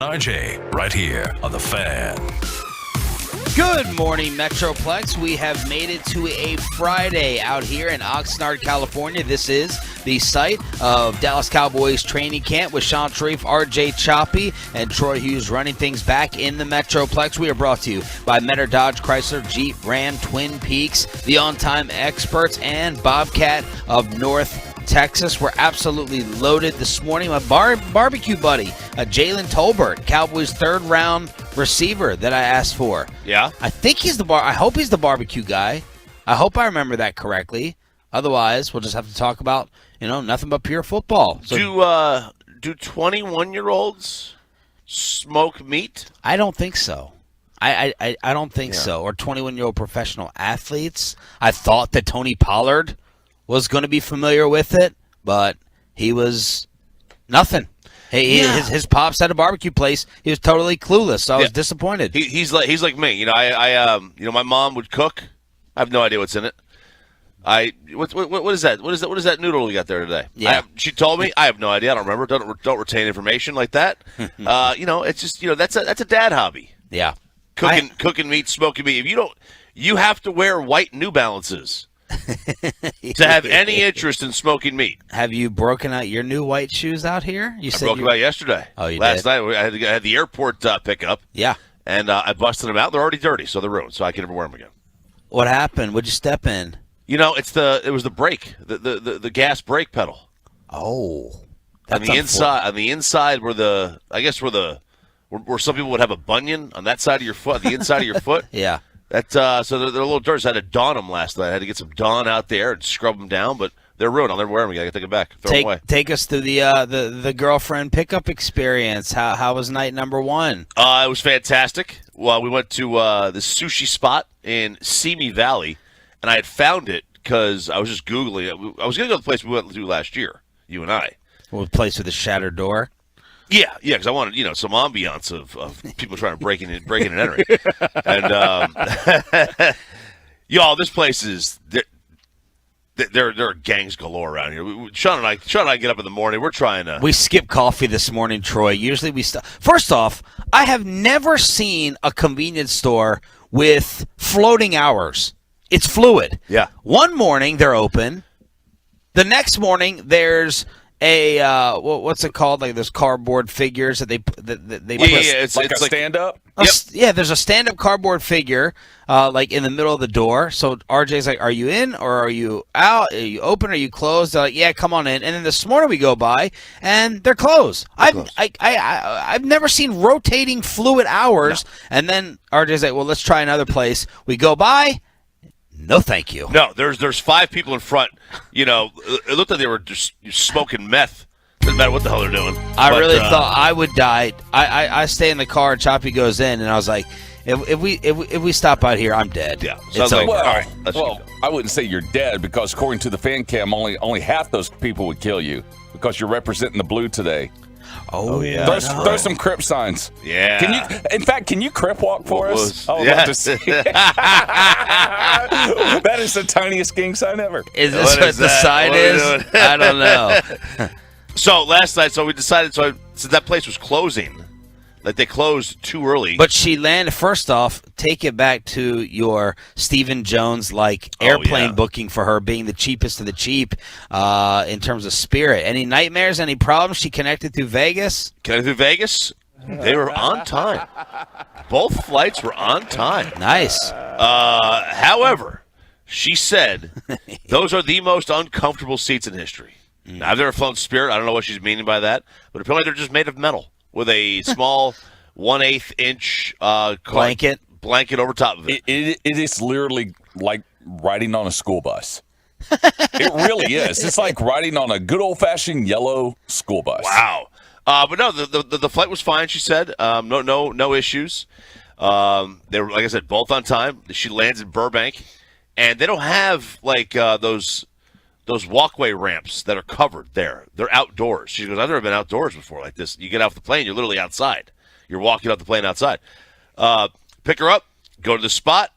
RJ, right here on The Fan. Good morning, Metroplex. We have made it to a Friday out here in Oxnard, California. This is the site of Dallas Cowboys training camp with Sean Sharif, RJ Choppy, and Troy Hughes running things back in the Metroplex. We are brought to you by Metter Dodge Chrysler Jeep Ram Twin Peaks, the on-time experts, and Bobcat of North Texas. We're absolutely loaded this morning. My barbecue buddy, Jalen Tolbert, Cowboys third-round receiver that I asked for. Yeah? I think he's I hope he's the barbecue guy. I hope I remember that correctly. Otherwise, we'll just have to talk about, nothing but pure football. So, do 21-year-olds smoke meat? I don't think so. I don't think so. Or 21-year-old professional athletes. I thought that Tony Pollard was going to be familiar with it, but he was nothing. His pops had a barbecue place. He was totally clueless, so I was disappointed. He's like me. My mom would cook. I have no idea what's in it. What is that? What is that noodle we got there today? Yeah. She told me. I have no idea. I don't remember. Don't retain information like that. It's just that's a dad hobby. Yeah. Cooking meat, smoking meat. If you have to wear white New Balances to have any interest in smoking meat. Have you broken out your new white shoes out here? I broke them out yesterday. Oh, you Last did? night I had the airport pickup. Yeah. And I busted them out. They're already dirty, so they're ruined. So I can never wear them again. What happened? What'd you step in? It was the brake, the gas brake pedal. Oh, On the inside where where some people would have a bunion on that side of your foot, the inside of your foot. Yeah. So they're a little dirty. So I had to Dawn them last night. I had to get some Dawn out there and scrub them down, but they're ruined. I'll never wear them again. I can take them back. Throw them away. Take us through the girlfriend pickup experience. How was night number one? It was fantastic. Well, we went to the sushi spot in Simi Valley, and I had found it because I was just Googling it. I was going to go to the place we went to last year, you and I. Well, the place with the shattered door? Yeah, because I wanted, some ambiance of people trying to break in and entering. And, y'all, this place is, there are gangs galore around here. Sean and I get up in the morning. We're trying to. We skip coffee this morning, Troy. Usually we stop. First off, I have never seen a convenience store with floating hours. It's fluid. Yeah. One morning they're open. The next morning there's a what's it called? Like those cardboard figures that they it's like a stand-up? Yeah, there's a stand-up cardboard figure like in the middle of the door. So RJ's like, are you in or are you out? Are you open or are you closed? They're like, yeah, come on in. And then this morning we go by and they're closed. I've never seen rotating fluid hours. No. And then RJ's like, well, let's try another place. We go by. No, thank you. No, there's 5 people in front. It looked like they were just smoking meth. Doesn't matter what the hell they're doing. I really thought I would die. I stay in the car. Choppy goes in, and I was like, if we stop out here, I'm dead. Yeah, it's over. All right. I wouldn't say you're dead because according to the fan cam, only half those people would kill you because you're representing the blue today. Oh yeah. There's some Crip signs. Yeah. Can you Crip walk for us? I would love to see. That is the tiniest gang sign ever. Is this what the sign is? I don't know. So last night, we decided. Since that place was closing, like they closed too early. But she landed. First off, take it back to your Stephen Jones airplane booking for her being the cheapest of the cheap in terms of Spirit. Any nightmares? Any problems? She connected through Vegas. They were on time. Both flights were on time. Nice. However, she said those are the most uncomfortable seats in history. Now, I've never flown Spirit. I don't know what she's meaning by that, but apparently they're just made of metal with a small 1/8 inch blanket over top of it. It is literally like riding on a school bus. It really is. It's like riding on a good old-fashioned yellow school bus. Wow. But no, the flight was fine, she said. No issues. They were, like I said, both on time. She lands in Burbank, and they don't have those walkway ramps that are covered there. They're outdoors. She goes, I've never been outdoors before like this. You get off the plane, you're literally outside. You're walking off the plane outside. Pick her up, go to the spot.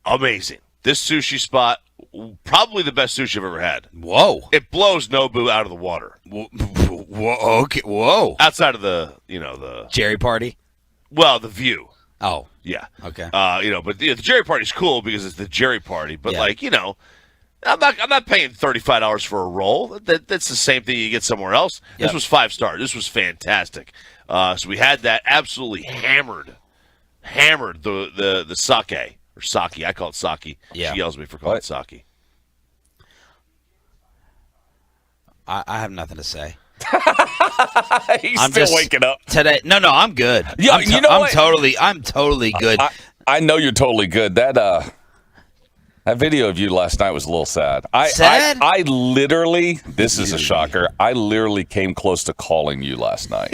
Amazing. This sushi spot, probably the best sushi I've ever had. Whoa. It blows Nobu out of the water. Whoa. Okay. Whoa. Outside of the Jerry party. the view. Oh. Yeah. Okay. But the Jerry party's cool because it's the Jerry party. But Yeah. I'm not paying $35 for a roll. That's the same thing you get somewhere else. Yep. This was 5-star. This was fantastic. So we had that, absolutely hammered the sake or sake. I call it sake. Yeah. She yells at me for calling it sake. I have nothing to say. He's I'm still just- waking up. Today, no, I'm good. Yeah, I'm you know what? I'm totally good. I know you're totally good. That video of you last night was a little sad. Sad? I literally, this is a shocker, I literally came close to calling you last night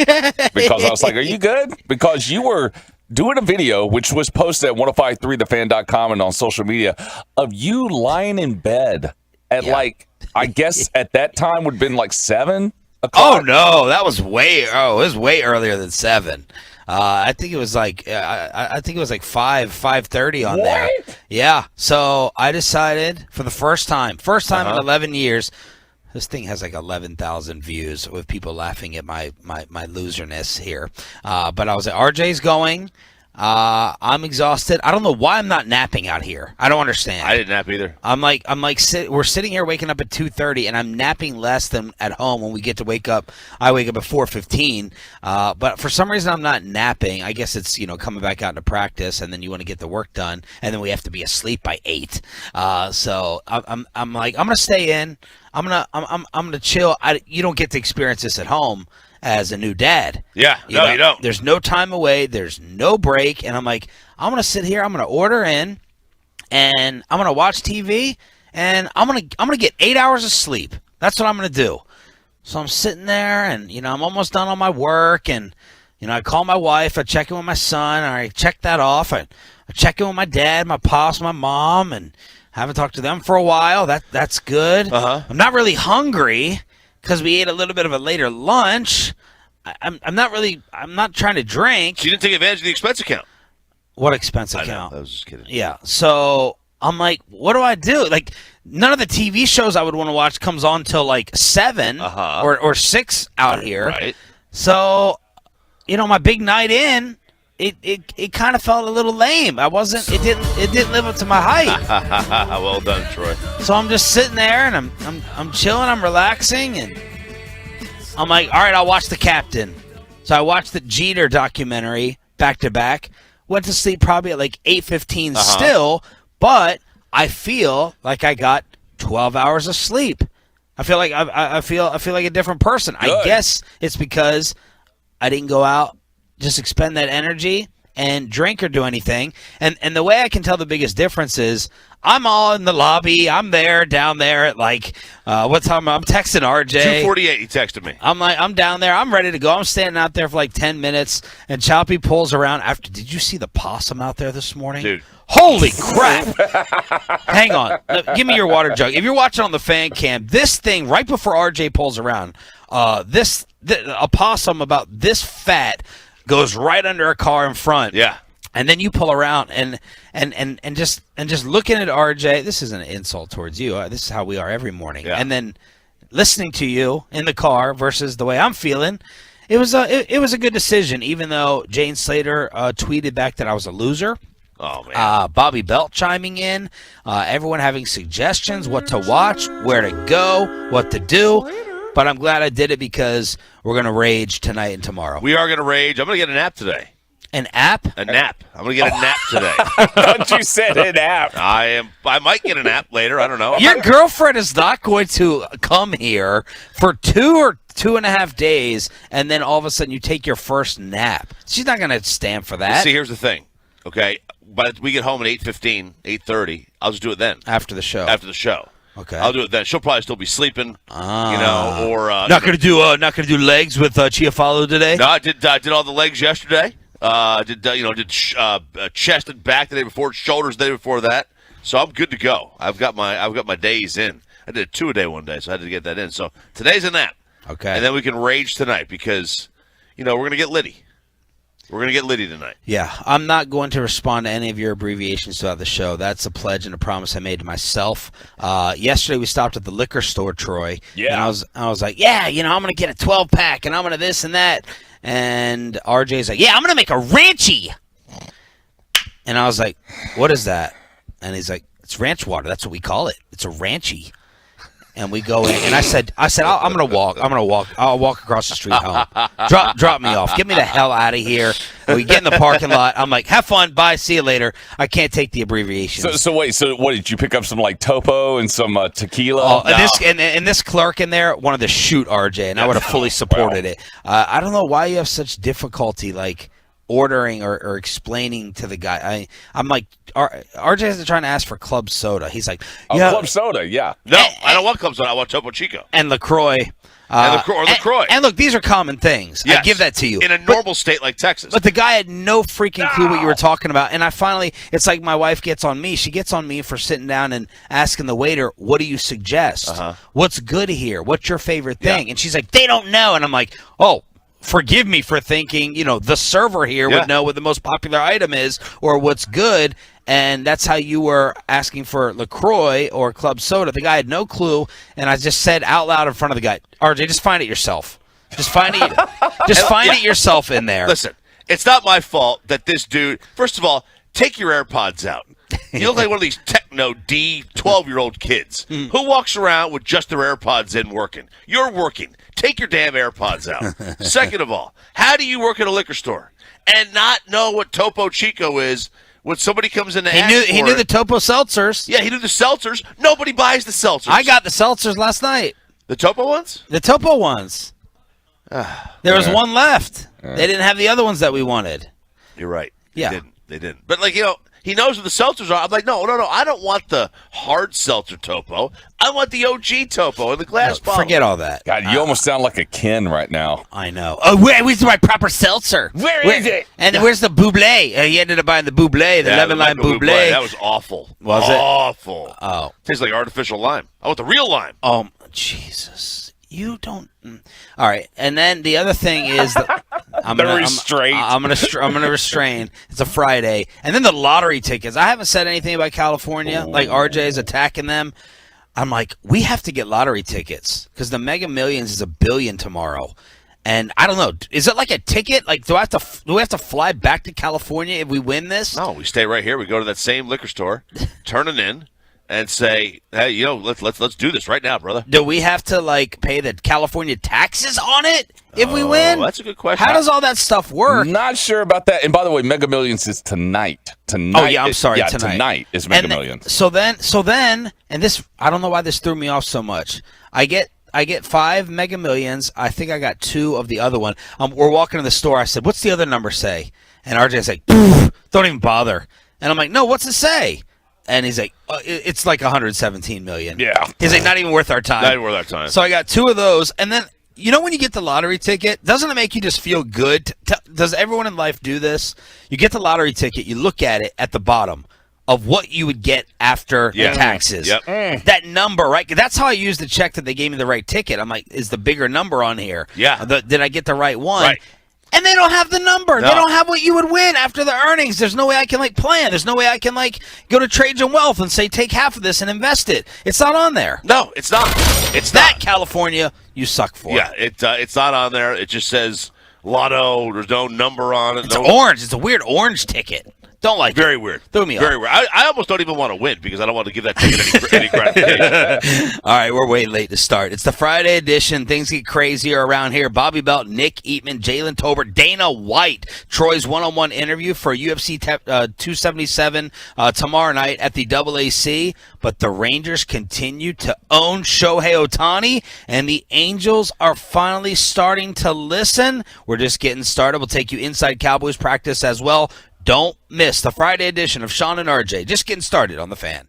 because I was like, are you good? Because you were doing a video, which was posted at 1053thefan.com and on social media, of you lying in bed at I guess at that time would have been like 7 o'clock. Oh no, that was it was way earlier than 7. I think it was like I think it was like 5:30 on there. Yeah. So I decided for the first time in 11 years, this thing has like 11,000 views with people laughing at my loserness here. But I was like, RJ's going. I'm exhausted. I don't know why I'm not napping out here. I don't understand. I didn't nap either. We're sitting here waking up at 2:30, and I'm napping less than at home when we get to wake up. I wake up at 4:15. But for some reason, I'm not napping. I guess it's coming back out into practice, and then you want to get the work done, and then we have to be asleep by 8. So I'm like, I'm gonna stay in. I'm gonna chill. You don't get to experience this at home as a new dad. Yeah, you don't. There's no time away. There's no break. And I'm like, I'm going to sit here. I'm going to order in, and I'm going to watch TV, and I'm going to get 8 hours of sleep. That's what I'm going to do. So I'm sitting there, and, I'm almost done on my work, and, I call my wife. I check in with my son. I check that off. I check in with my dad, my pops, my mom, and haven't talked to them for a while. That's good. I'm not really hungry because we ate a little bit of a later lunch. I'm not trying to drink. You didn't take advantage of the expense account. What expense I account? know. I was just kidding. Yeah. So I'm like, what do I do? Like, none of the TV shows I would want to watch comes on till like 7 or 6 out here. Right. So, my big night in, it kind of felt a little lame. It didn't live up to my hype. Well done, Troy. So I'm just sitting there, and I'm chilling, I'm relaxing, and I'm like, all right, I'll watch The Captain. So I watched the Jeter documentary back to back. Went to sleep probably at like 8:15 still, but I feel like I got 12 hours of sleep. I feel like I feel like a different person. Good. I guess it's because I didn't go out, just expend that energy and drink or do anything. And the way I can tell the biggest difference is I'm all in the lobby. I'm down there at like what time? I'm texting RJ. 2:48. He texted me. I'm down there. I'm ready to go. I'm standing out there for like 10 minutes, and Choppy pulls around. Did you see the possum out there this morning? Dude. Holy crap! Hang on. Give me your water jug. If you're watching on the fan cam, this thing right before RJ pulls around, a possum about this fat goes right under a car in front. Yeah. And then you pull around and just looking at RJ. This isn't an insult towards you. This is how we are every morning. Yeah. And then listening to you in the car versus the way I'm feeling, it was a good decision. Even though Jane Slater tweeted back that I was a loser. Oh man. Bobby Belt chiming in. Everyone having suggestions, what to watch, where to go, what to do. But I'm glad I did it because we're gonna rage tonight and tomorrow. We are going to rage. I'm going to get a nap today. An app? A nap. I'm going to get a nap today. I thought you said an app. I might get a nap later. I don't know. Your girlfriend is not going to come here for 2 or 2.5 days, and then all of a sudden you take your first nap. She's not going to stand for that. See, here's the thing. Okay, but we get home at 8:15, 8:30. I'll just do it then. After the show. After the show. Okay. I'll do it then. She'll probably still be sleeping. Or not going to do legs with Chiafalo today. No, I did all the legs yesterday. Did chest and back the day before, shoulders the day before that. So I'm good to go. I've got my days in. I did 2 a day one day, so I had to get that in. So today's a nap. Okay. And then we can rage tonight because, we're gonna get litty. We're gonna get Liddy tonight. Yeah, I'm not going to respond to any of your abbreviations throughout the show. That's a pledge and a promise I made to myself. Yesterday we stopped at the liquor store, Troy. Yeah. And I was like, yeah, I'm going to get a 12-pack, and I'm going to this and that. And RJ's like, yeah, I'm going to make a Ranchie. And I was like, what is that? And he's like, it's ranch water. That's what we call it. It's a Ranchie. And we go in, and I said, I'm gonna walk. I'll walk across the street home. Drop me off. Get me the hell out of here. And we get in the parking lot. I'm like, have fun. Bye. See you later. I can't take the abbreviations. So wait. So what did you pick up? Some like Topo and some tequila? This clerk in there wanted to shoot RJ, and I would have fully supported it. I don't know why you have such difficulty like ordering or explaining to the guy. I'm like, RJ is trying to ask for club soda. He's like, yeah, club soda, yeah. No, I don't want club soda. I want Topo Chico. And LaCroix. LaCroix. And look, these are common things. Yes. I give that to you. In a normal state like Texas. But the guy had no freaking clue what you were talking about. And I finally, it's like my wife gets on me. She gets on me for sitting down and asking the waiter, what do you suggest? What's good here? What's your favorite thing? Yeah. And she's like, they don't know. And I'm like, oh, forgive me for thinking, the server here would know what the most popular item is or what's good. And that's how you were asking for LaCroix or club soda. The guy had no clue. And I just said out loud in front of the guy, RJ, just find it yourself. Just find it. It yourself in there. Listen, it's not my fault that this dude, first of all, take your AirPods out. You look like one of these techno 12-year-old kids who walks around with just their AirPods in working. You're working. Take your damn AirPods out. Second of all, how do you work at a liquor store and not know what Topo Chico is when somebody comes in to ask for it? He knew the Topo seltzers. Yeah, he knew the seltzers. Nobody buys the seltzers. I got the seltzers last night. The Topo ones? The Topo ones. There was one left. They didn't have the other ones that we wanted. You're right. Yeah. They didn't. But, he knows what the seltzers are. I'm like, no. I don't want the hard seltzer Topo. I want the OG Topo in the glass bottle. Forget all that. God, you almost sound like a Ken right now. I know. Oh, where's my proper seltzer? Where is it? And where's the Bublé? He ended up buying the Bublé, the lemon-lime Bublé. That was awful. Was it? Awful. Oh. Tastes like artificial lime. I want the real lime. Oh, Jesus. You don't. All right, and then the other thing is that I'm gonna restrain. It's a Friday, and then the lottery tickets. I haven't said anything about California. Like RJ's attacking them. I'm like, we have to get lottery tickets because the Mega Millions is $1 billion tomorrow, and I don't know. Is it like a ticket? Like, do we have to fly back to California if we win this? No, we stay right here. We go to that same liquor store, turn it in. And say, hey, let's do this right now, brother. Do we have to pay the California taxes on it if we win? That's a good question. How does all that stuff work? Not sure about that. And by the way, Mega Millions is tonight. Oh yeah, I'm sorry. Tonight is Mega Millions. So then, and this, I don't know why this threw me off so much. I get 5 Mega Millions. I think I got 2 of the other one. We're walking to the store. I said, "What's the other number say?" And RJ's like, "Don't even bother." And I'm like, "No, what's it say?" And he's like, it's like 117 million. Yeah. He's like, not even worth our time. Not even worth our time. So I got 2 of those. And then, when you get the lottery ticket, doesn't it make you just feel good? Does everyone in life do this? You get the lottery ticket, you look at it at the bottom of what you would get after the taxes. Yep. That number, right? That's how I used the check that they gave me the right ticket. I'm like, is the bigger number on here? Yeah. Did I get the right one? Right. And they don't have the number. No. They don't have what you would win after the earnings. There's no way I can plan. There's no way I can go to Trades and Wealth and say take half of this and invest it. It's not on there. No, it's not. It's that not. California, you suck for. Yeah, it's not on there. It just says Lotto. There's no number on it. It's orange. It's a weird orange ticket. Don't like Very it. weird. Threw me off. Very weird. I almost don't even want to win because I don't want to give that ticket any gratification. All right, we're way late to start. It's the Friday edition. Things get crazier around here. Bobby Belt, Nick Eatman, Jalen Tolbert, Dana White. Troy's one-on-one interview for UFC 277 tomorrow night at the AAC. But the Rangers continue to own Shohei Ohtani, and the Angels are finally starting to listen. We're just getting started. We'll take you inside Cowboys practice as well. Don't miss the Friday edition of Sean and RJ. Just getting started on the Fan.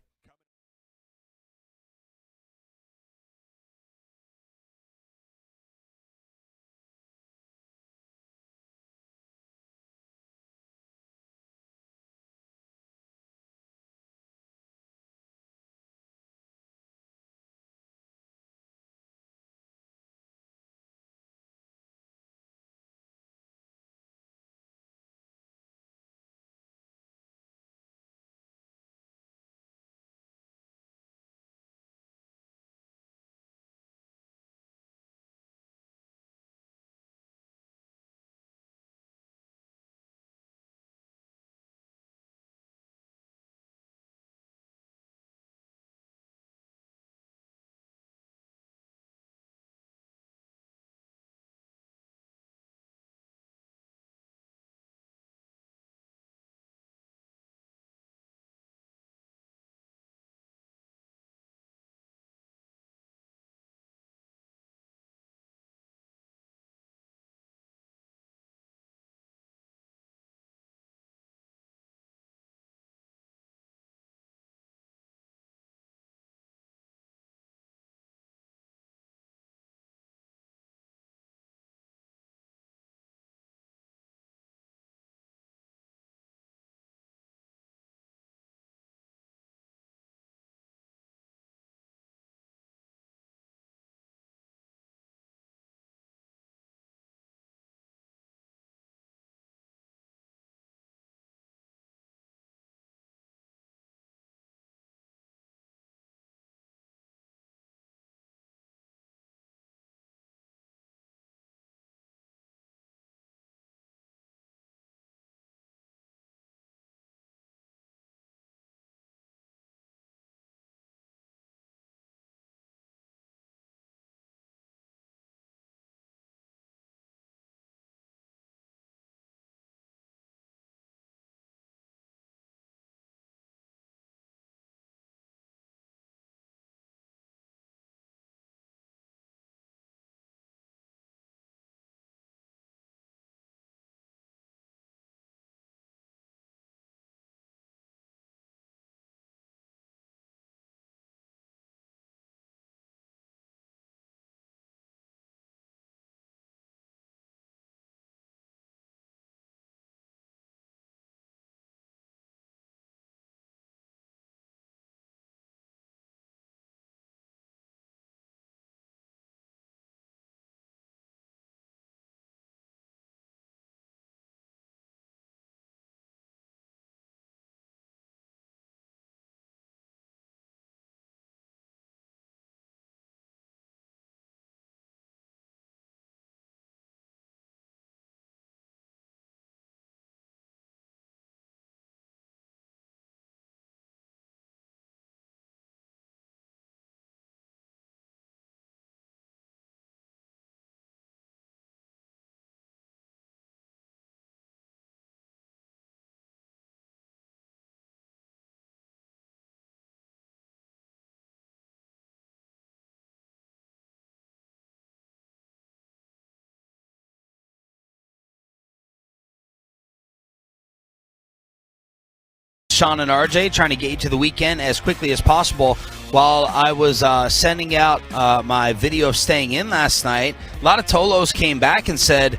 Sean and RJ, trying to get you to the weekend as quickly as possible. While I was sending out my video of staying in last night, a lot of Tolos came back and said,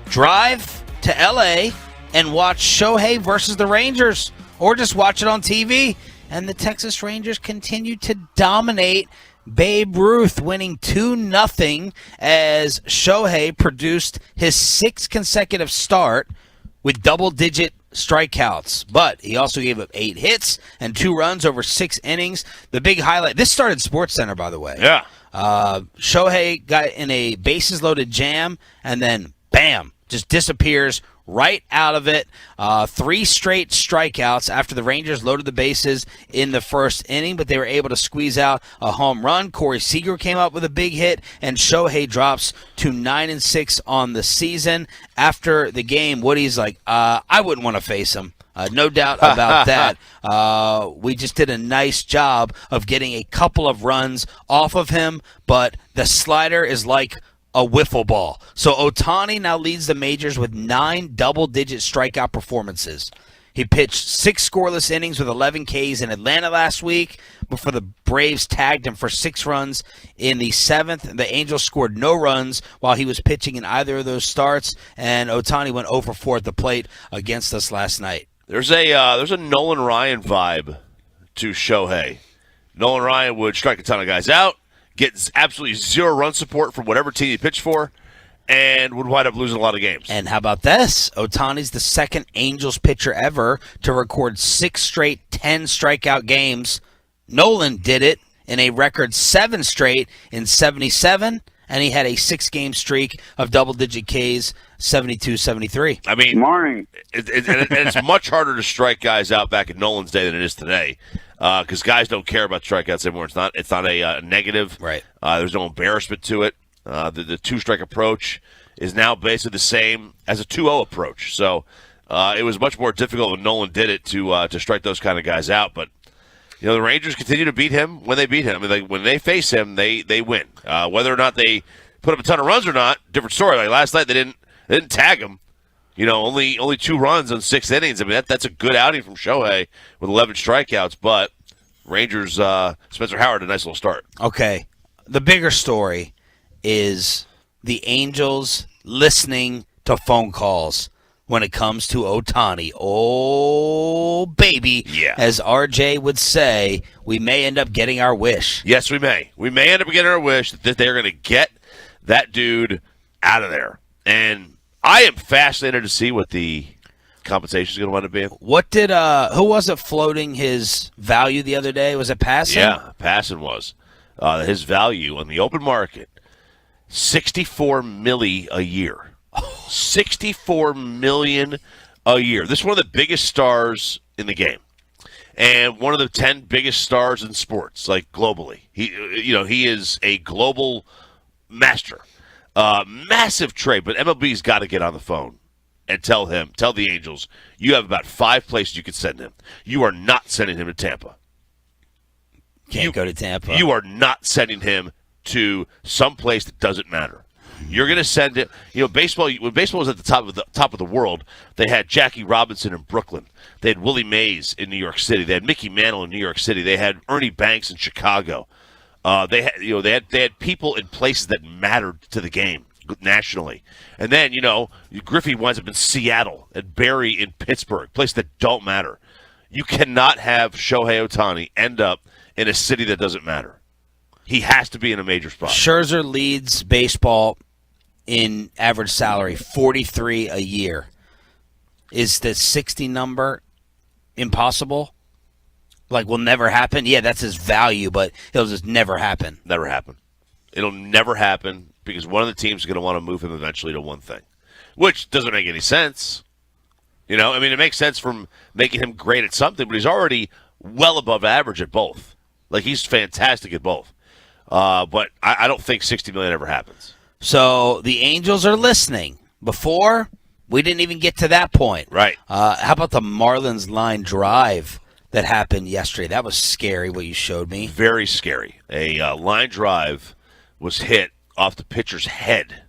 drive to L.A. and watch Shohei versus the Rangers, or just watch it on TV. And the Texas Rangers continue to dominate. Babe Ruth winning 2-0 as Shohei produced his 6th consecutive start with double-digit strikeouts. But he also gave up 8 hits and 2 runs over 6 innings. The big highlight, this started SportsCenter, by the way. Yeah. Shohei got in a bases-loaded jam, and then, bam, just disappears right out of it. 3 straight strikeouts after the Rangers loaded the bases in the first inning, but they were able to squeeze out a home run. Corey Seager came up with a big hit, and Shohei drops to 9-6 on the season. After the game, Woody's like, I wouldn't want to face him. No doubt about that. We just did a nice job of getting a couple of runs off of him, but the slider is like a wiffle ball. So Ohtani now leads the majors with 9 double-digit strikeout performances. He pitched 6 scoreless innings with 11 Ks in Atlanta last week before the Braves tagged him for 6 runs in the 7th. The Angels scored no runs while he was pitching in either of those starts, and Ohtani went 0 for 4 at the plate against us last night. There's a Nolan Ryan vibe to Shohei. Nolan Ryan would strike a ton of guys out, get absolutely 0 run support from whatever team he pitched for, and would wind up losing a lot of games. And how about this? Ohtani's the 2nd Angels pitcher ever to record 6 straight 10 strikeout games. Nolan did it in a record 7 straight in 77, and he had a 6-game streak of double-digit Ks, 72-73. I mean, Morning. It's much harder to strike guys out back in Nolan's day than it is today, because guys don't care about strikeouts anymore. It's not a negative. Right. There's no embarrassment to it. The 2-strike approach is now basically the same as a 2-0 approach. So it was much more difficult when Nolan did it to strike those kind of guys out. But the Rangers continue to beat him when they beat him. I mean, when they face him, they win. Whether or not they put up a ton of runs or not, different story. Like last night, they didn't tag him. Only 2 runs on 6 innings. I mean, that's a good outing from Shohei with 11 strikeouts. But Rangers, Spencer Howard, a nice little start. Okay. The bigger story is the Angels listening to phone calls when it comes to Ohtani. Oh, baby. Yeah. As RJ would say, we may end up getting our wish. Yes, we may. We may end up getting our wish that they're going to get that dude out of there. And I am fascinated to see what the compensation is going to wind up being. What did who was it floating his value the other day? Was it Passan? Yeah, Passan was. His value on the open market, $64 million a year. $64 million a year. This is one of the biggest stars in the game, and one of the 10 biggest stars in sports, like globally. He is a global master. Massive trade, but MLB's got to get on the phone and tell the Angels, you have about 5 places you can send him. You are not sending him to Tampa. Can't go to Tampa. You are not sending him to some place that doesn't matter. You're going to send it. Baseball. When baseball was at the top of the world, they had Jackie Robinson in Brooklyn. They had Willie Mays in New York City. They had Mickey Mantle in New York City. They had Ernie Banks in Chicago. They had people in places that mattered to the game nationally. And then Griffey winds up in Seattle and Barry in Pittsburgh, places that don't matter. You cannot have Shohei Ohtani end up in a city that doesn't matter. He has to be in a major spot. Scherzer leads baseball in average salary, $43 a year. Is the 60 number impossible? Like, will never happen? Yeah, that's his value, but it'll just never happen. Never happen. It'll never happen because one of the teams is going to want to move him eventually to one thing, which doesn't make any sense. It makes sense from making him great at something, but he's already well above average at both. Like, he's fantastic at both. But I don't think $60 million ever happens. So the Angels are listening. Before, we didn't even get to that point. Right. How about the Marlins line drive that happened yesterday? That was scary, what you showed me. Very scary. A line drive was hit off the pitcher's head.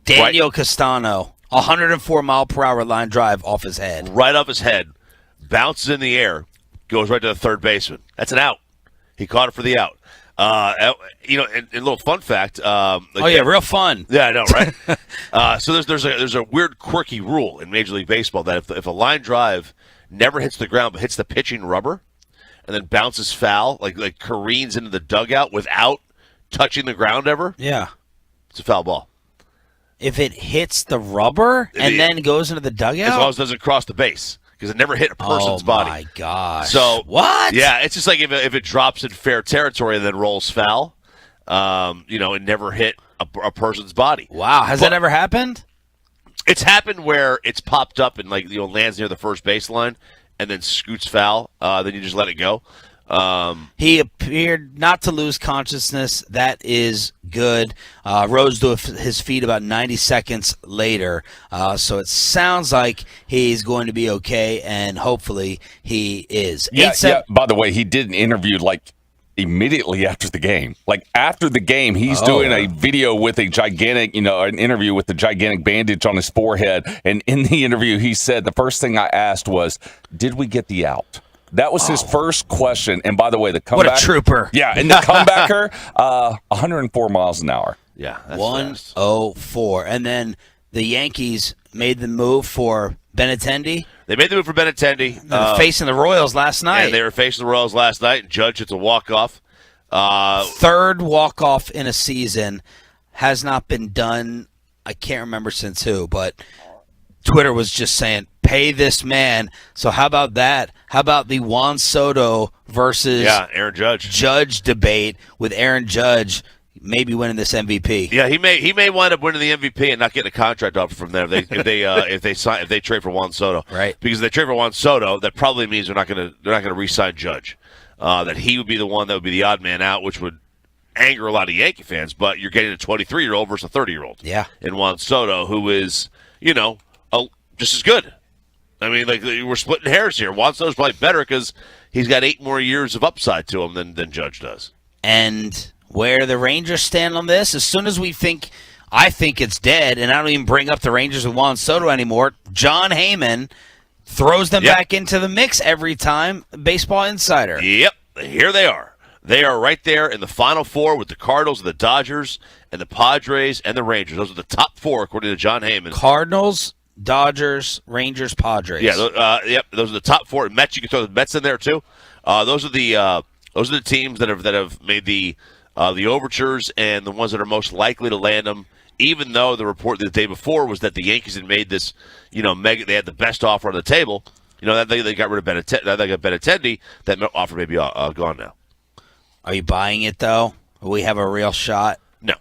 Daniel Castano, 104-mile-per-hour line drive off his head. Right off his head. Bounces in the air. goes right to the third baseman. That's an out. He caught it for the out. And a little fun fact. Real fun. Yeah, I know, right? So there's a weird, quirky rule in Major League Baseball that if a line drive never hits the ground but hits the pitching rubber and then bounces foul, like careens into the dugout without touching the ground ever, it's a foul ball. If it hits the rubber and then goes into the dugout? As long as it doesn't cross the base. Because it never hit a person's body. Oh, my gosh. So, what? Yeah, it's just like if it drops in fair territory and then rolls foul, it never hit a person's body. Wow. Has that ever happened? It's happened where it's popped up and lands near the first baseline and then scoots foul. Then you just let it go. He appeared not to lose consciousness. That is good. Rose to his feet about 90 seconds later. So it sounds like he's going to be okay, and hopefully he is. Yeah. By the way, he did an interview immediately after the game. After the game, he's doing a video with a gigantic, an interview with a gigantic bandage on his forehead. And in the interview, he said, the first thing I asked was, did we get the out? That was his first question. And by the way, the comeback. What a trooper. Yeah, and the comebacker, 104 miles an hour. Yeah, that's 104. And then the Yankees made the move for Benintendi. They made the move for Benintendi. Facing the Royals last night. And they were facing the Royals last night, and Judge hits a walk-off. Third walk-off in a season. Has not been done, I can't remember since who, but Twitter was just saying, pay this man. So how about that? How about the Juan Soto versus Aaron Judge debate with Aaron Judge maybe winning this MVP? Yeah, he may wind up winning the MVP and not getting a contract offer from them if they trade for Juan Soto. Right. Because if they trade for Juan Soto, that probably means they're not going to re-sign Judge. That he would be the one that would be the odd man out, which would anger a lot of Yankee fans. But you're getting a 23-year-old versus a 30-year-old. Yeah. In Juan Soto, who is just as good. I mean, we're splitting hairs here. Juan Soto's probably better because he's got 8 more years of upside to him than Judge does. And where the Rangers stand on this, as soon as I think it's dead, and I don't even bring up the Rangers with Juan Soto anymore, John Heyman throws them back into the mix every time. Baseball Insider. Yep, here they are. They are right there in the Final Four with the Cardinals, the Dodgers, and the Padres, and the Rangers. Those are the top 4, according to John Heyman. Cardinals, Dodgers, Rangers, Padres. Yeah, those are the top 4. Mets, you can throw the Mets in there too. Those are the teams that have made the overtures and the ones that are most likely to land them. Even though the report the day before was that the Yankees had made this, they had the best offer on the table. That they got rid of Benintendi. They got Benintendi. That offer may be gone now. Are you buying it though? Will we have a real shot? No.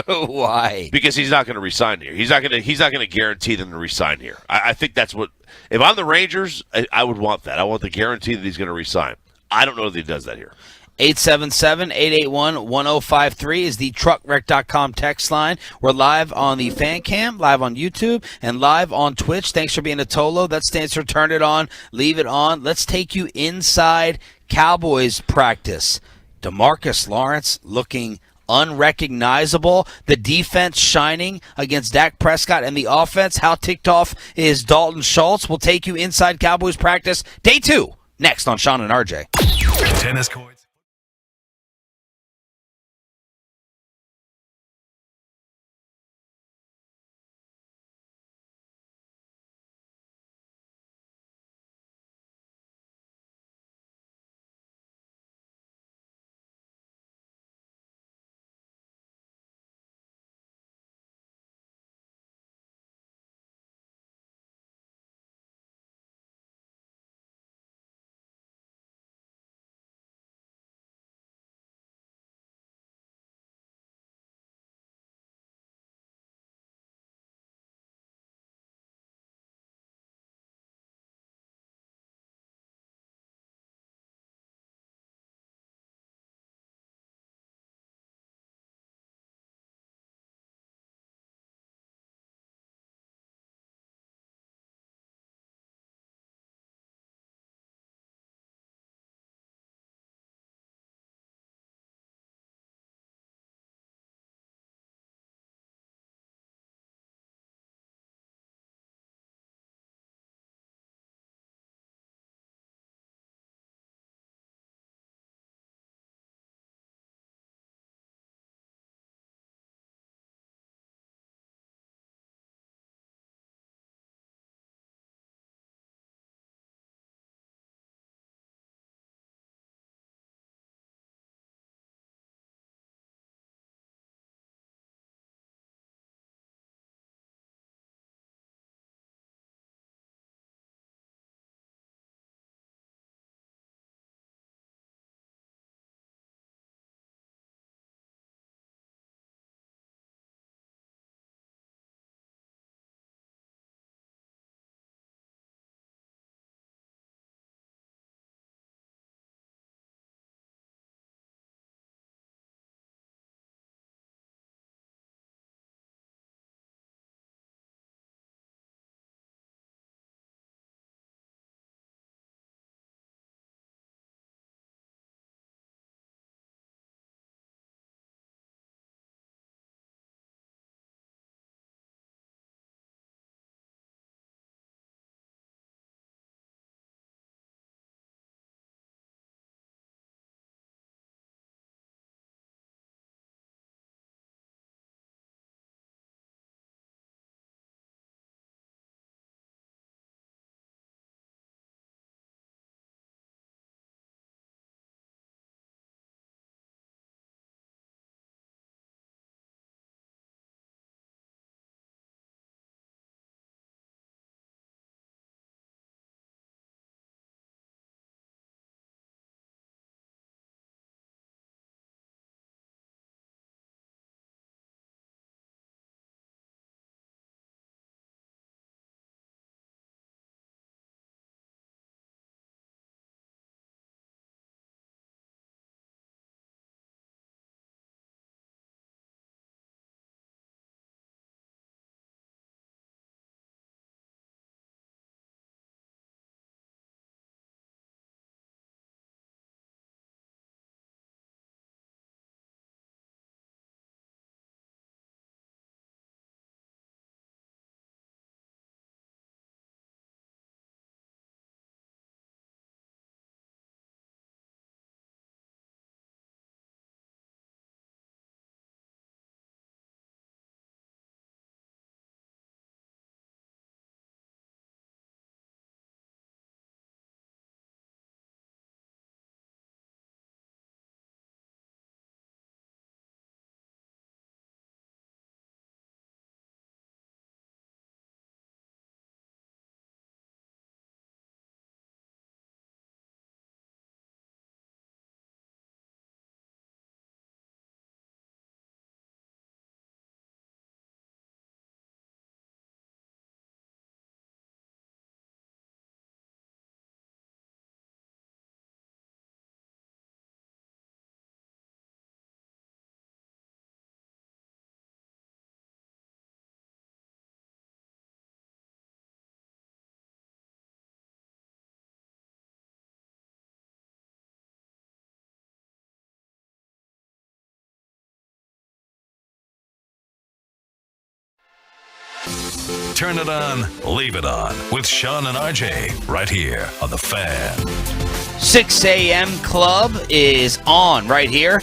Why? Because he's not going to resign here. He's not going to guarantee them to resign here. I think that's what. If I'm the Rangers, I would want that. I want the guarantee that he's going to resign. I don't know if he does that here. 877-881-1053 is the truckwreck.com text line. We're live on the fan cam, live on YouTube, and live on Twitch. Thanks for being a Tolo. That stands for turn it on, leave it on. Let's take you inside Cowboys practice. DeMarcus Lawrence looking unrecognizable. The defense shining against Dak Prescott, and the offense, how ticked off is Dalton Schultz. We'll take you inside Cowboys practice. Day 2, next on Sean and RJ. Tennis courts. Turn it on, leave it on with Sean and RJ right here on The Fan. 6 a.m. Club is on right here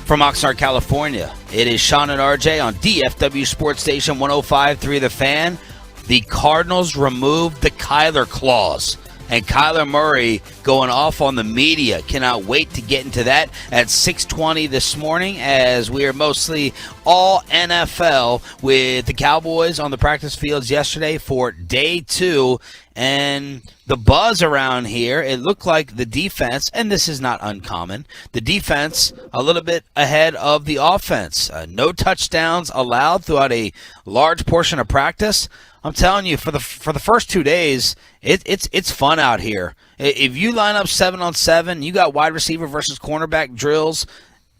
from Oxnard, California. It is Sean and RJ on DFW Sports Station 105.3 The Fan. The Cardinals removed the Kyler clause. And Kyler Murray going off on the media. Cannot wait to get into that at 6:20 this morning, as we are mostly all NFL with the Cowboys on the practice fields yesterday for day 2. And the buzz around here, it looked like the defense, and this is not uncommon, the defense a little bit ahead of the offense. No touchdowns allowed throughout a large portion of practice. I'm telling you, for the first 2 days, it's fun out here. If you line up 7-on-7, you got wide receiver versus cornerback drills,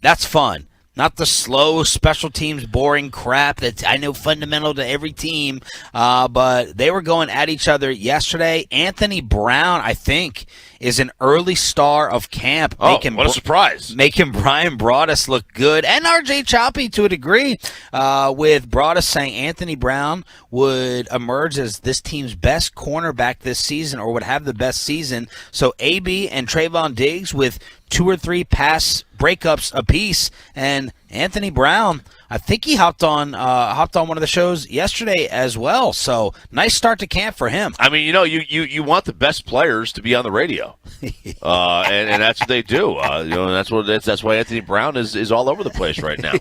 that's fun. Not the slow special teams boring crap that's, I know, fundamental to every team. But they were going at each other yesterday. Anthony Brown, I think, is an early star of camp. Oh, what a surprise. Making Brian Broaddus look good. And RJ Choppy to a degree, with Broaddus saying Anthony Brown would emerge as this team's best cornerback this season, or would have the best season. So AB and Trayvon Diggs with 2 or 3 pass breakups apiece, and Anthony Brown, I think he hopped on one of the shows yesterday as well. So nice start to camp for him. I mean, you want the best players to be on the radio, and that's what they do. That's why Anthony Brown is all over the place right now.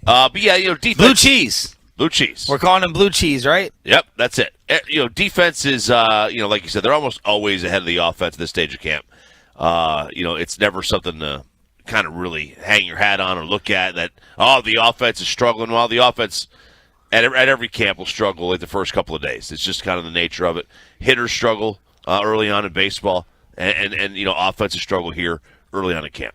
But yeah, defense, blue cheese. Blue cheese. We're calling him blue cheese, right? Yep, that's it. Defense is like you said, they're almost always ahead of the offense at this stage of camp. It's never something to kind of really hang your hat on or look at that, the offense is struggling. Well, the offense at every camp will struggle like the first couple of days. It's just kind of the nature of it. Hitters struggle early on in baseball, and offenses struggle here early on in camp.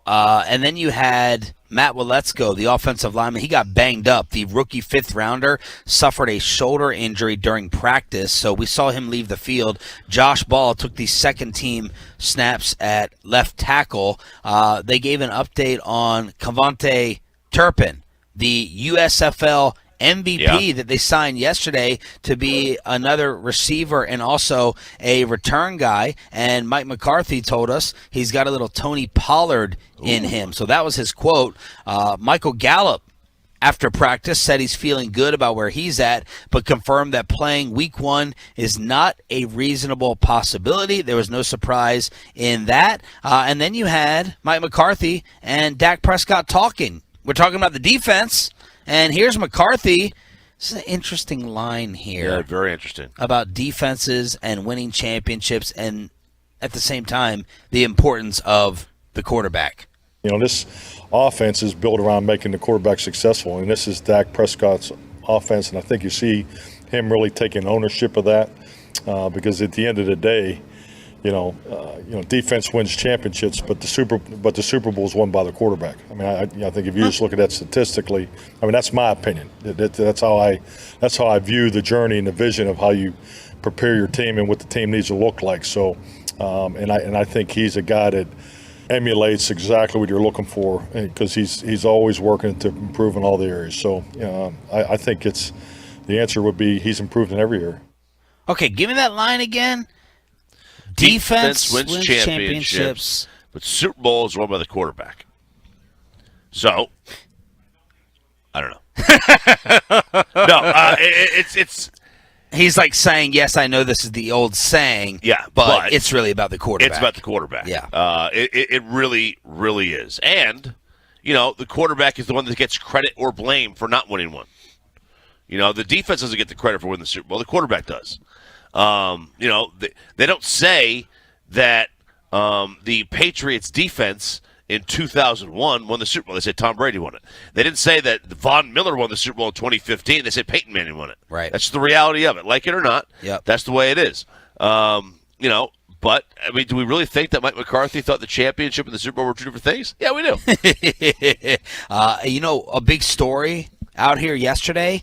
And then you had Matt Waletzko, the offensive lineman. He got banged up. The rookie 5th rounder suffered a shoulder injury during practice, so we saw him leave the field. Josh Ball took the second-team snaps at left tackle. They gave an update on Cavante Turpin, the USFL MVP that they signed yesterday to be another receiver and also a return guy. And Mike McCarthy told us he's got a little Tony Pollard in him. So that was his quote. Michael Gallup, after practice, said he's feeling good about where he's at, but confirmed that playing week 1 is not a reasonable possibility. There was no surprise in that. And then you had Mike McCarthy and Dak Prescott talking. We're talking about the defense. And here's McCarthy. This is an interesting line here. Yeah, very interesting. About defenses and winning championships, and at the same time, the importance of the quarterback. This offense is built around making the quarterback successful, and this is Dak Prescott's offense, and I think you see him really taking ownership of that because at the end of the day, defense wins championships, but the Super Bowl is won by the quarterback. I mean, I think if you just look at that statistically, I mean, that's my opinion. That's how I view the journey and the vision of how you prepare your team and what the team needs to look like. So, and I think he's a guy that emulates exactly what you're looking for because he's always working to improve in all the areas. So, I think the answer would be he's improved in every area. Okay, give me that line again. Defense wins championships, but Super Bowl is won by the quarterback. So, I don't know. No, it's. He's like saying, yes, I know this is the old saying. Yeah, but it's really about the quarterback. It's about the quarterback. Yeah. It really, really is. And, the quarterback is the one that gets credit or blame for not winning one. The defense doesn't get the credit for winning the Super Bowl. The quarterback does. They don't say that the Patriots defense in 2001 won the Super Bowl. They said Tom Brady won it. They didn't say that Von Miller won the Super Bowl in 2015. They said Peyton Manning won it. Right. That's the reality of it. Like it or not, that's the way it is. But, I mean, do we really think that Mike McCarthy thought the championship and the Super Bowl were 2 different things? Yeah, we do. A big story out here yesterday,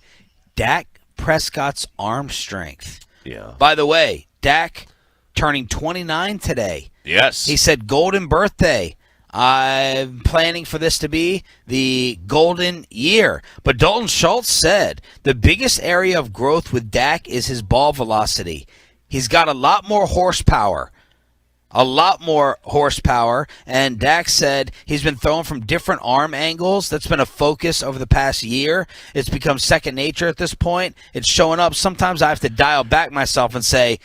Dak Prescott's arm strength. Yeah. By the way, Dak turning 29 today. Yes. He said golden birthday. I'm planning for this to be the golden year. But Dalton Schultz said the biggest area of growth with Dak is his ball velocity. He's got a lot more horsepower. And Dak said he's been throwing from different arm angles. That's been a focus over the past year. It's become second nature at this point. It's showing up. Sometimes I have to dial back myself and say,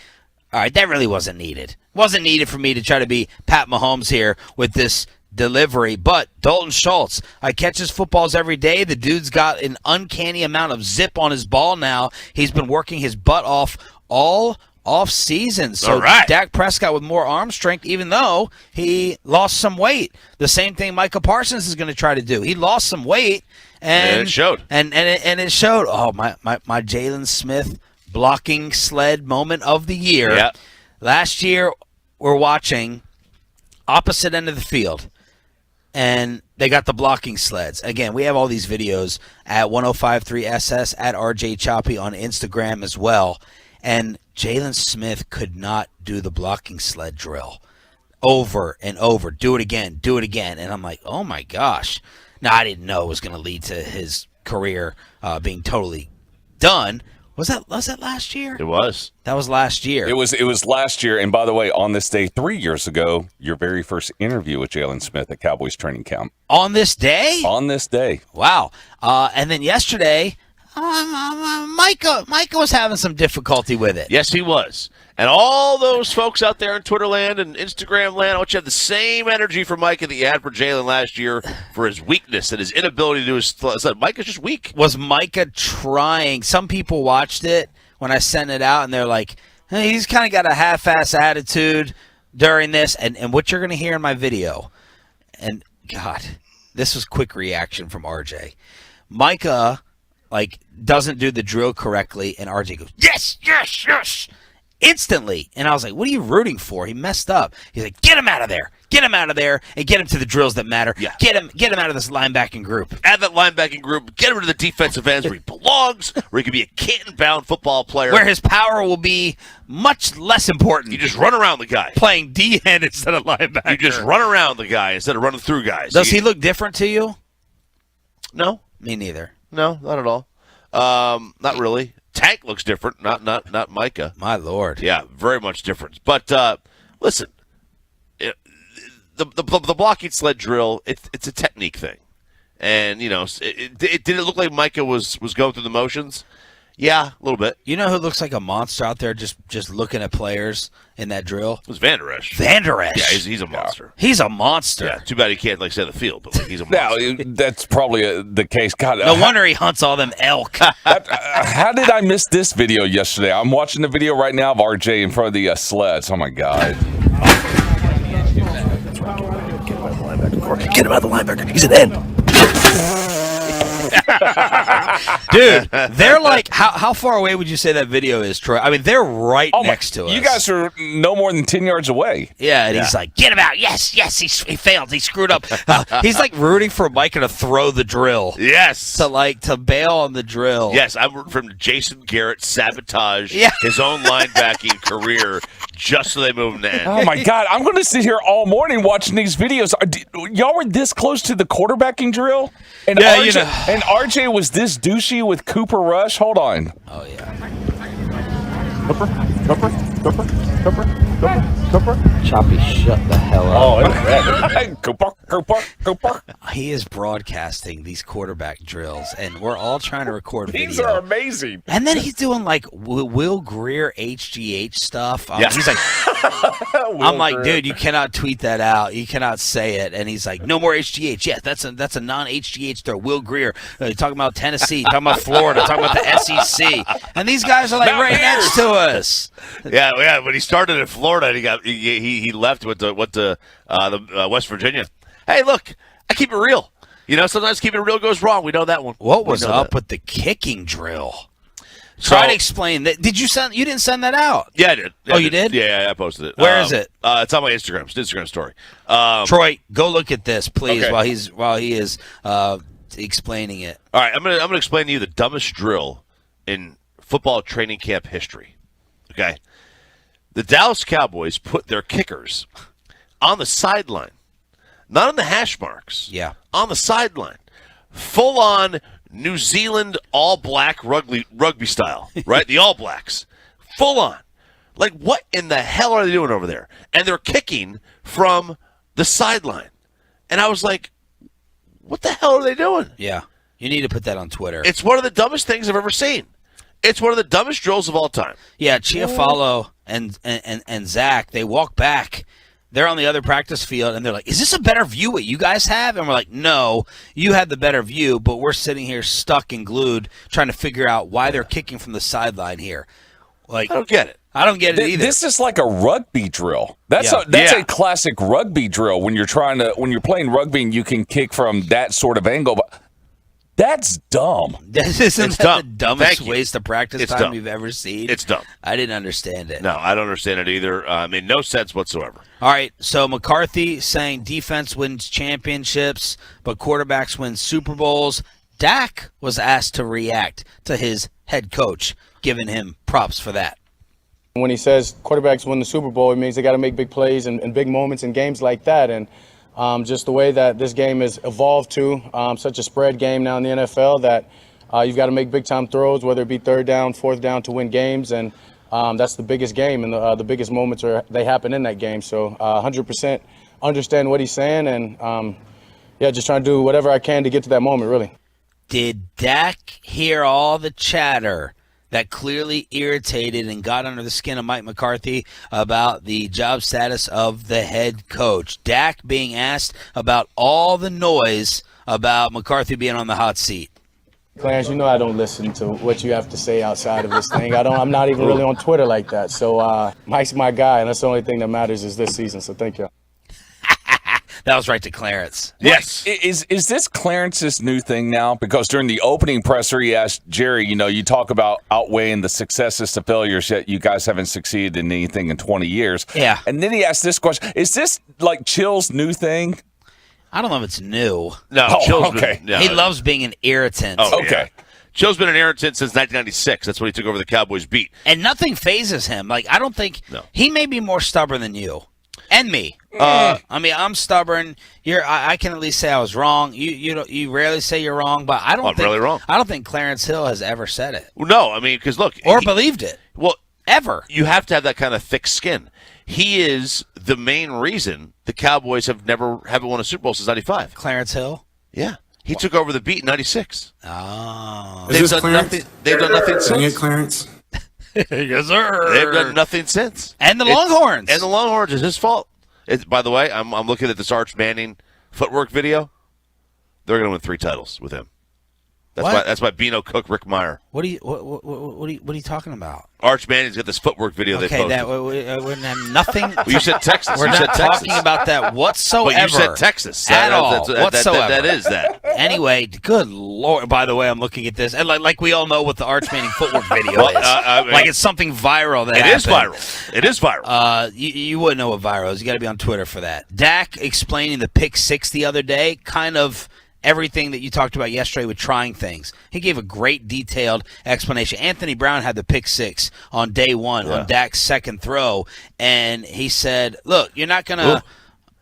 all right, that really wasn't needed. Wasn't needed for me to try to be Pat Mahomes here with this delivery. But Dalton Schultz, I catch his footballs every day. The dude's got an uncanny amount of zip on his ball now. He's been working his butt off all off season. So Dak Prescott with more arm strength, even though he lost some weight. The same thing Micah Parsons is going to try to do. He lost some weight, and it showed. And it showed. Oh, my Jalen Smith blocking sled moment of the year. Yeah. Last year, we're watching opposite end of the field, and they got the blocking sleds. Again, we have all these videos at 1053SS, at RJ Choppy on Instagram as well. And Jalen Smith could not do the blocking sled drill over and over. Do it again. And I'm like, oh, my gosh. Now, I didn't know it was going to lead to his career being totally done. Was that last year? It was. That was last year. It was last year. And by the way, on this day 3 years ago, your very first interview with Jalen Smith at Cowboys training camp. On this day? On this day. Wow. And then yesterday, Micah was having some difficulty with it. Yes, he was. And all those folks out there in Twitter land and Instagram land, I want you to have the same energy for Micah that you had for Jalen last year for his weakness and his inability to do his sled. Micah's just weak. Was Micah trying? Some people watched it when I sent it out, and they're like, hey, he's kind of got a half-ass attitude during this. And what you're going to hear in my video, and God, this was quick reaction from RJ. Micah, doesn't do the drill correctly, and RJ goes, yes, instantly. And I was like, what are you rooting for? He messed up. He's like, get him out of there, and get him to the drills that matter. Yeah. Get him out of this linebacking group. Add that linebacking group, get him to the defensive ends where he belongs, where he can be a Canton-bound football player. Where his power will be much less important. You just run around the guy. Playing D-end instead of linebacker. You just run around the guy instead of running through guys. Does he look different to you? No. Me neither. No, not at all. Not really. Tank looks different, not Micah. My Lord. Yeah, very much different. But listen, the blocking sled drill, it's a technique thing, and did it look like Micah was going through the motions? Yeah, a little bit. You know who looks like a monster out there just looking at players in that drill? It was Van Der Esch. Van Der Esch. Yeah, he's a monster. He's a monster. Yeah, too bad he can't stay on the field, but he's a monster. Now, that's probably the case. God, no wonder he hunts all them elk. How did I miss this video yesterday? I'm watching the video right now of RJ in front of the sleds. Oh, my God. Get him out of the linebacker. He's an end. Dude, they're like, how far away would you say that video is, Troy? I mean, they're right next to us. You guys are no more than 10 yards away. Yeah, and he's like, get him out. Yes, he failed. He screwed up. He's like rooting for Micah to throw the drill. Yes. To bail on the drill. Yes, I'm rooting for him to Jason Garrett sabotage his own linebacking career just so they move him to end. Oh, my God. I'm going to sit here all morning watching these videos. Y'all were this close to the quarterbacking drill? And RJ was this douchey with Cooper Rush? Hold on. Oh, yeah. Choppy, shut the hell up. Cooper. He is broadcasting these quarterback drills, and we're all trying to record video. These are amazing. And then he's doing Will Greer HGH stuff. He's like, I'm like, dude, you cannot tweet that out. You cannot say it. And he's like, no more HGH. Yeah, that's a non-HGH throw. Will Greer. Talking about Tennessee, talking about Florida, talking about the SEC. And these guys are like right next to us. Yeah. When he started in Florida, he left went to West Virginia. Hey, look, I keep it real. Sometimes keeping it real goes wrong. We know that one. What was up with the kicking drill? Try to explain that. Did you send? You didn't send that out? Yeah, I did. Yeah, you did? Yeah, I posted it. Where is it? It's on my Instagram. It's an Instagram story. Troy, go look at this, please, okay. while he is explaining it. All right, I'm gonna explain to you the dumbest drill in football training camp history. Okay, the Dallas Cowboys put their kickers on the sideline not on the hash marks. Yeah. On the sideline. Full-on New Zealand all-black rugby style, right? The All Blacks. Full-on. Like, what in the hell are they doing over there? And they're kicking from the sideline. And I was like, what the hell are they doing? Yeah. You need to put that on Twitter. It's one of the dumbest things I've ever seen. It's one of the dumbest drills of all time. Yeah, Chiafalo and Zach, they walk back. They're on the other practice field, and they're like, is this a better view what you guys have? And we're like, no, you had the better view, but we're sitting here stuck and glued trying to figure out why they're kicking from the sideline here. Like, I don't get it. I don't get it either. This is like a rugby drill. That's a classic rugby drill when you're playing rugby and you can kick from that sort of angle. But that's dumb. Isn't that dumb. the dumbest Thank you. waste of practice It's time dumb. you've ever seen? It's dumb. I didn't understand it. No, I don't understand it either. No sense whatsoever. All right, so McCarthy saying defense wins championships, but quarterbacks win Super Bowls. Dak was asked to react to his head coach, giving him props for that. When he says quarterbacks win the Super Bowl, it means they got to make big plays and big moments in games like that. And just the way that this game has evolved to such a spread game now in the NFL that you've got to make big-time throws, whether it be third down, fourth down, to win games. And that's the biggest game, and the biggest moments they happen in that game. So 100% understand what he's saying, and just trying to do whatever I can to get to that moment, really. Did Dak hear all the chatter that clearly irritated and got under the skin of Mike McCarthy about the job status of the head coach? Dak being asked about all the noise about McCarthy being on the hot seat. Clarence, you know I don't listen to what you have to say outside of this thing. I'm not even really on Twitter like that. So Mike's my guy, and that's the only thing that matters is this season. So thank you. That was right to Clarence. Yes. Is this Clarence's new thing now? Because during the opening presser, he asked Jerry, you talk about outweighing the successes to failures, yet you guys haven't succeeded in anything in 20 years. Yeah. And then he asked this question. Is this like Chill's new thing? I don't know if it's new. No, Chill's okay. He loves being an irritant. Oh, Okay. Yeah. Chill's been an irritant since 1996. That's when he took over the Cowboys beat. And nothing phases him. Like, I don't think he may be more stubborn than you and me. I mean, I'm stubborn. I can at least say I was wrong. You rarely say you're wrong, but I don't think really wrong. I don't think Clarence Hill has ever said it Well, no, I mean, because look, or believed it. Well, Ever. you have to have that kind of thick skin. He is the main reason the Cowboys haven't won a Super Bowl since '95. Clarence Hill. Yeah, he took over the beat in '96. Oh, They've done nothing. They've done nothing Sing it, since. Clarence. yes, sir. They've done nothing since. And the Longhorns. And the Longhorns is his fault. By the way, I'm looking at this Arch Manning footwork video. They're going to win 3 titles with him. That's by Bino Cook, Rick Meyer. What are you talking about? Arch Manning's got this footwork video they posted. That we have nothing. Well, you said Texas. We're you not said talking Texas. about that whatsoever. But you said Texas. At all. Whatsoever. That is that. Anyway, good Lord. By the way, I'm looking at this. And like we all know what the Arch Manning footwork video is. I mean, like it's something viral that happened. It is viral. You wouldn't know what viral is. You got to be on Twitter for that. Dak explaining the pick 6 the other day, kind of everything that you talked about yesterday with trying things. He gave a great detailed explanation. Anthony Brown had the pick 6 on day 1 on Dak's second throw, and he said, look, you're not going to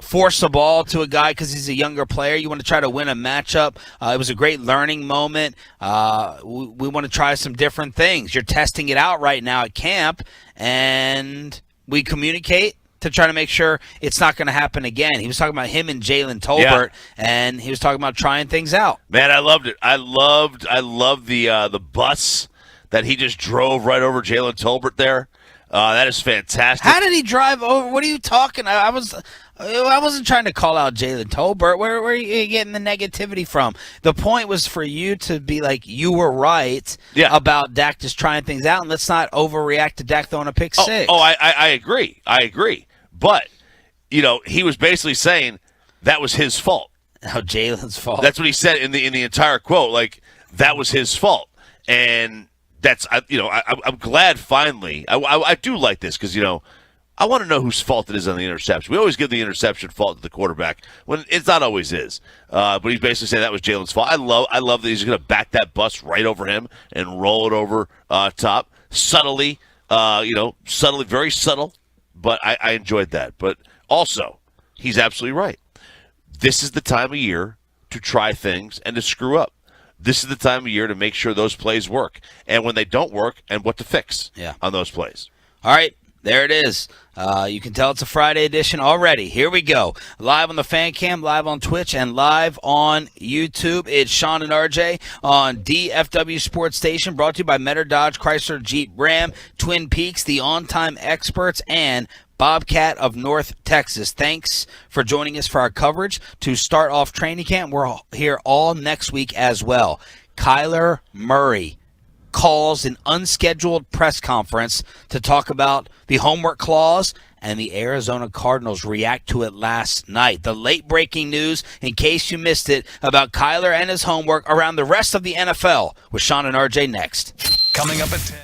force the ball to a guy because he's a younger player. You want to try to win a matchup. It was a great learning moment. We want to try some different things. You're testing it out right now at camp, and we communicate to try to make sure it's not going to happen again. He was talking about him and Jalen Tolbert, and he was talking about trying things out. Man, I loved it. I loved the bus that he just drove right over Jalen Tolbert there. That is fantastic. How did he drive over? What are you talking? I wasn't trying to call out Jalen Tolbert. Where are you getting the negativity from? The point was for you to be like, you were right about Dak just trying things out, and let's not overreact to Dak throwing a pick 6. I agree. But, he was basically saying that was his fault. Oh, Jalen's fault. That's what he said in the entire quote. Like, that was his fault. And that's, I'm glad finally. I do like this because, I want to know whose fault it is on the interception. We always give the interception fault to the quarterback when it's not always his. But he's basically saying that was Jalen's fault. I love that he's going to back that bus right over him and roll it over top subtly. Subtly, very subtle. But I enjoyed that. But also, he's absolutely right. this is the time of year to try things and to screw up. This is the time of year to make sure those plays work. And when they don't work, and what to fix on those plays. All right. There it is. You can tell it's a Friday edition already. Here we go. Live on the Fan Cam, live on Twitch, and live on YouTube. It's Sean and RJ on DFW Sports Station, brought to you by Metter Dodge, Chrysler, Jeep, Ram, Twin Peaks, the on-time experts, and Bobcat of North Texas. Thanks for joining us for our coverage to start off training camp. We're here all next week as well. Kyler Murray calls an unscheduled press conference to talk about the homework clause, and the Arizona Cardinals react to it last night. The late-breaking news, in case you missed it, about Kyler and his homework around the rest of the NFL with Sean and RJ next. Coming up at 10.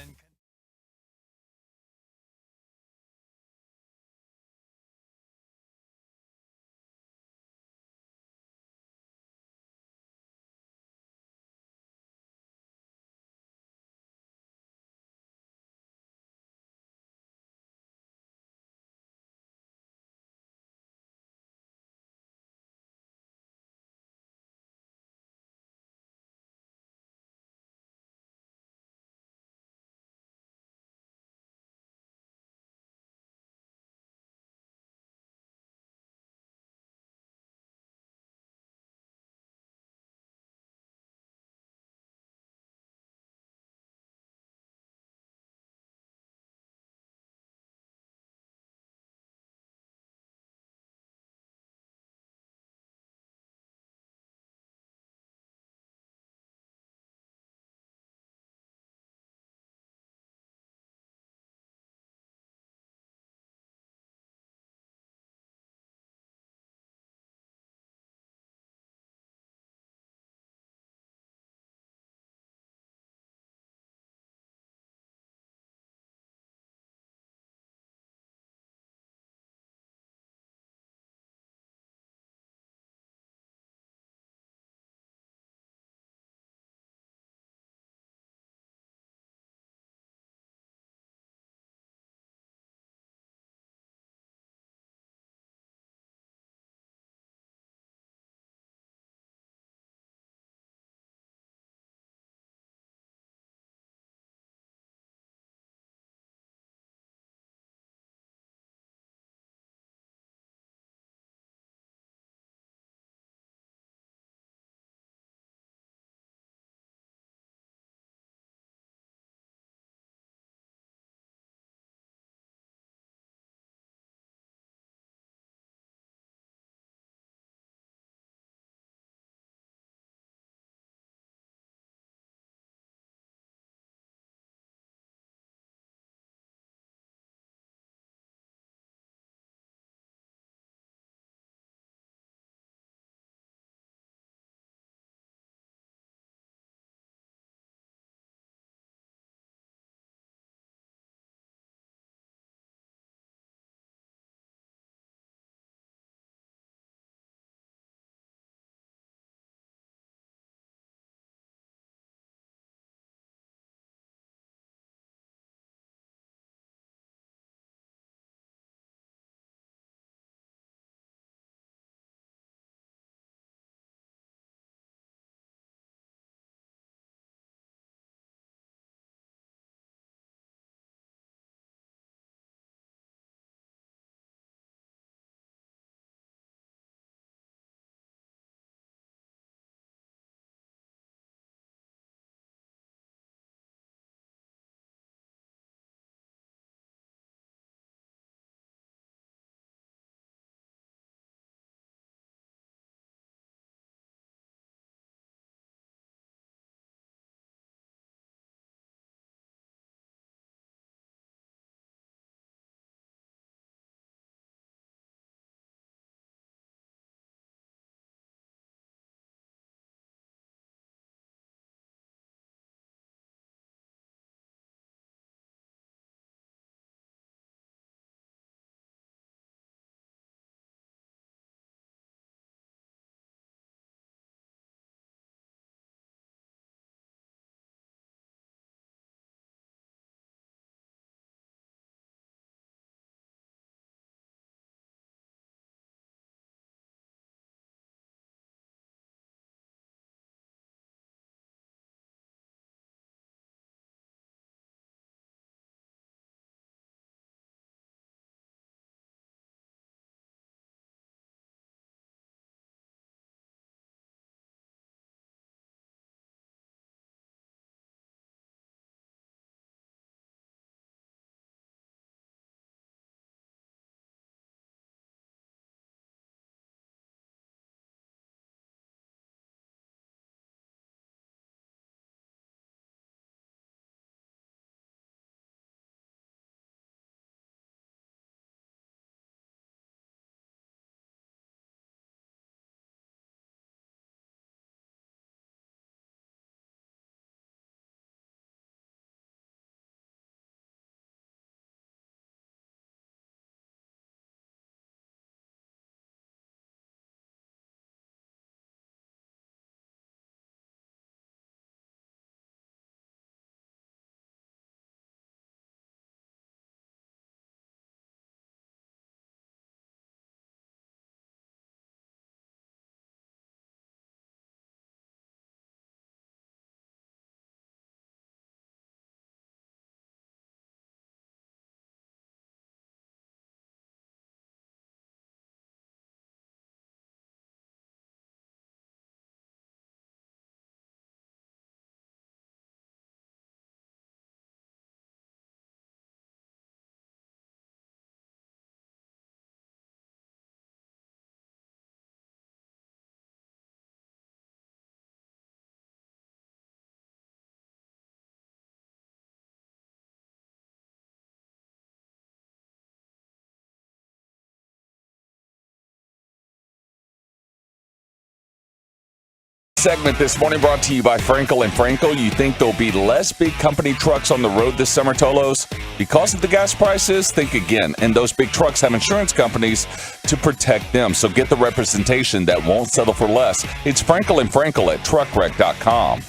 segment this morning brought to you by Frankel & Frankel. You think there'll be less big company trucks on the road this summer, Tolos? Because of the gas prices? Think again. And those big trucks have insurance companies to protect them. So get the representation that won't settle for less. It's Frankel & Frankel at truckwreck.com.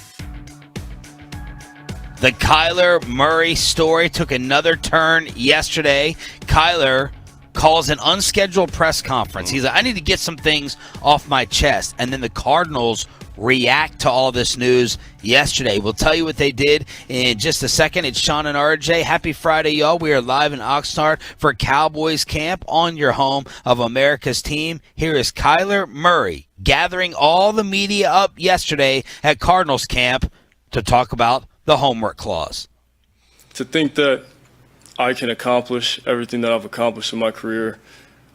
The Kyler Murray story took another turn yesterday. Kyler calls an unscheduled press conference. He's like, I need to get some things off my chest. And then the Cardinals react to all this news yesterday. We'll tell you what they did in just a second. It's Sean and RJ. Happy Friday, y'all. We are live in Oxnard for Cowboys camp on your home of America's team. Here is Kyler Murray gathering all the media up yesterday at Cardinals camp to talk about the homework clause. To think that I can accomplish everything that I've accomplished in my career,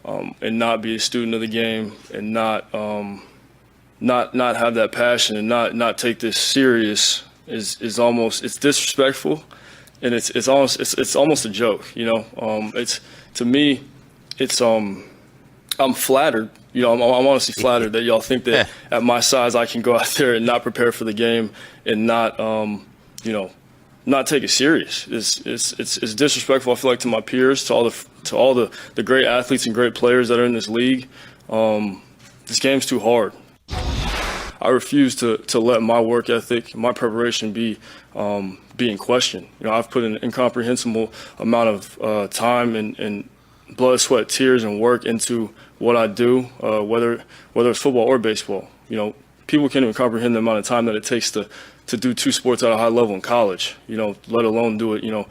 and not be a student of the game, and not have that passion, and not take this serious is almost, it's disrespectful, and it's almost a joke, you know. It's, to me, it's I'm flattered, you know. I'm honestly flattered that y'all think that at my size I can go out there and not prepare for the game and not not take it serious. It's disrespectful, I feel like, to my peers, to all the great athletes and great players that are in this league. This game's too hard. I refuse to let my work ethic, my preparation be in question. You know, I've put an incomprehensible amount of time and blood, sweat, tears, and work into what I do, whether it's football or baseball. You know, people can't even comprehend the amount of time that it takes to do two sports at a high level in college, you know, let alone do it, you know,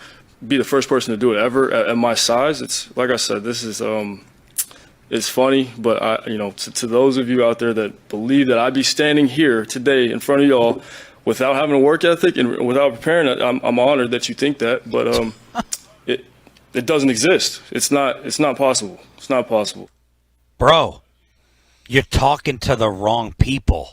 be the first person to do it ever at my size. It's, like I said, this is, it's funny, but to those of you out there that believe that I'd be standing here today in front of y'all without having a work ethic and without preparing, I'm honored that you think that, but it doesn't exist. It's not possible. It's not possible. Bro, you're talking to the wrong people.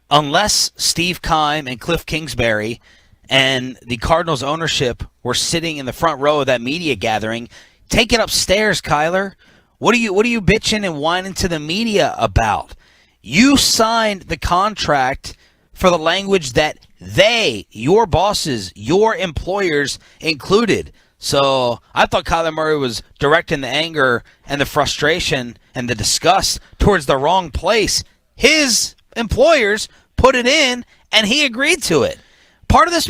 Unless Steve Keim and Cliff Kingsbury and the Cardinals ownership were sitting in the front row of that media gathering, take it upstairs, Kyler. What are you bitching and whining to the media about? You signed the contract for the language that they, your bosses, your employers included. So I thought Kyler Murray was directing the anger and the frustration and the disgust towards the wrong place. His employers put it in, and he agreed to it. Part of this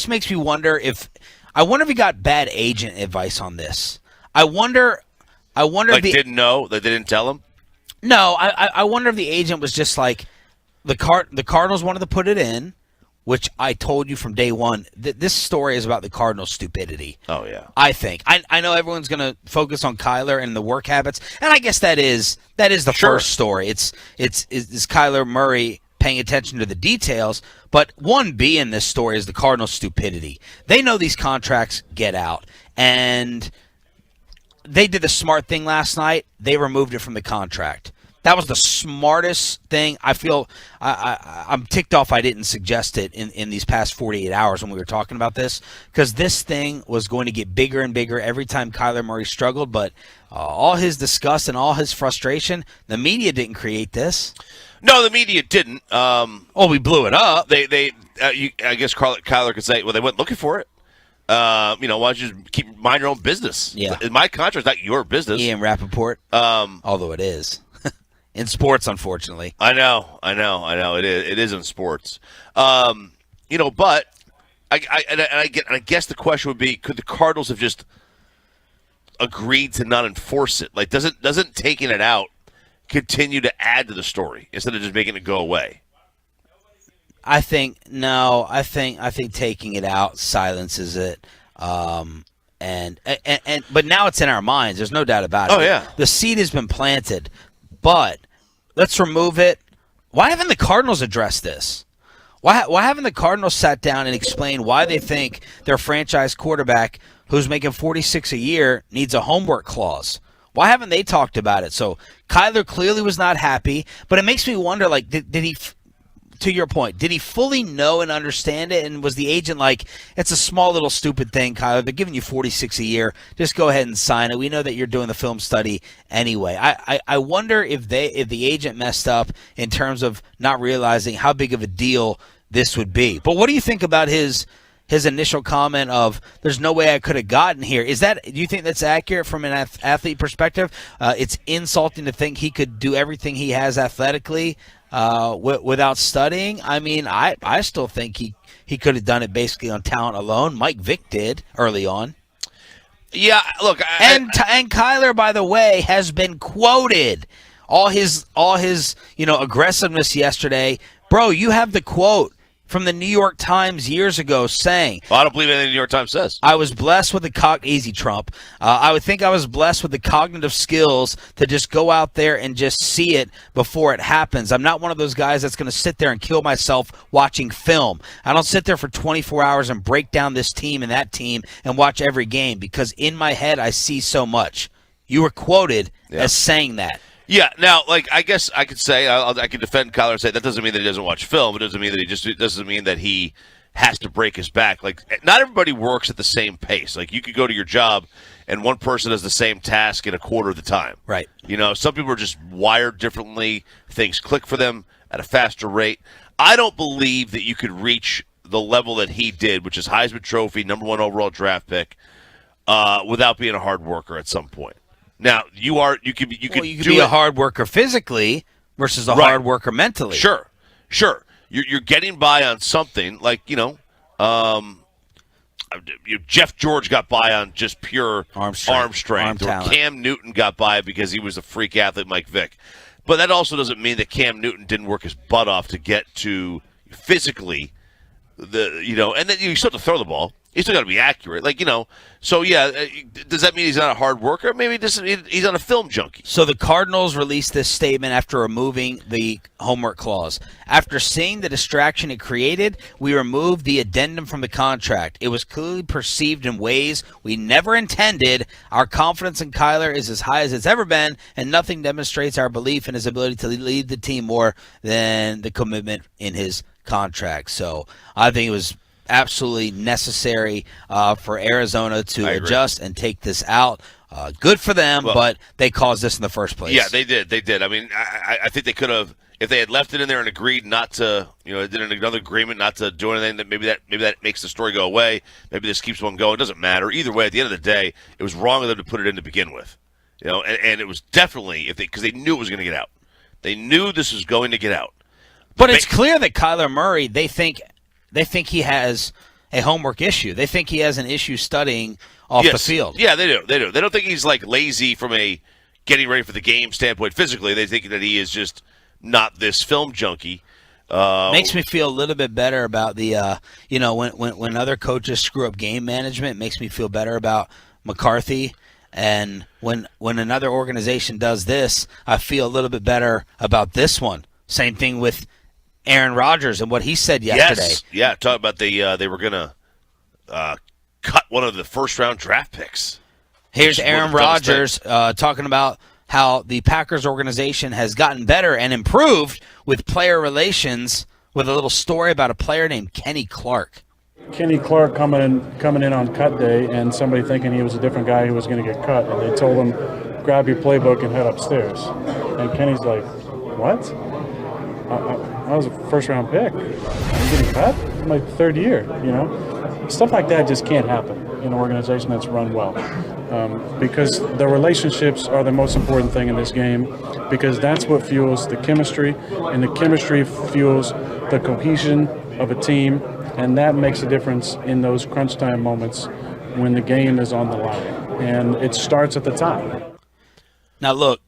makes me wonder if he got bad agent advice on this. I wonder like if didn't know, that they didn't tell him. No, I wonder if the agent was just like the Cardinals wanted to put it in, which I told you from day one. This story is about the Cardinals' stupidity. Oh yeah, I think I know everyone's going to focus on Kyler and the work habits, and I guess that is the first story. It's Kyler Murray paying attention to the details, but 1B in this story is the Cardinals' stupidity. They know these contracts get out, and they did the smart thing last night. They removed it from the contract. That was the smartest thing. I feel I'm ticked off I didn't suggest it in these past 48 hours when we were talking about this, because this thing was going to get bigger and bigger every time Kyler Murray struggled. But all his disgust and all his frustration, the media didn't create this. No, the media didn't. We blew it up. I guess Kyler could say, well, they went looking for it. Why don't you just mind your own business? Yeah. My contract's not your business. Ian Rappaport. Although it is. In sports, unfortunately. I know. It is in sports. But I guess the question would be, could the Cardinals have just agreed to not enforce it? Like, doesn't taking it out continue to add to the story instead of just making it go away? I think taking it out silences it. But now it's in our minds. There's no doubt about it. Oh yeah. The seed has been planted. But let's remove it. Why haven't the Cardinals addressed this? Why haven't the Cardinals sat down and explained why they think their franchise quarterback, who's making $46 a year, needs a homework clause? Why haven't they talked about it? So Kyler clearly was not happy, but it makes me wonder, like, did he to your point, did he fully know and understand it? And was the agent like, it's a small little stupid thing, Kyler. They're giving you $46 a year. Just go ahead and sign it. We know that you're doing the film study anyway. I wonder if the agent messed up in terms of not realizing how big of a deal this would be. But what do you think about his initial comment of there's no way I could have gotten here? Do you think that's accurate from an athlete perspective? It's insulting to think he could do everything he has athletically without studying. I mean, I still think he could have done it basically on talent alone. Mike Vick did early on. Yeah, look, and Kyler, by the way, has been quoted. All his aggressiveness yesterday. Bro, you have the quote from the New York Times years ago saying, I don't believe anything the New York Times says. I was blessed with easy Trump. I would think I was blessed with the cognitive skills to just go out there and just see it before it happens. I'm not one of those guys that's going to sit there and kill myself watching film. I don't sit there for 24 hours and break down this team and that team and watch every game because in my head I see so much. You were quoted as saying that. Yeah, now, I guess I could say I could defend Kyler and say that doesn't mean that he doesn't watch film. It doesn't mean that it doesn't mean that he has to break his back. Not everybody works at the same pace. You could go to your job and one person does the same task in a quarter of the time. Right. Some people are just wired differently. Things click for them at a faster rate. I don't believe that you could reach the level that he did, which is Heisman Trophy, #1 overall draft pick, without being a hard worker at some point. Now, you could be a hard worker physically versus a hard worker mentally. Sure. You're getting by on something Jeff George got by on just pure arm strength. Or Cam Newton got by because he was a freak athlete, Mike Vick. But that also doesn't mean that Cam Newton didn't work his butt off to get to physically and then you still have to throw the ball. He's still got to be accurate. So, yeah, does that mean he's not a hard worker? Maybe he's not a film junkie. So the Cardinals released this statement after removing the homework clause. After seeing the distraction it created, we removed the addendum from the contract. It was clearly perceived in ways we never intended. Our confidence in Kyler is as high as it's ever been, and nothing demonstrates our belief in his ability to lead the team more than the commitment in his contract. So I think it was absolutely necessary for Arizona to adjust and take this out. Good for them, but they caused this in the first place. Yeah, they did. I mean, I think they could have, if they had left it in there and agreed not to, did another agreement not to do anything, that maybe that makes the story go away. Maybe this keeps one going. It doesn't matter. Either way, at the end of the day, it was wrong of them to put it in to begin with. And it was definitely because they knew it was going to get out. They knew this was going to get out. But it's clear that Kyler Murray, they think he has a homework issue. They think he has an issue studying off the field. Yeah, they do. They don't think he's lazy from a getting ready for the game standpoint physically. They think that he is just not this film junkie. Makes me feel a little bit better about the when other coaches screw up game management, it makes me feel better about McCarthy. And when another organization does this, I feel a little bit better about this one. Same thing with Aaron Rodgers and what he said yesterday. Yes. Yeah, talk about they were going to cut one of the first-round draft picks. Here's Aaron Rodgers talking about how the Packers organization has gotten better and improved with player relations, with a little story about a player named Kenny Clark. Kenny Clark coming in on cut day, and somebody thinking he was a different guy who was going to get cut, and they told him, grab your playbook and head upstairs. And Kenny's like, what? I was a first-round pick. I'm getting cut? It's my third year, Stuff like that just can't happen in an organization that's run well. Because the relationships are the most important thing in this game, because that's what fuels the chemistry, and the chemistry fuels the cohesion of a team, and that makes a difference in those crunch time moments when the game is on the line. And it starts at the top. Now, look,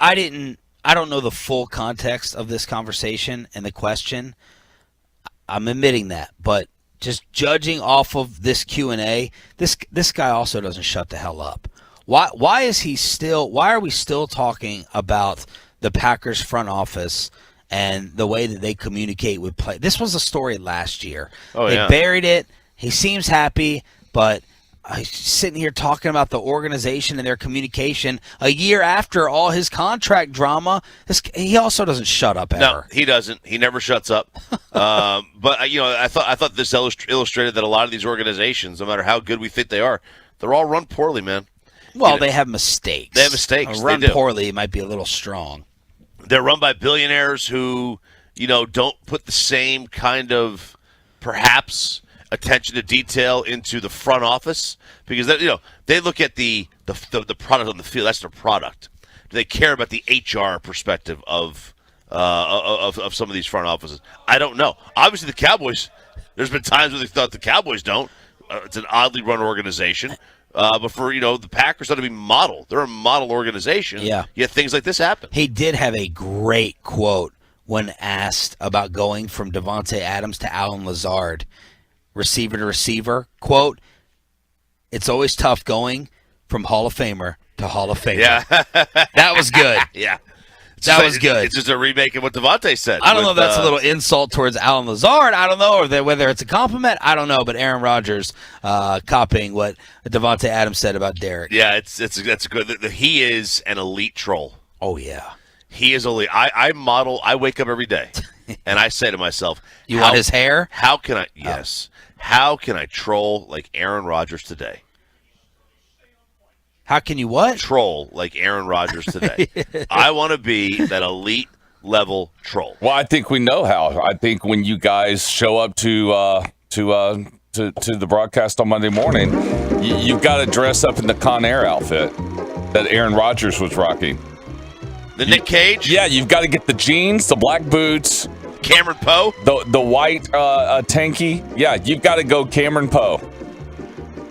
I don't know the full context of this conversation and the question. I'm admitting that, but just judging off of this Q&A, this guy also doesn't shut the hell up. Why are we still talking about the Packers front office and the way that they communicate with play? This was a story last year. They buried it. He seems happy, but sitting here talking about the organization and their communication a year after all his contract drama. He also doesn't shut up ever. No, he doesn't. He never shuts up. But I thought this illustrated that a lot of these organizations, no matter how good we think they are, they're all run poorly, man. Well, they have mistakes. They have mistakes. Run They do. poorly might be a little strong. They're run by billionaires who, don't put the same kind of perhaps attention to detail into the front office because they look at the product on the field. That's their product. Do they care about the HR perspective of some of these front offices? I don't know. Obviously, the Cowboys. There's been times where they thought the Cowboys don't. It's an oddly run organization. But for the Packers ought to be model. They're a model organization. Yeah. Yet things like this happen. He did have a great quote when asked about going from Davante Adams to Alan Lazard, receiver to receiver. Quote, "It's always tough going from Hall of Famer to Hall of Famer." Yeah. That was good. Yeah. That was good. It's just a remake of what Davante said. I don't know if that's a little insult towards Alan Lazard. I don't know whether it's a compliment. I don't know. But Aaron Rodgers copying what Davante Adams said about Derek. Yeah, that's good. He is an elite troll. Oh, yeah. He is elite. I wake up every day, and I say to myself, You want his hair? How can I? Yes. How can I troll like Aaron Rodgers today? How can you what? Troll like Aaron Rodgers today. I want to be that elite level troll. Well, I think we know how. I think when you guys show up to the broadcast on Monday morning, you've got to dress up in the Con Air outfit that Aaron Rodgers was rocking. The Nick Cage? Yeah, you've got to get the jeans, the black boots, Cameron Poe? the white tanky. Yeah, you've got to go Cameron Poe.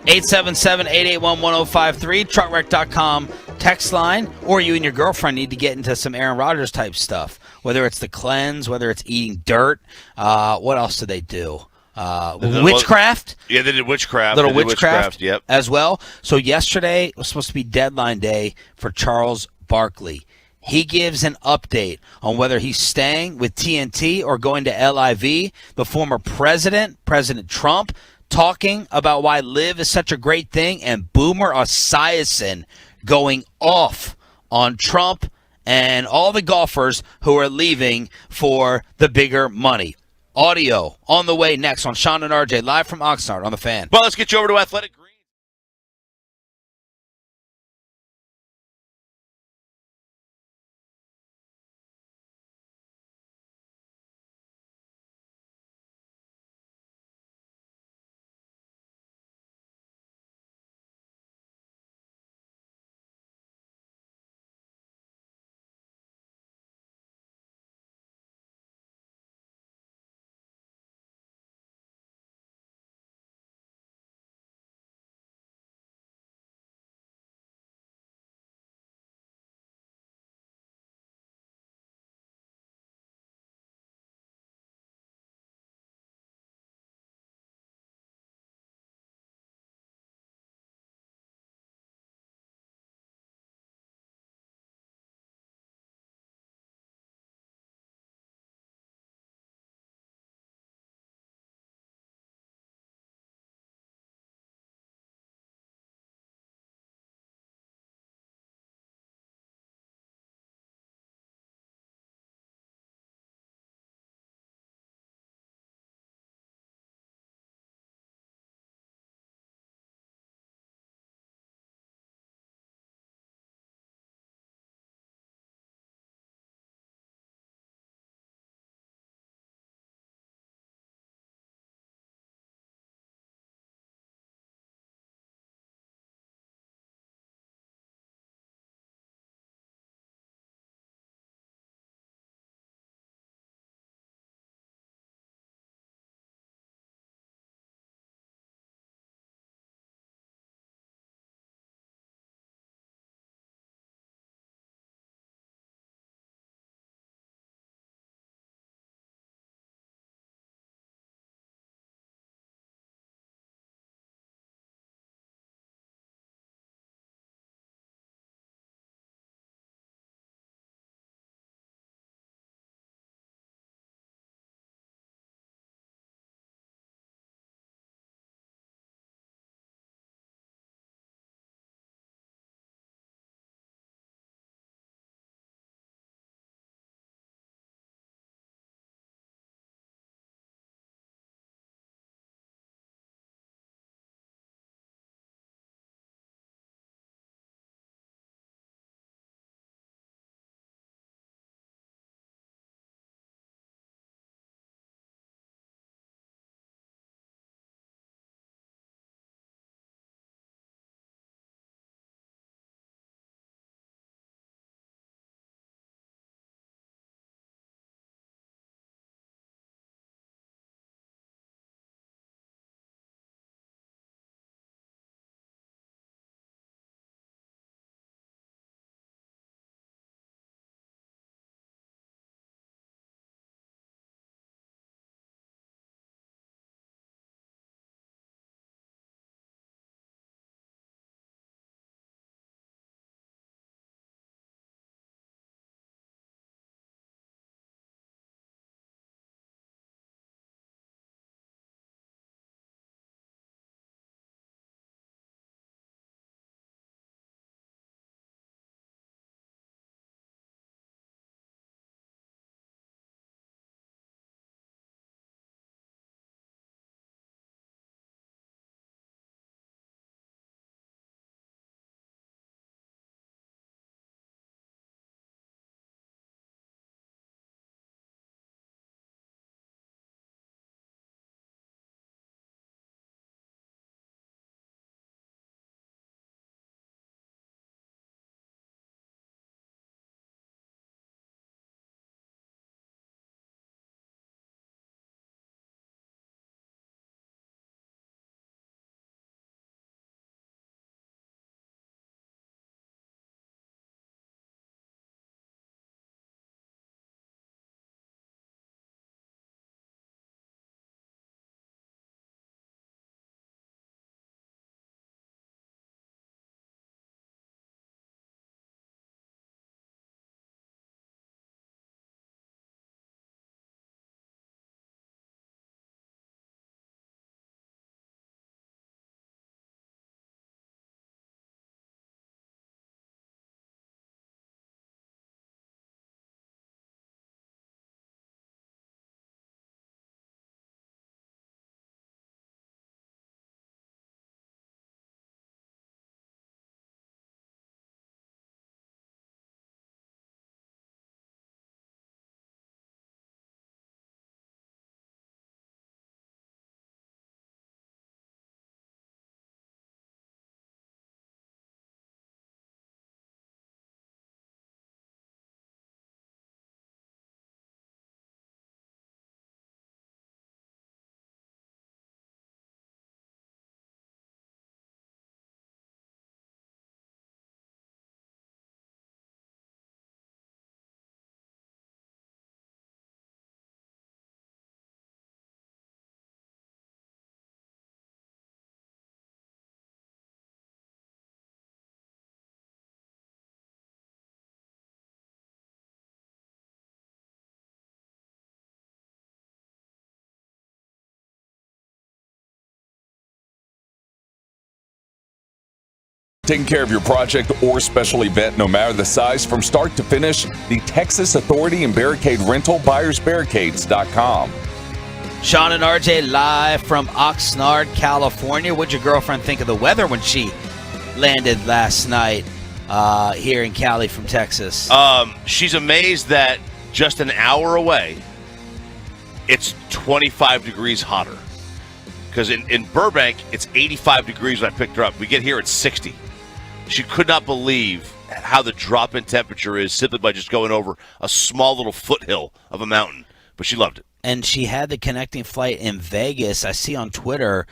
877-881-1053, truckwreck.com text line, or you and your girlfriend need to get into some Aaron Rodgers type stuff, whether it's the cleanse, whether it's eating dirt. What else do they do? Witchcraft? Yeah, they did witchcraft. Little witchcraft, yep. as well. So yesterday was supposed to be deadline day for Charles Barkley. He gives an update on whether he's staying with TNT or going to LIV. The former president, President Trump, talking about why live is such a great thing, and Boomer Esiason going off on Trump and all the golfers who are leaving for the bigger money. Audio on the way next on Sean and RJ, live from Oxnard on The Fan. Well, let's get you over to Athletic Taking care of your project or special event, no matter the size, from start to finish, the Texas Authority and Barricade Rental, buyersbarricades.com. Sean and RJ live from Oxnard, California. What'd your girlfriend think of the weather when she landed last night here in Cali from Texas? She's amazed that just an hour away, it's 25 degrees hotter. Because in Burbank, it's 85 degrees when I picked her up. We get here, it's 60. She could not believe how the drop in temperature is simply by just going over a small little foothill of a mountain. But she loved it. And she had the connecting flight in Vegas. I see on Twitter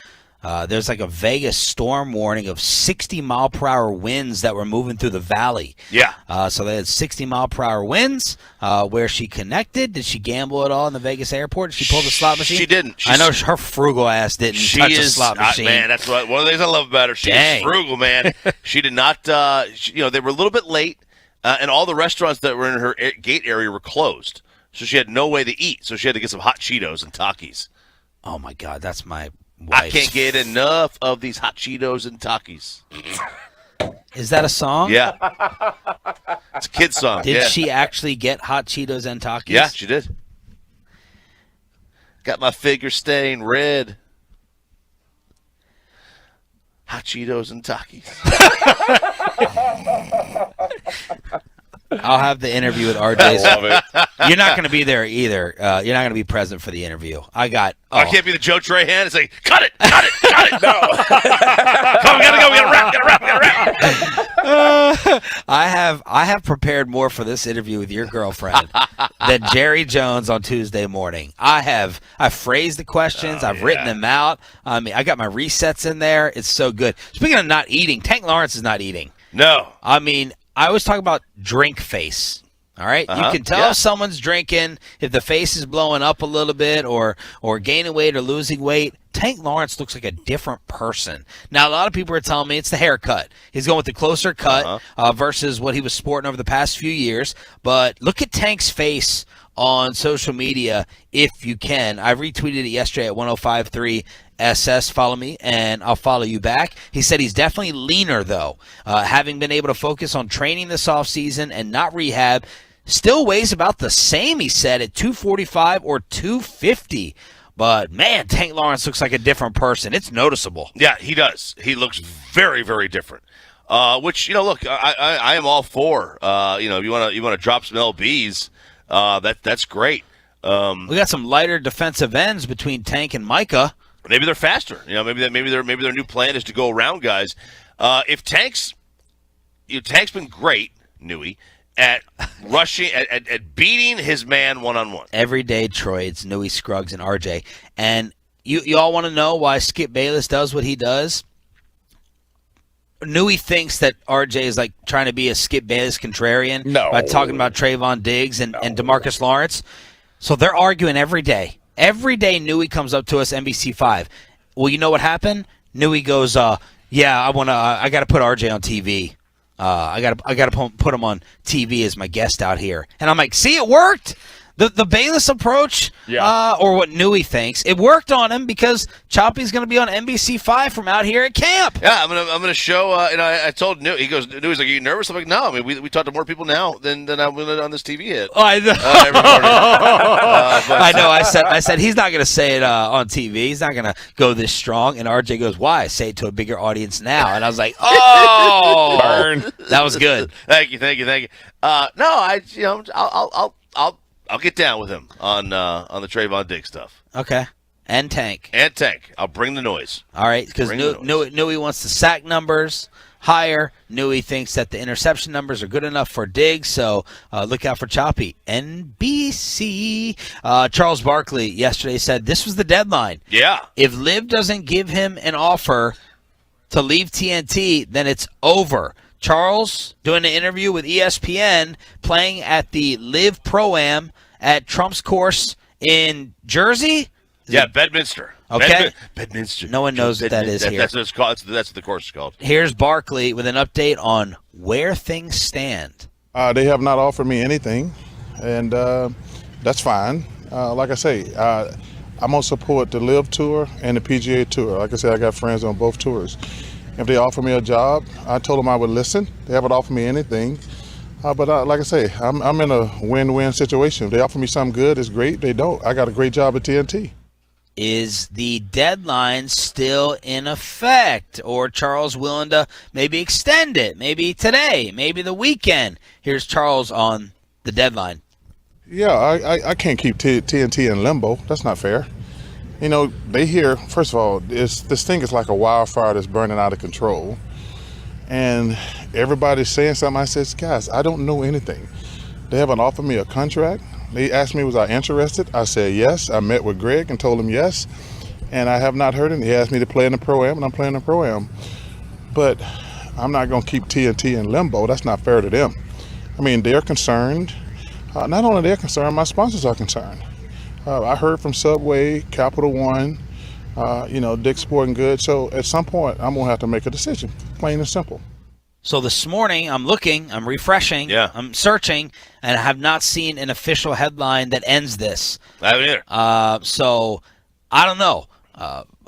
there's like a Vegas storm warning of 60-mile-per-hour winds that were moving through the valley. Yeah. So they had 60-mile-per-hour winds where she connected. Did she gamble at all in the Vegas airport? Did she pull the slot machine? She didn't. I know her frugal ass didn't touch a slot machine. Man, that's one of the things I love about her. She is frugal, man. She did not, they were a little bit late, and all the restaurants that were in her gate area were closed. So she had no way to eat. So she had to get some hot Cheetos and Takis. Oh, my God. That's my wife's. I can't get enough of these hot Cheetos and Takis. Is that a song? Yeah. It's a kid's song. Did she actually get hot Cheetos and Takis? Yeah, she did. Got my figure stained red. Hot Cheetos and Takis. I'll have the interview with RJ. I love it. You're not going to be there either. You're not going to be present for the interview. I can't be the Joe Trahan and say, cut it. No. Come on, we gotta wrap. I have prepared more for this interview with your girlfriend than Jerry Jones on Tuesday morning. I've phrased the questions. I've written them out. I mean, I got my resets in there. It's so good. Speaking of not eating, Tank Lawrence is not eating. No. I mean, I always talk about drink face. All right, you can tell if someone's drinking if the face is blowing up a little bit or gaining weight or losing weight. Tank Lawrence looks like a different person. Now, a lot of people are telling me it's the haircut. He's going with the closer cut versus what he was sporting over the past few years. But look at Tank's face on social media if you can. I retweeted it yesterday at 1053 SS. Follow me, and I'll follow you back. He said he's definitely leaner, though, having been able to focus on training this offseason and not rehab. Still weighs about the same, he said, at 245 or 250. But, man, Tank Lawrence looks like a different person. It's noticeable. Yeah, he does. He looks very, very different. Which, look, I am all for. If you want to drop some LBs, that's great. We got some lighter defensive ends between Tank and Micah. Maybe they're faster. Maybe their new plan is to go around guys. If Tank's been great, Newey, at rushing, at beating his man one-on-one. Every day, Troy, it's Newey, Scruggs, and RJ. And you all want to know why Skip Bayless does what he does? Newey thinks that RJ is like trying to be a Skip Bayless contrarian by talking about Trayvon Diggs and DeMarcus Lawrence. So they're arguing every day. Every day Newey comes up to us, NBC5. Well, you know what happened? Newey goes, I got to put RJ on TV. I got to put him on TV as my guest out here. And I'm like, see, it worked. The Bayless approach, or what Newey thinks, it worked on him because Choppy's going to be on NBC5 from out here at camp. Yeah, I'm gonna show. I told Newey. He goes, Newey's like, are you nervous? I'm like, no. I mean, we talk to more people now than I'm on this TV hit. Oh, I know. Every morning. I know. I said he's not going to say it on TV. He's not going to go this strong. And RJ goes, why? Say it to a bigger audience now. And I was like, oh, burn. That was good. Thank you. I'll get down with him on the Trayvon Diggs stuff. Okay. And Tank. I'll bring the noise. All right, because Newey wants the sack numbers higher. Newey thinks that the interception numbers are good enough for Diggs, so look out for Choppy. NBC. Charles Barkley yesterday said this was the deadline. Yeah. If Liv doesn't give him an offer to leave TNT, then it's over. Charles doing an interview with ESPN, playing at the Live Pro-Am at Trump's course in Jersey. Bedminster. Okay. Bedminster. No one knows what that is here. That's what it's called. That's what the course is called. Here's Barkley with an update on where things stand. They have not offered me anything, and that's fine. Like I say, I'm going to support the Live Tour and the PGA Tour. Like I said, I got friends on both tours. If they offer me a job, I told them I would listen. They haven't offered me anything. But like I say, I'm in a win-win situation. If they offer me something good, it's great. If they don't, I got a great job at TNT. Is the deadline still in effect, or Charles willing to maybe extend it, maybe today, maybe the weekend? Here's Charles on the deadline. Yeah, I can't keep TNT in limbo. That's not fair. You know, they hear, first of all, this thing is like a wildfire that's burning out of control. And everybody's saying something. I said, guys, I don't know anything. They haven't offered me a contract. They asked me, was I interested? I said yes. I met with Greg and told him yes. And I have not heard him. He asked me to play in the Pro-Am, and I'm playing the Pro-Am. But I'm not going to keep TNT in limbo. That's not fair to them. I mean, they're concerned. Not only they're concerned, my sponsors are concerned. I heard from Subway, Capital One, Dick's Sporting Goods. So at some point, I'm going to have to make a decision, plain and simple. So this morning, I'm looking, I'm refreshing, I'm searching, and I have not seen an official headline that ends this. I haven't either. So I don't know.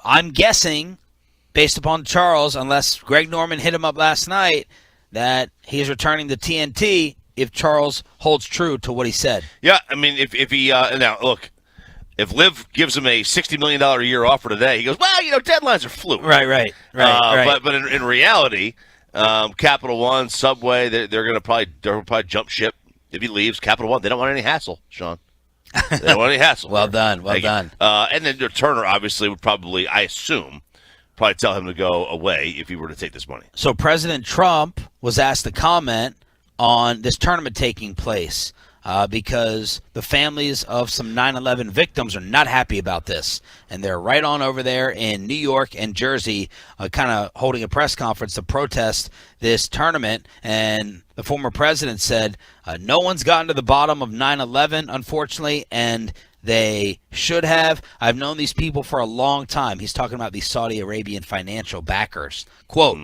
I'm guessing, based upon Charles, unless Greg Norman hit him up last night, that he's returning to TNT if Charles holds true to what he said. Yeah, I mean, if he now look, if Liv gives him a $60 million a year offer today, he goes, well, deadlines are fluid. Right. But in reality, Capital One, Subway, they're going to probably jump ship if he leaves. Capital One, they don't want any hassle, Sean. They don't want any hassle. Well done. And then Turner obviously would probably, I assume, tell him to go away if he were to take this money. So President Trump was asked to comment on this tournament taking place because the families of some 9/11 victims are not happy about this. And they're right on over there in New York and Jersey kind of holding a press conference to protest this tournament. And the former president said, no one's gotten to the bottom of 9/11, unfortunately, and they should have. I've known these people for a long time. He's talking about these Saudi Arabian financial backers. Quote,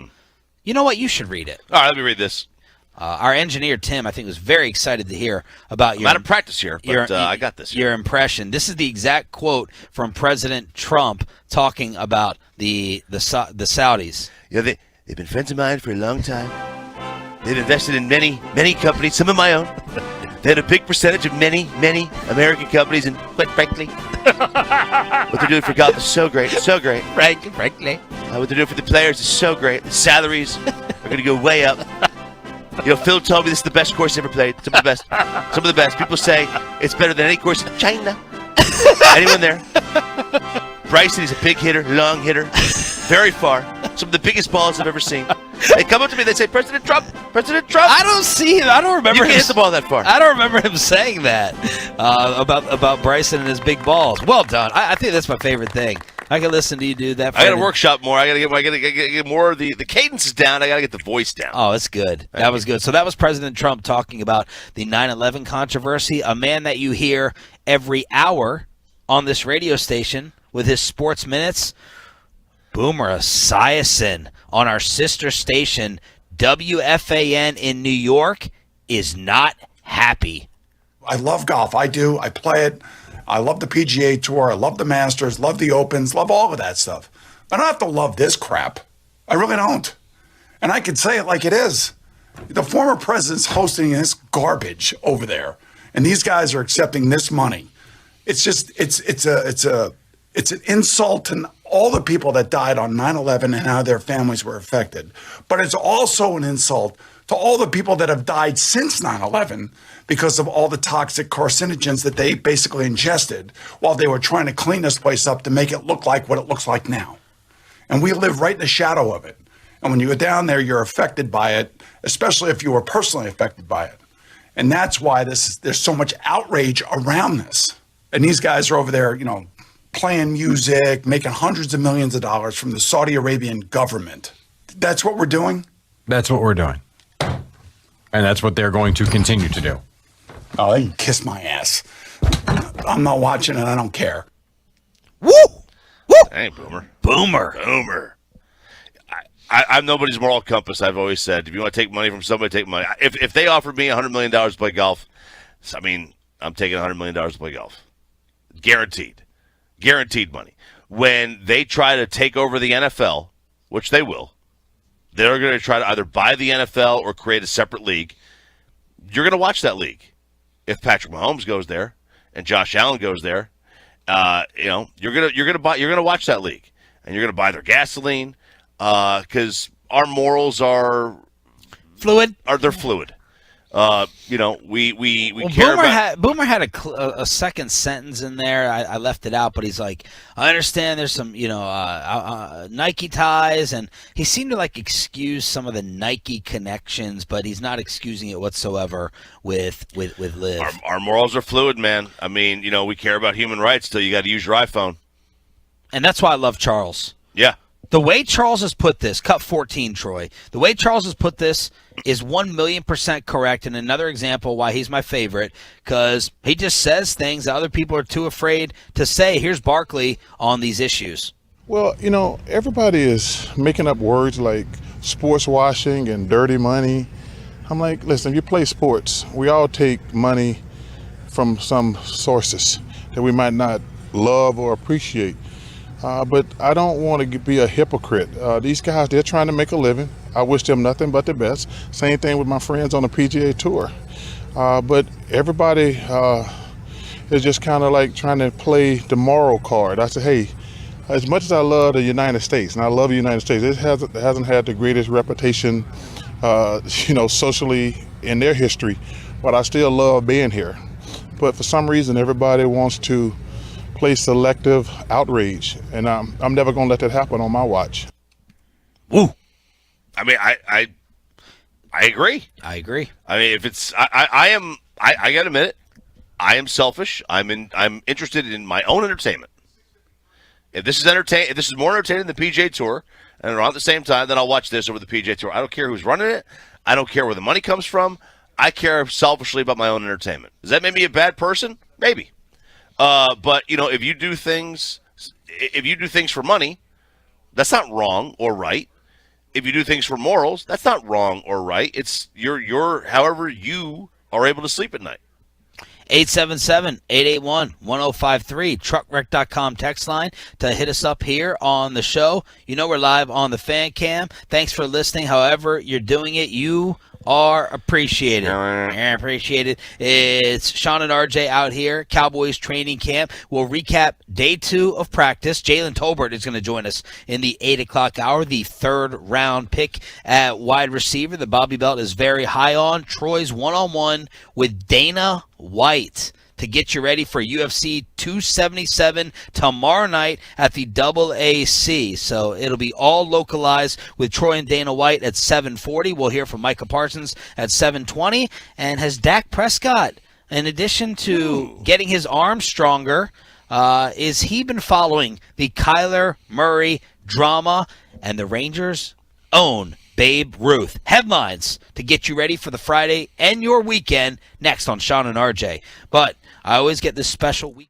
you know what? You should read it. All right, let me read this. Our engineer, Tim, I think was very excited to hear about I'm out of practice here, but I got this. Your impression. This is the exact quote from President Trump talking about the Saudis. Yeah, they've been friends of mine for a long time. They've invested in many companies, some of my own. They had a big percentage of many American companies, and quite frankly, what they're doing for golf is so great. Frankly. What they're doing for the players is so great. The salaries are going to go way up. Phil told me this is the best course he ever played. Some of the best. People say it's better than any course in China. Anyone there? Bryson, he's a big hitter, long hitter, very far. Some of the biggest balls I've ever seen. They come up to me, they say, President Trump. I don't see him. I don't remember. You can't hit the ball that far. I don't remember him saying that about Bryson and his big balls. Well done. I think that's my favorite thing. I can listen to you do that. I got to workshop more. I got to get more of the cadences down. I got to get the voice down. Oh, it's good. That was good. So that was President Trump talking about the 9/11 controversy, a man that you hear every hour on this radio station with his sports minutes. Boomer Esiason on our sister station, WFAN in New York, is not happy. I love golf. I do. I play it. I love the PGA Tour. I love the Masters, love the Opens, love all of that stuff. I don't have to love this crap. I really don't. And I can say it like it is. The former president's hosting this garbage over there, and these guys are accepting this money. It's just it's an insult to all the people that died on 9/11 and how their families were affected. But it's also an insult to all the people that have died since 9/11 because of all the toxic carcinogens that they basically ingested while they were trying to clean this place up to make it look like what it looks like now. And we live right in the shadow of it. And when you go down there, you're affected by it, especially if you were personally affected by it. And that's why there's so much outrage around this. And these guys are over there, playing music, making hundreds of millions of dollars from the Saudi Arabian government. That's what we're doing? That's what we're doing. And that's what they're going to continue to do. Oh, they can kiss my ass. I'm not watching it. I don't care. Woo! Hey, Boomer. Boomer. I'm nobody's moral compass, I've always said. If you want to take money from somebody, take money. If they offered me $100 million to play golf, I mean, I'm taking $100 million to play golf. Guaranteed money. When they try to take over the NFL, which they will, they're going to try to either buy the NFL or create a separate league. You're going to watch that league. If Patrick Mahomes goes there and Josh Allen goes there, you're gonna watch that league, and you're gonna buy their gasoline because our morals are fluid. They're fluid. We care about. Boomer had a second sentence in there. I left it out, but he's like, I understand there's some Nike ties, and he seemed to like excuse some of the Nike connections, but he's not excusing it whatsoever with Liv. Our morals are fluid, man. I mean, we care about human rights till you got to use your iPhone, and that's why I love Charles. Yeah. The way Charles has put this, cut 14, Troy, the way Charles has put this is 1,000,000% correct, and another example why he's my favorite, because he just says things that other people are too afraid to say. Here's Barkley on these issues. Well, everybody is making up words like sports washing and dirty money. I'm like, listen, if you play sports, we all take money from some sources that we might not love or appreciate. But I don't want to be a hypocrite. These guys, they're trying to make a living. I wish them nothing but the best. Same thing with my friends on the PGA Tour. But everybody is just kind of like trying to play the moral card. I said, hey, as much as I love the United States, and I love the United States, it hasn't had the greatest reputation, socially in their history, but I still love being here. But for some reason, everybody wants to play selective outrage, and I'm never going to let that happen on my watch. Woo! I mean, I agree. I agree. I mean, if it's I gotta admit it, I am selfish. I'm interested in my own entertainment. If this is more entertaining than the PGA Tour, and around the same time, then I'll watch this over the PGA Tour. I don't care who's running it. I don't care where the money comes from. I care selfishly about my own entertainment. Does that make me a bad person? Maybe. But if you do things for money, that's not wrong or right. If you do things for morals, that's not wrong or right. It's your however you are able to sleep at night. 877-881-1053, truckwreck.com text line to hit us up here on the show. We're live on the fan cam. Thanks for listening. However you're doing it, you are appreciated. Appreciated. It's Sean and RJ out here, Cowboys training camp. We'll recap day 2 of practice. Jalen Tolbert is going to join us in the 8 o'clock hour, the 3rd round pick at wide receiver. The Bobby Belt is very high on. Troy's one-on-one with Dana White to get you ready for UFC 277 tomorrow night at the AAC. So it'll be all localized with Troy and Dana White at 7:40. We'll hear from Micah Parsons at 7:20. And has Dak Prescott, in addition to getting his arm stronger, is he been following the Kyler Murray drama? And the Rangers own Babe Ruth. Headlines to get you ready for the Friday and your weekend next on Sean and RJ. But I always get this special weekend.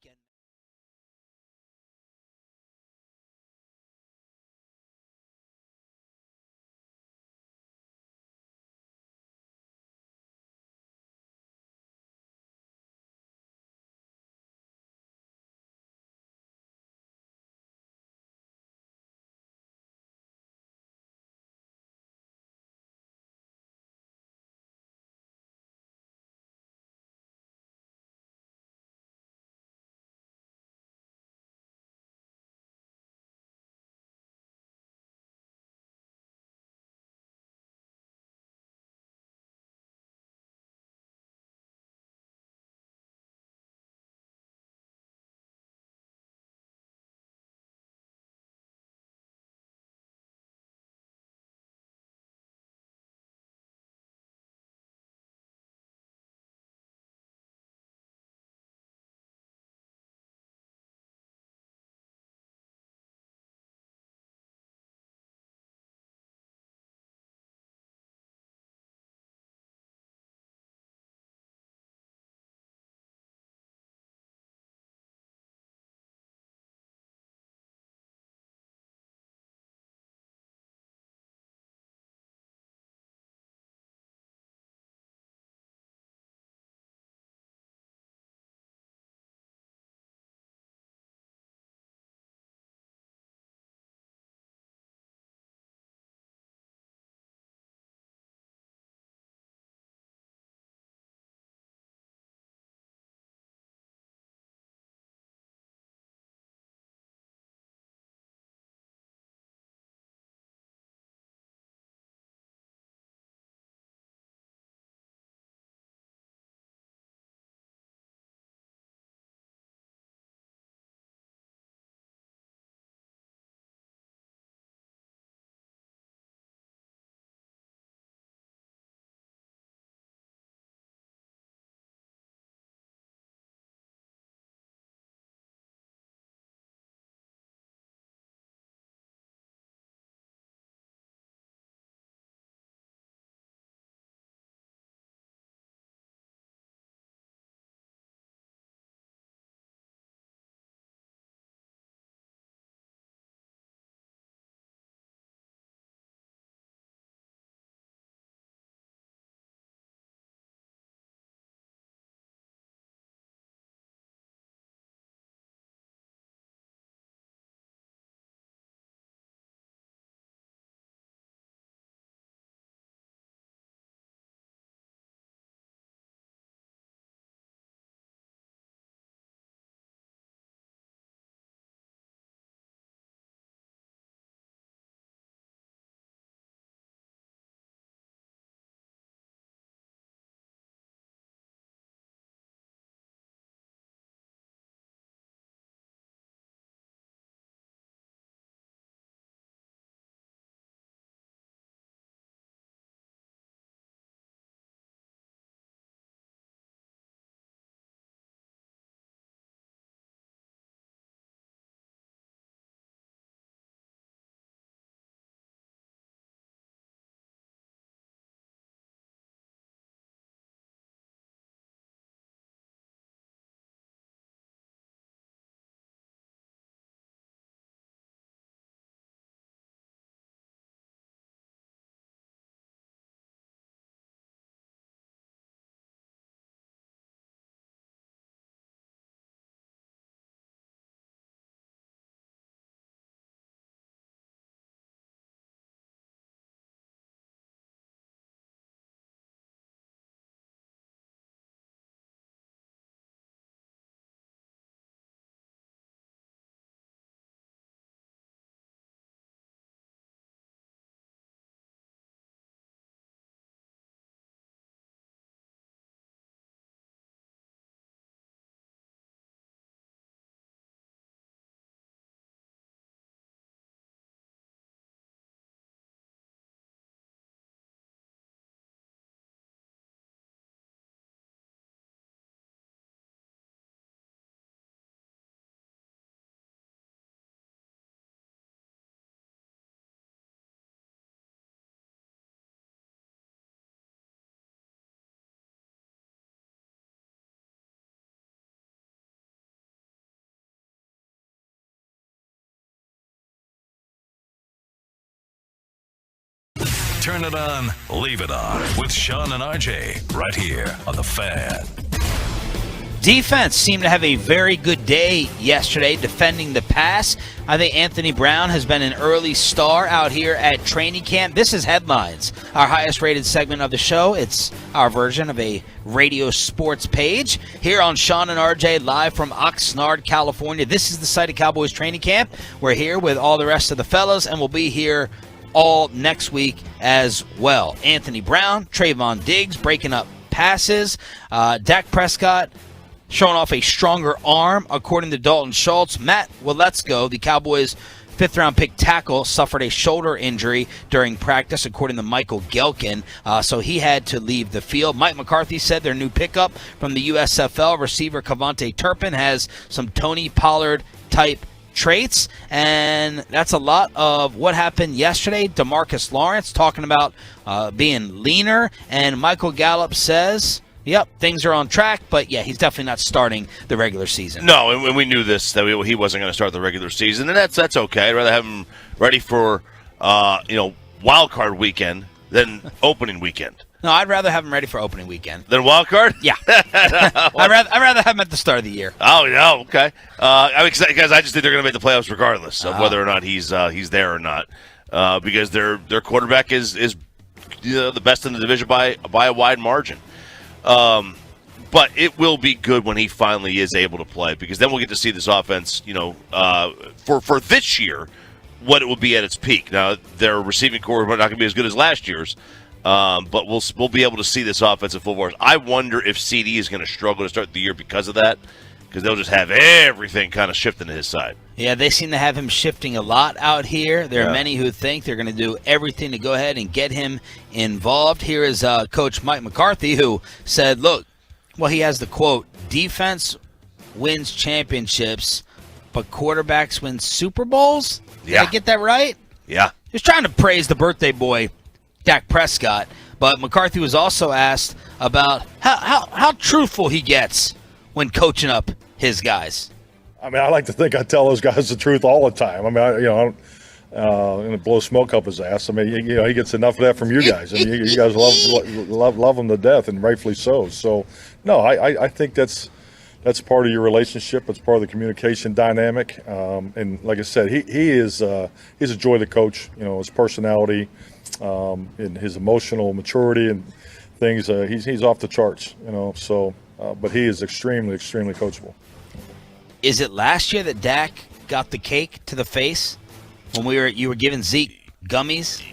Turn it on, leave it on with Sean and RJ right here on The Fan. Defense seemed to have a very good day yesterday defending the pass. I think Anthony Brown has been an early star out here at training camp. This is Headlines, our highest rated segment of the show. It's our version of a radio sports page here on Sean and RJ live from Oxnard, California. This is the site of Cowboys training camp. We're here with all the rest of the fellas, and we'll be here all next week as well. Anthony Brown, Trayvon Diggs breaking up passes. Dak Prescott showing off a stronger arm, according to Dalton Schultz. Matt Waletzko, the Cowboys' fifth-round pick tackle, suffered a shoulder injury during practice, according to Michael Gelkin, so he had to leave the field. Mike McCarthy said their new pickup from the USFL receiver Kavontae Turpin has some Tony Pollard-type traits, and that's a lot of what happened yesterday. DeMarcus Lawrence talking about being leaner, and Michael Gallup says, yep, things are on track, but yeah, he's definitely not starting the regular season. No, and we knew this, that he wasn't going to start the regular season, and that's okay. I'd rather have him ready for wild card weekend than opening weekend. No, I'd rather have him ready for opening weekend. Than wild card? Yeah. I'd rather have him at the start of the year. Oh, no, okay. Because I just think they're going to make the playoffs regardless of whether or not he's there or not, because their quarterback is the best in the division by a wide margin. But it will be good when he finally is able to play, because then we'll get to see this offense, for this year, what it will be at its peak. Now, their receiving core is not going to be as good as last year's, but we'll be able to see this offense at full force. I wonder if CD is going to struggle to start the year because of that, because they'll just have everything kind of shifting to his side. Yeah, they seem to have him shifting a lot out here. There are many who think they're going to do everything to go ahead and get him involved. Here is Coach Mike McCarthy, who said, look, well, he has the quote, defense wins championships, but quarterbacks win Super Bowls? Yeah. Did I get that right? Yeah. He was trying to praise the birthday boy, Dak Prescott, but McCarthy was also asked about how truthful he gets when coaching up his guys. I mean, I like to think I tell those guys the truth all the time. I mean, I don't going to blow smoke up his ass. I mean, he gets enough of that from you guys. I mean, you guys love him to death, and rightfully so. So, no, I think that's part of your relationship. It's part of the communication dynamic. And like I said, he's a joy to coach. His personality, and his emotional maturity and things. He's off the charts. So, but he is extremely, extremely coachable. Is it last year that Dak got the cake to the face when you were giving Zeke gummies?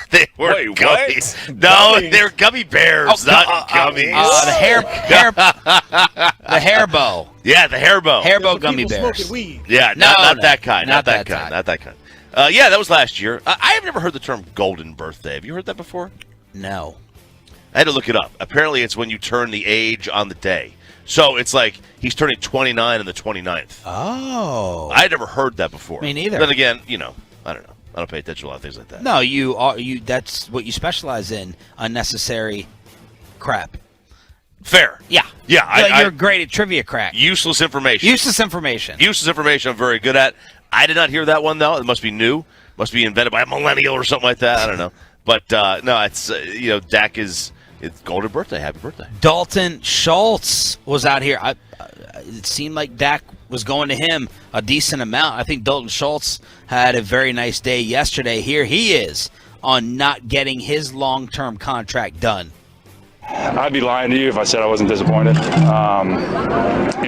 They were gummies. What? No, they're gummy bears, not gummies. The hair bow. Yeah, the hair bow. Hair bow gummy bears. Yeah, not that kind. Not that kind. Yeah, that was last year. I have never heard the term golden birthday. Have you heard that before? No. I had to look it up. Apparently, it's when you turn the age on the day. So it's like he's turning 29 on the 29th. Oh. I had never heard that before. Me neither. Then again, I don't know. I don't pay attention to a lot of things like that. No, that's what you specialize in, unnecessary crap. Fair. Yeah. Yeah. You're great at trivia crack. Useless information. Useless information I'm very good at. I did not hear that one, though. It must be new. Must be invented by a millennial or something like that. I don't know. But, no, it's, Dak is... It's golden birthday. Happy birthday. Dalton Schultz was out here. It seemed like Dak was going to him a decent amount. I think Dalton Schultz had a very nice day yesterday. Here he is on not getting his long-term contract done. I'd be lying to you if I said I wasn't disappointed.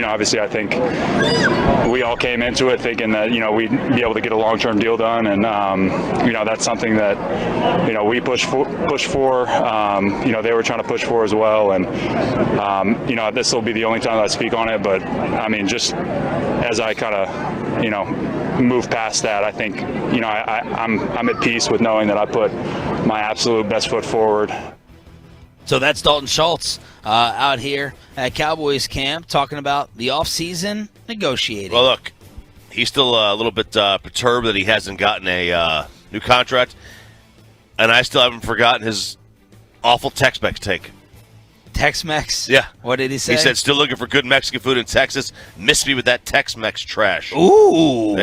Obviously I think we all came into it thinking that, we'd be able to get a long-term deal done. And, that's something that, we pushed for. They were trying to push for as well. And, this will be the only time I speak on it. But, just as I kind of, move past that, I think, I'm at peace with knowing that I put my absolute best foot forward. So that's Dalton Schultz out here at Cowboys camp talking about the offseason negotiating. Well, look, he's still a little bit perturbed that he hasn't gotten a new contract, and I still haven't forgotten his awful Tex-Mex take. Tex-Mex? Yeah. What did he say? He said, still looking for good Mexican food in Texas. Miss me with that Tex-Mex trash. Ooh.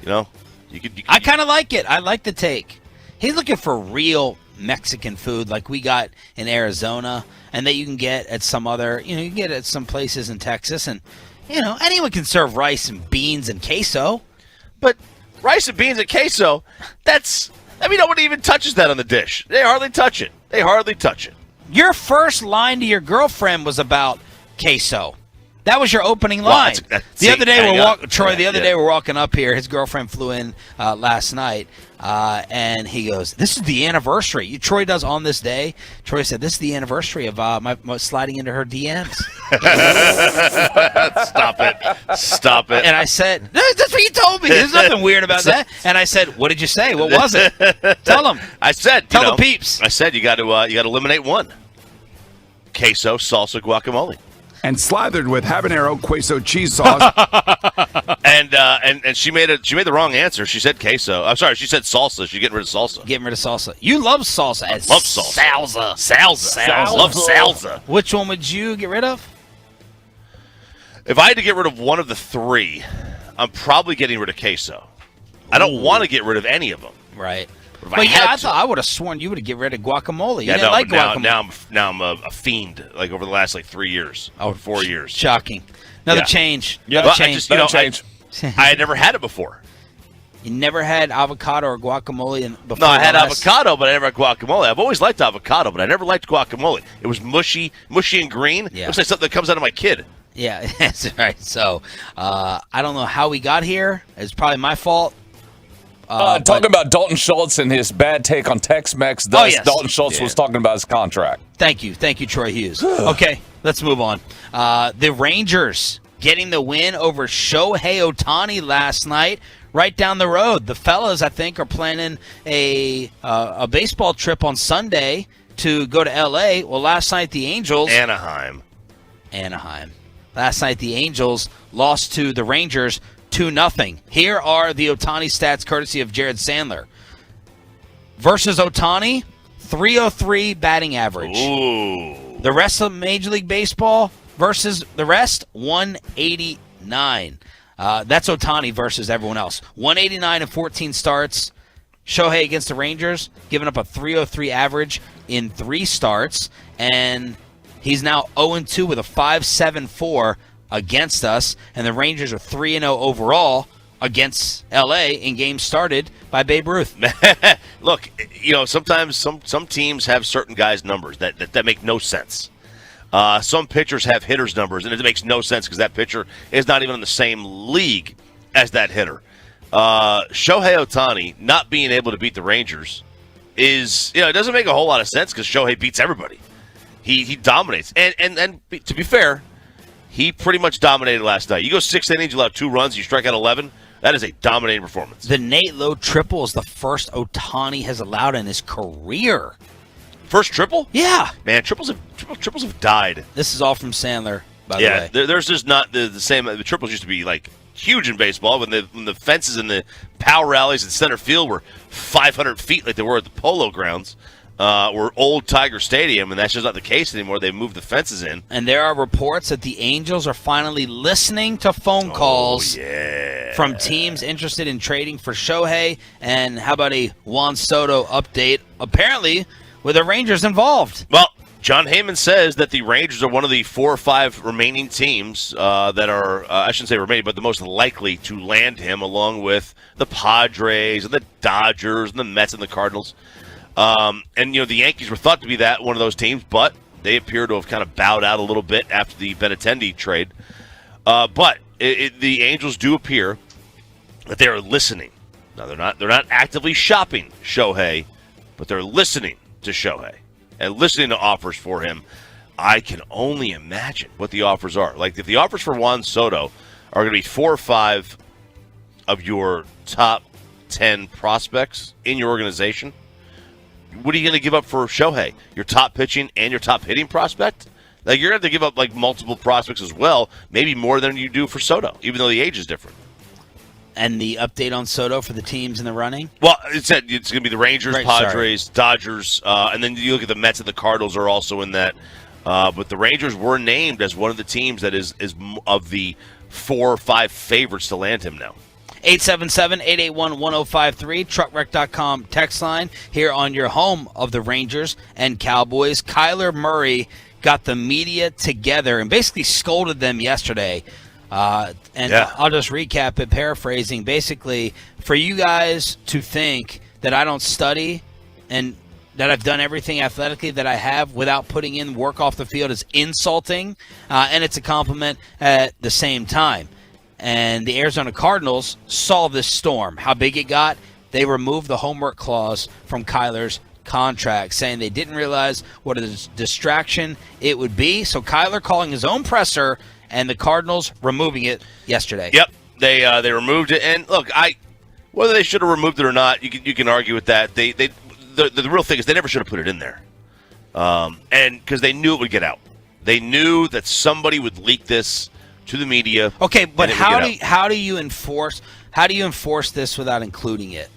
Yeah. You could, I kind of like it. I like the take. He's looking for real Mexican food like we got in Arizona and that you can get at some other, you can get at some places in Texas. And, anyone can serve rice and beans and queso. But rice and beans and queso, nobody even touches that on the dish. They hardly touch it. Your first line to your girlfriend was about queso. That was your opening line. The other day we're walking up here. His girlfriend flew in last night, and he goes, "This is the anniversary." Troy does on this day. Troy said, "This is the anniversary of my sliding into her DMs." Stop it. And I said, "That's what you told me. There's nothing weird about that." And I said, "What did you say? What was it? Tell them." I said, "Tell the peeps." I said, you got to eliminate one: queso, salsa, guacamole. And slathered with habanero queso cheese sauce. and she made the wrong answer. She said queso. I'm sorry, she said salsa. She's getting rid of salsa. You love salsa. I love salsa. Salsa. Love salsa. Which one would you get rid of? If I had to get rid of one of the three, I'm probably getting rid of queso. I don't want to get rid of any of them. Right. I thought I would have sworn you would have get rid of guacamole. You didn't like guacamole. Now I'm a fiend. Like over the last 3 years, 4 years. Shocking. Another change. Change. I had never had it before. You never had avocado or guacamole before? No, I had avocado, but I never had guacamole. I've always liked avocado, but I never liked guacamole. It was mushy and green. Yeah. Looks like something that comes out of my kid. Yeah, that's right. So I don't know how we got here. It's probably my fault. Talking about Dalton Schultz and his bad take on Tex-Mex. Dalton Schultz was talking about his contract. Thank you, Troy Hughes. Okay, let's move on. The Rangers getting the win over Shohei Ohtani last night, right down the road. The fellas, I think, are planning a baseball trip on Sunday to go to L.A. Well, last night the Angels... Anaheim. Last night the Angels lost to the Rangers 2-0. Here are the Ohtani stats courtesy of Jared Sandler. Versus Ohtani, 303 batting average. Ooh. The rest of Major League Baseball versus the rest, 189. That's Ohtani versus everyone else. 189 and 14 starts. Shohei against the Rangers, giving up a 303 average in 3 starts. And he's now 0-2 with a 5.74 against us, and the Rangers are 3-0 overall against L.A. in games started by Babe Ruth. Look, sometimes some teams have certain guys' numbers that make no sense. Some pitchers have hitters' numbers, and it makes no sense because that pitcher is not even in the same league as that hitter. Shohei Ohtani not being able to beat the Rangers is, it doesn't make a whole lot of sense because Shohei beats everybody. He dominates. And to be fair, he pretty much dominated last night. You go 6 innings, you allow 2 runs, you strike out 11. That is a dominating performance. The Nate Lowe triple is the first Ohtani has allowed in his career. First triple? Yeah. Man, triples have died. This is all from Sandler, by the way. Yeah, there's just not the same. The triples used to be huge in baseball when the fences and the power rallies in center field were 500 feet like they were at the Polo Grounds. Or old Tiger Stadium, and that's just not the case anymore. They moved the fences in. And there are reports that the Angels are finally listening to phone calls from teams interested in trading for Shohei. And how about a Juan Soto update, apparently with the Rangers involved? Well, John Heyman says that the Rangers are one of the 4 or 5 remaining teams that are, I shouldn't say remaining, but the most likely to land him, along with the Padres and the Dodgers and the Mets and the Cardinals. And the Yankees were thought to be one of those teams, but they appear to have kind of bowed out a little bit after the Benintendi trade. But the Angels do appear that they are listening. Now they're not actively shopping Shohei, but they're listening to Shohei and listening to offers for him. I can only imagine what the offers are. Like if the offers for Juan Soto are going to be 4 or 5 of your top 10 prospects in your organization, what are you going to give up for Shohei? Your top pitching and your top hitting prospect? You're going to have to give up multiple prospects as well, maybe more than you do for Soto, even though the age is different. And the update on Soto for the teams in the running? Well, it's going to be the Rangers, Padres, Dodgers, and then you look at the Mets and the Cardinals are also in that. But the Rangers were named as one of the teams that is of the 4 or 5 favorites to land him now. 877-881-1053, truckwreck.com text line here on your home of the Rangers and Cowboys. Kyler Murray got the media together and basically scolded them yesterday. I'll just recap it, paraphrasing. Basically, for you guys to think that I don't study and that I've done everything athletically that I have without putting in work off the field is insulting, and it's a compliment at the same time. And the Arizona Cardinals saw this storm. How big it got? They removed the homework clause from Kyler's contract, saying they didn't realize what a distraction it would be. So Kyler calling his own presser and the Cardinals removing it yesterday. Yep, they removed it. And look, whether they should have removed it or not, you can argue with that. The real thing is they never should have put it in there, and because they knew it would get out. They knew that somebody would leak this to the media. Okay, but how do you enforce this without including it?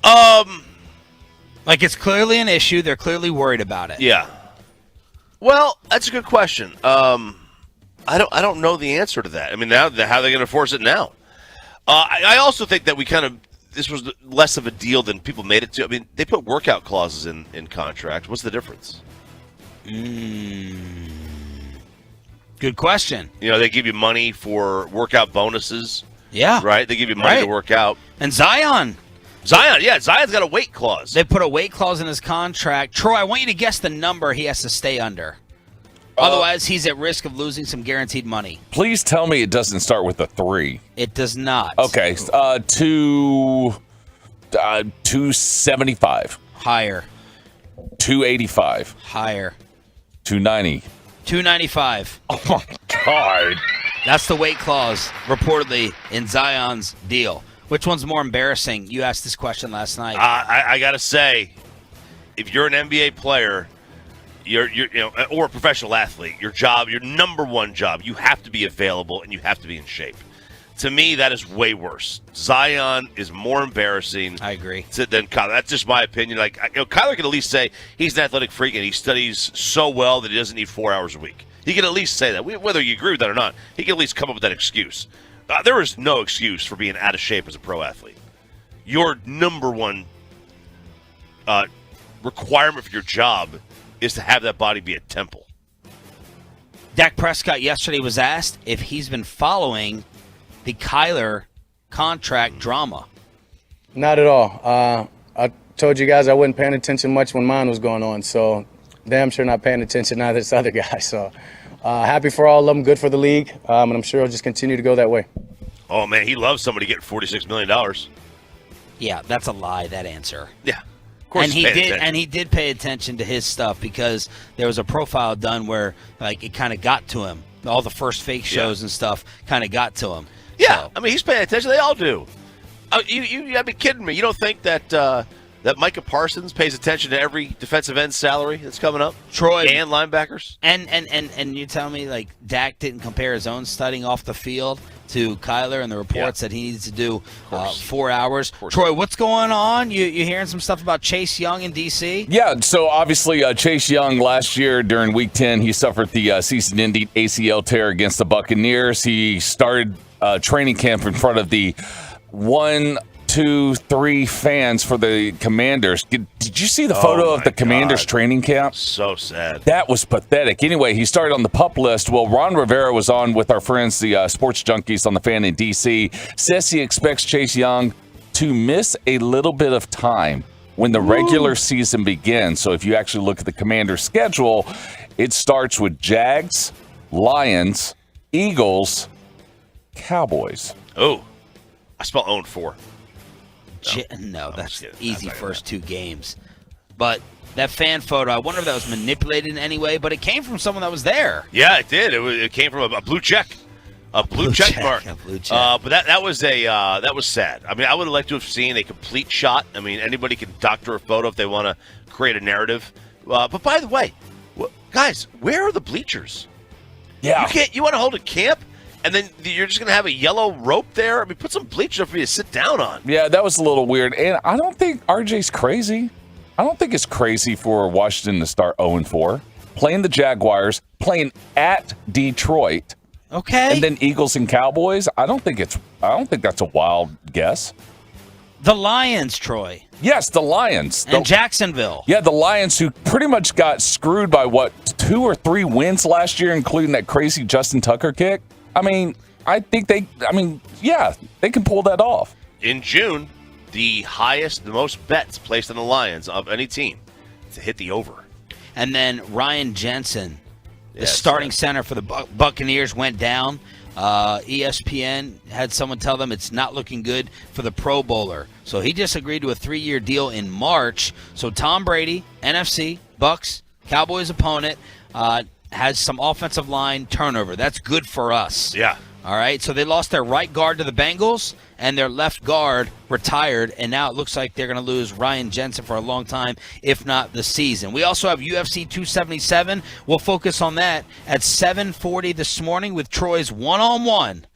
Like, it's clearly an issue. They're clearly worried about it. Yeah. Well, that's a good question. I don't know the answer to that. I mean, now how are they going to enforce it now? I also think that this was less of a deal than people made it to. I mean, they put workout clauses in contracts. What's the difference? Good question. They give you money for workout bonuses. Yeah. Right? They give you money to work out. And Zion's got a weight clause. They put a weight clause in his contract. Troy, I want you to guess the number he has to stay under. Otherwise, he's at risk of losing some guaranteed money. Please tell me it doesn't start with a 3. It does not. Okay, 275. Higher. 285. Higher. 290. 295. Oh my God. That's the weight clause, reportedly, in Zion's deal. Which one's more embarrassing? You asked this question last night. I got to say, if you're an NBA player, or a professional athlete, your number one job, you have to be available and you have to be in shape. To me, that is way worse. Zion is more embarrassing. I agree. Than Kyler. That's just my opinion. Kyler can at least say he's an athletic freak and he studies so well that he doesn't need 4 hours a week. He can at least say that. Whether you agree with that or not, he can at least come up with that excuse. There is no excuse for being out of shape as a pro athlete. Your number one requirement for your job is to have that body be a temple. Dak Prescott yesterday was asked if he's been following the Kyler contract drama. Not at all. I told you guys I wasn't paying attention much when mine was going on, so damn sure not paying attention now to this other guy. So happy for all of them, good for the league, and I'm sure it'll just continue to go that way. Oh, man, he loves somebody getting $46 million. Yeah, that's a lie, that answer. Yeah. Of course, and he did pay attention to his stuff because there was a profile done where it kind of got to him. All the first fake shows and stuff kind of got to him. Yeah, so. I mean, he's paying attention. They all do. You gotta be kidding me. You don't think that Micah Parsons pays attention to every defensive end salary that's coming up? Troy and linebackers? And you tell me Dak didn't compare his own studying off the field to Kyler and the reports that he needs to do 4 hours. Troy, what's going on? You hearing some stuff about Chase Young in D.C.? Yeah, so obviously Chase Young last year during Week 10, he suffered the season-ending ACL tear against the Buccaneers. He started training camp in front of the 1, 2, 3 fans for the Commanders. Did you see the photo of the Commanders training camp? So sad. That was pathetic. Anyway, he started on the PUP list. Well, Ron Rivera was on with our friends, the Sports Junkies on the Fan in D.C., says he expects Chase Young to miss a little bit of time when the regular season begins. So if you actually look at the Commanders' schedule, it starts with Jags, Lions, Eagles, Cowboys. Oh, I spell 0-4. No, that's easy first 2 games. But that fan photo, I wonder if that was manipulated in any way, but it came from someone that was there. Yeah, it did. It came from a blue check. A blue check mark. A blue check. But that was sad. I mean, I would have liked to have seen a complete shot. I mean, anybody can doctor a photo if they want to create a narrative. But by the way, guys, where are the bleachers? Yeah. You want to hold a camp? And then you're just going to have a yellow rope there? I mean, put some bleachers up for you to sit down on. Yeah, that was a little weird. And I don't think RJ's crazy. I don't think it's crazy for Washington to start 0-4. Playing the Jaguars, playing at Detroit, Okay. And then Eagles and Cowboys. I don't think that's a wild guess. The Lions, Troy. Yes, the Lions. And Jacksonville. Yeah, the Lions, who pretty much got screwed by 2 or 3 wins last year, including that crazy Justin Tucker kick. I mean, I think they can pull that off. In June, the most bets placed on the Lions of any team to hit the over. And then Ryan Jensen, the starting center for the Buccaneers, went down. ESPN had someone tell them it's not looking good for the Pro Bowler. So he just agreed to a 3-year deal in March. So Tom Brady, NFC, Bucks, Cowboys opponent, has some offensive line turnover. That's good for us. Yeah. All right, so they lost their right guard to the Bengals, and their left guard retired, and now it looks like they're going to lose Ryan Jensen for a long time, if not the season. We also have UFC 277. We'll focus on that at 7:40 this morning with Troy's one-on-one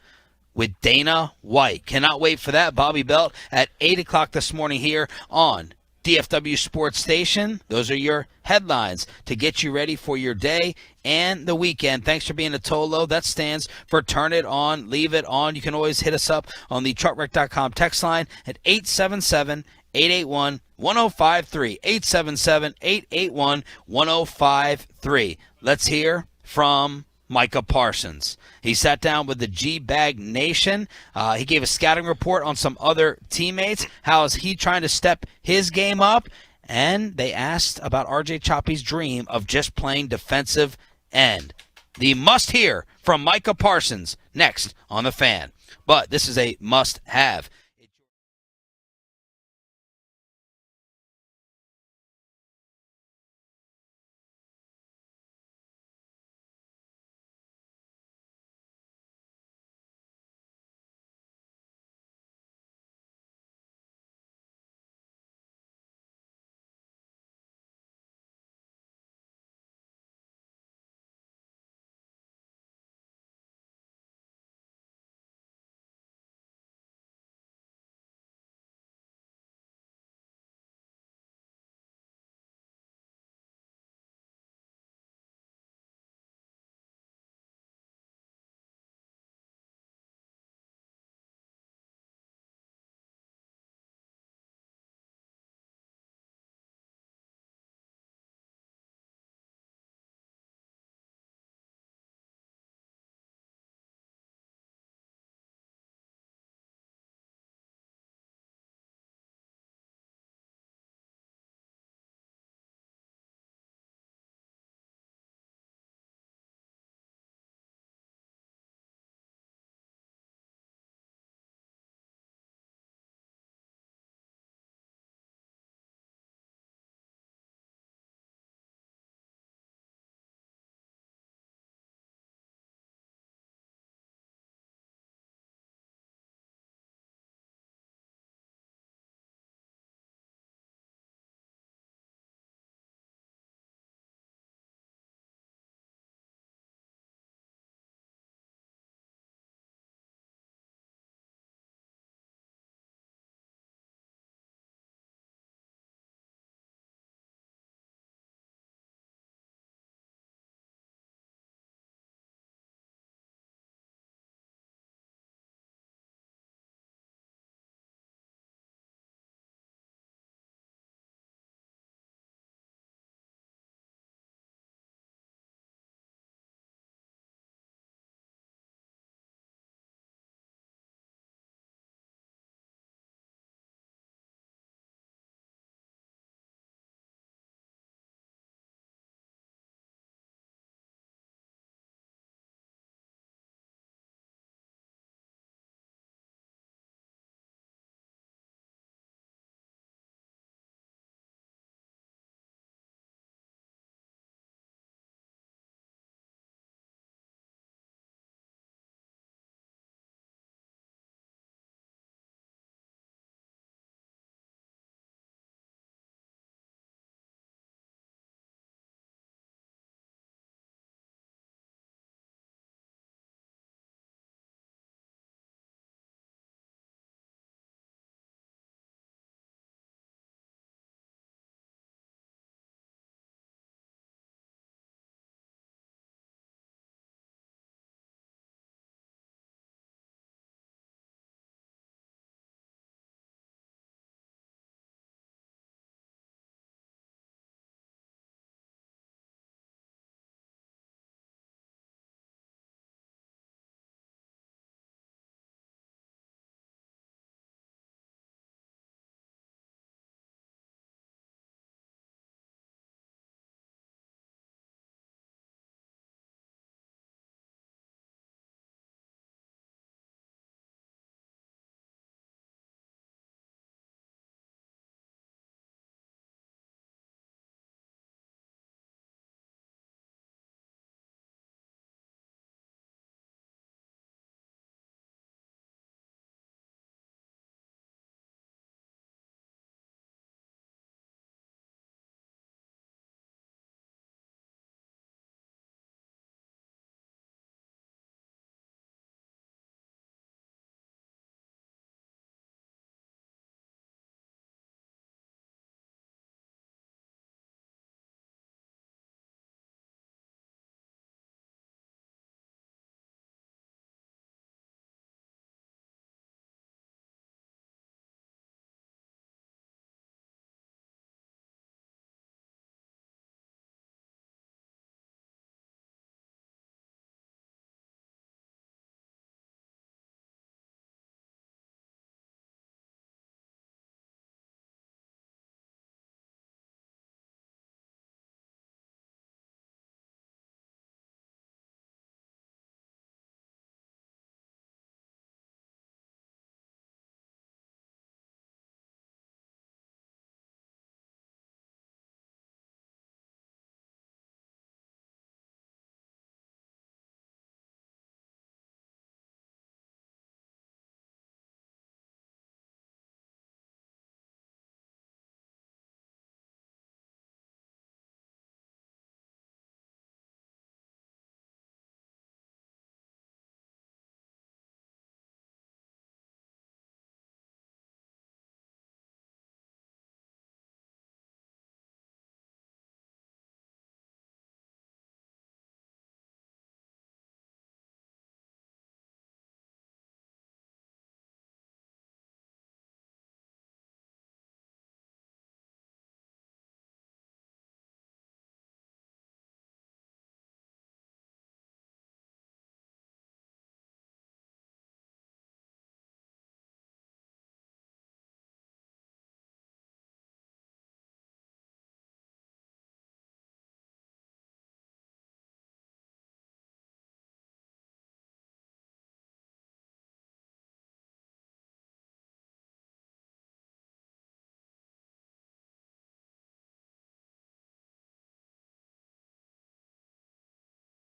with Dana White. Cannot wait for that. Bobby Belt at 8 o'clock this morning here on DFW Sports Station. Those are your headlines to get you ready for your day and the weekend. Thanks for being a Tolo. That stands for Turn It On, Leave It On. You can always hit us up on the truckwreck.com text line at 877-881-1053. 877-881-1053. Let's hear from Micah Parsons. He sat down with the G-Bag Nation. He gave a scouting report on some other teammates. How is he trying to step his game up? And they asked about R.J. Choppy's dream of just playing defensive end. The must-hear from Micah Parsons next on The Fan. But this is a must-have.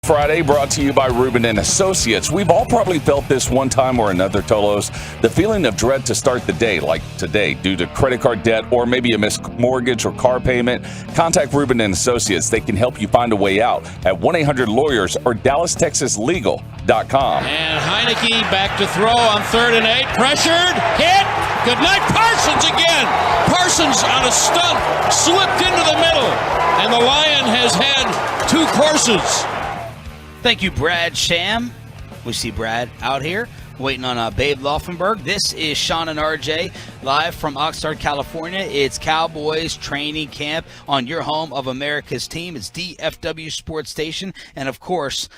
Friday brought to you by Rubin and Associates. We've all probably felt this one time or another, Tolos. The feeling of dread to start the day, like today, due to credit card debt or maybe a missed mortgage or car payment. Contact Rubin and Associates. They can help you find a way out at 1-800-LAWYERS or DallasTexasLegal.com. And Heineke back to throw on 3rd and 8. Pressured, hit. Good night, Parsons again. Parsons on a stunt, slipped into the middle. And the Lion has had 2 courses. Thank you, Brad Sham. We see Brad out here waiting on Babe Laufenberg. This is Sean and RJ live from Oxnard, California. It's Cowboys training camp on your home of America's team. It's DFW Sports Station. And, of course,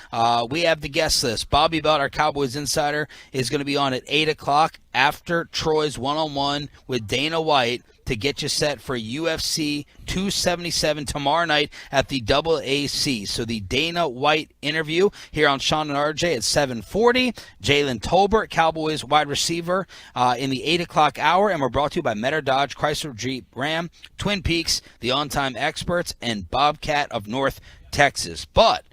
we have the guest list. Bobby Belt, our Cowboys insider, is going to be on at 8 o'clock after Troy's one-on-one with Dana White to get you set for UFC 277 tomorrow night at the AAC. So the Dana White interview here on Sean and RJ at 7:40. Jalen Tolbert, Cowboys wide receiver, in the 8 o'clock hour. And we're brought to you by Metter Dodge, Chrysler Jeep Ram, Twin Peaks, the On-Time Experts, and Bobcat of North Texas. But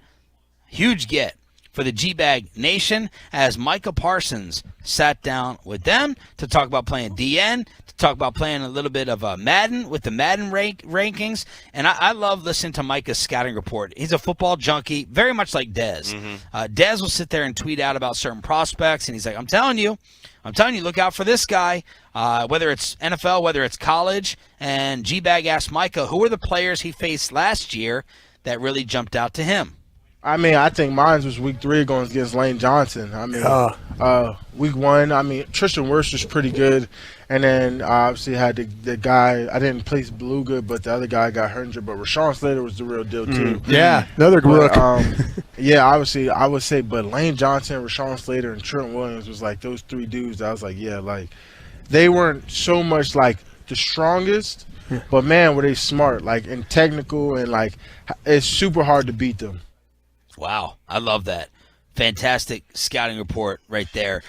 huge get for the G-Bag Nation as Micah Parsons sat down with them to talk about playing DN, to talk about playing a little bit of Madden with the Madden rankings. And I love listening to Micah's scouting report. He's a football junkie, very much like Dez. Dez will sit there and tweet out about certain prospects, and he's like, I'm telling you, look out for this guy, whether it's NFL, whether it's college. And G-Bag asked Micah, who were the players he faced last year that really jumped out to him? I mean, I think mine was week 3 going against Lane Johnson. I mean, week 1, I mean, Tristan Wirfs was pretty good. And then obviously had the guy, I didn't place Beluga, but the other guy got hurt. But Rashawn Slater was the real deal, too. Yeah, another rook. Yeah, obviously, I would say, but Lane Johnson, Rashawn Slater, and Trent Williams was like those 3 dudes. I was like, yeah, like they weren't so much like the strongest, but man, were they smart, like, and technical, and like it's super hard to beat them. Wow, I love that. Fantastic scouting report right there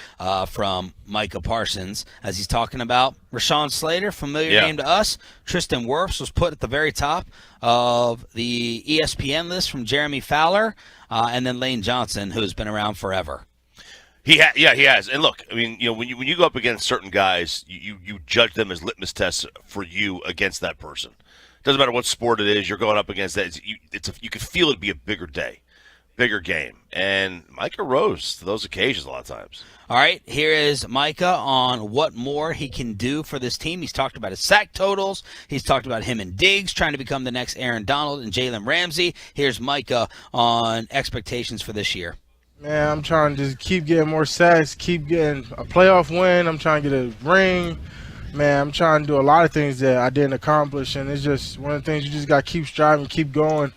from Micah Parsons as he's talking about Rashawn Slater, familiar name to us. Tristan Wirfs was put at the very top of the ESPN list from Jeremy Fowler, and then Lane Johnson, who's been around forever. He has. And look, I mean, you know, when you go up against certain guys, you judge them as litmus tests for you against that person. Doesn't matter what sport it is, you're going up against that. You can feel it be a bigger day. Bigger game. And Micah rose to those occasions a lot of times. All right, here is Micah on what more he can do for this team. He's talked about his sack totals. He's talked about him and Diggs trying to become the next Aaron Donald and Jalen Ramsey. Here's Micah on expectations for this year. Man, I'm trying to just keep getting more sacks, keep getting a playoff win. I'm trying to get a ring. Man, I'm trying to do a lot of things that I didn't accomplish, and it's just one of the things you just got to keep striving, keep going.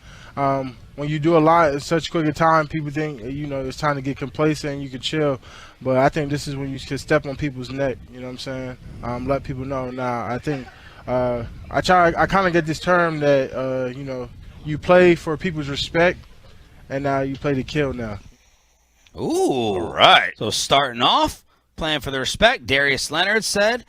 When you do a lot in such quick a time, people think, you know, it's time to get complacent and you can chill. But I think this is when you can step on people's neck, you know what I'm saying? Let people know. Now, I think I kind of get this term that, you know, you play for people's respect, and now you play to kill now. Ooh. All right. So starting off, playing for the respect, Darius Leonard said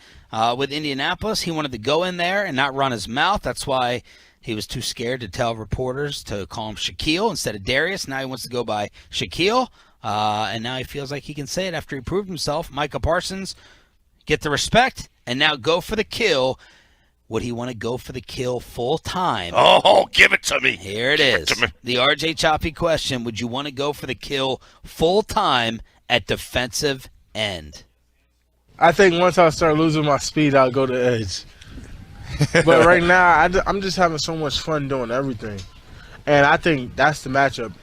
with Indianapolis, he wanted to go in there and not run his mouth. That's why he was too scared to tell reporters to call him Shaquille instead of Darius. Now he wants to go by Shaquille, and now he feels like he can say it after he proved himself. Micah Parsons, get the respect, and now go for the kill. Would he want to go for the kill full time? Oh, give it to me. Here it is. The RJ Choppy question. Would you want to go for the kill full time at defensive end? I think once I start losing my speed, I'll go to edge. But right now, I'm just having so much fun doing everything. And I think that's the matchup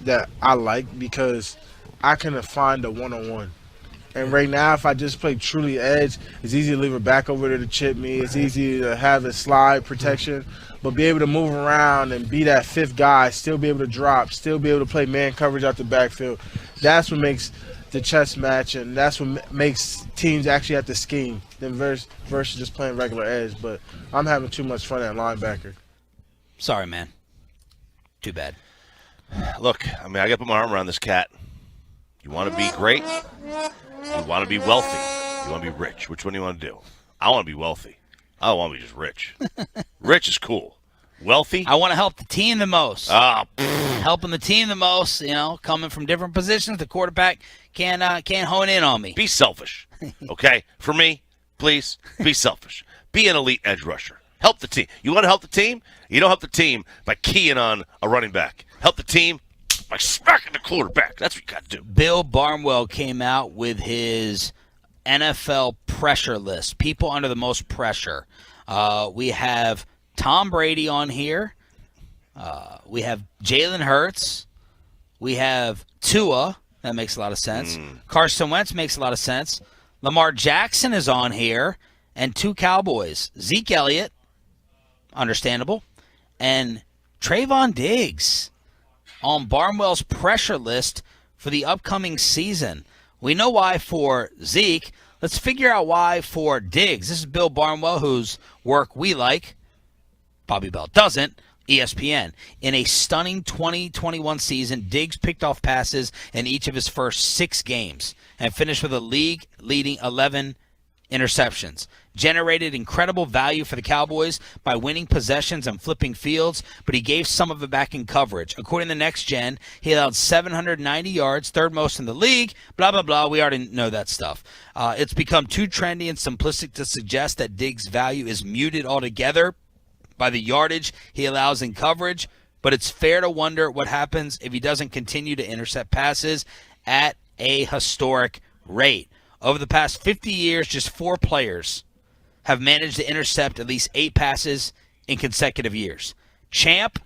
that I like because I can find a one-on-one. And right now, if I just play truly edge, it's easy to leave it back over there to chip me. It's easy to have a slide protection. But be able to move around and be that fifth guy, still be able to drop, still be able to play man coverage out the backfield, that's what makes the chess match, and that's what makes teams actually have to scheme than versus just playing regular edge. But I'm having too much fun at linebacker. Sorry, man. Too bad. Look, I mean, I got to put my arm around this cat. You want to be great? You want to be wealthy? You want to be rich? Which one do you want to do? I want to be wealthy. I don't want to be just rich. Rich is cool. Wealthy? I want to help the team the most. Pfft. Helping the team the most, coming from different positions. The quarterback can't hone in on me. Be selfish, okay? For me, please, be selfish. Be an elite edge rusher. Help the team. You want to help the team? You don't help the team by keying on a running back. Help the team by smacking the quarterback. That's what you got to do. Bill Barnwell came out with his NFL pressure list, people under the most pressure. We have Tom Brady on here. We have Jalen Hurts. We have Tua. That makes a lot of sense. Carson Wentz makes a lot of sense. Lamar Jackson is on here. And 2 Cowboys. Zeke Elliott, understandable, and Trayvon Diggs on Barnwell's pressure list for the upcoming season. We know why for Zeke. Let's figure out why for Diggs. This is Bill Barnwell, whose work we like. Bobby Bell doesn't. ESPN. In a stunning 2021 season, Diggs picked off passes in each of his first 6 games and finished with a league-leading 11 interceptions. Generated incredible value for the Cowboys by winning possessions and flipping fields, but he gave some of it back in coverage. According to Next Gen, he allowed 790 yards, third most in the league, blah, blah, blah. We already know that stuff. It's become too trendy and simplistic to suggest that Diggs' value is muted altogether by the yardage he allows in coverage, but it's fair to wonder what happens if he doesn't continue to intercept passes at a historic rate. Over the past 50 years, just 4 players have managed to intercept at least 8 passes in consecutive years. Champ,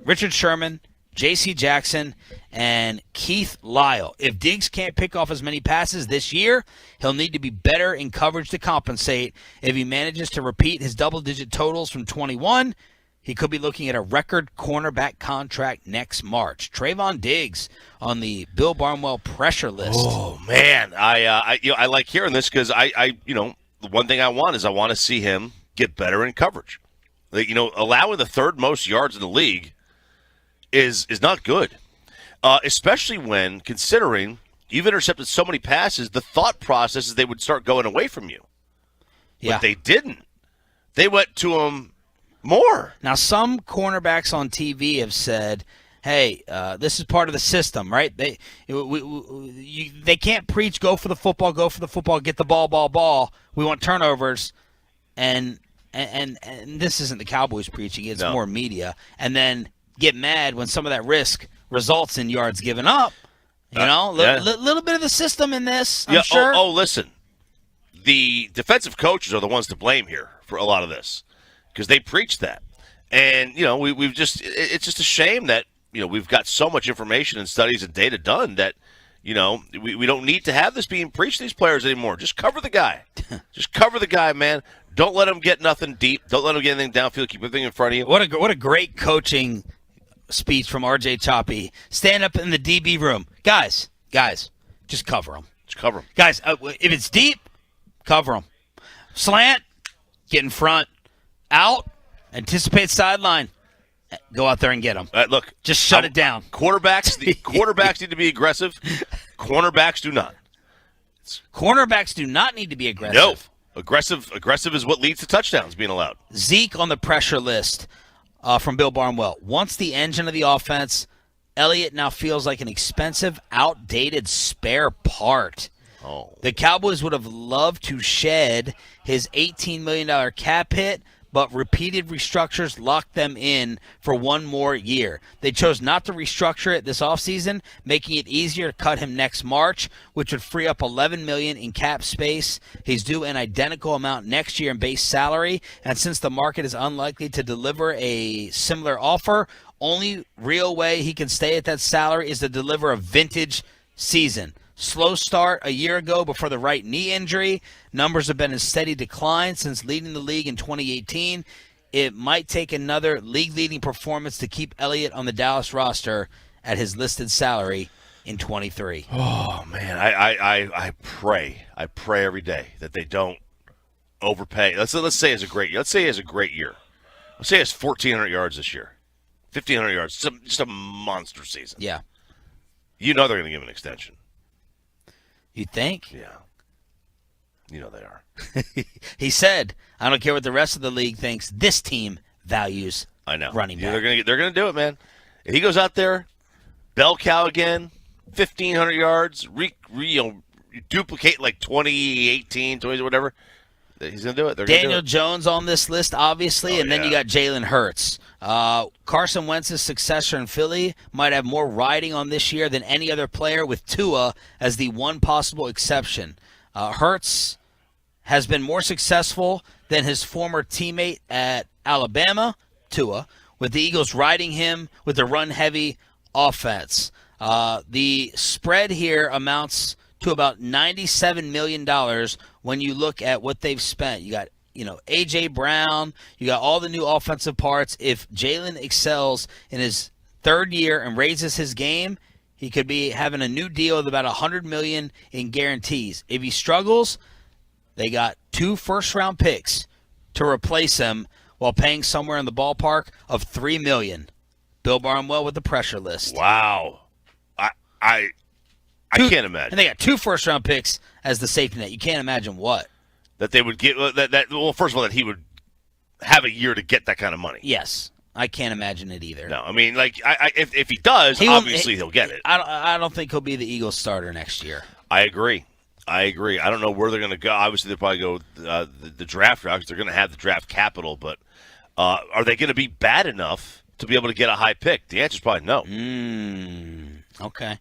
Richard Sherman, J.C. Jackson, and Keith Lyle. If Diggs can't pick off as many passes this year, he'll need to be better in coverage to compensate. If he manages to repeat his double-digit totals from 21, he could be looking at a record cornerback contract next March. Trayvon Diggs on the Bill Barnwell pressure list. Oh, man. I like hearing this because the one thing I want to see him get better in coverage. Allowing the third most yards in the league is not good, especially when considering you've intercepted so many passes. The thought process is they would start going away from you. Yeah. But they didn't. They went to him more. Now, some cornerbacks on TV have said, hey, this is part of the system, right? They can't preach go for the football, get the ball. We want turnovers, and this isn't the Cowboys preaching. It's more media. And then get mad when some of that risk results in yards given up. Little bit of the system in this, I'm sure. Oh, listen. The defensive coaches are the ones to blame here for a lot of this because they preach that. And, it's just a shame that, we've got so much information and studies and data done that, we don't need to have this being preached to these players anymore. Just cover the guy. Just cover the guy, man. Don't let him get nothing deep. Don't let him get anything downfield. Keep everything in front of you. What a great coaching speech from R.J. Choppy. Stand up in the DB room. Guys, just cover him. Just cover him. Guys, if it's deep, cover him. Slant, get in front. Out, anticipate sideline. Go out there and get them. Look, just shut it down. Quarterbacks need to be aggressive. Cornerbacks do not. Cornerbacks do not need to be aggressive. No. Aggressive is what leads to touchdowns being allowed. Zeke on the pressure list from Bill Barnwell. Once the engine of the offense, Elliott now feels like an expensive, outdated spare part. Oh. The Cowboys would have loved to shed his $18 million cap hit, but repeated restructures locked them in for one more year. They chose not to restructure it this offseason, making it easier to cut him next March, which would free up $11 million in cap space. He's due an identical amount next year in base salary, and since the market is unlikely to deliver a similar offer, only real way he can stay at that salary is to deliver a vintage season. Slow start a year ago before the right knee injury. Numbers have been in steady decline since leading the league in 2018. It might take another league-leading performance to keep Elliott on the Dallas roster at his listed salary in 23. Oh, man. I pray every day that they don't overpay. Let's say it's a great year. Let's say he has 1,400 yards this year. 1,500 yards. Just a monster season. Yeah. They're going to give him an extension. You think? Yeah. They are. He said, I don't care what the rest of the league thinks. This team values I know. running back. They're gonna do it, man. If he goes out there, bell cow again, 1,500 yards, duplicate like 2018, 20 whatever. He's gonna do it. They're Daniel gonna do it. Jones on this list, obviously, and then you got Jalen Hurts. Carson Wentz's successor in Philly might have more riding on this year than any other player, with Tua as the one possible exception. Hurts has been more successful than his former teammate at Alabama, Tua, with the Eagles riding him with a run-heavy offense. The spread here amounts to about $97 million when you look at what they've spent. You got, A.J. Brown. You got all the new offensive parts. If Jalen excels in his third year and raises his game, he could be having a new deal with about $100 million in guarantees. If he struggles, they got 2 first-round picks to replace him while paying somewhere in the ballpark of $3 million. Bill Barnwell with the pressure list. Wow. I can't imagine. And they got 2 first-round picks as the safety net. You can't imagine what. That they would get that. Well, first of all, that he would have a year to get that kind of money. Yes. I can't imagine it either. No, I mean, like, if he does, obviously he'll get it. I don't think he'll be the Eagles starter next year. I agree. I don't know where they're going to go. Obviously, they'll probably go the draft route because they're going to have the draft capital. But are they going to be bad enough to be able to get a high pick? The answer is probably no. Okay.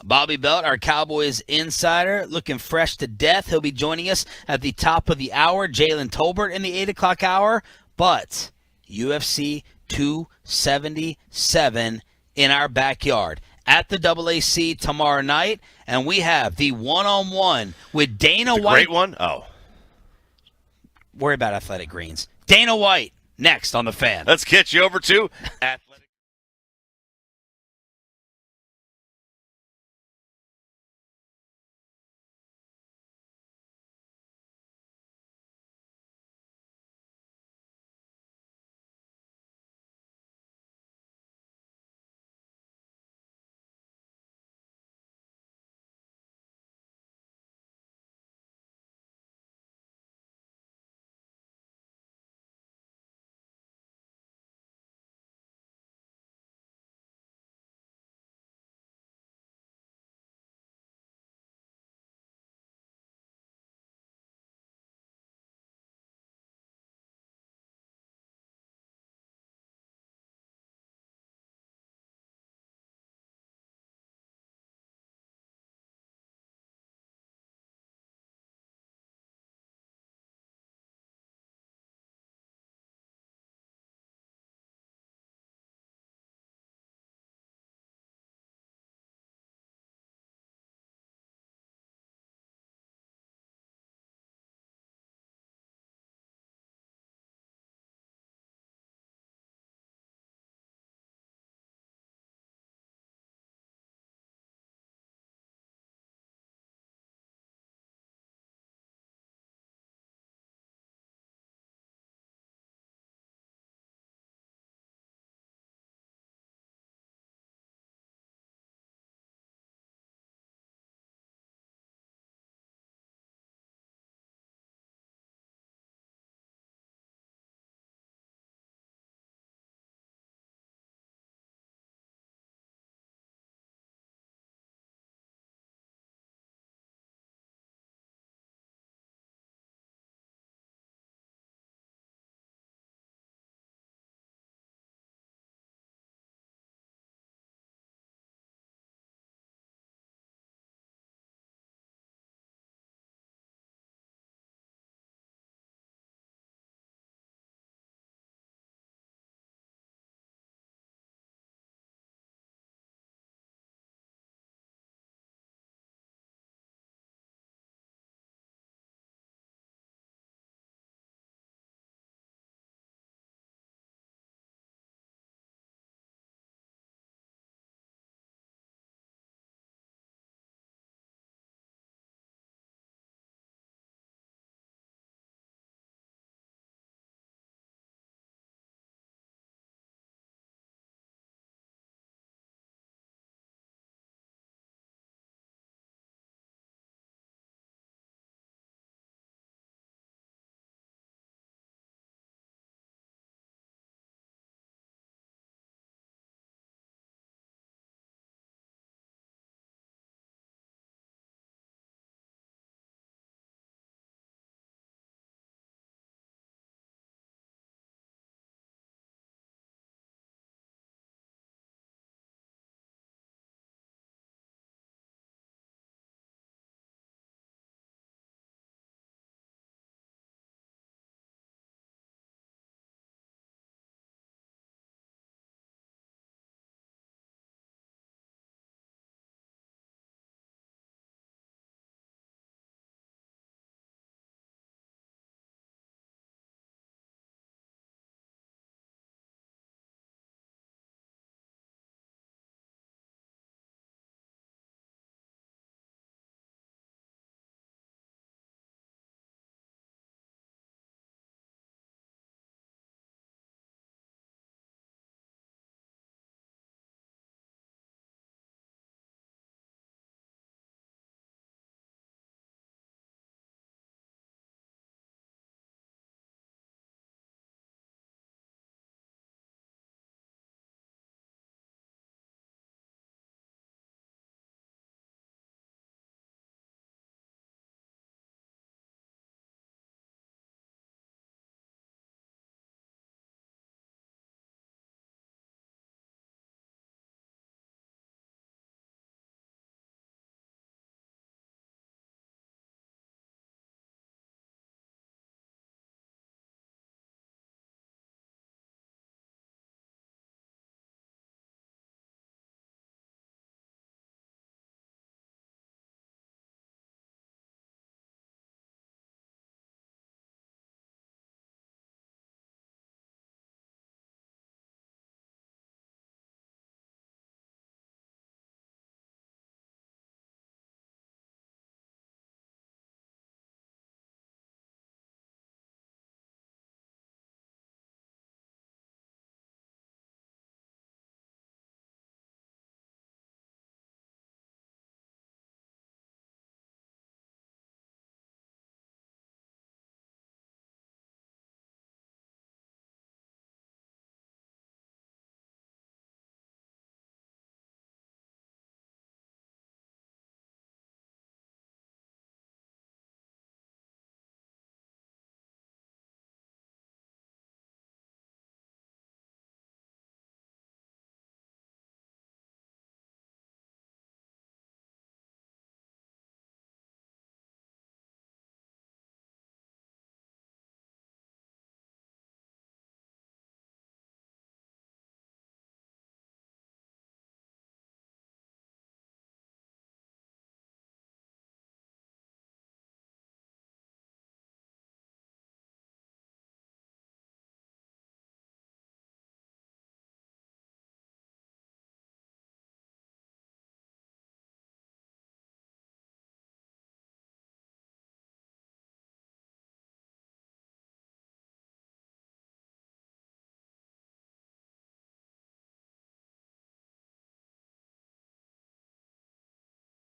Bobby Belt, our Cowboys insider, looking fresh to death. He'll be joining us at the top of the hour. Jalen Tolbert in the 8 o'clock hour. But UFC 277 in our backyard at the AAC tomorrow night. And we have the one-on-one with Dana White. Great one? Oh. Worry about Athletic Greens. Dana White, next on The Fan. Let's get you over to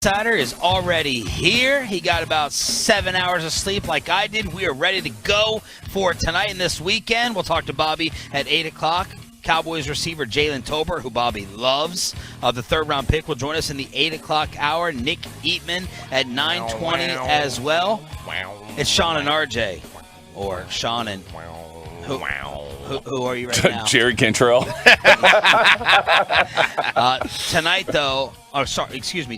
Insider is already here. He got about 7 hours of sleep like I did. We are ready to go for tonight and this weekend. We'll talk to Bobby at 8 o'clock. Cowboys receiver Jalen Tolbert, who Bobby loves, the third-round pick, will join us in the 8 o'clock hour. Nick Eatman at 9:20 as well. It's Sean and RJ, or Sean and who are you right now? Jerry Cantrell. Tonight, though,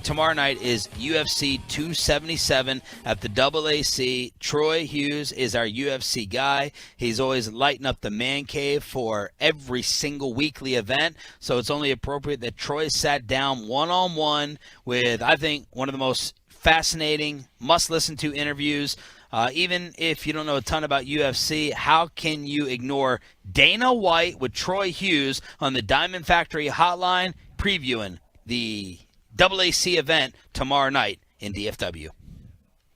tomorrow night is UFC 277 at the AAC. Troy Hughes is our UFC guy. He's always lighting up the man cave for every single weekly event, so it's only appropriate that Troy sat down one-on-one with, I think, one of the most fascinating, must-listen-to interviews. Even if you don't know a ton about UFC, how can you ignore Dana White with Troy Hughes on the Diamond Factory Hotline previewing the AAC event tomorrow night in DFW?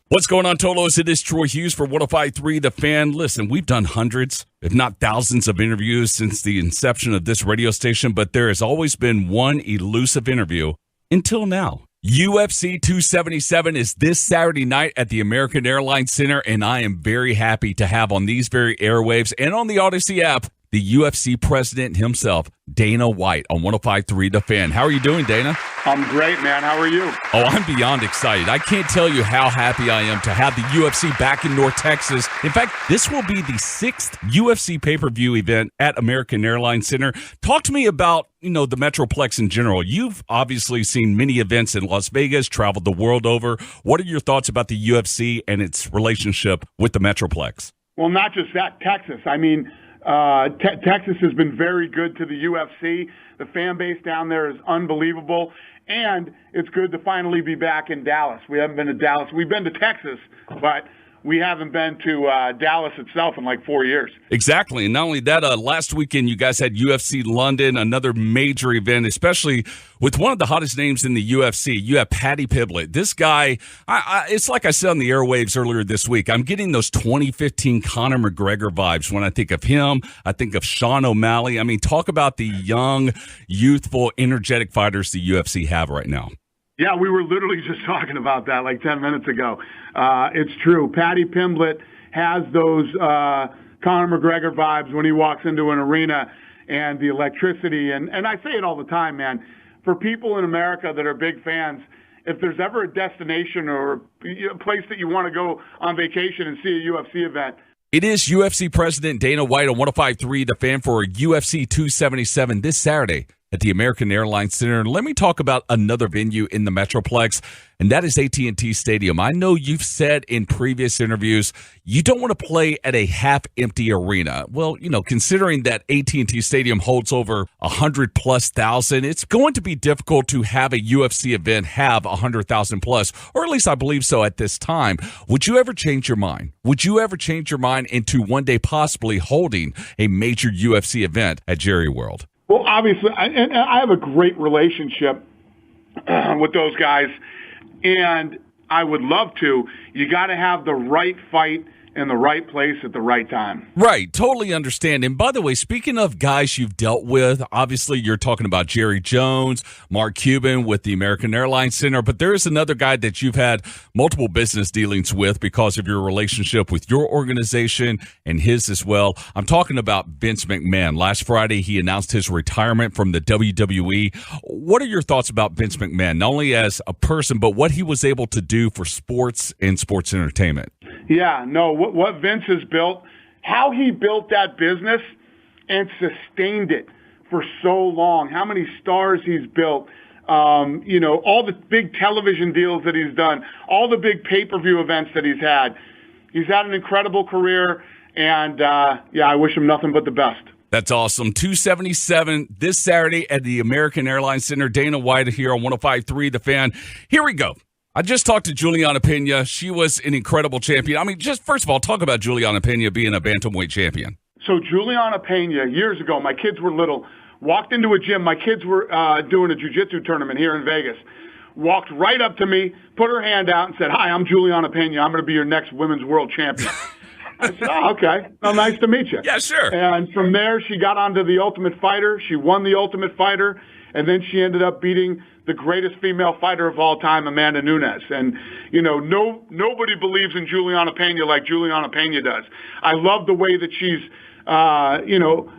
What's going on, Tolos? It is Troy Hughes for 105.3 The Fan. Listen, we've done hundreds, if not thousands, of interviews since the inception of this radio station, but there has always been one elusive interview until now. UFC 277 is this Saturday night at the American Airlines Center, and I am very happy to have on these very airwaves and on the Odyssey app the UFC president himself, Dana White, on 105.3 The Fan. How are you doing, Dana? I'm great, man. How are you? Oh, I'm beyond excited. I can't tell you how happy I am to have the UFC back in North Texas. In fact, this will be the 6th UFC pay-per-view event at American Airlines Center. Talk to me about, the Metroplex in general. You've obviously seen many events in Las Vegas, traveled the world over. What are your thoughts about the UFC and its relationship with the Metroplex? Well, not just that, Texas. I mean, Texas has been very good to the UFC. The fan base down there is unbelievable, and it's good to finally be back in Dallas. We haven't been to Dallas. We've been to Texas, but we haven't been to Dallas itself in like 4 years. Exactly. And not only that, last weekend you guys had UFC London, another major event, especially with one of the hottest names in the UFC. You have Paddy Pimblett. This guy, it's like I said on the airwaves earlier this week, I'm getting those 2015 Conor McGregor vibes when I think of him. I think of Sean O'Malley. I mean, talk about the young, youthful, energetic fighters the UFC have right now. Yeah, we were literally just talking about that like 10 minutes ago. It's true. Paddy Pimblett has those Conor McGregor vibes when he walks into an arena, and the electricity. And I say it all the time, man. For people in America that are big fans, if there's ever a destination or a place that you want to go on vacation and see a UFC event, it is UFC President Dana White on 105.3 The Fan for UFC 277 this Saturday at the American Airlines Center. Let me talk about another venue in the Metroplex, and that is Att Stadium. I know you've said in previous interviews you don't want to play at a half-empty arena. Well, considering that Att Stadium holds over 100,000+, it's going to be difficult to have a UFC event have 100,000+, or at least I believe so at this time. Would you ever change your mind? Would you ever change your mind into one day possibly holding a major UFC event at Jerry World? Well, obviously, I have a great relationship with those guys, and I would love to. You got to have the right fight in the right place at the right time. Right. Totally understand. And by the way, speaking of guys you've dealt with, obviously you're talking about Jerry Jones, Mark Cuban with the American Airlines Center, but there is another guy that you've had multiple business dealings with because of your relationship with your organization and his as well. I'm talking about Vince McMahon. Last Friday, he announced his retirement from the WWE. What are your thoughts about Vince McMahon, not only as a person, but what he was able to do for sports and sports entertainment? Yeah, no, what Vince has built, how he built that business and sustained it for so long, how many stars he's built, all the big television deals that he's done, all the big pay-per-view events that he's had. He's had an incredible career, and, I wish him nothing but the best. That's awesome. 277 this Saturday at the American Airlines Center. Dana White here on 105.3 The Fan. Here we go. I just talked to Juliana Pena. She was an incredible champion. I mean, just first of all, talk about Juliana Pena being a bantamweight champion. So Juliana Pena, years ago, my kids were little, walked into a gym. My kids were doing a jiu-jitsu tournament here in Vegas. Walked right up to me, put her hand out and said, "Hi, I'm Juliana Pena. I'm going to be your next women's world champion." I said, "Oh, okay. Well, nice to meet you." Yeah, sure. And from there, she got onto The Ultimate Fighter. She won The Ultimate Fighter. And then she ended up beating the greatest female fighter of all time, Amanda Nunes. And, nobody believes in Juliana Pena like Juliana Pena does. I love the way that she's,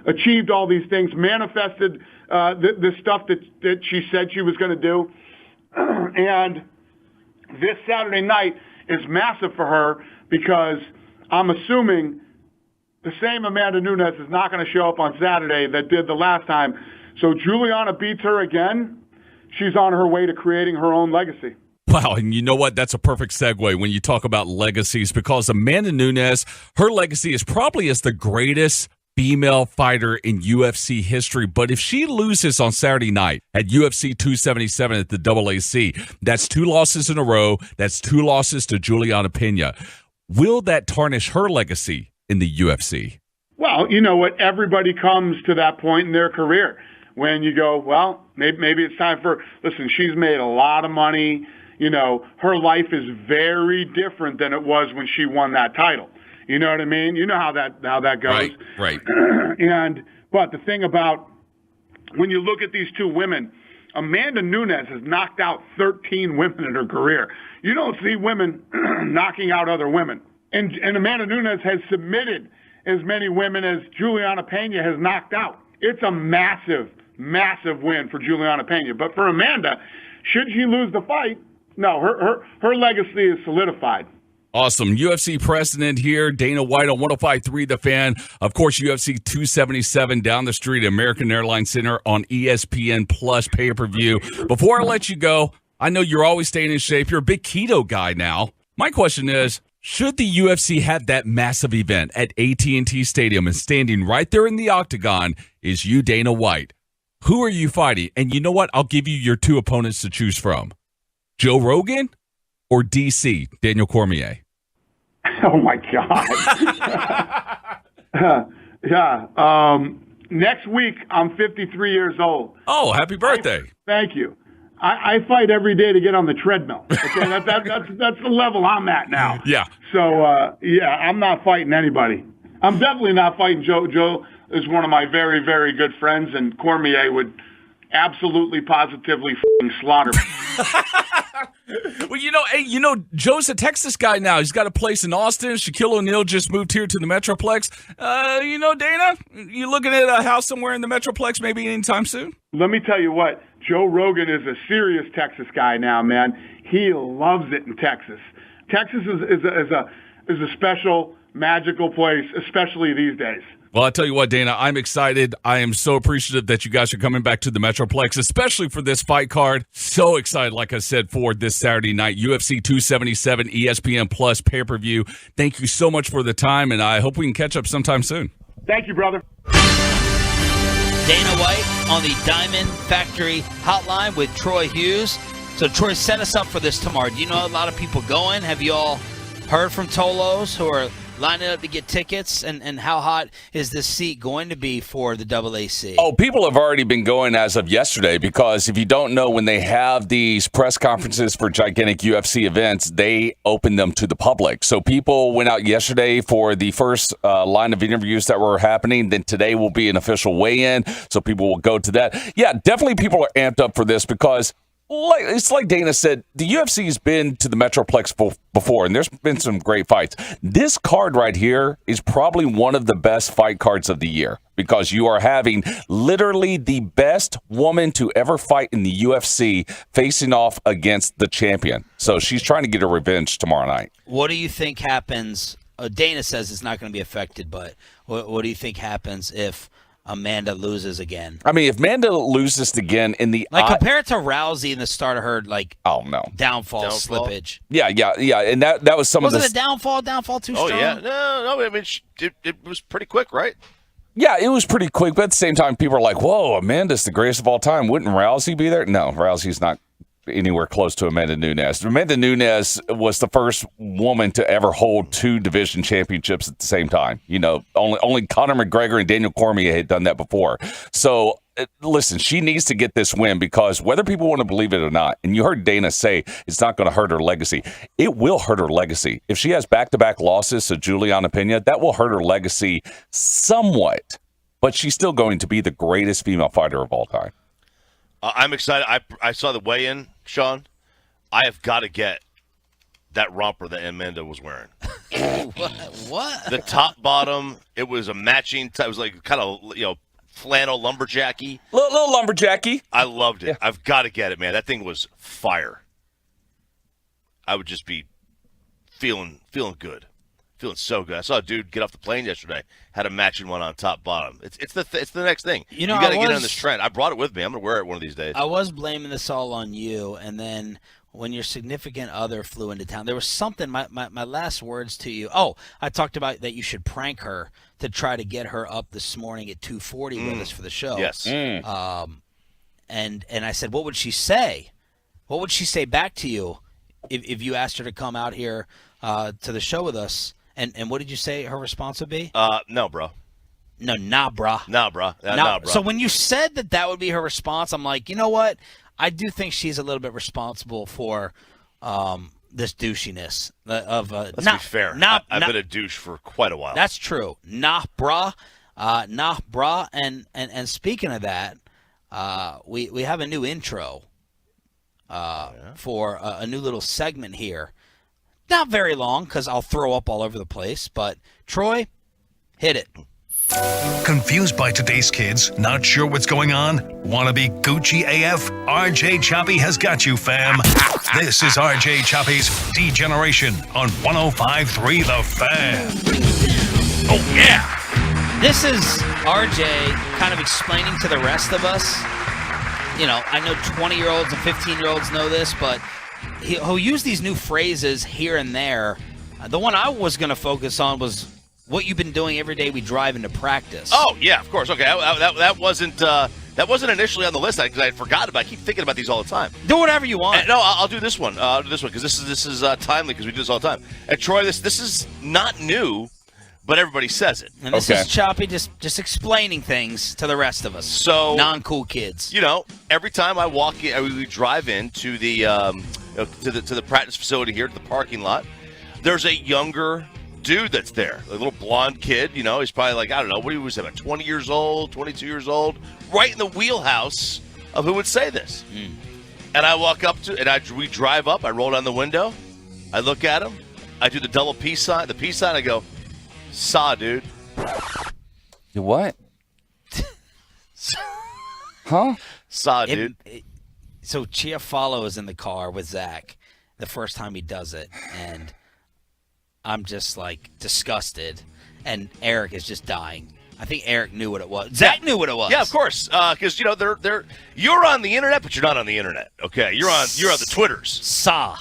achieved all these things, manifested the stuff that she said she was going to do. And this Saturday night is massive for her because I'm assuming the same Amanda Nunes is not going to show up on Saturday that did the last time. So Juliana beats her again. She's on her way to creating her own legacy. Wow, and you know what? That's a perfect segue when you talk about legacies, because Amanda Nunes, her legacy is probably as the greatest female fighter in UFC history. But if she loses on Saturday night at UFC 277 at the AAC, that's 2 losses in a row. That's 2 losses to Juliana Pena. Will that tarnish her legacy in the UFC? Well, you know what? Everybody comes to that point in their career when you go, well, maybe it's time for, listen, she's made a lot of money. Her life is very different than it was when she won that title. You know what I mean? You know how that goes. Right. But the thing about when you look at these 2 women, Amanda Nunes has knocked out 13 women in her career. You don't see women knocking out other women. And Amanda Nunes has submitted as many women as Juliana Pena has knocked out. It's a massive, massive win for Juliana Pena. But for Amanda, should she lose the fight, no, her legacy is solidified. Awesome. UFC president here, Dana White on 105.3 The Fan. Of course, UFC 277 down the street, American Airlines Center on ESPN Plus pay-per-view. Before I let you go, I know you're always staying in shape. You're a big keto guy now. My question is, should the UFC have that massive event at AT&T Stadium, and standing right there in the octagon is you, Dana White? Who are you fighting? And you know what? I'll give you your 2 opponents to choose from. Joe Rogan or DC, Daniel Cormier? Oh, my God. Yeah. Next week, I'm 53 years old. Oh, happy birthday. Thank you. I fight every day to get on the treadmill. Okay, that's the level I'm at now. Yeah. So, I'm not fighting anybody. I'm definitely not fighting Joe. Joe is one of my very, very good friends, and Cormier would absolutely, positively slaughter me. Well, Joe's a Texas guy now. He's got a place in Austin. Shaquille O'Neal just moved here to the Metroplex. Dana, you looking at a house somewhere in the Metroplex maybe anytime soon? Let me tell you what, Joe Rogan is a serious Texas guy now, man. He loves it in Texas. Texas is a special, magical place, especially these days. Well, I tell you what, Dana, I'm excited. I am so appreciative that you guys are coming back to the Metroplex, especially for this fight card. So excited, like I said, for this Saturday night, UFC 277 ESPN Plus pay-per-view. Thank you so much for the time, and I hope we can catch up sometime soon. Thank you, brother. Dana White on the Diamond Factory hotline with Troy Hughes. So, Troy, set us up for this tomorrow. Do you know a lot of people going? Have you all heard from Tolos who are lining up to get tickets, and how hot is this seat going to be for the AAC? Oh, people have already been going as of yesterday, because if you don't know, when they have these press conferences for gigantic UFC events, they open them to the public. So people went out yesterday for the first line of interviews that were happening. Then today will be an official weigh-in, so people will go to that. Yeah, definitely people are amped up for this, because it's like Dana said, the UFC has been to the Metroplex before, and there's been some great fights. This card right here is probably one of the best fight cards of the year, because you are having literally the best woman to ever fight in the UFC facing off against the champion. So she's trying to get her revenge tomorrow night. What do you think happens? Dana says it's not going to be affected, but what do you think happens if Amanda loses again? I mean, if Amanda loses again in the compare it to Rousey in the start of her downfall slippage. Yeah, and that was some of the wasn't a downfall too strong. Oh yeah, no. I mean, it was pretty quick, right? Yeah, it was pretty quick, but at the same time, people are like, "Whoa, Amanda's the greatest of all time." Wouldn't Rousey be there? No, Rousey's not anywhere close to Amanda Nunes. Amanda Nunes was the first woman to ever hold 2 division championships at the same time. Only Conor McGregor and Daniel Cormier had done that before. So, listen, she needs to get this win, because whether people want to believe it or not, and you heard Dana say it's not going to hurt her legacy, it will hurt her legacy. If she has back-to-back losses to Juliana Pena, that will hurt her legacy somewhat, but she's still going to be the greatest female fighter of all time. I'm excited. I saw the weigh-in, Sean. I have got to get that romper that Amanda was wearing. What? The top, bottom, it was a matching. It was like kind of, flannel lumberjacky. Little lumberjacky. I loved it. Yeah. I've got to get it, man. That thing was fire. I would just be feeling good. Feeling so good. I saw a dude get off the plane yesterday, had a matching one on top, bottom. It's the next thing. You got to get on this trend. I brought it with me. I'm going to wear it one of these days. I was blaming this all on you, and then when your significant other flew into town, there was something, my last words to you. Oh, I talked about that you should prank her to try to get her up this morning at 2:40 with us for the show. Yes. And I said, what would she say? What would she say back to you if you asked her to come out here to the show with us? And what did you say her response would be? No, bro. No, nah, brah. Nah, bro. Nah, bro. So when you said that would be her response, I'm like, you know what? I do think she's a little bit responsible for this douchiness of. Let's be fair. I've been a douche for quite a while. That's true. Nah, brah. And speaking of that, we have a new intro for a new little segment here. Not very long, because I'll throw up all over the place. But, Troy, hit it. Confused by today's kids? Not sure what's going on? Wanna be Gucci AF? RJ Choppy has got you, fam. This is RJ Choppy's Degeneration on 105.3 The Fan. Oh, yeah! This is RJ kind of explaining to the rest of us. I know 20-year-olds and 15-year-olds know this, but he'll use these new phrases here and there. The one I was going to focus on was what you've been doing every day we drive into practice. Oh, yeah, of course. Okay, that wasn't initially on the list because I had forgotten about it. I keep thinking about these all the time. Do whatever you want. No, I'll do this one. I'll do this one because this is timely because we do this all the time. And Troy, this is not new, but everybody says it. And this is Choppy just explaining things to the rest of us. So non-cool kids. Every time I walk in, we drive into the to the practice facility here, to the parking lot. There's a younger dude that's there, a little blonde kid. He's probably like, I don't know, what was he, about 20 years old, 22 years old, right in the wheelhouse of who would say this. And I walk up to, and we drive up. I roll down the window. I look at him. I do the double peace sign. The peace sign. I go, "Saw, dude." You what? Huh? Saw, dude. So Chiafalo is in the car with Zach the first time he does it, and I'm just like disgusted, and Eric is just dying. I think Eric knew what it was. Zach knew what it was. Yeah, of course, because you're on the internet, but you're not on the internet. Okay, you're on the Twitters. Saw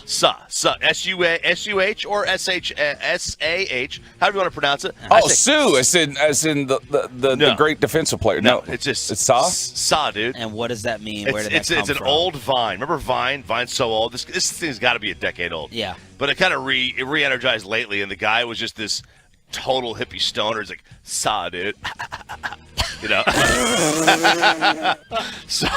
S-U-H or S-H-S-A-H. However you want to pronounce it. Oh, Sue, as in the great defensive player. No, it's Saw. Saw, dude. And what does that mean? Where did that come from? It's an old Vine. Remember Vine? Vine's so old. This thing's got to be a decade old. Yeah. But it kind of re-energized lately, and the guy was just this total hippie stoner. He's like, "Saw, dude." So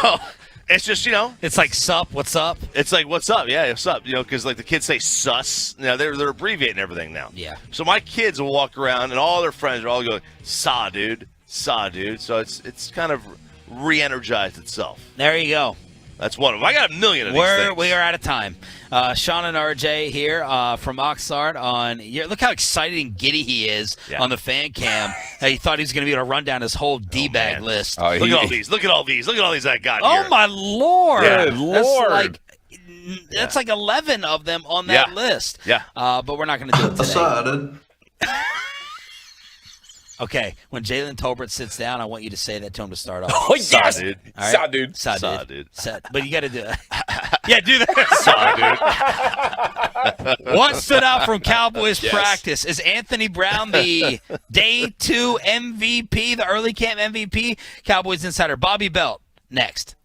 it's just, it's like sup, what's up? It's like, what's up? Yeah, what's up? Because like the kids say sus. They're abbreviating everything now. Yeah. So my kids will walk around and all their friends are all going, "Saw, dude. Saw, dude." So it's kind of re-energized itself. There you go. That's one of them. I got a million of these things. We are out of time. Sean and RJ here from Oxnard on. Look how excited and giddy he is on the fan cam. He thought he was going to be able to run down his whole D-bag list. Look at all these. Look at all these. Look at all these I got here. Oh, my Lord. Good Lord. That's like 11 of them on that list. Yeah. But we're not going to do it today. Okay, when Jalen Tolbert sits down, I want you to say that to him to start off. Oh, yes! Saw, dude. All right? Saw, dude. Saw, dude. But you got to do it. Yeah, do that. Saw, dude. What stood out from Cowboys practice? Is Anthony Brown the day 2 MVP, the early camp MVP? Cowboys insider Bobby Belt, next.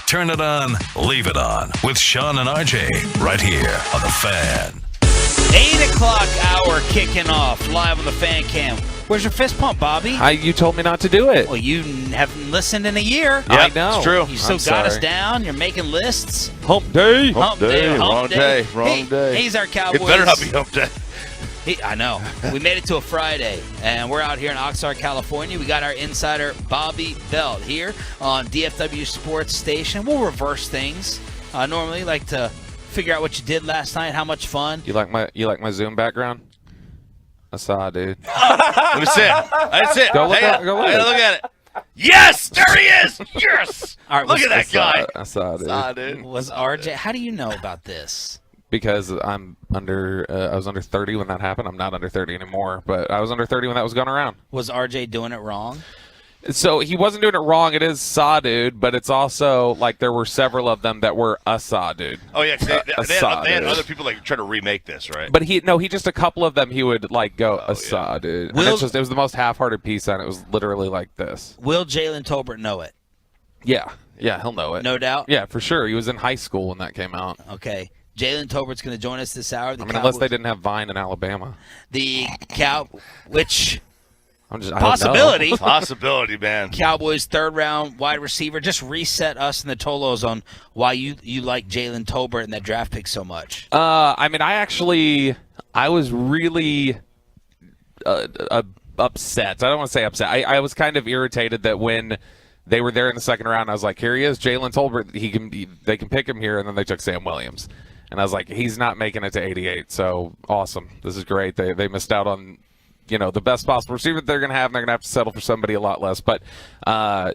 Turn it on, leave it on with Sean and RJ right here on The Fan. 8 o'clock hour kicking off live on the Fan Cam. Where's your fist pump, Bobby? You told me not to do it. Well, you haven't listened in a year. Yep, I know. It's true. You still got us down. You're making lists. Hump day. Hump day. Wrong day. Wrong day. He's our Cowboys. It better not be hump day. I know. We made it to a Friday, and we're out here in Oxnard, California. We got our insider, Bobby Belt, here on DFW Sports Station. We'll reverse things. Normally, like to figure out what you did last night, how much fun. You like my Zoom background? I saw, dude. Let me see it. That's it. Go look at it. Yes, there he is. Yes. All right, look at that guy. I saw, dude. Was RJ? How do you know about this? Because I'm under. I was under 30 when that happened. I'm not under 30 anymore, but I was under 30 when that was going around. Was RJ doing it wrong? So he wasn't doing it wrong. It is saw, dude, but it's also like there were several of them that were a saw, dude. Oh yeah, they had other people like try to remake this, right? But he just a couple of them he would like go saw, dude. And it was the most half-hearted piece, and it was literally like this. Will Jalen Tolbert know it? Yeah, he'll know it. No doubt. Yeah, for sure. He was in high school when that came out. Okay. Jalen Tolbert's going to join us this hour. Unless they didn't have Vine in Alabama. Which possibility. Possibility, man. Cowboys third-round wide receiver. Just reset us in the Tolos on why you like Jalen Tolbert and that draft pick so much. I was really upset. I don't want to say upset. I was kind of irritated that when they were there in the second round, I was like, here he is, Jalen Tolbert. They can pick him here, and then they took Sam Williams. And I was like, he's not making it to 88, so awesome. This is great. They missed out on, the best possible receiver that they're going to have, and they're going to have to settle for somebody a lot less. But kind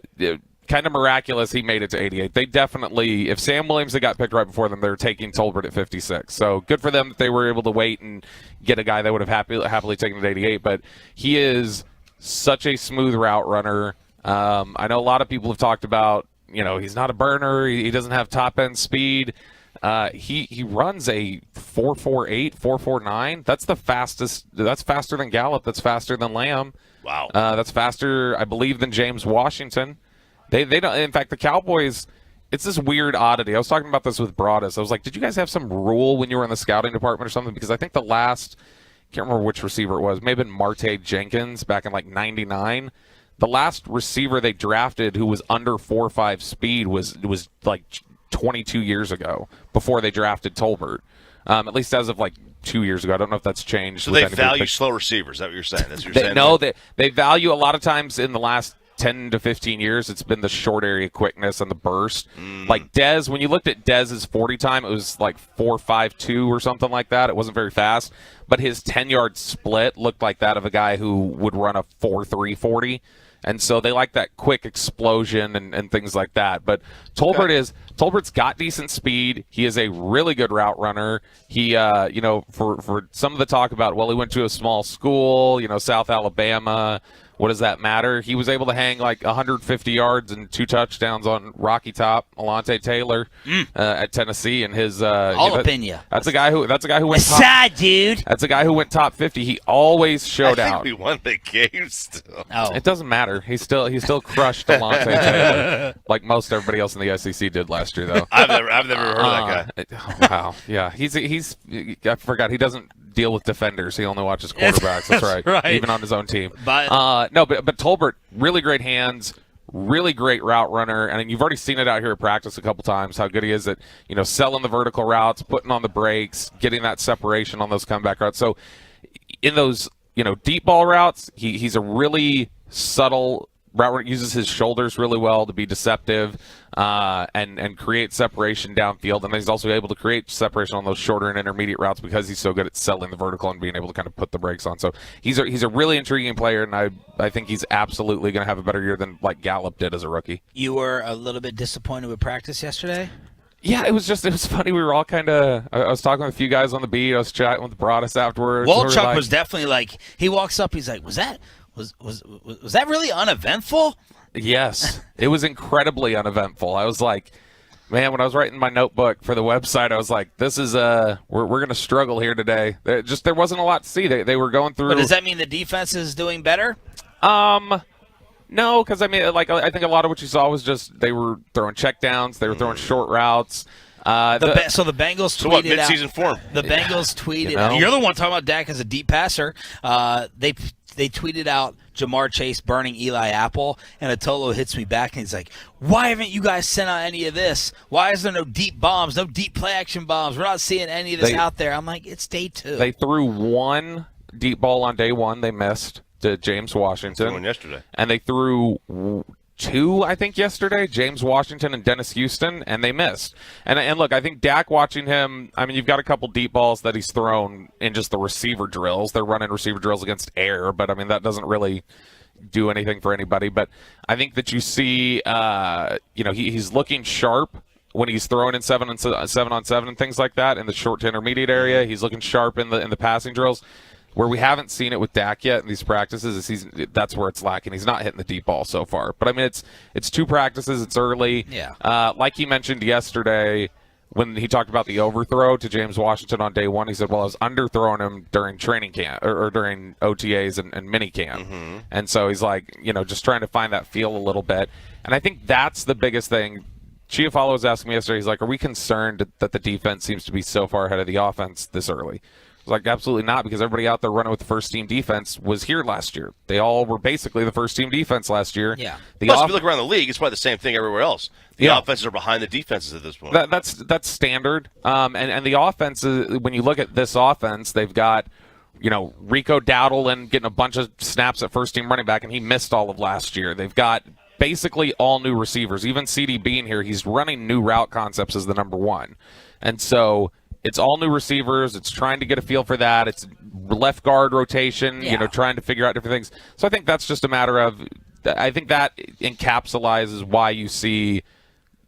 of miraculous he made it to 88. They definitely, if Sam Williams had got picked right before them, they were taking Tolbert at 56. So good for them that they were able to wait and get a guy that would have happily taken it at 88. But he is such a smooth route runner. I know a lot of people have talked about, he's not a burner. He doesn't have top-end speed. He runs a 4.48, 4.49. That's the fastest. That's faster than Gallup. That's faster than Lamb. Wow. That's faster, I believe, than James Washington. They don't. In fact, the Cowboys. It's this weird oddity. I was talking about this with Broadus. I was like, did you guys have some rule when you were in the scouting department or something? Because I think the last, can't remember which receiver it was. Maybe Marte Jenkins back in like '99. The last receiver they drafted who was under 4.5 speed was like 22 years ago before they drafted Tolbert. At least as of like 2 years ago. I don't know if that's changed. So they value slow receivers. Is that what you're saying? That's what you're saying? No, they value a lot of times in the last 10 to 15 years, it's been the short area quickness and the burst. Like Dez, when you looked at Dez's 40 time, it was like 4.52 or something like that. It wasn't very fast, but his 10-yard split looked like that of a guy who would run a 4.3 40. And so they like that quick explosion and things like that. But Tolbert's got decent speed. He is a really good route runner. He, for some of the talk about, he went to a small school, South Alabama. What does that matter? He was able to hang like 150 yards and 2 touchdowns on Rocky Top, Alontae Taylor at Tennessee, and his jalapeno. That's a guy who went top. Sad dude. That's a guy who went top 50. He always showed out. I think we won the game still. Oh. It doesn't matter. He still crushed Alontae Taylor like most everybody else in the SEC did last year, though. I've never heard of that guy. Wow. Yeah. He's. I forgot. He doesn't deal with defenders. He only watches quarterbacks. That's right. Even on his own team. But Tolbert, really great hands, really great route runner, and you've already seen it out here at practice a couple times, how good he is at, selling the vertical routes, putting on the brakes, getting that separation on those comeback routes. So in those, deep ball routes, he's a really subtle route runner, uses his shoulders really well to be deceptive and create separation downfield. And then he's also able to create separation on those shorter and intermediate routes because he's so good at selling the vertical and being able to kind of put the brakes on. So he's a really intriguing player, and I think he's absolutely going to have a better year than like Gallup did as a rookie. You were a little bit disappointed with practice yesterday? Yeah, it was funny. We were all kind of, I was talking with a few guys on the beat. I was chatting with Broadus afterwards. Wolchuk was definitely like, he walks up, he's like, was that really uneventful? Yes, it was incredibly uneventful. I was like, man, when I was writing my notebook for the website, I was like, this is we're going to struggle here today. There wasn't a lot to see. They were going through. But does that mean the defense is doing better? No, because I mean, like I think a lot of what you saw was just they were throwing checkdowns, they were throwing short routes. So the Bengals tweeted what, mid-season out. form? The Bengals tweeted. You know? You're the one talking about Dak as a deep passer. They tweeted out Jamar Chase burning Eli Apple, and Atolo hits me back, and he's like, "Why haven't you guys sent out any of this? Why is there no deep bombs, no deep play action bombs? We're not seeing any of this out there." I'm like, "It's day 2." They threw one deep ball on day 1. They missed to James Washington. One yesterday, and they threw 2, I think, yesterday, James Washington and Dennis Houston, and they missed. And look, I think Dak, watching him, I mean, you've got a couple deep balls that he's thrown in just the receiver drills. They're running receiver drills against air, but, I mean, that doesn't really do anything for anybody. But I think that you see, he's looking sharp when he's throwing in 7-on-7 and things like that in the short to intermediate area. He's looking sharp in the passing drills. Where we haven't seen it with Dak yet in these practices is that's where it's lacking. He's not hitting the deep ball so far. But, I mean, it's 2 practices. It's early. Yeah. Like he mentioned yesterday when he talked about the overthrow to James Washington on day 1, he said, well, I was underthrowing him during training camp or during OTAs and mini camp. Mm-hmm. And so he's like, just trying to find that feel a little bit. And I think that's the biggest thing. Chiafalo was asking me yesterday, he's like, are we concerned that the defense seems to be so far ahead of the offense this early? I was like, absolutely not, because everybody out there running with the first-team defense was here last year. They all were basically the first-team defense last year. Yeah. Plus, if you look around the league, it's probably the same thing everywhere else. The offenses are behind the defenses at this point. That's standard. And the offense, when you look at this offense, they've got, Rico Dowdle getting a bunch of snaps at first-team running back, and he missed all of last year. They've got basically all new receivers. Even CD being here, he's running new route concepts as the number 1. And so it's all new receivers. It's trying to get a feel for that. It's left guard rotation, trying to figure out different things. So I think that's just a matter of – I think that encapsulates why you see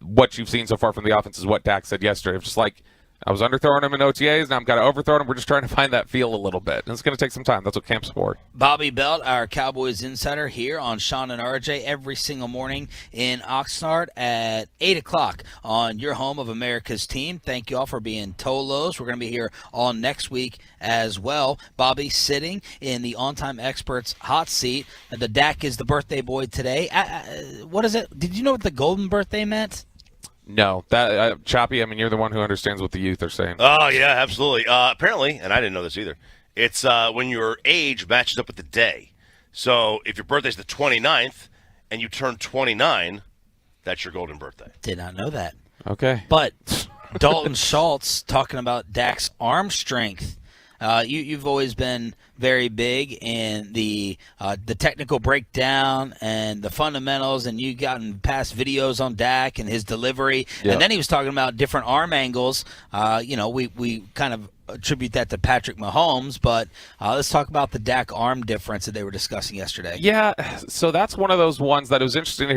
what you've seen so far from the offense is what Dak said yesterday. It's just like – I was underthrowing him in OTAs, now I'm kind of overthrowing him. We're just trying to find that feel a little bit. And it's going to take some time. That's what camp's for. Bobby Belt, our Cowboys insider, here on Sean and RJ every single morning in Oxnard at 8 o'clock on your home of America's team. Thank you all for being Tolos. We're going to be here all next week as well. Bobby sitting in the On-Time Experts hot seat. The Dak is the birthday boy today. What is it? Did you know what the golden birthday meant? No, that Choppy. I mean, you're the one who understands what the youth are saying. Oh yeah, absolutely. Apparently, and I didn't know this either. It's when your age matches up with the day. So if your birthday's the 29th and you turn 29, that's your golden birthday. Did not know that. Okay, but Dalton Schultz talking about Dak's arm strength. You've always been very big in the technical breakdown and the fundamentals, and you've gotten past videos on Dak and his delivery. Yeah. And then he was talking about different arm angles. We kind of attribute that to Patrick Mahomes, but let's talk about the Dak arm difference that they were discussing yesterday. Yeah, so that's one of those ones that it was interesting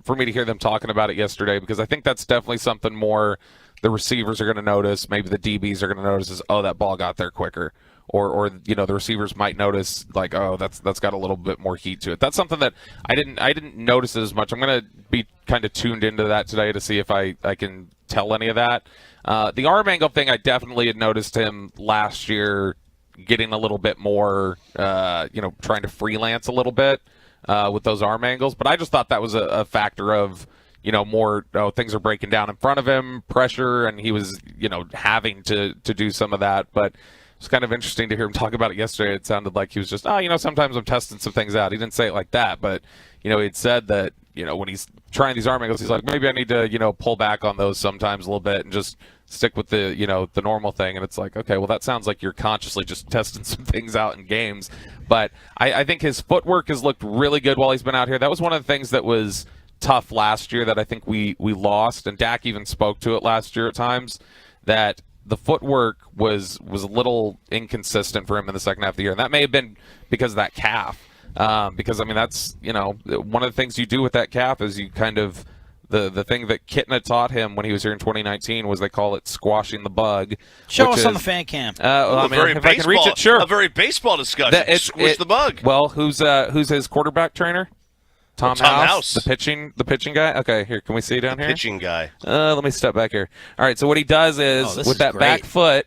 for me to hear them talking about it yesterday, because I think that's definitely something more the receivers are going to notice, maybe the DBs are going to notice is, oh, that ball got there quicker. Or the receivers might notice, like, oh, that's got a little bit more heat to it. That's something that I didn't notice as much. I'm going to be kind of tuned into that today to see if I can tell any of that. The arm angle thing, I definitely had noticed him last year getting a little bit more, trying to freelance a little bit with those arm angles. But I just thought that was a factor of, more things are breaking down in front of him, pressure, and he was, having to do some of that. But it's kind of interesting to hear him talk about it yesterday. It sounded like he was just, sometimes I'm testing some things out. He didn't say it like that, but, he'd said that, when he's trying these arm angles, he's like, maybe I need to, pull back on those sometimes a little bit and just stick with the, the normal thing. And it's like, okay, well, that sounds like you're consciously just testing some things out in games. But I think his footwork has looked really good while he's been out here. That was one of the things that was tough last year that I think we lost, and Dak even spoke to it last year at times, that the footwork was a little inconsistent for him in the second half of the year. And that may have been because of that calf. Because, I mean, that's, one of the things you do with that calf is you kind of, the thing that Kitna taught him when he was here in 2019 was they call it squashing the bug. Show us on the fan cam. If I can reach it, sure. A very baseball discussion. Squish the bug. Well, who's his quarterback trainer? Tom House, the pitching guy. Okay, here, can we see down here? Pitching guy. Let me step back here. All right, so what he does is with that back foot,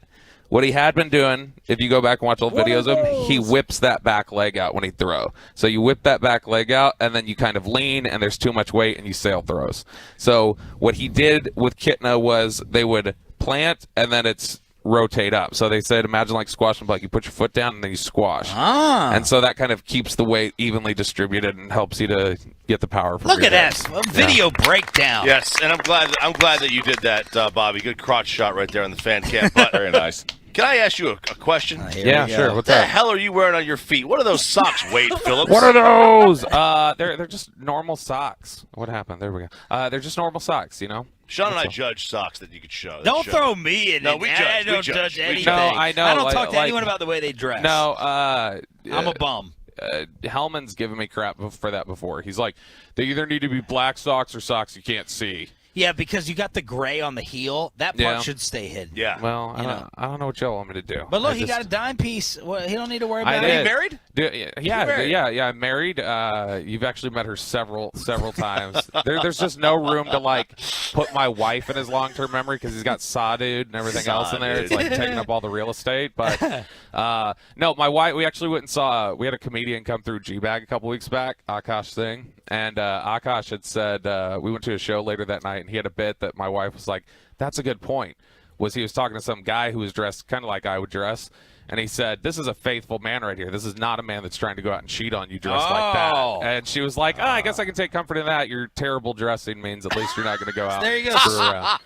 What he had been doing, if you go back and watch old videos of him, he whips that back leg out when he throw. So you whip that back leg out, and then you kind of lean, and there's too much weight, and you sail throws. So what he did with Kitna was they would plant, and then it's rotate up. So they said, imagine like squashing, like you put your foot down, and then you squash. And so that kind of keeps the weight evenly distributed and helps you to get the power. From Look at this video breakdown. Yes, and I'm glad that you did that, Bobby. Good crotch shot right there on the fan cam. But very nice. Can I ask you a question? Yeah, sure. What's What the up? hell are you wearing on your feet? What are those socks, Wade Phillips? What are those? They're just normal socks. What happened? There we go. They're just normal socks, you know. Sean and I That's all. judge socks that you could show. Don't throw me in No, it. we I judge. don't We judge We anything. judge. No, I know. I don't talk to like- anyone about the way they dress. No, I'm a bum. Hellman's given me crap for that before. He's like, they either need to be black socks or socks you can't see. Yeah, because you got the gray on the heel. That part Yeah. should stay hidden. Yeah. Well, I don't know what y'all want me to do. But look, I he just- got a dime piece. Well, he don't need to worry about I it. did. Are you married? Yeah, I'm married. You've actually met her several times. There's just no room to like put my wife in his long-term memory because he's got Saw Dude and everything else in there. It's like taking up all the real estate. But no, my wife. We actually went and saw. We had a comedian come through G-Bag a couple weeks back, Akash Singh, and Akash had said we went to a show later that night, and he had a bit that my wife was like, "That's a good point." Was he was talking to some guy who was dressed kind of like I would dress. And he said, "This is a faithful man right here. This is not a man that's trying to go out and cheat on you dressed like that." And she was like, I guess I can take comfort in that. Your terrible dressing means at least you're not going to go out There you and go. screw around.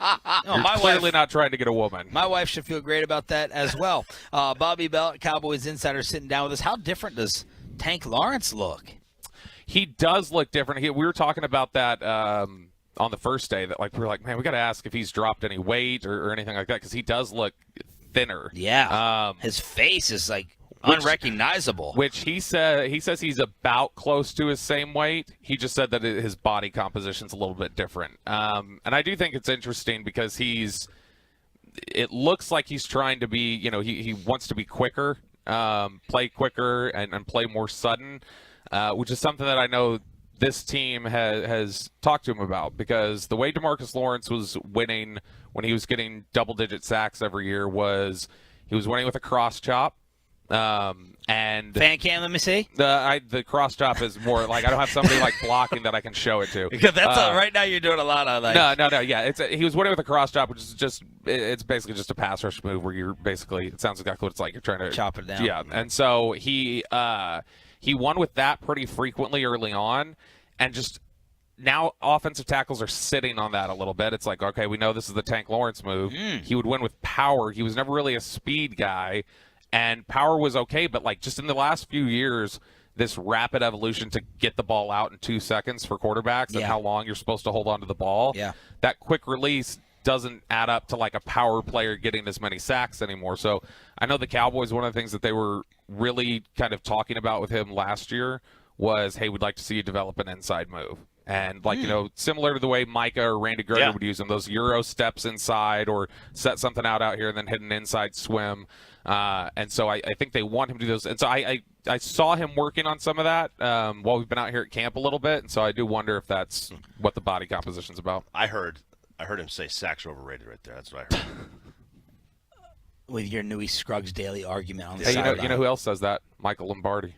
No, You're my clearly wife- not trying to get a woman. My wife should feel great about that as well. Bobby Bell, Cowboys Insider, sitting down with us. How different does Tank Lawrence look? He does look different. We were talking about that on the first day. That like we were like, man, we got to ask if he's dropped any weight or anything like that because he does look thinner. Yeah. His face is like unrecognizable. Which he says he's about close to his same weight. He just said that his body composition's a little bit different. And I do think it's interesting because it looks like he's trying to be, he wants to be quicker, play quicker and play more sudden, which is something that I know this team has talked to him about because the way DeMarcus Lawrence was winning when he was getting double-digit sacks every year was he was winning with a cross chop. And fan cam, let me see. The cross chop is more like I don't have somebody like blocking that I can show it to. Because that's right now you're doing a lot of like. No. Yeah, he was winning with a cross chop, which is it's basically just a pass rush move where you're basically it sounds exactly what it's like. You're trying to chop it down. Yeah, and so he won with that pretty frequently early on, and just. Now offensive tackles are sitting on that a little bit. It's like, okay, we know this is the Tank Lawrence move. He would win with power. He was never really a speed guy, and power was okay. But like just in the last few years, this rapid evolution to get the ball out in 2 seconds for quarterbacks and how long you're supposed to hold on to the ball. Yeah. That quick release doesn't add up to like a power player getting as many sacks anymore. So I know the Cowboys, one of the things that they were really kind of talking about with him last year was, hey, we'd like to see you develop an inside move. And, similar to the way Micah or Randy Gregory would use them, those Euro steps inside or set something out here and then hit an inside swim. And so I think they want him to do those. And so I saw him working on some of that while we've been out here at camp a little bit. And so I do wonder if that's what the body composition's about. I heard him say sacks are overrated right there. That's what I heard. With your Newey Scruggs daily argument on the Hey, sideline. you know who else says that? Michael Lombardi.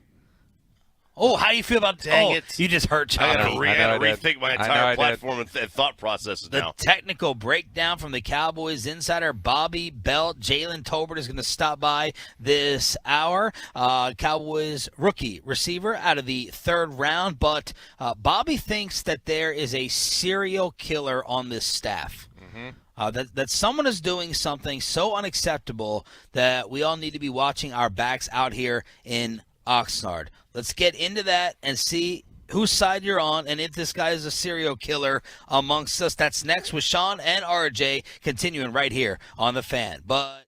Oh, how do you feel about Dang it. You just hurt I Choppy. got to rethink my entire platform and thought processes The now. technical breakdown from the Cowboys insider Bobby Belt. Jalen Tolbert is going to stop by this hour. Cowboys rookie receiver out of the third round. But Bobby thinks that there is a serial killer on this staff. That someone is doing something so unacceptable that we all need to be watching our backs out here in Oxnard. Let's get into that and see whose side you're on and if this guy is a serial killer amongst us. That's next with Sean and RJ continuing right here on The Fan. But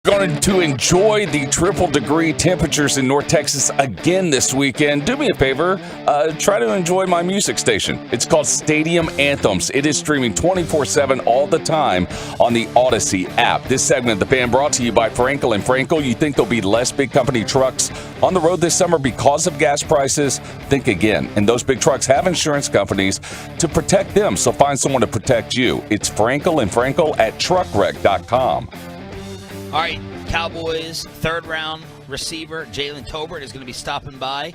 Going to enjoy the triple degree temperatures in North Texas again this weekend. Do me a favor, try to enjoy my music station. It's called Stadium Anthems. It is streaming 24/7 all the time on the Odyssey app. This segment of the band brought to you by Frankel & Frankel. You think there'll be less big company trucks on the road this summer because of gas prices? Think again. And those big trucks have insurance companies to protect them, so find someone to protect you. It's Frankel & Frankel at truckwreck.com. All right, Cowboys third round receiver Jalen Tolbert is going to be stopping by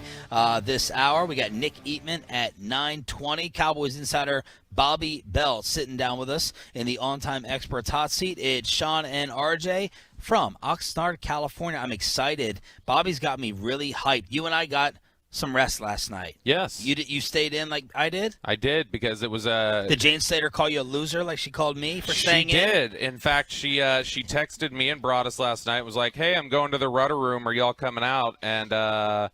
this hour. We got Nick Eatman at 9:20. Cowboys insider Bobby Bell sitting down with us in the on-time experts hot seat. It's Sean and RJ from Oxnard, California. I'm excited. Bobby's got me really hyped. You and I got some rest last night. Yes. You stayed in like I did? I did, because it was Did Jane Slater call you a loser like she called me for staying in? She did. In fact, she texted me and Broadus last night, was like, hey, I'm going to the rudder room. Are y'all coming out? And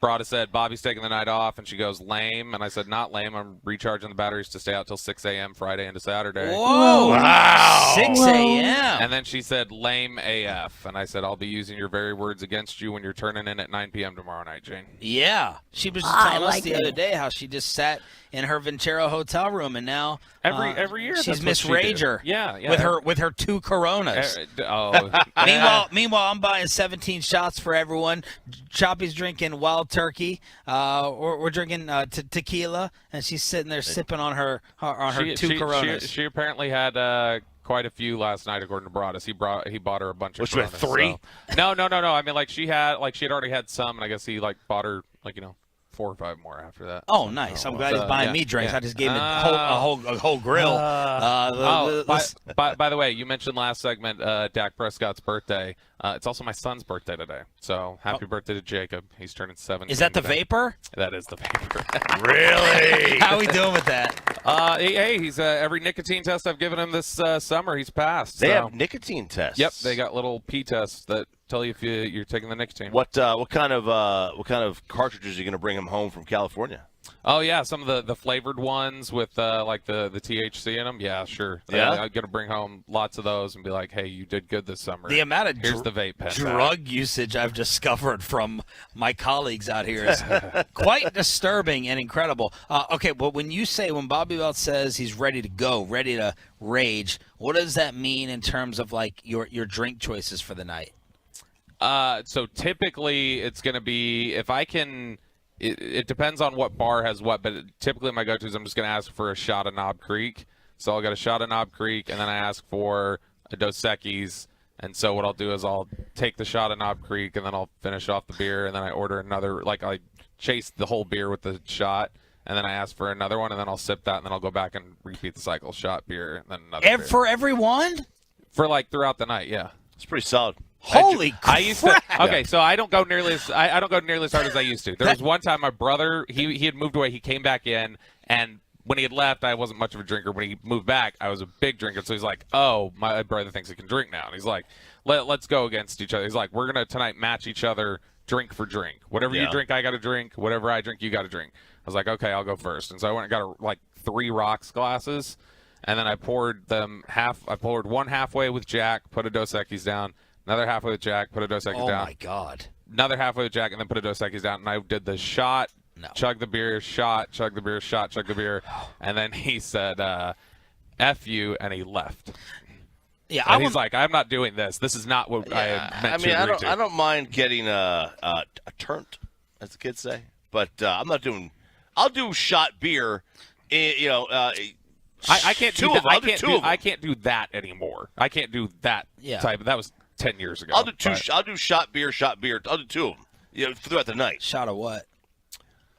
Broadus said, Bobby's taking the night off. And she goes, lame. And I said, not lame. I'm recharging the batteries to stay out till 6 a.m. Friday into Saturday. Whoa. Wow. 6 a.m. And then she said, lame AF. And I said, I'll be using your very words against you when you're turning in at 9 p.m. tomorrow night, Jane. Yeah. She was just telling us the other day how she just sat in her Ventura hotel room, and now every year she's that's Miss what she Rager. did. Yeah. With her 2 Coronas. Meanwhile, I'm buying 17 shots for everyone. Choppy's drinking Wild Turkey. We're drinking tequila, and she's sitting there sipping on her 2 Coronas. She apparently had quite a few last night, according to Broadus. He bought her a bunch of Coronas. 3? So. No. I mean, she had already had some, and I guess he bought her 4 or 5 more after that. Oh, nice! I'm glad he's buying me drinks. Yeah. I just gave him a whole grill. By the way, you mentioned last segment Dak Prescott's birthday. It's also my son's birthday today. So happy birthday to Jacob. He's turning 17. Is that the vapor? That is the vapor. Really? How are we doing with that? Hey, he's every nicotine test I've given him this summer, he's passed. They have nicotine tests. Yep, they got little pee tests that tell you if you're taking the nicotine. What kind of cartridges are you going to bring him home from California? Oh yeah, some of the flavored ones with the THC in them. Yeah, sure. Yeah, I'm gonna bring home lots of those and be like, hey, you did good this summer. The amount of here's the vape pen drug usage I've discovered from my colleagues out here is quite disturbing and incredible. Okay, but when Bobby Bell says he's ready to go, ready to rage, what does that mean in terms of your drink choices for the night? So typically it's gonna be if I can. It depends on what bar has what, but typically my go-to is I'm just going to ask for a shot of Knob Creek. So I'll get a shot of Knob Creek, and then I ask for a Dos Equis. And so what I'll do is I'll take the shot of Knob Creek, and then I'll finish off the beer, and then I order another. I chase the whole beer with the shot, and then I ask for another one, and then I'll sip that, and then I'll go back and repeat the cycle: shot, beer, and then another beer. For everyone? For throughout the night, yeah. It's pretty solid. Holy crap! I used to. Okay, so I don't go nearly as hard as I used to. There was one time my brother he had moved away. He came back in, and when he had left, I wasn't much of a drinker. When he moved back, I was a big drinker. So he's like, "Oh, my brother thinks he can drink now." And he's like, "Let's go against each other." He's like, "We're gonna tonight match each other drink for drink. Whatever you drink, I got to drink. Whatever I drink, you got to drink." I was like, "Okay, I'll go first." And so I went and got 3 rocks glasses, and then I poured them half. I poured one halfway with Jack, put a Dos Equis down. Another halfway with Jack, put a Dos Equis down. Oh, my God. Another halfway with Jack, and then put a Dos Equis down. And I did the shot, chug the beer, shot, chug the beer, shot, chug the beer. And then he said, F you, and he left. Yeah, and he's like, I'm not doing this. This is not what I meant to agree to. I don't mind getting a turnt, as the kids say. But I'm not doing – I'll do shot beer, I can't do that. I can't do that anymore. I can't do that type. That was 10 years ago. I'll do shot beer. I'll do 2 of them. Throughout the night. Shot of what?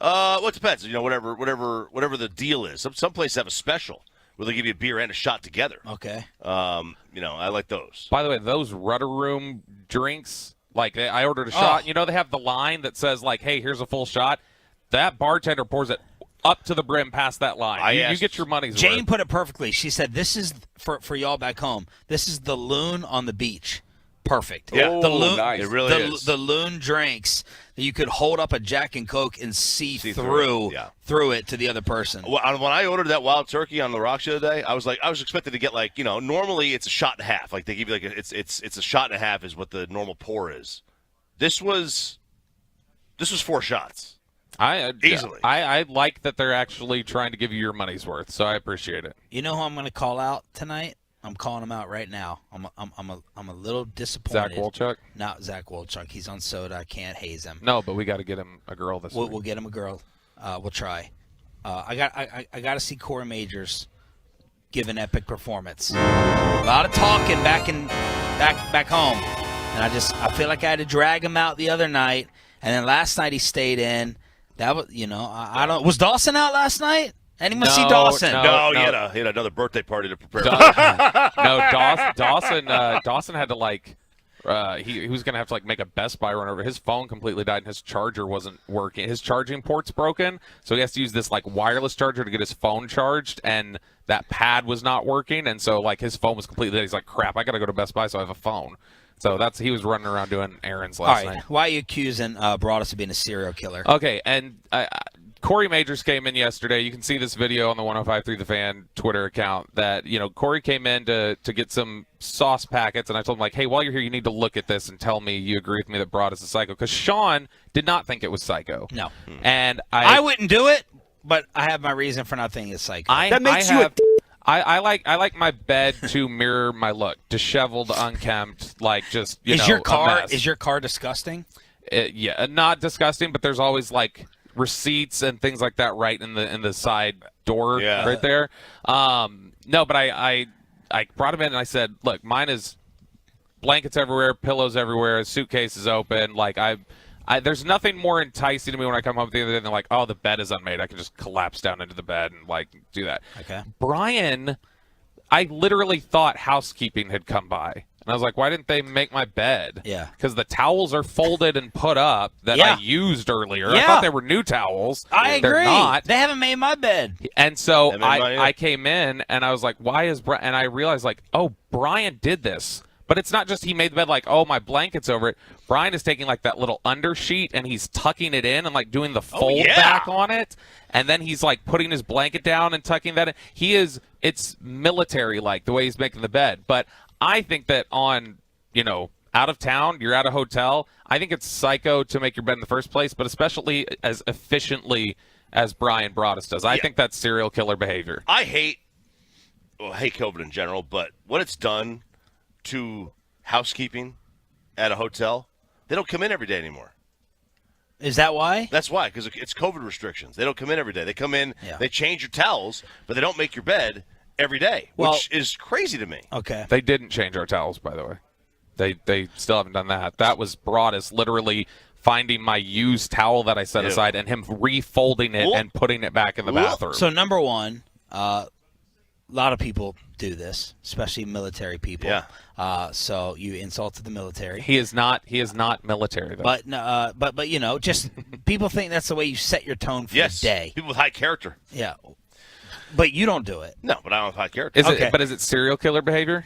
Well, it depends. Whatever the deal is. Some places have a special where they give you a beer and a shot together. Okay. I like those. By the way, those Rudder Room drinks, I ordered a shot. They have the line that says hey, here's a full shot. That bartender pours it up to the brim past that line. You get your money's worth. Jane put it perfectly. She said, this is, for y'all back home, this is the loon on the beach. Perfect. Yeah. The loon, nice. It really is. The loon drinks. you could hold up a Jack and Coke and see through it to the other person. When I ordered that wild turkey on the Rocks the other day, I was expecting to get normally it's a shot and a half. Like they give you it's a shot and a half is what the normal pour is. This was 4 shots. Easily. I like that they're actually trying to give you your money's worth, so I appreciate it. You know who I'm going to call out tonight? I'm calling him out right now. I'm a little disappointed. Zach Wolchuk? Not Zach Wolchuk. He's on soda. I can't haze him. No, but we got to get him a girl this week. We'll get him a girl. We'll try. I got to see Corey Majors give an epic performance. A lot of talking back home, and I feel like I had to drag him out the other night, and then last night he stayed in. That was I don't. Was Dawson out last night? Anyone see Dawson? No, he had another birthday party to prepare. Dawson had to he was gonna have to make a Best Buy run over. His phone completely died and his charger wasn't working. His charging port's broken, so he has to use this wireless charger to get his phone charged, and that pad was not working, and so his phone was completely dead. He's like, crap, I gotta go to Best Buy so I have a phone. So he was running around doing errands last night. Why are you accusing Broadus of being a serial killer? Okay, and Corey Majors came in yesterday. You can see this video on the 105.3 The Fan Twitter account that, Corey came in to get some sauce packets, and I told him, hey, while you're here, you need to look at this and tell me you agree with me that Broadus is psycho. Because Sean did not think it was psycho. No. And I wouldn't do it, but I have my reason for not thinking it's psycho. I like my bed to mirror my look, disheveled, unkempt, Is your car a mess. Disgusting? Yeah, not disgusting, but there's always receipts and things like that right in the side door right there. No, but I brought him in and I said, look, mine is blankets everywhere, pillows everywhere, suitcase is open. There's nothing more enticing to me when I come home at the end of the day than oh, the bed is unmade. I can just collapse down into the bed and do that. Okay. Brian, I literally thought housekeeping had come by. And I was like, why didn't they make my bed? Yeah. Because the towels are folded and put up that I used earlier. I thought they were new towels. I agree. They're not. They haven't made my bed. And so I came in and I was like, why is Brian? And I realized oh, Brian did this. But it's not just he made the bed oh, my blanket's over it. Brian is taking that little undersheet and he's tucking it in and doing the fold back on it. And then he's putting his blanket down and tucking that in. It's military the way he's making the bed. But I think that on, out of town, you're at a hotel, I think it's psycho to make your bed in the first place, but especially as efficiently as Brian Broadus does. I think that's serial killer behavior. I hate COVID in general, but when it's done to housekeeping at a hotel, they don't come in every day anymore. Is that why? That's why, because it's COVID restrictions. They don't come in every day. They come in, they change your towels, but they don't make your bed every day, which is crazy to me. Okay. They didn't change our towels, by the way. They still haven't done that. That was Broadus literally finding my used towel that I set aside and him refolding it and putting it back in the bathroom. So, number one, a lot of people do this, especially military people. Yeah. So you insulted the military. He is not military though. But just people think that's the way you set your tone for the day. People with high character. Yeah. But you don't do it. No, but I don't have high character. Is it serial killer behavior?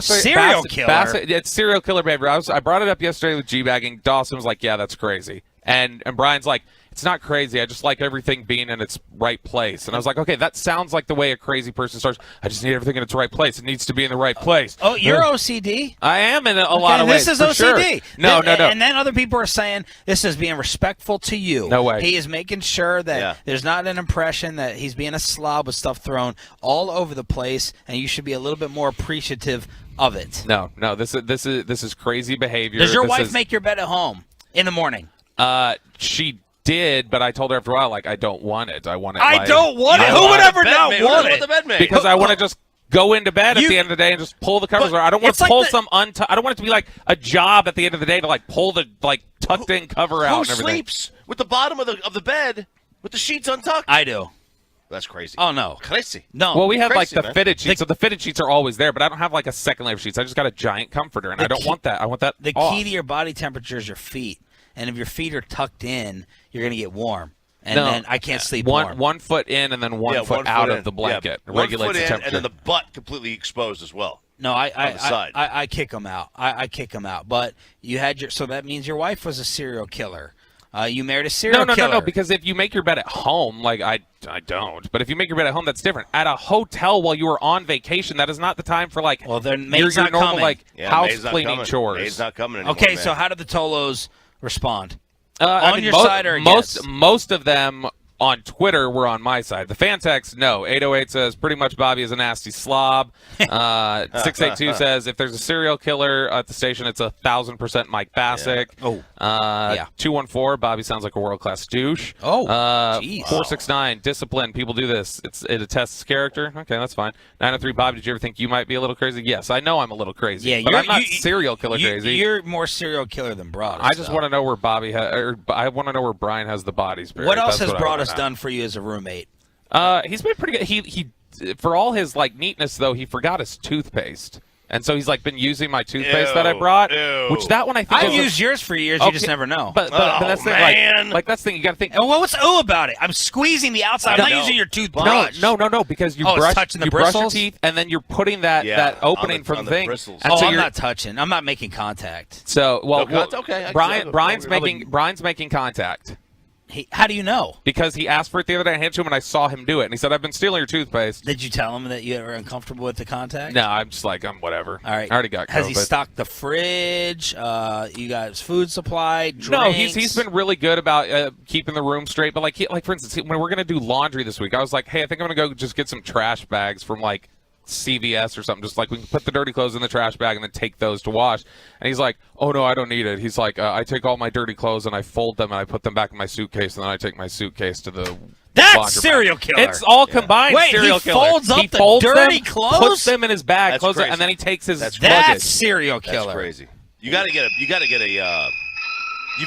Serial killer. It's serial killer behavior. I brought it up yesterday with G-bagging. Dawson was like, yeah, that's crazy. And Brian's like, it's not crazy. I just like everything being in its right place. And I was like, okay, that sounds like the way a crazy person starts. I just need everything in its right place. It needs to be in the right place. Oh, you're OCD? I am in a lot of ways. This is OCD. Sure. No. And then other people are saying this is being respectful to you. No way. He is making sure that there's not an impression that he's being a slob with stuff thrown all over the place, and you should be a little bit more appreciative of it. No. This is crazy behavior. Does your wife make your bed at home in the morning? She did, but I told her after a while, I don't want it. I want it. I don't want it. Who would ever not want it? The bed made? Because I want to just go into bed at the end of the day and just pull the covers. I don't want to pull I don't want it to be a job at the end of the day to pull the tucked in cover out. Who sleeps with the bottom of the bed with the sheets untucked? I do. That's crazy. Oh no, crazy. No. Well, we have crazy, the fitted sheets, so the fitted sheets are always there. But I don't have a second layer of sheets. I just got a giant comforter, and I don't want that. I want that. The off. key to your body temperature is your feet, and if your feet are tucked in, you're gonna get warm. And then I can't sleep warm. 1 foot in and then one foot out of the blanket. Yeah, 1 regulates foot the in, temperature. and then the butt completely exposed as well. No, on the side. I kick him out. I kick him out. But you had so that means your wife was a serial killer. You married a serial killer. No. Because if you make your bed at home, like I don't. But if you make your bed at home, that's different. At a hotel while you were on vacation, that is not the time for like. Well, then your maid's not normal coming. like house Maid's not cleaning coming. chores. Maid's not coming anymore. Okay, man. so how did the Tolos respond? I On mean, your side or against? most of them on Twitter were on my side. The fan text, no. 808 says pretty much Bobby is a nasty slob. 682 says if there's a serial killer at the station, it's 1,000% Mike Bassick. Yeah. 214, Bobby sounds like a world-class douche. Jeez. 469, discipline. People do this. It attests character. Okay, that's fine. 903, Bob, did you ever think you might be a little crazy? Yes, I know I'm a little crazy. Yeah, but I'm not serial killer crazy. You're more serial killer than Broadus. I just want to know where Bobby I want to know where Brian has the bodies buried. What else That's has what I wanna Broadus know. done for you as a roommate? He's been pretty good. He for all his like neatness though, he forgot his toothpaste. And so he's like been using my toothpaste that I brought, which that one I think I've used yours for years. You just never know. But that's the thing, like that's the thing you got to think. And what's about it? I'm squeezing the outside. I'm not using your toothbrush. No, because you it's touching the you brush your bristles? teeth and then you're putting that opening from the thing. bristles. And so I'm you're, not touching. I'm not making contact. So okay. I Brian's making contact. How do you know? Because he asked for it the other day. I handed it to him and I saw him do it. And he said, "I've been stealing your toothpaste." Did you tell him that you were uncomfortable with the contact? No, I'm just like, whatever. All right. I already got COVID. Has he stocked the fridge? You got his food supply, drinks? No, he's been really good about keeping the room straight. But like for instance, when we're gonna do laundry this week, I was like, hey, I think I'm gonna go just get some trash bags from like CVS or something. Just like we can put the dirty clothes in the trash bag and then take those to wash. And he's like, oh no, I don't need it. He's like, I take all my dirty clothes and I fold them and I put them back in my suitcase and then I take my suitcase to the. That's serial killer. It's all combined. Wait, serial he killer. folds up he the folds dirty them, clothes? puts them in his bag, That's closes it, crazy. and then he takes his luggage. That's serial killer. That's crazy. You got to get a. You've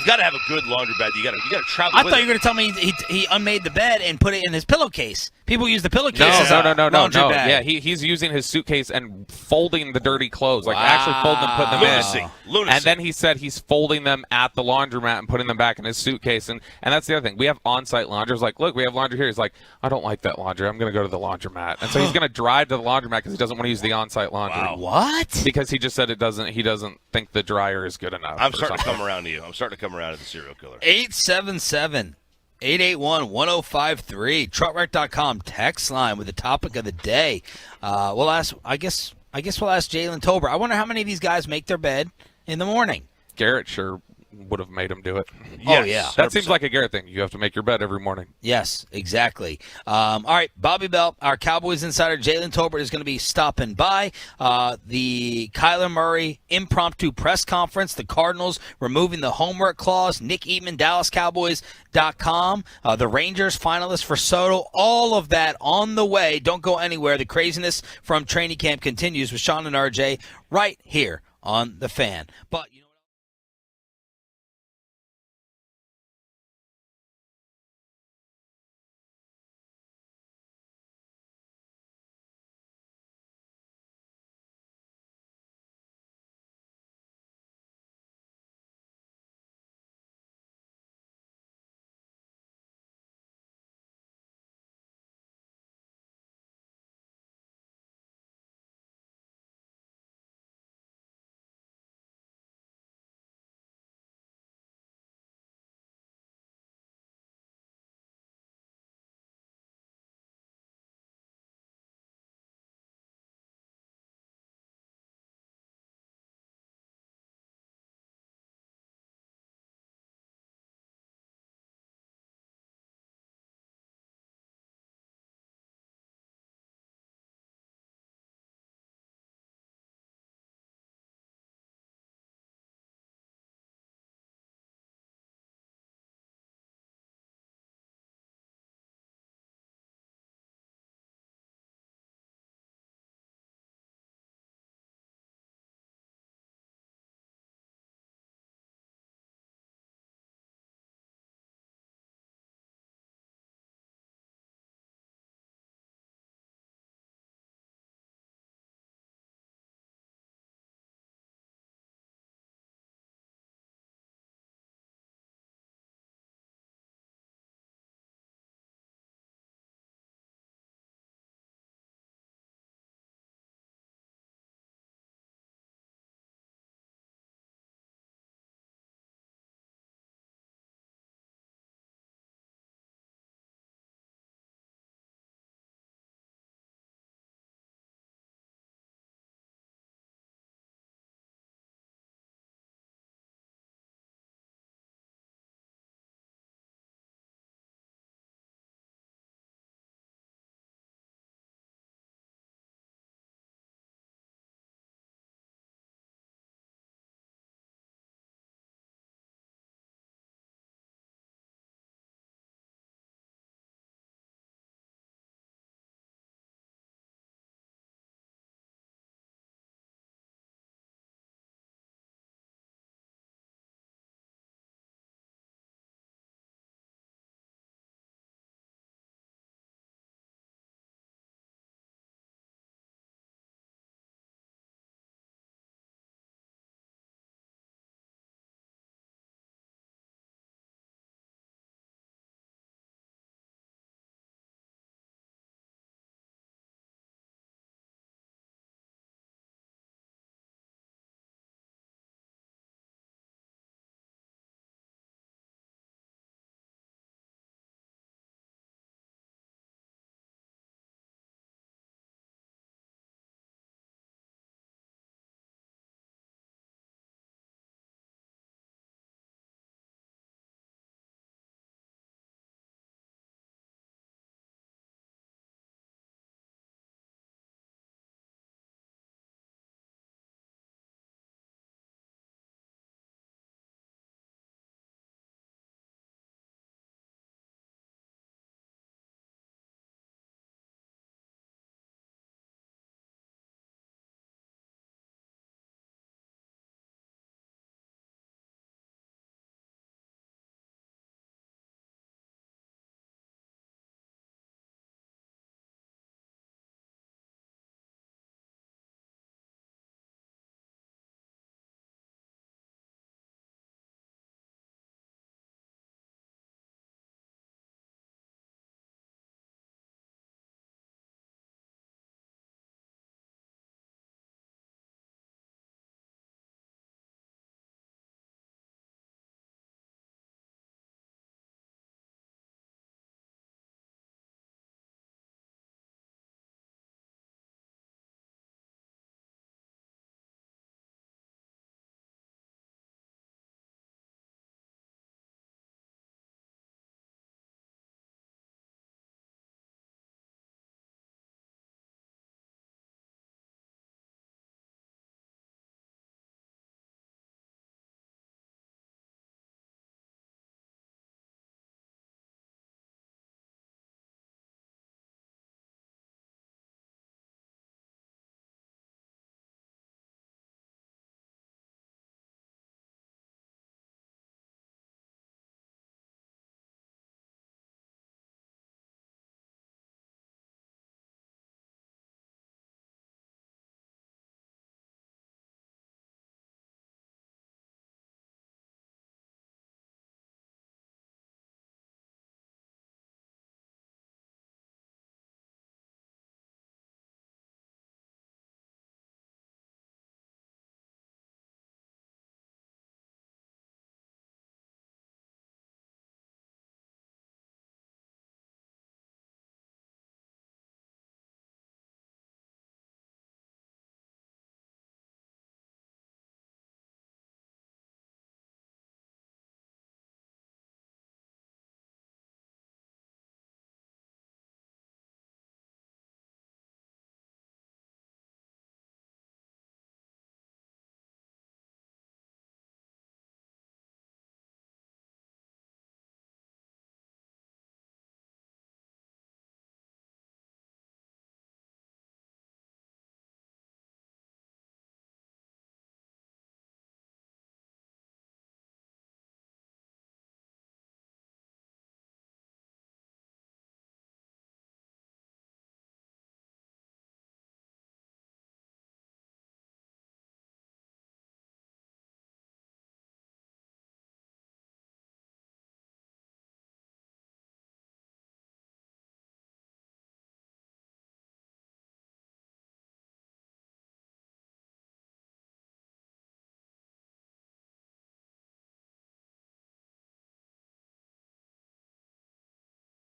got to have a good laundry bag. You got to travel. I with thought you it. were going to tell me he unmade the bed and put it in his pillowcase. People use the pillowcase as No. a laundry bag. Yeah, he's using his suitcase and folding the dirty clothes, like actually folding them, putting them in. Lunacy. And then he said he's folding them at the laundromat and putting them back in his suitcase. And that's the other thing. We have on-site laundry. It's like, look, we have laundry here. He's like, I don't like that laundry. I'm going to go to the laundromat. And so he's going to drive to the laundromat because he doesn't want to use the on-site laundry. Wow. What? Because he just said he doesn't think the dryer is good enough. I'm starting to come around to you. I'm starting to come around to the serial killer. 877-881-1053. Truckwreck.com text line with the topic of the day. We'll ask. I guess we'll ask Jalen Tolbert. I wonder how many of these guys make their bed in the morning. Garrett sure would have made him do it. Oh, yeah. That seems like a Garrett thing. You have to make your bed every morning. Yes, exactly. All right, Bobby Bell, our Cowboys insider, Jalen Tolbert is going to be stopping by. The Kyler Murray impromptu press conference, the Cardinals removing the homework clause, Nick Eatman, DallasCowboys.com, the Rangers finalists for Soto, all of that on the way. Don't go anywhere. The craziness from training camp continues with Sean and RJ right here on The Fan. But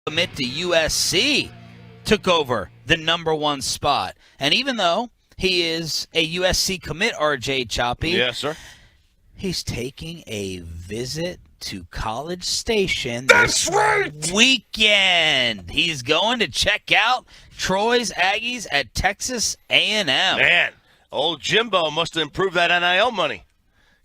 commit to USC took over the number 1 spot. And even though he is a USC commit, RJ Choppy, Yes, sir. he's taking a visit to College Station That's this right! weekend. He's going to check out Troy's Aggies at Texas A&M. Man, old Jimbo must have improved that NIL money.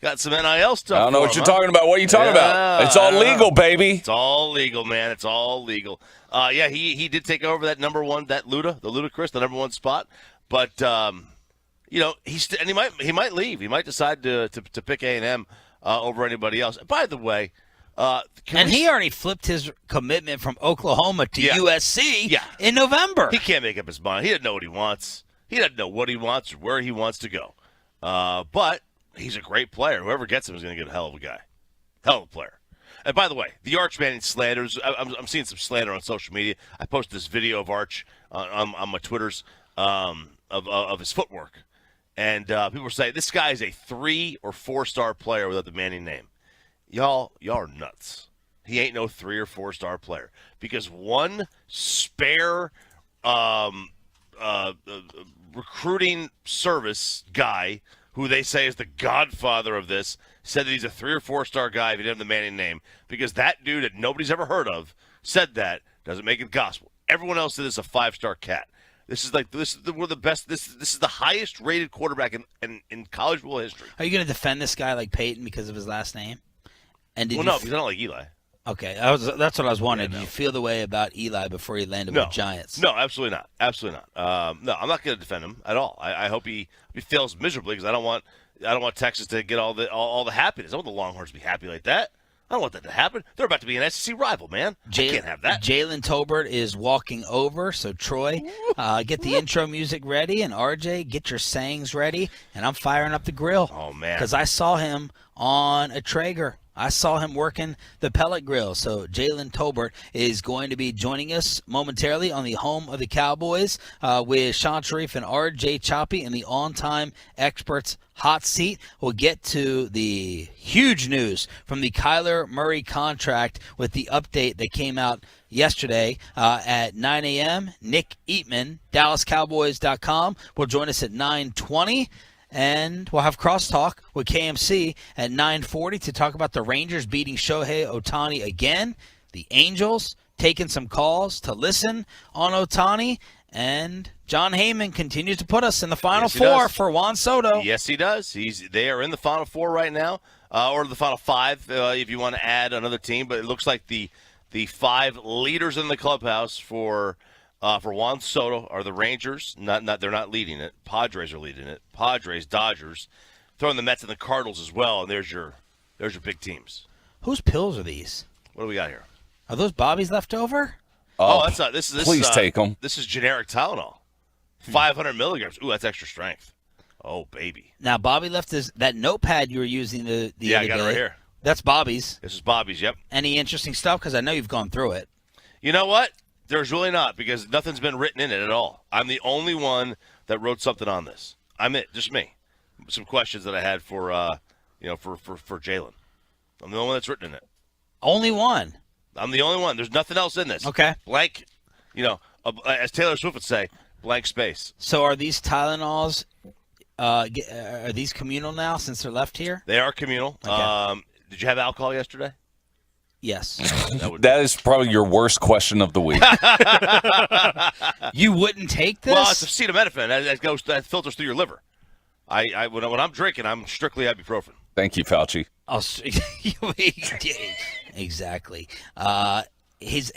Got some NIL stuff. I don't know for what him, you're talking about. What are you talking about? It's all legal, baby. It's all legal, man. It's all legal. Yeah, he did take over that number 1, the Ludacris, the number 1 spot. But he might leave. He might decide to pick A&M over anybody else. By the way, he already flipped his commitment from Oklahoma to USC in November. He can't make up his mind. He doesn't know what he wants. He doesn't know what he wants or where he wants to go. But he's a great player. Whoever gets him is going to get a hell of a guy. Hell of a player. And by the way, the Arch Manning slanders, I'm seeing some slander on social media. I posted this video of Arch on my Twitters of his footwork. And people were saying, this guy is a 3 or 4-star player without the Manning name. Y'all are nuts. He ain't no 3 or 4-star player. Because one spare recruiting service guy who they say is the godfather of this, said that he's a 3 or 4-star guy if he didn't have the Manning name. Because that dude that nobody's ever heard of said that, doesn't make it gospel. Everyone else said this is a 5-star cat. This is one of the best. This is the highest rated quarterback in college football history. Are you going to defend this guy like Peyton because of his last name? And No, he's not like Eli. Okay, that's what I was wondering. Did you feel the way about Eli before he landed with Giants? No, absolutely not. Absolutely not. No, I'm not going to defend him at all. I hope he fails miserably because I don't want Texas to get all the happiness. I want the Longhorns to be happy like that. I don't want that to happen. They're about to be an SEC rival, man. I can't have that. Jalen Tolbert is walking over, so Troy, get the intro music ready, and RJ, get your sayings ready, and I'm firing up the grill. Oh, man. Because I saw him on a Traeger. I saw him working the pellet grill. So Jalen Tolbert is going to be joining us momentarily on the home of the Cowboys with Sean Sharif and RJ Choppy in the on-time experts hot seat. We'll get to the huge news from the Kyler Murray contract with the update that came out yesterday at 9 a.m. Nick Eatman, DallasCowboys.com, will join us at 9:20. And we'll have crosstalk with KMC at 9:40 to talk about the Rangers beating Shohei Ohtani again. The Angels taking some calls to listen on Ohtani. And John Heyman continues to put us in the Final Four for Juan Soto. Yes, he does. They are in the Final Four right now, or the Final Five if you want to add another team. But it looks like the 5 leaders in the clubhouse for Juan Soto are the Rangers. They're not leading it. Padres are leading it. Padres, Dodgers, throwing the Mets and the Cardinals as well. And there's your big teams. Whose pills are these? What do we got here? Are those Bobby's left over? That's not. This is please take them. This is generic Tylenol, 500 milligrams. Ooh, that's extra strength. Oh, baby. Now Bobby left that notepad you were using the Yeah, other I got day. it right here. That's Bobby's. This is Bobby's. Yep. Any interesting stuff? Because I know you've gone through it. You know what? There's really not, because nothing's been written in it at all. I'm the only one that wrote something on this. Just me. Some questions that I had for Jalen. I'm the only one that's written in it. Only one. I'm the only one. There's nothing else in this. Okay. Blank. As Taylor Swift would say, blank space. So are these Tylenols? Are these communal now since they're left here? They are communal. Okay. Did you have alcohol yesterday? Yes. That is probably your worst question of the week. You wouldn't take this? Well, it's acetaminophen. That filters through your liver. When I'm drinking, I'm strictly ibuprofen. Thank you, Fauci. Exactly. He's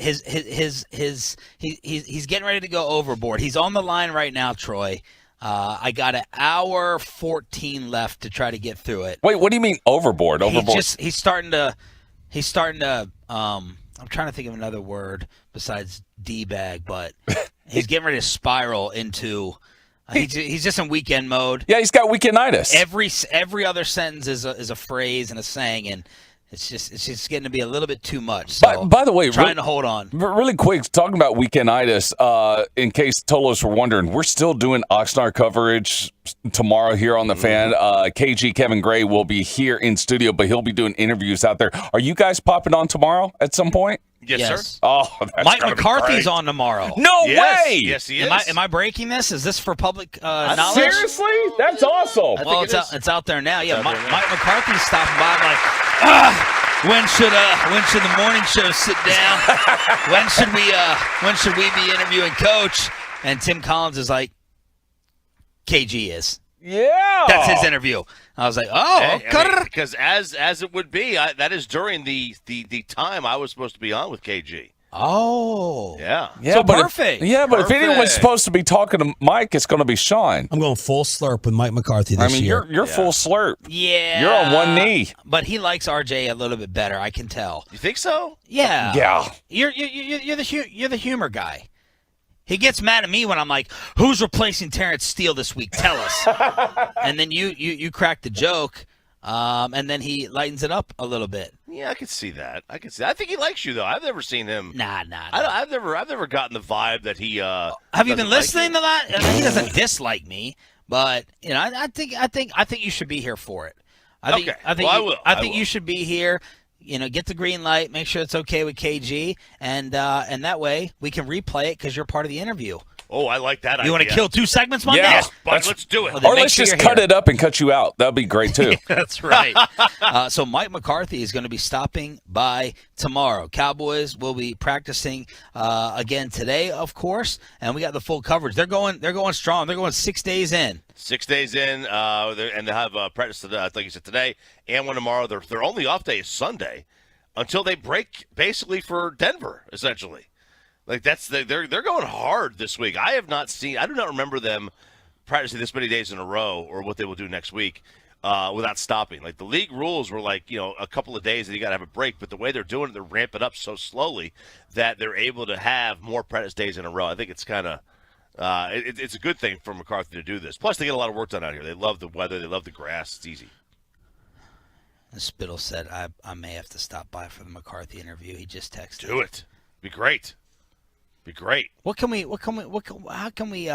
getting ready to go overboard. He's on the line right now, Troy. I got an hour 14 left to try to get through it. Wait, what do you mean overboard? Overboard? He's starting to. I'm trying to think of another word besides D-bag, but he's getting ready to spiral into. He's just in weekend mode. Yeah, he's got weekend-itis. Every other sentence is a phrase and a saying, and It's just getting to be a little bit too much. So by the way, trying to hold on. Really quick, talking about weekend-itis, in case Tolos were wondering, we're still doing Oxnard coverage tomorrow here on the Fan. KG Kevin Gray will be here in studio, but he'll be doing interviews out there. Are you guys popping on tomorrow at some point? Yes, sir. Oh, that's Mike gonna be McCarthy's great. on tomorrow. No way! Yes, he is. Am I breaking this? Is this for public knowledge? Seriously? That's awesome. Well, it's out there now. Yeah, Mike McCarthy's stopping by. I'm like, when should the morning show sit down? when should we be interviewing Coach? And Tim Collins is like, KG is. Yeah, that's his interview. I was like, because as it would be, that is during the time I was supposed to be on with KG. Oh, yeah. So perfect. If anyone's supposed to be talking to Mike, it's going to be Sean. I'm going full slurp with Mike McCarthy this year. You're full slurp. Yeah, you're on one knee. But he likes RJ a little bit better. I can tell. You think so? Yeah. Yeah. You're the humor guy. He gets mad at me when I'm like, "Who's replacing Terrence Steele this week? Tell us." And then you crack the joke, and then he lightens it up a little bit. Yeah, I can see that. I think he likes you though. I've never seen him. Nah. I've never gotten the vibe that he. Have you been listening to that? He doesn't dislike me, but I think you should be here for it. I will. I think you should be here. Get the green light, make sure it's okay with KG, and that way we can replay it because you're part of the interview. Oh, I like that idea. You want to kill 2 segments Monday? Yes, but let's do it. Well, or let's just cut it up and cut you out. That'd be great, too. That's right. So Mike McCarthy is going to be stopping by tomorrow. Cowboys will be practicing again today, of course, and we got the full coverage. They're going strong. They're going 6 days in. 6 days in, and they have practice today, like you said, today and one tomorrow. Their only off day is Sunday until they break basically for Denver, essentially. Like they're going hard this week. I do not remember them practicing this many days in a row or what they will do next week without stopping. Like the league rules were like, a couple of days and you got to have a break, but the way they're doing it, they're ramping up so slowly that they're able to have more practice days in a row. I think it's kind of it's a good thing for McCarthy to do this. Plus, they get a lot of work done out here. They love the weather. They love the grass. It's easy. Spittle said, I may have to stop by for the McCarthy interview. He just texted. Do it. Be great. Be great. How can we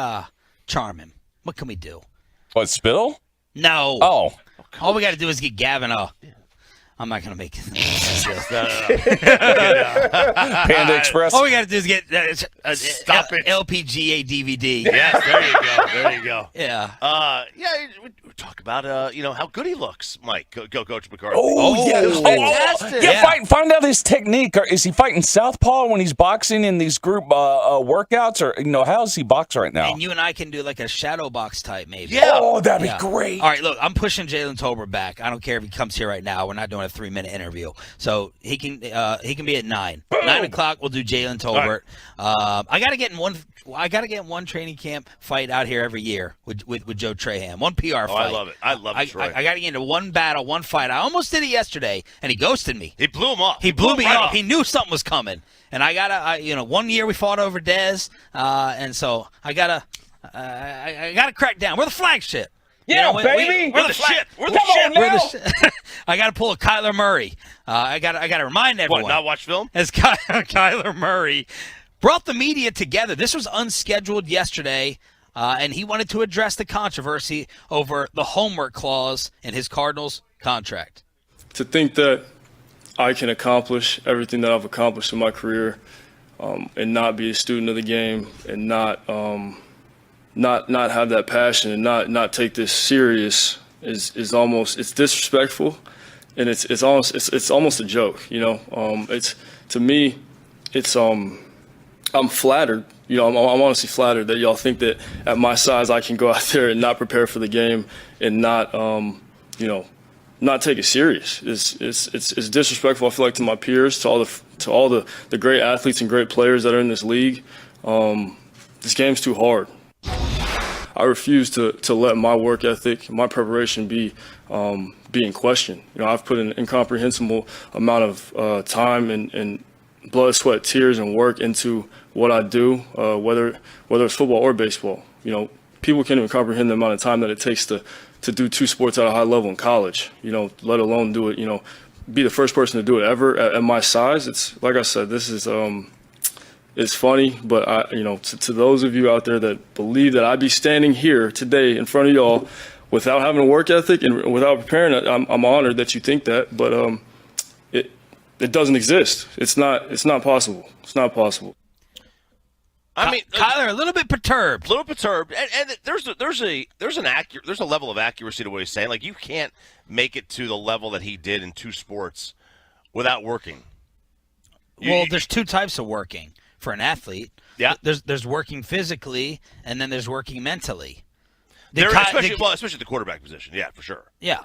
charm him? What can we do? What, Spittle? No. Oh. All we got to do is get Gavin. I'm not going to make it. Panda Express. All we got to do is get Stop it. LPGA DVD. Yes, there you go. There you go. Yeah. We talk about how good he looks, Mike. Go Coach McCarthy. Yeah. It was fantastic. Find out his technique. Is he fighting southpaw when he's boxing in these group workouts, or how does he box right now? And you and I can do like a shadow box type, maybe. Yeah. Oh, that'd be great. All right, look, I'm pushing Jalen Tolbert back. I don't care if he comes here right now. We're not doing a 3-minute interview, so he can be at 9. 9 o'clock. We'll do Jalen Tolbert. Right. I got to get in one training camp fight out here every year with Joe Trahan. One PR fight. I love it. I love it. I got to get into one battle, one fight. I almost did it yesterday, and he ghosted me. He blew him off. He blew me off. He knew something was coming, and I gotta. 1 year we fought over Dez, and so I gotta crack down. We're the flagship. Yeah, baby. We're the ship. We're the ship. I got to pull a Kyler Murray. I got to remind everyone. What, not watch film? As Kyler Murray brought the media together. This was unscheduled yesterday, and he wanted to address the controversy over the homework clause in his Cardinals contract. To think that I can accomplish everything that I've accomplished in my career and not be a student of the game and not have that passion and not take this serious is almost, it's disrespectful, and it's almost a joke. It's, to me, it's I'm flattered. I'm honestly flattered that y'all think that at my size I can go out there and not prepare for the game and not not take it serious. It's disrespectful. I feel like to my peers, to all the great athletes and great players that are in this league. This game's too hard. I refuse to let my work ethic, my preparation be in question. I've put an incomprehensible amount of time and blood, sweat, tears, and work into what I do, whether it's football or baseball. People can't even comprehend the amount of time that it takes to do 2 sports at a high level in college. Let alone do it, be the first person to do it ever at my size. It's like I said, this is it's funny, but to those of you out there that believe that I'd be standing here today in front of y'all without having a work ethic and without preparing, I'm honored that you think that, but it doesn't exist. It's not possible. It's not possible. I mean, Kyler, a little bit perturbed. A little perturbed, and there's a level of accuracy to what he's saying. Like, you can't make it to the level that he did in two sports without working. Well, there's two types of working for an athlete. Yeah, there's working physically, and then there's working mentally. Especially the quarterback position. Yeah, for sure. Yeah.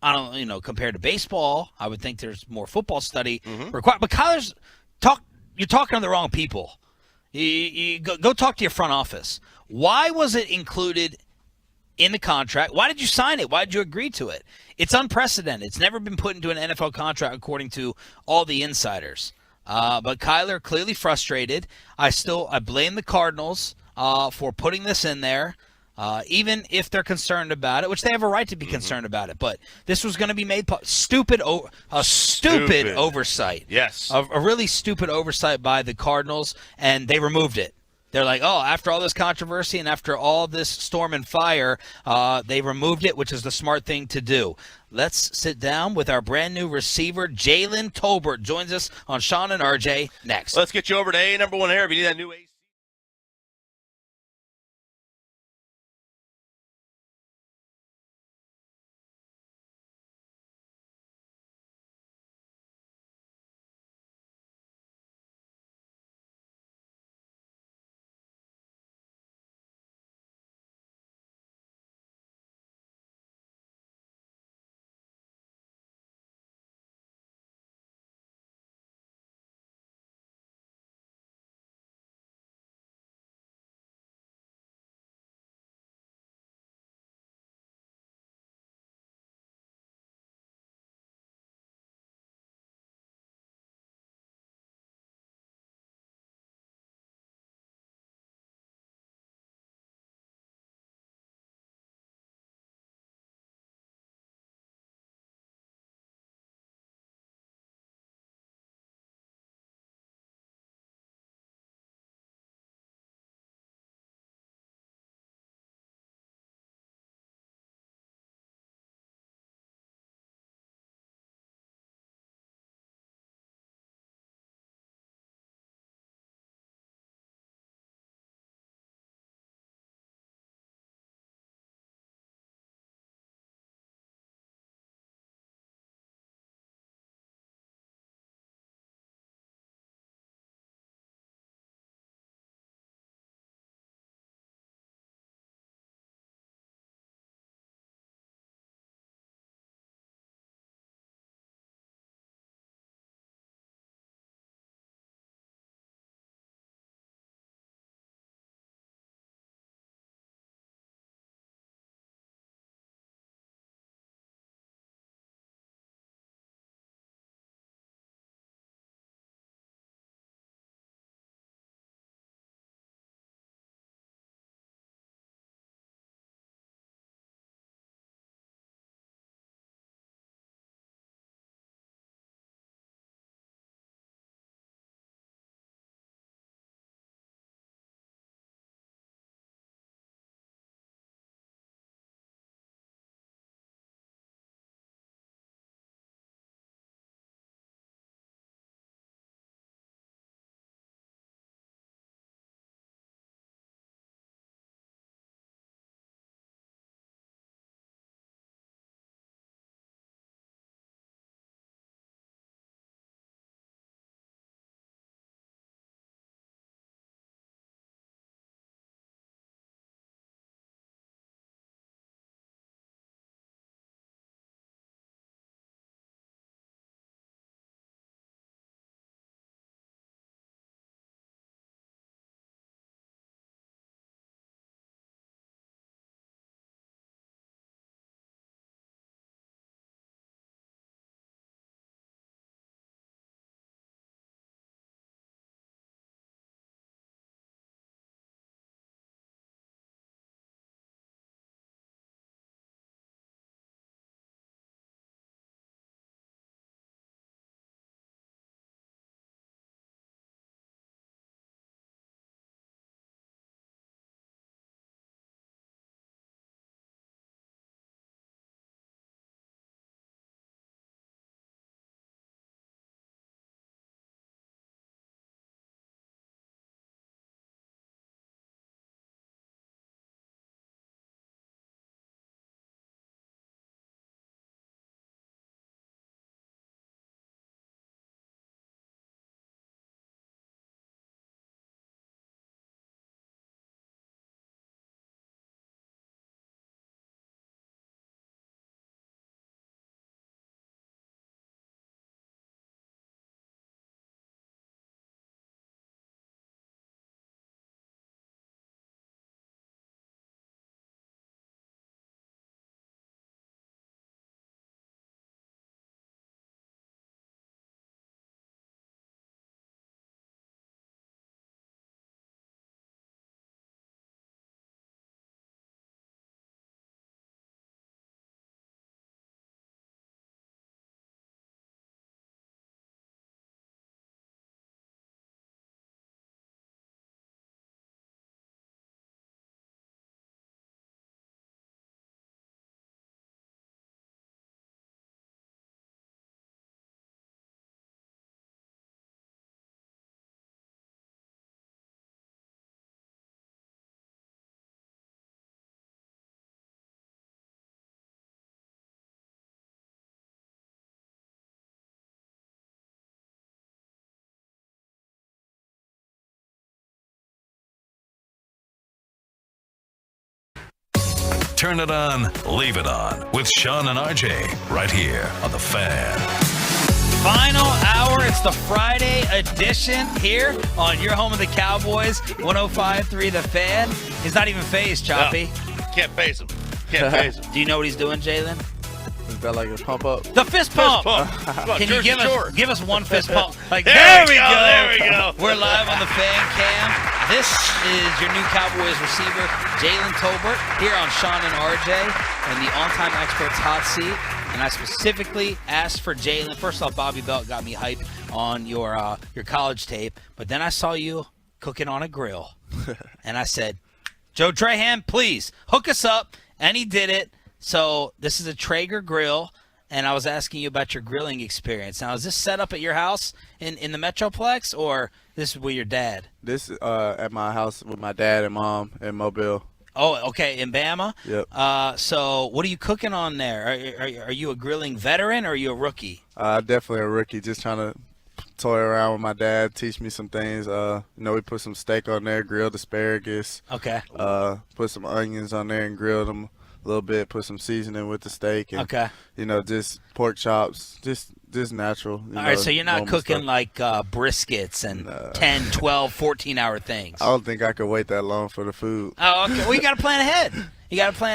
I don't, compared to baseball, I would think there's more football study required. But Kyler's you're talking to the wrong people. You go talk to your front office. Why was it included in the contract? Why did you sign it? Why did you agree to it? It's unprecedented. It's never been put into an NFL contract according to all the insiders. But Kyler clearly frustrated. I blame the Cardinals for putting this in there. Even if they're concerned about it, which they have a right to be concerned about it, but this was going to be made stupid oversight. Yes, a really stupid oversight by the Cardinals, and they removed it. They're like, after all this controversy and after all this storm and fire, they removed it, which is the smart thing to do. Let's sit down with our brand new receiver, Jalen Tolbert, joins us on Sean and RJ next. Let's get you over to A number one here if you need that new AC. Turn it on, leave it on with Sean and RJ right here on The Fan. Final hour. It's the Friday edition here on your home of the Cowboys, 105.3 The Fan. He's not even phased, Choppy. No, can't phase him. Can't phase him. Do you know what he's doing, Jalen? Is that like a pump up? The fist pump. Can you give us one fist pump? Like there we go. There we go. We're live on the Fan Cam. This is your new Cowboys receiver, Jalen Tolbert, here on Sean and RJ and the On-Time Experts hot seat. And I specifically asked for Jalen. First off, Bobby Belt got me hype on your college tape, but then I saw you cooking on a grill, and I said, Joe Trahan, please hook us up, and he did it. So this is a Traeger grill, and I was asking you about your grilling experience. Now, is this set up at your house in the Metroplex, or this is with your dad? This at my house with my dad and mom in Mobile. Oh, okay, in Bama? Yep. So what are you cooking on there? Are you a grilling veteran, or are you a rookie? Definitely a rookie, just trying to toy around with my dad, teach me some things. We put some steak on there, grilled asparagus. Okay. Put some onions on there and grilled them a little bit, put some seasoning with the steak. And, okay. Just pork chops, just natural. All right, so you're not cooking stuff. like briskets and 10, 12, 14-hour things. I don't think I could wait that long for the food. Oh, okay. Well, you got to plan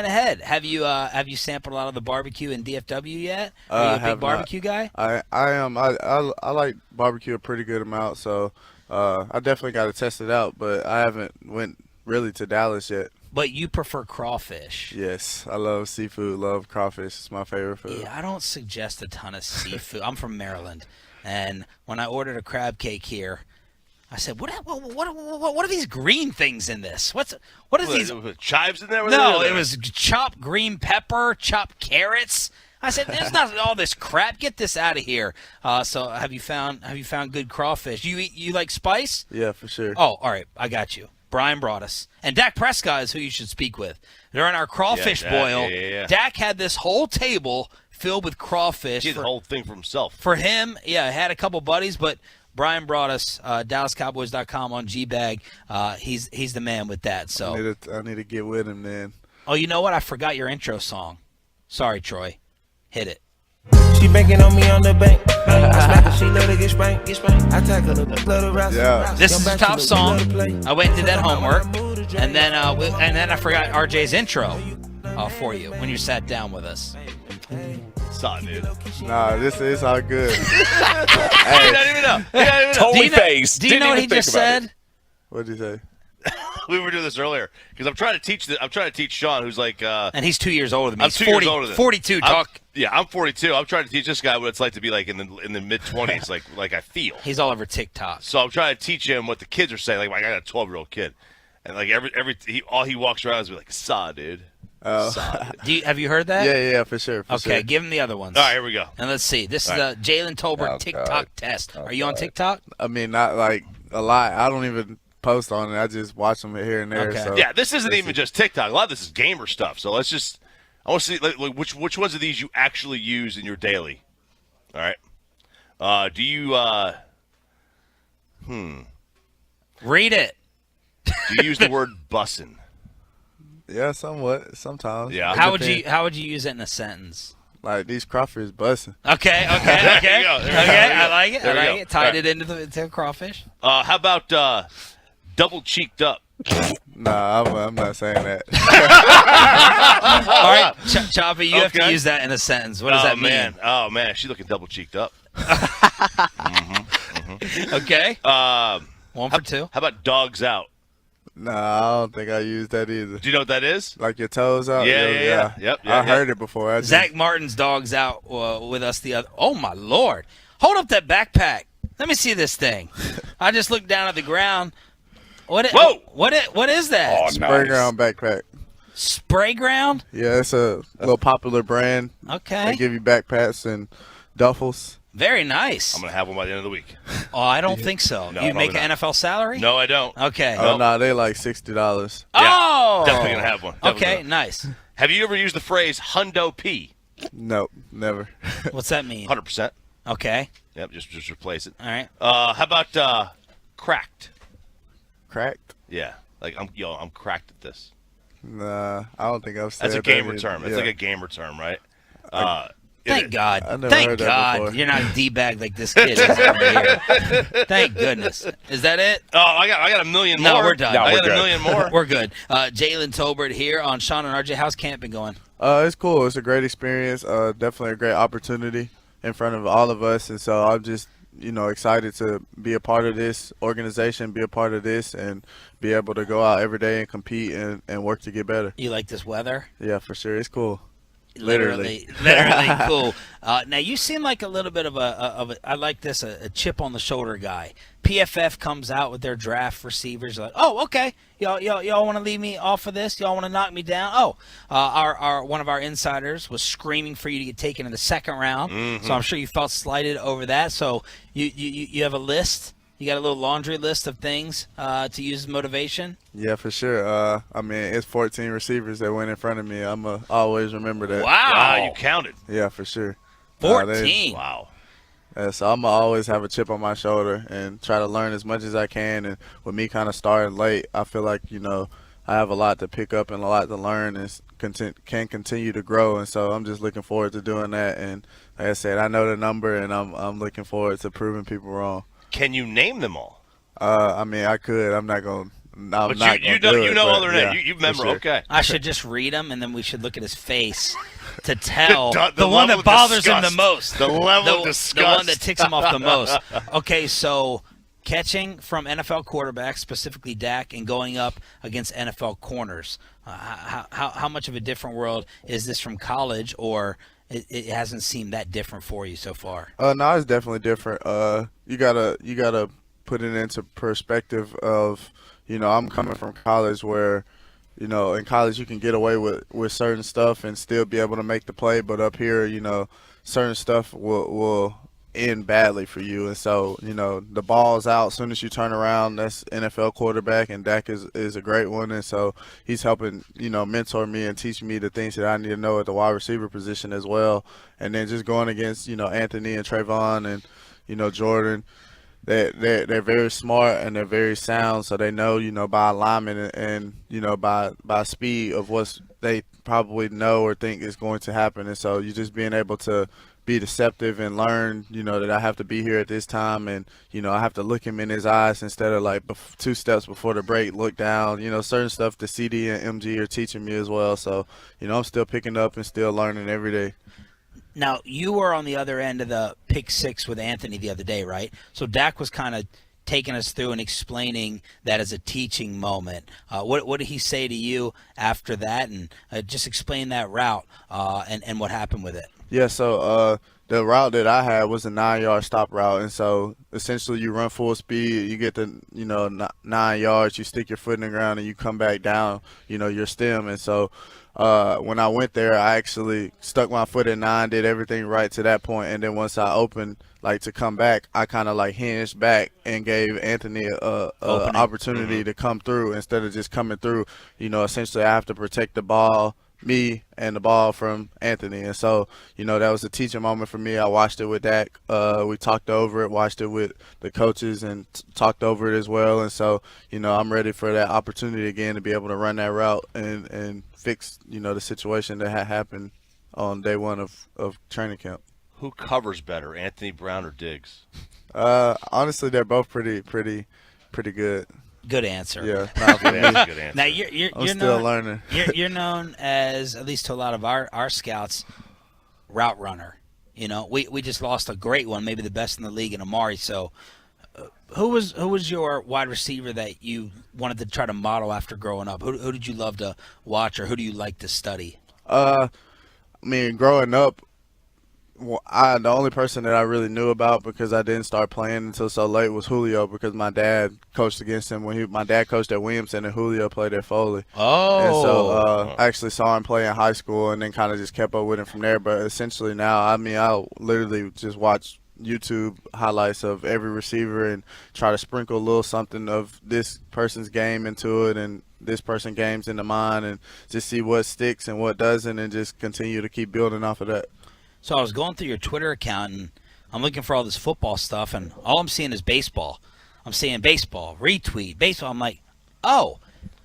ahead. Have you sampled a lot of the barbecue in DFW yet? Are you a big barbecue guy? I am. I like barbecue a pretty good amount, so I definitely got to test it out. But I haven't went really to Dallas yet. But you prefer crawfish. Yes, I love seafood. Love crawfish. It's my favorite food. Yeah, I don't suggest a ton of seafood. I'm from Maryland, and when I ordered a crab cake here, I said, "What are these green things in this? What are these chives in there?" No, it was chopped green pepper, chopped carrots. I said, "There's not all this crap. Get this out of here." So have you found good crawfish? You like spice? Yeah, for sure. Oh, all right, I got you. Brian brought us. And Dak Prescott is who you should speak with. During our crawfish boil, Dak had this whole table filled with crawfish. He had the whole thing for himself. For him, had a couple buddies, but Brian brought us DallasCowboys.com on G-Bag. He's the man with that. So I need to get with him then. Oh, you know what? I forgot your intro song. Sorry, Troy. Hit it. She banking on me on the bank. She love to get spanked. I tackle her, love to wrestle. Yeah. This is a top song. I went and did that homework, and then I forgot RJ's intro for you when you sat down with us. Solid, dude. Nah, this is all good. Hey, you don't even know. Totally phased. Do you know what he just said? What did he say? We were doing this earlier because I'm trying to teach Sean, who's like, and he's 2 years older than me. I'm 2 years older than 42. I'm 42. I'm trying to teach this guy what it's like to be like in the mid 20s, like I feel. He's all over TikTok. So I'm trying to teach him what the kids are saying. Like I got a 12-year-old kid, and like all he walks around is like, "Saw, dude." Have you heard that? Yeah, for sure. Okay, give him the other ones. All right, here we go. And let's see. This is a Jalen Tolbert TikTok test. Are you on TikTok? I mean, not like a lot. I don't even post on it. I just watch them here and there. Okay. So Yeah, this isn't even just TikTok. A lot of this is gamer stuff. So I want to see like, which ones of these you actually use in your daily. All right. Do you Read it. Do you use the word bussin'? Yeah, somewhat. Sometimes. Yeah. How would you use it in a sentence? Like these crawfish busting. Okay. There you go. Okay, I like it. There we go. It. Tied it into the crawfish. How about double cheeked up? Nah, I'm not saying that. All right, Choppy, you have to use that in a sentence. What does that mean? Oh man, she's looking double cheeked up. Okay. 1 for 2. How about dogs out? Nah, I don't think I used that either. Do you know what that is? Like your toes out? Yeah. Yep. I heard it before. Zach Martin's dog's out with us the other. Oh my Lord! Hold up that backpack. Let me see this thing. I just looked down at the ground. What is that? Oh, Spray ground backpack. Spray ground? Yeah, it's a little popular brand. Okay. They give you backpacks and duffels. Very nice. I'm gonna have one by the end of the week. Oh, I don't think so. No, you make probably an NFL salary? No, I don't. Okay. Oh, no, they like $60. Oh! Definitely gonna have one. Okay, nice. Have you ever used the phrase hundo P? Nope, never. What's that mean? 100%. Okay. Yep, just replace it. All right. How about cracked? Cracked? Yeah, like I'm cracked at this. Nah, I don't think I've said That's a that gamer either. term. It's Yeah. like a gamer term, right? Thank God. I never Thank heard that God before. you're not a D-bag like this kid is over here. Thank goodness. Is that it? Oh, I got a million more. No, we're done. I got a million more. We're good. Jalen Tolbert here on Sean and RJ. How's camp been going? It's cool. It's a great experience. Definitely a great opportunity in front of all of us, and so I'm just excited to be a part of this organization, be a part of this, and be able to go out every day and compete and work to get better. You like this weather? Yeah, for sure. It's cool. Literally cool. Now you seem like a little bit of a I like this, a chip on the shoulder guy. PFF comes out with their draft receivers. Like, oh, okay, y'all want to leave me off of this? Y'all want to knock me down? Oh, our one of our insiders was screaming for you to get taken in the second round. Mm-hmm. So I'm sure you felt slighted over that. So you have a list. You got a little laundry list of things to use as motivation? Yeah, for sure. I mean, it's 14 receivers that went in front of me. I'm going to always remember that. Wow, you counted. Yeah, for sure. 14? Wow. So I'm going to always have a chip on my shoulder and try to learn as much as I can. And with me kind of starting late, I feel like, I have a lot to pick up and a lot to learn and can continue to grow. And so I'm just looking forward to doing that. And like I said, I know the number, and I'm looking forward to proving people wrong. Can you name them all? I mean, I could. I'm not going. But you know all their names. You remember? Sure. Okay. I should just read them, and then we should look at his face to tell the one level that of bothers him disgust. the most. The level of The disgust. one that ticks him off the most. Okay, so catching from NFL quarterbacks, specifically Dak, and going up against NFL corners. How much of a different world is this from college, or it hasn't seemed that different for you so far? No, it's definitely different. You gotta put it into perspective of, I'm coming from college where, in college you can get away with certain stuff and still be able to make the play, but up here, certain stuff will end badly for you. And so, the ball's out as soon as you turn around. That's NFL quarterback, and Dak is a great one. And so he's helping, mentor me and teach me the things that I need to know at the wide receiver position as well. And then just going against, Anthony and Trayvon and, Jordan, they're very smart and they're very sound. So they know, by alignment and by speed of what they probably know or think is going to happen. And so you just being able to be deceptive and learn, that I have to be here at this time, and I have to look him in his eyes instead of like 2 steps before the break, look down. Certain stuff the CD and MG are teaching me as well. So I'm still picking up and still learning every day. Now, you were on the other end of the pick six with Anthony the other day, right? So Dak was kind of taking us through and explaining that as a teaching moment. What did he say to you after that? And just explain that route and what happened with it. Yeah, so the route that I had was a 9-yard stop route. And so essentially you run full speed, you get the 9 yards, you stick your foot in the ground, and you come back down, your stem. And so when I went there, I actually stuck my foot at 9, did everything right to that point, and then once I opened, to come back, I kind of hinged back and gave Anthony a opportunity to come through instead of just coming through. Essentially I have to protect the ball, me, and the ball from Anthony. And so, that was a teaching moment for me. I watched it with Dak. We talked over it, watched it with the coaches, and talked over it as well. And so, I'm ready for that opportunity again to be able to run that route and fix, the situation that had happened on day one of training camp. Who covers better, Anthony Brown or Diggs? Honestly, they're both pretty good. Good answer. Yeah, good answer. Now you're still known, learning. You're known as, at least to a lot of our scouts, route runner. We just lost a great one, maybe the best in the league, in Amari. So, who was your wide receiver that you wanted to try to model after growing up? Who did you love to watch, or who do you like to study? I mean, growing up, the only person that I really knew about, because I didn't start playing until so late, was Julio, because my dad coached against him when my dad coached at Williamson and Julio played at Foley. Oh. And so I actually saw him play in high school and then kind of just kept up with him from there. But essentially now, I literally just watch YouTube highlights of every receiver and try to sprinkle a little something of this person's game into it and this person's games into mine, and just see what sticks and what doesn't, and just continue to keep building off of that. So I was going through your Twitter account, and I'm looking for all this football stuff, and all I'm seeing is baseball. I'm seeing baseball, retweet, baseball. I'm like, oh,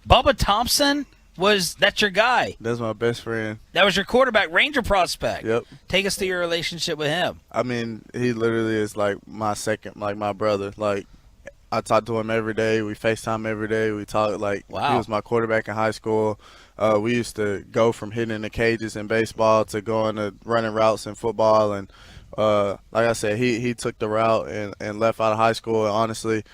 Bubba Thompson that's your guy. That's my best friend. That was your quarterback, Ranger prospect. Yep. Take us through your relationship with him. I mean, he literally is like my brother. Like, I talk to him every day. We FaceTime every day. We talk like He was my quarterback in high school. We used to go from hitting the cages in baseball to going to running routes in football. And like I said, he took the route and left out of high school. And honestly,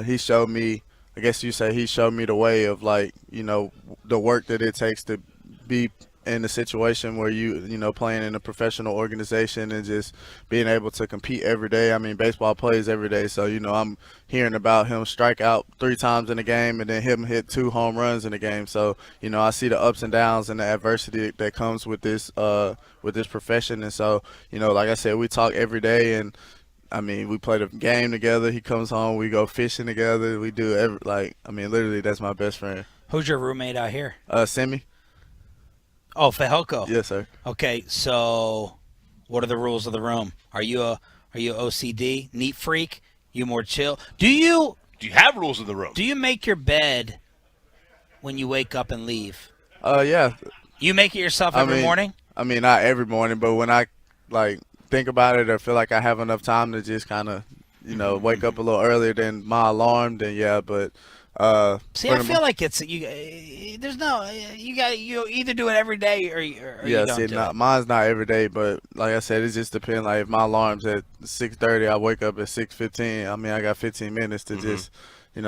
he showed me, I guess you say he showed me the way of, like, you know, the work that it takes to be in a situation where you playing in a professional organization and just being able to compete every day. I mean, baseball plays every day, so I'm hearing about him strike out 3 times in a game and then him hit 2 home runs in a game. So I see the ups and downs and the adversity that comes with this profession. And so like I said, we talk every day, and I mean, we play the game together. He comes home, we go fishing together. We do literally, that's my best friend. Who's your roommate out here? Simi. Oh, Fehoko. Yes, sir. Okay, so what are the rules of the room? Are you OCD, neat freak? You more chill? Do you have rules in the room? Do you make your bed when you wake up and leave? Yeah. You make it yourself every morning? I mean, not every morning, but when I think about it or feel like I have enough time to just kind of wake up a little earlier than my alarm, then yeah. But see, I feel like it's you either do it every day or you don't do it. Mine's not every day, but like I said, it just depends. Like if my alarm's at 6:30, I wake up at 6:15. I mean, I got 15 minutes to just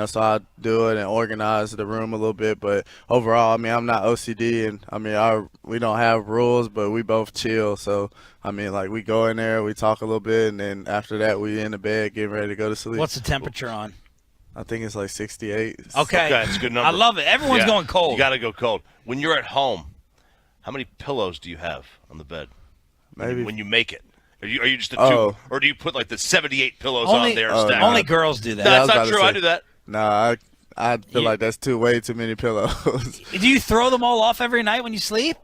so I do it and organize the room a little bit. But overall, I mean, I'm not OCD, and I mean, we don't have rules, but we both chill. So I mean, like, we go in there, we talk a little bit, and then after that, we in the bed getting ready to go to sleep. What's the temperature on? I think it's like 68. Okay, that's a good number. I love it. Everyone's going cold. You got to go cold. When you're at home, how many pillows do you have on the bed? Maybe when you make it. Are you just a 2, or do you put like the 78 pillows on there? Only girls do that. That's not true. I do that. Nah, I feel like that's way too many pillows. Do you throw them all off every night when you sleep?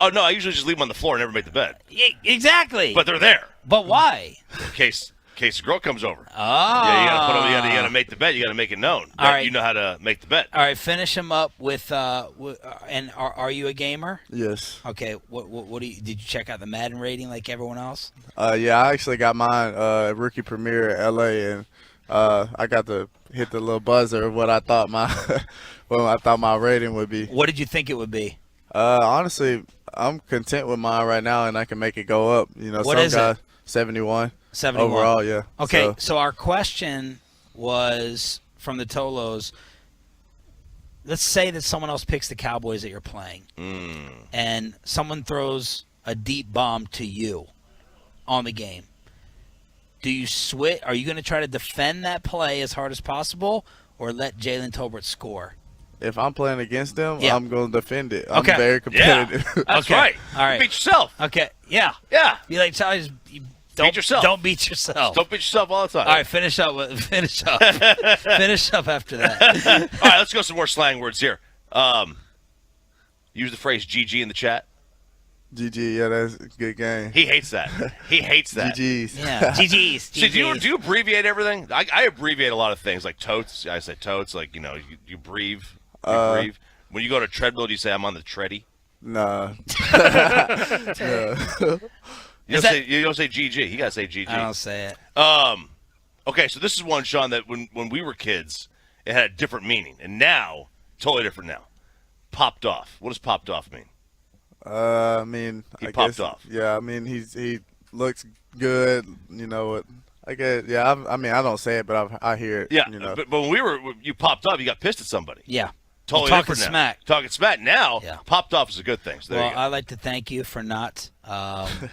Oh no, I usually just leave them on the floor and never make the bed. Exactly. But they're there. But why? In case the girl comes over. Oh. Yeah, you gotta put them. You gotta make the bed. You gotta make it known that right. you know how to make the bed. All right, finish him up with. And are you a gamer? Yes. Okay. What do you? Did you check out the Madden rating like everyone else? Yeah, I actually got mine rookie premiere at LA, and I got to hit the little buzzer of what I thought my rating would be. What did you think it would be? Honestly, I'm content with mine right now, and I can make it go up. What is it? 71. 71. Overall, yeah. Okay, so our question was from the Tolos. Let's say that someone else picks the Cowboys that you're playing, and someone throws a deep bomb to you on the game. Do you switch? Are you going to try to defend that play as hard as possible, or let Jalen Tolbert score? If I'm playing against them, I'm going to defend it. I'm Okay. very competitive. Yeah, that's right. All right. Beat yourself. Okay. Yeah. Yeah. You like Charlie? Beat yourself. Don't beat yourself. Don't beat yourself all the time. All right. Finish up. Finish up after that. All right. Let's go some more slang words here. Use the phrase GG in the chat. GG, yeah, that's a good game. He hates that. He hates that. GG's. Yeah, GG's. See, do you abbreviate everything? I abbreviate a lot of things, like totes. I say totes, like, you breathe. Breathe. When you go to treadmill, do you say I'm on the tready? Nah. You don't say GG. You got to say GG. I don't say it. Okay, so this is one, Sean, that when we were kids, it had a different meaning. And now, totally different now. Popped off. What does popped off mean? I mean, he popped off. Yeah, I mean, he looks good. I guess. Yeah, I mean, I don't say it, but I hear it. Yeah, but when you popped off, you got pissed at somebody. Yeah. Totally talking different smack. Now. Talking smack. Now, popped off is a good thing. So there you go. I'd like to thank you for not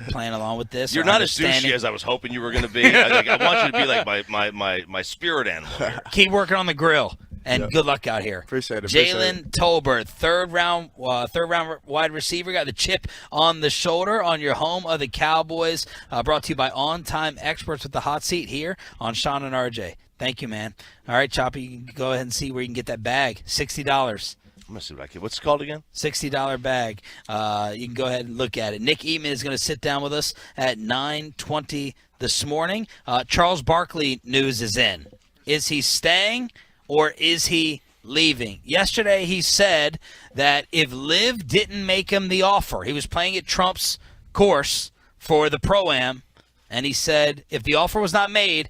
playing along with this. You're not as douchey as I was hoping you were going to be. I want you to be like my spirit animal here. Keep working on the grill. And good luck out here. Appreciate it. Jalen Tolbert, third round wide receiver, got the chip on the shoulder on your home of the Cowboys. Brought to you by On Time Experts with the hot seat here on Sean and RJ. Thank you, man. All right, Choppy, you can go ahead and see where you can get that bag. $60. I'm gonna see what I can. What's it called again? $60 bag. You can go ahead and look at it. Nick Eatman is going to sit down with us at 9:20 this morning. Charles Barkley news is in. Is he staying? Or is he leaving. Yesterday he said that if Liv didn't make him the offer, he was playing at Trump's course for the Pro-Am, and he said if the offer was not made,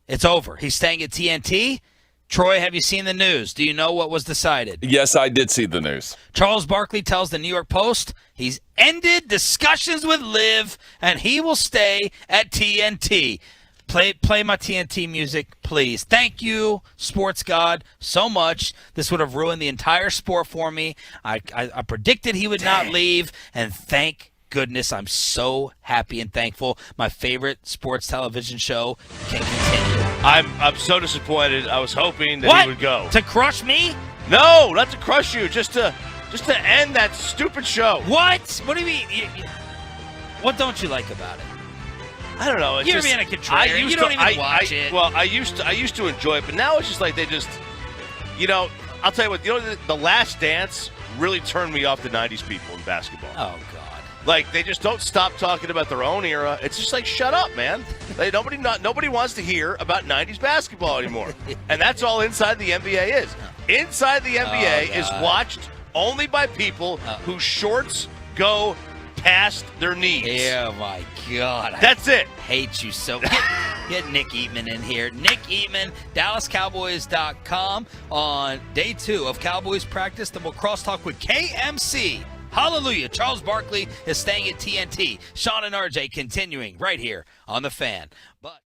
it's over. He's staying at TNT. Troy, have you seen the news? Do you know what was decided? Yes, I did see the news. Charles Barkley tells the New York Post he's ended discussions with Liv, and he will stay at TNT. Play my TNT music, please. Thank you, sports god, so much. This would have ruined the entire sport for me. I predicted he would not leave, and thank goodness, I'm so happy and thankful. My favorite sports television show can continue. I'm so disappointed. I was hoping that he would go. To crush me? No, not to crush you. Just to end that stupid show. What? What do you mean? What don't you like about it? I don't know. It's You're just, being a contrarian. You don't even watch it. Well, I used to enjoy it, but now it's just like they just, I'll tell you what. The Last Dance really turned me off the '90s people in basketball. Oh God. Like, they just don't stop talking about their own era. It's just like, shut up, man. Like, nobody wants to hear about 90s basketball anymore. And that's all Inside the NBA is. Inside the NBA is watched only by people whose shorts go past their knees. Oh, my God. That's it. Hate you so. Get Nick Eatman in here. Nick Eatman, DallasCowboys.com on day 2 of Cowboys practice. Then we'll crosstalk with KMC. Hallelujah. Charles Barkley is staying at TNT. Sean and RJ continuing right here on The Fan. But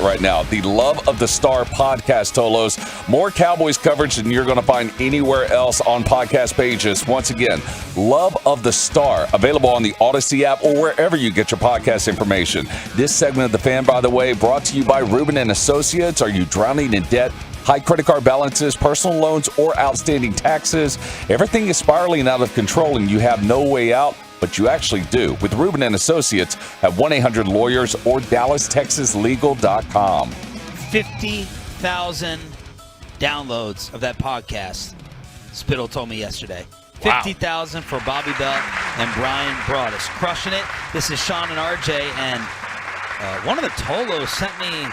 right now. The Love of the Star podcast, Tolos. More Cowboys coverage than you're going to find anywhere else on podcast pages. Once again, Love of the Star, available on the Odyssey app or wherever you get your podcast information. This segment of The Fan, by the way, brought to you by Rubin and Associates. Are you drowning in debt? High credit card balances, personal loans, or outstanding taxes? Everything is spiraling out of control and you have no way out, but you actually do. With Rubin and Associates at 1-800-LAWYERS or DallasTexasLegal.com. 50,000 downloads of that podcast, Spittle told me yesterday. 50,000 for Bobby Belt and Brian Broaddus. Crushing it. This is Sean and RJ, and one of the Tolos sent me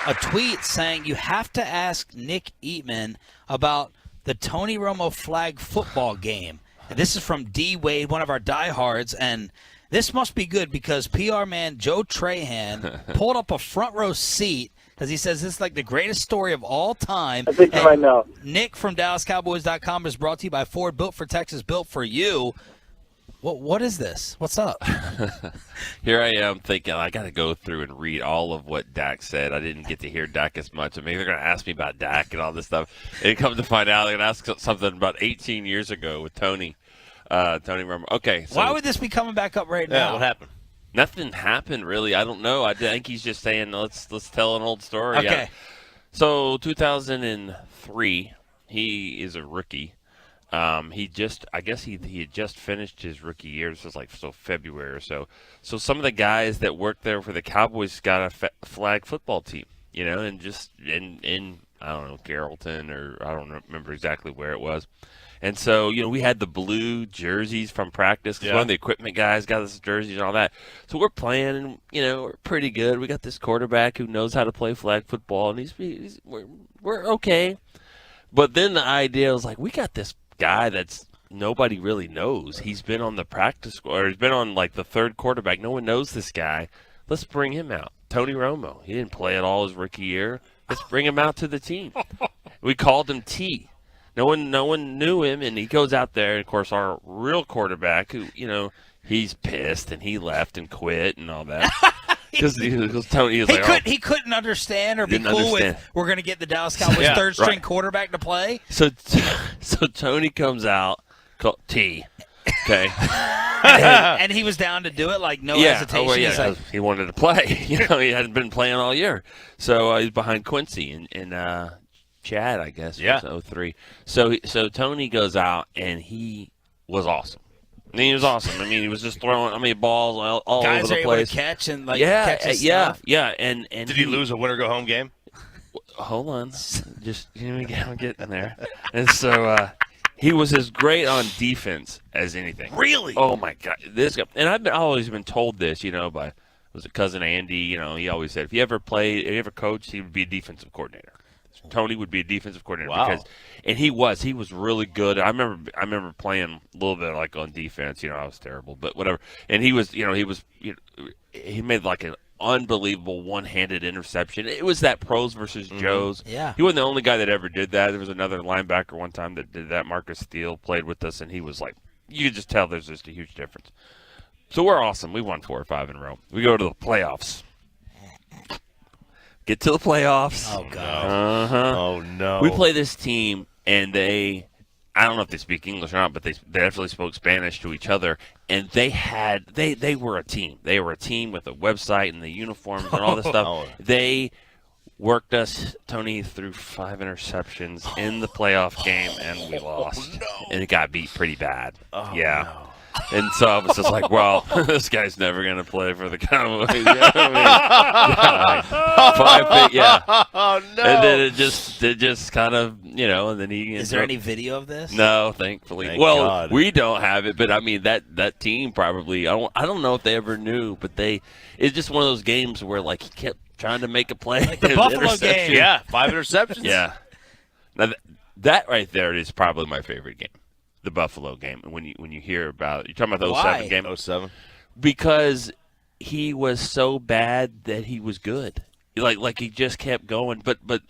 a tweet saying you have to ask Nick Eatman about the Tony Romo flag football game. And this is from D. Wade, one of our diehards, and this must be good because PR man Joe Trahan pulled up a front row seat because he says this is like the greatest story of all time. I think right now. Nick from DallasCowboys.com is brought to you by Ford, built for Texas, built for you. What is this? What's up? Here I am thinking I got to go through and read all of what Dak said. I didn't get to hear Dak as much. I mean, they're going to ask me about Dak and all this stuff. And come to find out, they're going to ask something about 18 years ago with Tony Romo. Okay. So, why would this be coming back up right now? What happened? Nothing happened, really. I don't know. I think he's just saying, let's tell an old story. Okay. Yeah. So 2003, he is a rookie. He had just finished his rookie year. This was February or so. So some of the guys that worked there for the Cowboys got a flag football team, and just in I don't know, Carrollton, or I don't remember exactly where it was. And so, we had the blue jerseys from practice because one of the equipment guys got us jerseys and all that. So we're playing, and, we're pretty good. We got this quarterback who knows how to play flag football, and we're okay. But then the idea was we got this guy that's nobody really knows. He's been on the practice squad, or he's been on the third quarterback. No one knows this guy. Let's bring him out. Tony Romo. He didn't play at all his rookie year. Let's bring him out to the team. We called him T. No one knew him, and he goes out there. And of course, our real quarterback, who he's pissed and he left and quit and all that. Because Tony was he couldn't understand or be cool with we're going to get the Dallas Cowboys third string quarterback to play. So Tony comes out, T. Okay. and he was down to do it, no hesitation. Oh, yeah, he wanted to play. He hadn't been playing all year. So he's behind Quincy and Chad, I guess. Yeah. 03. So Tony goes out, and he was awesome. He was awesome. I mean, he was just throwing balls all guys over the are place. Able to catch and catch his stuff. Yeah. And did he lose a winner go home game? Hold on, just I'm getting there. And so he was as great on defense as anything. Really? Oh my God, this guy. And I've always been told this, by was it cousin Andy? He always said if you ever coached, he would be a defensive coordinator. Tony would be a defensive coordinator. Wow. And he was really good. I remember playing a little bit on defense. I was terrible, but whatever. And he made an unbelievable one-handed interception. It was that pros versus Joes. Yeah. He wasn't the only guy that ever did that. There was another linebacker one time that did that. Marcus Steele played with us, and he was you could just tell there's just a huge difference. So we're awesome. We won 4 or 5 in a row. We go to the playoffs. Get to the playoffs. Oh, God. Uh-huh. Oh, no. We play this team, and I don't know if they speak English or not, but they definitely spoke Spanish to each other. And they were a team. They were a team with a website and the uniforms and all this stuff. They worked us, Tony, through 5 interceptions in the playoff game, and we lost. No. And it got beat pretty bad. Oh, yeah. No. And so I was just well, this guy's never going to play for the Cowboys. Oh, no. And then it just kind of, and then he. Is there any video of this? No, thankfully. Thank God. God. We don't have it, but I mean that team probably. I don't know if they ever knew, but it's just one of those games where he kept trying to make a play. Like the Buffalo game. Yeah, 5 interceptions. Yeah. Now that right there is probably my favorite game. The Buffalo game. When you hear about you're talking about the 07 game. 07. Because he was so bad that he was good. He just kept going. But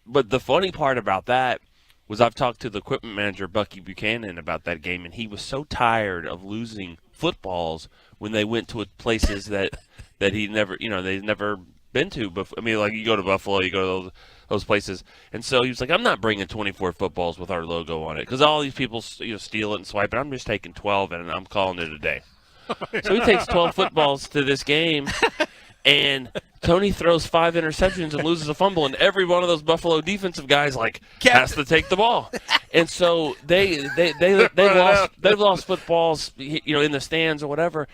the funny part about that was I've talked to the equipment manager Bucky Buchanan about that game, and he was so tired of losing footballs when they went to places that he never they'd never been to. I mean, like you go to Buffalo, you go to those places, and so he was like, I'm not bringing 24 footballs with our logo on it because all these people steal it and swipe it. I'm just taking 12 and I'm calling it a day. So he takes 12 footballs to this game, and Tony throws 5 interceptions and loses a fumble, and every one of those Buffalo defensive guys has to take the ball, and so they lost footballs, in the stands or whatever.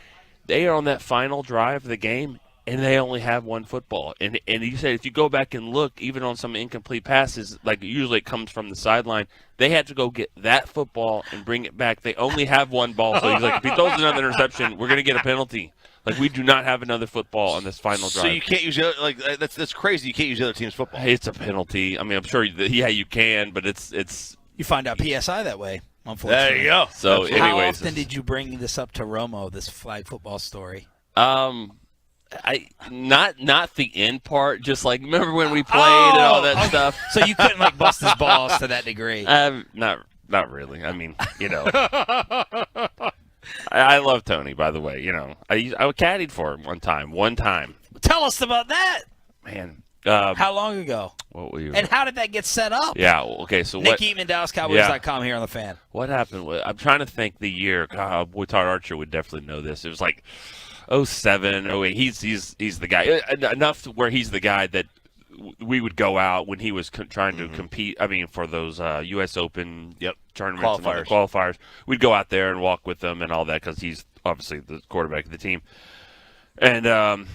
They are on that final drive of the game, and they only have one football. And you said if you go back and look, even on some incomplete passes, like usually it comes from the sideline, they had to go get that football and bring it back. They only have one ball, so he's like, if he throws another interception, we're going to get a penalty. Like, we do not have another football on this final drive. So you can't use that's crazy. You can't use the other team's football. It's a penalty. I mean, I'm sure you can, but it's you find out PSI that way. Unfortunately. There you go. So, how anyways, often did you bring this up to Romo? This flag football story. Not the end part. Just like remember when we played and all that stuff. So you couldn't bust his balls to that degree. Not really. I mean, I love Tony, by the way. I caddied for him one time. Tell us about that, man. How long ago? What were you? And how did that get set up? Yeah. Okay. So Nick Eatman, DallasCowboys.com here on the Fan. What happened? I'm trying to think the year. Todd Archer would definitely know this. It was like 07, 08. He's the guy enough to where he's the guy that we would go out when he was trying to compete. I mean, for those U.S. Open tournaments and qualifiers, we'd go out there and walk with them and all that because he's obviously the quarterback of the team. And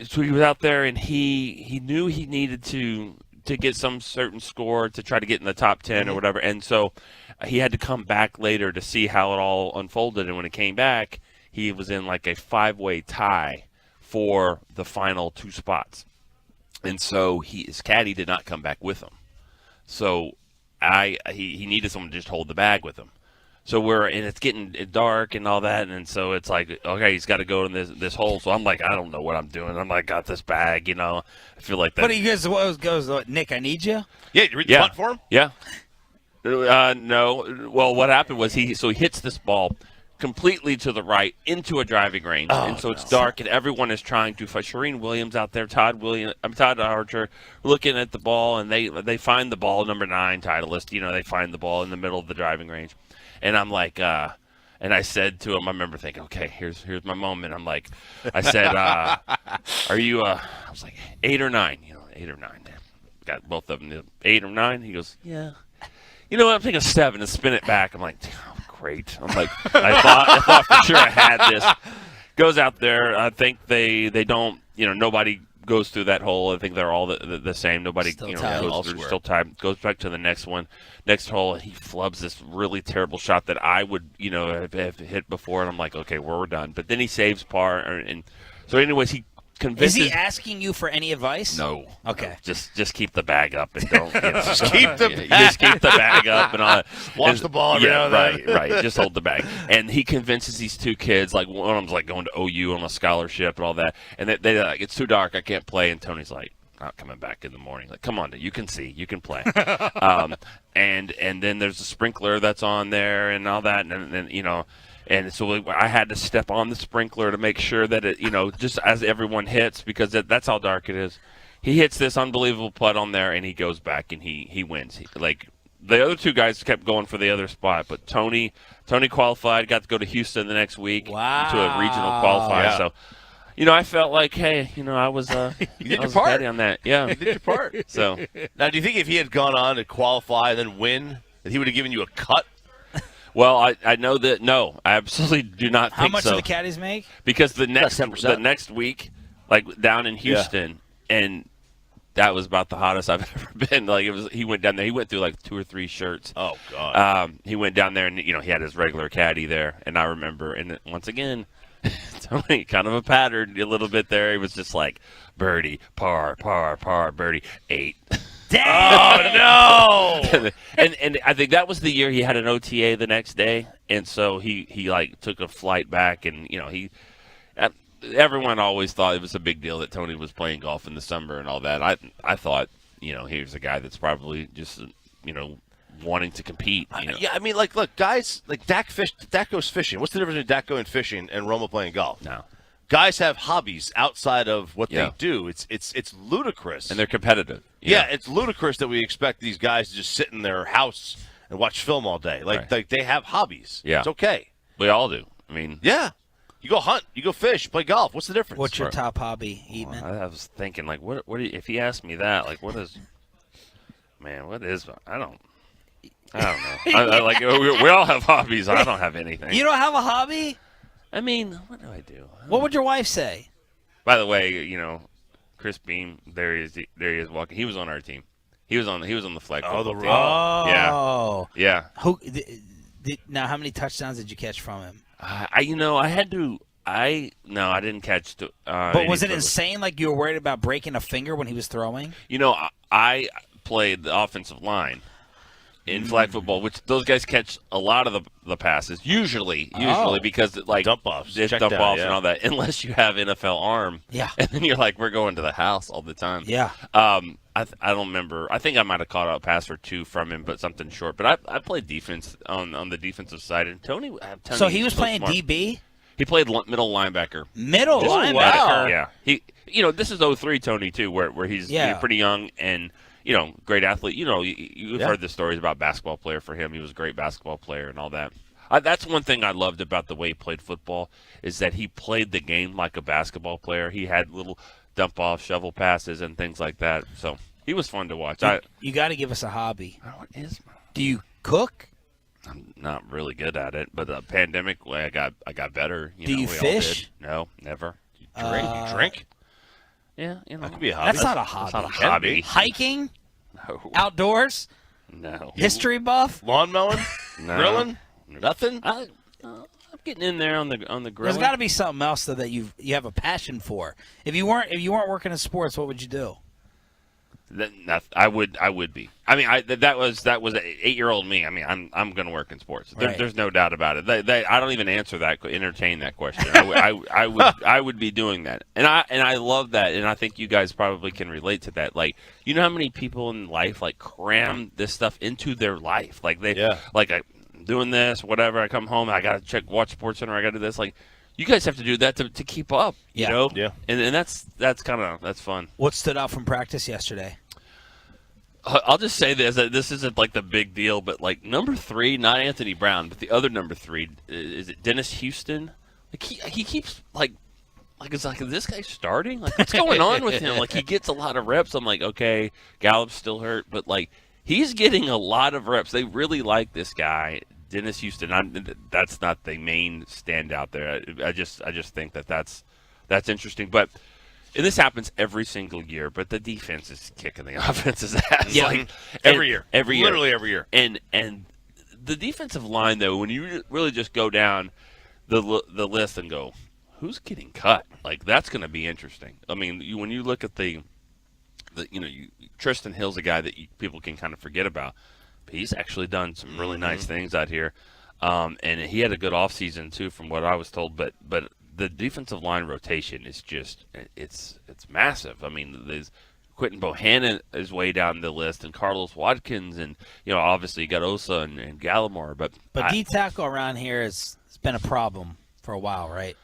so he was out there, and he knew he needed to get some certain score to try to get in the top 10 or whatever. And so he had to come back later to see how it all unfolded. And when it came back, he was in like a 5-way tie for the final 2 spots. And so his caddy did not come back with him. So he needed someone to just hold the bag with him. So and it's getting dark and all that, and so it's like, okay, he's got to go in this hole. So I'm like, I don't know what I'm doing. I'm like, got this bag, I feel like that. But he goes, Nick, I need you. Yeah, you read the punt for him. Yeah. No. Well, what happened was he hits this ball completely to the right into a driving range, and so it's dark, and everyone is trying to fight. Shireen Williams out there, Todd Archer, looking at the ball, and they find the ball, number 9 Titleist. They find the ball in the middle of the driving range. And I'm like, and I said to him, I remember thinking, okay, here's my moment. I'm like, I said, are you, I was like, 8 or 9, 8 or 9. Got both of them, 8 or 9. He goes, yeah. I'm thinking 7 and spin it back. I'm like, oh, great. I'm like, I thought for sure I had this. Goes out there. I think they don't, nobody goes through that hole. I think they're all the same. Nobody, still still tied. Goes back to the next one. Next hole, he flubs this really terrible shot that I would, have hit before, and I'm like, okay, we're done. But then he saves par, and so anyways, he convinces. Is he asking you for any advice? No. Okay. No, just keep the bag up and don't. Just keep the bag. Just keep the bag up and all that. Watch the ball every now and then. Right. Just hold the bag. And he convinces these 2 kids, like one of them's like going to OU on a scholarship and all that, and they like, it's too dark, I can't play. And Tony's like, not coming back in the morning. Like, come on, you can see, you can play. And then there's a sprinkler that's on there and all that, and then and so I had to step on the sprinkler to make sure that it, just as everyone hits, because that's how dark it is. He hits this unbelievable putt on there, and he goes back and he wins. Like the other 2 guys kept going for the other spot, but Tony qualified, got to go to Houston the next week to a regional qualifier. Yeah. So. I felt like, hey, I was you did your part on that. Yeah, you did your part. So now, do you think if he had gone on to qualify and then win, that he would have given you a cut? Well, I know that. No, I absolutely do not think so. How much do the caddies make? Because the next week, like down in Houston, and that was about the hottest I've ever been. Like he went down there. He went through like 2 or 3 shirts. Oh God. He went down there, and he had his regular caddy there, and I remember, and once again. Tony, kind of a pattern a little bit there. He was just like, birdie, par, birdie, 8. Damn! Oh, no! and I think that was the year he had an OTA the next day, and so he like took a flight back, and everyone always thought it was a big deal that Tony was playing golf in the summer and all that. I thought, he was a guy that's probably just, wanting to compete. Yeah, I mean, look, guys, like Dak goes fishing. What's the difference between Dak going fishing and Romo playing golf? No. guys have hobbies outside of what they do. It's ludicrous. And they're competitive. Yeah, it's ludicrous that we expect these guys to just sit in their house and watch film all day. Like they have hobbies. Yeah. It's okay. We all do. I mean, yeah. You go hunt, you go fish, play golf. What's the difference? What's your top hobby, Eatman? I was thinking, like, what if he asked me that, like, what is, man, what is, I don't know. Like, we all have hobbies. I don't have anything. You don't have a hobby? I mean, what do I do? What would your wife say? By the way, Chris Beam, there he is walking. He was on our team. He was on the flag football team. Yeah. Who? Now, how many touchdowns did you catch from him? I didn't catch. But was it insane? Like you were worried about breaking a finger when he was throwing? I played the offensive line in flag football, which those guys catch a lot of the passes. Usually because like dump offs, and all that. Unless you have NFL arm, and then you're like, we're going to the house all the time. Yeah. I don't remember. I think I might have caught a pass or two from him, but something short. But I played defense on the defensive side, and Tony. So he was playing smart. DB. He played middle linebacker. Middle linebacker. Wow. Yeah. He. This is 03 Tony too, where he's pretty young and great athlete. You've heard the stories about basketball player for him. He was a great basketball player and all that. That's one thing I loved about the way he played football is that he played the game like a basketball player. He had little dump off, shovel passes, and things like that. So he was fun to watch. You got to give us a hobby. What is? Do you cook? I'm not really good at it, but the pandemic way I got better. Do you fish? No, never. You drink? Yeah, that could be a hobby. That's not a hobby. That's not a hobby. Hiking? No. Outdoors? No. History buff? Lawn mowing? No. Grilling? Nothing? I'm getting in there on the grill. There's got to be something else though, that you have a passion for. If you weren't working in sports, what would you do? I would be. I mean, that was an 8-year-old me. I mean, I'm going to work in sports. There's no doubt about it. I don't even entertain that question. I would be doing that, and I love that, and I think you guys probably can relate to that. Like, you know how many people in life like cram this stuff into their life, like I'm doing this, whatever. I come home, I got to watch SportsCenter. I got to do this, like. You guys have to do that to keep up, you know? Yeah. And that's fun. What stood out from practice yesterday? I'll just say this. This isn't like the big deal, but like number 3, not Anthony Brown, but the other number 3, is it Dennis Houston? Like he keeps like it's like, is this guy starting? Like, what's going on with him? Like, he gets a lot of reps. I'm like, okay, Gallup's still hurt, but like he's getting a lot of reps. They really like this guy. Dennis Houston, that's not the main standout there. I just think that's interesting. But and this happens every single year. But the defense is kicking the offense's ass. Yeah, like, every year, literally every year. And the defensive line, though, when you really just go down the list and go, who's getting cut? Like, that's going to be interesting. I mean, when you look at Tristan Hill's a guy that people can kind of forget about. He's actually done some really nice things out here, and he had a good offseason too, from what I was told. But the defensive line rotation is just it's massive. I mean, there's Quentin Bohannon is way down the list, and Carlos Watkins, and obviously you got Osa and Gallimore. But D tackle around here has been a problem for a while, right?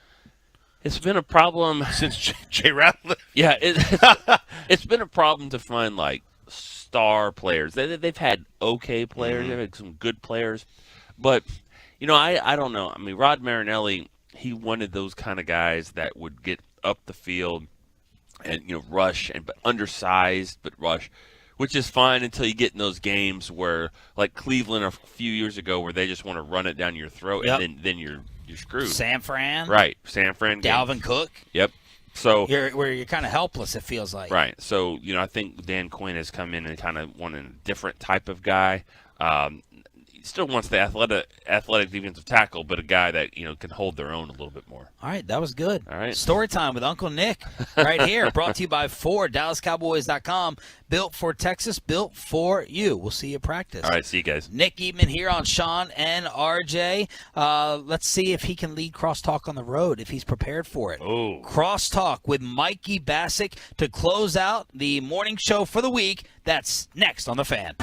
It's been a problem since Jay Ratliff. Yeah, it's been a problem to find like star players. They've had okay players. They've had some good players. But, I don't know. I mean, Rod Marinelli, he wanted those kind of guys that would get up the field and, rush, but undersized, but rush, which is fine until you get in those games where, like Cleveland a few years ago, where they just want to run it down your throat, and then you're screwed. San Fran. Right. San Fran. Dalvin Cook. Yep. So you're kind of helpless, it feels like. Right. So, I think Dan Quinn has come in and kind of wanted a different type of guy. He still wants the athletic defensive tackle, but a guy that, can hold their own a little bit more. All right, that was good. All right. Story time with Uncle Nick right here, brought to you by Ford, DallasCowboys.com. Built for Texas, built for you. We'll see you at practice. All right, see you guys. Nick Eatman here on Sean and RJ. Let's see if he can lead Crosstalk on the road, if he's prepared for it. Oh. Crosstalk with Mikey Bassick to close out the morning show for the week. That's next on The Fan.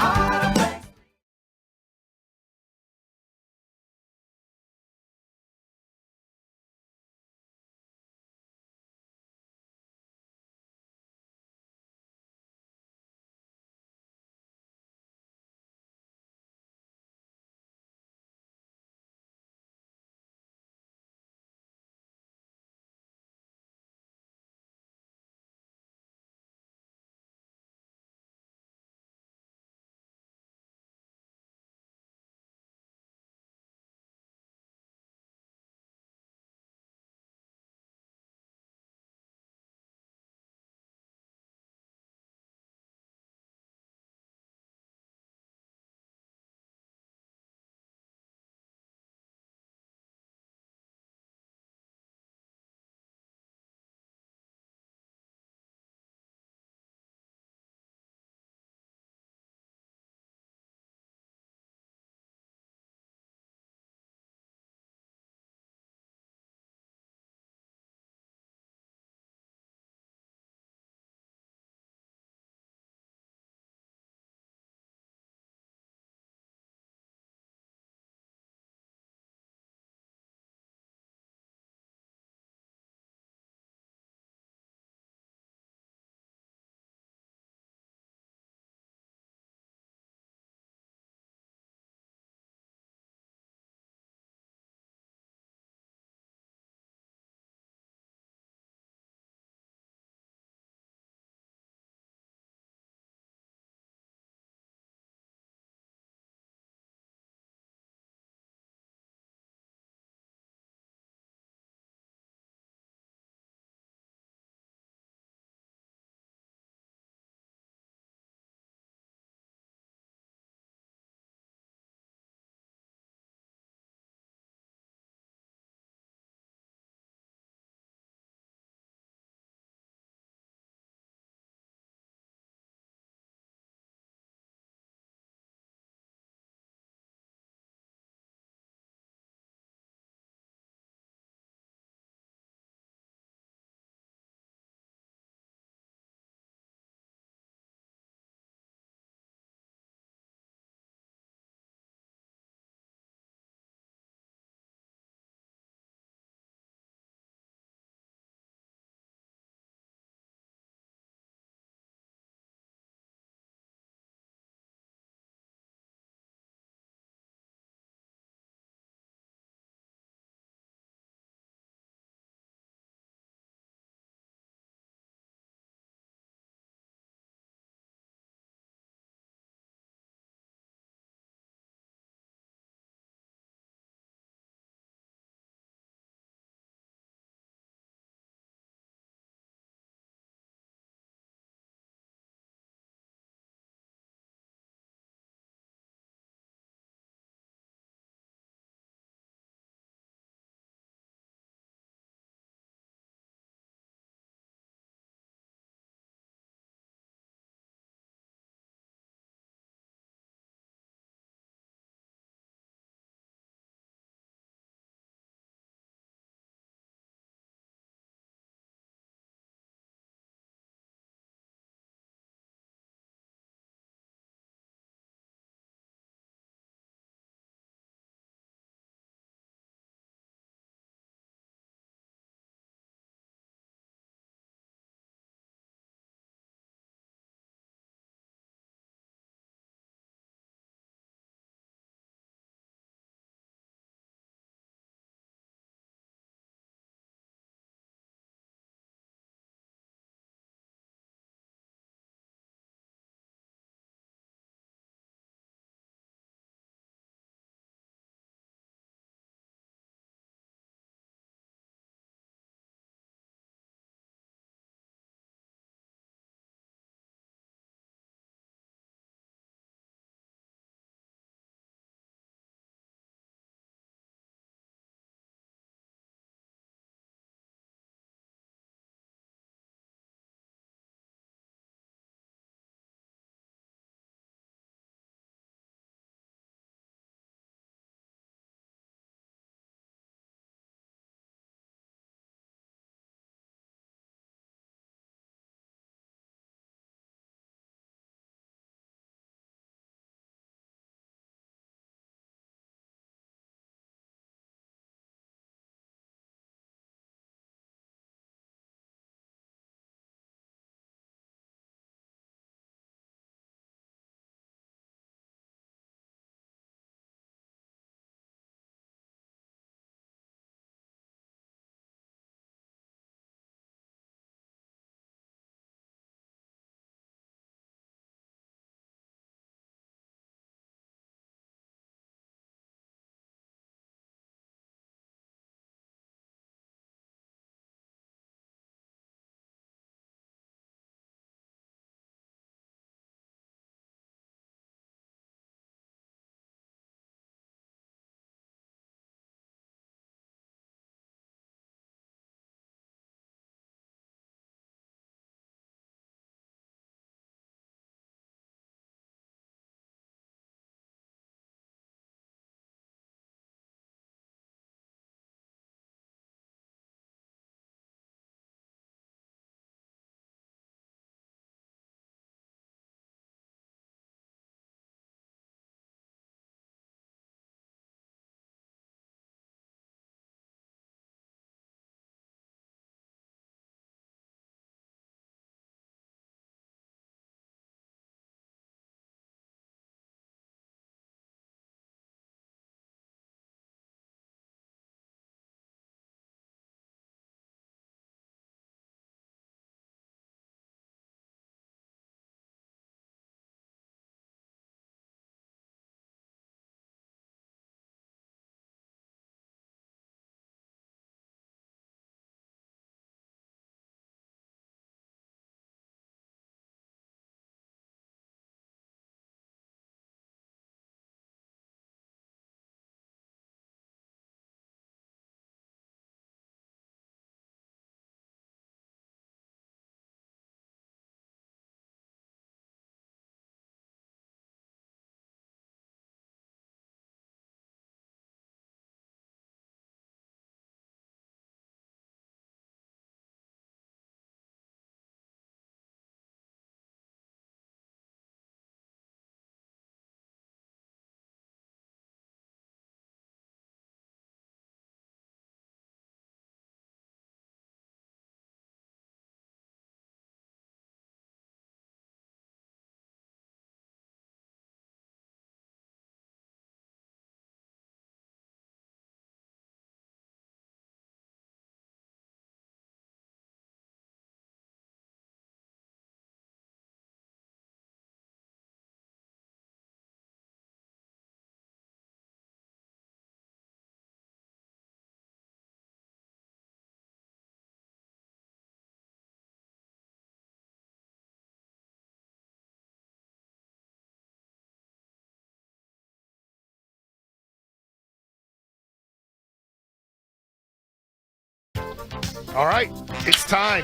All right, it's time.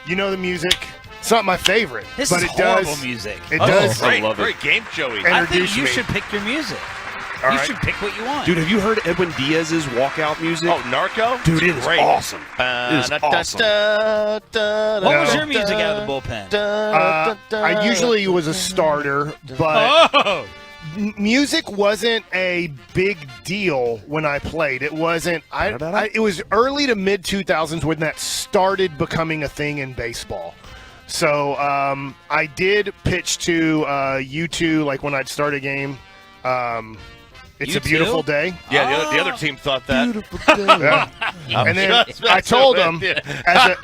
You know the music. It's not my favorite, This but is it does. horrible music. It does. Great game, Joey. I think Introduce you me. should pick your music. All you right. should pick what you want. Dude, have you heard Edwin Diaz's walkout music? Oh, Narco? Dude, it is Great. awesome. It is awesome. What was your music out of the bullpen? I usually was a starter, but music wasn't a big deal when I played. It wasn't. It was early to mid 2000s when that started becoming a thing in baseball. So I did pitch to U2 like when I'd start a game. It's a beautiful day. Yeah, the other team thought that. Beautiful day. Yeah. And then I told him,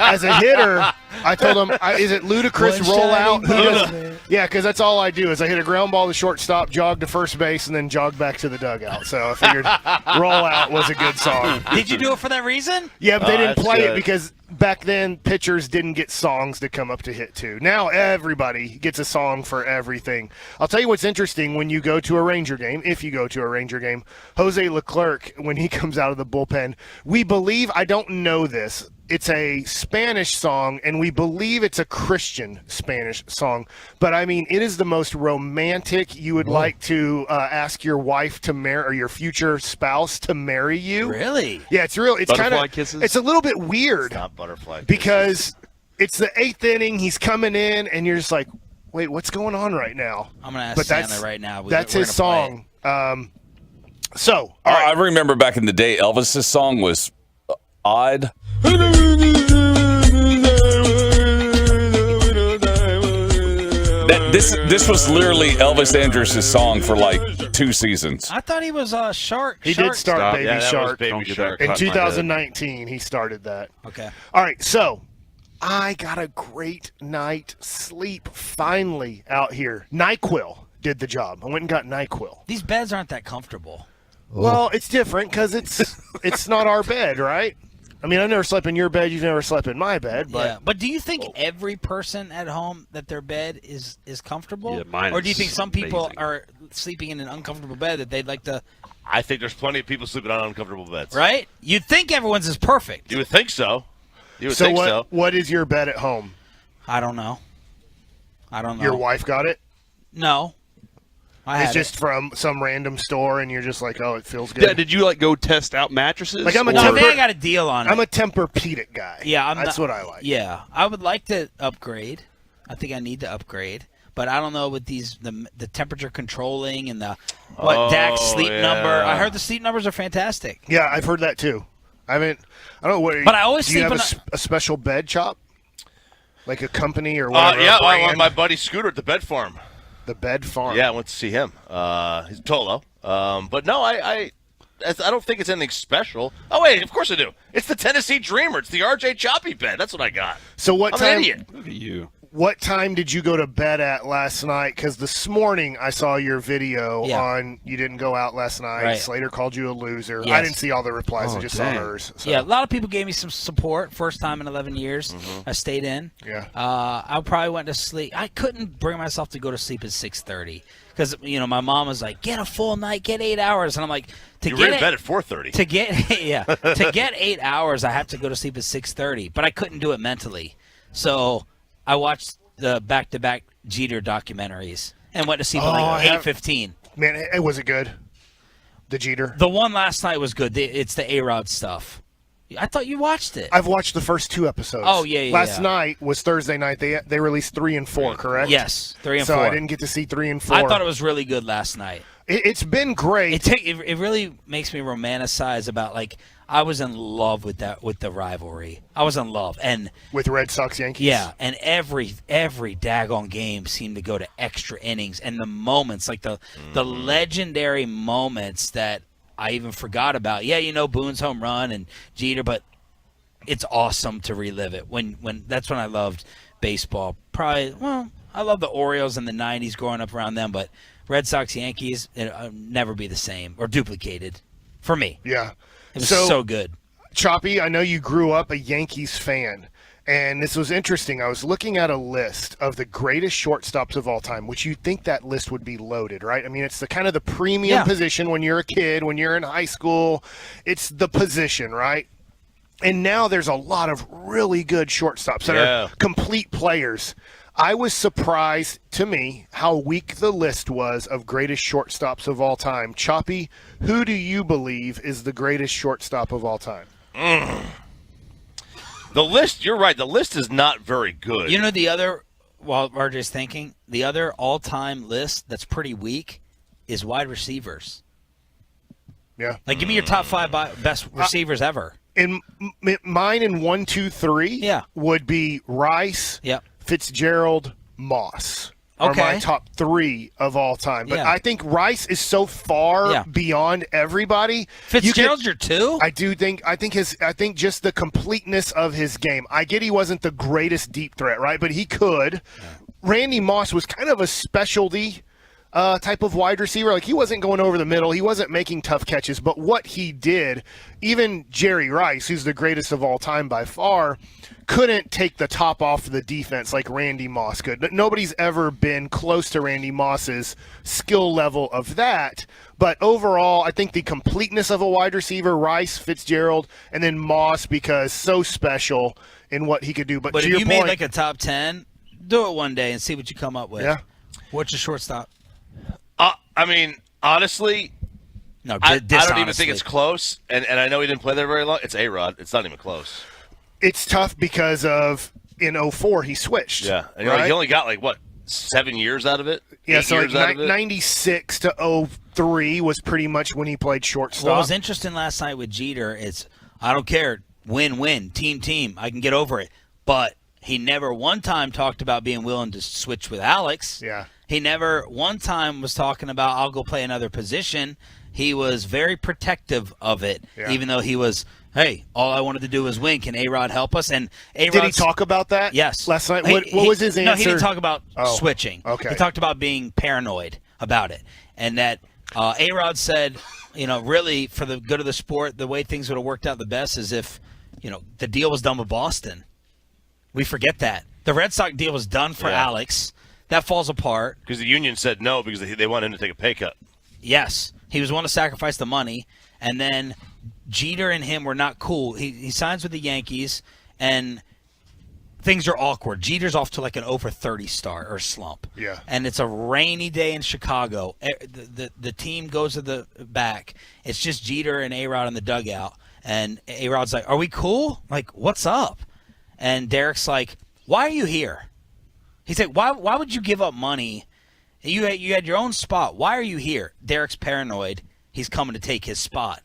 as a hitter, I told him, is it ludicrous rollout? Yeah, because that's all I do is I hit a ground ball to shortstop, jog to first base, and then jog back to the dugout. So I figured rollout was a good song. Did you do it for that reason? Yeah, but they didn't that's play good. it because back then pitchers didn't get songs to come up to hit to. Now everybody gets a song for everything. I'll tell you what's interesting when you go to a Ranger game, if you go to a Ranger game, Jose Leclerc, when he comes out of the bullpen, we believe, I don't know this, it's a Spanish song, and we believe it's a Christian Spanish song. But, I mean, it is the most romantic. You would like to ask your wife to marry, or your future spouse to marry you. Really? Yeah, it's real. It's kind Butterfly of, kisses? it's a little bit weird. Not butterfly. Because it's the 8th inning, he's coming in, and you're just like, wait, what's going on right now? I'm going to ask But Santa that's, right now. That's We're his gonna play song. So, all right. I remember back in the day, Elvis's song was odd. This was literally Elvis Andrus' song for like 2 seasons. I thought he was Shark. He Shark. did start Baby Yeah, that was Shark. Baby Shark. In 2019, he started that. Okay. All right, so I got a great night's sleep finally out here. NyQuil did the job. I went and got NyQuil. These beds aren't that comfortable. Well, it's different because it's not our bed, right? I mean, I've never slept in your bed. You've never slept in my bed, but Yeah, but do you think every person at home that their bed is comfortable? Yeah, mine or do you is think some people amazing. are sleeping in an uncomfortable bed that they'd like to? I think there's plenty of people sleeping on uncomfortable beds. Right? You'd think everyone's is perfect. You would think so. You would so think what? so. What is your bed at home? I don't know. Your wife got it? No. I It's had just it. from some random store, and you're just like, oh, it feels good. Yeah, did you go test out mattresses? Like, I'm a No, I Temper- think I got a deal on it. I'm a Tempur-Pedic guy. Yeah, that's what I like. Yeah, I would like to upgrade. I think I need to upgrade, but I don't know with the temperature controlling and the Dak's sleep number. I heard the sleep numbers are fantastic. Yeah, I've heard that too. I don't know what. But I always do you sleep have in a special bed shop, like a company or whatever. Yeah, a brand? my buddy Scooter at the Bed Farm. The Bed Farm. Yeah, I went to see him. He's Tolo. But no, I don't think it's anything special. Oh wait, of course I do. It's the Tennessee Dreamer. It's the RJ Choppy bed. That's what I got. So what I'm time? an idiot. Look at you. What time did you go to bed at last night? Because this morning I saw your video on you didn't go out last night. Right. Slater called you a loser. Yes. I didn't see all the replies. I Oh, just dang. saw hers. So. Yeah, a lot of people gave me some support. First time in 11 years, I stayed in. Yeah. I probably went to sleep. I couldn't bring myself to go to sleep at 6:30 because my mom was like, "Get a full night, get 8 hours," and I'm like, You were in bed at 4:30. To get 8 hours, I have to go to sleep at 6:30. But I couldn't do it mentally, so I watched the back-to-back Jeter documentaries and went to sleep at like 8:15. Man, it was it good? The Jeter. The one last night was good. It's the A-Rod stuff. I thought you watched it. I've watched the first 2 episodes. Oh, yeah. Last night was Thursday night. They released 3 and 4, correct? Yes, 3 and so 4. I didn't get to see 3 and 4. I thought it was really good last night. It's been great. It really makes me romanticize about I was in love with the rivalry. I was in love and with Red Sox Yankees. Yeah, and every daggone game seemed to go to extra innings, and the moments the legendary moments that I even forgot about. Yeah, Boone's home run and Jeter, but it's awesome to relive it. When that's when I loved baseball. Probably, I love the Orioles in the 90s growing up around them, but Red Sox Yankees, it'll never be the same or duplicated for me. Yeah. It was so good. Choppy, I know you grew up a Yankees fan, and this was interesting. I was looking at a list of the greatest shortstops of all time, which you'd think that list would be loaded, right? I mean, it's the kind of the premium position when you're a kid, when you're in high school. It's the position, right? And now there's a lot of really good shortstops that are complete players. I was surprised, to me, how weak the list was of greatest shortstops of all time. Choppy, who do you believe is the greatest shortstop of all time? The list, you're right, the list is not very good. You know the other, while RJ's thinking, the other all-time list that's pretty weak is wide receivers. Yeah. Like, give me your top 5 best receivers ever. Mine in 1, 2, 3 would be Rice, Fitzgerald, Moss. Are my top 3 of all time. But I think Rice is so far beyond everybody. Fitzgerald's your 2? I think just the completeness of his game. I get he wasn't the greatest deep threat, right? But he could. Randy Moss was kind of a specialty type of wide receiver. Like, he wasn't going over the middle. He wasn't making tough catches. But what he did, even Jerry Rice, who's the greatest of all time by far, couldn't take the top off the defense like Randy Moss could. Nobody's ever been close to Randy Moss's skill level of that. But overall, I think the completeness of a wide receiver, Rice, Fitzgerald, and then Moss, because so special in what he could do. But to if your you point, made like a top 10, do it one day and see what you come up with. Yeah. What's your shortstop? I mean, honestly, no, I don't even think it's close. And I know he didn't play there very long. It's A-Rod. It's not even close. It's tough because of in 04 he switched. Yeah, and right? he only got 7 years out of it. Yeah, so 96 to 03 was pretty much when he played shortstop. What was interesting last night with Jeter is, I don't care, win, team, I can get over it. But he never one time talked about being willing to switch with Alex. Yeah. He never one time was talking about, I'll go play another position. He was very protective of it, even though he was, hey, all I wanted to do was win. Can A-Rod help us? And A-Rod, did he talk about that? Yes. Last night? What was his answer? No, he didn't talk about switching. Okay. He talked about being paranoid about it. And that A-Rod said, really, for the good of the sport, the way things would have worked out the best is if, the deal was done with Boston. We forget that. The Red Sox deal was done for Alex. That falls apart. Because the union said no because they wanted him to take a pay cut. Yes. He was willing to sacrifice the money. And then Jeter and him were not cool. He signs with the Yankees, and things are awkward. Jeter's off to like an over 30 start or slump. Yeah. And it's a rainy day in Chicago. The team goes to the back. It's just Jeter and A-Rod in the dugout. And A-Rod's like, are we cool? Like, what's up? And Derek's like, why are you here? He's like, why would you give up money? You had your own spot. Why are you here? Derek's paranoid. He's coming to take his spot,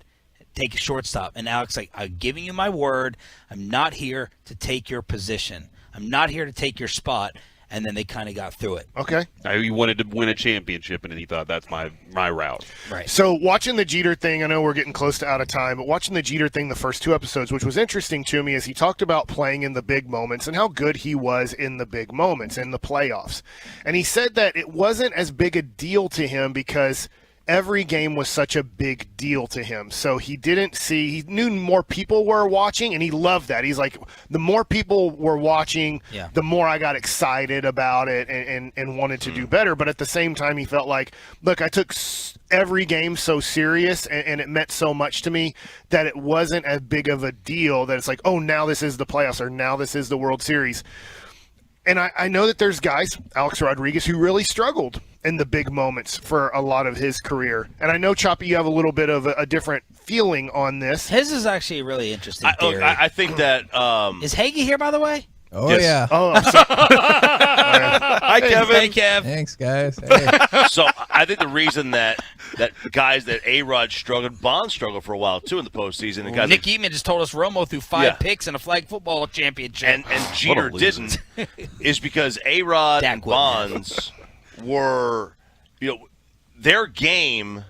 take a shortstop. And Alex like, I'm giving you my word. I'm not here to take your position. I'm not here to take your spot. And then they kind of got through it. Okay. He wanted to win a championship, and he thought that's my route. Right. So watching the Jeter thing, I know we're getting close to out of time, but watching the Jeter thing the first 2 episodes, which was interesting to me, is he talked about playing in the big moments and how good he was in the big moments, in the playoffs. And he said that it wasn't as big a deal to him because every game was such a big deal to him. So he knew more people were watching, and he loved that. He's like, the more people were watching, the more I got excited about it and wanted to do better. But at the same time, he felt like, look, I took every game so serious and it meant so much to me that it wasn't as big of a deal that it's like, oh, now this is the playoffs or now this is the World Series. And I know that there's guys, Alex Rodriguez, who really struggled in the big moments for a lot of his career. And I know, Choppy, you have a little bit of a different feeling on this. His is actually a really interesting theory. I think that... Is Hagee here, by the way? Oh, yeah. Oh, I'm sorry. Hi, Kevin. Hey, Kev. Thanks, guys. Hey. So I think the reason that guys that A-Rod struggled, Bond struggled for a while, too, in the postseason. And guys Nick Eatman just told us Romo threw 5 picks in a flag football championship. And Jeter didn't, is because A-Rod and Bonds were, their game...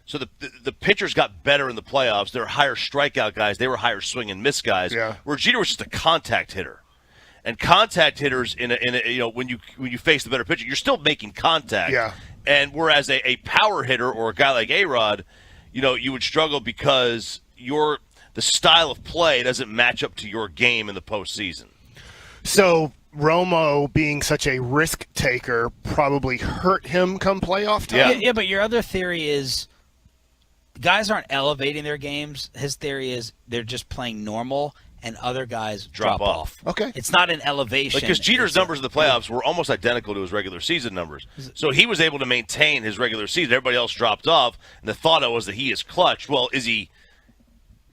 So the pitchers got better in the playoffs. They were higher strikeout guys. They were higher swing and miss guys. Yeah. Where Jeter was just a contact hitter. And contact hitters when you face the better pitcher, you're still making contact. Yeah. And whereas a power hitter or a guy like A-Rod, you would struggle because the style of play doesn't match up to your game in the postseason. So Romo being such a risk taker probably hurt him come playoff time. Yeah, but your other theory is guys aren't elevating their games. His theory is they're just playing normal. and other guys drop off. Okay. It's not an elevation. Because Jeter's numbers in the playoffs were almost identical to his regular season numbers. So he was able to maintain his regular season. Everybody else dropped off, and the thought was that he is clutch. Well, is he?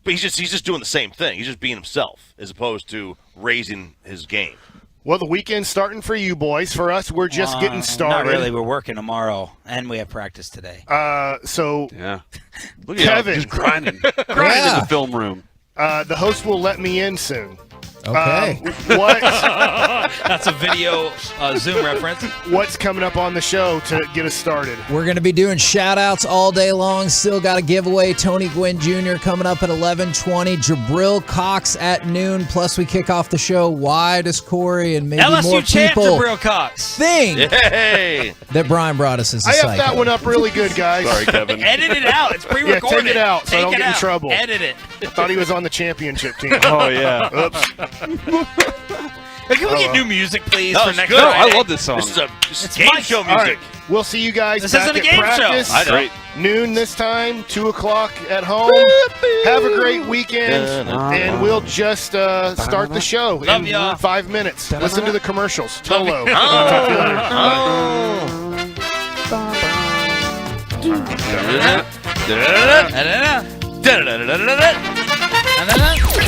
But he's just doing the same thing. He's just being himself as opposed to raising his game. Well, the weekend's starting for you boys. For us, we're just getting started. Not really. We're working tomorrow, and we have practice today. Yeah. Look at Kevin. just grinding in the film room. The host will let me in soon. Okay. What? That's a video Zoom reference. What's coming up on the show to get us started? We're going to be doing shout-outs all day long. Still got a giveaway. Tony Gwynn Jr. coming up at 11:20. Jabril Cox at noon. Plus, we kick off the show. Why does Corey and maybe LSU more champ people Jabril Cox think Hey! that Brian brought us as a I have psycho? that one up really good, guys. Sorry, Kevin. Edit it out. It's pre-recorded. Yeah, take it out so I don't get in trouble. Edit it. I thought he was on the championship team. Oh, yeah. Oops. Hey, can we get new music, please, That for was next good. Friday? I love this song. This is It's game my- show All music. right. We'll see you guys This back isn't a at game show. practice. I know. Great. Noon this time, 2 o'clock at home. Have a great weekend, and we'll just start the show Love in ya. 5 minutes. Listen to the commercials. Tolo.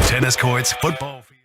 Tennis courts, football field.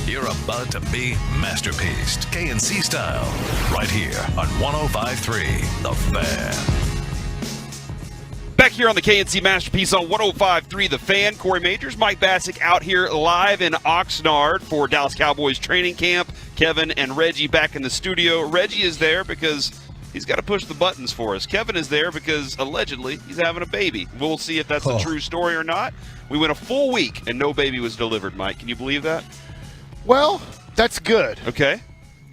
You're about to be masterpieced, KNC style, right here on 105.3 The Fan. Back here on the KNC Masterpiece on 105.3 The Fan. Corey Majors, Mike Bassick out here live in Oxnard for Dallas Cowboys training camp. Kevin and Reggie back in the studio. Reggie is there because he's got to push the buttons for us. Kevin is there because allegedly he's having a baby. We'll see if that's a true story or not. We went a full week and no baby was delivered, Mike. Can you believe that? Well, that's good. Okay.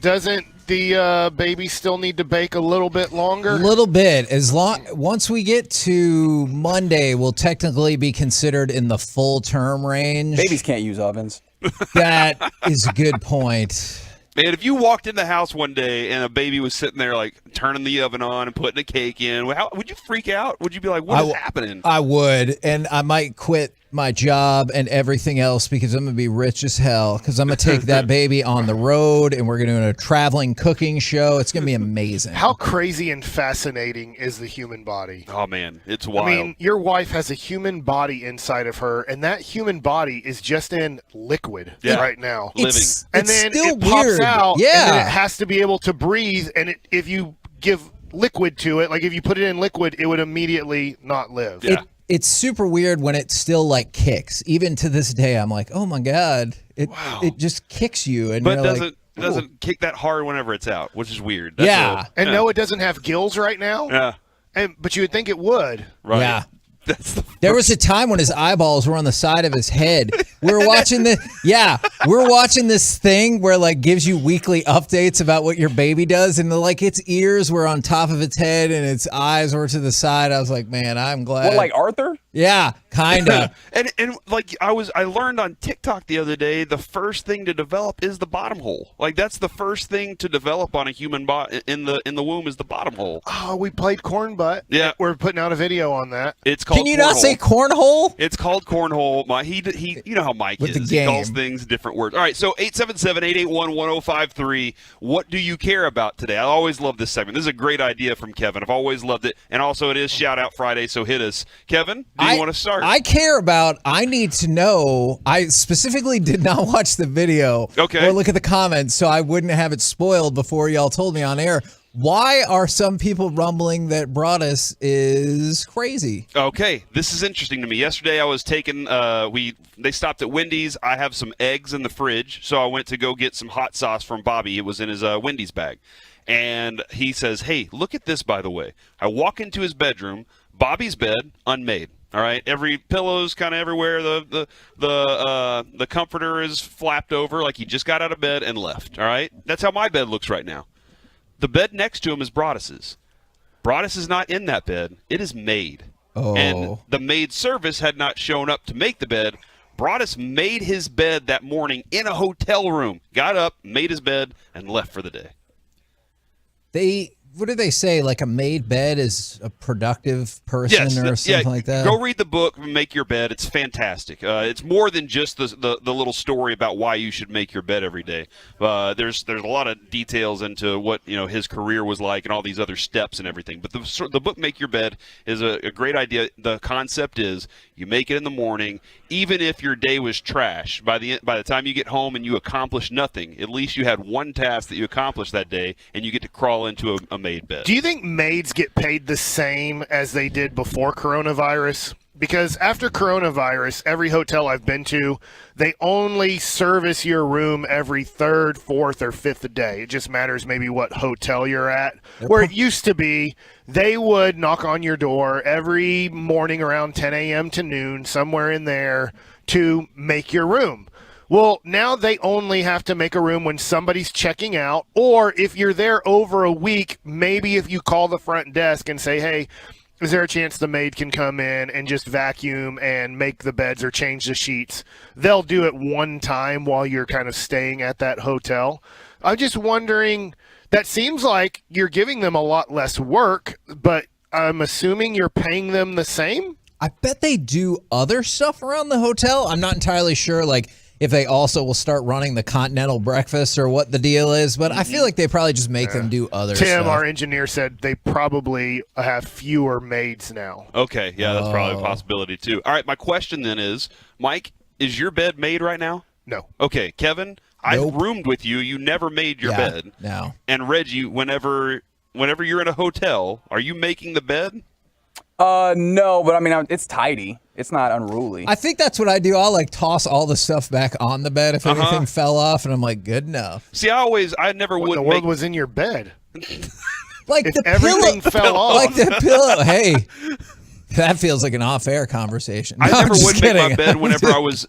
Doesn't the baby still need to bake a little bit longer? A little bit. Once we get to Monday, we'll technically be considered in the full term range. Babies can't use ovens. That is a good point. Man, if you walked in the house one day and a baby was sitting there like turning the oven on and putting a cake in, would you freak out? Would you be like, what is happening? I would, and I might quit my job and everything else because I'm going to be rich as hell because I'm going to take that baby on the road and we're going to do a traveling cooking show. It's going to be amazing. How crazy and fascinating is the human body? Oh, man, it's wild. I mean, your wife has a human body inside of her, and that human body is just in liquid right now. And then it pops out, and then it has to be able to breathe, and if you give liquid to it, like if you put it in liquid, it would immediately not live. It's super weird when it still like kicks. Even to this day, I'm like, oh my God, it just kicks you. And but you're doesn't kick that hard whenever it's out, which is weird. And no, it doesn't have gills right now. Yeah. But you would think it would. Right. Yeah. There was a time when his eyeballs were on the side of his head. We're watching this thing where like gives you weekly updates about what your baby does, and like its ears were on top of its head and its eyes were to the side. I was like, man, I'm glad. What, like Arthur? Yeah, kind of. and like I learned on TikTok the other day, the first thing to develop is the bottom hole. Like that's the first thing to develop on a human body in the womb is the bottom hole. Oh, we played corn butt. Yeah, we're putting out a video on that. It's called. Can you not say cornhole? It's called cornhole. He you know how Mike With is. the He calls game. things different words. All right, so 877-881-1053. What do you care about today? I always love this segment. This is a great idea from Kevin. I've always loved it. And also it is Shout Out Friday, so hit us. Kevin, do you want to start? I need to know. I specifically did not watch the video or look at the comments so I wouldn't have it spoiled before y'all told me on air. Why are some people rumbling that Broadus is crazy? Okay, this is interesting to me. Yesterday I was taking they stopped at Wendy's. I have some eggs in the fridge, so I went to go get some hot sauce from Bobby. It was in his Wendy's bag. And he says, "Hey, look at this, by the way." I walk into his bedroom, Bobby's bed, unmade. All right, every pillow's kind of everywhere. The comforter is flapped over like he just got out of bed and left. All right, that's how my bed looks right now. The bed next to him is Broadus's. Broadus is not in that bed. It is made. And the maid service had not shown up to make the bed. Broadus made his bed that morning in a hotel room, got up, made his bed, and left for the day. What do they say? Like a made bed is a productive person or something like that? Go read the book, Make Your Bed. It's fantastic. It's more than just the little story about why you should make your bed every day. There's a lot of details into what his career was like and all these other steps and everything. But the book Make Your Bed is a great idea. The concept is you make it in the morning, even if your day was trash. By the time you get home and you accomplish nothing, at least you had one task that you accomplished that day, and you get to crawl into a made bed. Do you think maids get paid the same as they did before coronavirus? Because after coronavirus, every hotel I've been to, they only service your room every third, fourth, or fifth day. It just matters maybe what hotel you're at. Where it used to be, they would knock on your door every morning around 10 a.m. to noon, somewhere in there, to make your room. Well, now they only have to make a room when somebody's checking out, or if you're there over a week, maybe if you call the front desk and say, hey, is there a chance the maid can come in and just vacuum and make the beds or change the sheets? They'll do it one time while you're kind of staying at that hotel. I'm just wondering, that seems like you're giving them a lot less work, but I'm assuming you're paying them the same? I bet they do other stuff around the hotel. I'm not entirely sure, like, if they also will start running the continental breakfast or what the deal is, but I feel like they probably just make them do other stuff. Tim, our engineer, said they probably have fewer maids now. Okay, yeah, that's probably a possibility too. All right, my question then is, Mike, is your bed made right now? No. Okay, Kevin, I roomed with you. You never made your bed. No. And Reggie, whenever you're in a hotel, are you making the bed? No, but I mean, it's tidy. It's not unruly. I think that's what I do. I'll like toss all the stuff back on the bed if anything fell off, and I'm like, good enough. See, I never would. The world was in your bed. Like if the everything pillow, fell off. like the pillow. Hey, that feels like an off-air conversation. No, I never I'm just would make kidding. my bed whenever I was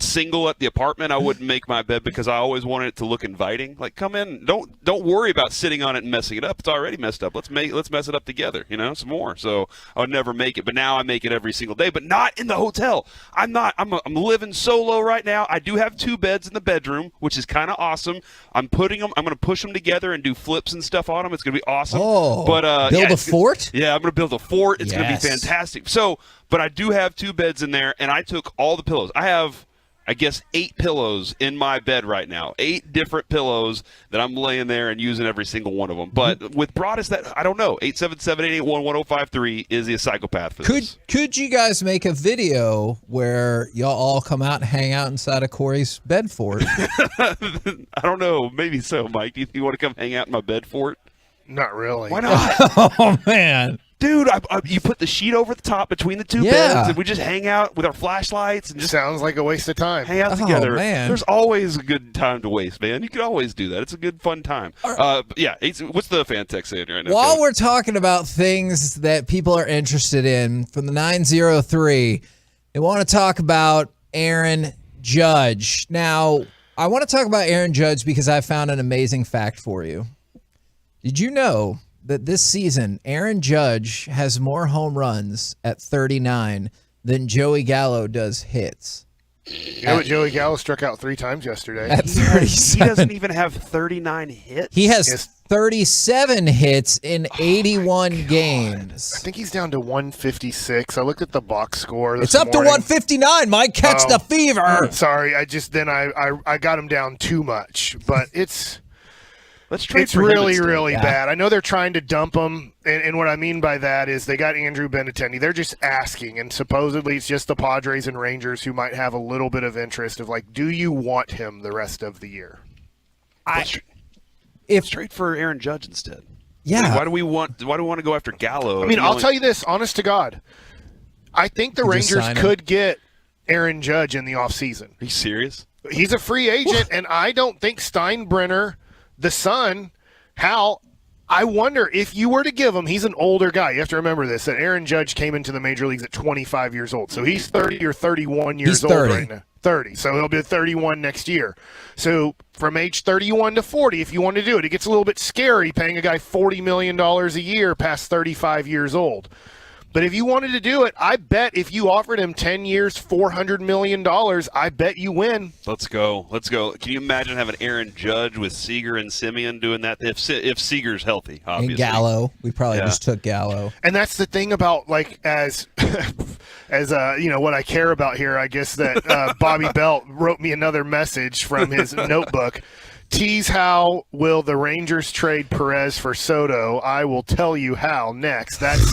single at the apartment. I wouldn't make my bed because I always wanted it to look inviting. Like, come in, don't worry about sitting on it and messing it up. It's already messed up. Let's mess it up together. Some more. So I would never make it, but now I make it every single day. But not in the hotel. I'm living solo right now. I do have 2 beds in the bedroom, which is kind of awesome. I'm going to push them together and do flips and stuff on them. It's going to be awesome. Oh, but build a fort? Yeah, I'm going to build a fort. It's going to be fantastic. So, but I do have 2 beds in there, and I took all the pillows. I have, I guess, 8 pillows in my bed right now. 8 different pillows that I'm laying there and using every single one of them. But with Broadus, that I don't know. 877-881-1053 is he a psychopath for this? Could you guys make a video where y'all all come out and hang out inside of Corey's bed fort? I don't know. Maybe so, Mike. Do you want to come hang out in my bed fort? Not really. Why not? Oh, man. Dude, you put the sheet over the top between the 2 beds, and we just hang out with our flashlights and just sounds like a waste of time. Hang out together. Man. There's always a good time to waste, man. You can always do that. It's a good, fun time. What's the fan text saying right now? While we're talking about things that people are interested in, from the 903, they want to talk about Aaron Judge. Now, I want to talk about Aaron Judge because I found an amazing fact for you. Did you know that this season, Aaron Judge has more home runs at 39 than Joey Gallo does hits? You know what? Joey Gallo struck out 3 times yesterday. At 37. He doesn't even have 39 hits. He has 37 hits in 81 games. I think he's down to 156. I looked at the box score this It's up morning. to 159. Mike, catch the fever. Sorry, I got him down too much, but it's really, really bad. I know they're trying to dump him, and what I mean by that is they got Andrew Benintendi. They're just asking, and supposedly it's just the Padres and Rangers who might have a little bit of interest of like, do you want him the rest of the year? Let's trade for Aaron Judge instead. Yeah. Like, why do we want to go after Gallo? I mean, I'll tell you this, honest to God. I think the Rangers could get Aaron Judge in the offseason. Are you serious? He's a free agent, and I don't think Steinbrenner, the son, Hal, I wonder if you were to give him, he's an older guy. You have to remember this, that Aaron Judge came into the major leagues at 25 years old. So he's 30 or 31 years old right now. 30. So he'll be 31 next year. So from age 31 to 40, if you want to do it, it gets a little bit scary paying a guy $40 million a year past 35 years old. But if you wanted to do it, I bet if you offered him 10 years, $400 million, I bet you win. Let's go. Can you imagine having Aaron Judge with Seager and Simeon doing that? If Seager's healthy, obviously. And Gallo. We probably just took Gallo. And that's the thing about, like, as what I care about here, I guess that Bobby Belt wrote me another message from his notebook. Tease how will the Rangers trade Perez for Soto? I will tell you how next. That's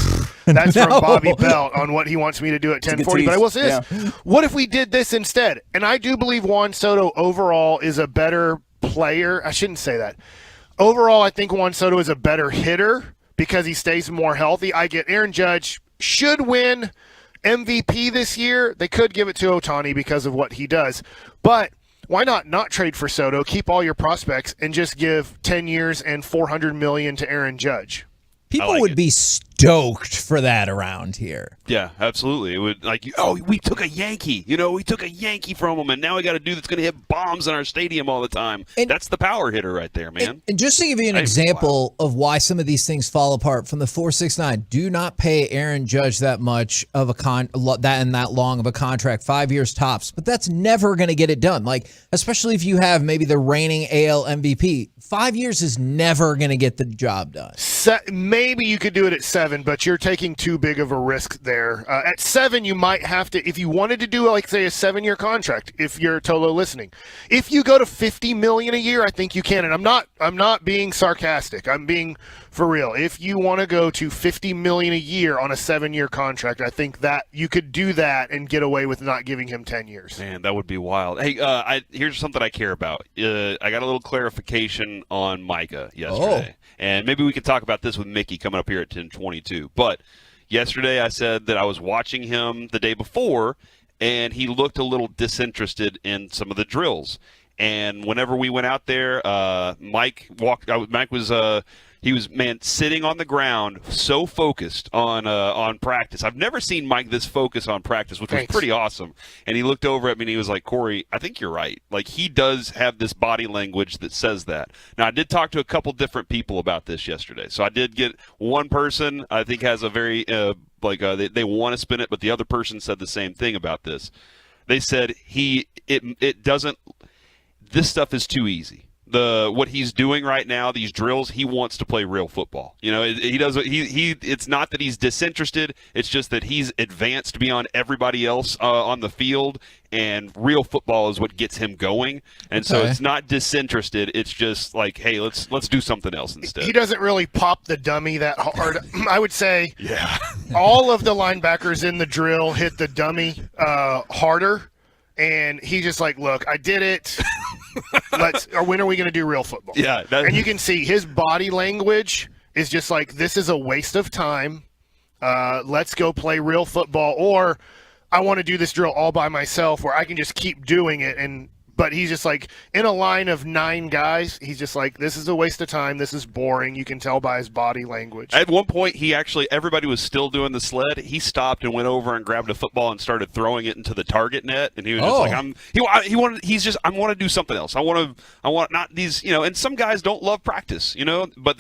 from Bobby Belt on what he wants me to do at 10:40. But I will say this: what if we did this instead? And I do believe Juan Soto overall is a better player. I shouldn't say that. Overall, I think Juan Soto is a better hitter because he stays more healthy. I get Aaron Judge should win MVP this year. They could give it to Ohtani because of what he does, but why not trade for Soto, keep all your prospects, and just give 10 years and $400 million to Aaron Judge? People would be stoked for that around here. Yeah, absolutely. It would we took a Yankee. We took a Yankee from him, and now we got a dude that's going to hit bombs in our stadium all the time. That's the power hitter right there, man. And just to give you an example of why some of these things fall apart, from the 469, do not pay Aaron Judge that much of that long of a contract, 5 years tops. But that's never going to get it done. Like, especially if you have maybe the reigning AL MVP, 5 years is never going to get the job done. Maybe you could do it at 7 7, but you're taking too big of a risk there. At 7, you might have to, if you wanted to do, like, say, a 7-year contract, if you're Tolo listening. If you go to $50 million a year, I think you can. And I'm not being sarcastic. I'm being for real. If you want to go to $50 million a year on a 7-year contract, I think that you could do that and get away with not giving him 10 years. Man, that would be wild. Hey, here's something I care about. I got a little clarification on Micah yesterday. And maybe we could talk about this with Mickey coming up here at 10:22. But yesterday I said that I was watching him the day before, and he looked a little disinterested in some of the drills. And whenever we went out there, Mike was he was sitting on the ground, so focused on practice. I've never seen Mike this focused on practice, which was pretty awesome. And he looked over at me and he was like, "Corey, I think you're right. Like, he does have this body language that says that." Now, I did talk to a couple different people about this yesterday. So I did get one person I think has a very they want to spin it, but the other person said the same thing about this. They said it doesn't. This stuff is too easy. What he's doing right now, these drills, he wants to play real football. You know, he does. It's not that he's disinterested. It's just that he's advanced beyond everybody else on the field, and real football is what gets him going. And so it's not disinterested. It's just like, hey, let's do something else instead. He doesn't really pop the dummy that hard. I would say, all of the linebackers in the drill hit the dummy harder, and he's just like, "Look, I did it." Or when are we going to do real football? Yeah. And you can see his body language is just like, this is a waste of time. Let's go play real football. Or I want to do this drill all by myself where I can just keep doing it. But he's just like, in a line of 9 guys, he's just like, this is a waste of time. This is boring. You can tell by his body language. At one point, everybody was still doing the sled. He stopped and went over and grabbed a football and started throwing it into the target net. And he was just like, I want to do something else. I want not these, and some guys don't love practice, but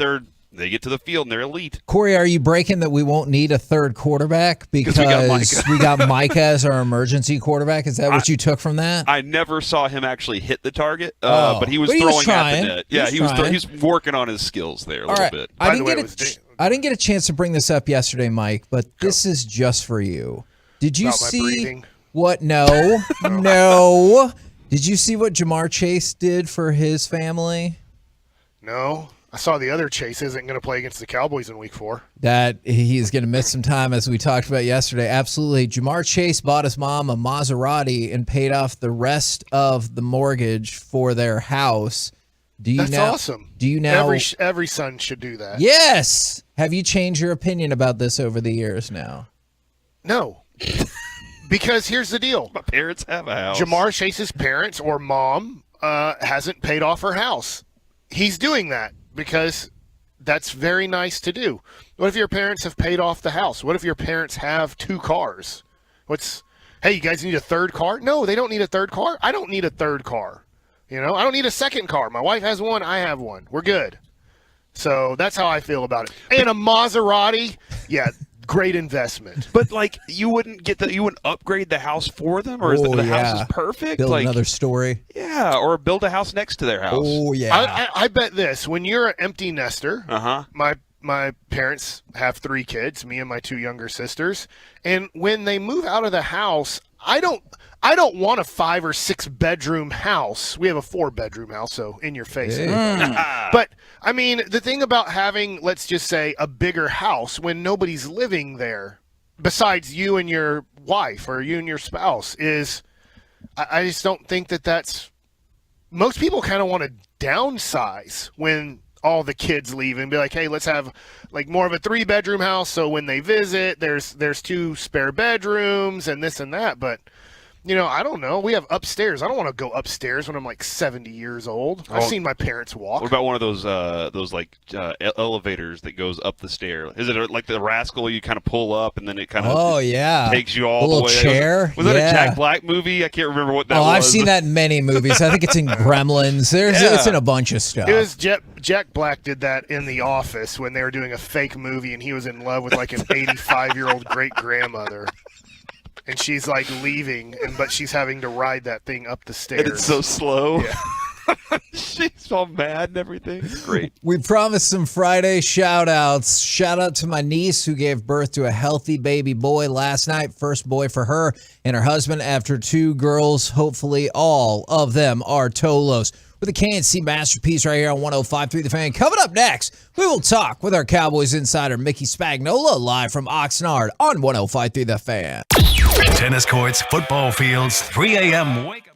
they get to the field and they're elite. Corey, are you breaking that we won't need a third quarterback because we got Micah as our emergency quarterback? Is that what you took from that? I never saw him actually hit the target, but he was throwing at the net. Yeah, he was working on his skills there a little bit. I didn't get a chance to bring this up yesterday, Mike, but this is just for you. Did you see what? No. Did you see what Jamar Chase did for his family? No. I saw the other Chase isn't going to play against the Cowboys in Week 4. That he's going to miss some time, as we talked about yesterday. Absolutely. Jamar Chase bought his mom a Maserati and paid off the rest of the mortgage for their house. That's awesome. Do you now? Every son should do that. Yes. Have you changed your opinion about this over the years now? No. Because here's the deal. My parents have a house. Jamar Chase's parents or mom hasn't paid off her house. He's doing that because that's very nice to do. What if your parents have paid off the house? What if your parents have 2 cars? Hey, you guys need a third car? No, they don't need a third car. I don't need a third car. I don't need a second car. My wife has one. I have one. We're good. So that's how I feel about it. And a Maserati, great investment. But you wouldn't upgrade the house for them, or the house is perfect? Build another story. Yeah, or build a house next to their house. Oh yeah. I bet this, when you're an empty nester, my parents have 3 kids, me and my 2 younger sisters, and when they move out of the house, I don't want a 5 or 6 bedroom house. We have a 4-bedroom house, so in your face. But I mean, the thing about having, let's just say, a bigger house when nobody's living there besides you and your wife or you and your spouse is, I just don't think that's, most people kind of want to downsize when all the kids leave and be like, hey, let's have more of a 3-bedroom house, so when they visit, there's 2 spare bedrooms and this and that. But I don't know. We have upstairs. I don't want to go upstairs when I'm 70 years old. I've seen my parents walk. What about one of those elevators that goes up the stair? Is it like the Rascal? You kind of pull up and then it kind of takes you all the way. Chair. Was that a Jack Black movie? I can't remember what that was. Oh, I've seen that in many movies. I think it's in Gremlins. It's in a bunch of stuff. It was Jack Black did that in The Office when they were doing a fake movie and he was in love with an 85-year-old great-grandmother. And she's leaving, but she's having to ride that thing up the stairs. And it's so slow. Yeah. She's all mad and everything. It's great. We promised some Friday shout-outs. Shout out to my niece who gave birth to a healthy baby boy last night. First boy for her and her husband after 2 girls. Hopefully all of them are Tolos. With a KNC masterpiece right here on 105.3 The Fan. Coming up next, we will talk with our Cowboys insider Mickey Spagnola live from Oxnard on 105.3 The Fan. Tennis courts, football fields, 3 a.m. wake up.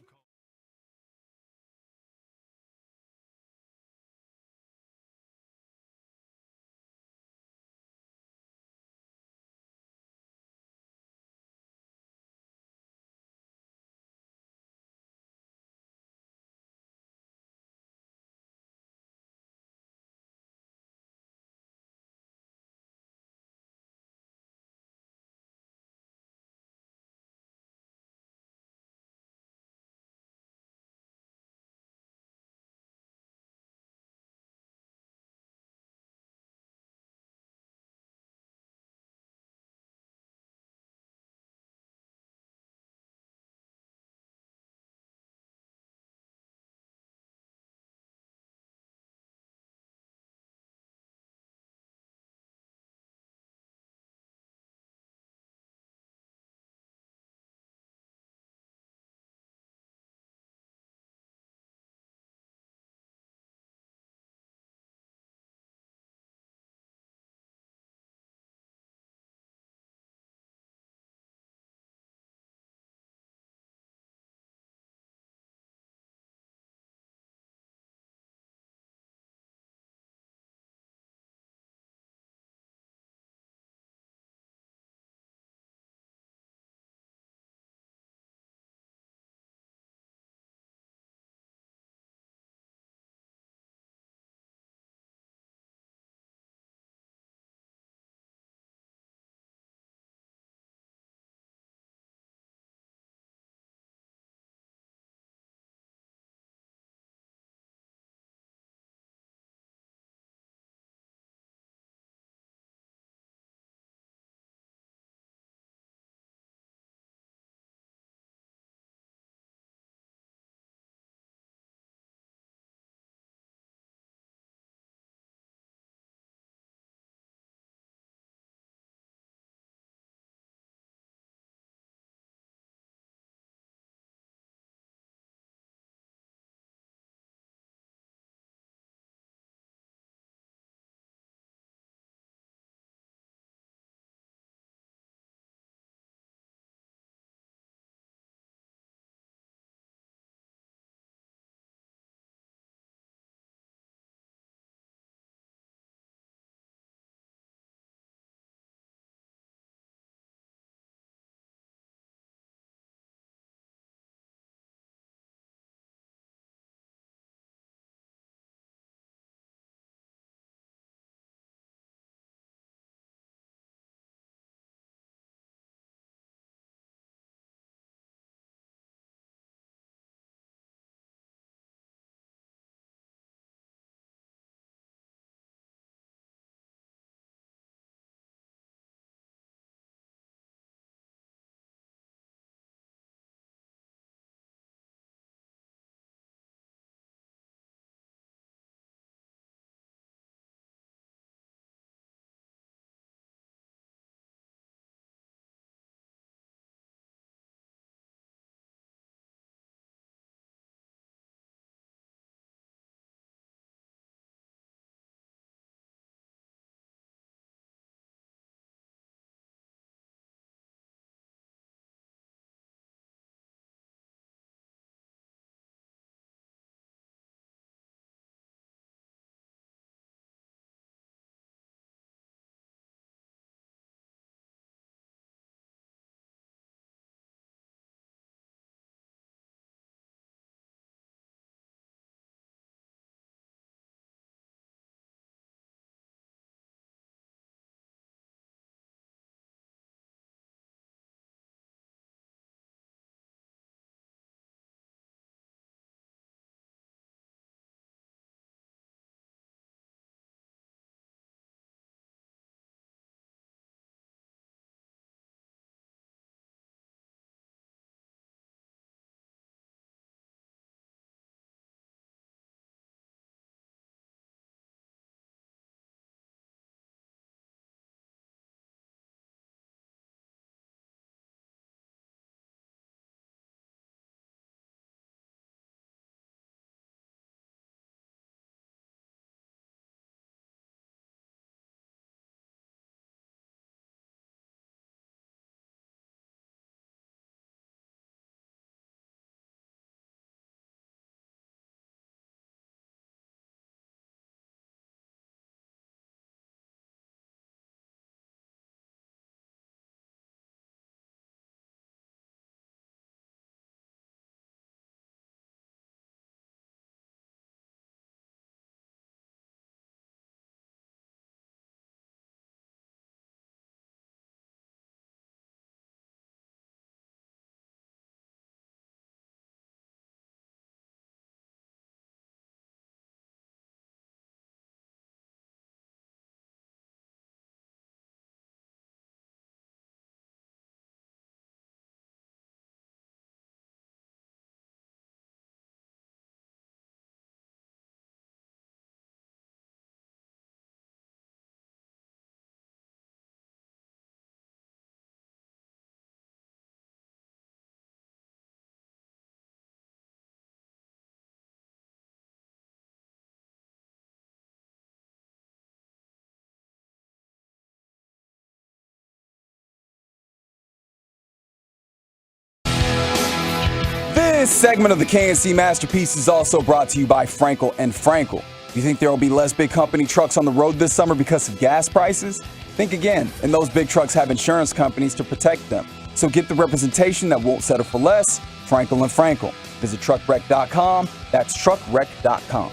This segment of the KNC Masterpiece is also brought to you by Frankel and Frankel. You think there will be less big company trucks on the road this summer because of gas prices? Think again, and those big trucks have insurance companies to protect them. So get the representation that won't settle for less, Frankel and Frankel. Visit truckwreck.com. That's truckwreck.com.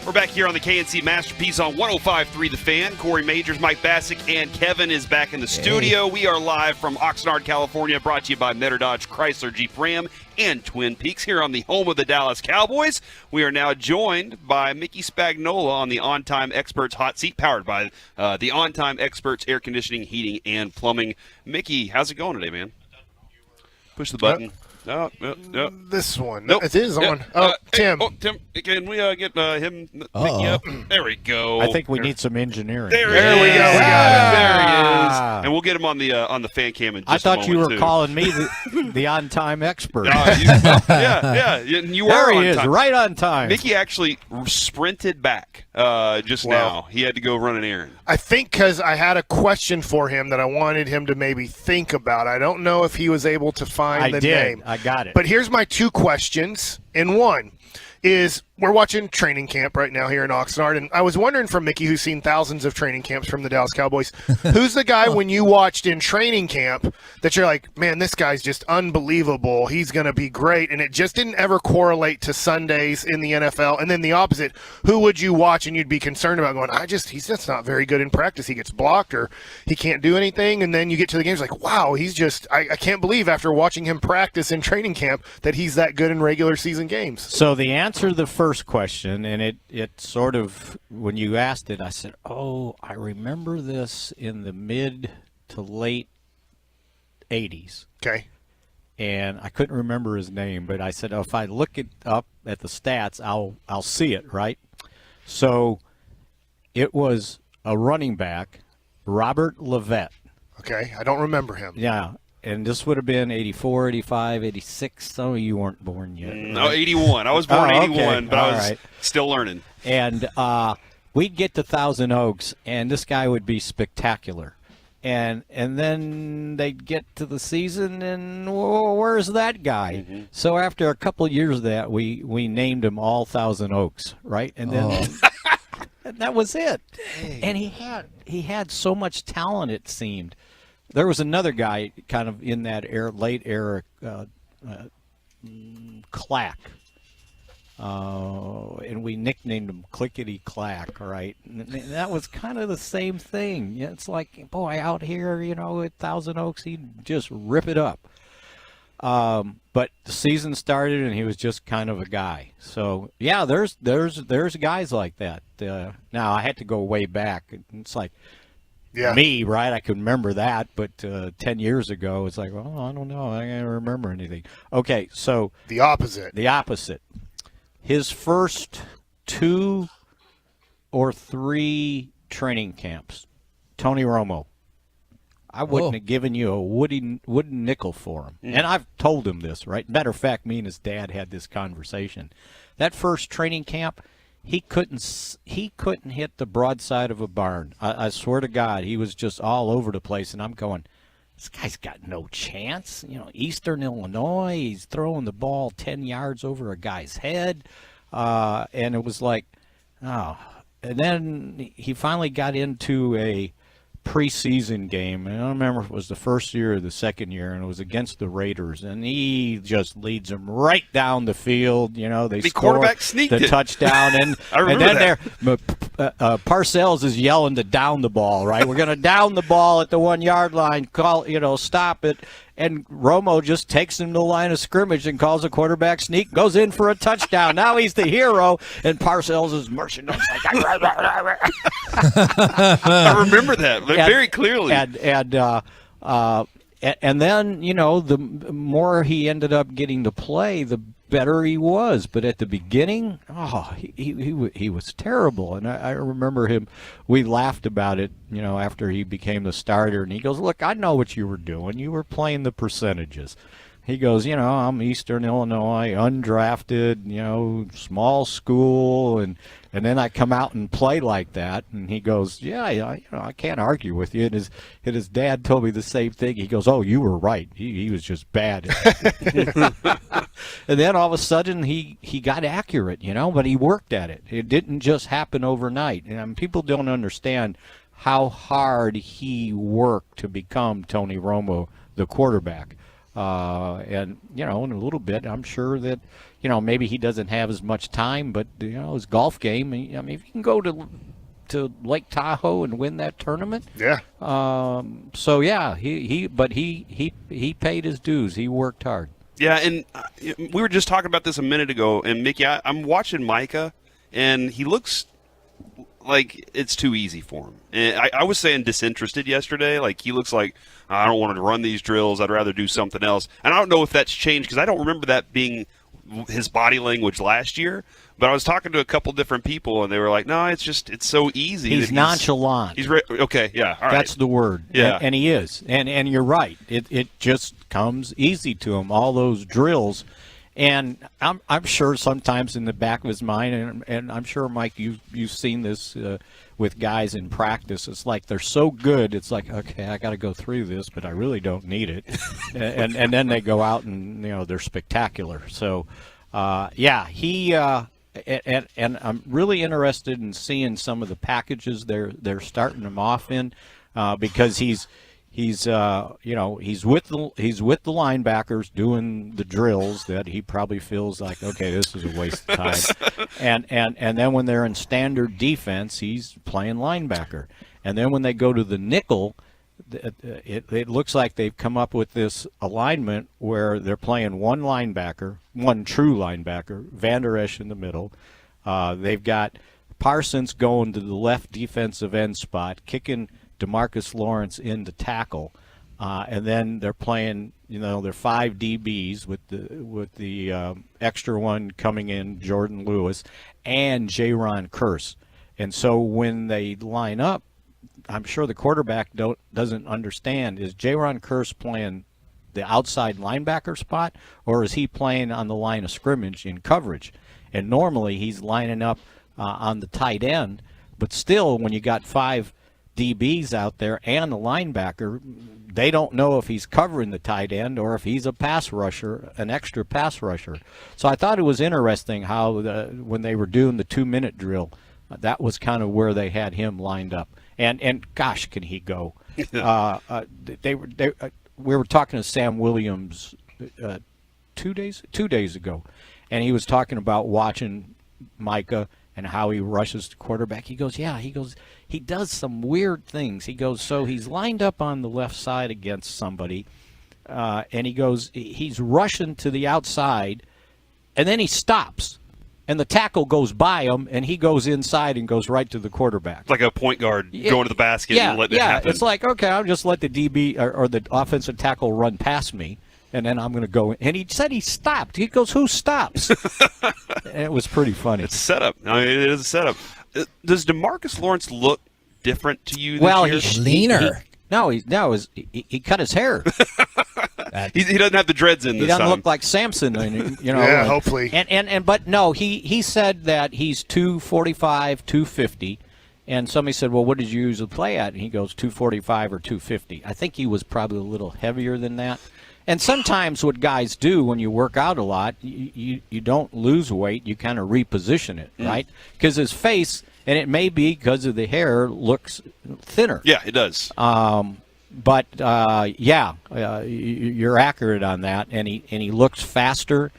We're back here on the KNC Masterpiece on 105.3 The Fan. Corey Majors, Mike Bassick, and Kevin is back in the studio. We are live from Oxnard, California, brought to you by Metter Dodge, Chrysler, Jeep Ram, and Twin Peaks here on the home of the Dallas Cowboys. We are now joined by Mickey Spagnola on the On Time Experts Hot Seat, powered by the On Time Experts Air Conditioning, Heating, and Plumbing. Mickey, how's it going today, man? Push the button. No. This one. Nope. It is on. Tim. Tim, can we get him Mickey up? There we go. I think we need some engineering. There we go. We got him. There he is. And we'll get him on the fan cam in just a moment, I thought you were too. calling me the on-time expert. Yeah. You there are he on is, time. right on time. Mickey actually sprinted back just now. He had to go run an errand. I think because I had a question for him that I wanted him to maybe think about. I don't know if he was able to find the name. I got it. But here's my two questions in one. Is we're watching training camp right now here in Oxnard, and I was wondering from Mickey, who's seen thousands of training camps from the Dallas Cowboys, who's the guy when you watched in training camp that you're like, man, this guy's just unbelievable. He's going to be great, and it just didn't ever correlate to Sundays in the NFL. And then the opposite, who would you watch and you'd be concerned about going, he's just not very good in practice. He gets blocked or he can't do anything, and then you get to the games like, wow, he's just I can't believe after watching him practice in training camp that he's that good in regular season games. So the answer to the first question, and it sort of, when you asked it, I said, I remember this in the mid to late 80s. Okay. And I couldn't remember his name, but I said, if I look it up at the stats, I'll see it, right? So it was a running back, Robert Levette. Okay, I don't remember him. Yeah. And this would have been 84, 85, 86. Some of you weren't born yet. Right? No, 81. I was born 81, but I was still learning. And we'd get to Thousand Oaks, and this guy would be spectacular. And then they'd get to the season, and where's that guy? Mm-hmm. So after a couple of years of that, we named him all Thousand Oaks, right? And then and that was it. Dang. And he had so much talent, it seemed. There was another guy kind of in that late era, Clack. And we nicknamed him Clickety Clack, right? And that was kind of the same thing. It's like, boy, out here, at Thousand Oaks, he'd just rip it up. But the season started, and he was just kind of a guy. So, yeah, there's guys like that. Now, I had to go way back. It's like, me, right? I could remember that, but 10 years ago, it's like, well, I don't know. I can't remember anything. Okay, so the opposite. His first 2 or 3 training camps, Tony Romo. I wouldn't have given you a wooden nickel for him. And I've told him this, right? Matter of fact, me and his dad had this conversation. That first training camp, he couldn't hit the broadside of a barn. I swear to God, he was just all over the place, and I'm going, this guy's got no chance. Eastern Illinois, he's throwing the ball 10 yards over a guy's head, and it was like, And then he finally got into a preseason game, and I don't remember if it was the first year or the second year, and it was against the Raiders, and he just leads them right down the field. They score the touchdown, and then Parcells is yelling to down the ball. Right, we're going to down the ball at the 1 yard line. Stop it. And Romo just takes him to the line of scrimmage and calls a quarterback sneak, goes in for a touchdown. Now he's the hero, and Parcells is marching on. I remember that very clearly. And then, the more he ended up getting to play, the better he was. But at the beginning, he was terrible. And I remember him, we laughed about it, after he became the starter. And he goes, look, I know what you were doing. You were playing the percentages. He goes, I'm Eastern Illinois, undrafted, small school, and then I come out and play like that. And he goes, I can't argue with you. And his dad told me the same thing. He goes, oh, you were right. He was just bad. And then all of a sudden he got accurate, but he worked at it. It didn't just happen overnight. And people don't understand how hard he worked to become Tony Romo, the quarterback. And in a little bit, I'm sure that, maybe he doesn't have as much time, but, his golf game, if you can go to Lake Tahoe and win that tournament. Yeah. So, yeah, he paid his dues. He worked hard. Yeah, and we were just talking about this a minute ago, and Mickey, I'm watching Micah, and he looks like it's too easy for him. And I was saying disinterested yesterday. Like, he looks like, I don't want to run these drills. I'd rather do something else. And I don't know if that's changed because I don't remember that being his body language last year. But I was talking to a couple different people, and they were like, no, it's so easy. He's nonchalant. Okay, yeah, all right. That's the word. Yeah. And he is. And you're right. It just comes easy to him, all those drills. And I'm sure sometimes in the back of his mind, and I'm sure, Mike, you've seen this with guys in practice. It's like they're so good. It's like, okay, I got to go through this, but I really don't need it. and then they go out and they're spectacular. So, he. And I'm really interested in seeing some of the packages they're starting him off in, because he's with the linebackers doing the drills that he probably feels like, okay, this is a waste of time. and then when they're in standard defense, he's playing linebacker. And then when they go to the nickel, it looks like they've come up with this alignment where they're playing one linebacker, one true linebacker, Van Der Esch in the middle. They've got Parsons going to the left defensive end spot, kicking DeMarcus Lawrence in to tackle, and then they're playing, they're 5 DBs with the extra one coming in, Jordan Lewis, and Jaron Kearse. And so when they line up, I'm sure the quarterback doesn't understand, is Jaron Kearse playing the outside linebacker spot, or is he playing on the line of scrimmage in coverage? And normally he's lining up on the tight end, but still when you got 5 DBs out there and a linebacker, they don't know if he's covering the tight end or if he's a pass rusher, an extra pass rusher. So I thought it was interesting how when they were doing the 2-minute drill, that was kind of where they had him lined up. And gosh, can he go? We were talking to Sam Williams 2 days ago, and he was talking about watching Micah and how he rushes the quarterback. He goes, he does some weird things. He goes, so he's lined up on the left side against somebody, and he goes, he's rushing to the outside, and then he stops. And the tackle goes by him, and he goes inside and goes right to the quarterback. Like a point guard going to the basket and letting it happen. It's like, okay, I'll just let the DB or the offensive tackle run past me, and then I'm going to go. And he said he stopped. He goes, who stops? And it was pretty funny. It's a setup. I mean, it is a setup. Does DeMarcus Lawrence look different to you this year? He's leaner. He cut his hair. He doesn't have the dreads in this time. He doesn't look like Samson, Yeah, hopefully. But no, he said that he's 245, 250, and somebody said, well, what did you usually play at? And he goes 245 or 250. I think he was probably a little heavier than that. And sometimes what guys do when you work out a lot, you don't lose weight, you kind of reposition it, right? Because his face, and it may be because of the hair, looks thinner. Yeah, it does. But you're accurate on that, and he looks faster,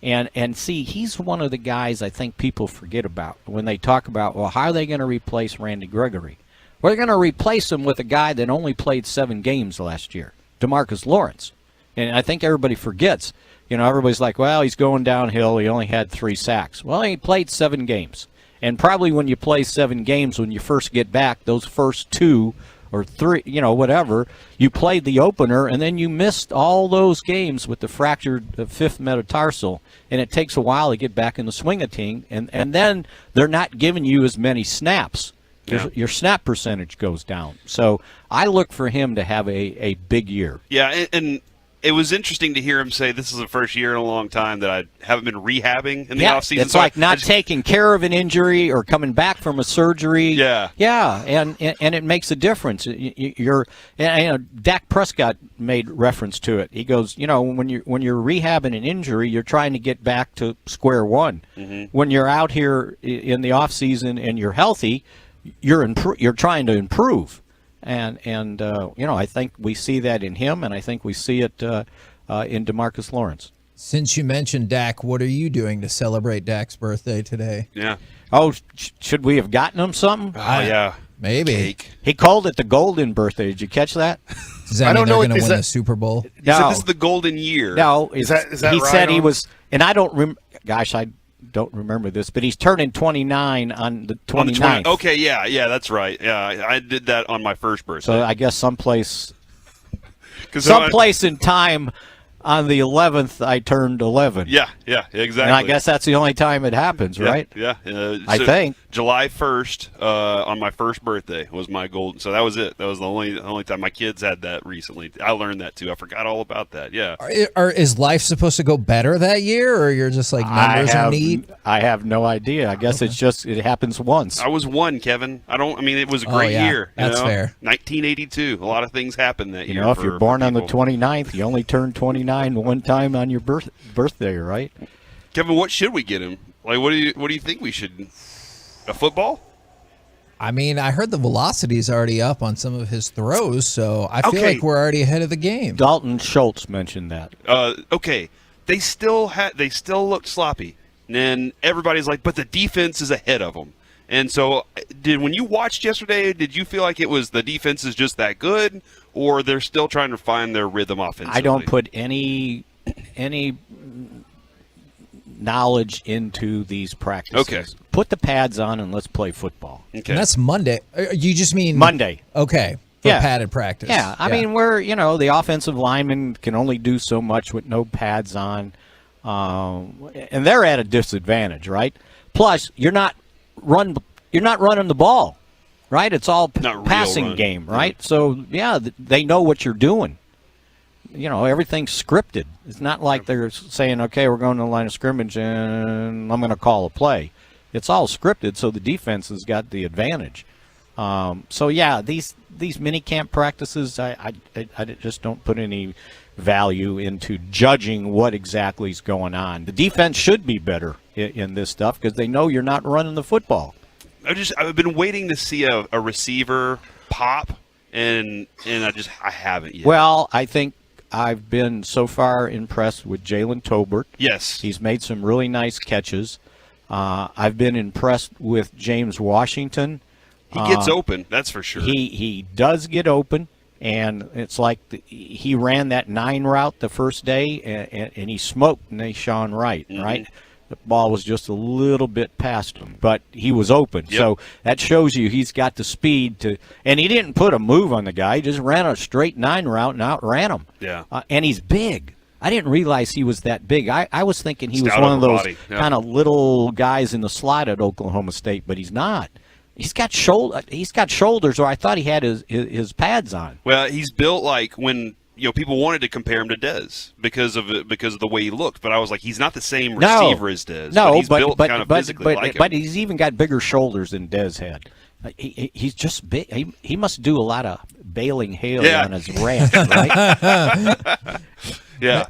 and see, he's one of the guys I think people forget about when they talk about, well, how are they going to replace Randy Gregory? Well, they're going to replace him with a guy that only played 7 games last year, DeMarcus Lawrence, and I think everybody forgets. Everybody's like, well, he's going downhill. He only had 3 sacks. Well, he played 7 games, and probably when you play 7 games, when you first get back, those first 2 or 3, whatever, you played the opener, and then you missed all those games with the fractured 5th metatarsal, and it takes a while to get back in the swing of things, and then they're not giving you as many snaps. Yeah. Your snap percentage goes down. So I look for him to have a big year. Yeah, and it was interesting to hear him say this is the first year in a long time that I haven't been rehabbing in the Yeah, offseason. it's So like I not just- taking care of an injury or coming back from a surgery. Yeah. Yeah, and it makes a difference. Dak Prescott made reference to it. He goes, when you're rehabbing an injury, you're trying to get back to square one. Mhm. When you're out here in the off season and you're healthy, you're trying to improve. And I think we see that in him, and I think we see it in DeMarcus Lawrence. Since you mentioned Dak, what are you doing to celebrate Dak's birthday today? Yeah. Oh, should we have gotten him something? Oh, yeah. Maybe. He called it the golden birthday. Did you catch that? Does that mean they're going to win the Super Bowl? He said this is the golden year. No, Is that he right said he on? was, and I don't gosh, I don't remember this, but he's turning 29 on the 29th. On the 20 okay, yeah, that's right. Yeah, I did that on my first birthday. So I guess someplace Because in time on the 11th I turned 11. Yeah, exactly. And I guess that's the only time it happens, right? Yeah. I think. July 1st on my first birthday was my golden. So that was it. That was the only time. My kids had that recently. I learned that too. I forgot all about that. Yeah. Is life supposed to go better that year, or you're just like numbers are neat? I have no idea. I guess it's just it happens once. I was one, Kevin. It was a great yeah. year. That's fair. 1982. A lot of things happened that year. If you're born on the 29th, you only turn 29 one time on your birthday, right? Kevin, what should we get him? Like, what do you think we should? A football? I mean, I heard the velocity's already up on some of his throws, so I feel Okay. like we're already ahead of the game. Dalton Schultz mentioned that. Okay. They still looked sloppy. And everybody's like, but the defense is ahead of them. And so, when you watched yesterday, did you feel like it was the defense is just that good, or they're still trying to find their rhythm offensively? I don't put any knowledge into these practices. Okay. Put the pads on and let's play football. Okay. And that's Monday. You just mean Monday. Okay. For padded practice. Yeah, I mean, the offensive linemen can only do so much with no pads on, and they're at a disadvantage, right? Plus, you're not running the ball, right? It's all passing game, right? So they know what you're doing. Everything's scripted. It's not like they're saying, okay, we're going to the line of scrimmage and I'm going to call a play. It's all scripted, so the defense has got the advantage. These mini camp practices, I just don't put any value into judging what exactly is going on. The defense should be better in this stuff because they know you're not running the football. I've been waiting to see a receiver pop, and I haven't yet. Well, I think I've been so far impressed with Jalen Tolbert. Yes. He's made some really nice catches. I've been impressed with James Washington. He gets open, that's for sure. He does get open, and it's like he ran that 9 route the first day, and he smoked Nashawn Wright, right? The ball was just a little bit past him, but he was open. Yep. So that shows you he's got the speed to – and he didn't put a move on the guy. He just ran a straight 9 route and outran him. Yeah. And he's big. I didn't realize he was that big. I was thinking he was Stout one of upper those body, yeah. kind of little guys in the slot at Oklahoma State, but he's not. He's got shoulders, or I thought he had his pads on. Well, he's built like when people wanted to compare him to Dez because of the way he looked, but I was like, he's not the same receiver as Dez. No, but he's built kind of physically like him. But he's even got bigger shoulders than Dez had. He's just big. He must do a lot of baling hay on his ranch, right? Yeah.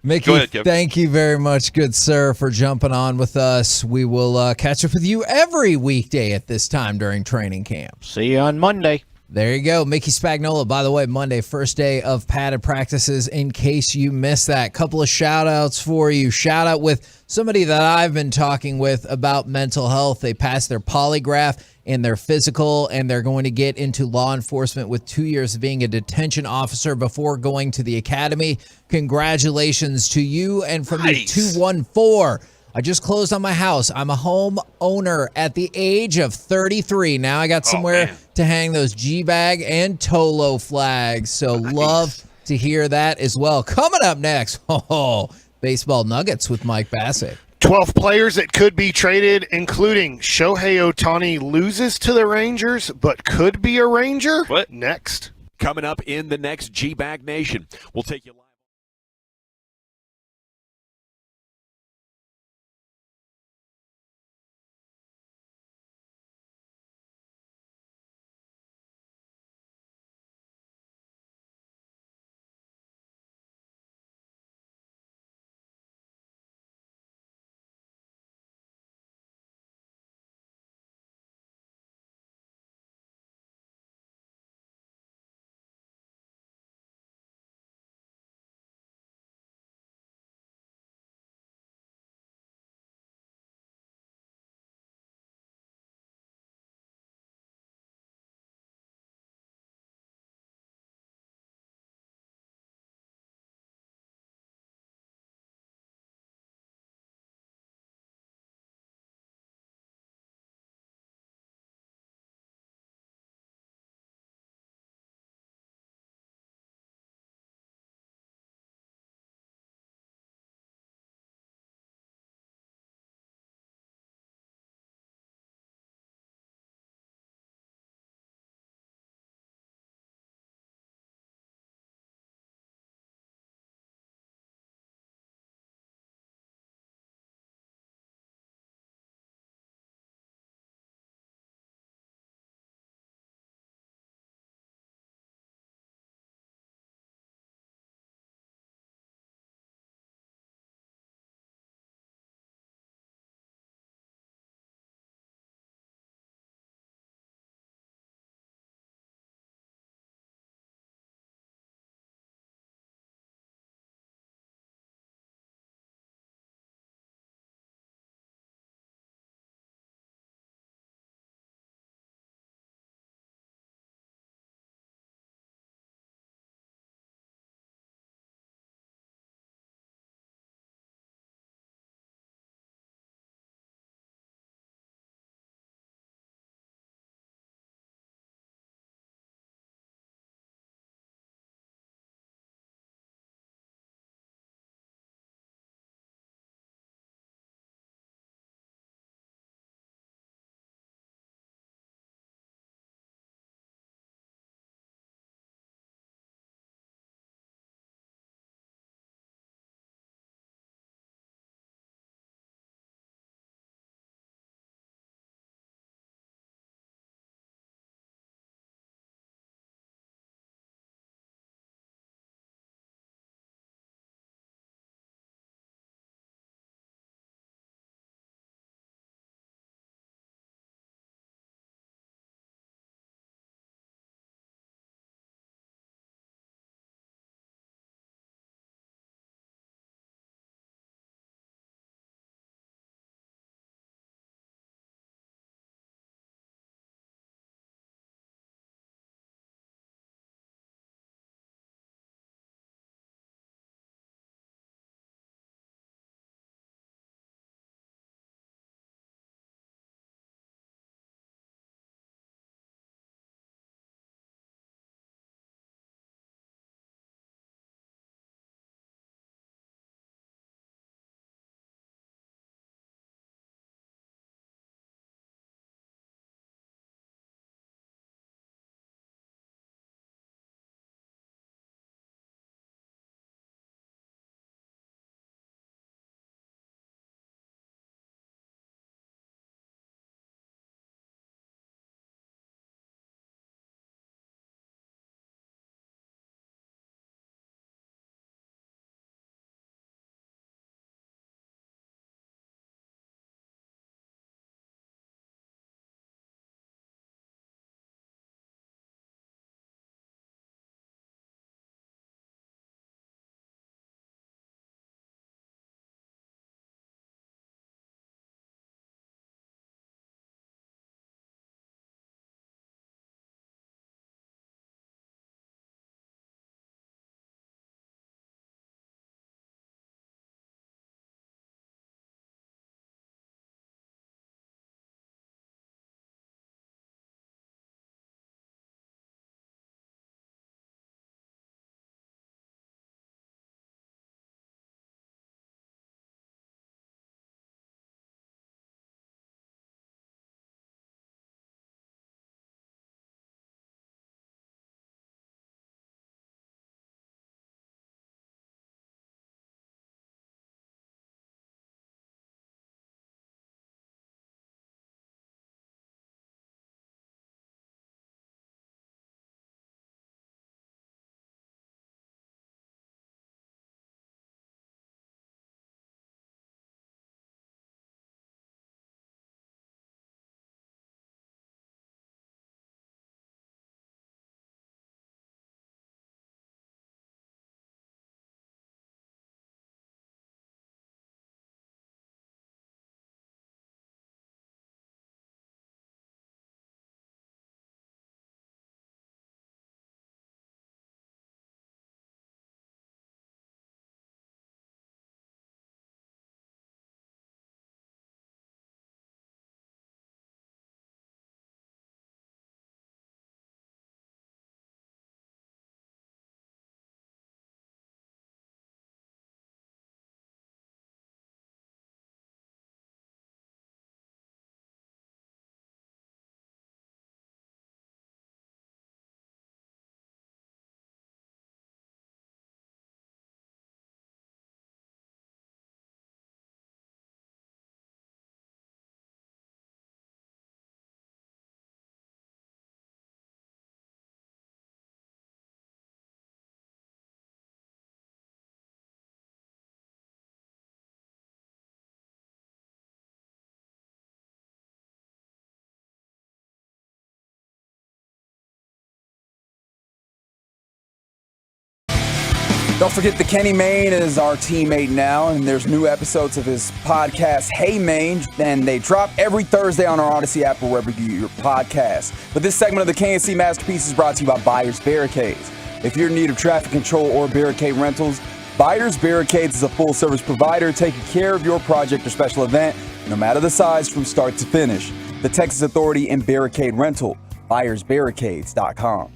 Mickey, Go ahead, Kevin. thank you very much, good sir, for jumping on with us. We will catch up with you every weekday at this time during training camp. See you on Monday. There you go. Mickey Spagnola, by the way, Monday, first day of padded practices, in case you missed that. Couple of shout-outs for you. Shout-out with somebody that I've been talking with about mental health. They passed their polygraph and their physical, and they're going to get into law enforcement with 2 years of being a detention officer before going to the academy. Congratulations to you. And from the 214, I just closed on my house. I'm a home owner at the age of 33. Now I got somewhere to hang those G-Bag and Tolo flags. So love to hear that as well. Coming up next, Baseball Nuggets with Mike Bassett. 12 players that could be traded, including Shohei Ohtani loses to the Rangers, but could be a Ranger. What? Next. Coming up in the next G-Bag Nation. We'll take you live. Don't forget that Kenny Mayne is our teammate now, and there's new episodes of his podcast, Hey Mayne, and they drop every Thursday on our Odyssey app or wherever you get your podcasts. But this segment of the KNC Masterpiece is brought to you by Buyers Barricades. If you're in need of traffic control or barricade rentals, Buyers Barricades is a full-service provider taking care of your project or special event, no matter the size, from start to finish. The Texas Authority in Barricade Rental, buyersbarricades.com.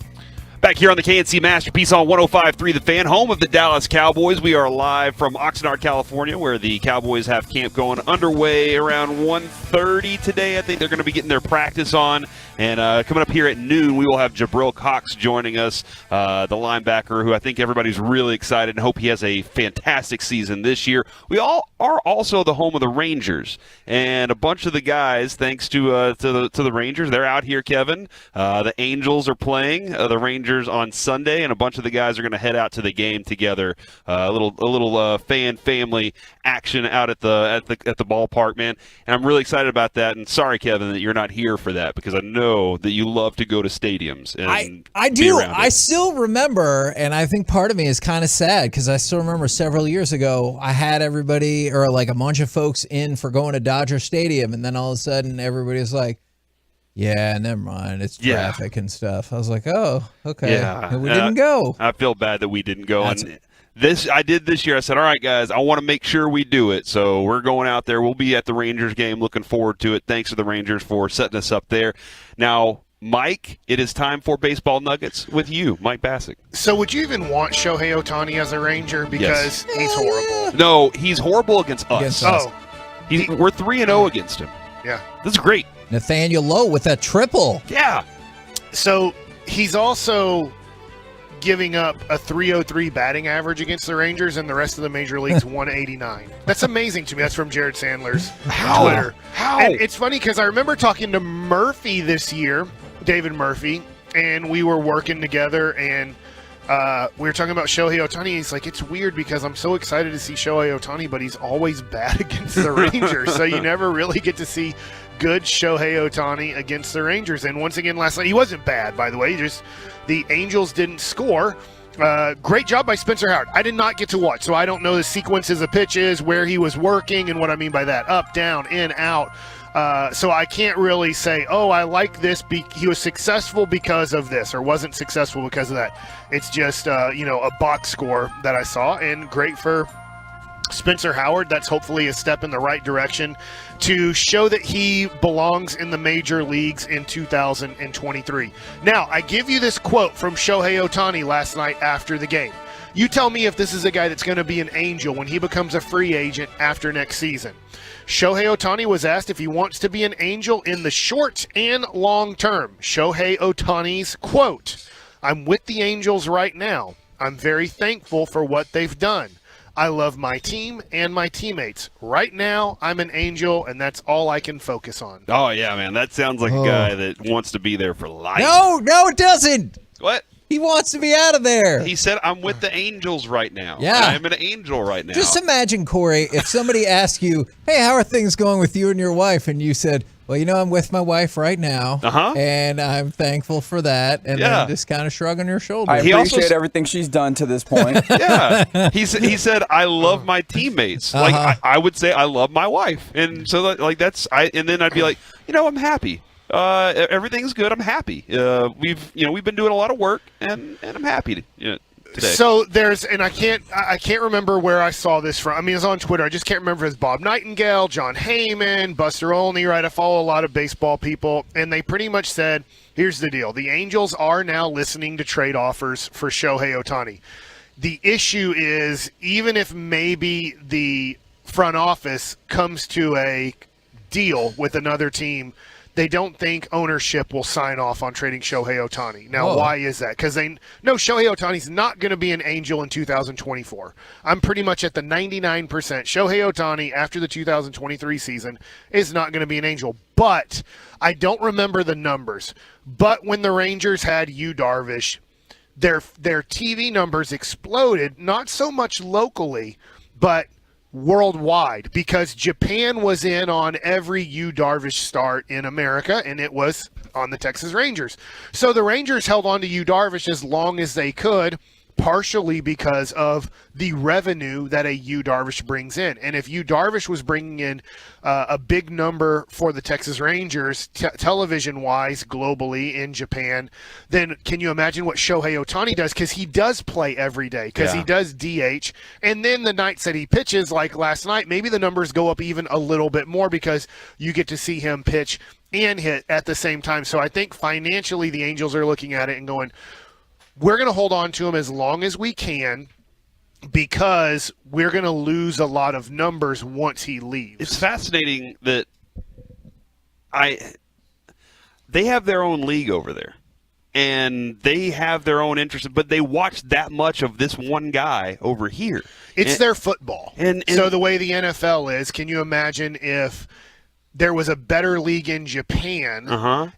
Back here on the KNC Masterpiece on 105.3 The Fan, home of the Dallas Cowboys. We are live from Oxnard, California, where the Cowboys have camp going underway around 1:30 today. I think they're going to be getting their practice on. And coming up here at noon, we will have Jabril Cox joining us, the linebacker, who I think everybody's really excited and hope he has a fantastic season this year. We all are also the home of the Rangers, and a bunch of the guys, thanks to the Rangers, they're out here, Kevin. The Angels are playing the Rangers on Sunday, and a bunch of the guys are going to head out to the game together. A little fan family action out at the ballpark, man. And I'm really excited about that. And sorry, Kevin, that you're not here for that, because I know that you love to go to stadiums. And I do. I still remember, and I think part of me is kind of sad because I still remember several years ago I had everybody or like a bunch of folks in for going to Dodger Stadium, and then all of a sudden everybody was like, yeah, never mind. It's traffic and stuff. I was like, oh, okay. Yeah. We didn't go. I feel bad that we didn't go. I did this year. I said, all right, guys, I want to make sure we do it. So we're going out there. We'll be at the Rangers game. Looking forward to it. Thanks to the Rangers for setting us up there. Now, Mike, it is time for Baseball Nuggets with you, Mike Bassick. So would you even want Shohei Ohtani as a Ranger? Because he's horrible. No, he's horrible against us. Oh. We're 3-0 against him. Yeah. This is great. Nathaniel Lowe with that triple. Yeah. So he's also giving up a 303 batting average against the Rangers, and the rest of the major league's 189. That's amazing to me. That's from Jared Sandler's Twitter. How? And it's funny because I remember talking to Murphy this year, David Murphy, and we were working together, and we were talking about Shohei Ohtani. He's like, it's weird because I'm so excited to see Shohei Ohtani, but he's always bad against the Rangers, so you never really get to see good Shohei Ohtani against the Rangers. And once again last night, he wasn't bad, by the way. Just the Angels didn't score. Great job by Spencer Howard. I did not get to watch, so I don't know the sequences of pitches, where he was working, and what I mean by that. Up, down, in, out. So I can't really say, oh, I like this. He was successful because of this, or wasn't successful because of that. It's just, a box score that I saw, and great for Spencer Howard. That's hopefully a step in the right direction to show that he belongs in the major leagues in 2023. Now, I give you this quote from Shohei Ohtani last night after the game. You tell me if this is a guy that's going to be an Angel when he becomes a free agent after next season. Shohei Ohtani was asked if he wants to be an Angel in the short and long term. Shohei Ohtani's quote, "I'm with the Angels right now. I'm very thankful for what they've done. I love my team and my teammates. Right now, I'm an Angel, and that's all I can focus on." Oh, yeah, man. That sounds like a guy that wants to be there for life. No, it doesn't. What? He wants to be out of there. He said, I'm with the Angels right now. Yeah. I'm an Angel right now. Just imagine, Corey, if somebody asked you, hey, how are things going with you and your wife? And you said, well, I'm with my wife right now, and I'm thankful for that. And then just kind of shrugging your shoulders. I appreciate everything she's done to this point. Yeah. He said, I love my teammates. Like, I would say I love my wife. And so, and then I'd be like, I'm happy. Everything's good. I'm happy. We've been doing a lot of work, and I'm happy today. So I can't remember where I saw this from. I mean, it's on Twitter. I just can't remember if it's Bob Nightingale, John Heyman, Buster Olney, right? I follow a lot of baseball people, and they pretty much said, here's the deal. The Angels are now listening to trade offers for Shohei Ohtani. The issue is, even if maybe the front office comes to a deal with another team, they don't think ownership will sign off on trading Shohei Ohtani. Now, why is that? Because they know Shohei Ohtani's not going to be an Angel in 2024. I'm pretty much at the 99%. Shohei Ohtani, after the 2023 season, is not going to be an Angel. But I don't remember the numbers. But when the Rangers had Yu Darvish, their TV numbers exploded, not so much locally, but worldwide, because Japan was in on every Yu Darvish start in America, and it was on the Texas Rangers. So the Rangers held on to Yu Darvish as long as they could, partially because of the revenue that a Yu Darvish brings in. And if Yu Darvish was bringing in a big number for the Texas Rangers, television-wise, globally, in Japan, then can you imagine what Shohei Ohtani does? Because he does play every day, because he does DH. And then the nights that he pitches, like last night, maybe the numbers go up even a little bit more because you get to see him pitch and hit at the same time. So I think financially the Angels are looking at it and going, we're going to hold on to him as long as we can because we're going to lose a lot of numbers once he leaves. It's fascinating that they have their own league over there, and they have their own interest, but they watch that much of this one guy over here. It's their football. And so the way the NFL is, can you imagine if there was a better league in Japan,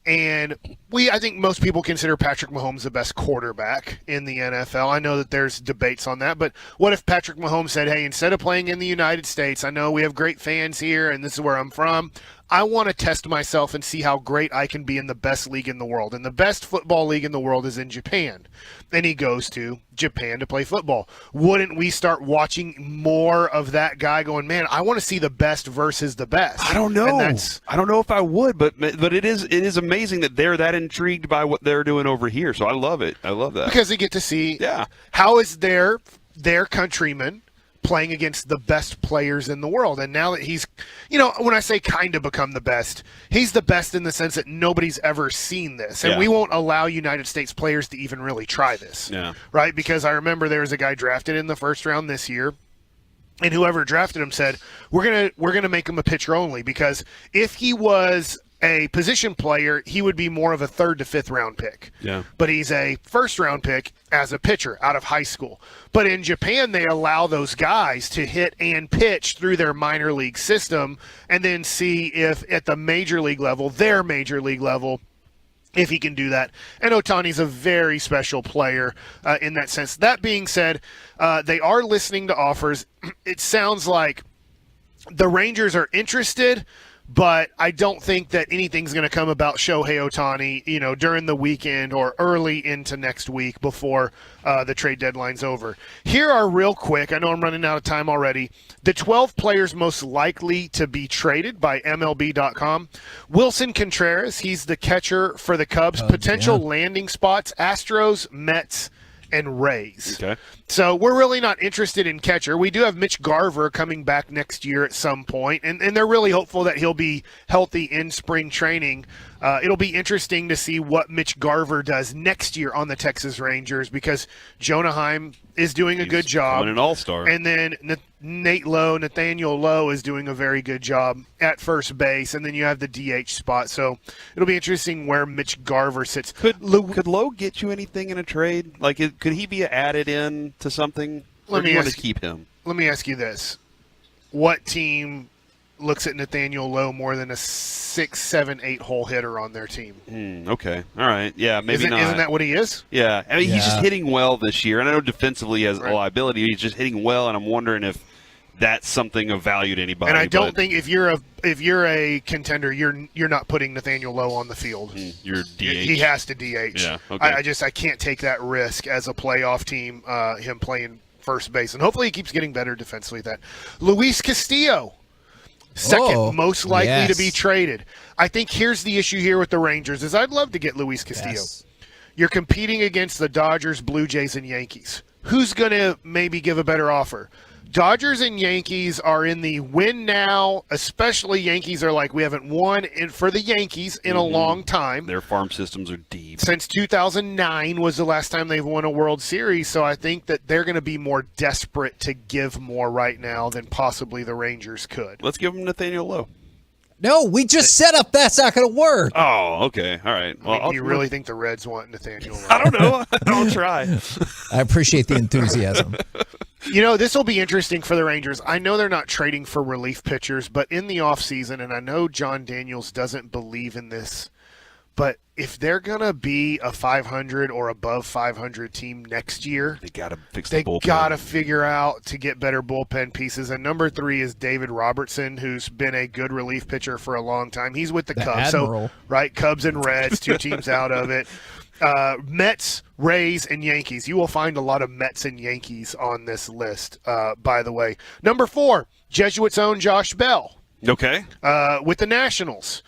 and I think most people consider Patrick Mahomes the best quarterback in the NFL. I know that there's debates on that, but what if Patrick Mahomes said, hey, instead of playing in the United States, I know we have great fans here, and this is where I'm from, I want to test myself and see how great I can be in the best league in the world. And the best football league in the world is in Japan. And he goes to Japan to play football. Wouldn't we start watching more of that guy going, man, I want to see the best versus the best? I don't know. I don't know if I would, but it is amazing that they're that intrigued by what they're doing over here. So I love it. I love that. Because they get to see how is their countrymen playing against the best players in the world. And now that he's, when I say kind of become the best, he's the best in the sense that nobody's ever seen this. And we won't allow United States players to even really try this. Yeah. Right? Because I remember there was a guy drafted in the first round this year, and whoever drafted him said, we're gonna make him a pitcher only, because if he was a position player, he would be more of a 3rd to 5th round pick. Yeah. But he's a 1st round pick as a pitcher out of high school. But in Japan, they allow those guys to hit and pitch through their minor league system and then see if at the major league level, their major league level, if he can do that. And Ohtani's a very special player in that sense. That being said, they are listening to offers. It sounds like the Rangers are interested, but I don't think that anything's going to come about Shohei Ohtani, during the weekend or early into next week before the trade deadline's over. Here are real quick, I know I'm running out of time already, the 12 players most likely to be traded by MLB.com. Wilson Contreras, he's the catcher for the Cubs. Potential landing spots, Astros, Mets, and Rays. Okay. So we're really not interested in catcher. We do have Mitch Garver coming back next year at some point, and they're really hopeful that he'll be healthy in spring training. It'll be interesting to see what Mitch Garver does next year on the Texas Rangers, because Jonah Heim is doing a good job. An all-star. And then Nathaniel Lowe is doing a very good job at first base, and then you have the DH spot. So it'll be interesting where Mitch Garver sits. Could Lowe get you anything in a trade? Like, could he be added in to something? Or do you want to keep him? Let me ask you this. What team looks at Nathaniel Lowe more than a 6, 7, 8 hole hitter on their team? Okay. All right. Yeah, maybe not. Isn't that what he is? Yeah. I mean, he's just hitting well this year. And I know defensively he has a liability. He's just hitting well, and I'm wondering if that's something of value to anybody. And I don't think if you're a contender, you're not putting Nathaniel Lowe on the field. You're DH. He has to DH. Yeah. Okay. I can't take that risk as a playoff team, him playing first base. And hopefully he keeps getting better defensively at that. Luis Castillo, second most likely to be traded. I think here's the issue here with the Rangers is I'd love to get Luis Castillo. Yes. You're competing against the Dodgers, Blue Jays, and Yankees. Who's going to maybe give a better offer? Dodgers and Yankees are in the win now, especially Yankees are like, we haven't won for the Yankees in a long time. Their farm systems are deep. Since 2009 was the last time they've won a World Series, so I think that they're going to be more desperate to give more right now than possibly the Rangers could. Let's give them Nathaniel Lowe. No, we just set up that's not going to work. Oh, okay. All right. Well, do you really think the Reds want Nathaniel Lowe? I don't know. I'll try. I appreciate the enthusiasm. This will be interesting for the Rangers. I know they're not trading for relief pitchers, but in the offseason, and I know John Daniels doesn't believe in this, but if they're going to be a 500 or above 500 team next year, they got to fix the bullpen. They got to figure out to get better bullpen pieces. And number 3 is David Robertson, who's been a good relief pitcher for a long time. He's with the Cubs. Admiral. So, Cubs and Reds, 2 teams out of it. Mets, Rays, and Yankees. You will find a lot of Mets and Yankees on this list, by the way. Number 4, Jesuits' own Josh Bell. Okay. With the Nationals.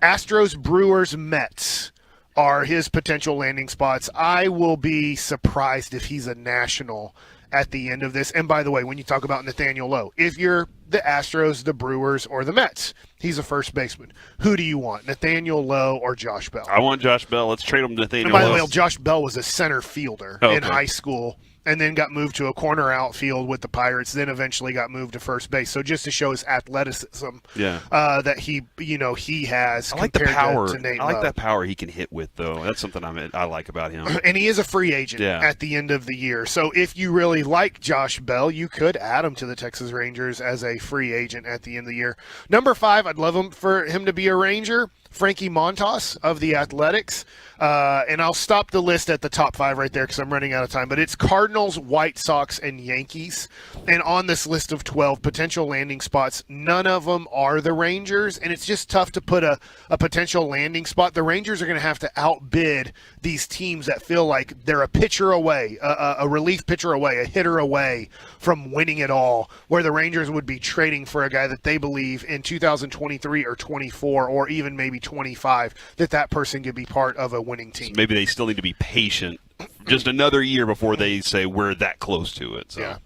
Astros, Brewers, Mets are his potential landing spots. I will be surprised if he's a National at the end of this. And by the way, when you talk about Nathaniel Lowe, if you're the Astros, the Brewers, or the Mets, he's a first baseman. Who do you want, Nathaniel Lowe or Josh Bell? I want Josh Bell. Let's trade him to Nathaniel And by the Lowe. way, Josh Bell was a center fielder in high school and then got moved to a corner outfield with the Pirates, then eventually got moved to first base. So just to show his athleticism that he has I like the compared power. to Nate I like Lowe. that power he can hit with, though. That's something I like about him. And he is a free agent at the end of the year. So if you really like Josh Bell, you could add him to the Texas Rangers as a free agent at the end of the year. Number 5, I'd love for him to be a Ranger. Frankie Montas of the Athletics. And I'll stop the list at the top 5 right there because I'm running out of time. But it's Cardinals, White Sox, and Yankees. And on this list of 12 potential landing spots, none of them are the Rangers. And it's just tough to put a potential landing spot. The Rangers are going to have to outbid these teams that feel like they're a pitcher away, a relief pitcher away, a hitter away from winning it all, where the Rangers would be trading for a guy that they believe in 2023 or 24 or even maybe 25 that person could be part of a winning team. So maybe they still need to be patient just another year before they say we're that close to it. So. Yeah.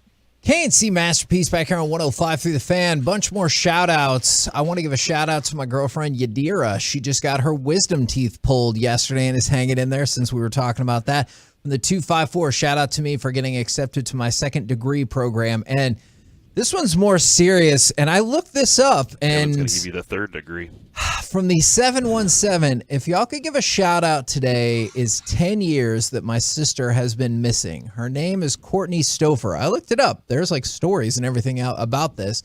KNC Masterpiece back here on 105 through the Fan. Bunch more shout outs. I want to give a shout out to my girlfriend Yadira. She just got her wisdom teeth pulled yesterday and is hanging in there since we were talking about that. From the 254, shout out to me for getting accepted to my second degree program. And this one's more serious, and I looked this up. And Kevin's going to give you the third degree. From the 717, if y'all could give a shout out today, is 10 years that my sister has been missing. Her name is Courtney Stouffer. I looked it up. There's like stories and everything out about this.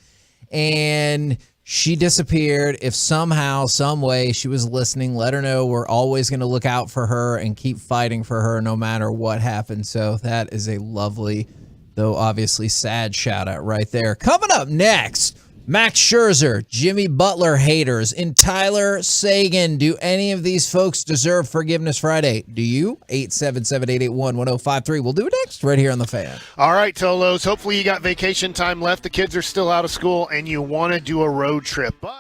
And she disappeared. If somehow, some way she was listening, let her know we're always going to look out for her and keep fighting for her no matter what happens. So that is a lovely, though obviously sad shout out right there. Coming up next, Max Scherzer, Jimmy Butler haters, and Tyler Sagan. Do any of these folks deserve Forgiveness Friday? Do you? 877-881-1053. We'll do it next right here on The Fan. All right, Tolos. Hopefully you got vacation time left. The kids are still out of school, and you want to do a road trip. But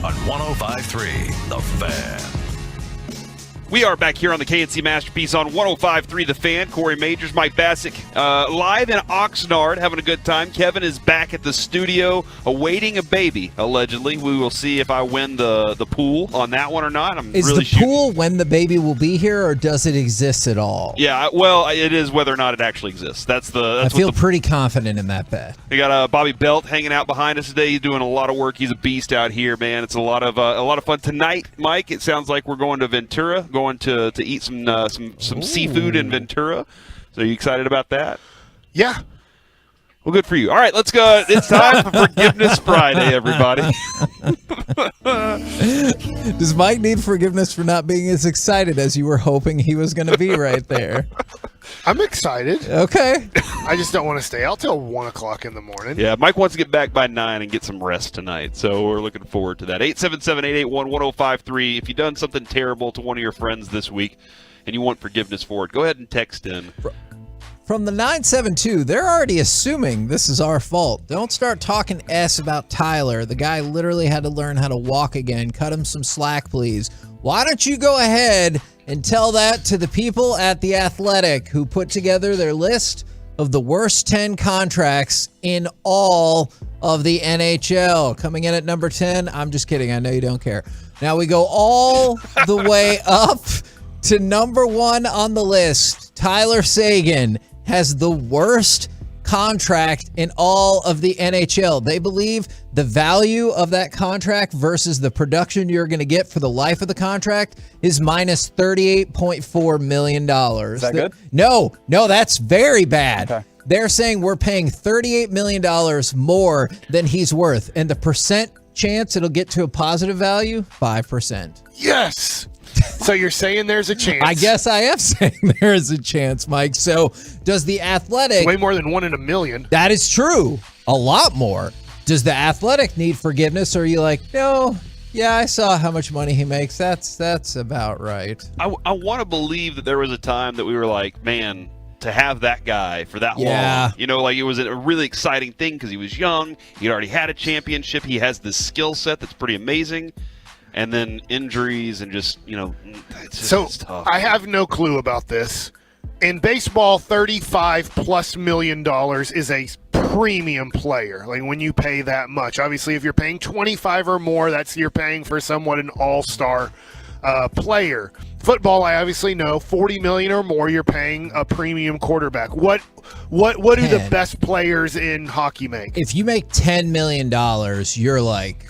on 105.3 The Fan. We are back here on the KNC Masterpiece on 105.3 The Fan. Corey Majors, Mike Bassick, live in Oxnard, having a good time. Kevin is back at the studio, awaiting a baby, allegedly. We will see if I win the pool on that one or not. Is really the pool when the baby will be here, or does it exist at all? Yeah, well, it is whether or not it actually exists. I feel pretty confident in that bet. We got Bobby Belt hanging out behind us today. He's doing a lot of work. He's a beast out here, man. It's a lot of fun tonight, Mike. It sounds like we're going to Ventura, going to eat some seafood in Ventura. So are you excited about that? Yeah. Well, good for you. All right, let's go. It's time for Forgiveness Friday, everybody. Does Mike need forgiveness for not being as excited as you were hoping he was going to be right there? I'm excited. Okay. I just don't want to stay out till 1 o'clock in the morning. Yeah, Mike wants to get back by 9 and get some rest tonight, so we're looking forward to that. 877-881-1053. If you've done something terrible to one of your friends this week and you want forgiveness for it, go ahead and text in. From the 972, they're already assuming this is our fault. Don't start talking S about Tyler. The guy literally had to learn how to walk again. Cut him some slack, please. Why don't you go ahead and tell that to the people at The Athletic who put together their list of the worst 10 contracts in all of the NHL. Coming in at number 10, I'm just kidding. I know you don't care. Now we go all the way up to number 1 on the list. Tyler Seguin has the worst contract in all of the NHL. They believe the value of that contract versus the production you're going to get for the life of the contract is minus $38.4 million. Is that good? No, that's very bad. Okay. They're saying we're paying $38 million more than he's worth. And the percent chance it'll get to a positive value, 5%. Yes. So you're saying there's a chance? I guess I am saying there is a chance, Mike. So does The Athletic... Way more than 1 in a million. That is true. A lot more. Does The Athletic need forgiveness, or are you like, no, yeah, I saw how much money he makes. That's about right. I want to believe that there was a time that we were like, man, to have that guy for that long. You know, like it was a really exciting thing because he was young. He'd already had a championship. He has this skill set that's pretty amazing. And then injuries and just, it's tough. I have no clue about this. In baseball, $35+ million is a premium player. Like when you pay that much. Obviously, if you're paying 25 or more, you're paying for somewhat an all-star player. Football, I obviously know, $40 million or more, you're paying a premium quarterback. What do the best players in hockey make? If you make $10 million, you're like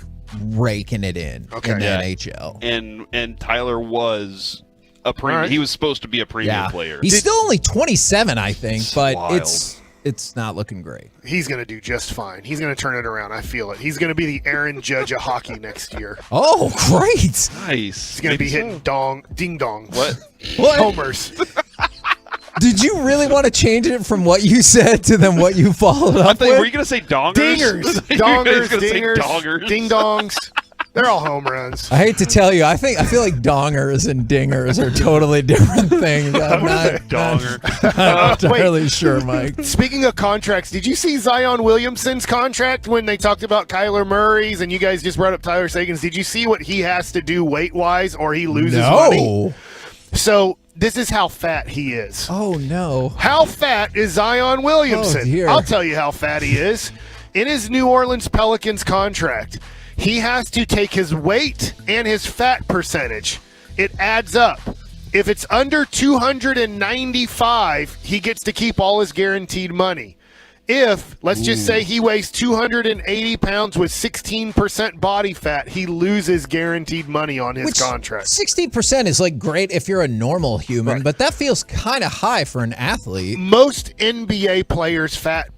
raking it in the NHL. And Tyler was a premium. Right. He was supposed to be a premium player. He's still only 27, I think, but wild. it's not looking great. He's going to do just fine. He's going to turn it around. I feel it. He's going to be the Aaron Judge of hockey next year. Oh, great. Nice. He's going to be hitting ding dong. What? Homers. Did you really want to change it from what you said to then what you followed up with? Were you going to say dongers? Dingers. Dongers, ding dongs. They're all home runs. I hate to tell you, I feel like dongers and dingers are totally different things. I'm not entirely sure, Mike. Speaking of contracts, did you see Zion Williamson's contract when they talked about Kyler Murray's and you guys just brought up Tyler Seguin's? Did you see what he has to do weight-wise or he loses money? So this is how fat he is. Oh, no. How fat is Zion Williamson? Oh, dear. I'll tell you how fat he is. In his New Orleans Pelicans contract, he has to take his weight and his fat percentage. It adds up. If it's under 295, he gets to keep all his guaranteed money. If, let's just say he weighs 280 pounds with 16% body fat, he loses guaranteed money on his contract. 60% is like great if you're a normal human, but that feels kind of high for an athlete. Most NBA players' fat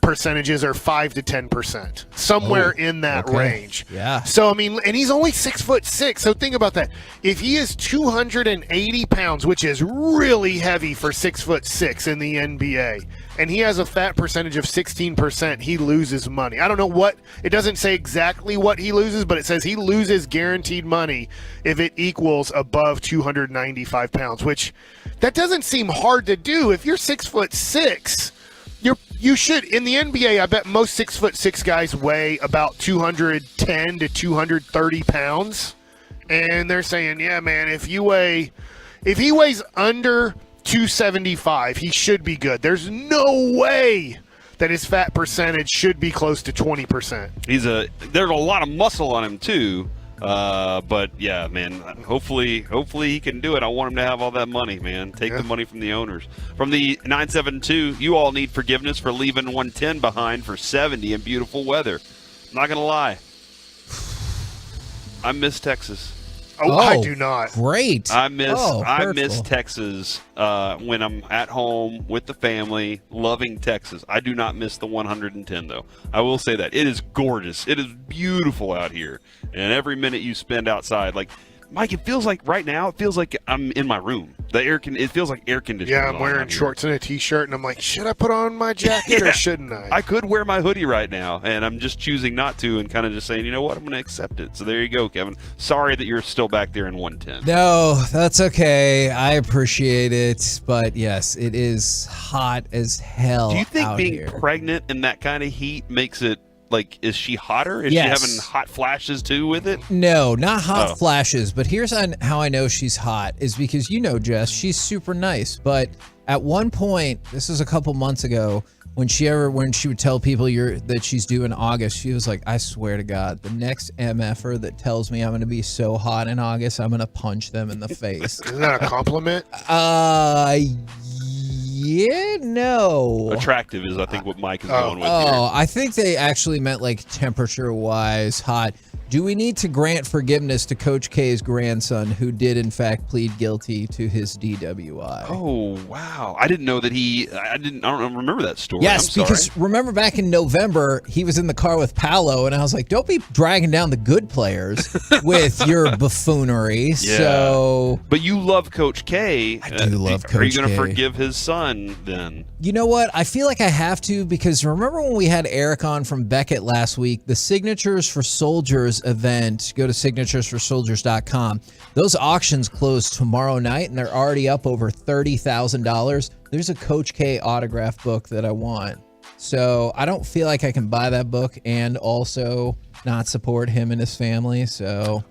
percentages are 5 to 10%, somewhere in that range. Yeah. So I mean, and he's only 6'6". So think about that. If he is 280 pounds, which is really heavy for 6'6" in the NBA, and he has a fat percentage of 16%, he loses money. I don't know what. It doesn't say exactly what he loses, but it says he loses guaranteed money if it equals above 295 pounds. Which that doesn't seem hard to do. If you're 6'6". You should. In the NBA, I bet most 6'6" guys weigh about 210 to 230 pounds. And they're saying, yeah, man, if he weighs under 275, he should be good. There's no way that his fat percentage should be close to 20%. There's a lot of muscle on him too. But yeah, man, hopefully he can do it. I want him to have all that money, man. Take the money from the owners. From the 972, you all need forgiveness for leaving 110 behind for 70 in beautiful weather. Not going to lie. I miss Texas. Oh, I do not. Great. I miss Texas when I'm at home with the family, loving Texas. I do not miss the 110, though. I will say that. It is gorgeous. It is beautiful out here. And every minute you spend outside, like, Mike, it feels like right now, it feels like I'm in my room. It feels like air conditioning. Yeah, I'm wearing shorts and a T-shirt, and I'm like, should I put on my jacket or shouldn't I? I could wear my hoodie right now, and I'm just choosing not to and kind of just saying, you know what, I'm going to accept it. So there you go, Kevin. Sorry that you're still back there in 110. No, that's okay. I appreciate it. But yes, it is hot as hell. Do you think being here. pregnant in that kind of heat makes it, like, is she hotter? Is Yes. she having hot flashes too with it? No, not hot Oh. flashes. But here's how I know she's hot is because, Jess, she's super nice. But at one point, this was a couple months ago, when she would tell people that she's due in August, she was like, I swear to God, the next MFer that tells me I'm going to be so hot in August, I'm going to punch them in the face. Isn't that a compliment? Yeah, no. Attractive is, I think, what Mike is going with here. Oh, I think they actually meant like temperature-wise hot. Do we need to grant forgiveness to Coach K's grandson, who did in fact plead guilty to his DWI? Oh, wow. I didn't know that I don't remember that story. Yes, I'm sorry. because remember back in November, he was in the car with Paolo, and I was like, don't be dragging down the good players with your buffoonery. Yeah. So, but you love Coach K. I do love Coach K. Are you going to forgive his son then? you know what? I feel like I have to, because remember when we had Eric on from Beckett last week, the Signatures for Soldiers event, go to signaturesforsoldiers.com. Those auctions close tomorrow night, and they're already up over $30,000. There's a Coach K autograph book that I want. So I don't feel like I can buy that book and also not support him and his family. So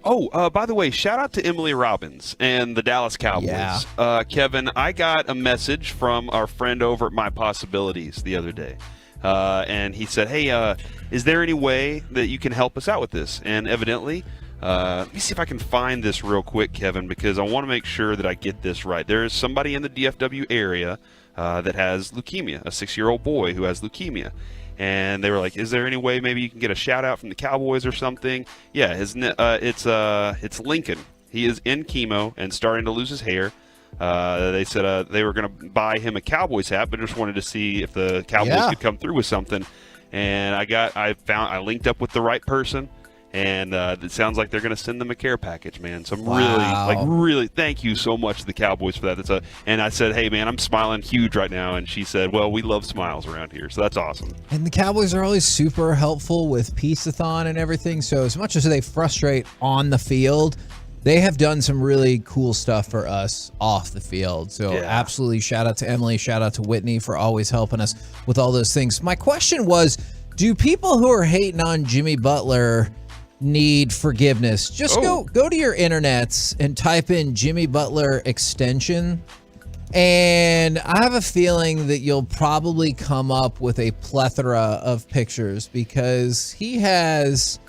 by the way, shout out to Emily Robbins and the Dallas Cowboys. Yeah. Kevin, I got a message from our friend over at My Possibilities the other day. And he said, hey, is there any way that you can help us out with this? And evidently, let me see if I can find this real quick, Kevin, because I want to make sure that I get this right. There is somebody in the DFW area that has leukemia, a 6-year-old boy who has leukemia. And they were like, is there any way maybe you can get a shout out from the Cowboys or something? Yeah, it's Lincoln. He is in chemo and starting to lose his hair. They said they were going to buy him a Cowboys hat, but just wanted to see if the Cowboys could come through with something. And I linked up with the right person. And it sounds like they're going to send them a care package, man. So I'm really, thank you so much to the Cowboys for that. And I said, hey, man, I'm smiling huge right now. And she said, well, we love smiles around here. So that's awesome. And the Cowboys are always super helpful with Peace-a-thon and everything. So as much as they frustrate on the field, they have done some really cool stuff for us off the field. So absolutely shout out to Emily, shout out to Whitney for always helping us with all those things. My question was, do people who are hating on Jimmy Butler need forgiveness? Just go to your internets and type in Jimmy Butler extension, and I have a feeling that you'll probably come up with a plethora of pictures, because he has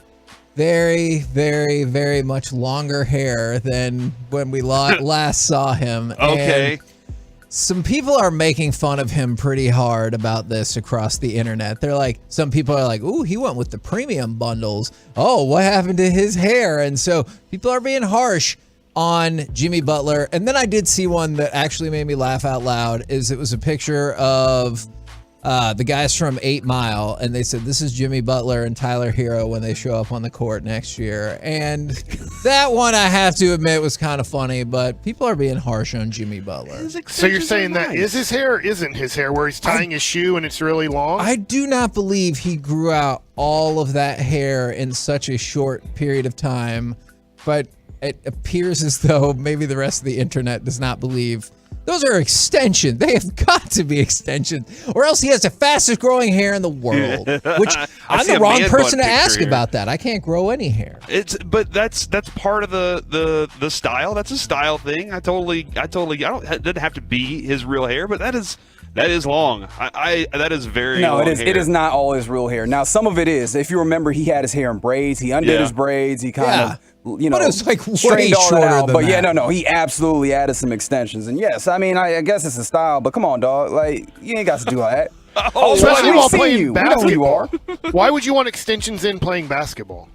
very, very, very much longer hair than when we last saw him. Okay. And some people are making fun of him pretty hard about this across the internet. They're like, some people are like, ooh, he went with the premium bundles. Oh, what happened to his hair? And so people are being harsh on Jimmy Butler. And then I did see one that actually made me laugh out loud. It was a picture of the guys from 8 Mile, and they said, this is Jimmy Butler and Tyler Hero when they show up on the court next year. And that one, I have to admit, was kind of funny, but people are being harsh on Jimmy Butler. So you're saying that is his hair or isn't his hair, where he's tying his shoe and it's really long? I do not believe he grew out all of that hair in such a short period of time, but it appears as though maybe the rest of the internet does not believe Those are extensions. They have got to be extensions, or else he has the fastest growing hair in the world. Which I'm the wrong person to ask about that. I can't grow any hair. But that's part of the style. That's a style thing. I don't. It doesn't have to be his real hair, but that is long. That is very long hair. It is not all his real hair. Now some of it is. If you remember, he had his hair in braids. He undid his braids. He kind of. But it was like way shorter than but that. no, he absolutely added some extensions. And yes, I mean, I guess it's a style, but come on, dog, like you ain't got to do that. Especially while playing basketball. We know who you are. Why would you want extensions in playing basketball?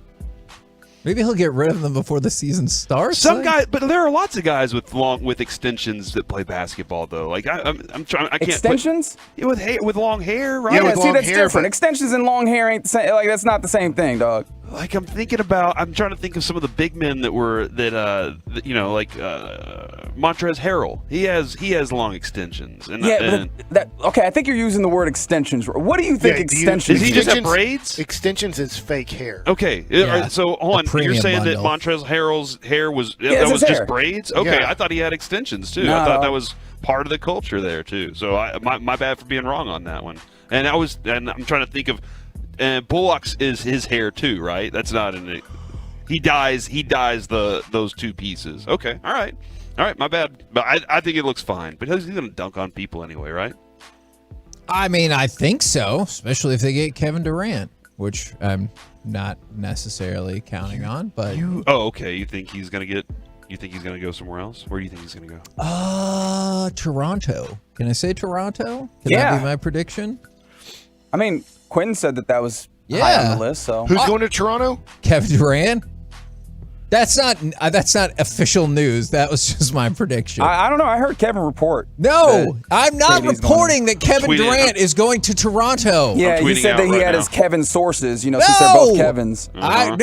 Maybe he'll get rid of them before the season starts. Some guys, but there are lots of guys with extensions that play basketball though. Like I'm trying. I can't extensions with long hair, right? Yeah, see, that's different. Extensions and long hair ain't the same. Like that's not the same thing, dog. Like I'm trying to think of some of the big men like Montrezl Harrell. He has long extensions. Okay, I think you're using the word extensions. What do you think extensions? Does he just have braids? Extensions is fake hair. Okay, so hold on. You're saying that Montrezl Harrell's hair was just braids? Okay, I thought he had extensions too. No. I thought that was part of the culture there too. So my bad for being wrong on that one. And I'm trying to think of. Bullock's is his hair too, right? That's not in it. He dyes those two pieces. Okay, all right, my bad. But I think it looks fine. But he's gonna dunk on people anyway, right? I mean, I think so, especially if they get Kevin Durant, which I'm not necessarily counting on. But okay. You think he's gonna go somewhere else? Where do you think he's gonna go? Toronto. Can I say Toronto? Can that be my prediction? I mean, Quentin said that was high on the list. So who's going to Toronto? Kevin Durant. That's not official news. That was just my prediction. I don't know. I heard Kevin report. No, I'm not reporting that Kevin Durant is going to Toronto. Yeah, he said that he had his Kevin sources. Since they're both Kevins. I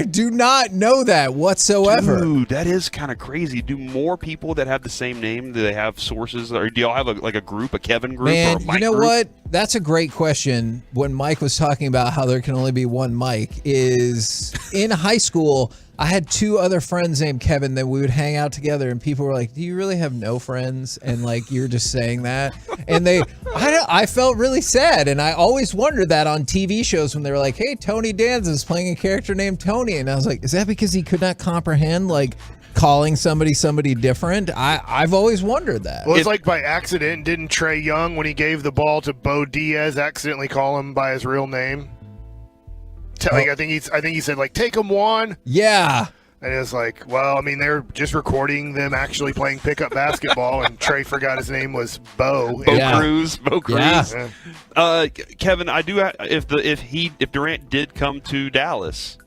do not know that whatsoever. Dude, that is kind of crazy. Do more people that have the same name, do they have sources, or do y'all have a group, a Kevin group, Man, or a Mike you know group? what? That's a great question. When Mike was talking about how there can only be one Mike, is in high school, I had two other friends named Kevin that we would hang out together, and people were like, "Do you really have no friends?" And like, you're just saying that, and I felt really sad, and I always wondered that on TV shows when they were like, "Hey, Tony Danza is playing a character named Tony," and I was like, "Is that because he could not comprehend like calling somebody different?" I've always wondered that. Well, it's like by accident. Didn't Trey Young, when he gave the ball to Bo Diaz, accidentally call him by his real name? I think he said like, "Take him one." Yeah. And it's like, well, I mean, they're just recording them actually playing pickup basketball, and Trey forgot his name was Bo. Cruz. Yeah. Kevin, I do. If Durant did come to Dallas,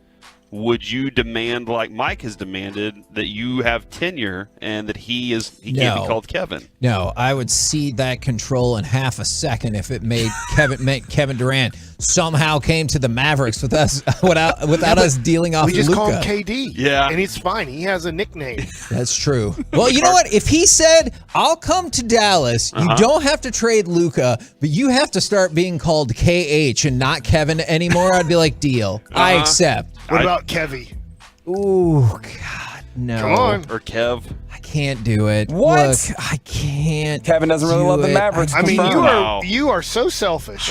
would you demand, like Mike has demanded, that you have tenure and that he can't be called Kevin? No, I would cede that control in half a second if it made Kevin Durant somehow came to the Mavericks with us without us dealing off We just Luka. call him KD. Yeah. And he's fine. He has a nickname. That's true. Well, you know what? If he said, "I'll come to Dallas, you don't have to trade Luka, but you have to start being called KH and not Kevin anymore," I'd be like, "Deal. I accept." What about Kevy? Ooh, God, no. Come on. Or Kev. I can't do it. What? Look, I can't. Kevin doesn't really love the Mavericks. I mean, you are so selfish.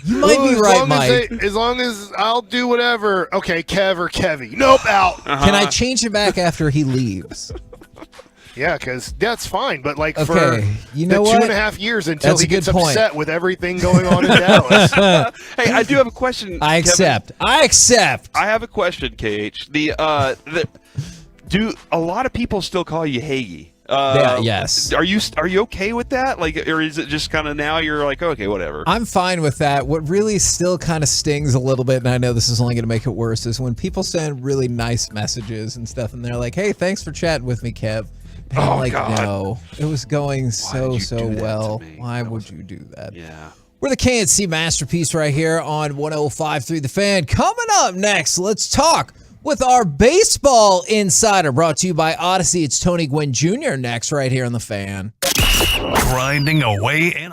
You might be right, Mike. As long as I'll do whatever. Okay, Kev or Kevy. Nope, out. Can I change it back after he leaves? Yeah, because that's fine. But like for you know the what? 2.5 years until That's he a good gets point. upset with everything going on in Dallas. Hey, I do have a question. I accept. Kevin. I accept. I have a question, KH. Do a lot of people still call you Hagee? Yes. Are you okay with that? Like, or is it just kind of now you're like, okay, whatever? I'm fine with that. What really still kind of stings a little bit, and I know this is only going to make it worse, is when people send really nice messages and stuff, and they're like, "Hey, thanks for chatting with me, Kev." And I'm like, God. no, it was going so well. Why would you do that? Yeah. We're the KNC Masterpiece right here on 105.3 The Fan. Coming up next, let's talk with our baseball insider, brought to you by Odyssey. It's Tony Gwynn Jr. next right here on The Fan. Grinding away in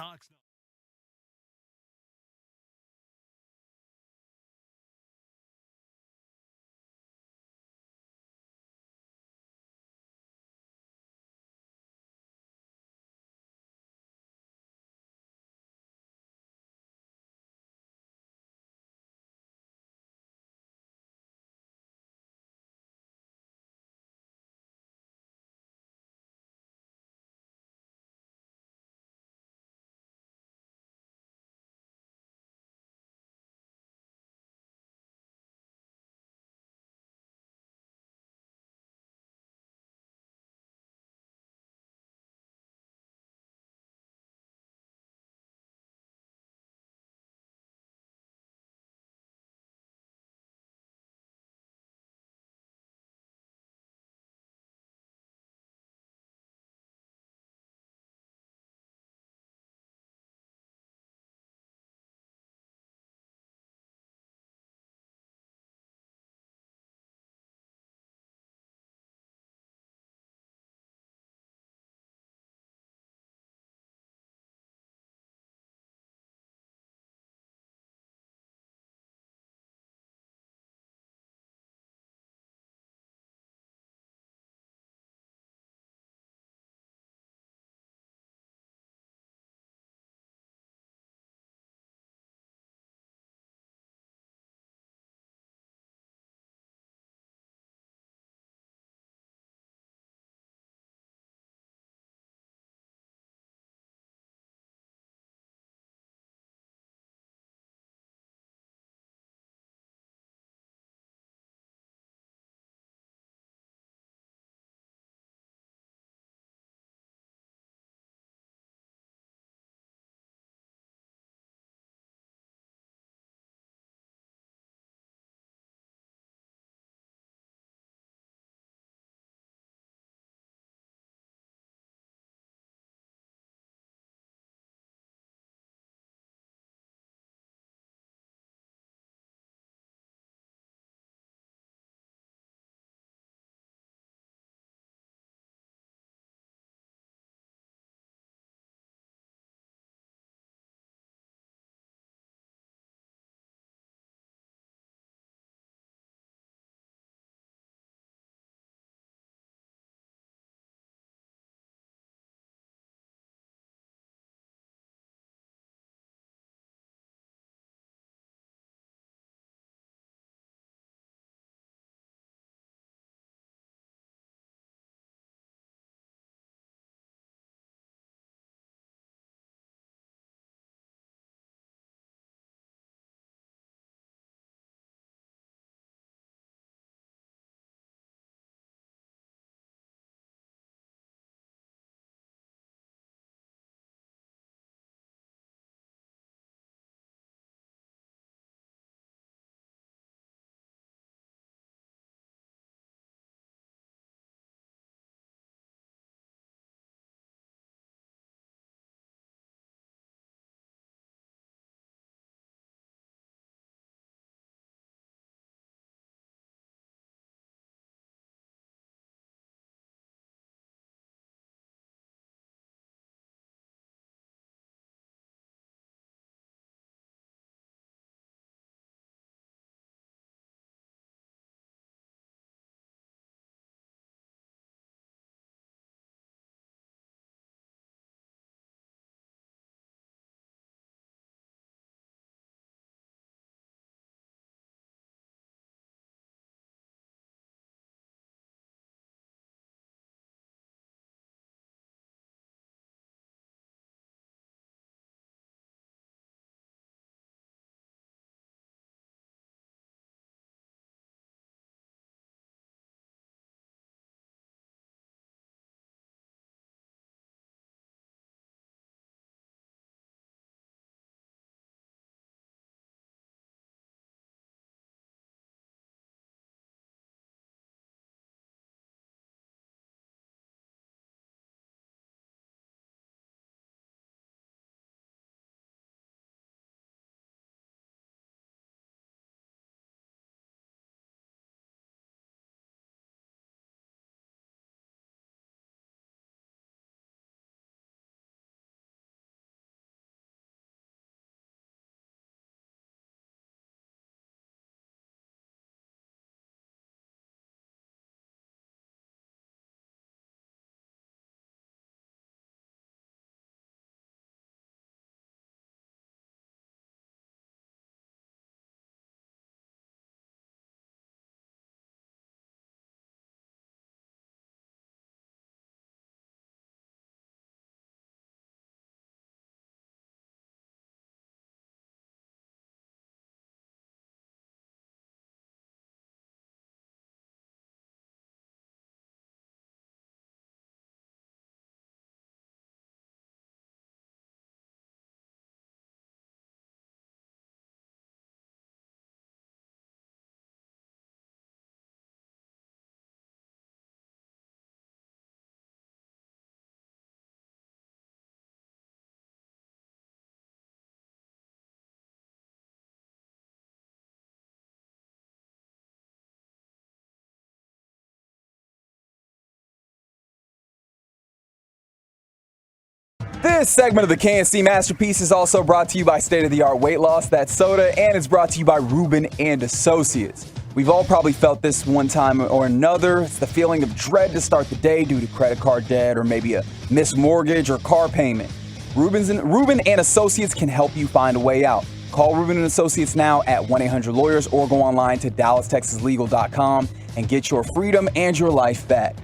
This segment of the KNC Masterpiece is also brought to you by State of the Art Weight Loss, that's soda, and it's brought to you by Reuben and Associates. We've all probably felt this one time or another. It's the feeling of dread to start the day due to credit card debt or maybe a missed mortgage or car payment. Reuben and Associates can help you find a way out. Call Reuben and Associates now at 1-800-LAWYERS or go online to DallasTexasLegal.com and get your freedom and your life back.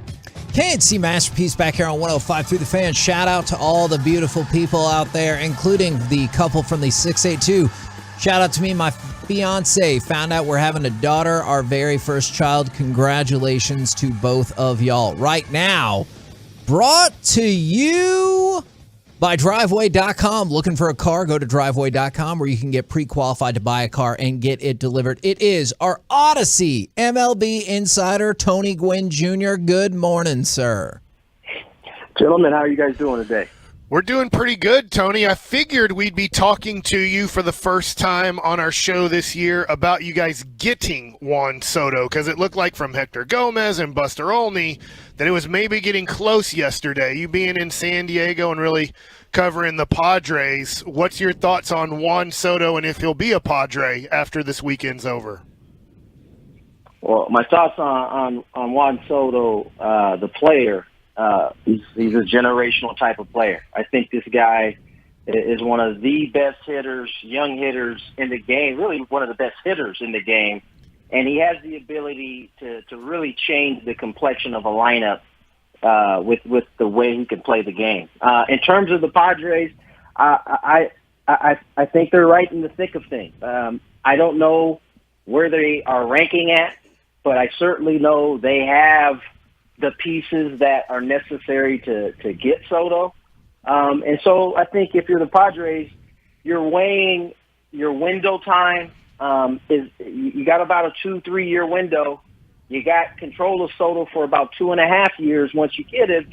KNC Masterpiece back here on 105 through the Fan. Shout out to all the beautiful people out there, including the couple from the 682. Shout out to me and my fiance. Found out we're having a daughter, our very first child. Congratulations to both of y'all. Right now, brought to you by Driveway.com. Looking for a car? Go to Driveway.com where you can get pre-qualified to buy a car and get it delivered. It is our Odyssey MLB insider, Tony Gwynn Jr. Good morning, sir. Gentlemen, how are you guys doing today? We're doing pretty good, Tony. I figured we'd be talking to you for the first time on our show this year about you guys getting Juan Soto, because it looked like from Hector Gomez and Buster Olney that it was maybe getting close yesterday. You being in San Diego and really covering the Padres, what's your thoughts on Juan Soto and if he'll be a Padre after this weekend's over? Well, my thoughts on Juan Soto, the player, he's a generational type of player. I think this guy is one of the best hitters, young hitters in the game, really one of the best hitters in the game. And he has the ability to really change the complexion of a lineup with the way he can play the game. In terms of the Padres, I think they're right in the thick of things. I don't know where they are ranking at, but I certainly know they have the pieces that are necessary to get Soto. And so I think if you're the Padres, you're weighing your window time. You got about a 2-3 year window. You got control of Soto for about 2.5 years. Once you get it,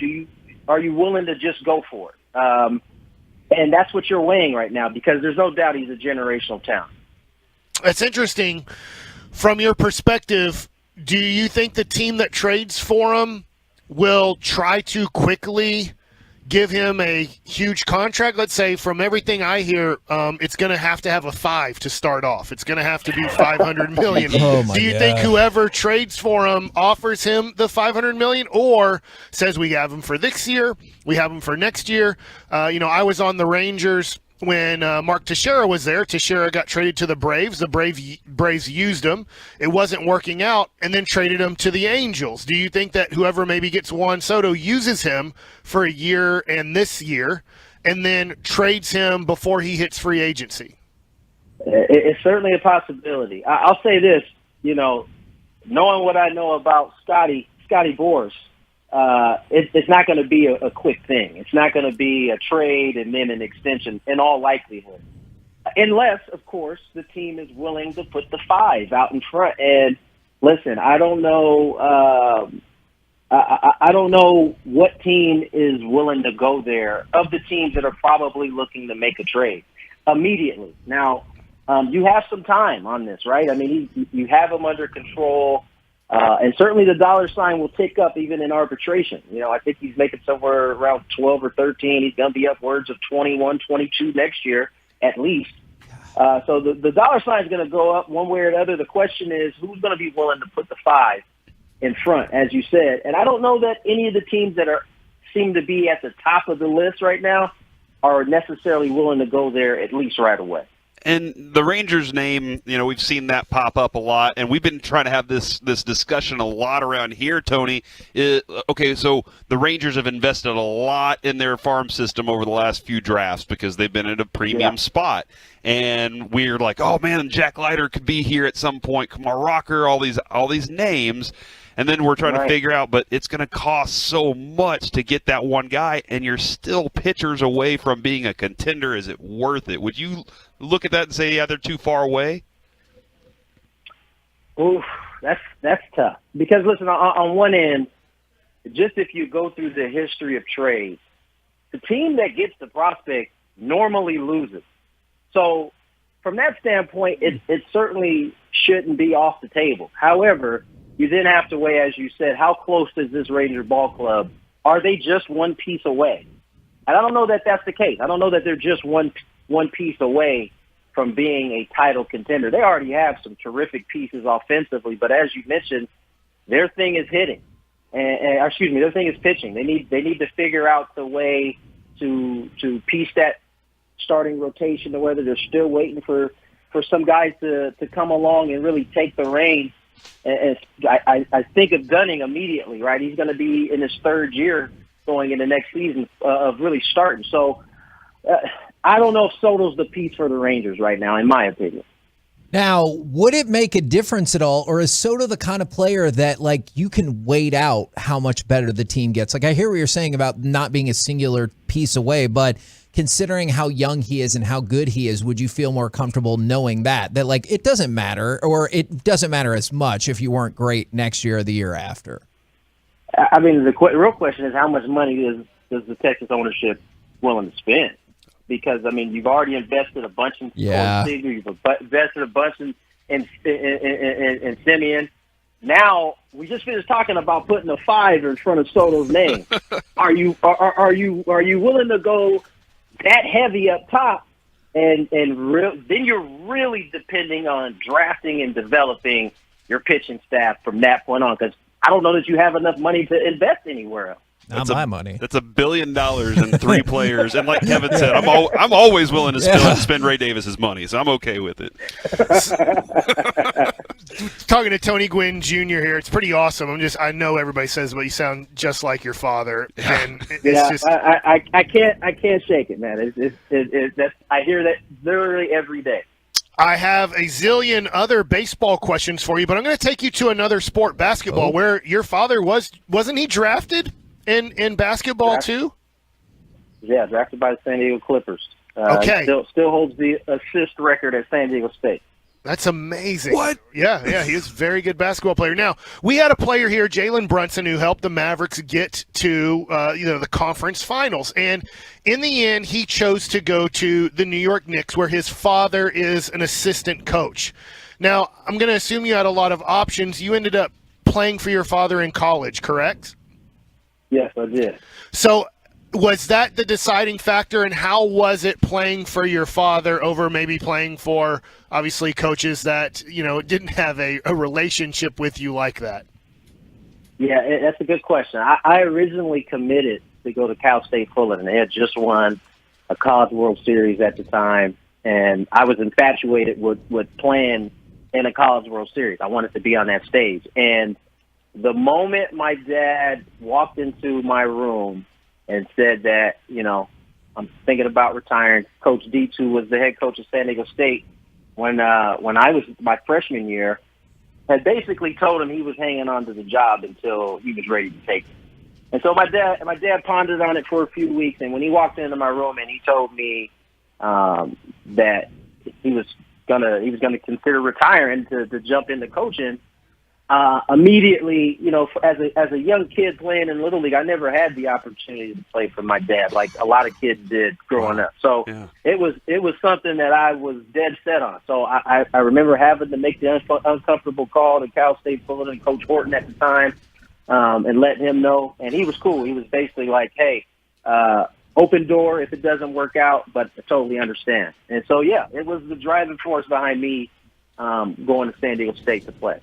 are you willing to just go for it? And that's what you're weighing right now, because there's no doubt he's a generational talent. That's interesting. From your perspective, do you think the team that trades for him will try to quickly give him a huge contract? Let's say, from everything I hear, it's going to have a 5 to start off. It's going to have to be $500 million. Do you think whoever trades for him offers him the $500 million, or says we have him for this year, we have him for next year? I was on the Rangers when Mark Teixeira was there. Teixeira got traded to the Braves. The Braves used him. It wasn't working out, and then traded him to the Angels. Do you think that whoever maybe gets Juan Soto uses him for a year and this year, and then trades him before he hits free agency? It's certainly a possibility. I'll say this, knowing what I know about Scotty Boras, it's not going to be a quick thing. It's not going to be a trade and then an extension in all likelihood. Unless, of course, the team is willing to put the 5 out in front. And listen, I don't know I don't know what team is willing to go there of the teams that are probably looking to make a trade immediately. Now, you have some time on this, right? I mean, you have them under control. And certainly the dollar sign will tick up even in arbitration. I think he's making somewhere around 12 or 13. He's going to be upwards of 21, 22 next year at least. So the dollar sign is going to go up one way or the other. The question is, who's going to be willing to put the 5 in front, as you said? And I don't know that any of the teams that seem to be at the top of the list right now are necessarily willing to go there at least right away. And the Rangers name, we've seen that pop up a lot, and we've been trying to have this discussion a lot around here, Tony. Okay, so the Rangers have invested a lot in their farm system over the last few drafts because they've been at a premium spot. And we're like, oh, man, Jack Leiter could be here at some point, Kumar Rocker, all these names. And then we're trying to figure out, but it's going to cost so much to get that one guy, and you're still pitchers away from being a contender. Is it worth it? Would you look at that and say, yeah, they're too far away? Oof, that's tough. Because, listen, on one end, just if you go through the history of trades, the team that gets the prospect normally loses. So from that standpoint, it certainly shouldn't be off the table. However, you then have to weigh, as you said, how close is this Ranger ball club? Are they just one piece away? And I don't know that that's the case. I don't know that they're just one piece away from being a title contender. They already have some terrific pieces offensively, but as you mentioned, their thing is hitting. Their thing is pitching. They need to figure out the way to piece that starting rotation to whether they're still waiting for some guys to come along and really take the reins. And I think of Gunning immediately, right? He's going to be in his third year going into next season of really starting. So I don't know if Soto's the piece for the Rangers right now, in my opinion. Now, would it make a difference at all, or is Soto the kind of player that, like, you can wait out how much better the team gets? Like, I hear what you're saying about not being a singular piece away, but considering how young he is and how good he is, would you feel more comfortable knowing that like, it doesn't matter, or it doesn't matter as much if you weren't great next year or the year after? I mean, the real question is how much money does the Texas ownership willing to spend? Because, I mean, you've already invested a bunch in Seager, you've invested a bunch in Simeon. Now, we just finished talking about putting a 5 in front of Soto's name. Are you willing to go that heavy up top? And then you're really depending on drafting and developing your pitching staff from that point on, because I don't know that you have enough money to invest anywhere else. Not my money. That's $1 billion and 3 players. And like Kevin said, I'm always willing to spend Ray Davis's money, so I'm okay with it. Talking to Tony Gwynn Jr. here, it's pretty awesome. I know everybody says, but you sound just like your father. And I can't shake it, man. I hear that literally every day. I have a zillion other baseball questions for you, but I'm going to take you to another sport, basketball, where your father wasn't he drafted in basketball too? Yeah, drafted by the San Diego Clippers. Okay. Still holds the assist record at San Diego State. That's amazing. What? Yeah, he is a very good basketball player. Now, we had a player here, Jalen Brunson, who helped the Mavericks get to the conference finals. And in the end, he chose to go to the New York Knicks, where his father is an assistant coach. Now, I'm going to assume you had a lot of options. You ended up playing for your father in college, correct? Yes, I did. So was that the deciding factor, and how was it playing for your father over maybe playing for, obviously, coaches that, didn't have a relationship with you like that? Yeah, that's a good question. I originally committed to go to Cal State Fullerton. They had just won a College World Series at the time, and I was infatuated with playing in a College World Series. I wanted to be on that stage. And the moment my dad walked into my room and said that, I'm thinking about retiring, Coach Dietz, who was the head coach of San Diego State when I was my freshman year, had basically told him he was hanging on to the job until he was ready to take it. And so my dad pondered on it for a few weeks, and when he walked into my room and he told me that he was gonna consider retiring to jump into coaching, immediately, as a young kid playing in Little League, I never had the opportunity to play for my dad like a lot of kids did growing up. So it was something that I was dead set on. So I remember having to make the uncomfortable call to Cal State Fullerton, Coach Horton at the time, and let him know. And he was cool. He was basically like, hey, open door if it doesn't work out, but I totally understand. And so, yeah, it was the driving force behind me going to San Diego State to play.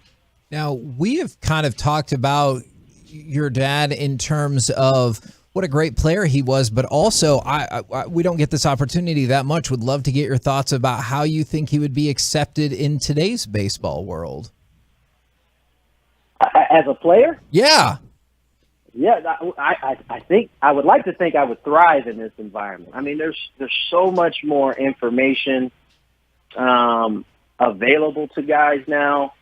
Now, we have kind of talked about your dad in terms of what a great player he was, but also we don't get this opportunity that much. Would love to get your thoughts about how you think he would be accepted in today's baseball world. As a player? Yeah. Yeah, I think I would like to think I would thrive in this environment. I mean, there's so much more information available to guys now.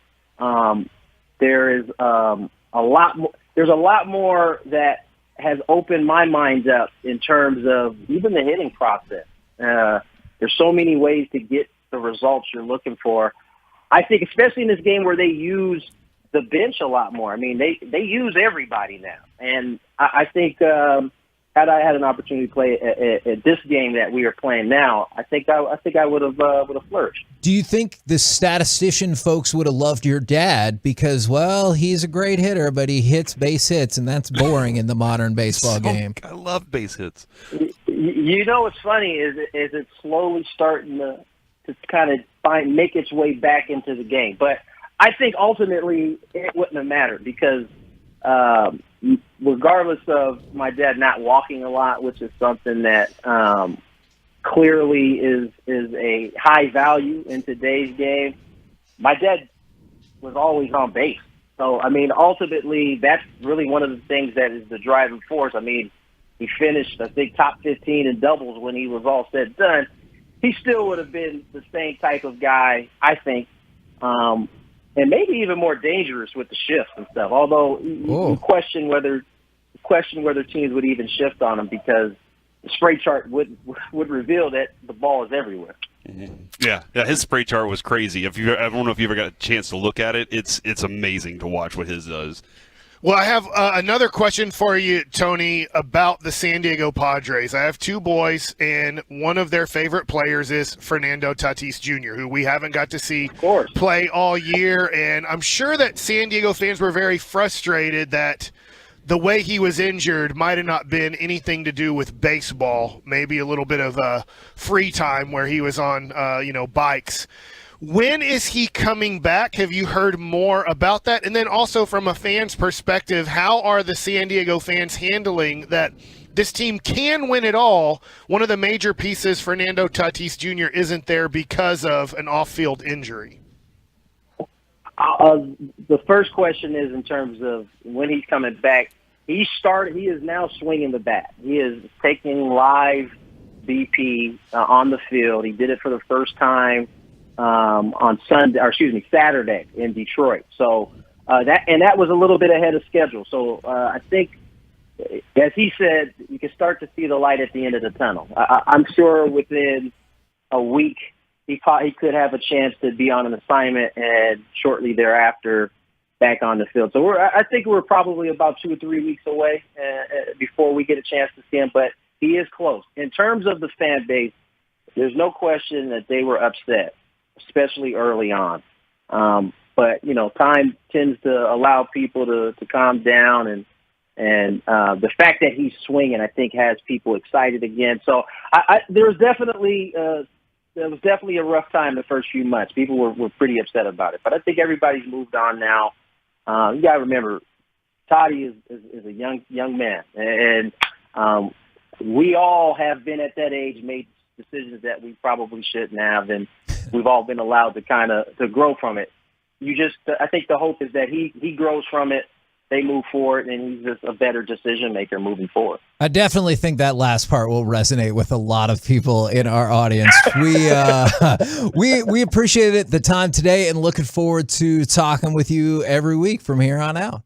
There is a lot more. There's a lot more that has opened my mind up in terms of even the hitting process. There's so many ways to get the results you're looking for. I think, especially in this game where they use the bench a lot more. I mean, they use everybody now, and I think had I had an opportunity to play at this game that we are playing now, I think I would have flourished. Do you think the statistician folks would have loved your dad because, well, he's a great hitter, but he hits base hits, and that's boring in the modern baseball game? I love base hits. You know what's funny is it's slowly starting to kind of make its way back into the game. But I think ultimately it wouldn't have mattered because regardless of my dad not walking a lot, which is something that clearly is a high value in today's game, my dad was always on base. So, I mean, ultimately that's really one of the things that is the driving force. I mean, he finished, I think, top 15 in doubles when he was all said and done. He still would have been the same type of guy, I think, and maybe even more dangerous with the shifts and stuff. Although you question whether teams would even shift on him because the spray chart would reveal that the ball is everywhere. Yeah, his spray chart was crazy. I don't know if you ever got a chance to look at it. It's amazing to watch what his does. Well, I have another question for you, Tony, about the San Diego Padres. I have two boys, and one of their favorite players is Fernando Tatis Jr., who we haven't got to see play all year. And I'm sure that San Diego fans were very frustrated that the way he was injured might have not been anything to do with baseball, maybe a little bit of free time where he was on, bikes. When is he coming back? Have you heard more about that? And then also from a fan's perspective, how are the San Diego fans handling that this team can win it all? One of the major pieces, Fernando Tatis Jr., isn't there because of an off-field injury. The first question is in terms of when he's coming back. He is now swinging the bat. He is taking live BP on the field. He did it for the first time on Saturday in Detroit. So that was a little bit ahead of schedule. So I think, as he said, you can start to see the light at the end of the tunnel. I'm sure within a week he could have a chance to be on an assignment and shortly thereafter back on the field. So I think we're probably about 2 or 3 weeks away before we get a chance to see him, but he is close. In terms of the fan base, there's no question that they were upset, especially early on. But, time tends to allow people to calm down, and the fact that he's swinging, I think, has people excited again. So there was definitely a rough time the first few months. People were pretty upset about it. But I think everybody's moved on now. You got to remember, Toddy is a young man, and we all have been at that age, made decisions that we probably shouldn't have, and we've all been allowed to grow from it. I think the hope is that he grows from it, they move forward, and he's just a better decision maker moving forward. I definitely think that last part will resonate with a lot of people in our audience. We appreciate it, the time today, and looking forward to talking with you every week from here on out.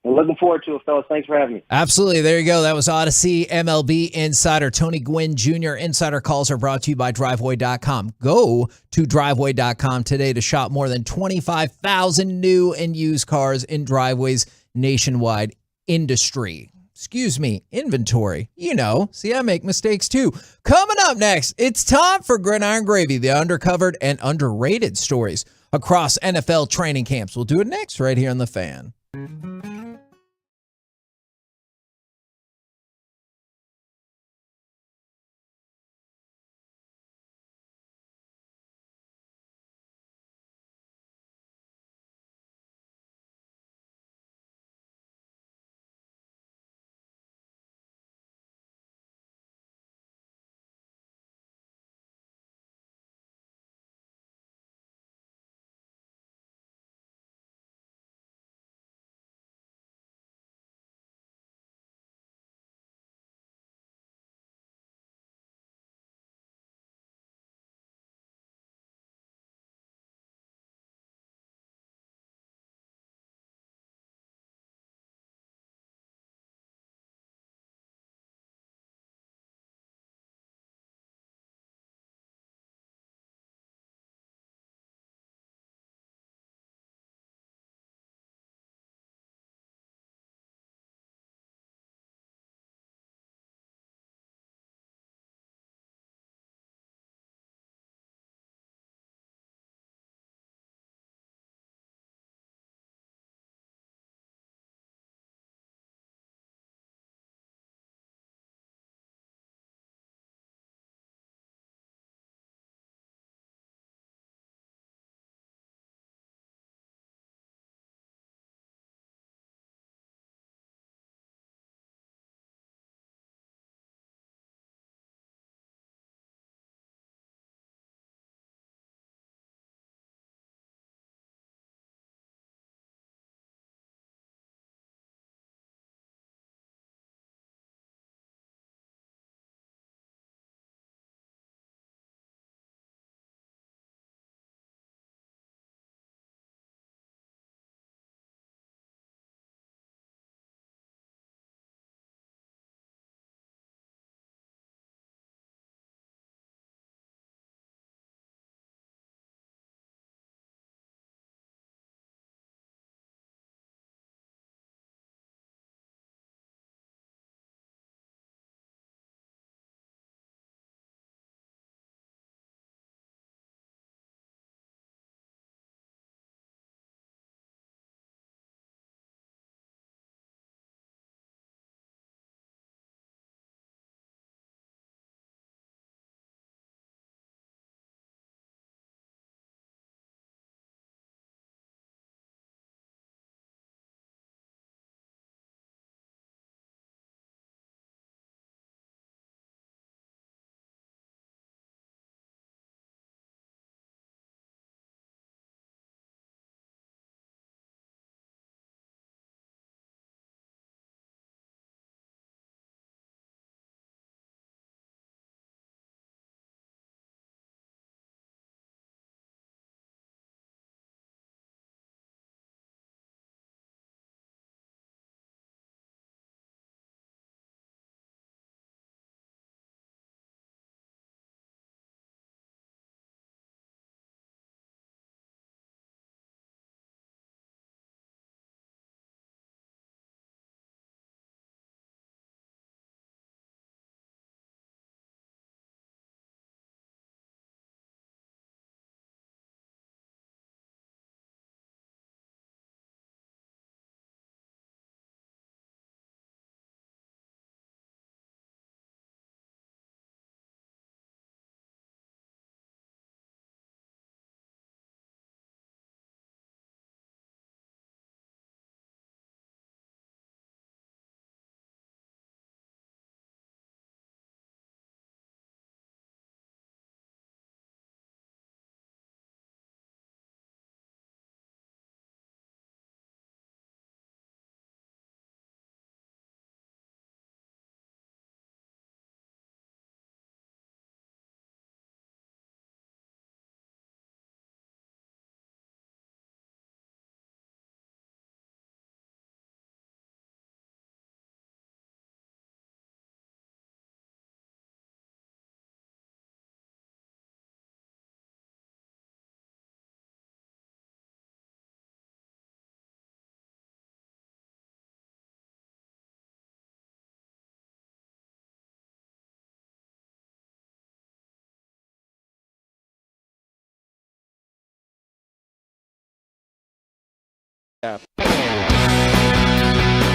I'm looking forward to it, fellas. Thanks for having me. Absolutely. There you go. That was Odyssey MLB insider Tony Gwynn Jr. Insider calls are brought to you by Driveway.com. Go to Driveway.com today to shop more than 25,000 new and used cars in Driveway's nationwide inventory. See, I make mistakes too. Coming up next, it's time for Gridiron Gravy, the undercovered and underrated stories across NFL training camps. We'll do it next right here on The Fan.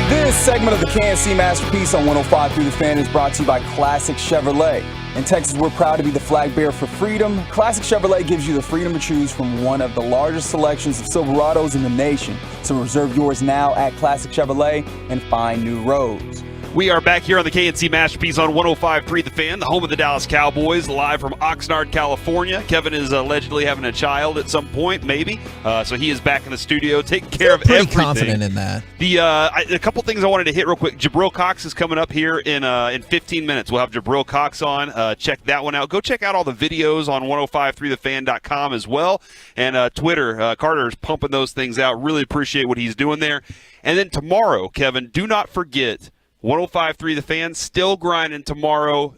This segment of the KNC Masterpiece on 105 Through the Fan is brought to you by Classic Chevrolet. In Texas, we're proud to be the flag bearer for freedom. Classic Chevrolet gives you the freedom to choose from one of the largest selections of Silverados in the nation. So reserve yours now at Classic Chevrolet and find new roads. We are back here on the KNC Masterpiece on 105.3 The Fan, the home of the Dallas Cowboys, live from Oxnard, California. Kevin is allegedly having a child at some point, maybe. So he is back in the studio taking care of everything. Pretty confident in that. A couple things I wanted to hit real quick. Jabril Cox is coming up here in 15 minutes. We'll have Jabril Cox on. Check that one out. Go check out all the videos on 105.3thefan.com as well. And Twitter, Carter's pumping those things out. Really appreciate what he's doing there. And then tomorrow, Kevin, do not forget 105.3 The Fan, still grinding tomorrow.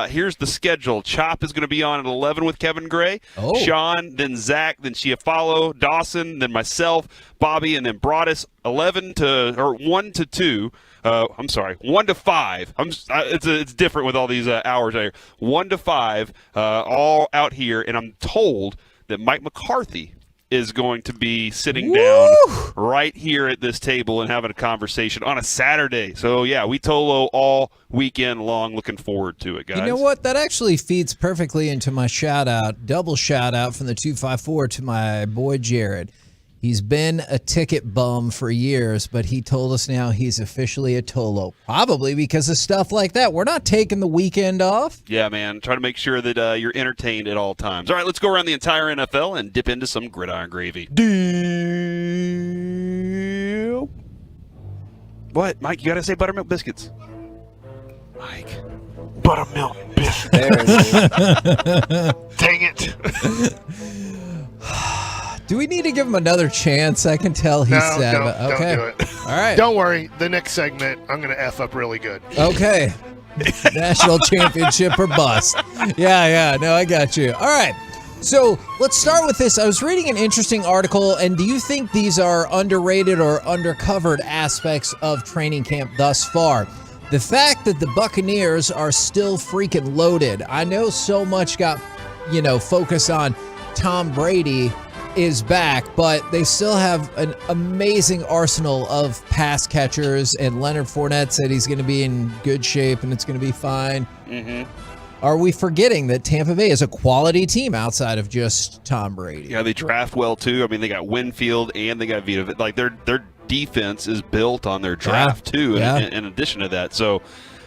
Here's the schedule. Chop is going to be on at 11 with Kevin Gray. Oh. Sean, then Zach, then Chiafalo, Dawson, then myself, Bobby, and then Broadus, 1 to 2. I'm sorry, 1 to 5. It's different with all these hours out here. 1 to 5, all out here, and I'm told that Mike McCarthy is going to be sitting down right here at this table and having a conversation on a Saturday. So, yeah, we Tolo all weekend long. Looking forward to it, guys. You know what? That actually feeds perfectly into my shout-out, double shout-out from the 254 to my boy Jared. He's been a ticket bum for years, but he told us now he's officially a Tolo. Probably because of stuff like that. We're not taking the weekend off. Yeah, man. Try to make sure that you're entertained at all times. All right, let's go around the entire NFL and dip into some gridiron gravy. Deal. What? Mike, you got to say buttermilk biscuits. Mike. Buttermilk biscuits. There it is. Dang it. Do we need to give him another chance? I can tell he's sad. Okay. Don't do it. All right. Don't worry. The next segment, I'm going to F up really good. Okay. National championship or bust. Yeah. No, I got you. All right. So let's start with this. I was reading an interesting article, and do you think these are underrated or undercovered aspects of training camp thus far? The fact that the Buccaneers are still freaking loaded. I know so much got, focus on Tom Brady is back, but they still have an amazing arsenal of pass catchers, and Leonard Fournette said he's going to be in good shape and it's going to be fine. Mm-hmm. Are we forgetting that Tampa Bay is a quality team outside of just Tom Brady? Yeah, they draft well, too. I mean, they got Winfield and they got Vita. Like, their defense is built on their draft, too, in addition to that. So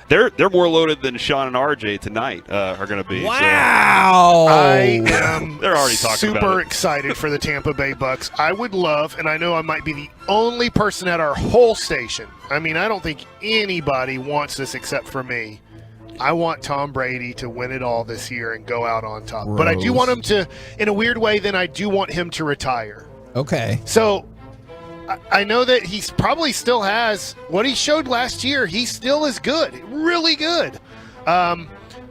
they're more loaded than Sean and RJ tonight are going to be. Wow! So. I am They're already talking about super it. excited for the Tampa Bay Bucks. I would love, and I know I might be the only person at our whole station. I mean, I don't think anybody wants this except for me. I want Tom Brady to win it all this year and go out on top. But I do want him to, in a weird way, then I do want him to retire. Okay. So I know that he probably still has what he showed last year. He still is good, really good. I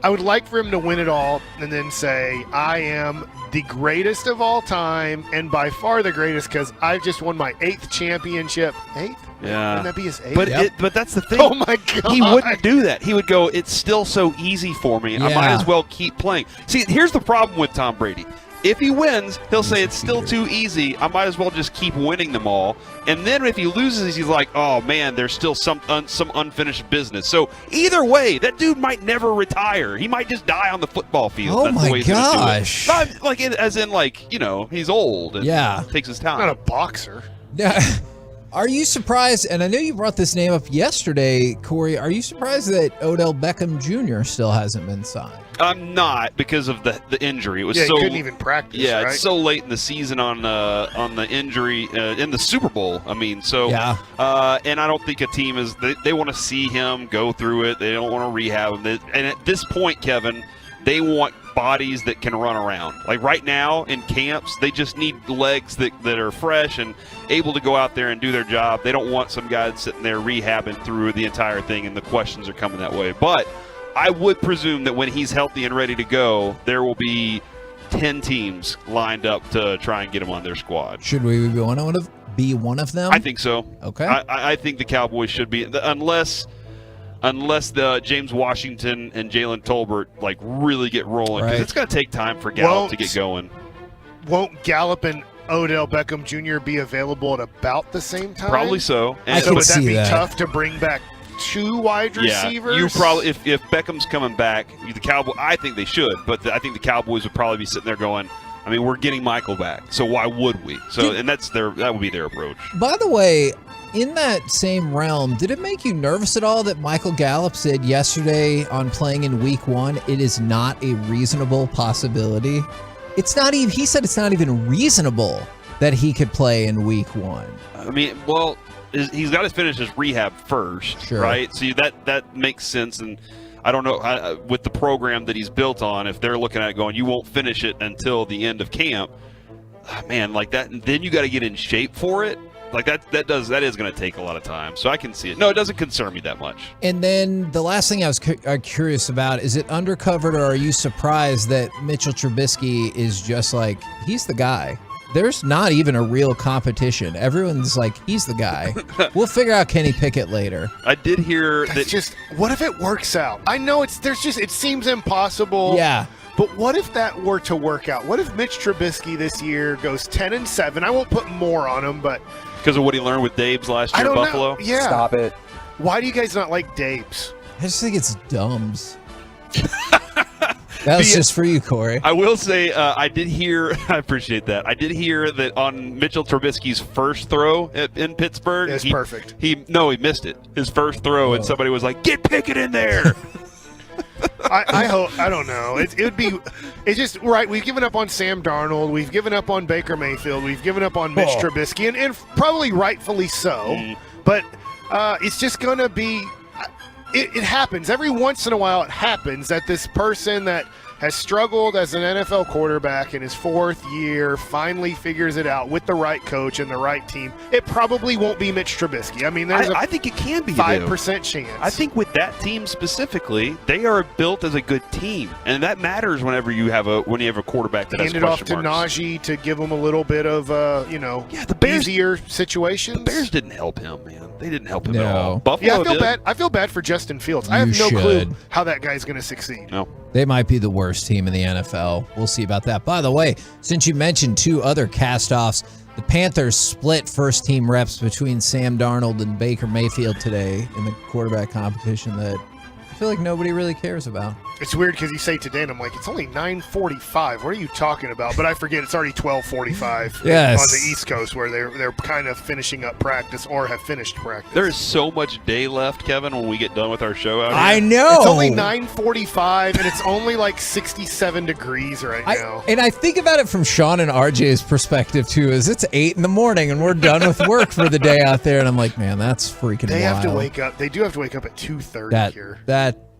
would like for him to win it all and then say, I am the greatest of all time and by far the greatest because I've just won my 8th championship. 8th? Yeah. Wouldn't that be his 8th? But that's the thing. Oh, my God. He wouldn't do that. He would go, it's still so easy for me. I might as well keep playing. See, here's the problem with Tom Brady. If he wins, he'll say it's still too easy. I might as well just keep winning them all. And then if he loses, he's like, oh, man, there's still some unfinished business. So either way, that dude might never retire. He might just die on the football field. Oh, That's the way my he's gonna do it. gosh. Not like as in he's old and takes his time. Not a boxer. Are you surprised, and I know you brought this name up yesterday, Corey, are you surprised that Odell Beckham Jr. still hasn't been signed? I'm not, because of the injury. It was he so couldn't even practice. Yeah, right? it's so late in the season on the injury in the Super Bowl. I mean, so and I don't think a team is they want to see him go through it. They don't want to rehab him. And at this point, Kevin, they want bodies that can run around. Like right now in camps, they just need legs that are fresh and able to go out there and do their job. They don't want some guy sitting there rehabbing through the entire thing, and the questions are coming that way. But I would presume that when he's healthy and ready to go, there will be 10 teams lined up to try and get him on their squad. Should we be one of them? I think so. Okay. I think the Cowboys should be, unless the James Washington and Jalen Tolbert really get rolling, because it's going to take time for Gallup to get going. Won't Gallup and Odell Beckham Jr. be available at about the same time? Probably so. I So could would that see be that. tough to bring back 2 wide receivers? You probably if Beckham's coming back, the Cowboys. I think they should, but I think the Cowboys would probably be sitting there going, I mean, we're getting Michael back, so why would we? So, and that would be their approach. By the way, in that same realm, did it make you nervous at all that Michael Gallup said yesterday on playing in Week 1, it is not a reasonable possibility? It's not even. He said it's not even reasonable that he could play in Week 1. I mean, well, he's got to finish his rehab first, right? So that makes sense. And I don't know with the program that he's built on, if they're looking at it going, you won't finish it until the end of camp, man, like that. And then you got to get in shape for it. Like that is going to take a lot of time. So I can see it. No, it doesn't concern me that much. And then the last thing I was curious about, is it undercovered, or are you surprised that Mitchell Trubisky is just like, he's the guy? There's not even a real competition. Everyone's like, he's the guy. We'll figure out Kenny Pickett later. I did hear That's just, what if it works out? I know it seems impossible. Yeah. But what if that were to work out? What if Mitch Trubisky this year goes 10-7? I won't put more on him, but because of what he learned with Dabes last year I in don't Buffalo. know. Yeah. Stop it. Why do you guys not like Dabes? I just think it's dumbs. That was just for you, Corey. I will say, I did hear, I appreciate that. I did hear that on Mitchell Trubisky's first throw in Pittsburgh. It's perfect. He missed it. His first throw, and somebody was like, get Pickett in there. I hope. I don't know. It would be. It's just right. We've given up on Sam Darnold. We've given up on Baker Mayfield. We've given up on Mitch Trubisky, and probably rightfully so. But it's just going to be. It happens every once in a while. It happens that this person that has struggled as an NFL quarterback in his 4th year finally figures it out with the right coach and the right team. It probably won't be Mitch Trubisky. I mean, I think it can be 5% chance. I think with that team specifically, they are built as a good team, and that matters whenever you have a quarterback that has hand it off question to marks. Najee to give him a little bit of the Bears, easier situations. The Bears didn't help him, man. They didn't help him No. at all. Buffalo Yeah, I feel did. bad. I feel bad for Justin Fields. I You have no should. clue how that guy's going to succeed. No. They might be the worst team in the NFL. We'll see about that. By the way, since you mentioned 2 other cast-offs, the Panthers split first-team reps between Sam Darnold and Baker Mayfield today in the quarterback competition that I feel like nobody really cares about. It's weird because you say today, and I'm like, it's only 9:45. What are you talking about? But I forget it's already 12:45 Yes. on the East Coast, where they're kind of finishing up practice or have finished practice. There is so much day left, Kevin, when we get done with our show out here. I know. It's only 9:45, and it's only like 67 degrees right now. And I think about it from Sean and RJ's perspective too, is it's 8 in the morning and we're done with work for the day out there, and I'm like, man, that's freaking They wild. have to wake up. They do have to wake up at 2:30 here.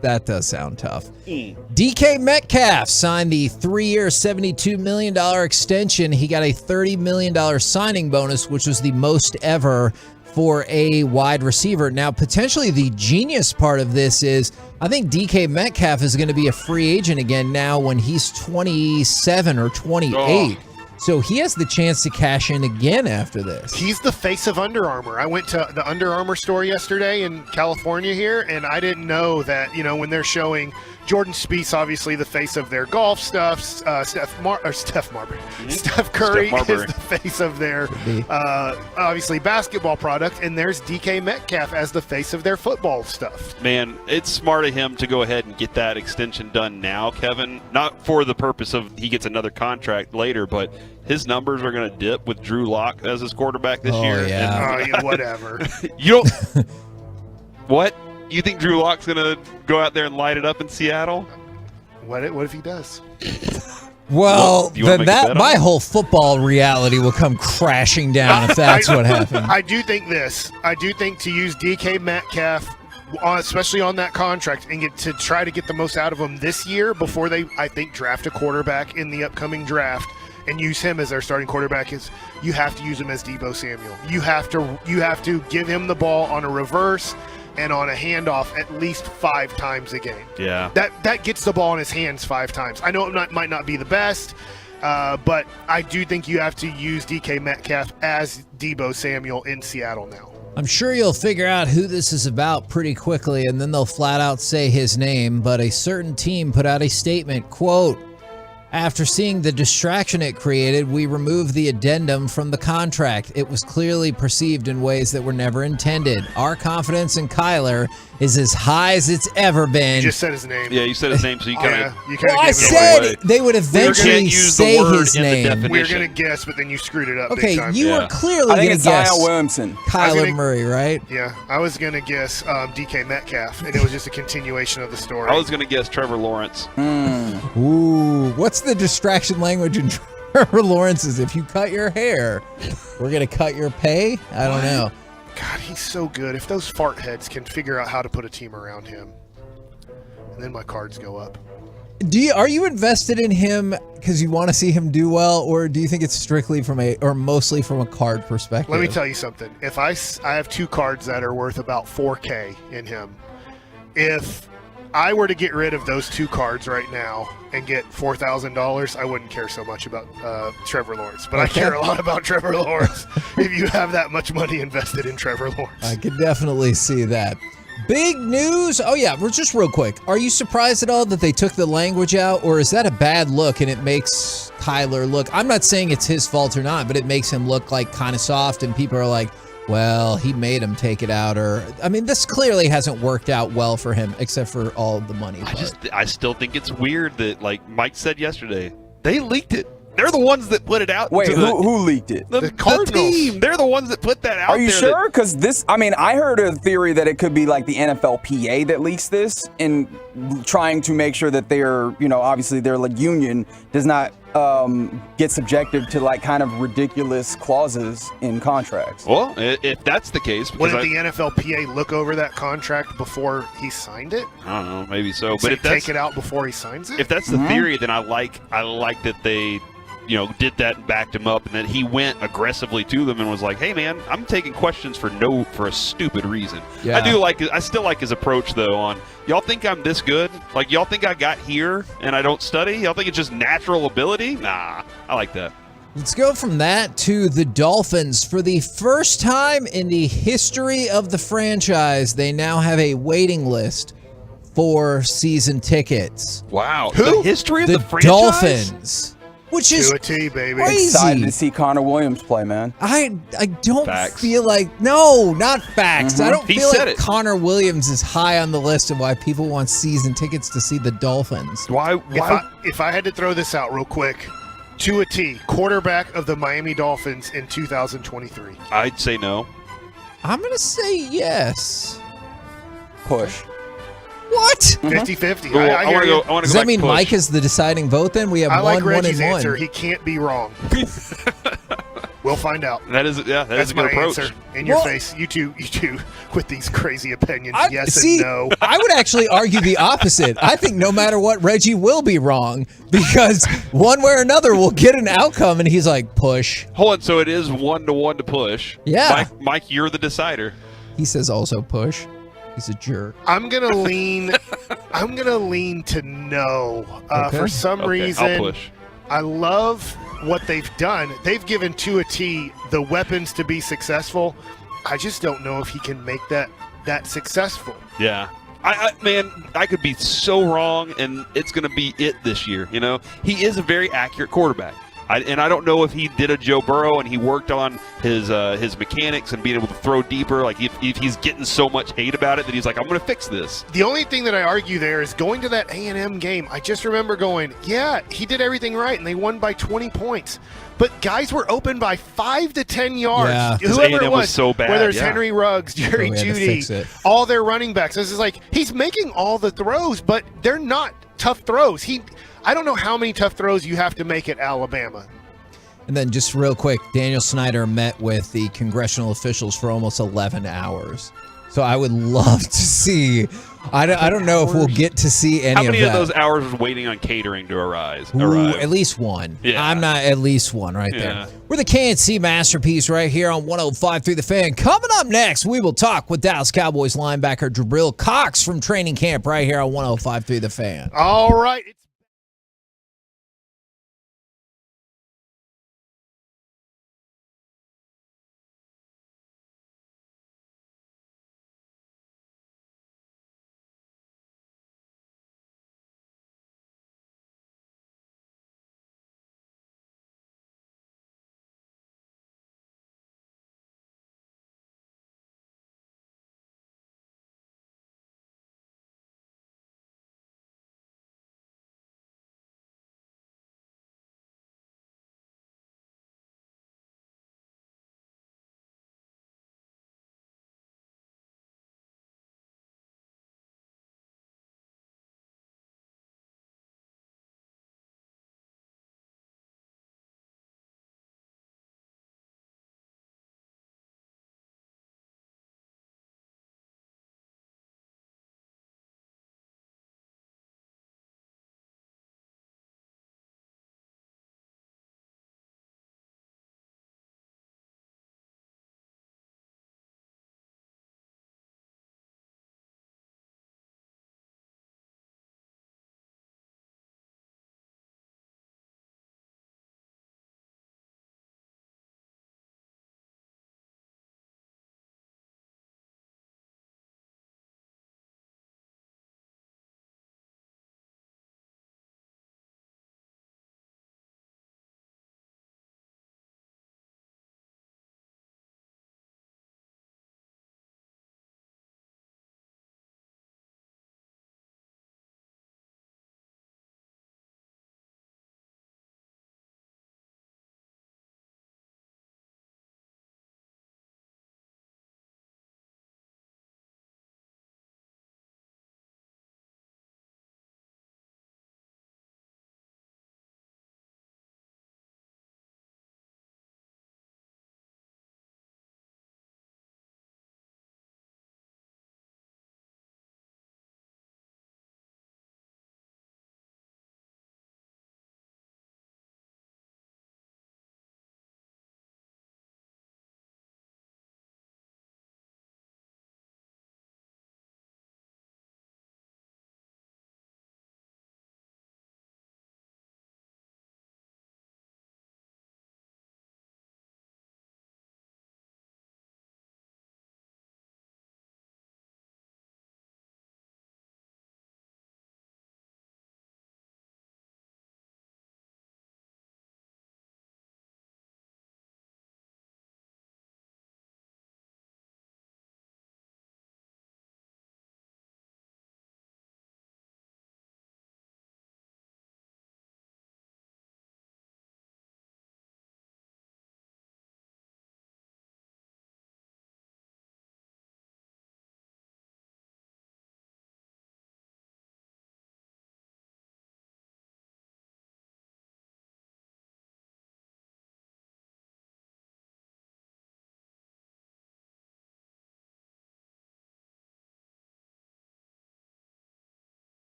That does sound tough. DK Metcalf signed the 3-year, $72 million extension. He got a $30 million signing bonus, which was the most ever for a wide receiver. Now, potentially the genius part of this is I think DK Metcalf is going to be a free agent again now when he's 27 or 28. So he has the chance to cash in again after this. He's the face of Under Armour. I went to the Under Armour store yesterday in California here, and I didn't know that, when they're showing Jordan Spieth, obviously the face of their golf stuff, Steph Curry is the face of their, obviously, basketball product, and there's DK Metcalf as the face of their football stuff. Man, it's smart of him to go ahead and get that extension done now, Kevin. Not for the purpose of he gets another contract later, but his numbers are going to dip with Drew Lock as his quarterback this year. Yeah. Whatever. You don't. What? You think Drew Lock's going to go out there and light it up in Seattle? What if he does? Well, you wanna then make a bet on my it? whole football reality will come crashing down if that's what happens. I do think this. I do think to use DK Metcalf, especially on that contract, and try to get the most out of him this year before they, I think, draft a quarterback in the upcoming draft and use him as their starting quarterback. Is you have to use him as Deebo Samuel. You have to give him the ball on a reverse and on a handoff at least 5 times a game. Yeah. That gets the ball in his hands 5 times. I know it might not be the best, but I do think you have to use DK Metcalf as Deebo Samuel in Seattle now. I'm sure you'll figure out who this is about pretty quickly, and then they'll flat out say his name, but a certain team put out a statement, quote, After seeing the distraction it created, we removed the addendum from the contract. It was clearly perceived in ways that were never intended. Our confidence in Kyler is as high as it's ever been. You just said his name. Yeah, you said his name, so you kind of. Well, I said they would eventually say his name. We were going to guess, but then you screwed it up. Okay, big time. you were clearly going to guess Kyler Murray, right? Yeah, I was going to guess DK Metcalf, and it was just a continuation of the story. I was going to guess Trevor Lawrence. Ooh, what's the distraction language in Trevor Lawrence's? If you cut your hair, we're going to cut your pay? I don't know. God, he's so good. If those fart heads can figure out how to put a team around him, and then my cards go up. Are you invested in him because you want to see him do well, or do you think it's strictly or mostly from a card perspective? Let me tell you something. If I have 2 cards that are worth about $4K in him, if I were to get rid of those 2 cards right now and get $4,000, I wouldn't care so much about Trevor Lawrence. But I care a lot about Trevor Lawrence if you have that much money invested in Trevor Lawrence. I could definitely see that. Big news. Oh, yeah, we're just real quick. Are you surprised at all that they took the language out, or is that a bad look and it makes Kyler look... I'm not saying it's his fault or not, but it makes him look like kind of soft, and people are like, well, he made him take it out, or I mean, this clearly hasn't worked out well for him, except for all the money. I still think it's weird that, like Mike said yesterday, they leaked it. They're the ones that put it out. Wait, who leaked it? The Cardinals. team. They're the ones that put that out. Are you sure? Because this, I mean, I heard a theory that it could be like the NFLPA that leaks this in trying to make sure that they're, obviously their union does not get subjected to like kind of ridiculous clauses in contracts. Well, if that's the case, wouldn't the NFLPA look over that contract before he signed it? I don't know, maybe so. But if take it out before he signs it. If that's the theory, then I like that they did that and backed him up, and then he went aggressively to them and was like, "Hey, man, I'm taking questions for a stupid reason." Yeah. I still like his approach though. On y'all think I'm this good? Like y'all think I got here and I don't study? Y'all think it's just natural ability? Nah, I like that. Let's go from that to the Dolphins. For the first time in the history of the franchise, they now have a waiting list for season tickets. Wow, the history of the franchise? Dolphins. Which is to a T, baby. Crazy. Excited to see Connor Williams play, man. I don't Facts. feel like not facts. I don't He feel said like it. Connor Williams is high on the list of why people want season tickets to see the Dolphins. Why? If I had to throw this out real quick, to a T, quarterback of the Miami Dolphins in 2023. I'd say no. I'm gonna say yes. Push. What? 50-50. Cool. I hear you. Does that mean Mike is the deciding vote then? We have I like one Reggie's and answer. one. He can't be wrong. We'll find out. That is That's a my good approach. answer. In your face. You two with these crazy opinions. Yes See, and no. I would actually argue the opposite. I think no matter what, Reggie will be wrong because one way or another we'll get an outcome and he's like, push. Hold on, so it is 1-1 to push. Yeah. Mike, you're the decider. He says also push. He's a jerk. I'm gonna lean to no. Okay. For some reason, I'll push. I love what they've done. They've given Tua T the weapons to be successful. I just don't know if he can make that successful. Yeah. I could be so wrong, and it's going to be it this year. He is a very accurate quarterback. I don't know if he did a Joe Burrow and he worked on his mechanics and being able to throw deeper. Like if he's getting so much hate about it that he's like, I'm going to fix this. The only thing that I argue there is going to that A&M game. I just remember going, yeah, he did everything right, and they won by 20 points. But guys were open by 5 to 10 yards. Yeah. Whoever A&M it was so bad, whether it's yeah. Henry Ruggs, Jerry So we had to Jeudy, fix it. all their running backs. This is like he's making all the throws, but they're not tough throws. I don't know how many tough throws you have to make at Alabama. And then just real quick, Daniel Snyder met with the congressional officials for almost 11 hours. So I would love to see. I don't know if we'll get to see any How many of of that. those hours was waiting on catering to arrive? Ooh, at least one. Yeah. I'm not at least one right there. Yeah. We're the KNC Masterpiece right here on 105.3 The Fan. Coming up next, we will talk with Dallas Cowboys linebacker Jabril Cox from training camp right here on 105.3 The Fan. All right.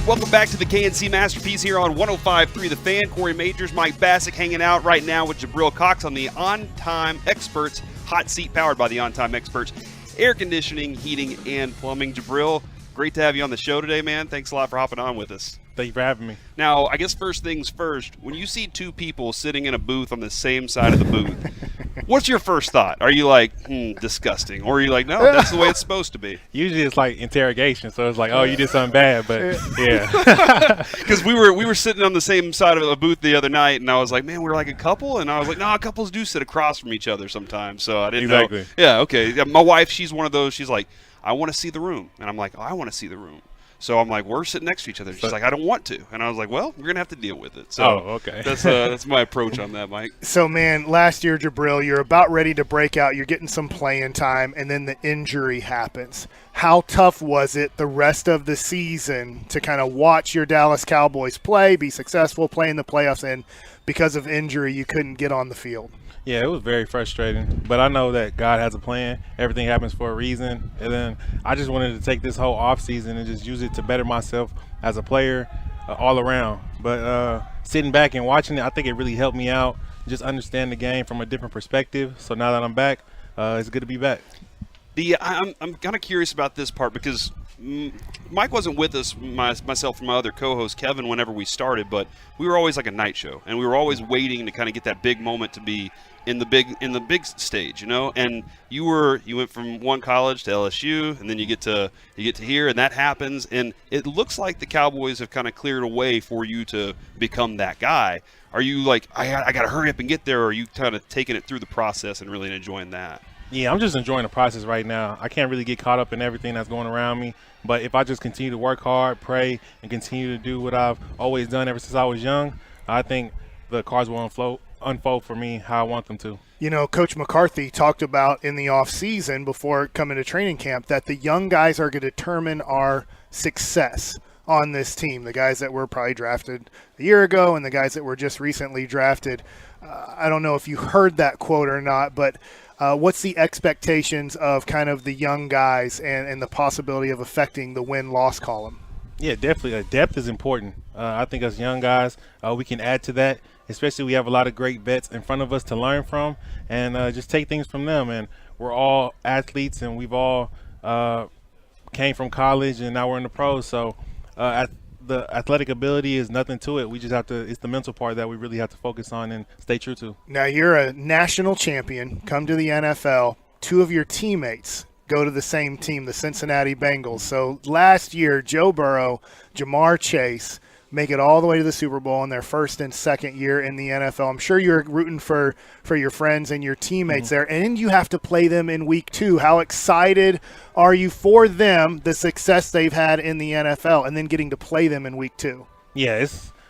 Welcome back to the KNC Masterpiece here on 105.3 The Fan. Corey Majors, Mike Bassick hanging out right now with Jabril Cox on the On Time Experts hot seat powered by the On Time Experts air conditioning, heating, and plumbing. Jabril, great to have you on the show today, man. Thanks a lot for hopping on with us. Thank you for having me. Now, I guess first things first, when you see two people sitting in a booth on the same side of the booth, what's your first thought? Are you like, disgusting? Or are you like, no, that's the way it's supposed to be? Usually it's like interrogation, so it's like, oh, you did something bad, but yeah. Because we were sitting on the same side of a booth the other night, and I was like, man, we're like a couple? And I was like, no, couples do sit across from each other sometimes, so I didn't know. Yeah, okay. My wife, she's one of those, she's like, I want to see the room. And I'm like, oh, I want to see the room. So I'm like, we're sitting next to each other. She's like, I don't want to. And I was like, well, we're going to have to deal with it. So okay. That's my approach on that, Mike. So, man, last year, Jabril, you're about ready to break out. You're getting some playing time, and then the injury happens. How tough was it the rest of the season to kind of watch your Dallas Cowboys play, be successful, play in the playoffs, and because of injury, you couldn't get on the field? Yeah, it was very frustrating, but I know that God has a plan. Everything happens for a reason, and then I just wanted to take this whole off season and just use it to better myself as a player all around. But sitting back and watching it, I think it really helped me out, just understand the game from a different perspective. So now that I'm back, it's good to be back. I'm kind of curious about this part because Mike wasn't with us, myself and my other co-host Kevin, whenever we started, but we were always like a night show, and we were always waiting to kind of get that big moment to be in the big stage, you know. And you went from one college to LSU, and then you get to here, and that happens, and it looks like the Cowboys have kind of cleared a way for you to become that guy. Are you like, I got to hurry up and get there, or are you kind of taking it through the process and really enjoying that? Yeah, I'm just enjoying the process right now. I can't really get caught up in everything that's going around me, but if I just continue to work hard, pray, and continue to do what I've always done ever since I was young, I think the cards will unfold for me how I want them to. You know, Coach McCarthy talked about in the offseason before coming to training camp that the young guys are going to determine our success on this team, the guys that were probably drafted a year ago and the guys that were just recently drafted. I don't know if you heard that quote or not, but what's the expectations of kind of the young guys and the possibility of affecting the win-loss column? Yeah, definitely. Depth is important. I think as young guys, we can add to that, especially we have a lot of great vets in front of us to learn from and just take things from them. And we're all athletes, and we've all came from college, and now we're in the pros. So the athletic ability is nothing to it. We just have to – it's the mental part that we really have to focus on and stay true to. Now, you're a national champion, come to the NFL. Two of your teammates go to the same team, the Cincinnati Bengals. So last year, Joe Burrow, Jamar Chase make it all the way to the Super Bowl in their first and second year in the NFL. I'm sure you're rooting for your friends and your teammates there, and you have to play them in week 2. How excited are you for them, the success they've had in the NFL, and then getting to play them in week 2? Yeah,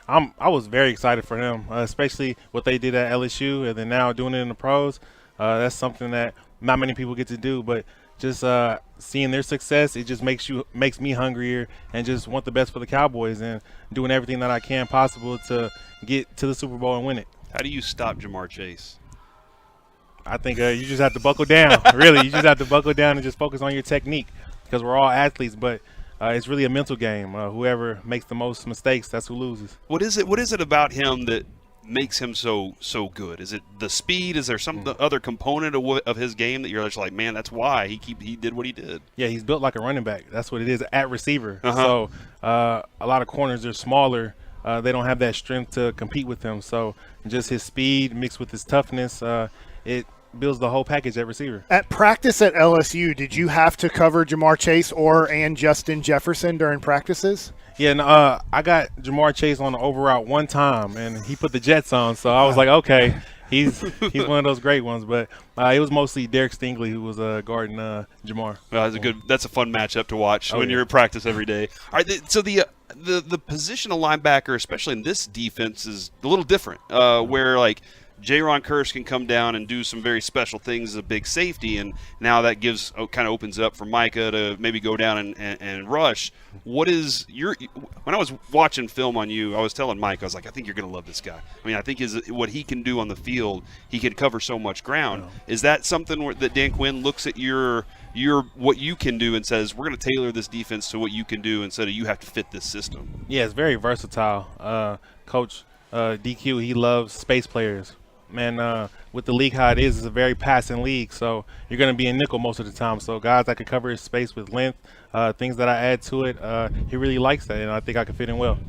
I was very excited for them, especially what they did at LSU and then now doing it in the pros. That's something that not many people get to do, but just seeing their success, it just makes me hungrier and just want the best for the Cowboys and doing everything that I can possible to get to the Super Bowl and win it. How do you stop Jamar Chase? I think you just have to buckle down. Really, you just have to buckle down and just focus on your technique because we're all athletes, but it's really a mental game. Whoever makes the most mistakes, that's who loses. What is it about him that makes him so good? Is it the speed? Is there some other component of his game that you're just like, man, that's why he did what he did? Yeah, he's built like a running back. That's what it is at receiver. So a lot of corners are smaller. They don't have that strength to compete with him. So just his speed mixed with his toughness, it builds the whole package at receiver. At practice at LSU, did you have to cover Jamar Chase and Justin Jefferson during practices? Yeah, no, I got Jamar Chase on the over route one time, and he put the Jets on, so I was like, okay, he's one of those great ones. But it was mostly Derek Stingley who was guarding Jamar. That's a fun matchup to watch when you're at practice every day. All right, so the position of linebacker, especially in this defense, is a little different. Where like Jaron Kearse can come down and do some very special things as a big safety, and now that kind of opens it up for Micah to maybe go down and rush. What is when I was watching film on you, I was telling Mike, I was like, I think you're going to love this guy. I mean, I think what he can do on the field, he can cover so much ground. Is that something that Dan Quinn looks at your what you can do and says, we're going to tailor this defense to what you can do instead of you have to fit this system? Yeah, it's very versatile. Coach DQ, he loves space players. Man, with the league how it is, it's a very passing league, so you're going to be in nickel most of the time. So guys that can cover his space with length, things that I add to it, he really likes that, and I think I can fit in well.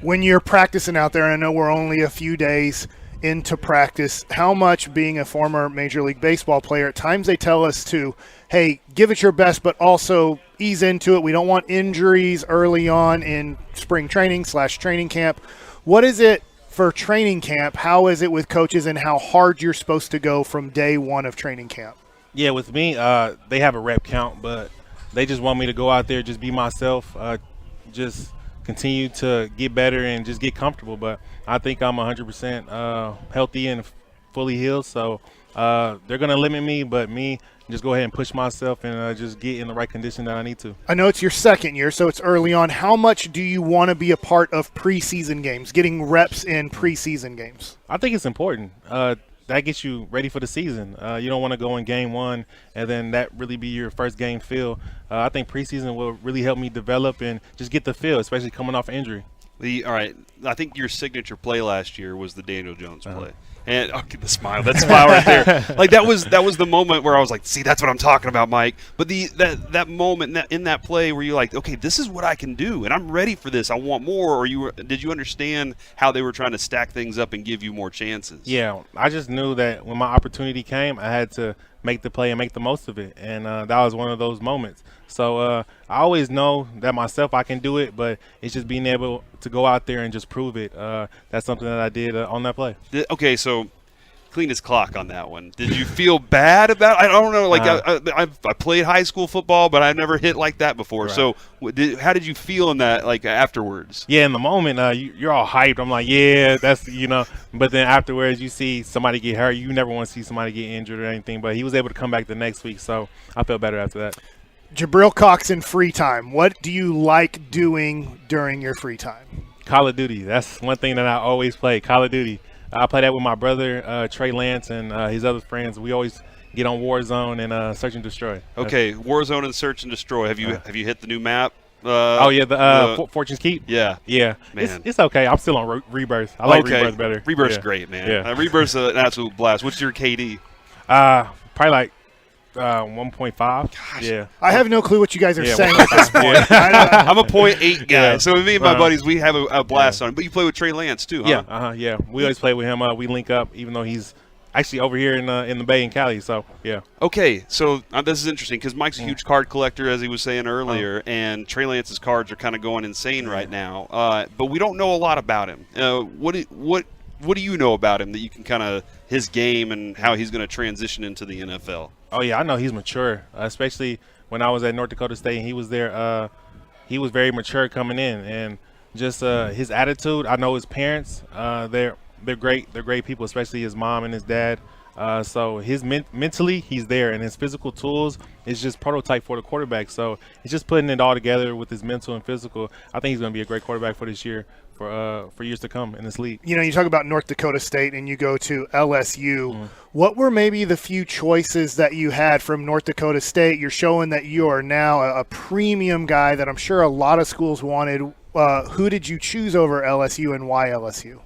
When you're practicing out there, and I know we're only a few days into practice, how much, being a former Major League Baseball player, at times they tell us to, hey, give it your best, but also ease into it. We don't want injuries early on in spring training/training camp. What is it for training camp? How is it with coaches, and how hard you're supposed to go from day one of training camp? Yeah, with me, they have a rep count, but they just want me to go out there, just be myself, just continue to get better and just get comfortable. But I think I'm 100% healthy and fully healed, so they're going to limit me, but me, just go ahead and push myself and just get in the right condition that I need to. I know it's your second year, so it's early on. How much do you want to be a part of preseason games, getting reps in preseason games? I think it's important. That gets you ready for the season. You don't want to go in game one and then that really be your first game feel. I think preseason will really help me develop and just get the feel, especially coming off injury. All right, I think your signature play last year was the Daniel Jones play. And the smile, that smile right there. Like that was the moment where I was like, see, that's what I'm talking about, Mike. But that moment in that play where you're like, okay, this is what I can do, and I'm ready for this. I want more. Or did you understand how they were trying to stack things up and give you more chances? Yeah, I just knew that when my opportunity came, I had to make the play and make the most of it, and that was one of those moments. So I always know that myself, I can do it, but it's just being able to go out there and just prove it. That's something that I did on that play. Okay, so clean his clock on that one. Did you feel bad about it? I don't know. Like I played high school football, but I never hit like that before. Right. So how did you feel in that, like afterwards? Yeah, in the moment, you're all hyped. I'm like, yeah, that's, But then afterwards, you see somebody get hurt. You never want to see somebody get injured or anything. But he was able to come back the next week, so I felt better after that. Jabril Cox in free time. What do you like doing during your free time? Call of Duty. That's one thing that I always play, Call of Duty. I play that with my brother, Trey Lance, and his other friends. We always get on Warzone and Search and Destroy. Okay, Warzone and Search and Destroy. Have you hit the new map? Fortune's Keep? Yeah. Yeah. Man. It's okay. I'm still on Rebirth. I like Rebirth better. Rebirth's great, man. Yeah. Rebirth's an absolute blast. What's your KD? Probably like 1.5. Gosh. Yeah. I have no clue what you guys are saying at this point. I'm a 0.8 guy. Yeah. So me and my buddies, we have a blast on it. But you play with Trey Lance too, huh? Yeah. We always play with him. We link up, even though he's actually over here in the Bay in Cali. So yeah. Okay, so this is interesting because Mike's a huge card collector, as he was saying earlier, and Trey Lance's cards are kind of going insane right now. But we don't know a lot about him. What do you know about him that you can kind of his game and how he's going to transition into the NFL? Oh yeah, I know he's mature, especially when I was at North Dakota State and he was there. He was very mature coming in, and just his attitude. I know his parents. They're great. They're great people, especially his mom and his dad. So his mentally, he's there, and his physical tools is just prototype for the quarterback. So it's just putting it all together with his mental and physical. I think he's going to be a great quarterback for this year, for years to come in this league. You talk about North Dakota State and you go to LSU. Mm-hmm. What were maybe the few choices that you had from North Dakota State? You're showing that you are now a premium guy that I'm sure a lot of schools wanted. Who did you choose over LSU, and why LSU?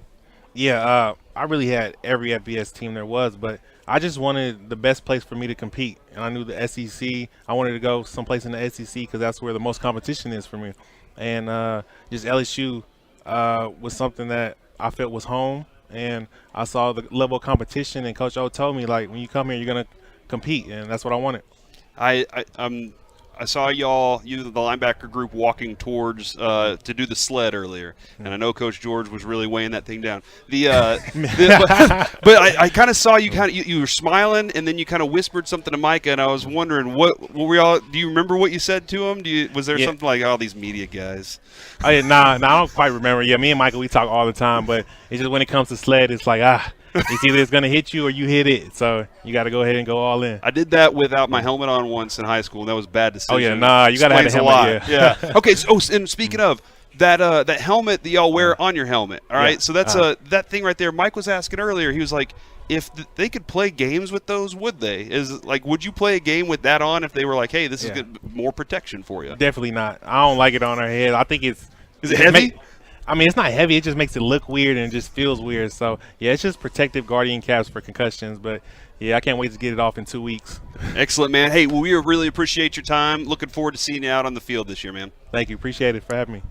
Yeah, I really had every FBS team there was, but I just wanted the best place for me to compete. And I knew the SEC. I wanted to go someplace in the SEC because that's where the most competition is for me. And just LSU was something that I felt was home. And I saw the level of competition, and Coach O told me, like, when you come here, you're going to compete, and that's what I wanted. I saw the linebacker group, walking towards to do the sled earlier, and I know Coach George was really weighing that thing down. But I kind of saw you you were smiling, and then you kind of whispered something to Micah, and I was wondering what were y'all? Do you remember what you said to him? Was there something like, "Oh, these media guys"? Nah, I don't quite remember. Yeah, me and Michael, we talk all the time, but it's just when it comes to sled, it's like It's either it's going to hit you or you hit it. So you got to go ahead and go all in. I did that without my helmet on once in high school, and that was a bad decision. Oh, yeah, nah, you got to have a helmet. Yeah. Okay, so, and speaking of, that helmet that y'all wear on your helmet, all right? Yeah. So that's that thing right there. Mike was asking earlier. He was like, if they could play games with those, would they? Would you play a game with that on if they were like, hey, this is good, more protection for you? Definitely not. I don't like it on our head. I think it's – Is it heavy? It's not heavy. It just makes it look weird and it just feels weird. So, yeah, it's just protective guardian caps for concussions. But, yeah, I can't wait to get it off in 2 weeks. Excellent, man. Hey, well, we really appreciate your time. Looking forward to seeing you out on the field this year, man. Thank you. Appreciate it for having me.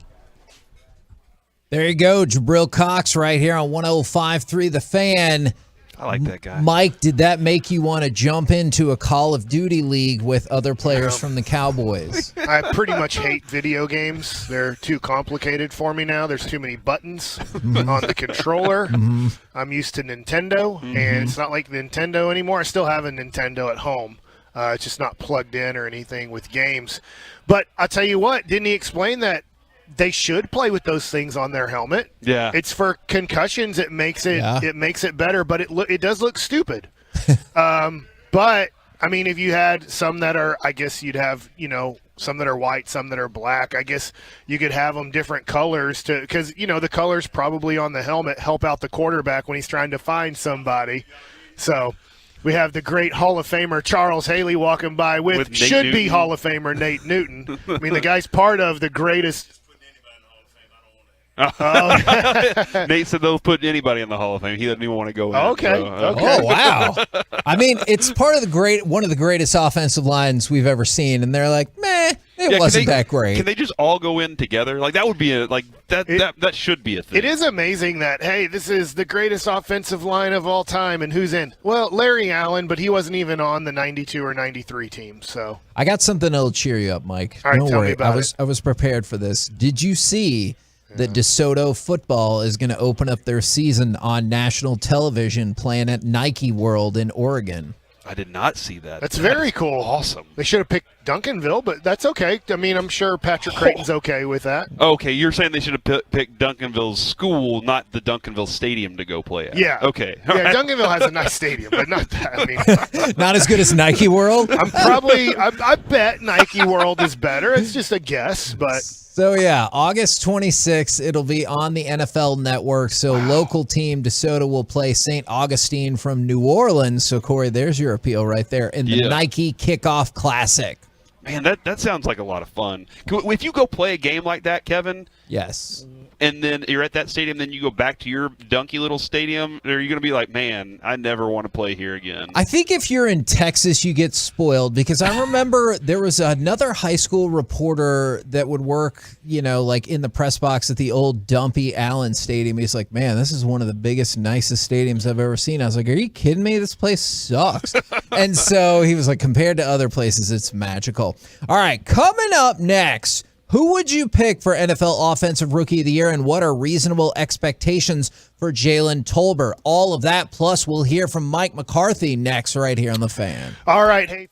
There you go, Jabril Cox right here on 105.3 The Fan. I like that guy. Mike, did that make you want to jump into a Call of Duty league with other players from the Cowboys? I pretty much hate video games. They're too complicated for me now. There's too many buttons on the controller. I'm used to Nintendo, and it's not like Nintendo anymore. I still have a Nintendo at home. It's just not plugged in or anything with games. But I'll tell you what, didn't he explain that they should play with those things on their helmet? Yeah. It's for concussions. It makes it better, but it does look stupid. But I mean, if you had some that are, I guess you'd have, some that are white, some that are black. I guess you could have them different colors because the colors probably on the helmet help out the quarterback when he's trying to find somebody. So we have the great Hall of Famer Charles Haley walking by with should-be Hall of Famer Nate Newton. I mean, the guy's part of the greatest. Nate said they'll put anybody in the Hall of Fame. He doesn't even want to go in. Okay. Oh, wow. I mean, it's part of one of the greatest offensive lines we've ever seen, and they're like, meh, it wasn't that great. Can they just all go in together? Like, that would be that should be a thing. It is amazing that, hey, this is the greatest offensive line of all time, and who's in? Well, Larry Allen, but he wasn't even on the 92 or 93 team, so. I got something that'll cheer you up, Mike. All right, Don't tell worry. me about it. I was prepared for this. Did you see that DeSoto football is going to open up their season on national television playing at Nike World in Oregon? I did not see that. That's very cool. Awesome. They should have picked Duncanville, but that's okay. I mean, I'm sure Patrick Creighton's okay with that. Okay, you're saying they should have picked Duncanville's school, not the Duncanville Stadium to go play at. Yeah. Okay. Yeah, Duncanville has a nice stadium, but not that. I mean, not as good as Nike World? I bet Nike World is better. It's just a guess, but. So, yeah, August 26th, it'll be on the NFL Network. So, local team DeSoto will play St. Augustine from New Orleans. So, Corey, there's your appeal right there in the Nike Kickoff Classic. Man, that sounds like a lot of fun. If you go play a game like that, Kevin. Yes. And then you're at that stadium, then you go back to your dunky little stadium, or are you going to be like, man, I never want to play here again? I think if you're in Texas, you get spoiled because I remember there was another high school reporter that would work, like in the press box at the old Dumpy Allen Stadium. He's like, man, this is one of the biggest, nicest stadiums I've ever seen. I was like, are you kidding me? This place sucks. And so he was like, compared to other places, it's magical. All right, coming up next. Who would you pick for NFL Offensive Rookie of the Year, and what are reasonable expectations for Jalen Tolbert? All of that, plus we'll hear from Mike McCarthy next right here on The Fan. All right, hey.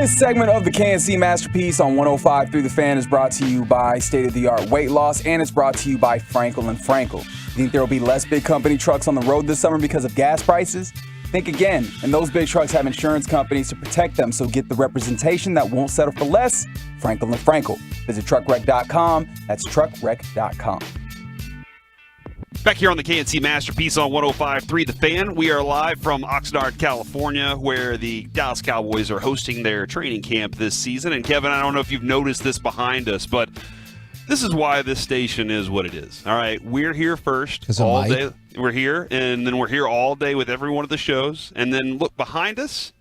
This segment of the KNC Masterpiece on 105.3 The Fan is brought to you by state-of-the-art weight loss, and it's brought to you by Frankel & Frankel. You think there will be less big company trucks on the road this summer because of gas prices? Think again, and those big trucks have insurance companies to protect them, so get the representation that won't settle for less. Frankel & Frankel. Visit truckwreck.com. That's truckwreck.com. Back here on the KNC Masterpiece on 105.3 The Fan, we are live from Oxnard, California, where the Dallas Cowboys are hosting their training camp this season. And Kevin, I don't know if you've noticed this behind us, but this is why this station is what it is. All right, we're here first all day. We're here, and then we're here all day with every one of the shows. And then look behind us.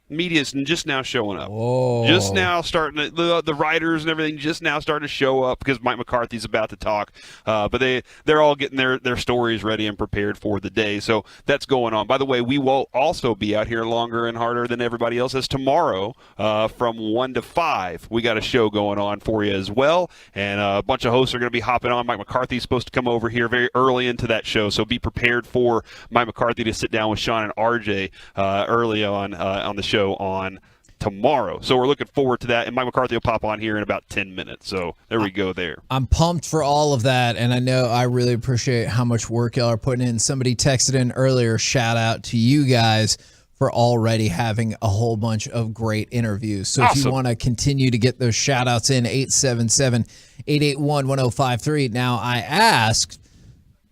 Media's just now showing up. Whoa. Just now starting to, the writers and everything just now starting to show up because Mike McCarthy's about to talk. But they're all getting their stories ready and prepared for the day. So that's going on. By the way, we will also be out here longer and harder than everybody else is tomorrow from 1 to 5. We got a show going on for you as well. And a bunch of hosts are going to be hopping on. Mike McCarthy's supposed to come over here very early into that show. So be prepared for Mike McCarthy to sit down with Sean and RJ early on the show on tomorrow. So we're looking forward to that, and Mike McCarthy will pop on here in about 10 minutes. So there we go there. I'm pumped for all of that, and I know I really appreciate how much work y'all are putting in. Somebody texted in earlier, shout out to you guys for already having a whole bunch of great interviews. So if you want to continue to get those shout outs in, 877-881-1053. Now, I asked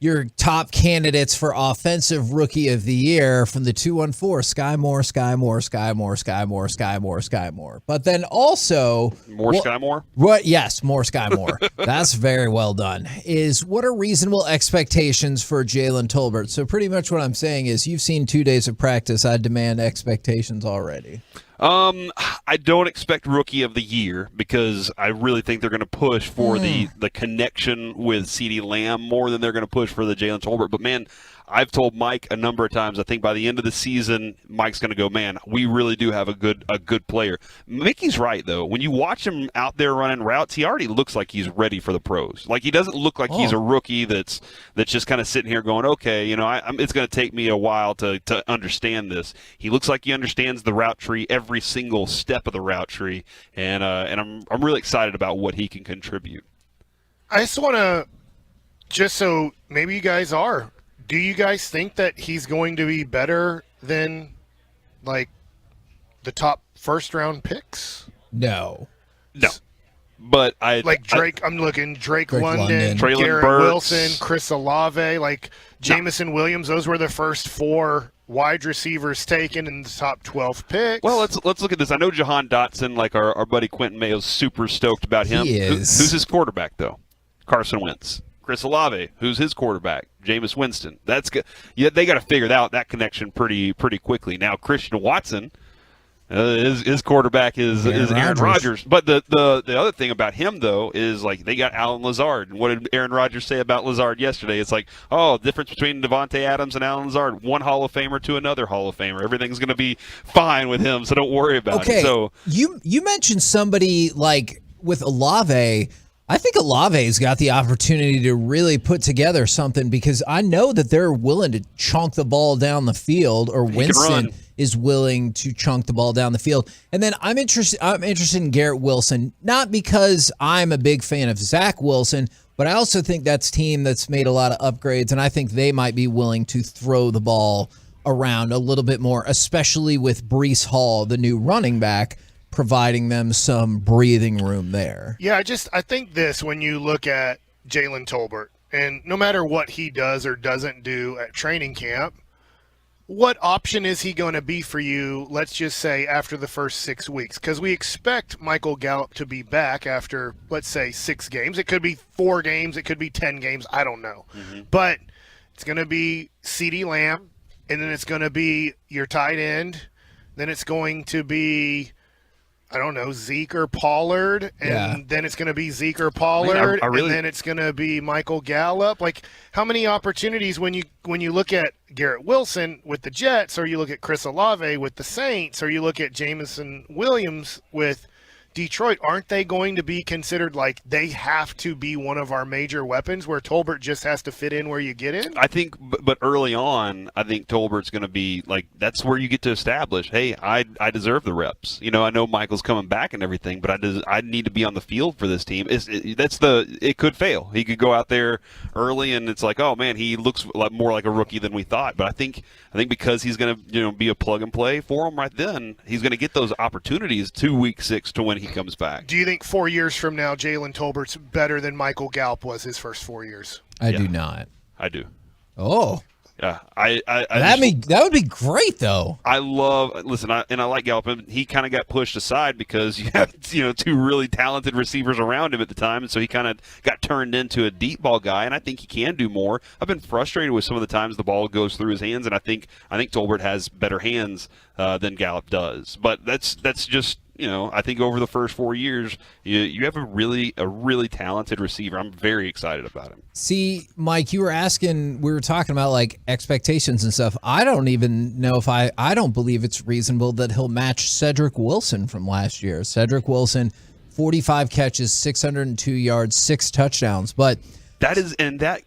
your top candidates for Offensive Rookie of the Year from the 214, Sky Moore. But then also... Sky Moore? What? Yes, more Sky Moore. That's very well done. Is what are reasonable expectations for Jalen Tolbert? So pretty much what I'm saying is you've seen 2 days of practice. I demand expectations already. I don't expect Rookie of the Year because I really think they're going to push for the connection with CeeDee Lamb more than they're going to push for the Jalen Tolbert. But, man, I've told Mike a number of times, I think by the end of the season, Mike's going to go, man, we really do have a good player. Mickey's right, though. When you watch him out there running routes, he already looks like he's ready for the pros. Like, he doesn't look like he's a rookie that's just kind of sitting here going, okay, it's going to take me a while to understand this. He looks like he understands the route tree, every single step of the route tree, and I'm really excited about what he can contribute. I just want to, just so maybe you guys are, do you guys think that he's going to be better than, like, the top first-round picks? No. But I'm looking Drake London, Traylon Garrett Burks. Wilson, Chris Olave, Jamison Williams. Those were the first 4 wide receivers taken in the top 12 picks. Well, let's look at this. I know Jahan Dotson, like our buddy Quentin Mayo's super stoked about him. He is. Who's his quarterback, though? Carson Wentz. Chris Olave, who's his quarterback? Jameis Winston. That's good. Yeah, they got to figure out that connection pretty quickly. Now, Christian Watson, his quarterback is Aaron Rodgers. But the other thing about him, though, is like they got Alan Lazard. And what did Aaron Rodgers say about Lazard yesterday? It's like, the difference between Devontae Adams and Alan Lazard, one Hall of Famer to another Hall of Famer. Everything's going to be fine with him, so don't worry about it. So you mentioned somebody like with Olave. I think Olave's got the opportunity to really put together something because I know that they're willing to chunk the ball down the field, or Winston is willing to chunk the ball down the field. And then I'm interested in Garrett Wilson, not because I'm a big fan of Zach Wilson, but I also think that's a team that's made a lot of upgrades, and I think they might be willing to throw the ball around a little bit more, especially with Breece Hall, the new running back, providing them some breathing room there. Yeah, I think this, when you look at Jalen Tolbert, and no matter what he does or doesn't do at training camp, what option is he going to be for you, let's just say, after the first 6 weeks? Because we expect Michael Gallup to be back after, let's say, 6 games. It could be 4 games. It could be 10 games. I don't know. But it's going to be CeeDee Lamb, and then it's going to be your tight end. Then it's going to be, I don't know, Zeke or Pollard, and then it's going to be Zeke or Pollard, and then it's going to be Michael Gallup. Like, how many opportunities when you look at Garrett Wilson with the Jets, or you look at Chris Olave with the Saints, or you look at Jamison Williams with Detroit, aren't they going to be considered like they have to be one of our major weapons where Tolbert just has to fit in where you get in? I think, but early on, I think Tolbert's going to be like, that's where you get to establish, hey, I deserve the reps. You know, I know Michael's coming back and everything, but I need to be on the field for this team. It could fail. He could go out there early and it's like, oh man, he looks more like a rookie than we thought. But I think because he's going to be a plug and play for him right then, he's going to get those opportunities to week 6 to when he comes back. Do you think 4 years from now Jalen Tolbert's better than Michael Gallup was his first 4 years? I do not. I do. Oh. Yeah, that would be great though. I like Gallup. And he kind of got pushed aside because you have 2 really talented receivers around him at the time, and so he kind of got turned into a deep ball guy. And I think he can do more. I've been frustrated with some of the times the ball goes through his hands, and I think Tolbert has better hands than Gallup does. But that's just. I think over the first 4 years, you have a really talented receiver. I'm very excited about him. See, Mike, we were talking about like expectations and stuff. I don't even know if I don't believe it's reasonable that he'll match Cedric Wilson from last year. Cedric Wilson, 45 catches, 602 yards, 6 touchdowns. But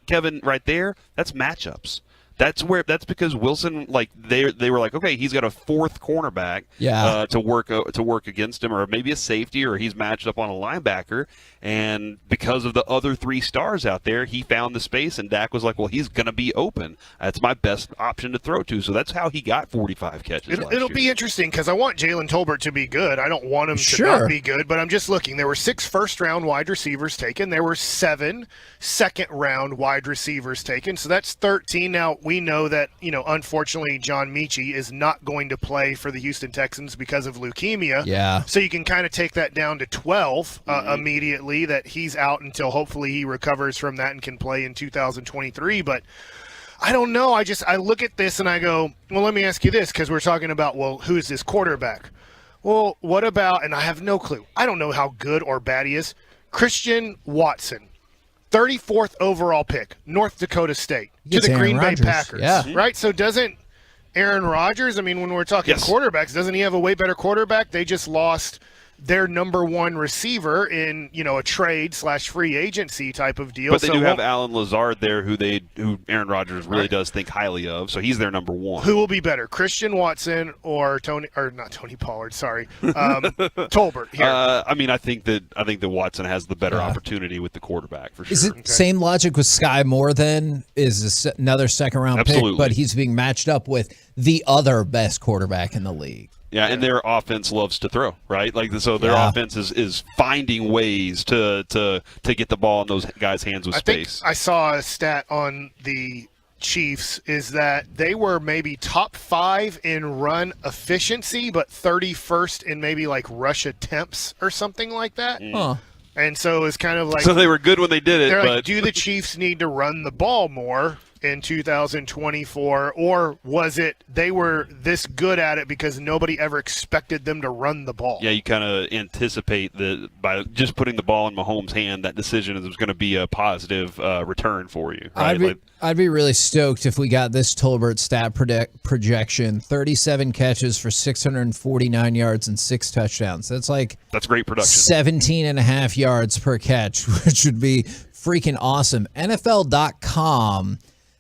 Kevin, right there, that's matchups. That's because Wilson, like they were like, okay, he's got a 4th cornerback to work against him, or maybe a safety, or he's matched up on a linebacker, and because of the other 3 stars out there, he found the space, and Dak was like, well, he's gonna be open. That's my best option to throw to. So that's how he got 45 catches. It'll be interesting because I want Jalen Tolbert to be good. I don't want him to not be good, but I'm just looking. There were 6 first-round wide receivers taken. There were 7 second-round wide receivers taken. So that's 13 now. We know that, unfortunately, John Mechie is not going to play for the Houston Texans because of leukemia. Yeah. So you can kind of take that down to 12 immediately, that he's out until hopefully he recovers from that and can play in 2023. But I don't know. I look at this and I go, well, let me ask you this, because we're talking about, well, who's this quarterback? Well, what about, and I have no clue. I don't know how good or bad he is. Christian Watson. 34th overall pick, North Dakota State, to the Green Bay Packers. Yeah. Right? So doesn't Aaron Rodgers, when we're talking quarterbacks, doesn't he have a way better quarterback? They just lost their number 1 receiver in, a trade/free agency type of deal. But they do have Alan Lazard there, who Aaron Rodgers really does think highly of. So he's their number 1. Who will be better, Christian Watson or not Tony Pollard? Sorry, Tolbert. Here. I think that Watson has the better opportunity with the quarterback for sure. Is it same logic with Sky Moore? Then is another second-round pick, but he's being matched up with the other best quarterback in the league. Yeah, and their offense loves to throw, right? Their offense is finding ways to get the ball in those guys' hands with space. I saw a stat on the Chiefs is that they were maybe top 5 in run efficiency, but 31st in maybe like rush attempts or something like that. Huh. And so it's kind of like, so they were good when they did it. They're but like, do the Chiefs need to run the ball more in 2024, or was it they were this good at it because nobody ever expected them to run the ball? Yeah, you kind of anticipate that by just putting the ball in Mahomes' hand, that decision is going to be a positive return for you. Right? I'd be really stoked if we got this Tolbert stat projection: 37 catches for 649 yards and 6 touchdowns. That's great production. 17.5 yards per catch, which would be freaking awesome. NFL.com.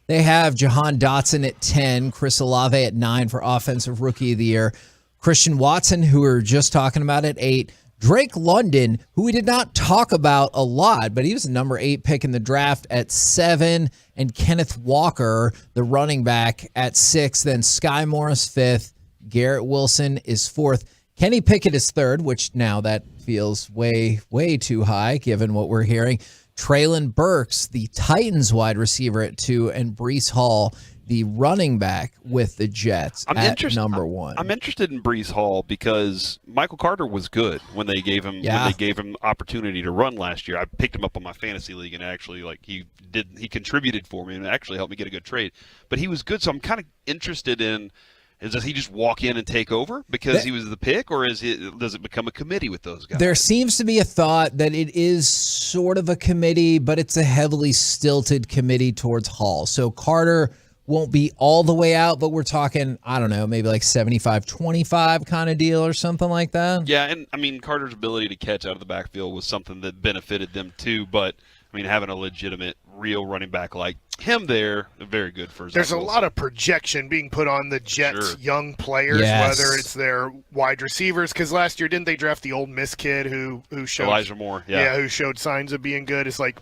They have Jahan Dotson at 10, Chris Olave at 9 for Offensive Rookie of the Year, Christian Watson, who we were just talking about, at 8, Drake London, who we did not talk about a lot, but he was the number 8 pick in the draft, at 7, and Kenneth Walker, the running back, at 6. Then Sky Morris 5th, Garrett Wilson is 4th, Kenny Pickett is 3rd, which now that feels way, way too high given what we're hearing. Treylon Burks, the Titans wide receiver, at 2, and Breece Hall, the running back with the Jets, at number 1. I'm interested in Breece Hall because Michael Carter was good when they gave him opportunity to run last year. I picked him up on my fantasy league, and actually he contributed for me and actually helped me get a good trade. But he was good, so I'm kind of interested in, does he just walk in and take over because he was the pick, or does it become a committee with those guys? There seems to be a thought that it is sort of a committee, but it's a heavily stilted committee towards Hall. So Carter won't be all the way out, but we're talking, I don't know, maybe like 75-25 kind of deal or something like that. Yeah, and I mean Carter's ability to catch out of the backfield was something that benefited them too. But I mean, having a legitimate, real running back like him there, very good for. There's a lot of projection being put on the Jets' young players, whether it's their wide receivers. Because last year, didn't they draft the Ole Miss kid who showed Elijah Moore? Who showed signs of being good. It's like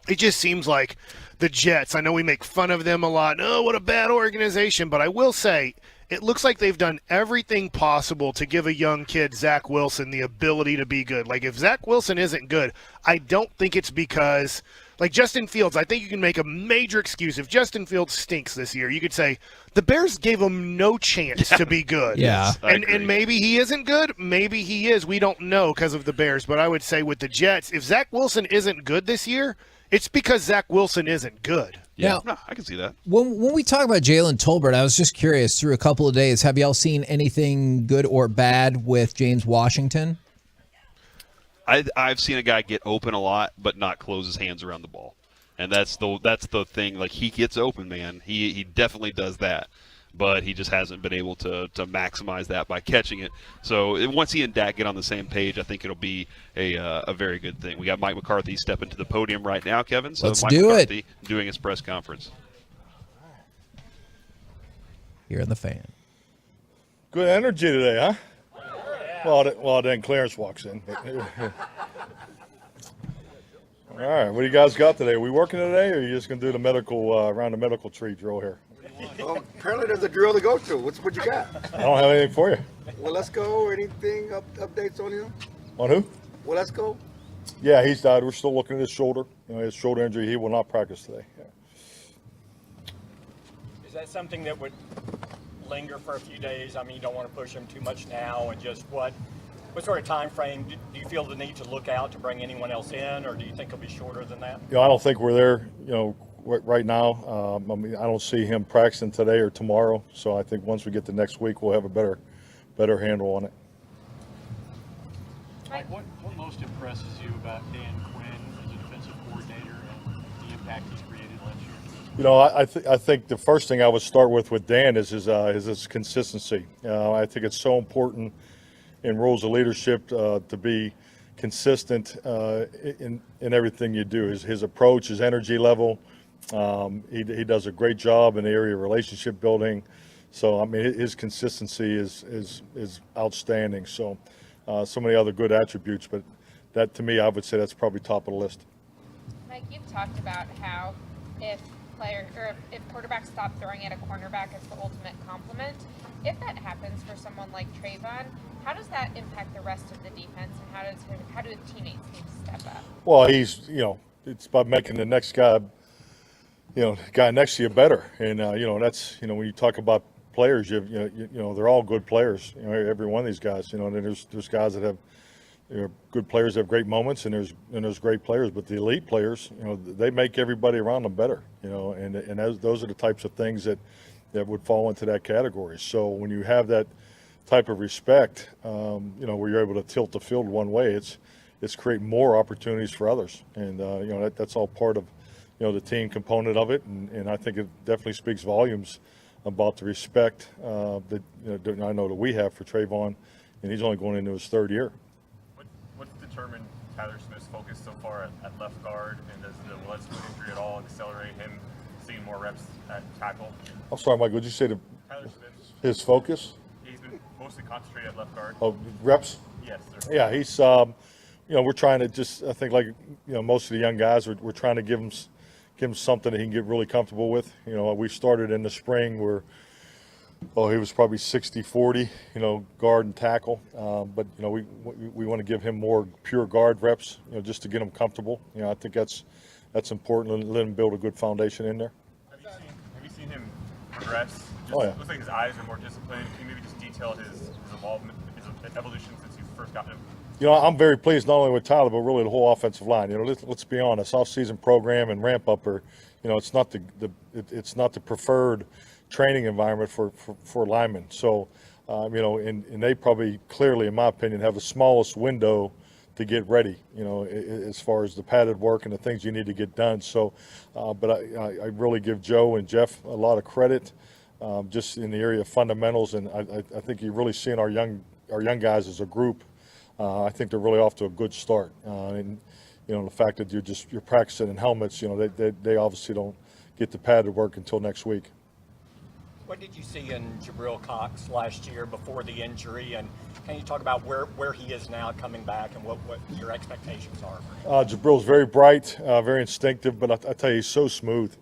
it just seems like the Jets. I know we make fun of them a lot. Oh, what a bad organization! But I will say, it looks like they've done everything possible to give a young kid, Zach Wilson, the ability to be good. Like, if Zach Wilson isn't good, I don't think it's because, like Justin Fields, I think you can make a major excuse. If Justin Fields stinks this year, you could say the Bears gave him no chance to be good. Yeah. And maybe he isn't good. Maybe he is. We don't know because of the Bears. But I would say with the Jets, if Zach Wilson isn't good this year, it's because Zach Wilson isn't good. Yeah, Now, I can see that. When we talk about Jalen Tolbert, I was just curious, through a couple of days, have y'all seen anything good or bad with James Washington? I've seen a guy get open a lot, but not close his hands around the ball, and that's the thing. Like, he gets open, man. He definitely does that, but he just hasn't been able to maximize that by catching it. So once he and Dak get on the same page, I think it'll be a very good thing. We got Mike McCarthy stepping to the podium right now, Kevin. So Let's Mike do McCarthy it. doing his press conference. Here in the Fan. Good energy today, huh? Well, then Clarence walks in. All right, what do you guys got today? Are we working today, or are you just going to do the medical around the medical tree drill here? Well, apparently there's a drill to go to. What you got? I don't have anything for you. Well, let's go. Anything updates on him? On who? Well, let's go. Yeah, he's died. We're still looking at his shoulder. His shoulder injury. He will not practice today. Yeah. Is that something that would linger for a few days? I mean, you don't want to push him too much now, and just what sort of time frame do you feel the need to look out to bring anyone else in, or do you think it'll be shorter than that? I don't think we're there. Right now, I mean, I don't see him practicing today or tomorrow. So I think once we get to next week, we'll have a better handle on it. Mike, what most impresses you about Dan Quinn as a defensive coordinator and the impact he's created last year? I think the first thing I would start with Dan is his consistency. I think it's so important in roles of leadership to be consistent in everything you do. His approach, his energy level. He does a great job in the area of relationship building. So I mean, his consistency is outstanding. So many other good attributes, but that to me, I would say that's probably top of the list. Mike, you've talked about how if quarterbacks stop throwing at a cornerback, it's the ultimate compliment. If that happens for someone like Trayvon, how does that impact the rest of the defense, and how do the teammates need to step up? Well, it's about making the next guy, guy next to you better, and that's when you talk about players, they're all good players. Every one of these guys, and then there's guys that have good players that have great moments, and there's great players, but the elite players, they make everybody around them better, and those are the types of things that would fall into that category. So when you have that type of respect, where you're able to tilt the field one way, it's create more opportunities for others, and that's all part of the team component of it, and I think it definitely speaks volumes about the respect that I know that we have for Trayvon, and he's only going into his third year. What's determined Tyler Smith's focus so far at left guard, and does the Westwood injury at all accelerate him seeing more reps at tackle? I'm sorry, Mike, would you say Tyler Smith, his focus? He's been mostly concentrated at left guard. Oh, reps? Yes, sir. Yeah, he's we're trying to just, I think, like most of the young guys, we're trying to give him something that he can get really comfortable with. We started in the spring where he was probably 60-40, guard and tackle. But we want to give him more pure guard reps, just to get him comfortable. I think that's important. Let him build a good foundation in there. Have you seen him progress? Oh, yeah. It looks like his eyes are more disciplined. Can you maybe just detail his involvement, his evolution since you first got him? I'm very pleased not only with Tyler, but really the whole offensive line. Let's be honest, off-season program and ramp up it's not the preferred training environment for linemen. So, and they probably clearly, in my opinion, have the smallest window to get ready, as far as the padded work and the things you need to get done. So, but I really give Joe and Jeff a lot of credit, just in the area of fundamentals, and I think you're really seeing our young guys as a group. I think they're really off to a good start, and the fact that you're practicing in helmets, they obviously don't get the padded work until next week. What did you see in Jabril Cox last year before the injury, and can you talk about where he is now coming back and what your expectations are? Jabril's very bright, very instinctive, but I tell you, he's so smooth.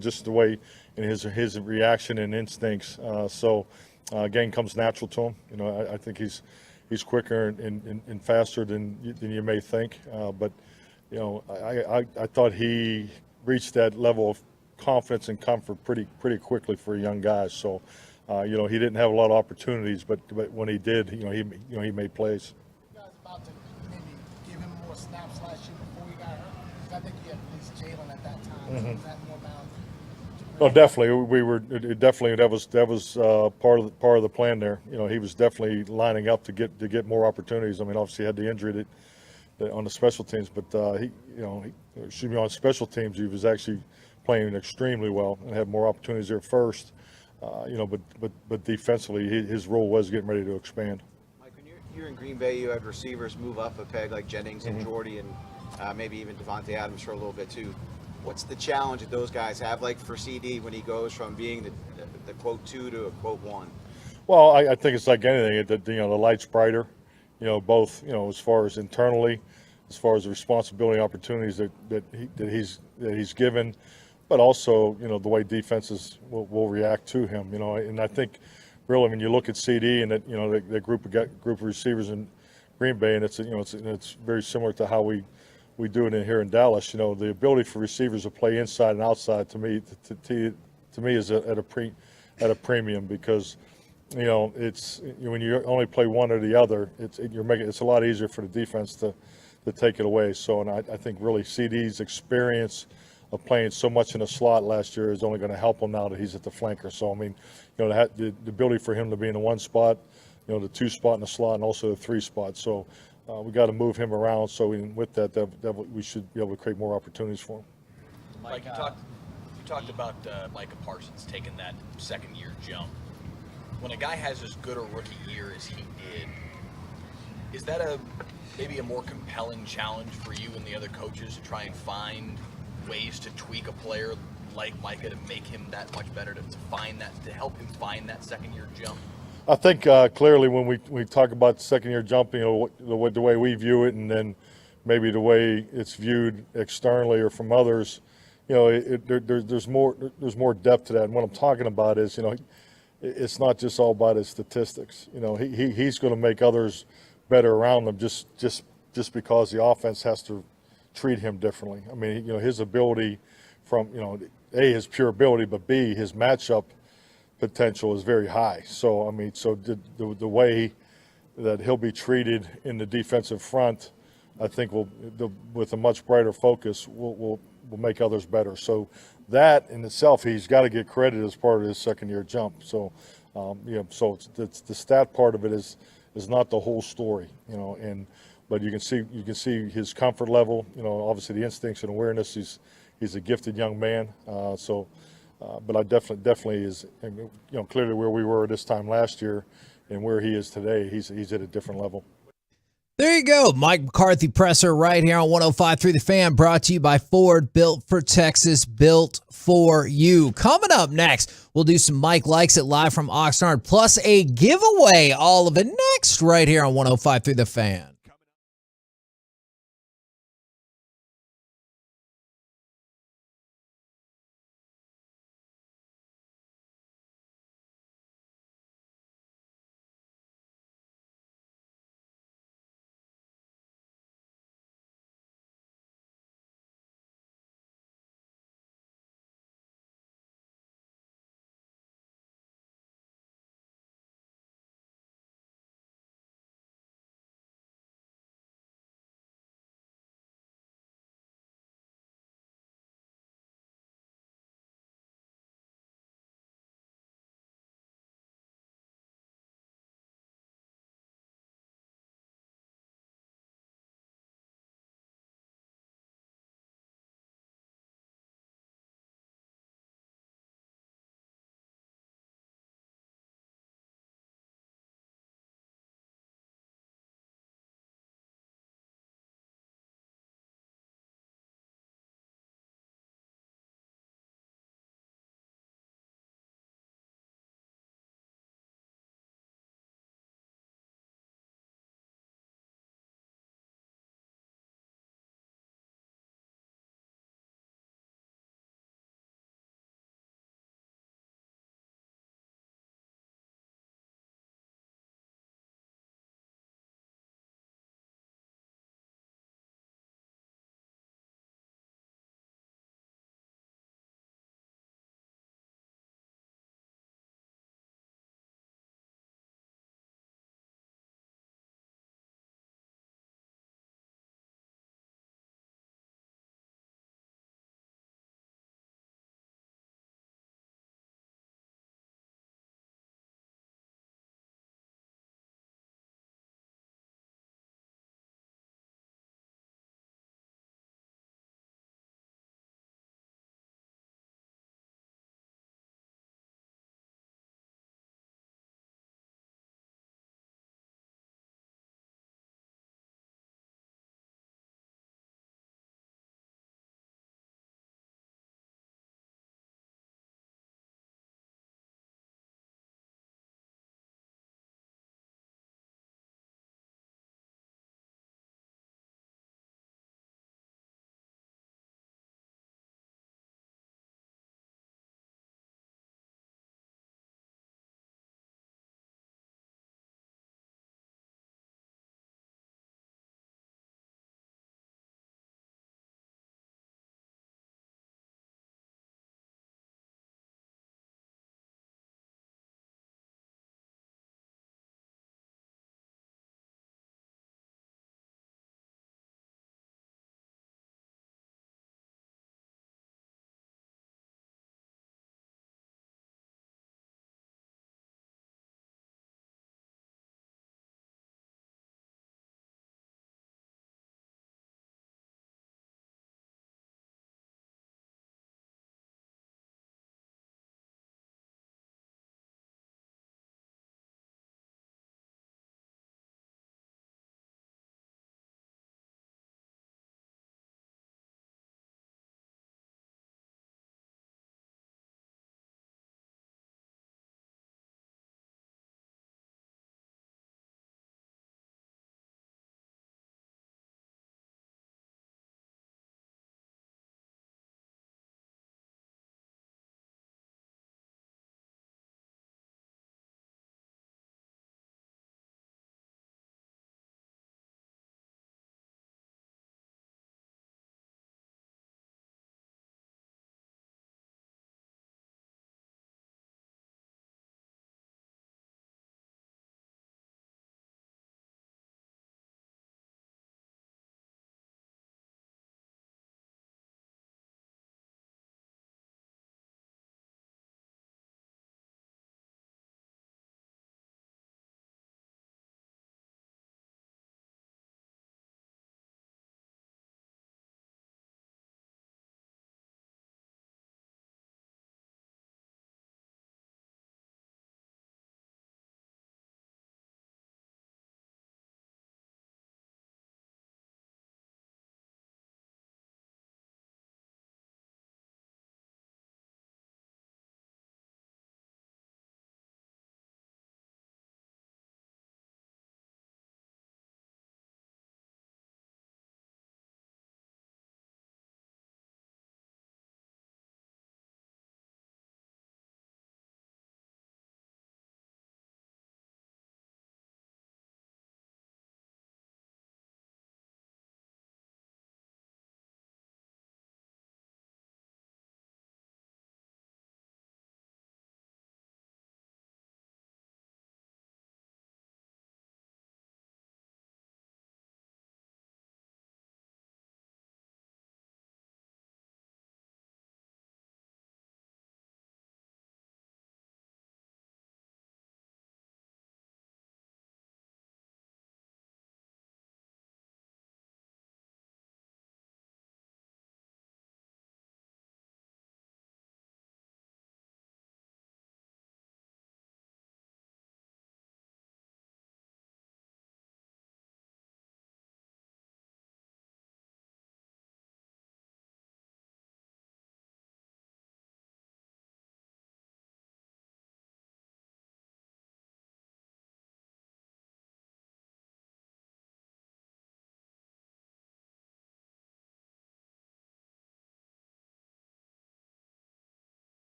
Just the way his reaction and instincts. Game comes natural to him. I think he's quicker and faster than you may think. But I thought he reached that level of confidence and comfort pretty quickly for a young guy. So, he didn't have a lot of opportunities, but when he did, he made plays. You guys about to maybe give him more snaps last year before he got hurt? Because I think you had at least Jalen at that time. Mm-hmm. So was that more about? No, definitely. That was part of the plan there. He was definitely lining up to get more opportunities. I mean, obviously he had the injury that on the special teams, but on special teams he was actually playing extremely well and had more opportunities there first. But defensively his role was getting ready to expand. Mike, when you're in Green Bay, you had receivers move up a peg like Jennings and Jordy, and maybe even Devontae Adams for a little bit too. What's the challenge that those guys have, like for CD, when he goes from being the quote 2 to a quote 1? Well, I think it's like anything. The light's brighter. Both as far as internally, as far as the responsibility, opportunities that he's given, but also the way defenses will react to him. And I think really when you look at CD and that group of receivers in Green Bay, and it's very similar to how we do it in here in Dallas. The ability for receivers to play inside and outside to me is at a premium, because it's when you only play one or the other, it's a lot easier for the defense to take it away. So, and I think really CD's experience of playing so much in the slot last year is only going to help him now that he's at the flanker. So I mean, the ability for him to be in the 1 spot, the 2 spot in the slot, and also the 3 spot. So. We got to move him around, so with that we should be able to create more opportunities for him. Mike, you talked about Micah Parsons taking that second-year jump. When a guy has as good a rookie year as he did, is that maybe a more compelling challenge for you and the other coaches to try and find ways to tweak a player like Micah to make him that much better, to help him find that second-year jump? I think clearly when we talk about the second-year jump, the way we view it, and then maybe the way it's viewed externally or from others, there's more depth to that. And what I'm talking about is, it's not just all about his statistics. He's going to make others better around him just because the offense has to treat him differently. I mean, his ability from A, his pure ability, but B, his matchup potential is very high. So I mean, the way that he'll be treated in the defensive front, I think with a much brighter focus will make others better. So that in itself, he's got to get credit as part of his second-year jump. So so it's the stat part of it is not the whole story, but you can see his comfort level. Obviously the instincts and awareness. He's a gifted young man. But I definitely is, clearly where we were this time last year and where he is today, he's at a different level. There you go. Mike McCarthy presser right here on 105.3 The Fan, brought to you by Ford, built for Texas, built for you. Coming up next, we'll do some Mike Likes It live from Oxnard, plus a giveaway. All of it next right here on 105.3 The Fan.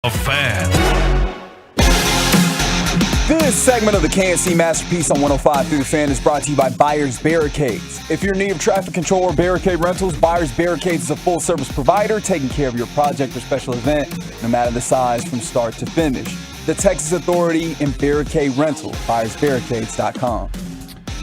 A Fan. This segment of the KNC Masterpiece on 105 through the Fan is brought to you by Buyers Barricades. If you're in need of traffic control or barricade rentals, Buyers Barricades is a full-service provider taking care of your project or special event, no matter the size, from start to finish. The Texas Authority in Barricade Rental, buyersbarricades.com.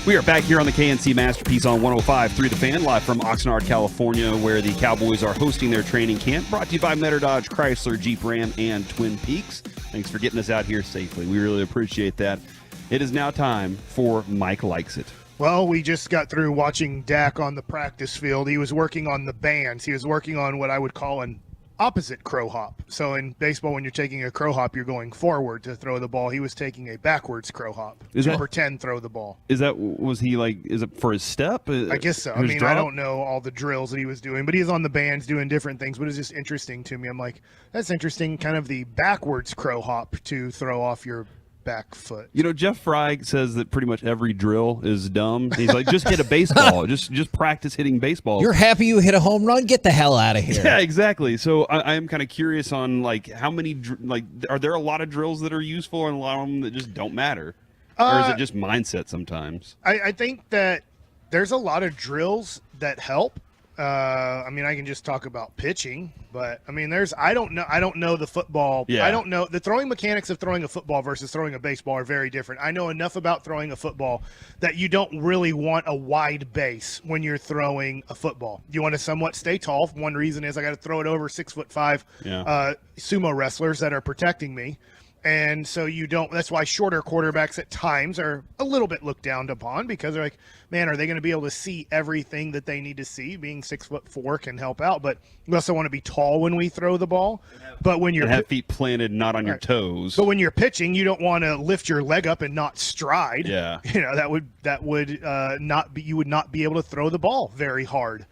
We are back here on the KNC Masterpiece on 105 through the Fan, live from Oxnard, California, where the Cowboys are hosting their training camp, brought to you by Metter Dodge, Chrysler, Jeep Ram, and Twin Peaks. Thanks for getting us out here safely. We really appreciate that. It is now time for Mike Likes It. Well, we just got through watching Dak on the practice field. He was working on the bands. He was working on what I would call an opposite crow hop. So in baseball, when you're taking a crow hop, you're going forward to throw the ball. He was taking a backwards crow hop to pretend throw the ball. Is it for his step? I guess so. I mean, I don't know all the drills that he was doing, but he's on the bands doing different things. But it's just interesting to me. I'm like, that's interesting, kind of the backwards crow hop to throw off your back foot. You know, Jeff Fry says that pretty much every drill is dumb. He's like, just hit a baseball. just practice hitting baseballs. You're happy you hit a home run? Get the hell out of here. Yeah, exactly. So I am kind of curious on, like, how many, are there a lot of drills that are useful and a lot of them that just don't matter? Or is it just mindset sometimes? I think that there's a lot of drills that help. I mean, I can just talk about pitching, but I mean, I don't know the football. Yeah. I don't know the throwing mechanics of throwing a football versus throwing a baseball are very different. I know enough about throwing a football that you don't really want a wide base when you're throwing a football. You want to somewhat stay tall. One reason is I got to throw it over 6'5" sumo wrestlers that are protecting me. And so that's why shorter quarterbacks at times are a little bit looked down upon, because they're like, man, are they going to be able to see everything that they need to see? Being 6'4" can help out, but we also want to be tall when we throw the ball. But when you're have feet planted, not on your toes. But when you're pitching, you don't want to lift your leg up and not stride. Yeah. You know, that would not be, you would not be able to throw the ball very hard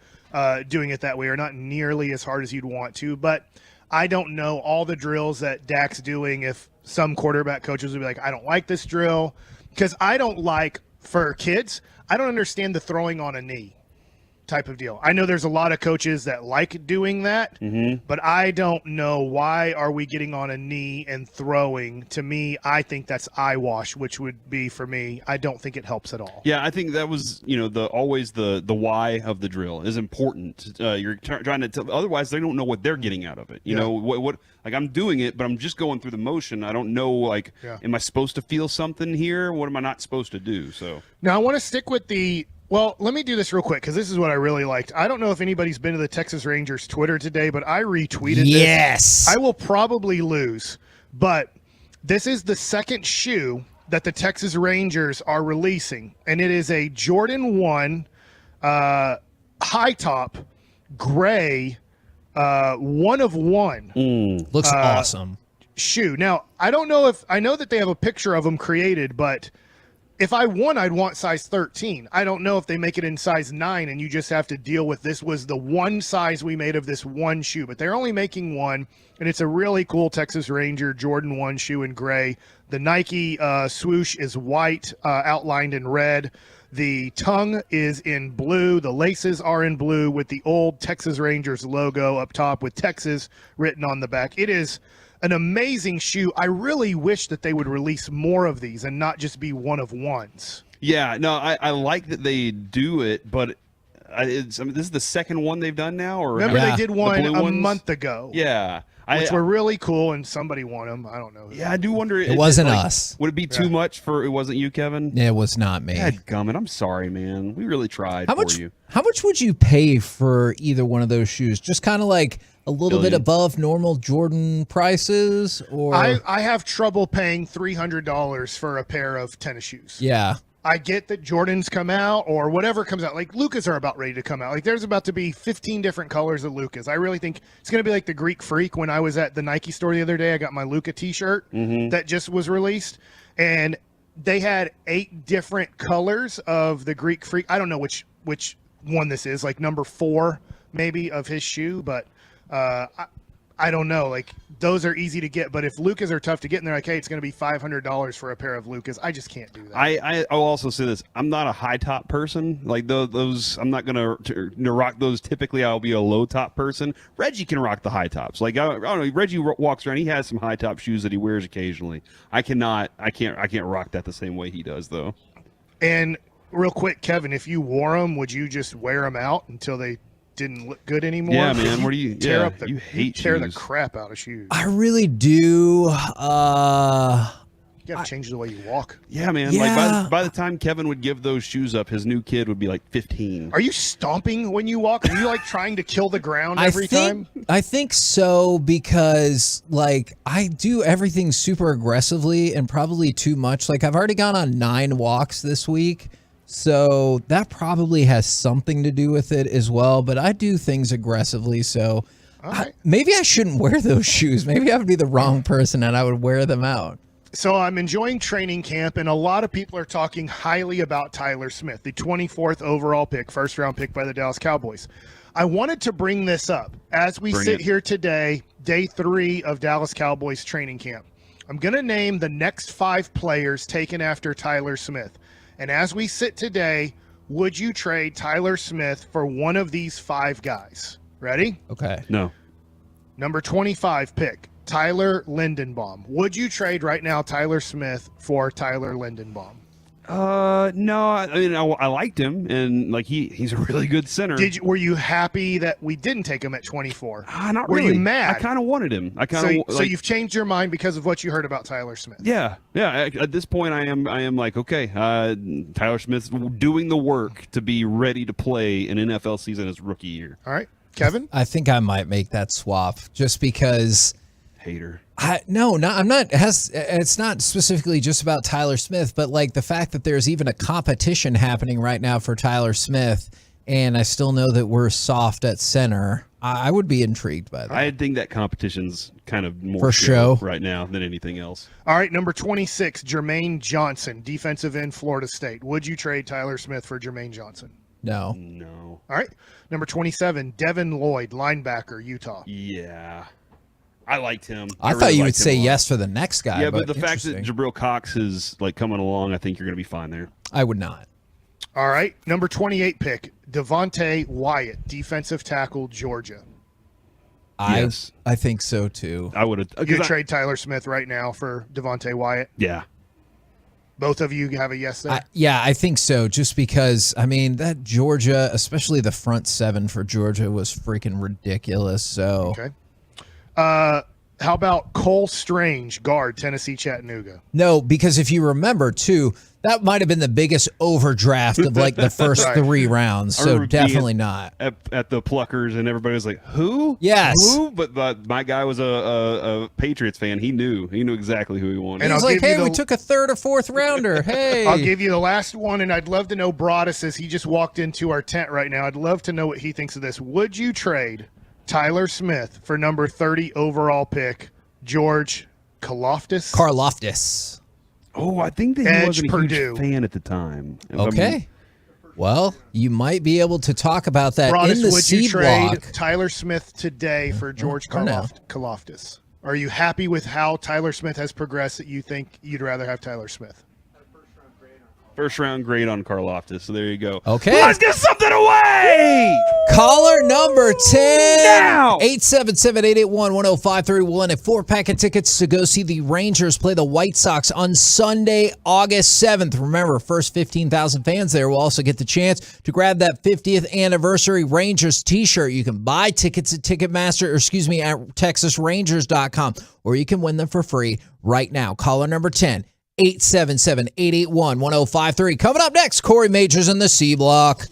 doing it that way, or not nearly as hard as you'd want to. But I don't know all the drills that Dak's doing. If some quarterback coaches would be like, I don't like this drill, because I don't like, for kids, I don't understand the throwing on a knee type of deal. I know there's a lot of coaches that like doing that, but I don't know, why are we getting on a knee and throwing? To me, I think that's eyewash, which would be, for me, I don't think it helps at all. Yeah, I think that was, always the why of the drill is important. You're trying to tell, otherwise they don't know what they're getting out of it. You know, what like, I'm doing it, but I'm just going through the motion. I don't know, like, am I supposed to feel something here? What am I not supposed to do? So now I want to stick with well, let me do this real quick, because this is what I really liked. I don't know if anybody's been to the Texas Rangers Twitter today, but I retweeted this. Yes. I will probably lose, but this is the second shoe that the Texas Rangers are releasing, and it is a Jordan 1 high top gray 1 of 1. Looks awesome. Shoe. Now, I know that they have a picture of them created, but if I won, I'd want size 13. I don't know if they make it in size 9 and you just have to deal with this was the one size we made of this one shoe, but they're only making one, and it's a really cool Texas Ranger Jordan 1 shoe in gray. The Nike swoosh is white, outlined in red. The tongue is in blue. The laces are in blue with the old Texas Rangers logo up top with Texas written on the back. It is an amazing shoe. I really wish that they would release more of these and not just be 1 of 1s. Yeah, no, I like that they do it, but this is the second one they've done now? Or remember they did one a month ago. Yeah. Which were really cool, and somebody won them. I don't know. Yeah, I do wonder. It wasn't us. Would it be too much for it wasn't you, Kevin? It was not me. Dadgummit, I'm sorry, man. We really tried for you. How much would you pay for either one of those shoes? Just kind of like a little bit above normal Jordan prices? Or I have trouble paying $300 for a pair of tennis shoes. Yeah. I get that Jordans come out or whatever comes out. Like Lucas are about ready to come out. Like there's about to be 15 different colors of Lucas. I really think it's going to be like the Greek Freak. When I was at the Nike store the other day, I got my Luka t-shirt that just was released. And they had 8 different colors of the Greek Freak. I don't know which one this is, like number 4 maybe of his shoe. But I don't know. Like, those are easy to get, but if Lucas are tough to get, and they're like, hey, it's going to be $500 for a pair of Lucas, I just can't do that. I'll also say this. I'm not a high top person. Like those I'm not going to rock those. Typically, I'll be a low top person. Reggie can rock the high tops. Like, I don't know. Reggie walks around. He has some high top shoes that he wears occasionally. I can't rock that the same way he does, though. And real quick, Kevin, if you wore them, would you just wear them out until they didn't look good anymore? Yeah, man. What do you tear yeah, up the you hate tear shoes. the crap out of shoes? I really do. You got to change the way you walk. Yeah, man. Yeah. Like by the time Kevin would give those shoes up, his new kid would be like 15. Are you stomping when you walk? Are you like trying to kill the ground every time? I think so, because like I do everything super aggressively and probably too much. Like I've already gone on 9 walks this week, so that probably has something to do with it as well. But I do things aggressively, so maybe I shouldn't wear those shoes. Maybe I would be the wrong person and I would wear them out. So I'm enjoying training camp, and a lot of people are talking highly about Tyler Smith, the 24th overall pick, first-round pick by the Dallas Cowboys. I wanted to bring this up as we sit here today, day 3 of Dallas Cowboys training camp. I'm going to name the next 5 players taken after Tyler Smith. And as we sit today, would you trade Tyler Smith for one of these 5 guys? Ready? Okay. No. Number 25 pick, Tyler Lindenbaum. Would you trade right now Tyler Smith for Tyler Lindenbaum? No. I mean, I liked him, and like he's a really good center. Were you happy that we didn't take him at 24? Not were really. you mad? I kind of wanted him. So you've changed your mind because of what you heard about Tyler Smith? Yeah. At this point, I am like, okay, Tyler Smith's doing the work to be ready to play an NFL season his rookie year. All right, Kevin. I think I might make that swap just because. Hater. I'm not. It's not specifically just about Tyler Smith, but like the fact that there's even a competition happening right now for Tyler Smith, and I still know that we're soft at center. I would be intrigued by that. I think that competition's kind of more For show right now than anything else. All right, number 26, Jermaine Johnson, defensive end, Florida State. Would you trade Tyler Smith for Jermaine Johnson? No. No. All right, number 27, Devin Lloyd, linebacker, Utah. Yeah. I liked him. I thought really you would liked him say a lot. yes for the next guy. Yeah, but the fact that interesting. Jabril Cox is like coming along, I think you're going to be fine there. I would not. All right, number 28 pick, Devontae Wyatt, defensive tackle, Georgia. I think so too. I would have. You trade Tyler Smith right now for Devontae Wyatt? Yeah. Both of you have a yes there? Yeah, I think so. Just because, I mean, that Georgia, especially the front 7 for Georgia, was freaking ridiculous. So. Okay. How about Cole Strange, guard, Tennessee Chattanooga? No, because if you remember, too, that might have been the biggest overdraft of like the first Right. 3 rounds. I So remember definitely being not. At the Pluckers, and everybody was like, "Who? Yes. Who?" But my guy was a Patriots fan. He knew exactly who he wanted. And He's I'll like, give you hey, we the- took a 3rd or 4th rounder. Hey. I'll give you the last one, and I'd love to know, Broadus, as he just walked into our tent right now, I'd love to know what he thinks of this. Would you trade Tyler Smith for number 30 overall pick, George Karlaftis. Oh, I think that he Edge, wasn't a Purdue. huge fan at the time. Okay. Well, you might be able to talk about that Broadus, in the would C you trade block. Tyler Smith today for George for now. Karlaftis? Are you happy with how Tyler Smith has progressed that you think you'd rather have Tyler Smith? First round grade on Karlaftis. So there you go. Okay. Let's get something away. Caller number 10. Now. 877-881-1053 a 4-pack of tickets to go see the Rangers play the White Sox on Sunday, August 7th. Remember, first 15,000 fans there will also get the chance to grab that 50th anniversary Rangers t-shirt. You can buy tickets at Ticketmaster, at TexasRangers.com, or you can win them for free right now. Caller number 10. 877-881-1053. Coming up next, Corey Majors in the C Block.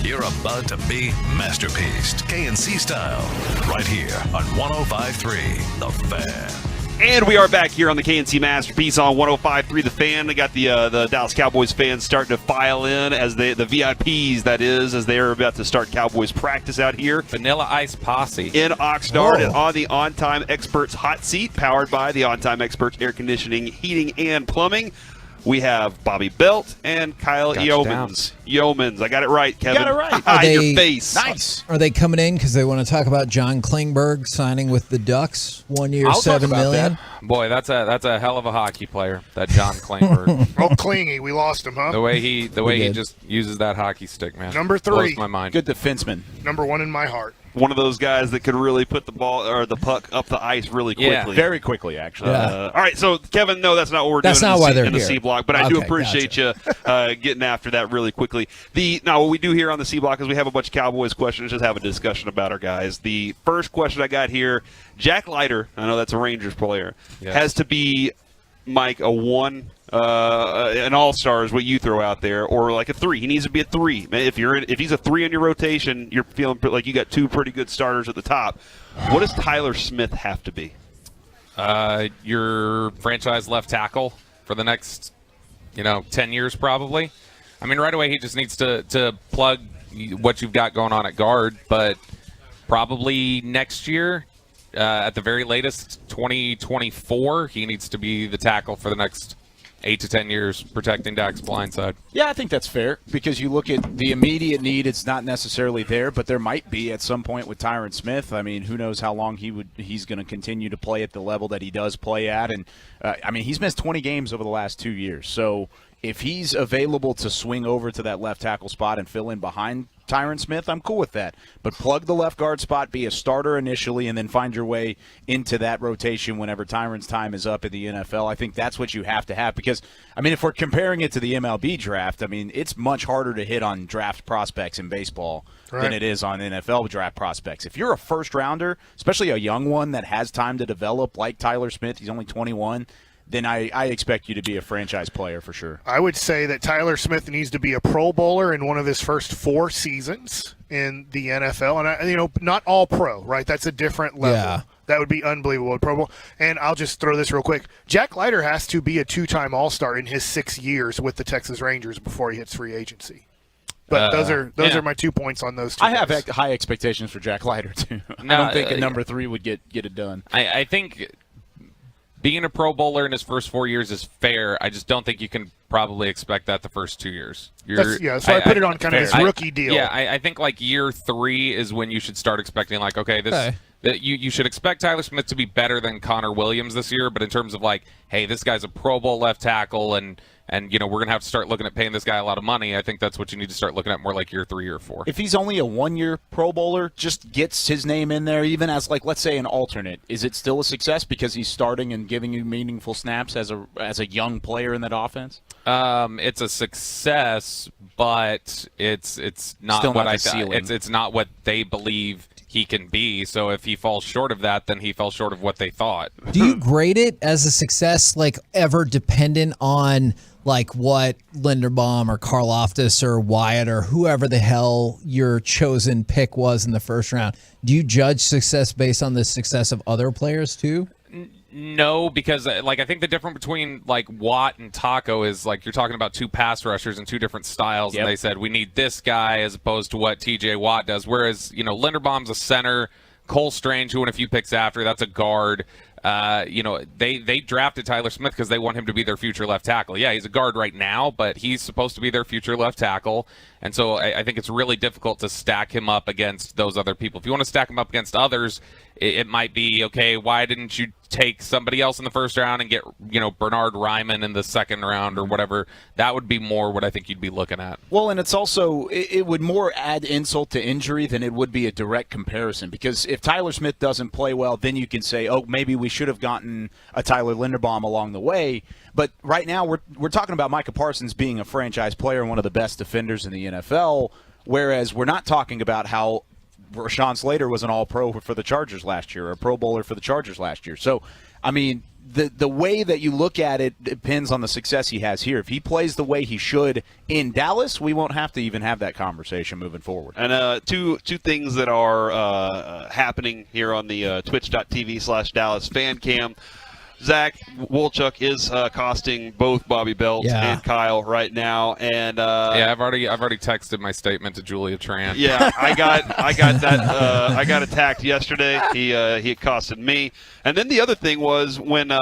You're about to be masterpieced, KNC style, right here on 105.3 The Fan. And we are back here on the KNC Masterpiece on 105.3 The Fan. They got the Dallas Cowboys fans starting to file in as the VIPs, that is, as they are about to start Cowboys practice out here. Vanilla Ice Posse. In Oxnard and on the On Time Experts hot seat, powered by the On Time Experts air conditioning, heating, and plumbing. We have Bobby Belt and Kyle Yeomans. Yeomans. I got it right, Kevin. You got it right. In your face. Nice. Are they coming in because they want to talk about John Klingberg signing with the Ducks? 1 year, I'll talk $7 about million? that. Boy, that's a hell of a hockey player, that John Klingberg. Oh, Clingy. We lost him, huh? The way he just uses that hockey stick, man. Number 3. Blows my mind. Good defenseman. Number 1 in my heart. One of those guys that could really put the ball or the puck up the ice really quickly. Yeah, very quickly, actually. All right, so Kevin, no, that's not what we're That's doing not why they're in the here. C block, but I do Okay, appreciate you getting after that really quickly. Now, what we do here on the C block is we have a bunch of Cowboys questions, just have a discussion about our guys. The first question I got here, Jack Leiter, I know that's a Rangers player, has to be, Mike, a 1, an all-star is what you throw out there, or like a 3. He needs to be a 3. If he's a 3 in your rotation, you're feeling like you got 2 pretty good starters at the top. What does Tyler Smith have to be? Your franchise left tackle for the next, 10 years probably. I mean, right away he just needs to plug what you've got going on at guard, but probably next year, at the very latest, 2024, he needs to be the tackle for the next 8 to 10 years, protecting Dak's blind side. Yeah, I think that's fair because you look at the immediate need, it's not necessarily there, but there might be at some point with Tyron Smith. I mean, who knows how long he's going to continue to play at the level that he does play at. And, he's missed 20 games over the last 2 years. So if he's available to swing over to that left tackle spot and fill in behind Tyron Smith, I'm cool with that. But plug the left guard spot, be a starter initially, and then find your way into that rotation whenever Tyron's time is up in the NFL. I think that's what you have to have because, if we're comparing it to the MLB draft, it's much harder to hit on draft prospects in baseball than it is on NFL draft prospects. If you're a first-rounder, especially a young one that has time to develop like Tyler Smith, he's only 21, then I expect you to be a franchise player for sure. I would say that Tyler Smith needs to be a Pro Bowler in one of his first 4 seasons in the NFL. And, not all pro, right? That's a different level. Yeah. That would be unbelievable. Pro Bowl. And I'll just throw this real quick. Jack Leiter has to be a 2-time All-Star in his 6 years with the Texas Rangers before he hits free agency. But those are my 2 points on those 2 I guys. have high expectations for Jack Leiter, too. No, I don't think a number 3 would get it done. I think being a Pro Bowler in his first 4 years is fair. I just don't think you can probably expect that the first 2 years. So I put it on kind of his rookie deal. Yeah, I think like year 3 is when you should start expecting you should expect Tyler Smith to be better than Connor Williams this year, but in terms of hey, this guy's a Pro Bowl left tackle and we're going to have to start looking at paying this guy a lot of money, I think that's what you need to start looking at more like year 3 or 4. If he's only a 1-year Pro Bowler, just gets his name in there, even as let's say an alternate, is it still a success because he's starting and giving you meaningful snaps as a young player in that offense? It's a success, but it's not Still what not the ceiling. it's not what they believe he can be. So if he falls short of that, then he fell short of what they thought. Do you grade it as a success, ever dependent on what Linderbaum or Karlaftis or Wyatt or whoever the hell your chosen pick was in the first round? Do you judge success based on the success of other players too? No, because I think the difference between Watt and Taco is you're talking about 2 pass rushers and 2 different styles, and they said we need this guy as opposed to what TJ Watt does. Whereas Linderbaum's a center, Cole Strange, who went a few picks after, that's a guard. They drafted Tyler Smith because they want him to be their future left tackle. Yeah, he's a guard right now, but he's supposed to be their future left tackle. And so I think it's really difficult to stack him up against those other people. If you want to stack him up against others, it might be, okay, why didn't you take somebody else in the first round and get, Bernard Ryman in the second round or whatever? That would be more what I think you'd be looking at. Well, and it's also, it would more add insult to injury than it would be a direct comparison. Because if Tyler Smith doesn't play well, then you can say, oh, maybe we should have gotten a Tyler Linderbaum along the way. But right now, we're talking about Micah Parsons being a franchise player and one of the best defenders in the NFL, whereas we're not talking about how Rashawn Slater was an All-Pro for the Chargers last year, or a Pro Bowler for the Chargers last year. So, I mean, the way that you look at it depends on the success he has here. If he plays the way he should in Dallas, we won't have to even have that conversation moving forward. And two things that are happening here on the twitch.tv/Dallas fan cam. Zach Wolchuk is costing both Bobby Belt and Kyle right now, and I've already texted my statement to Julia Tran. Yeah, I got that. I got attacked yesterday. He accosted me, and then the other thing was when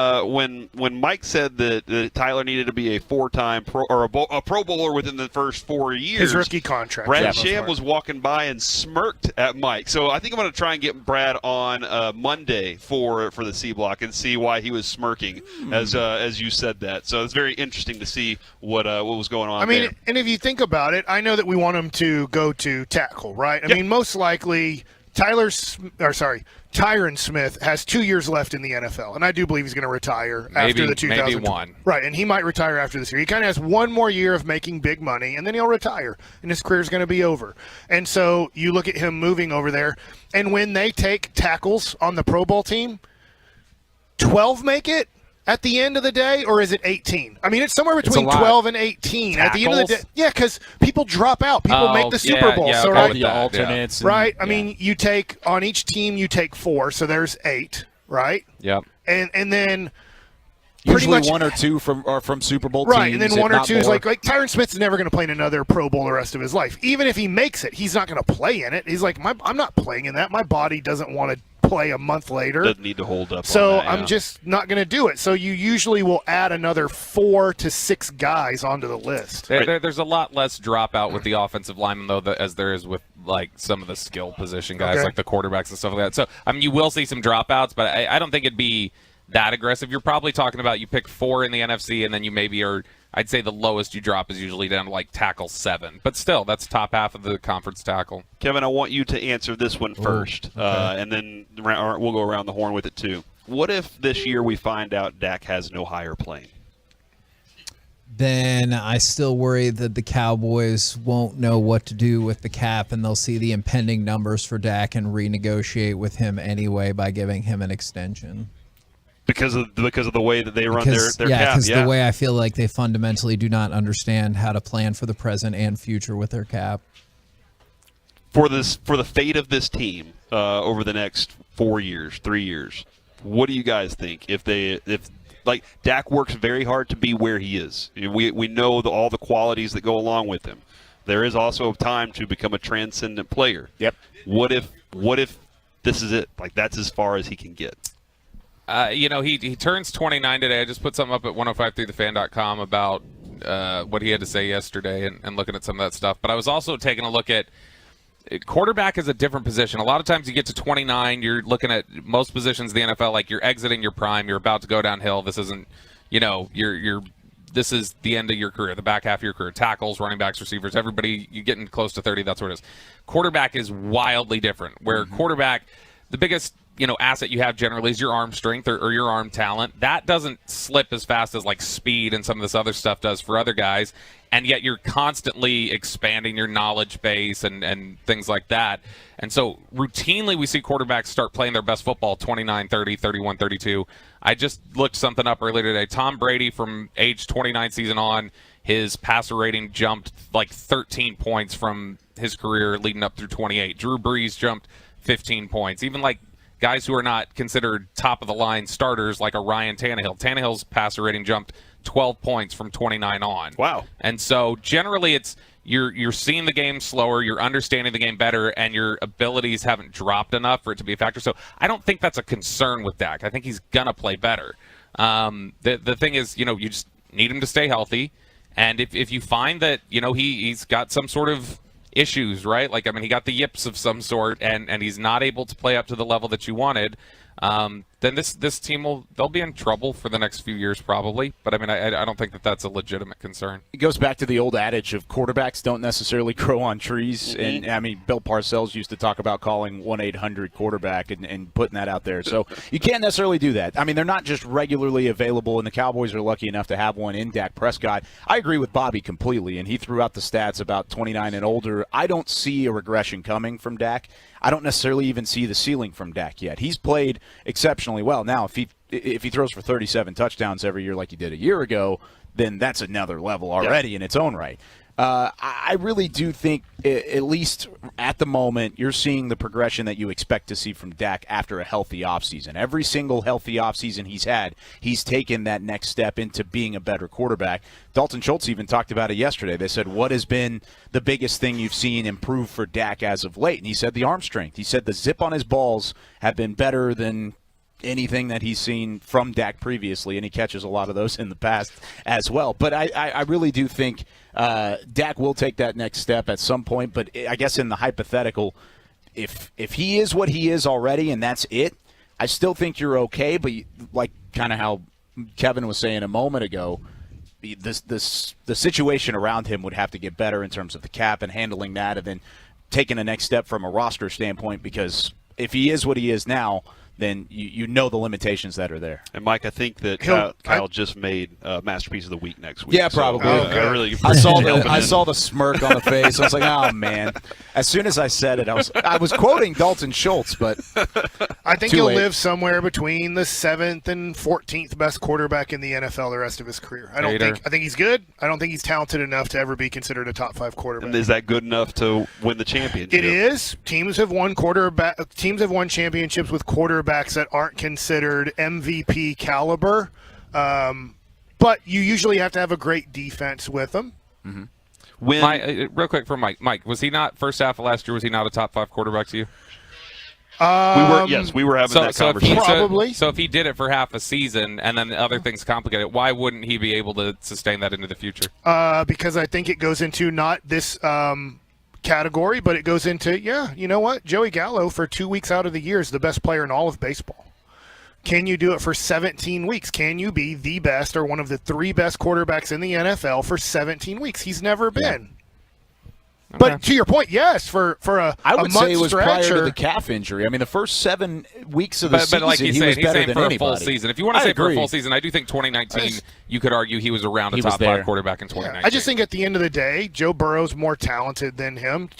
Mike said that Tyler needed to be a 4-time pro or a Pro Bowler within the first 4 years. His rookie contract. Brad Sham was walking by and smirked at Mike. So I think I'm going to try and get Brad on Monday for the C block and see why he was smirking as you said that. So it's very interesting to see what was going on. I mean, there. and if you think about it, I know that we want him to go to tackle, right? I mean, most likely Tyron Smith has 2 years left in the NFL, and I do believe he's going to retire after the 2000. Maybe one. Right, and he might retire after this year. He kind of has one more year of making big money, and then he'll retire, and his career is going to be over. And so you look at him moving over there, and when they take tackles on the Pro Bowl team, 12 make it at the end of the day, or is it 18? I mean, it's somewhere between 12 and 18 at the end of the day. Yeah, because people drop out. People make the Super Bowl. Yeah, so right, the alternates. Right. I mean, you take on each team, you take 4, so there's 8, right? Yep. And then usually pretty much, 1 or 2 from Super Bowl right, teams. and then 1 or 2 is more. like Tyron Smith's never going to play in another Pro Bowl the rest of his life. Even if he makes it, he's not going to play in it. He's like, I'm not playing in that. My body doesn't want to play a month later. Doesn't need to hold up. So on that, I'm just not going to do it. So you usually will add another 4 to 6 guys onto the list. There's a lot less dropout with the offensive linemen, though, as there is with like some of the skill position guys, like the quarterbacks and stuff like that. So I mean, you will see some dropouts, but I don't think it'd be that aggressive. You're probably talking about you pick 4 in the NFC, and then you maybe are. I'd say the lowest you drop is usually down to like tackle 7, but still, that's top half of the conference tackle. Kevin, I want you to answer this one first, and then we'll go around the horn with it too. What if this year we find out Dak has no higher plane? Then I still worry that the Cowboys won't know what to do with the cap, and they'll see the impending numbers for Dak and renegotiate with him anyway by giving him an extension. Because of the way that they run their cap. Because the way I feel like they fundamentally do not understand how to plan for the present and future with their cap. For the fate of this team over the next 4 years, 3 years, what do you guys think? If Dak works very hard to be where he is, we know all the qualities that go along with him. There is also time to become a transcendent player. Yep. What if this is it? Like that's as far as he can get. He turns 29 today. I just put something up at 1053thefan.com about what he had to say yesterday and looking at some of that stuff. But I was also taking a look at quarterback is a different position. A lot of times you get to 29, you're looking at most positions in the NFL, like you're exiting your prime, you're about to go downhill. This isn't, this is the end of your career, the back half of your career. Tackles, running backs, receivers, everybody, you're getting close to 30, that's what it is. Quarterback is wildly different, where quarterback, the biggest asset you have generally is your arm strength or your arm talent. That doesn't slip as fast as like speed and some of this other stuff does for other guys, and yet you're constantly expanding your knowledge base and things like that. And so routinely we see quarterbacks start playing their best football 29, 30, 31, 32. I just looked something up earlier today. Tom Brady from age 29 season on, his passer rating jumped like 13 points from his career leading up through 28. Drew Brees jumped 15 points. Even like guys who are not considered top-of-the-line starters like a Ryan Tannehill. Tannehill's passer rating jumped 12 points from 29 on. Wow. And so generally it's you're seeing the game slower, you're understanding the game better, and your abilities haven't dropped enough for it to be a factor. So I don't think that's a concern with Dak. I think he's going to play better. The thing is, you just need him to stay healthy. And if you find that, he's got some sort of issues, right? Like, he got the yips of some sort, and he's not able to play up to the level that you wanted. then this team they'll be in trouble for the next few years probably. But I mean, I don't think that's a legitimate concern. It goes back to the old adage of quarterbacks don't necessarily grow on trees. Mm-hmm. And I mean, Bill Parcells used to talk about calling 1-800-quarterback and putting that out there. So you can't necessarily do that. I mean, they're not just regularly available, and the Cowboys are lucky enough to have one in Dak Prescott. I agree with Bobby completely, and he threw out the stats about 29 and older. I don't see a regression coming from Dak. I don't necessarily even see the ceiling from Dak yet. He's played exceptionally well. Now, if he throws for 37 touchdowns every year like he did a year ago, then that's another level already in its own right. I really do think, at least at the moment, you're seeing the progression that you expect to see from Dak after a healthy offseason. Every single healthy offseason he's had, he's taken that next step into being a better quarterback. Dalton Schultz even talked about it yesterday. They said, what has been the biggest thing you've seen improve for Dak as of late? And he said the arm strength. He said the zip on his balls have been better than anything that he's seen from Dak previously, and he catches a lot of those in the past as well. But I really do think Dak will take that next step at some point. But I guess in the hypothetical, if he is what he is already and that's it, I still think you're okay. But like kind of how Kevin was saying a moment ago, the situation around him would have to get better in terms of the cap and handling that, and then taking a next step from a roster standpoint, because if he is what he is now, then you know the limitations that are there. And Mike, I think that Kyle just made Masterpiece of the Week next week. Yeah, probably. I I saw the smirk on the face. I was like, oh man. As soon as I said it, I was quoting Dalton Schultz, but I think he'll live somewhere between the 7th and 14th best quarterback in the NFL the rest of his career. I think he's good. I don't think he's talented enough to ever be considered a top 5 quarterback. And is that good enough to win the championship? It is. Teams have won championships with quarterbacks that aren't considered MVP caliber, but you usually have to have a great defense with them. Mm-hmm. Real quick for Mike. Mike, was he not first half of last year? Was he not a top 5 quarterback to you? We were having that conversation. Probably. So if he did it for half a season and then the other things complicate it, why wouldn't he be able to sustain that into the future? Because I think it goes into not this category, but it goes into, you know what? Joey Gallo for 2 weeks out of the year is the best player in all of baseball. Can you do it for 17 weeks? Can you be the best or one of the 3 best quarterbacks in the NFL for 17 weeks? He's never been. Okay. But to your point, yes, for I would say it was prior to or, the calf injury. I mean, the first 7 weeks of the season, but like he was better than for anybody. A full season. If you want to say for a full season, I do think 2019, you could argue he was around a top 5 quarterback in 2019. I just think at the end of the day, Joe Burrow's more talented than him.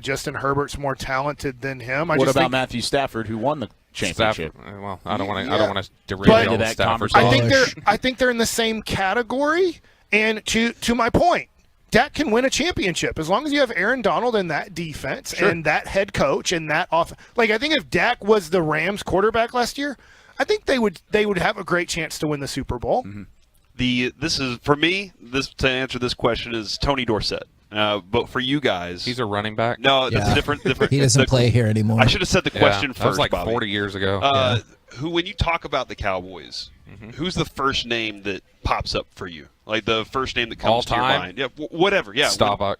Justin Herbert's more talented than him. What about Matthew Stafford, who won the championship? Well, I don't want to derail all that conversation. I think they're in the same category. And to my point, Dak can win a championship as long as you have Aaron Donald and that defense and that head coach and that offense. Like, I think if Dak was the Rams quarterback last year, I think they would have a great chance to win the Super Bowl. Mm-hmm. This is for me. To answer this question is Tony Dorsett. But for you guys, he's a running back. No, that's different. He doesn't play here anymore. I should have said the question first. That was like Bobby. 40 years ago. Who, when you talk about the Cowboys, who's the first name that pops up for you? Like the first name that comes to your mind? Yeah, whatever. Yeah, Staubach.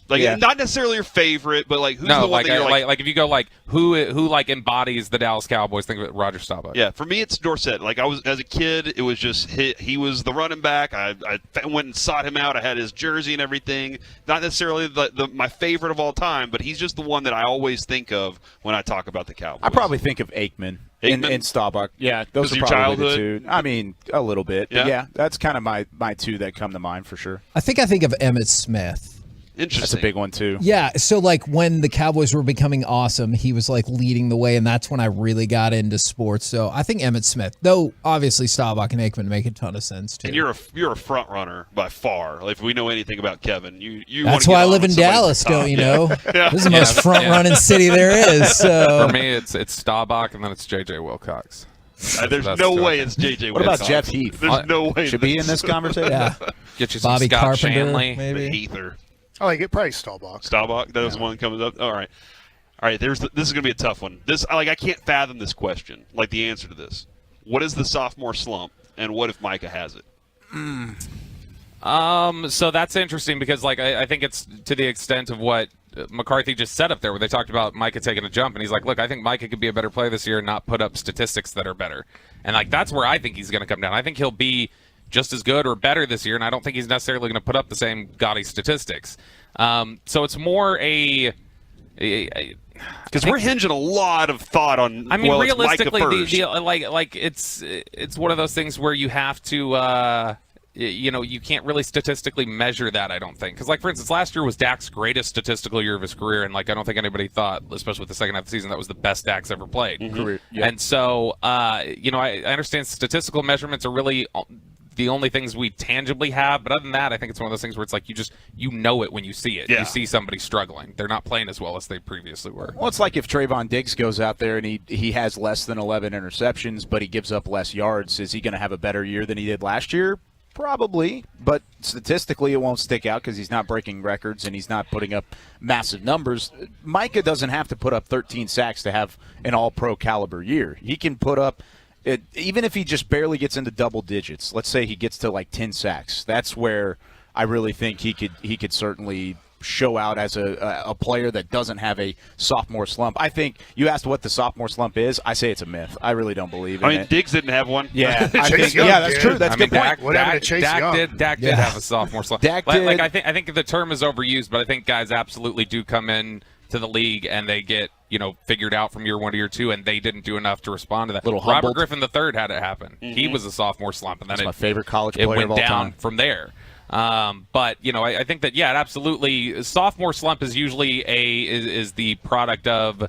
Like not necessarily your favorite, but like who's the one that you're like if you go like who like embodies the Dallas Cowboys, think of it, Roger Staubach. Yeah, for me it's Dorsett. Like I was as a kid, it was just he was the running back. I went and sought him out. I had his jersey and everything. Not necessarily my favorite of all time, but he's just the one that I always think of when I talk about the Cowboys. I probably think of Aikman. And Staubach. Yeah, those are probably the 2. I mean, a little bit. But yeah, that's kind of my 2 that come to mind for sure. I think of Emmitt Smith. Interesting. That's a big one too. Yeah, so like when the Cowboys were becoming awesome, he was like leading the way, and that's when I really got into sports. So I think Emmitt Smith, though obviously Staubach and Aikman make a ton of sense too. And you're a front runner by far. Like, if we know anything about Kevin, you. That's why I live in Dallas, don't you know? This is the most front running city there is. So for me, it's Staubach, and then it's J.J. Wilcox. There's no way it's J.J. What Wilcox. about Jeff Heath? There's no way. Should be in this conversation. Yeah. Get you some Bobby Scott Carpenter, Shanley, maybe. Heather. I like it. Probably Staubach. Staubach. That was the one that comes up. All right. This is going to be a tough one. I can't fathom this question. Like the answer to this. What is the sophomore slump, and what if Micah has it? So that's interesting because like I think it's to the extent of what McCarthy just said up there where they talked about Micah taking a jump, and he's like, look, I think Micah could be a better player this year and not put up statistics that are better. And like that's where I think he's going to come down. I think he'll be just as good or better this year, and I don't think he's necessarily going to put up the same gaudy statistics. So it's more because we're hinging a lot of thought on. I mean, well, realistically, it's it's one of those things where you have to. You can't really statistically measure that, I don't think. Because, like, for instance, last year was Dak's greatest statistical year of his career, and, like, I don't think anybody thought, especially with the second half of the season, that was the best Dak's ever played. Career, yeah. And so, I understand statistical measurements are really the only things we tangibly have, but other than that, I think it's one of those things where it's like you know it when you see it. Yeah. You see somebody struggling. They're not playing as well as they previously were. Well, it's like if Trayvon Diggs goes out there and he has less than 11 interceptions, but he gives up less yards. Is he going to have a better year than he did last year? Probably, but statistically it won't stick out because he's not breaking records and he's not putting up massive numbers. Micah doesn't have to put up 13 sacks to have an all-pro caliber year. He can put up, even if he just barely gets into double digits, let's say he gets to like 10 sacks, that's where I really think he could certainly show out as a player that doesn't have a sophomore slump. I think you asked what the sophomore slump is. I say it's a myth. I really don't believe in it. Diggs didn't have one. Yeah, Chase Young that's did. true. That's a good point. What happened to Chase Young? Dak did have a sophomore slump. Dak did. Like, I think the term is overused, but I think guys absolutely do come in to the league and they get figured out from year 1 to year 2, and they didn't do enough to respond to that. Little Robert humbled. Griffin III had it happen. He was a sophomore slump, and then That's my favorite college it player went of all down time. from there. But I think that absolutely, sophomore slump is usually is the product of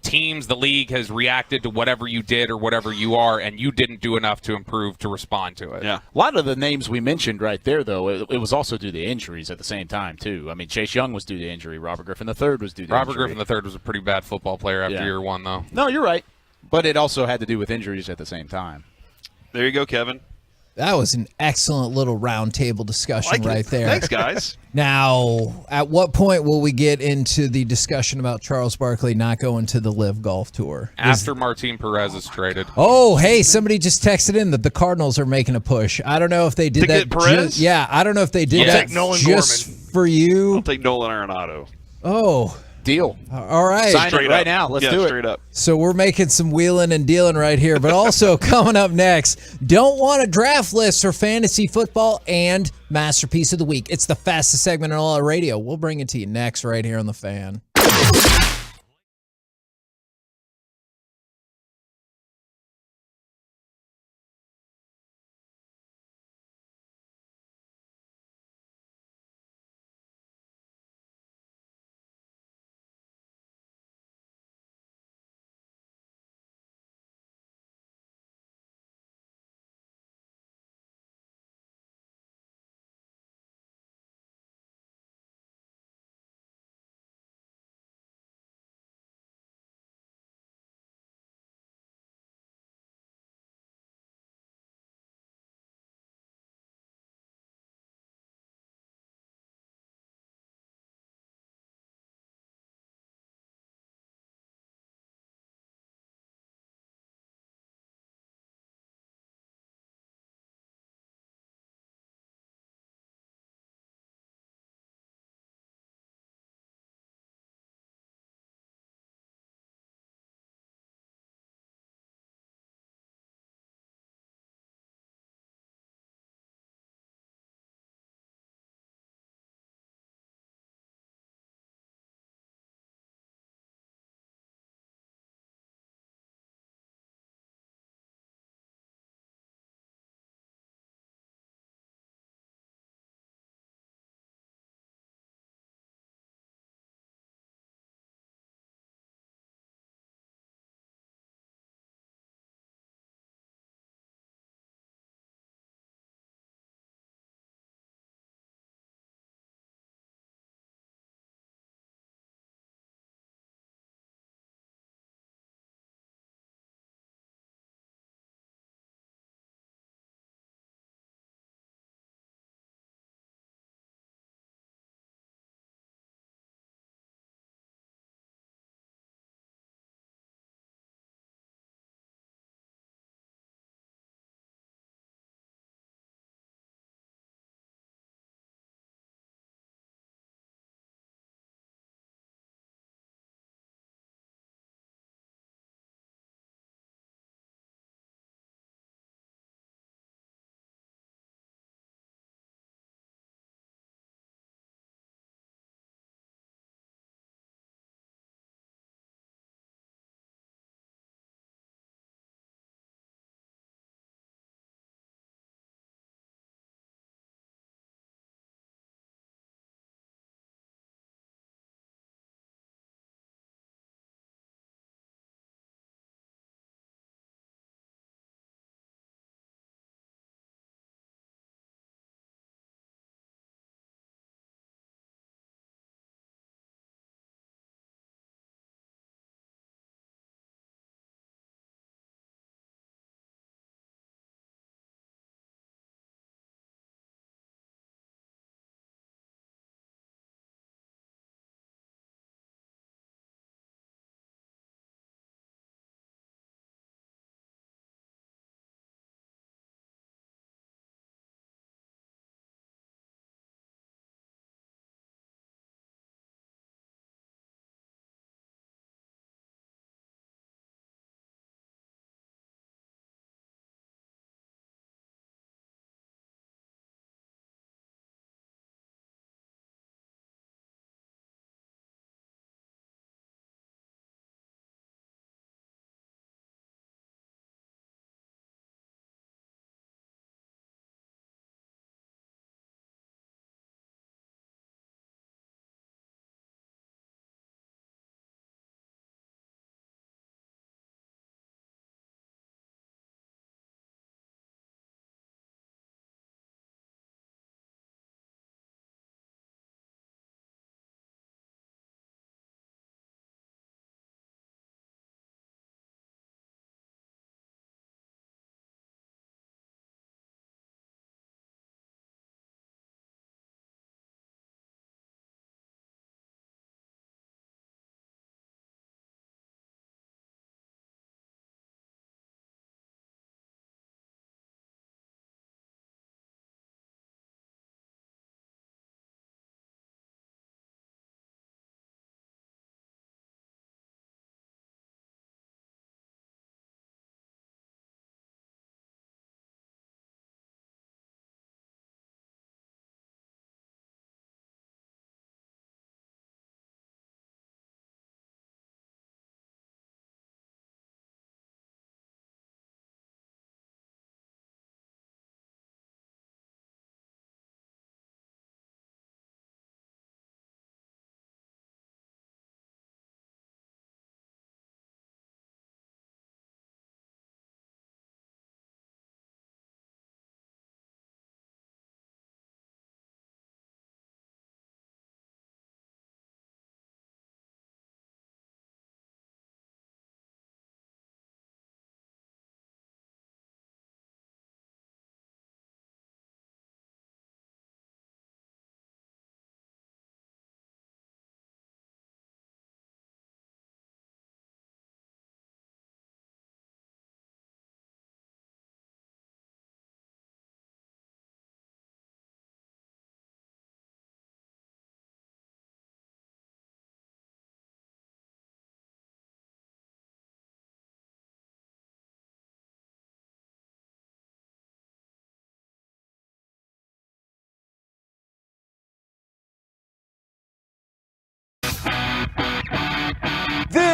teams. The league has reacted to whatever you did or whatever you are, and you didn't do enough to improve to respond to it. Yeah. A lot of the names we mentioned right there, though, it was also due to injuries at the same time, too. I mean, Chase Young was due to injury. Robert Griffin III was due to Robert injury. Griffin III was a pretty bad football player after year 1, though. No, you're right. But it also had to do with injuries at the same time. There you go, Kevin. That was an excellent little round table discussion right there. Thanks, guys. Now, at what point will we get into the discussion about Charles Barkley not going to the Live Golf Tour? After Martin Perez is traded. Oh, hey, somebody just texted in that the Cardinals are making a push. I don't know if they did To that. get Perez? I don't know if they did that take Nolan just Gorman. for you. I'll take Nolan Arenado. Oh, Deal. all right. Sign Straight it right up. now. Let's Yeah, do it. straight up. So we're making some wheeling and dealing right here. But also coming up next, don't want a draft list for fantasy football and Masterpiece of the Week. It's the fastest segment in all of radio. We'll bring it to you next right here on The Fan.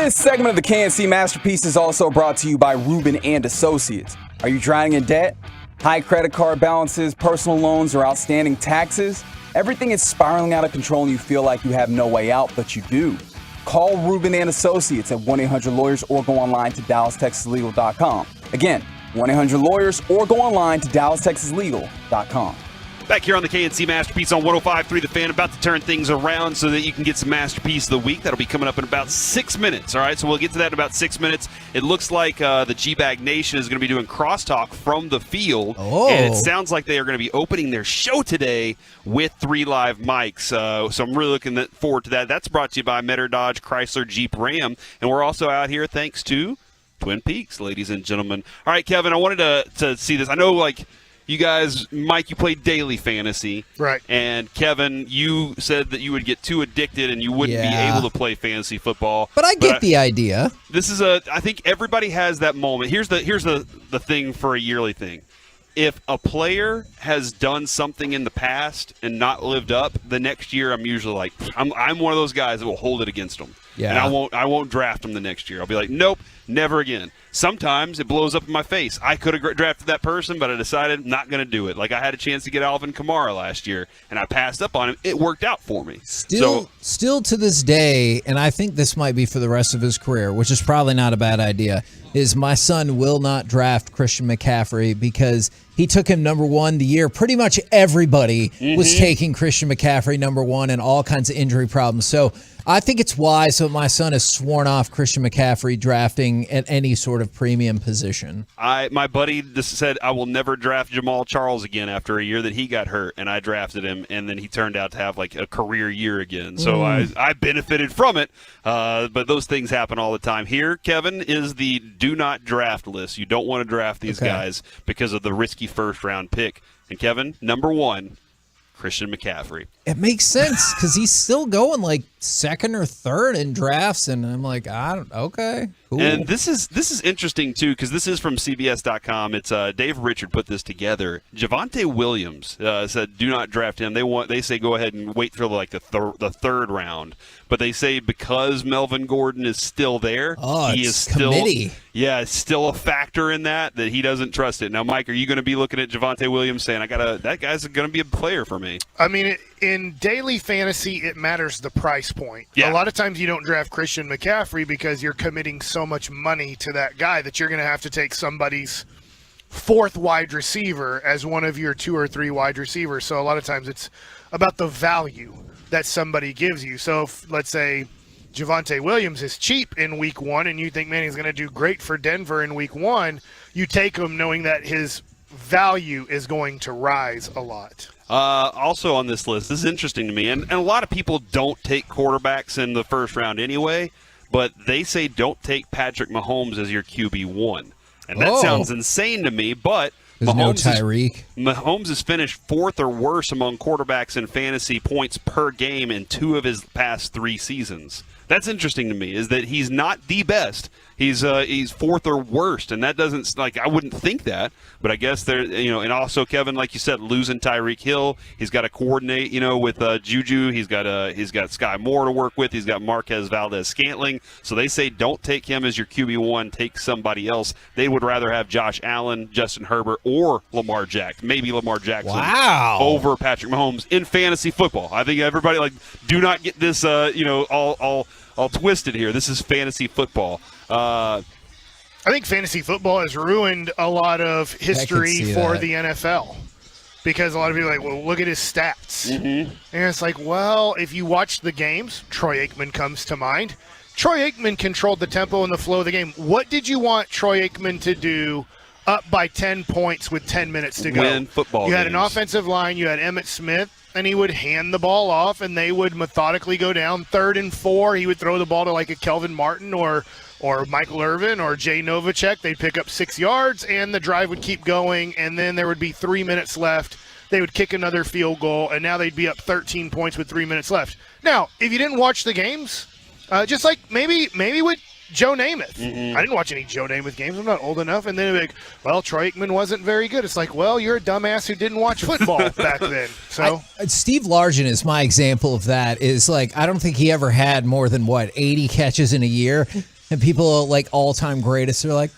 This segment of the KNC Masterpiece is also brought to you by Rubin and Associates. Are you drowning in debt? High credit card balances, personal loans, or outstanding taxes? Everything is spiraling out of control and you feel like you have no way out, but you do. Call Rubin and Associates at 1-800-LAWYERS or go online to DallasTexasLegal.com. Again, 1-800-LAWYERS or go online to DallasTexasLegal.com. Back here on the KNC Masterpiece on 105.3 The Fan, about to turn things around so that you can get some Masterpiece of the Week. That'll be coming up in about 6 minutes, all right? So we'll get to that in about 6 minutes. It looks like the G-Bag Nation is going to be doing crosstalk from the field. Oh. And it sounds like they are going to be opening their show today with 3 live mics. So I'm really looking forward to that. That's brought to you by Metter Dodge Chrysler Jeep Ram. And we're also out here thanks to Twin Peaks, ladies and gentlemen. All right, Kevin, I wanted to see this. I know, like, you guys, Mike, you play daily fantasy. Right. And Kevin, you said that you would get too addicted and you wouldn't be Yeah. able to play fantasy football. But I get the idea. This is I think everybody has that moment. Here's the thing for a yearly thing. If a player has done something in the past and not lived up, the next year I'm usually like, I'm one of those guys that will hold it against them. Yeah. And I won't draft them the next year. I'll be like, nope, never again. Sometimes it blows up in my face. I could have drafted that person, but I decided I'm not going to do it. Like I had a chance to get Alvin Kamara last year, and I passed up on him. It worked out for me. Still to this day, and I think this might be for the rest of his career, which is probably not a bad idea, is my son will not draft Christian McCaffrey because he took him number 1 the year. Pretty much everybody was taking Christian McCaffrey number 1 and all kinds of injury problems. So I think it's wise that my son has sworn off Christian McCaffrey drafting at any sort of premium position. My buddy just said I will never draft Jamal Charles again after a year that he got hurt, and I drafted him, and then he turned out to have like a career year again. So I benefited from it, but those things happen all the time. Here, Kevin, is the do not draft list. You don't want to draft these guys because of the risky first-round pick. And Kevin, number 1, Christian McCaffrey. It makes sense because he's still going like 2nd or 3rd in drafts, and I'm like, okay, cool. And this is interesting too because this is from CBS.com. It's Dave Richard put this together. Javonte Williams said, "Do not draft him." They say go ahead and wait for like the 3rd round, but they say because Melvin Gordon is still there, he is still still a factor in that he doesn't trust it. Now, Mike, are you going to be looking at Javonte Williams saying, that guy's going to be a player for me? I mean, in daily fantasy, it matters the price point. Yeah. A lot of times you don't draft Christian McCaffrey because you're committing so much money to that guy that you're going to have to take somebody's 4th wide receiver as one of your 2 or 3 wide receivers. So a lot of times it's about the value that somebody gives you. So if, let's say Javonte Williams is cheap in week 1 and you think, man, he's going to do great for Denver in week 1, you take him knowing that his value is going to rise a lot. Also on this list, this is interesting to me, and a lot of people don't take quarterbacks in the first round anyway, but they say don't take Patrick Mahomes as your QB1. And that sounds insane to me, but Mahomes has finished 4th or worse among quarterbacks in fantasy points per game in 2 of his past 3 seasons. That's interesting to me, is that he's not the best. He's 4th or worst, and that doesn't, like, I wouldn't think that, but I guess there, and also Kevin, like you said, losing Tyreek Hill, he's got to coordinate, with Juju, he's got Sky Moore to work with, he's got Marquez Valdez-Scantling, so they say don't take him as your QB1, take somebody else. They would rather have Josh Allen, Justin Herbert, or Lamar Jackson, maybe Lamar Jackson over Patrick Mahomes in fantasy football. I think everybody, do not get this, all twisted here. This is fantasy football. I think fantasy football has ruined a lot of history for the NFL because a lot of people are like, well, look at his stats. And it's like, well, if you watch the games, Troy Aikman comes to mind. Troy Aikman controlled the tempo and the flow of the game. What did you want Troy Aikman to do up by 10 points with 10 minutes to go? Win football You had games. an offensive line. You had Emmitt Smith. And he would hand the ball off, and they would methodically go down 3rd and 4. He would throw the ball to like a Kelvin Martin or Michael Irvin or Jay Novacek. They'd pick up 6 yards, and the drive would keep going, and then there would be 3 minutes left. They would kick another field goal, and now they'd be up 13 points with 3 minutes left. Now, if you didn't watch the games, just like maybe with Joe Namath. I didn't watch any Joe Namath games. I'm not old enough. And then like, well, Troy Aikman wasn't very good. It's like, well, you're a dumbass who didn't watch football back then. So Steve Largent is my example of that. Is like, I don't think he ever had more than 80 catches in a year. and people like all-time greatest are like,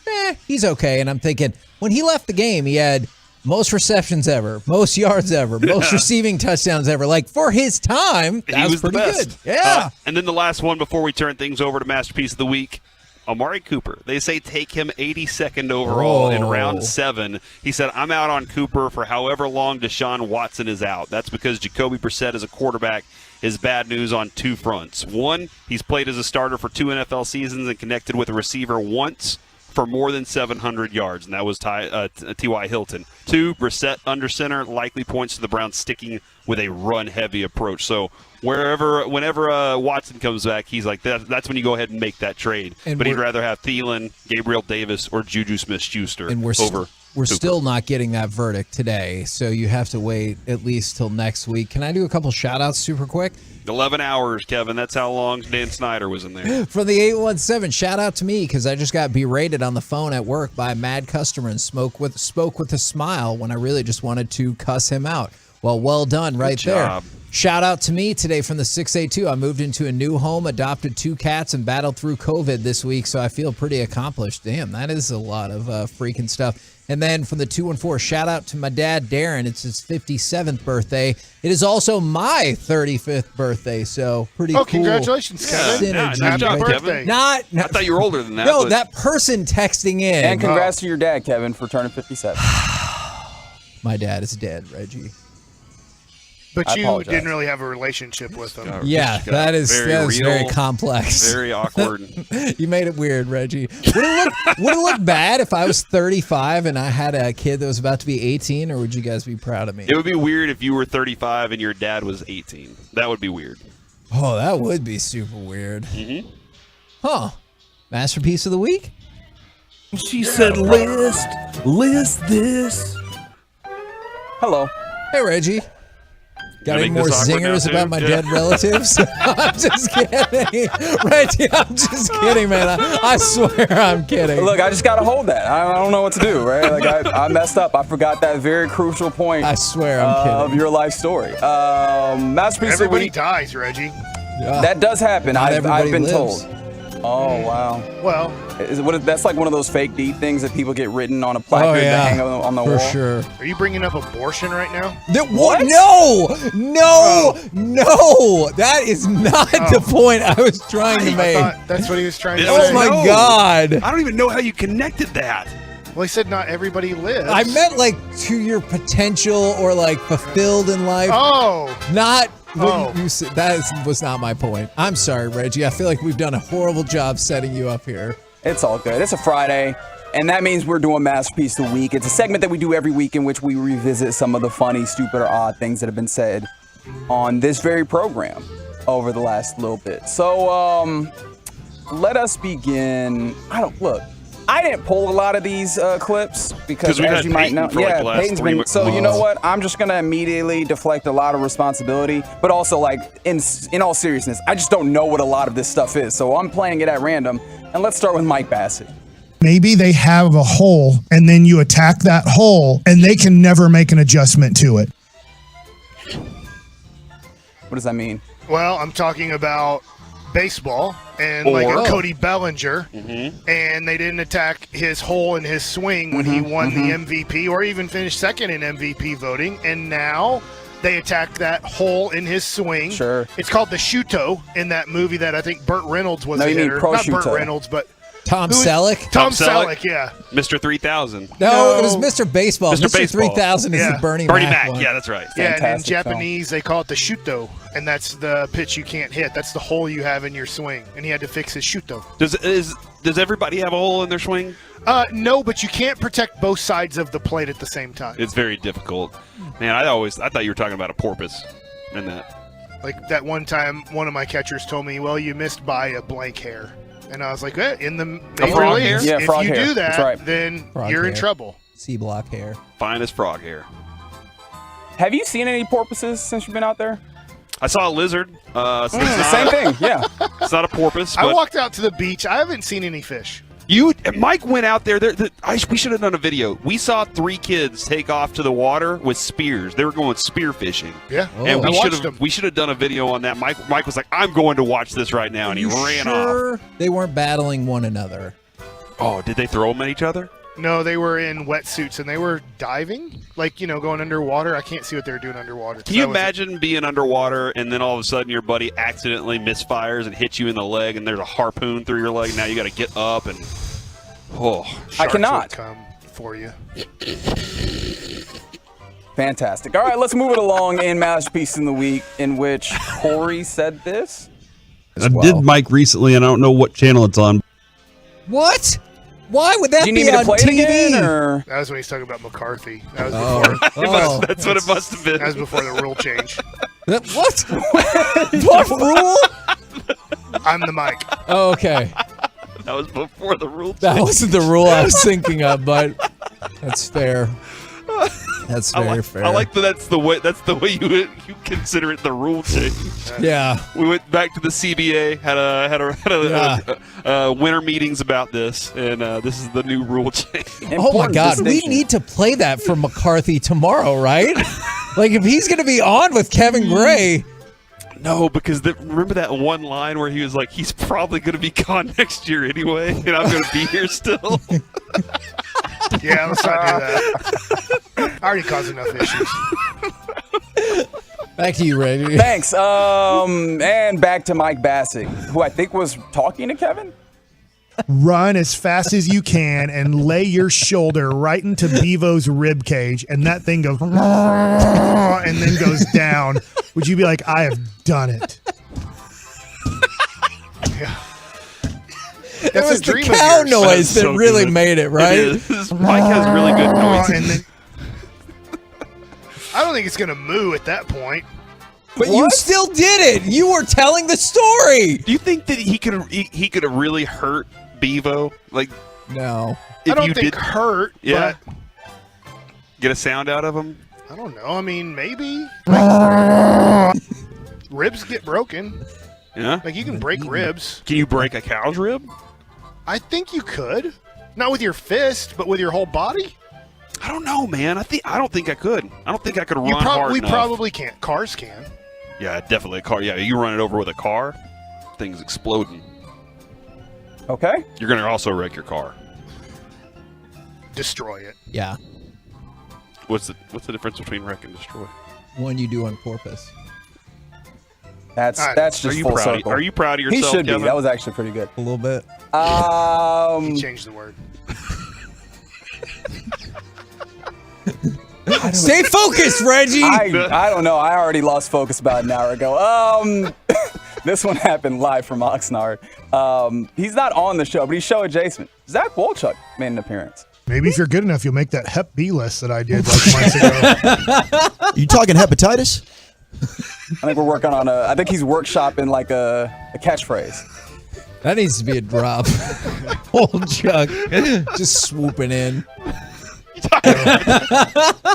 he's okay. And I'm thinking, when he left the game, he had most receptions ever, most yards ever, most receiving touchdowns ever. Like, for his time, that was pretty good. Yeah. And then the last one before we turn things over to Masterpiece of the Week, Amari Cooper. They say take him 82nd overall in round 7. He said, I'm out on Cooper for however long Deshaun Watson is out. That's because Jacoby Brissett as a quarterback is bad news on 2 fronts. 1, he's played as a starter for 2 NFL seasons and connected with a receiver once for more than 700 yards, and that was T.Y. Hilton. 2, Brissett under center likely points to the Browns sticking with a run-heavy approach. So whenever Watson comes back, he's like, that's when you go ahead and make that trade. But he'd rather have Thielen, Gabriel Davis, or Juju Smith-Schuster over We're Cooper. still not getting that verdict today, so you have to wait at least till next week. Can I do a couple shout-outs super quick? 11 hours, Kevin. That's how long Dan Snyder was in there. From the 817, shout out to me because I just got berated on the phone at work by a mad customer and spoke with a smile when I really just wanted to cuss him out. Well done right there. Shout out to me today from the 682. I moved into a new home, adopted 2 cats, and battled through COVID this week, so I feel pretty accomplished. Damn, that is a lot of freaking stuff. And then from the 214, shout out to my dad, Darren. It's his 57th birthday. It is also my 35th birthday, so pretty cool. Congratulations, Kevin. Happy birthday. I thought you were older than that. No, that person texting in. And congrats to your dad, Kevin, for turning 57. My dad is dead, Reggie. But you didn't really have a relationship with him. Yeah, that is very complex. Very awkward. You made it weird, Reggie. Would it look bad if I was 35 and I had a kid that was about to be 18, or would you guys be proud of me? It would be weird if you were 35 and your dad was 18. That would be weird. Oh, that would be super weird. Mm-hmm. Huh. Masterpiece of the week? She said, list this. Hello. Hey, Reggie. Got any more zingers about my dead relatives? I'm just kidding. Reggie, I'm just kidding, man. I swear I'm kidding. Look, I just got to hold that. I don't know what to do, right? Like I messed up. I forgot that very crucial point. I swear I'm kidding. Of your life story. Masterpiece Everybody of the week. dies, Reggie. That does happen. I've been lives. told. Oh, wow. Well, that's like one of those fake deed things that people get written on a placard to hang on the wall. For sure. Are you bringing up abortion right now? What? No. That is not the point I was trying to make. I thought that's what he was trying to say. Oh, my God. I don't even know how you connected that. Well, he said not everybody lives. I meant like to your potential or like fulfilled in life. Oh. Not what you said. That was not my point. I'm sorry, Reggie. I feel like we've done a horrible job setting you up here. It's all good. It's a Friday, and that means we're doing Masterpiece of the Week. It's a segment that we do every week in which we revisit some of the funny, stupid, or odd things that have been said on this very program over the last little bit. So let us begin. I didn't pull a lot of these clips because, as you might know, Peyton's been. So you know what? I'm just gonna immediately deflect a lot of responsibility, but also like in all seriousness, I just don't know what a lot of this stuff is. So I'm playing it at random, and let's start with Mike Bassett. Maybe they have a hole, and then you attack that hole, and they can never make an adjustment to it. What does that mean? Well, I'm talking about baseball and like a Cody Bellinger, and they didn't attack his hole in his swing when he won the MVP or even finished second in MVP voting, and now they attack that hole in his swing. Sure. It's called the Shuto in that movie that I think Burt Reynolds was No, a you mean hitter. prosciutto. Not Burt Reynolds, but Tom Selleck? Tom Selleck, yeah. Mr. 3000. No, it was Mr. Baseball. Mr. Baseball. 3000 is the Bernie Mac one. Yeah, that's right. Yeah, and in Japanese, they call it the Shuto, and that's the pitch you can't hit. That's the hole you have in your swing, and he had to fix his Shuto. Does everybody have a hole in their swing? No, but you can't protect both sides of the plate at the same time. It's very difficult. Man, I thought you were talking about a porpoise in that. Like that one time, one of my catchers told me, well, you missed by a blank hair. And I was like, in the major leagues, if you do that, then you're in trouble. C-block hair. Fine as frog hair. Have you seen any porpoises since you've been out there? I saw a lizard. Same thing, yeah. It's not a porpoise. I But walked out to the beach. I haven't seen any fish. Mike went out there. We should have done a video. We saw 3 kids take off to the water with spears. They were going spear fishing. Yeah, and we should have done a video on that. Mike was like, "I'm going to watch this right now," and he ran off. They weren't battling one another. Oh, did they throw them at each other? No, they were in wetsuits and they were diving, like, going underwater. I can't see what they were doing underwater. Can you imagine being underwater and then all of a sudden your buddy accidentally misfires and hits you in the leg and there's a harpoon through your leg? Now you got to get up and I cannot come for you. Fantastic. All right, let's move it along in Masterpiece in the Week, in which Corey said this. I did Mike recently, and I don't know what channel it's on. What? Why would that Do you be need me to on play TV? it again, or? That was when he's talking about McCarthy. That was Oh. before. That's what it must have been. That was before the rule change. What? What rule? I'm the mic. Oh, okay. That was before the rule change. That wasn't the rule I was thinking of, but that's fair. That's very fair. I like that. That's the way you consider it the rule change. Yeah. We went back to the CBA, had winter meetings about this, and this is the new rule change. Oh my God, we need to play that for McCarthy tomorrow, right? Like if he's going to be on with Kevin Gray. No, because remember that one line where he was like, "He's probably going to be gone next year anyway, and I'm going to be here still." Yeah, let's not do that. I already caused enough issues. Back to you, Reggie. Thanks. And back to Mike Bassett, who I think was talking to Kevin. Run as fast as you can and lay your shoulder right into Bevo's rib cage, and that thing goes and then goes down. Would you be like, I have done it? Yeah. It was the cow noise that really made it, right? It is. Mike has really good noise. And then, I don't think it's going to moo at that point. But you still did it. You were telling the story. Do you think that he could have really hurt Bevo? Like, no. I don't think hurt, yeah. but Get a sound out of him? I don't know. I mean, maybe. Ribs get broken. Yeah? Like, you can break ribs. Can you break a cow's rib? I think you could. Not with your fist, but with your whole body. I don't know, man. I don't think I could. I don't think I could run hard We enough. probably can't. Cars can. Yeah, definitely a car. Yeah, you run it over with a car, thing's exploding. Okay. You're going to also wreck your car. Destroy it. Yeah. What's the difference between wreck and destroy? One you do on purpose. That's just Are you full proud? circle. Are you proud of yourself, He should Kevin? be. That was actually pretty good. A little bit. He changed the word. Stay focused, Reggie. I don't know. I already lost focus about an hour ago. This one happened live from Oxnard. He's not on the show, but he's show adjacent. Zach Wolchuk made an appearance. Maybe if you're good enough, you'll make that Hep B list that I did like months ago. You talking hepatitis? I think we're working on I think he's workshopping like a catchphrase. That needs to be a drop. Old Chuck just swooping in.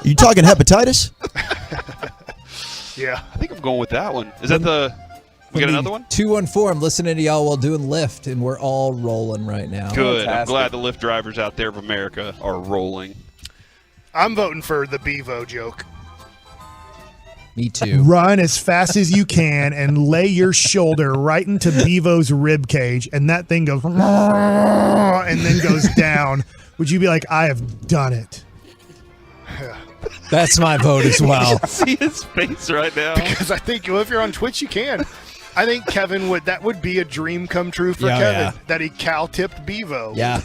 You talking hepatitis? Yeah. I think I'm going with that one. Is that we got another one? 214. I'm listening to y'all while doing Lyft, and we're all rolling right now. Good. Fantastic. I'm glad the Lyft drivers out there of America are rolling. I'm voting for the Bevo joke. Me too. Run as fast as you can and lay your shoulder right into Bevo's rib cage, and that thing goes and then goes down. Would you be like, I have done it? That's my vote as well. See his face right now. Because I think if you're on Twitch, you can. I think Kevin that would be a dream come true for Yeah, Kevin, yeah. that he cow-tipped Bevo. Yeah.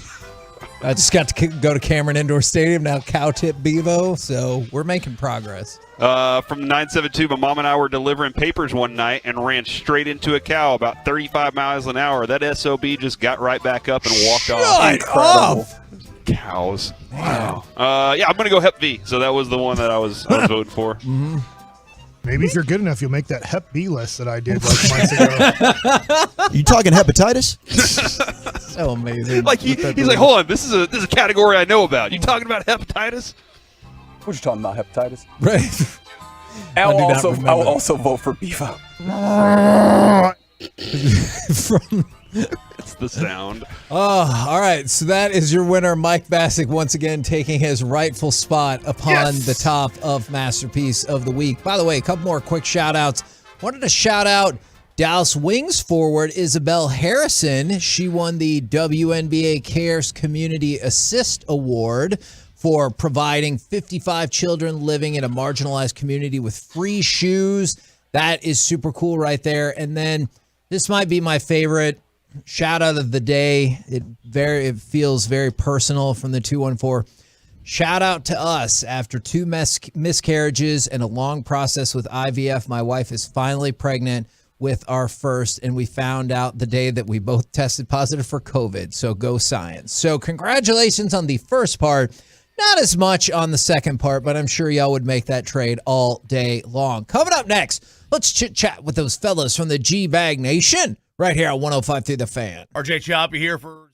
I just got to go to Cameron Indoor Stadium, now Cow-Tip Bevo, so we're making progress. From 972, my mom and I were delivering papers one night and ran straight into a cow about 35 miles an hour. That SOB just got right back up and walked off. Shut up! Cows. Wow. Yeah, I'm going to go Hep V. So that was the one that I was voting for. Mm-hmm. Maybe if you're good enough, you'll make that Hep B list that I did like months ago. You talking hepatitis? So amazing. Like he's like, hold on, this is a category I know about. You talking about hepatitis? What you talking about, hepatitis? Right. I'll also vote for Bevo. That's the sound. Oh, all right. So that is your winner, Mike Bassick, once again taking his rightful spot upon the top of Masterpiece of the Week. By the way, a couple more quick shout-outs. Wanted to shout out Dallas Wings forward Isabel Harrison. She won the WNBA Cares Community Assist Award for providing 55 children living in a marginalized community with free shoes. That is super cool right there. And then this might be my favorite shout out of the day. It feels very personal from the 214. Shout out to us. After 2 miscarriages and a long process with IVF, my wife is finally pregnant with our first, and we found out the day that we both tested positive for COVID. So go science. So congratulations on the first part. Not as much on the second part, but I'm sure y'all would make that trade all day long. Coming up next, let's chit-chat with those fellas from the G-Bag Nation right here on 105 through the Fan. RJ Choppy here for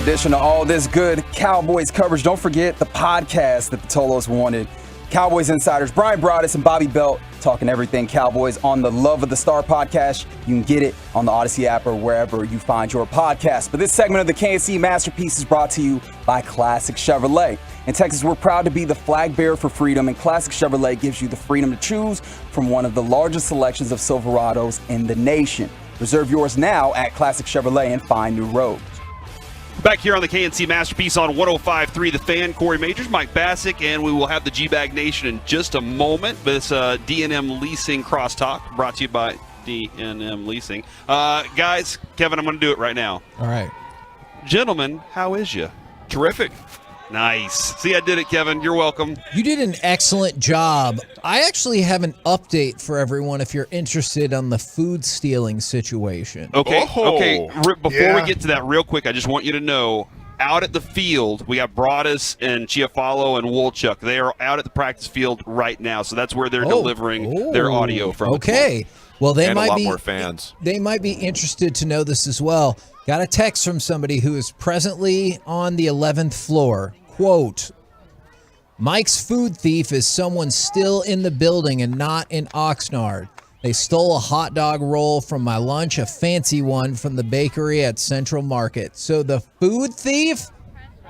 addition to all this good Cowboys coverage, don't forget the podcast that the Tolos wanted. Cowboys insiders Brian Broaddus and Bobby Belt talking everything Cowboys on the Love of the Star podcast. You can get it on the Odyssey app or wherever you find your podcast. But this segment of the KNC Masterpiece is brought to you by Classic Chevrolet. In Texas, we're proud to be the flag bearer for freedom, and Classic Chevrolet gives you the freedom to choose from one of the largest selections of Silverados in the nation. Reserve yours now at Classic Chevrolet and find new roads. Back here on the KNC Masterpiece on 105.3 The Fan, Corey Majors, Mike Bassick, and we will have the G-Bag Nation in just a moment. This D&M Leasing Crosstalk brought to you by D&M Leasing. Guys, Kevin, I'm going to do it right now. All right. Gentlemen, how is you? Terrific. Nice. See, I did it, Kevin. You're welcome. You did an excellent job. I actually have an update for everyone if you're interested on the food stealing situation. Okay, Oh. okay. Before we get to that real quick, I just want you to know, out at the field, we got Broaddus and Chiafalo and Wolchuk. They are out at the practice field right now, so that's where they're delivering their audio from. Okay. Well, they And might a lot be more fans. They might be interested to know this as well. Got a text from somebody who is presently on the 11th floor. Quote, Mike's food thief is someone still in the building and not in Oxnard. They stole a hot dog roll from my lunch, a fancy one from the bakery at Central Market. So the food thief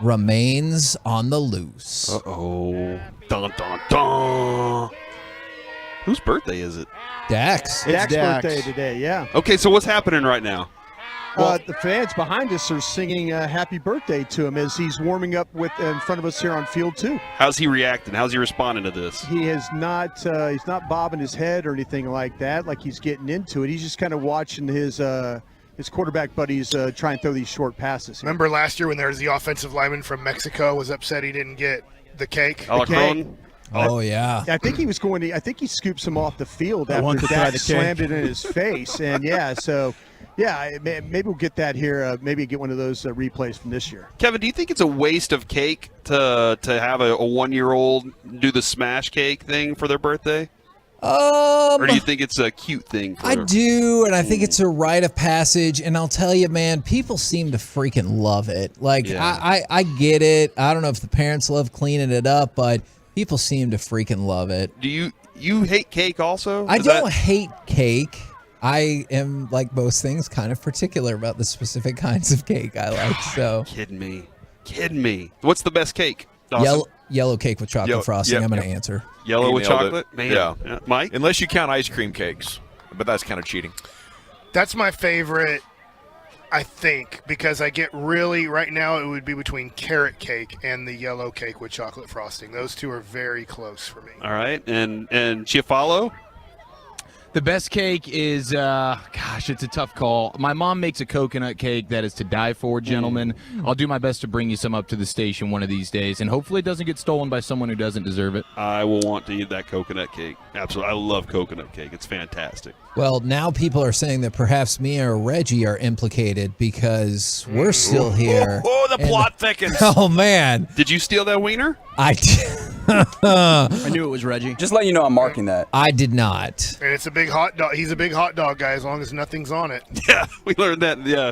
remains on the loose. Uh-oh. Dun, dun, dun. Whose birthday is it? Dax. It's Dak's birthday today, yeah. Okay, so what's happening right now? The fans behind us are singing happy birthday to him as he's warming up in front of us here on field 2. How's he reacting? How's he responding to this? He is not he's not bobbing his head or anything like that, like he's getting into it. He's just kind of watching his quarterback buddies try and throw these short passes. Remember last year when there was the offensive lineman from Mexico was upset he didn't get the cake? Oh, yeah. I think he was going to. I think he scoops him off the field I want after to try Dak the cake. slammed it in his face, and maybe we'll get that here. Maybe get one of those replays from this year. Kevin, do you think it's a waste of cake to have a 1-year-old do the smash cake thing for their birthday? Or do you think it's a cute thing? I do, and I think it's a rite of passage. And I'll tell you, man, people seem to freaking love it. Like, Yeah. I get it. I don't know if the parents love cleaning it up, but people seem to freaking love it. Do you hate cake also? I don't hate cake. I am, like most things, kind of particular about the specific kinds of cake I like. So Kidding me. What's the best cake? Dawson? yellow cake with chocolate frosting. I'm going to answer. Yellow He with nailed chocolate? it. Man. Yeah. Mike? Unless you count ice cream cakes, but that's kind of cheating. That's my favorite, I think, because I get really, right now it would be between carrot cake and the yellow cake with chocolate frosting. Those two are very close for me. All right. And Chiafalo? The best cake is, it's a tough call. My mom makes a coconut cake that is to die for, gentlemen. I'll do my best to bring you some up to the station one of these days, and hopefully it doesn't get stolen by someone who doesn't deserve it. I will want to eat that coconut cake. Absolutely. I love coconut cake. It's fantastic. Well, now people are saying that perhaps me or Reggie are implicated because we're still here. Oh, the And- plot thickens. Oh, man. Did you steal that wiener? I did. I knew it was Reggie. Just let you know I'm marking that. I did not. And it's a big hot dog. He's a big hot dog guy as long as nothing's on it. Yeah, we learned that. Yeah.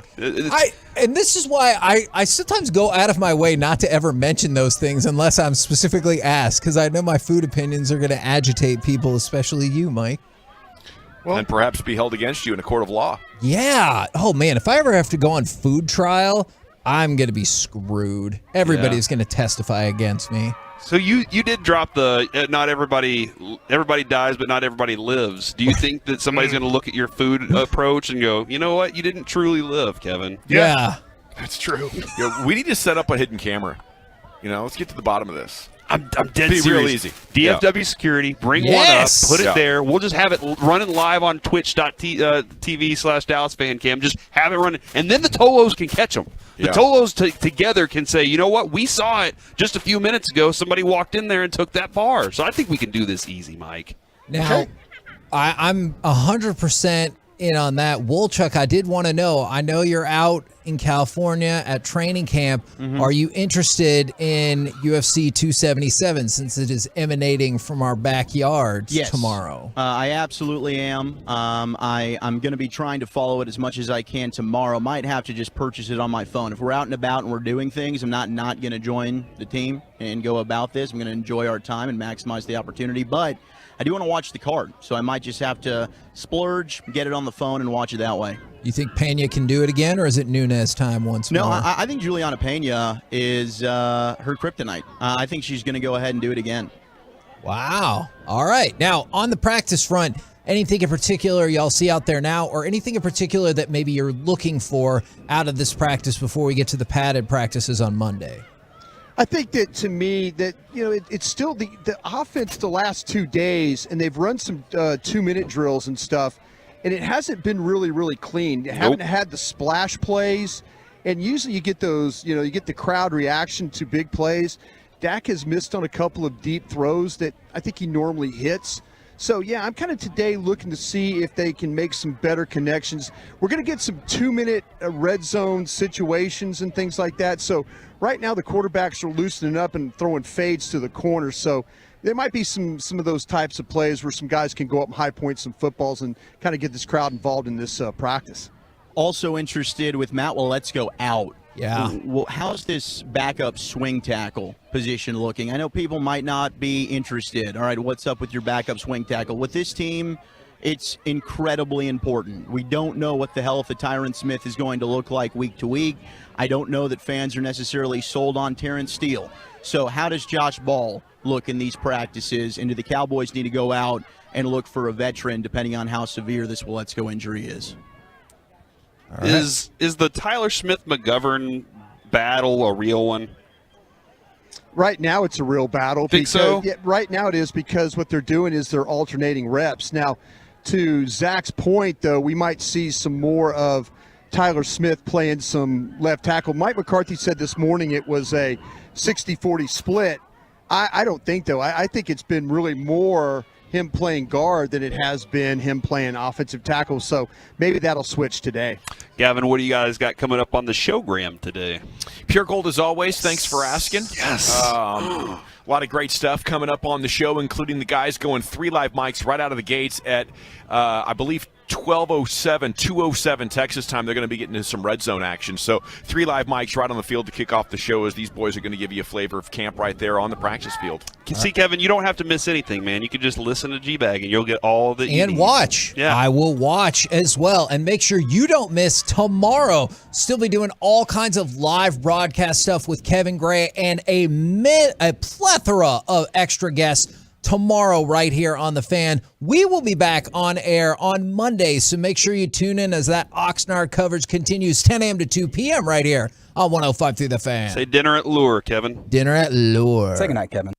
And this is why I sometimes go out of my way not to ever mention those things unless I'm specifically asked, because I know my food opinions are going to agitate people, especially you, Mike. And perhaps be held against you in a court of law. Yeah. Oh, man, if I ever have to go on food trial, I'm going to be screwed. Everybody's going to testify against me. So you did drop the not everybody dies, but not everybody lives. Do you think that somebody's going to look at your food approach and go, you know what, you didn't truly live, Kevin? Yeah. That's true. We need to set up a hidden camera. Let's get to the bottom of this. I'm dead Be serious. real easy. DFW security, bring Yes. one up, put it Yeah. there. We'll just have it running live on twitch.tv/Dallas Fan Cam. Just have it running, and then the Tolos can catch them. The Yeah. Tolos together can say, you know what, we saw it just a few minutes ago. Somebody walked in there and took that bar. So I think we can do this easy, Mike. Now, I'm 100% in on that. Wolchuk, I did want to know. I know you're out in California at training camp. Mhm. Are you interested in UFC 277 since it is emanating from our backyards Yes. tomorrow? I absolutely am. I'm going to be trying to follow it as much as I can tomorrow. Might have to just purchase it on my phone. If we're out and about and we're doing things, I'm not going to join the team and go about this. I'm going to enjoy our time and maximize the opportunity. But I do want to watch the card, so I might just have to splurge, get it on the phone, and watch it that way. You think Pena can do it again, or is it Nunes time once No, more? I think Juliana Pena is her kryptonite. I think she's going to go ahead and do it again. Wow. All right. Now, on the practice front, anything in particular y'all see out there now, or anything in particular that maybe you're looking for out of this practice before we get to the padded practices on Monday? I think that, to me, that it's still the offense the last 2 days, and they've run some 2-minute drills and stuff, and it hasn't been really, really clean. You haven't had the splash plays, and usually you get those, you get the crowd reaction to big plays. Dak has missed on a couple of deep throws that I think he normally hits. So, yeah, I'm kind of today looking to see if they can make some better connections. We're going to get some 2-minute red zone situations and things like that. So right now the quarterbacks are loosening up and throwing fades to the corner. So there might be some of those types of plays where some guys can go up and high point some footballs and kind of get this crowd involved in this practice. Also interested with Matt Waletzko out. Yeah. Well, how's this backup swing tackle position looking? I know people might not be interested. All right, what's up with your backup swing tackle? With this team, it's incredibly important. We don't know what the health of Tyron Smith is going to look like week to week. I don't know that fans are necessarily sold on Terrence Steele. So how does Josh Ball look in these practices? And do the Cowboys need to go out and look for a veteran depending on how severe this Waletzko injury is? Right. Is the Tyler Smith McGovern battle a real one? Right now it's a real battle. Think so? Yeah, right now it is, because what they're doing is they're alternating reps. Now, to Zach's point, though, we might see some more of Tyler Smith playing some left tackle. Mike McCarthy said this morning it was a 60-40 split. I don't think, though. I think it's been really more him playing guard than it has been him playing offensive tackle. So maybe that'll switch today. Gavin, what do you guys got coming up on the showgram today? Pure Gold as always. Thanks for asking. Yes. A lot of great stuff coming up on the show, including the guys going 3 live mics right out of the gates at, I believe, 2:07 Texas time. They're going to be getting into some red zone action. So 3 live mics right on the field to kick off the show, as these boys are going to give you a flavor of camp right there on the practice field. See, Kevin, you don't have to miss anything, man. You can just listen to G-Bag, and you'll get all that you And need. watch. Yeah. I will watch as well. And make sure you don't miss tomorrow. Still be doing all kinds of live broadcast stuff with Kevin Gray and a plethora of extra guests tomorrow right here on The Fan. We will be back on air on Monday, so make sure you tune in as that Oxnard coverage continues 10 a.m. to 2 p.m. right here on 105 through The Fan. Say dinner at Lure, Kevin. Dinner at Lure. Say goodnight, Kevin.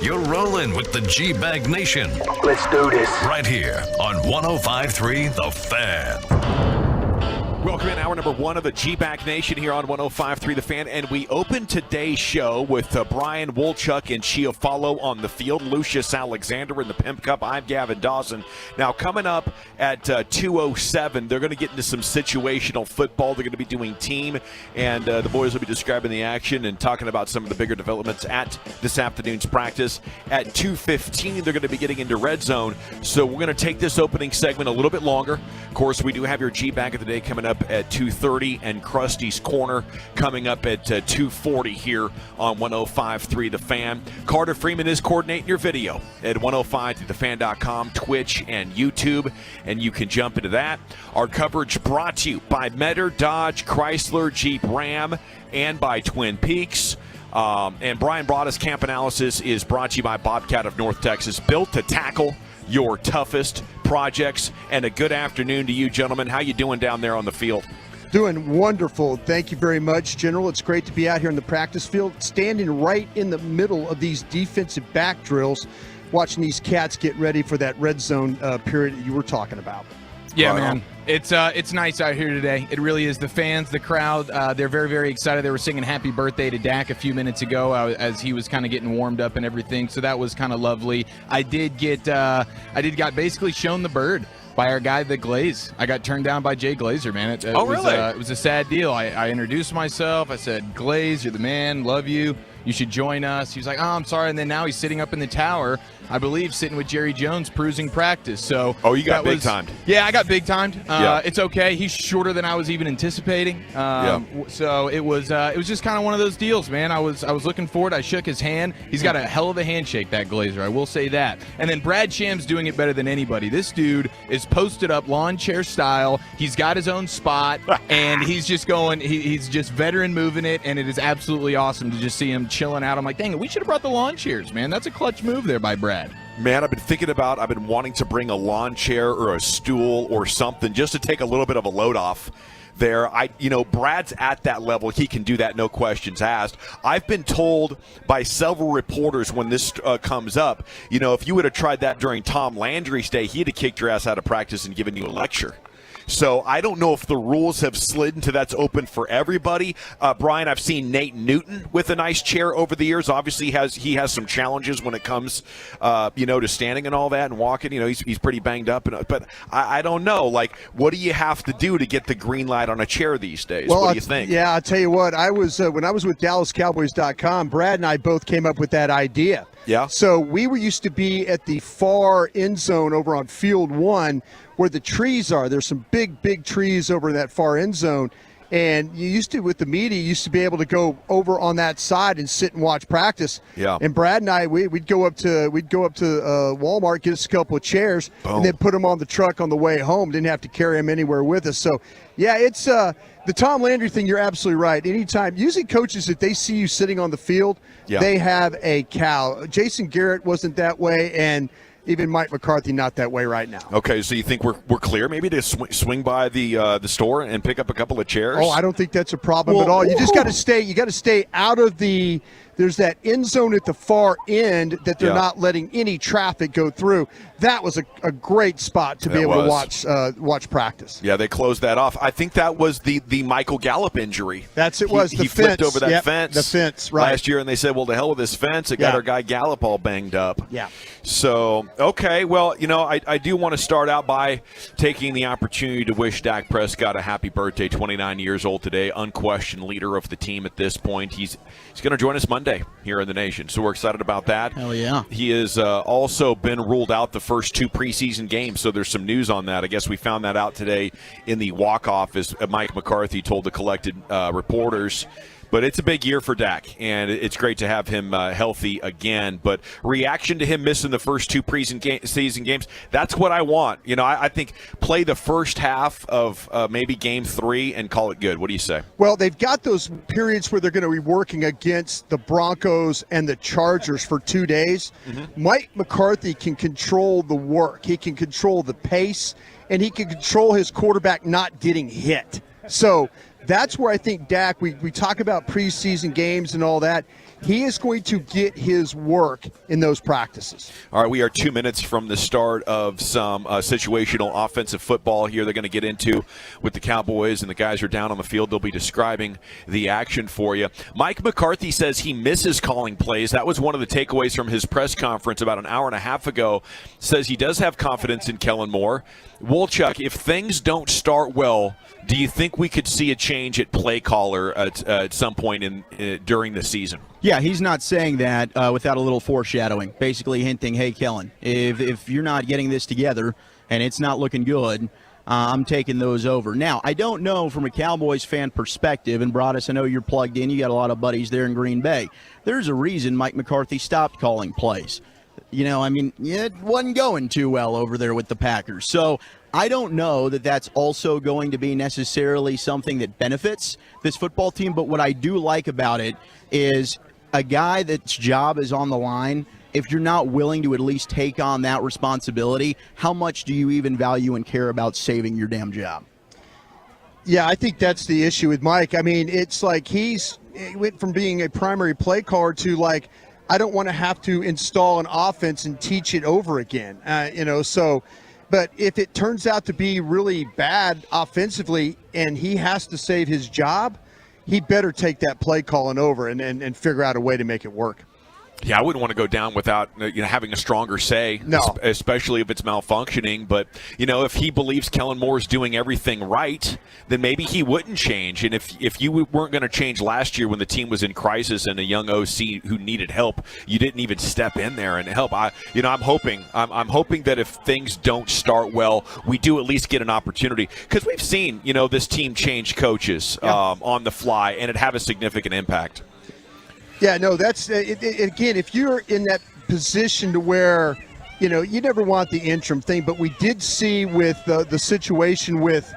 You're rolling with the G-Bag Nation. Let's do this. Right here on 105.3 The Fan. Welcome in hour number 1 of the G-Bag Nation here on 105.3 The Fan. And we open today's show with Brian Wolchuk and Chiafalo on the field. Lucius Alexander in the Pimp Cup. I'm Gavin Dawson. Now, coming up at 2:07, they're going to get into some situational football. They're going to be doing team, and the boys will be describing the action and talking about some of the bigger developments at this afternoon's practice. At 2:15, they're going to be getting into red zone. So we're going to take this opening segment a little bit longer. Of course, we do have your G-Bag of the day coming up at 2:30, and Krusty's Corner coming up at 2:40 here on 105.3 The Fan. Carter Freeman is coordinating your video at 105thethefan.com, Twitch, and YouTube, and you can jump into that. Our coverage brought to you by Metter, Dodge, Chrysler, Jeep, Ram, and by Twin Peaks. And Brian Broaddus Camp Analysis is brought to you by Bobcat of North Texas, built to tackle your toughest projects. And a good afternoon to you, gentlemen. How you doing down there on the field? Doing wonderful. Thank you very much, General. It's great to be out here in the practice field, standing right in the middle of these defensive back drills, watching these cats get ready for that red zone period that you were talking about. Yeah, man. It's nice out here today. It really is. The fans, the crowd, they're very, very excited. They were singing happy birthday to Dak a few minutes ago as he was kind of getting warmed up and everything. So that was kind of lovely. I got basically shown the bird by our guy, the Glaze. I got turned down by Jay Glazer, man. Really? It was a sad deal. I introduced myself. I said, Glaze, you're the man. Love you. You should join us. He was like, oh, I'm sorry. And then now he's sitting up in the tower, I believe, sitting with Jerry Jones, perusing practice. So you got big timed. Yeah, I got big timed. Yeah. It's okay. He's shorter than I was even anticipating. So it was just kind of one of those deals, man. I was looking forward. I shook his hand. He's got a hell of a handshake, that Glazer. I will say that. And then Brad Sham's doing it better than anybody. This dude is posted up lawn chair style. He's got his own spot, and he's just going. He's just veteran moving it, and it is absolutely awesome to just see him chilling out. I'm like, dang it, we should have brought the lawn chairs, man. That's a clutch move there by Brad. Man, I've been wanting to bring a lawn chair or a stool or something just to take a little bit of a load off there. Brad's at that level. He can do that, no questions asked. I've been told by several reporters when this comes up, if you would have tried that during Tom Landry's day, he'd have kicked your ass out of practice and given you a lecture. So I don't know if the rules have slid into that's open for everybody. Brian, I've seen Nate Newton with a nice chair over the years. Obviously, he has some challenges when it comes, to standing and all that and walking. He's pretty banged up. But I don't know. Like, what do you have to do to get the green light on a chair these days? Well, what do you think? Yeah, I'll tell you what. I was when I was with DallasCowboys.com, Brad and I both came up with that idea. Yeah. So we used to be at the far end zone over on Field 1 where the trees are. There's some big, big trees over in that far end zone. And you used to, with the media, you used to be able to go over on that side and sit and watch practice. Yeah. And Brad and I, we'd go up to Walmart, get us a couple of chairs, and then put them on the truck on the way home. Didn't have to carry them anywhere with us. So, yeah, it's the Tom Landry thing. You're absolutely right. Anytime, usually coaches, if they see you sitting on the field, they have a cow. Jason Garrett wasn't that way, and even Mike McCarthy not that way right now. Okay, so you think we're clear maybe to swing by the store and pick up a couple of chairs? Oh, I don't think that's a problem at all. You just got to stay. You got to stay out of the. There's that end zone at the far end that they're not letting any traffic go through. That was a great spot to be able to watch practice. Yeah, they closed that off. I think that was the Michael Gallup injury. He flipped over that fence. The fence, right. Last year, and they said, well, to hell with this fence. It got our guy Gallup all banged up. Yeah. So, okay, well, I do want to start out by taking the opportunity to wish Dak Prescott a happy birthday, 29 years old today, unquestioned leader of the team at this point. He's going to join us Monday here in the nation, so we're excited about that. Hell yeah. He has also been ruled out the first 2 preseason games, so there's some news on that. I guess we found that out today in the walk-off as Mike McCarthy told the collected reporters. But it's a big year for Dak, and it's great to have him healthy again. But reaction to him missing the first 2 preseason games, that's what I want. I think play the first half of maybe game 3 and call it good. What do you say? Well, they've got those periods where they're going to be working against the Broncos and the Chargers for 2 days. Mm-hmm. Mike McCarthy can control the work. He can control the pace, and he can control his quarterback not getting hit. So that's where I think Dak, we talk about preseason games and all that. He is going to get his work in those practices. All right, we are 2 minutes from the start of some situational offensive football here they're going to get into with the Cowboys, and the guys are down on the field. They'll be describing the action for you. Mike McCarthy says he misses calling plays. That was one of the takeaways from his press conference about an hour and a half ago. Says he does have confidence in Kellen Moore. Wolchuk, if things don't start well, do you think we could see a change at play caller at some point during the season? Yeah, he's not saying that without a little foreshadowing, basically hinting, hey, Kellen, if you're not getting this together and it's not looking good, I'm taking those over. Now, I don't know from a Cowboys fan perspective, and Broadus, I know you're plugged in. You got a lot of buddies there in Green Bay. There's a reason Mike McCarthy stopped calling plays. It wasn't going too well over there with the Packers. So I don't know that that's also going to be necessarily something that benefits this football team. But what I do like about it is a guy that's job is on the line. If you're not willing to at least take on that responsibility, how much do you even value and care about saving your damn job? Yeah, I think that's the issue with Mike. I mean, it's like he went from being a primary play caller to like, I don't want to have to install an offense and teach it over again. But if it turns out to be really bad offensively and he has to save his job, he better take that play calling over and figure out a way to make it work. Yeah, I wouldn't want to go down without having a stronger say, no. Especially if it's malfunctioning. But, if he believes Kellen Moore is doing everything right, then maybe he wouldn't change. And if you weren't going to change last year when the team was in crisis and a young OC who needed help, you didn't even step in there and help. I'm hoping that if things don't start well, we do at least get an opportunity. Because we've seen, this team change coaches on the fly, and it have a significant impact. Yeah, no, that's again, if you're in that position to where, you never want the interim thing, but we did see with the situation with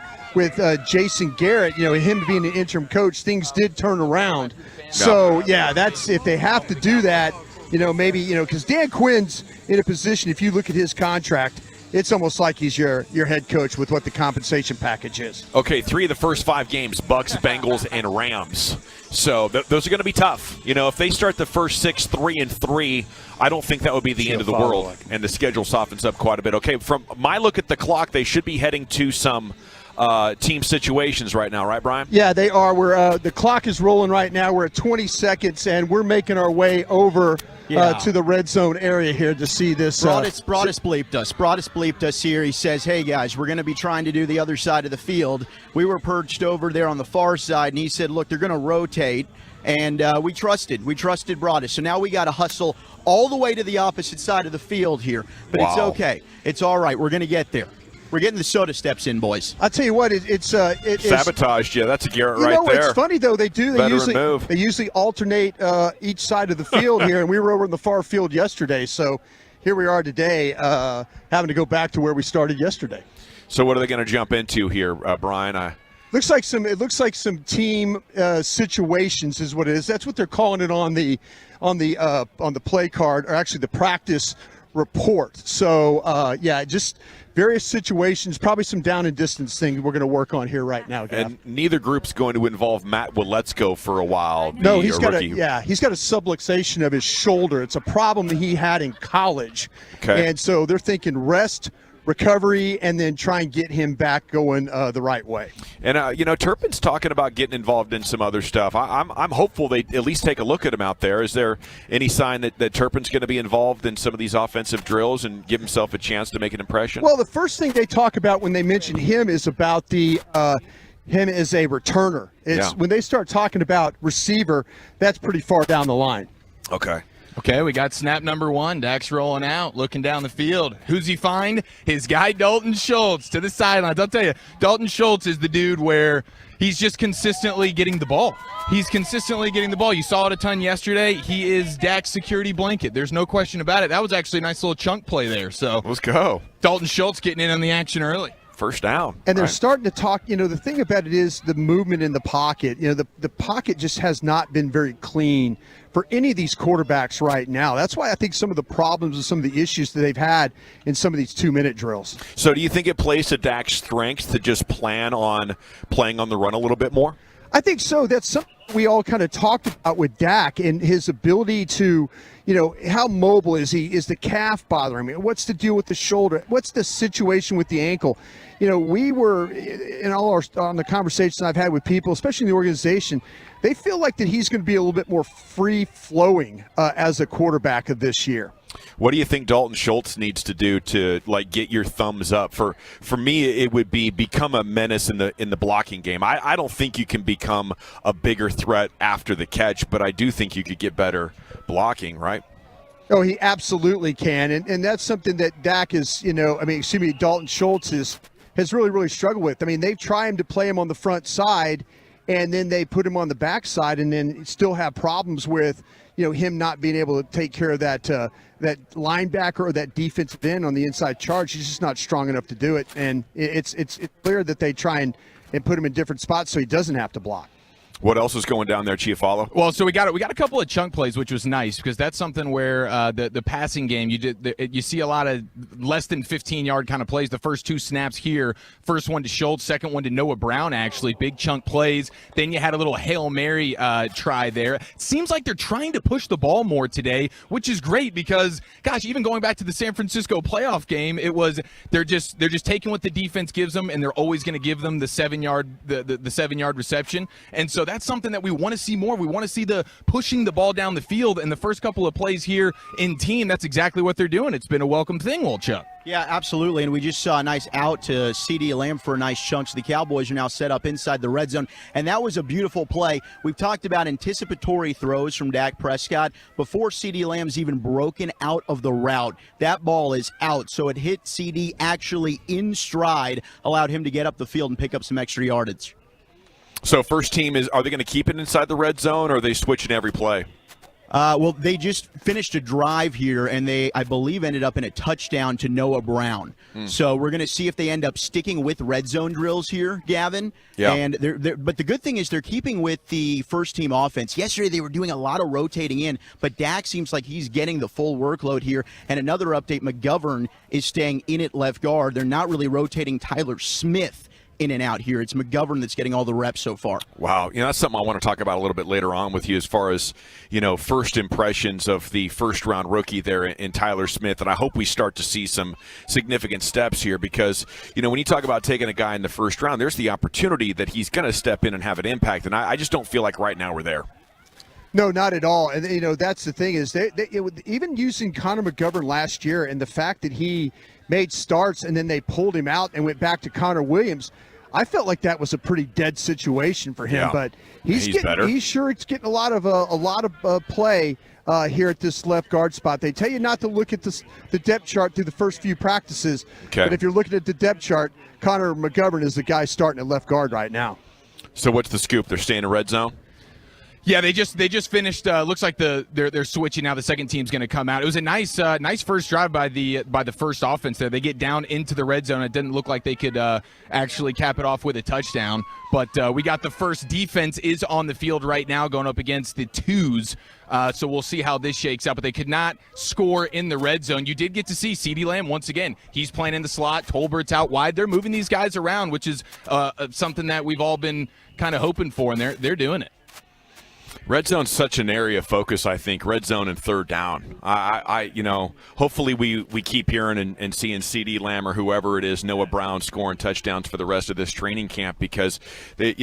Jason Garrett, him being an interim coach, things did turn around. So, yeah, that's if they have to do that, maybe, because Dan Quinn's in a position, if you look at his contract, it's almost like he's your head coach with what the compensation package is. Okay, 3 of the first 5 games, Bucks, Bengals, and Rams. So those are going to be tough. If they start the first 6 3-3, I don't think that would be the end of the world, and the schedule softens up quite a bit. Okay, from my look at the clock, they should be heading to some team situations right now, right, Brian? Yeah, they are. The clock is rolling right now. We're at 20 seconds, and we're making our way over to the red zone area here to see this. Broadus bleeped us. Broadus bleeped us here. He says, hey, guys, we're going to be trying to do the other side of the field. We were perched over there on the far side, and he said, look, they're going to rotate, and we trusted Broadus. So now we got to hustle all the way to the opposite side of the field here. But It's okay. It's all right. We're going to get there. We're getting the soda steps in, boys. I'll tell you what, it's sabotaged. Yeah, that's a Garrett right there. It's funny though. They usually alternate each side of the field here, and we were over in the far field yesterday. So here we are today, having to go back to where we started yesterday. So what are they going to jump into here, Brian? It looks like some team situations is what it is. That's what they're calling it on the play card, or actually the practice report. So just various situations, probably some down and distance thing we're going to work on here right now, Gav. And neither group's going to involve Matt Waletzko for a while. No, he's got a subluxation of his shoulder. It's a problem that he had in college. Okay. And so they're thinking rest, recovery, and then try and get him back going the right way. And Turpin's talking about getting involved in some other stuff. I'm hopeful they at least take a look at him out there. Is there any sign that Turpin's going to be involved in some of these offensive drills and give himself a chance to make an impression? Well, the first thing they talk about when they mention him is about him as a returner. When they start talking about receiver, that's pretty far down the line. Okay, we got snap number 1. Dak's rolling out, looking down the field. Who's he find? His guy Dalton Schultz to the sidelines. I'll tell you, Dalton Schultz is the dude where he's just consistently getting the ball. You saw it a ton yesterday. He is Dak's security blanket. There's no question about it. That was actually a nice little chunk play there. So let's go. Dalton Schultz getting in on the action early. First down. And they're starting to talk, the thing about it is the movement in the pocket. The pocket just has not been very clean for any of these quarterbacks right now. That's why I think some of the problems and some of the issues that they've had in some of these 2-minute drills. So do you think it plays to Dak's strengths to just plan on playing on the run a little bit more? I think so. That's something we all kind of talked about with Dak and his ability to, how mobile is he? Is the calf bothering him? What's the deal with the shoulder? What's the situation with the ankle? We were in on the conversations I've had with people, especially in the organization, they feel like that he's going to be a little bit more free-flowing as a quarterback of this year. What do you think Dalton Schultz needs to do to get your thumbs up? For me, it would be become a menace in the blocking game. I don't think you can become a bigger threat after the catch, but I do think you could get better blocking, right? Oh, he absolutely can, and that's something that Dak is, Dalton Schultz has really, really struggled with. I mean, they've tried to play him on the front side, and then they put him on the back side, and then still have problems with, him not being able to take care of that linebacker or that defensive end on the inside charge. He's just not strong enough to do it, and it's clear that they try and put him in different spots so he doesn't have to block. What else is going down there, Chiafalo? Well, so we got a couple of chunk plays, which was nice because that's something where the passing game you see a lot of less than 15-yard kind of plays. The first two snaps here, first one to Schultz, second one to Noah Brown. Actually, big chunk plays. Then you had a little Hail Mary try there. It seems like they're trying to push the ball more today, which is great because, gosh, even going back to the San Francisco playoff game, it was they're just taking what the defense gives them, and they're always going to give them the 7-yard the 7-yard reception, and so that's something that we want to see more. We want to see the pushing the ball down the field, and the first couple of plays here in team, that's exactly what they're doing. It's been a welcome thing, Chuck. Yeah, absolutely, and we just saw a nice out to CeeDee Lamb for a nice chunk. So the Cowboys are now set up inside the red zone, and that was a beautiful play. We've talked about anticipatory throws from Dak Prescott. Before CeeDee Lamb's even broken out of the route, that ball is out, so it hit CeeDee actually in stride, allowed him to get up the field and pick up some extra yardage. So first team are they going to keep it inside the red zone, or are they switching every play? Well, they just finished a drive here, and they, I believe, ended up in a touchdown to Noah Brown. So we're going to see if they end up sticking with red zone drills here, Gavin. Yeah. And but the good thing is they're keeping with the first-team offense. Yesterday they were doing a lot of rotating in, but Dak seems like he's getting the full workload here. And another update, McGovern is staying in at left guard. They're not really rotating Tyler Smith in and out here. It's McGovern that's getting all the reps so far. Wow. That's something I want to talk about a little bit later on with you as far as, first impressions of the first-round rookie there in Tyler Smith. And I hope we start to see some significant steps here because, when you talk about taking a guy in the first round, there's the opportunity that he's going to step in and have an impact. And I just don't feel like right now we're there. No, not at all. And, that's the thing is even using Connor McGovern last year and the fact that he made starts and then they pulled him out and went back to Connor Williams, I felt like that was a pretty dead situation for him. Yeah. But he's sure getting a lot of play here at this left guard spot. They tell you not to look at the depth chart through the first few practices. Okay. But if you're looking at the depth chart, Connor McGovern is the guy starting at left guard right now. So what's the scoop? They're staying in red zone? Yeah, they just finished. Looks like they're switching now. The second team's going to come out. It was a nice first drive by the first offense there. They get down into the red zone. It didn't look like they could actually cap it off with a touchdown. But we got the first defense is on the field right now, going up against the twos. So we'll see how this shakes out. But they could not score in the red zone. You did get to see CeeDee Lamb once again. He's playing in the slot. Tolbert's out wide. They're moving these guys around, which is something that we've all been kind of hoping for, and they're doing it. Red zone's such an area of focus, I think. Red zone and third down. Hopefully we keep hearing and seeing CeeDee Lamb or whoever it is, Noah Brown, scoring touchdowns for the rest of this training camp because the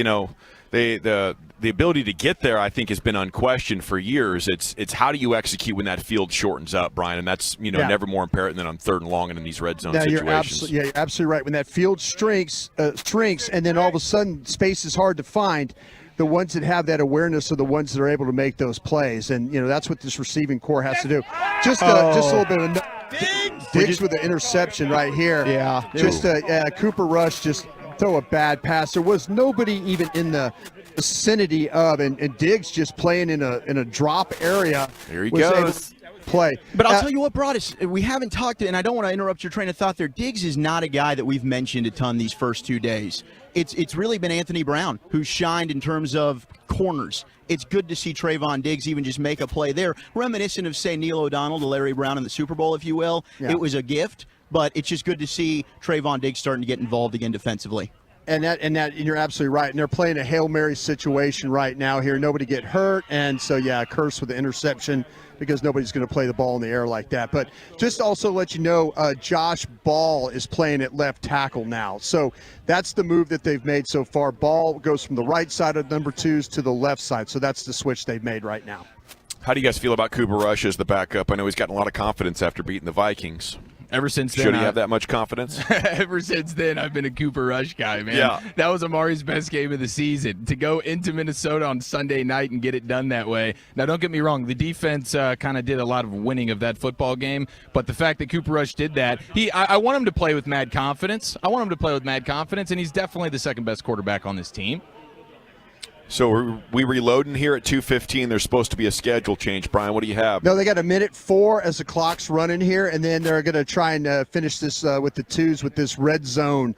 ability to get there, I think, has been unquestioned for years. It's how do you execute when that field shortens up, Brian? And that's never more imperative than on third and long and in these red zone situations. You're absolutely right. When that field shrinks, and then all of a sudden space is hard to find. The ones that have that awareness are the ones that are able to make those plays, and that's what this receiving core has to do. Just a little bit of Diggs with the interception right here. Yeah, Cooper Rush just throw a bad pass. There was nobody even in the vicinity of, and Diggs just playing in a drop area. Here he goes. Play. But I'll tell you what brought us, we haven't talked, and I don't want to interrupt your train of thought there. Diggs is not a guy that we've mentioned a ton these first 2 days. It's really been Anthony Brown who's shined in terms of corners. It's good to see Trayvon Diggs even just make a play there, reminiscent of, say, Neil O'Donnell to Larry Brown in the Super Bowl, if you will. Yeah. It was a gift, but it's just good to see Trayvon Diggs starting to get involved again defensively. And you're absolutely right. And they're playing a Hail Mary situation right now here. Nobody get hurt. And so, yeah, curse with the interception because nobody's going to play the ball in the air like that. But just also let you know, Josh Ball is playing at left tackle now. So that's the move that they've made so far. Ball goes from the right side of number 2s to the left side. So that's the switch they've made right now. How do you guys feel about Cooper Rush as the backup? I know he's gotten a lot of confidence after beating the Vikings. Ever since then, should he have that much confidence? Ever since then, I've been a Cooper Rush guy, man. Yeah. That was Amari's best game of the season. To go into Minnesota on Sunday night and get it done that way. Now, don't get me wrong. The defense kind of did a lot of winning of that football game, but the fact that Cooper Rush did that, I want him to play with mad confidence. And he's definitely the second best quarterback on this team. So are we reloading here at 2:15. There's supposed to be a schedule change. Brian, what do you have? No, they got a minute 4 as the clock's running here, and then they're going to try and finish this with the 2s with this red zone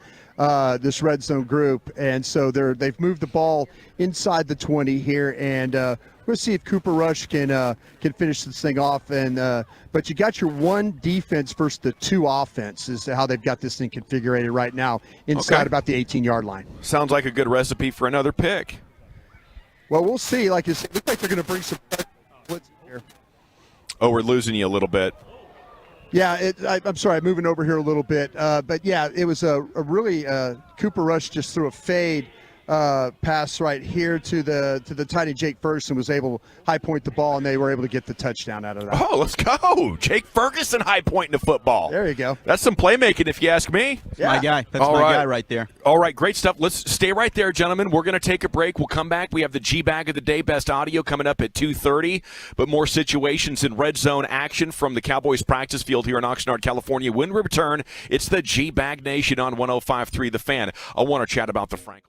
group. And so they've moved the ball inside the 20 here, and we'll see if Cooper Rush can finish this thing off. And but you got your 1 defense versus the 2 offense is how they've got this thing configured right now inside about the 18-yard line. Sounds like a good recipe for another pick. Well, we'll see. Like you said, it looks like they're going to bring some blitz here. Oh, we're losing you a little bit. Yeah, I'm sorry, I'm moving over here a little bit. But, yeah, it was a really Cooper Rush just threw a fade pass right here to the tiny Jake Ferguson, was able to high point the ball, and they were able to get the touchdown out of that. Oh, let's go. Jake Ferguson high pointing the football. There you go. That's some playmaking if you ask me. Yeah. My guy. That's my guy right there. All right, great stuff. Let's stay right there, gentlemen. We're going to take a break. We'll come back. We have the G-Bag of the Day, best audio, coming up at 2:30. But more situations in red zone action from the Cowboys practice field here in Oxnard, California. When we return, it's the G-Bag Nation on 105.3 The Fan. I want to chat about the Frankels.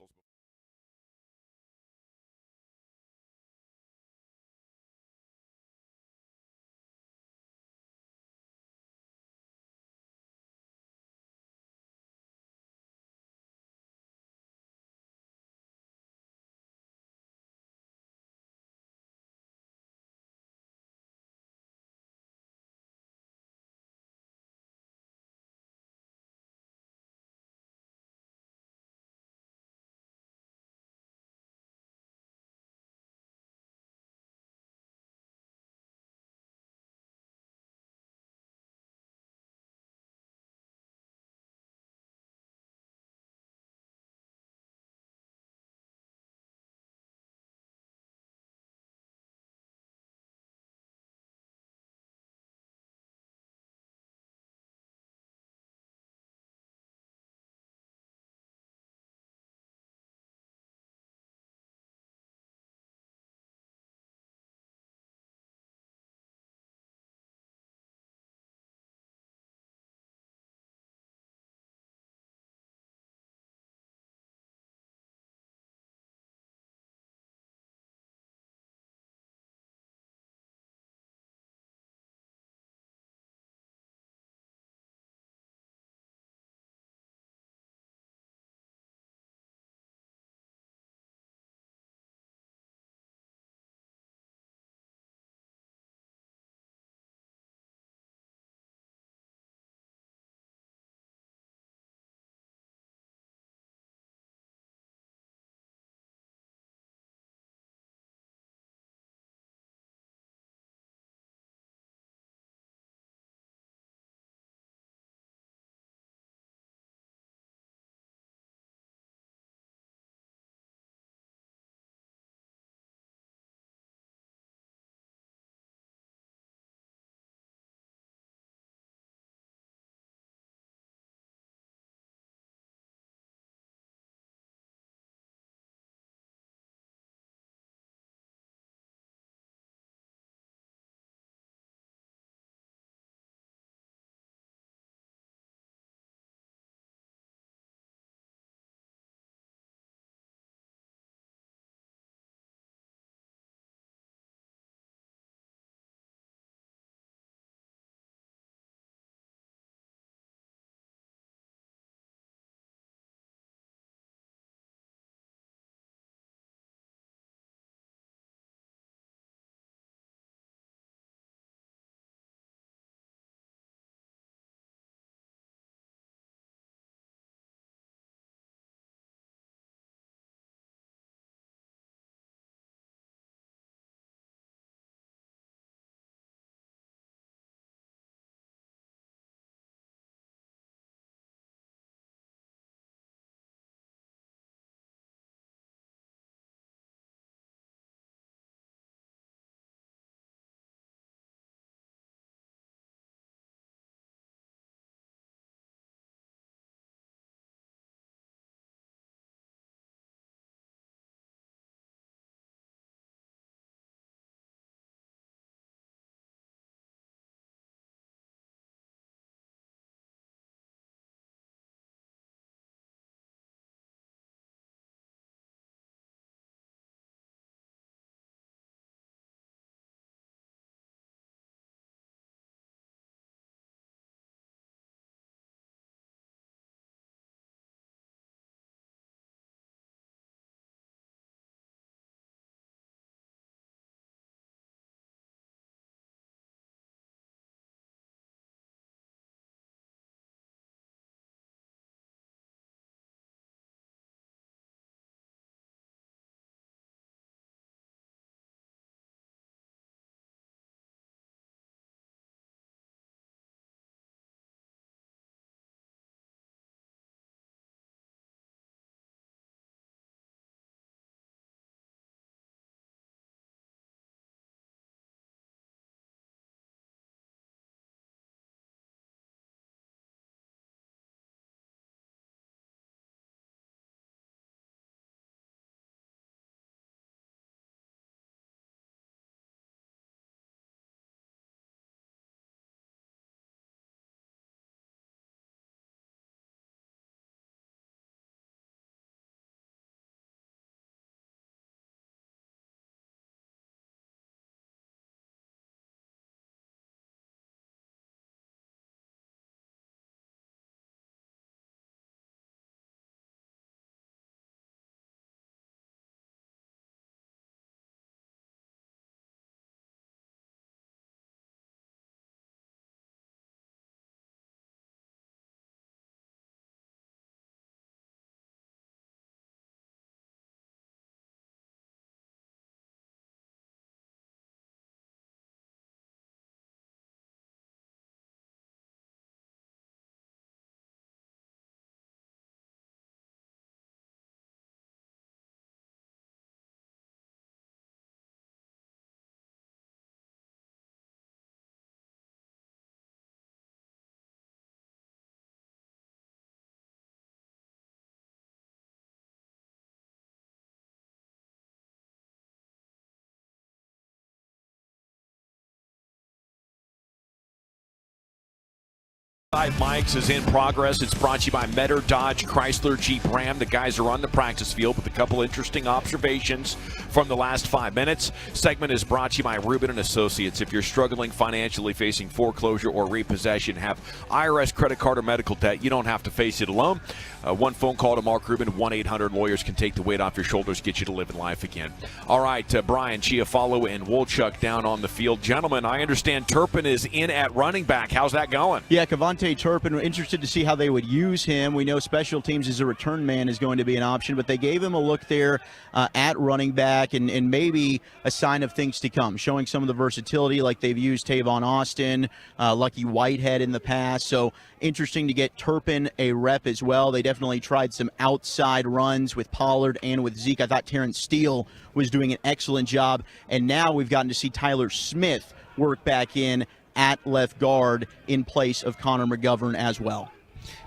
Live Mics is in progress. It's brought to you by Metter Dodge Chrysler Jeep Ram. The guys are on the practice field with a couple interesting observations from the last 5 minutes. Segment is brought to you by Rubin & Associates. If you're struggling financially, facing foreclosure or repossession, have IRS credit card or medical debt, you don't have to face it alone. One phone call to Mark Rubin, 1-800-Lawyers can take the weight off your shoulders, get you to living life again. All right, Brian, Chiafalo, and Wolchuk down on the field. Gentlemen, I understand Turpin is in at running back. How's that going? Yeah, Kevontae Turpin, we're interested to see how they would use him. We know special teams as a return man is going to be an option, but they gave him a look there at running back and maybe a sign of things to come, showing some of the versatility like they've used Tavon Austin, Lucky Whitehead in the past. So interesting to get Turpin a rep as well. They definitely tried some outside runs with Pollard and with Zeke. I thought Terrence Steele was doing an excellent job. And now we've gotten to see Tyler Smith work back in at left guard in place of Connor McGovern as well.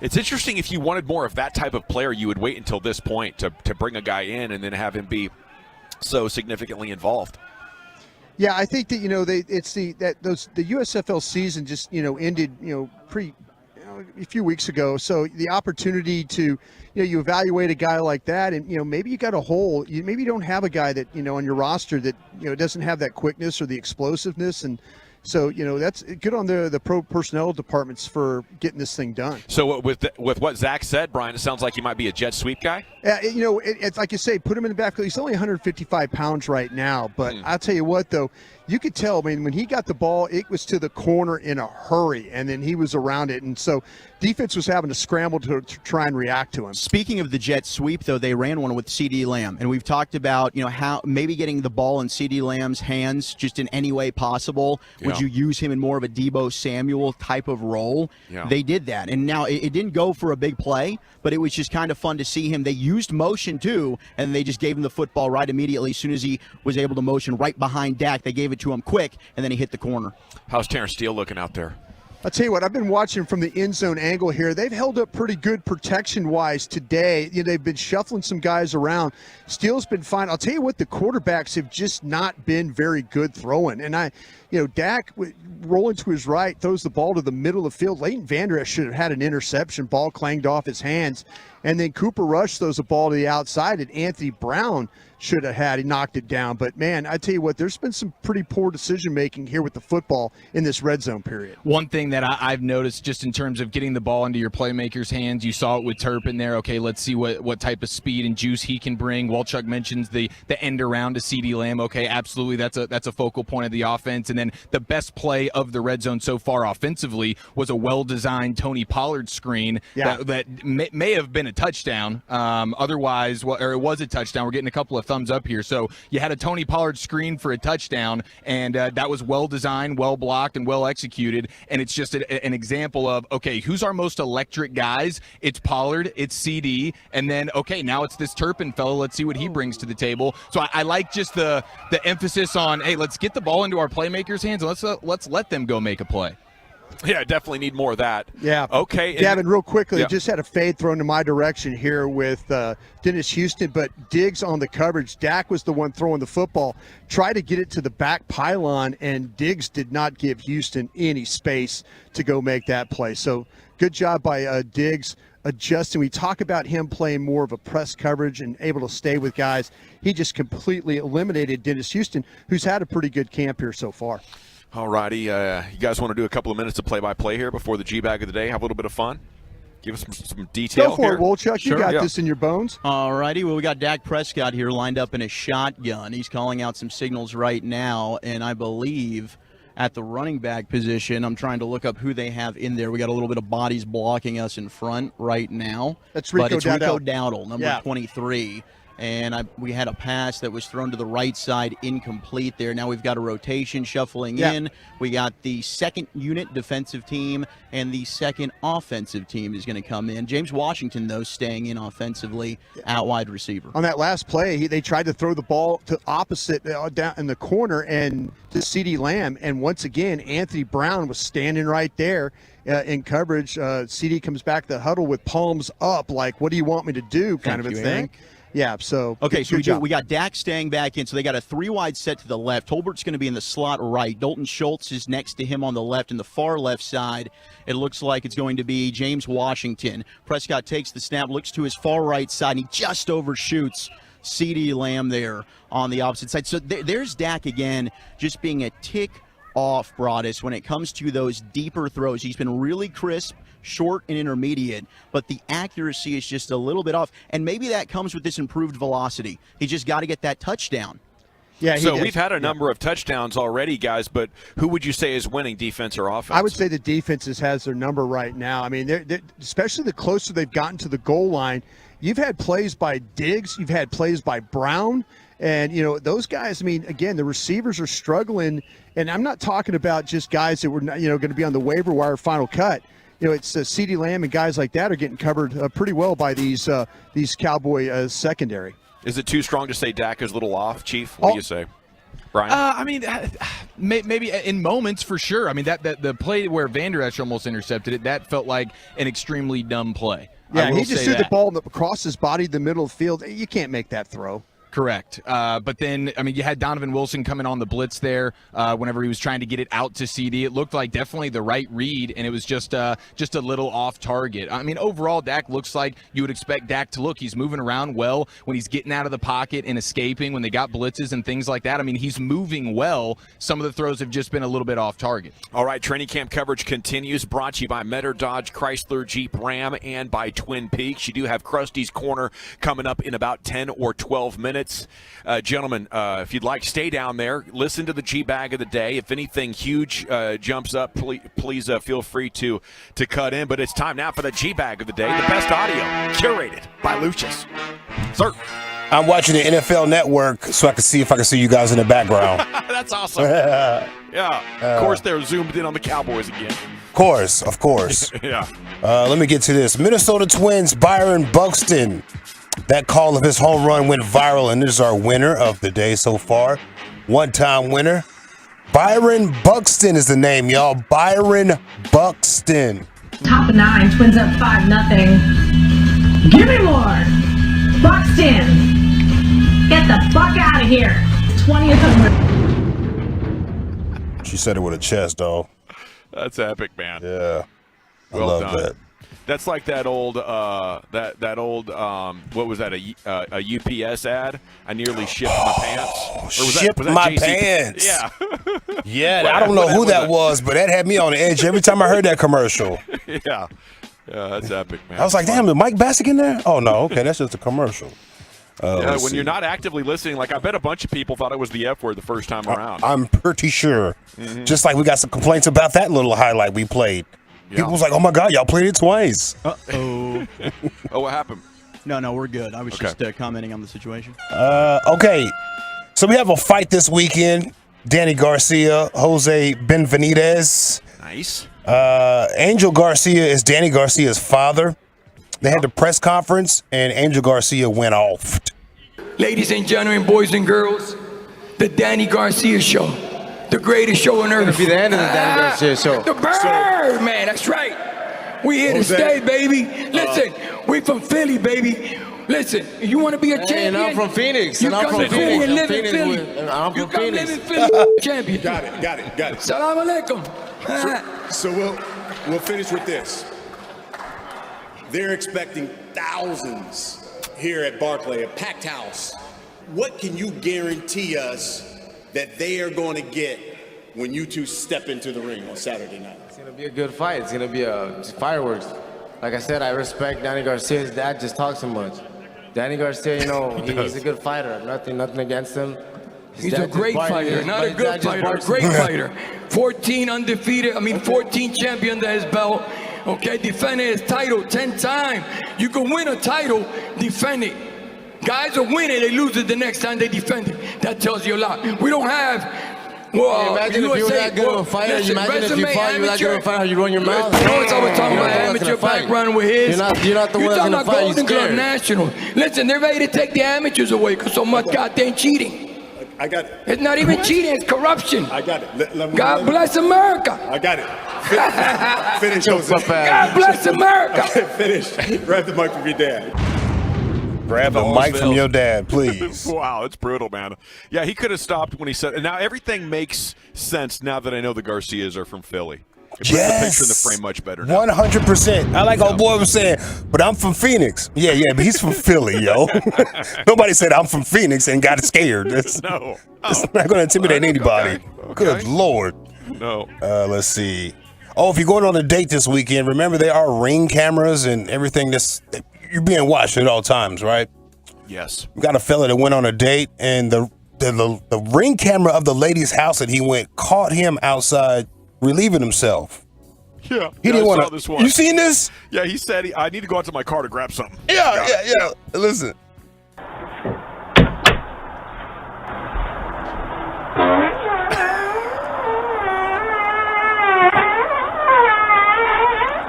It's interesting, if you wanted more of that type of player, you would wait until this point to bring a guy in and then have him be so significantly involved. Yeah, I think that the USFL season just ended a few weeks ago. So the opportunity to you evaluate a guy like that, and maybe you got a hole. Maybe you don't have a guy that on your roster that doesn't have that quickness or the explosiveness, and so that's good on the pro personnel departments for getting this thing done. So with what Zach said, Brian, it sounds like he might be a jet sweep guy. Yeah, it's like you say, put him in the backfield. He's only 155 pounds right now, but I'll tell you what, though, you could tell. I mean, when he got the ball, it was to the corner in a hurry, and then he was around it, and so defense was having to scramble to try and react to him. Speaking of the jet sweep, though, they ran one with CeeDee Lamb, and we've talked about how maybe getting the ball in CeeDee Lamb's hands just in any way possible. Yeah. Would you use him in more of a Deebo Samuel type of role? Yeah. They did that, and now it didn't go for a big play, but it was just kind of fun to see him. They used motion too, and they just gave him the football right immediately as soon as he was able to motion right behind Dak. They gave it to him quick, and then he hit the corner. How's Terrence Steele looking out there? I'll tell you what, I've been watching from the end zone angle here. They've held up pretty good protection-wise today. They've been shuffling some guys around. Steele's been fine. I'll tell you what, the quarterbacks have just not been very good throwing. And Dak rolling to his right, throws the ball to the middle of the field. Leighton Vander Esch should have had an interception. Ball clanged off his hands. And then Cooper Rush throws the ball to the outside, and Anthony Brown should have had. He knocked it down. But, man, I tell you what, there's been some pretty poor decision-making here with the football in this red zone period. One thing that I've noticed just in terms of getting the ball into your playmakers' hands, you saw it with Turpin there. Okay, let's see what type of speed and juice he can bring. Walchuk mentions the end around to CeeDee Lamb. Okay, absolutely, that's a focal point of the offense. And then the best play of the red zone so far offensively was a well-designed Tony Pollard screen that may have been a touchdown. Otherwise, it was a touchdown. We're getting a couple of thumbs up here. So you had a Tony Pollard screen for a touchdown, and that was well-designed, well-blocked, and well-executed. And it's just an example of, okay, who's our most electric guys? It's Pollard, it's CD, and then, okay, now it's this Turpin fellow. Let's see what he brings to the table. So I like just the emphasis on, hey, let's get the ball into our playmakers' hands, and let's let them go make a play. Yeah, definitely need more of that. Yeah. Okay. Gavin, real quickly, just had a fade thrown to my direction here with Dennis Houston, but Diggs on the coverage. Dak was the one throwing the football. Tried to get it to the back pylon, and Diggs did not give Houston any space to go make that play. So good job by Diggs adjusting. We talk about him playing more of a press coverage and able to stay with guys. He just completely eliminated Dennis Houston, who's had a pretty good camp here so far. All righty. You guys want to do a couple of minutes of play-by-play here before the G-Bag of the day? Have a little bit of fun? Give us some detail Go for here. it, Wolchuk. You got this in your bones. All righty. Well, we got Dak Prescott here lined up in a shotgun. He's calling out some signals right now, and I believe at the running back position, I'm trying to look up who they have in there. We got a little bit of bodies blocking us in front right now. That's Rico Dowdle. Rico Dowdle, number 23. And we had a pass that was thrown to the right side, incomplete there. Now we've got a rotation shuffling in. We got the second unit defensive team, and the second offensive team is going to come in. James Washington, though, staying in offensively at wide receiver. On that last play, they tried to throw the ball to opposite down in the corner and to CeeDee Lamb. And once again, Anthony Brown was standing right there in coverage. CeeDee comes back to the huddle with palms up, like, what do you want me to do, kind of a thing. Eric. Yeah, so okay, so good job. we got Dak staying back in, so they got a 3-wide set to the left. Tolbert's going to be in the slot right. Dalton Schultz is next to him on the left. In the far left side, it looks like it's going to be James Washington. Prescott takes the snap, looks to his far right side, and he just overshoots CeeDee Lamb there on the opposite side. So there's Dak again, just being a tick off, Broadus, when it comes to those deeper throws. He's been really crisp, short and intermediate, but the accuracy is just a little bit off, and maybe that comes with this improved velocity. He just got to get that touchdown. Yeah. So we've had a number of touchdowns already, guys, but who would you say is winning, defense or offense? I would say the defenses has their number right now. I mean, they're especially the closer they've gotten to the goal line. You've had plays by Diggs, you've had plays by Brown, and, those guys, I mean, again, the receivers are struggling, and I'm not talking about just guys that were, going to be on the waiver wire final cut. It's CeeDee Lamb and guys like that are getting covered pretty well by these Cowboy secondary. Is it too strong to say Dak is a little off, Chief? What do you say? Brian? I mean, maybe in moments for sure. I mean, that the play where Vander Esch almost intercepted it, that felt like an extremely dumb play. Yeah, he just threw the ball across his body, the middle of the field. You can't make that throw. Correct. But then, I mean, you had Donovan Wilson coming on the blitz there whenever he was trying to get it out to CD. It looked like definitely the right read, and it was just a little off target. I mean, overall, Dak looks like you would expect Dak to look. He's moving around well when he's getting out of the pocket and escaping when they got blitzes and things like that. I mean, he's moving well. Some of the throws have just been a little bit off target. All right, training camp coverage continues, brought to you by Metter Dodge, Chrysler, Jeep, Ram, and by Twin Peaks. You do have Krusty's Corner coming up in about 10 or 12 minutes. Gentlemen, if you'd like, stay down there. Listen to the G-Bag of the day. If anything huge jumps up, please feel free to cut in. But it's time now for the G-Bag of the day, the best audio, curated by Lucius. Sir. I'm watching the NFL Network so I can see if I can see you guys in the background. That's awesome. Yeah. Of course, they're zoomed in on the Cowboys again. Of course. Yeah. Let me get to this. Minnesota Twins Byron Buxton. That call of his home run went viral, and this is our winner of the day so far. One-time winner. Byron Buxton is the name, y'all. Byron Buxton. Top of 9, Twins up 5-0. Give me more. Buxton. Get the fuck out of here. 20th of... She said it with a chest, though. That's epic, man. Yeah. I Well love done. that. That's like that old that old what was that, a UPS ad? I nearly shipped my pants. Or was Shipped that my JC? pants. Yeah. Yeah, I don't know who that was, but that had me on the edge every time I heard that commercial. Yeah, that's epic, man. I was like, damn, is Mike Bassick in there? Oh, no, okay, that's just a commercial. When you're not actively listening, like I bet a bunch of people thought it was the F word the first time around. I'm pretty sure. Mhm. Just like we got some complaints about that little highlight we played. Yeah. People was like, oh, my God, y'all played it twice. Uh-oh. Oh, what happened? No, we're good. I was just commenting on the situation. Okay, so we have a fight this weekend. Danny Garcia, Jose Benavidez. Nice. Angel Garcia is Danny Garcia's father. They had the press conference, and Angel Garcia went off. Ladies and gentlemen, boys and girls, the Danny Garcia Show. The greatest show on earth. It'll be the end of the Danny Garcia Show. The bird, man, that's right. We here to stay, baby. Listen, we from Philly, baby. Listen, you want to be a champion? And I'm from Phoenix. You And I'm come from to Philly Phoenix. and live in I'm Philly. from You come Phoenix. live in Philly, champion. Got it. Salam alaikum. So we'll finish with this. They're expecting thousands here at Barkley, a packed house. What can you guarantee us that they are going to get when you two step into the ring on Saturday night? It's going to be a good fight. It's going to be fireworks. Like I said, I respect Danny Garcia's dad just talks so much. Danny Garcia, he's a good fighter. Nothing against him. He's a great fighter, not a good fighter, a great fighter. 14 champion under his belt. Okay, defending his title 10 times. You can win a title, defend it. Guys are winning, they lose it the next time they defend it. That tells you a lot. We don't have. Well, imagine if you were that good of a fighter. Imagine if you fought, you were that good of a fighter, how you run your mouth. Notice I was talking about amateur background with his. You're not the one that's talking gonna about fight. Golden Glove National. Listen, they're ready to take the amateurs away because so much goddamn cheating. I got it. It's not even cheating, it's corruption. I got it. God bless America. I got it. Finish, Jose. God bless America. Finish. Grab the mic from your dad. Grab the mic from your dad, please. Wow, it's brutal, man. Yeah, he could have stopped when he said. And now everything makes sense now that I know the Garcias are from Philly. It puts the picture in the frame much better now. 100%. I like old boy was saying, but I'm from Phoenix. Yeah, but he's from Philly, yo. Nobody said I'm from Phoenix and got scared. It's not going to intimidate anybody. Okay. Good Lord. No. Let's see. Oh, if you're going on a date this weekend, remember there are Ring cameras and everything. You're being watched at all times, right? Yes. We got a fella that went on a date, and the Ring camera of the lady's house that he went caught him outside relieving himself. Yeah. He didn't want to. This one. You seen this? Yeah, he said, I need to go out to my car to grab something. Yeah. Listen.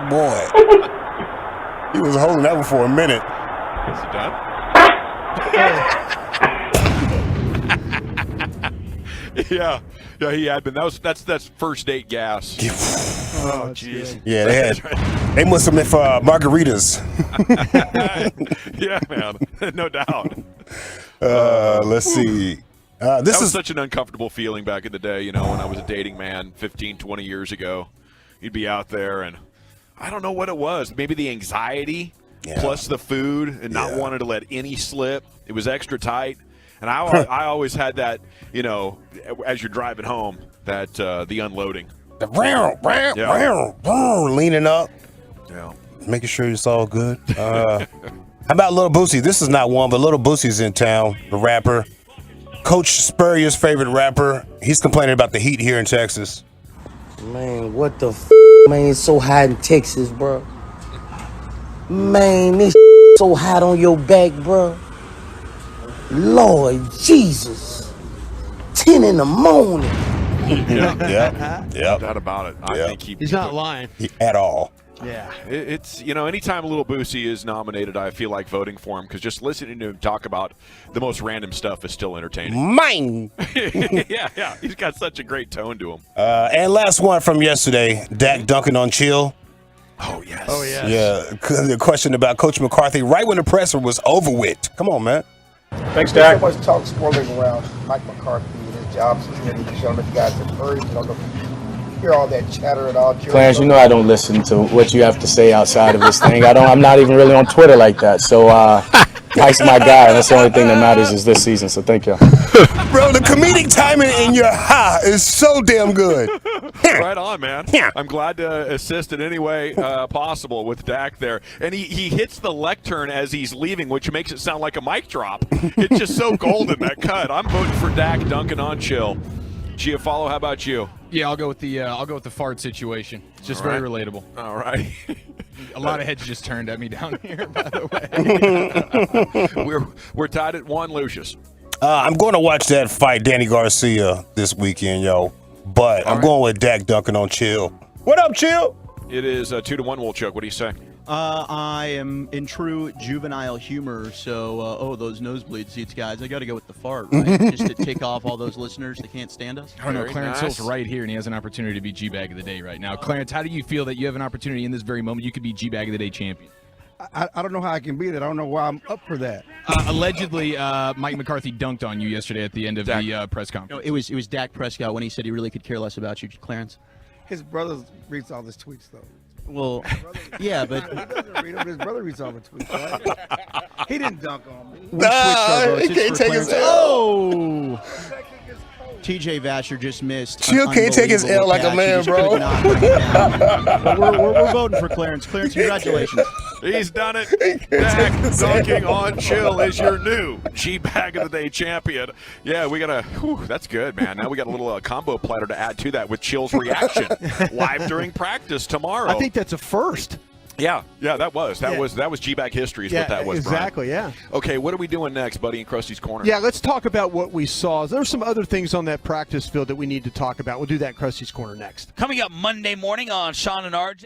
Boy. He was holding that one for a minute. Is it done? Yeah, he had been. That's first date gas. Oh, jeez. Yeah, they must have been for margaritas. Yeah, man, no doubt. Let's see. That was such an uncomfortable feeling back in the day, when I was a dating man 15, 20 years ago. You'd be out there, and I don't know what it was. Maybe the anxiety plus the food and not wanting to let any slip. It was extra tight. And I always had that, as you're driving home, that the unloading. Leaning up. Yeah. Making sure it's all good. How about Lil Boosie? This is not one, but Lil Boosie's in town, the rapper. Coach Spurrier's favorite rapper. He's complaining about the heat here in Texas. Man, what the man, it's so hot in Texas, bro. Man, this so hot on your back, bro. Lord Jesus. 10 in the morning. Yeah. No doubt about it. I think he's not lying. At all. Yeah. It's, anytime Lil Boosie is nominated, I feel like voting for him because just listening to him talk about the most random stuff is still entertaining. Mine. Yeah. He's got such a great tone to him. And last one from yesterday, Dak dunking on Chill. Oh, yes. Yeah, the question about Coach McCarthy right when the presser was over with. Come on, man. Thanks, Dak. So much talk swirling around Mike McCarthy and his job security. I don't know if you guys have heard. I don't know if you hear all that chatter at all. Clarence, you know I don't listen to what you have to say outside of this thing. I'm not even really on Twitter like that. So Mike's my guy, and that's the only thing that matters is this season. So thank you. Bro, the comedic timing in your ha is so damn good. Right on, man. I'm glad to assist in any way possible with Dak there. And he hits the lectern as he's leaving, which makes it sound like a mic drop. It's just so golden, that cut. I'm voting for Dak dunking on Chill. Giafalo, how about you? Yeah, I'll go with the fart situation. It's just very relatable. All right. A lot of heads just turned at me down here, by the way. We're tied at 1, Lucius. I'm going to watch that fight, Danny Garcia, this weekend, yo. But I'm going with Dak dunking on Chill. What up, Chill? It is 2-1, Wolchuk. What do you say? I am in true juvenile humor, so those nosebleed seats, guys. I got to go with the fart, right? Just to tick off all those listeners that can't stand us. I don't know. Clarence Hill's right here, and he has an opportunity to be G-Bag of the Day right now. Clarence, how do you feel that you have an opportunity in this very moment? You could be G-Bag of the Day champion. I don't know how I can be that. I don't know why I'm up for that. Allegedly, Mike McCarthy dunked on you yesterday at the end of the press conference. No, it was Dak Prescott when he said he really could care less about you, Clarence. His brother reads all his tweets, though. Well, yeah, but he doesn't read them. His brother reads all the tweets. Right? He didn't dunk on me. He can't take his TJ Vasher just missed. Chill can't take his L like a man, bro. We're voting for Clarence. Clarence, congratulations. He's done it. Dak dunking on Chill is your new G-Bag of the Day champion. Yeah, we got that's good, man. Now we got a little combo platter to add to that with Chill's reaction live during practice tomorrow. I think that's a first. Yeah, that was G-Bag history is what that was, exactly, Brian. yeah. Okay, what are we doing next, buddy, in Krusty's Corner? Yeah, let's talk about what we saw. There are some other things on that practice field that we need to talk about. We'll do that in Krusty's Corner next. Coming up Monday morning on Sean and RJ.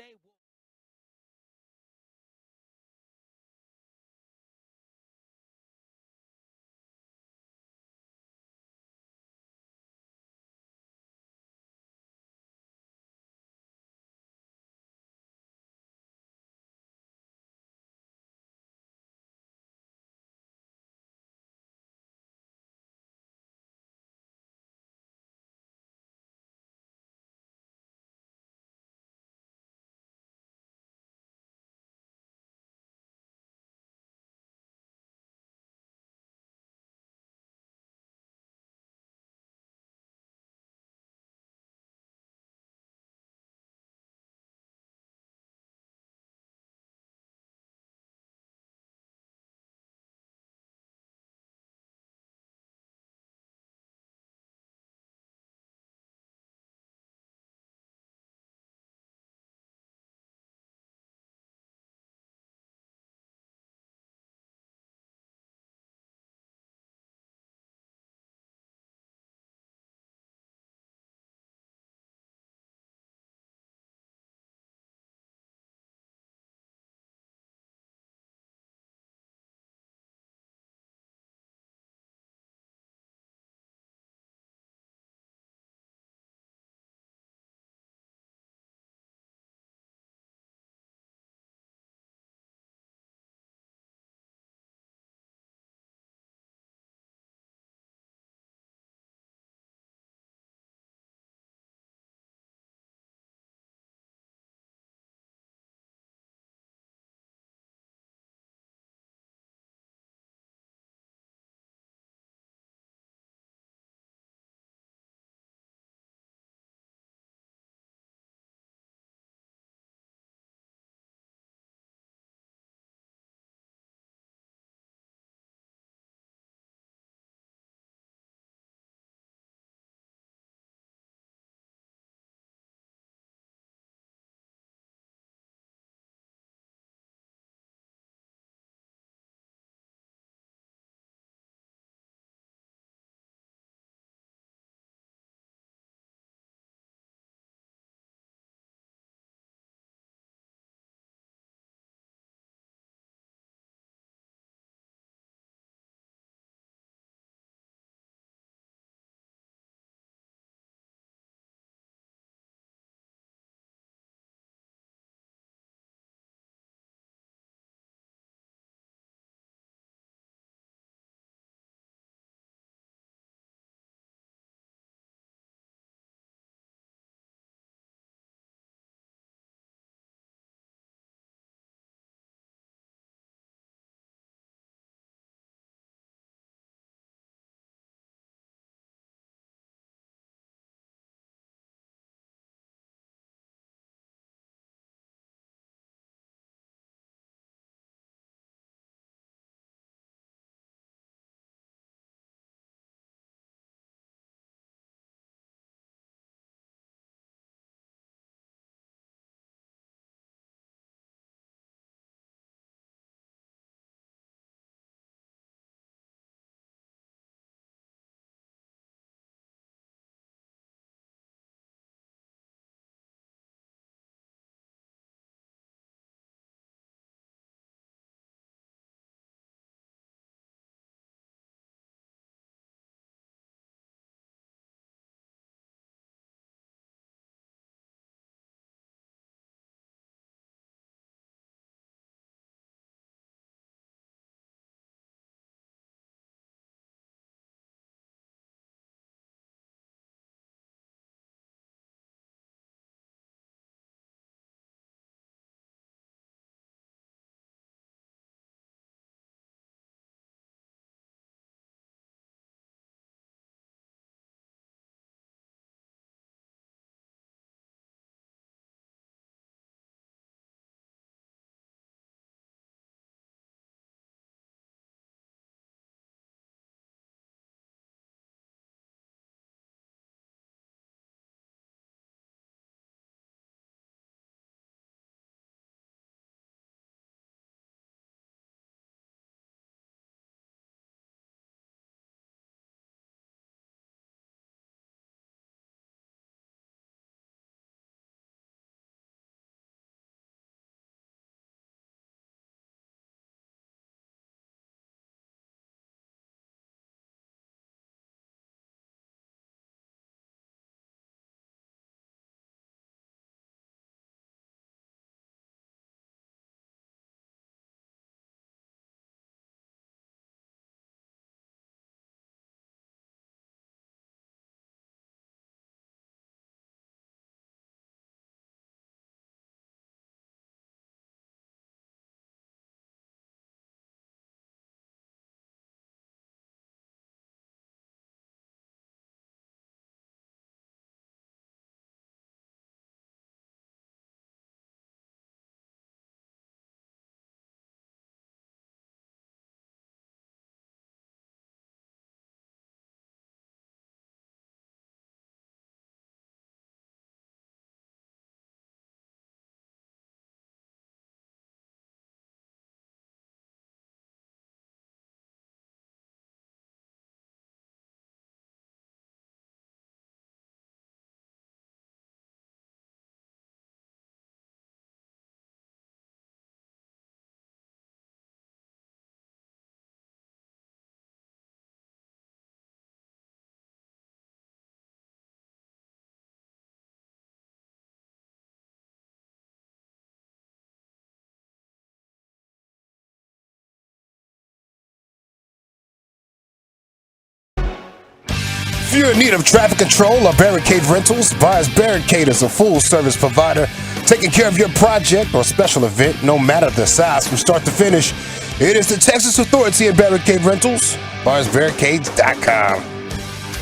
you're in need of traffic control or barricade rentals, Buyers Barricade is a full-service provider taking care of your project or special event, no matter the size, from start to finish. It is the Texas Authority in Barricade Rentals, BuyersBarricades.com.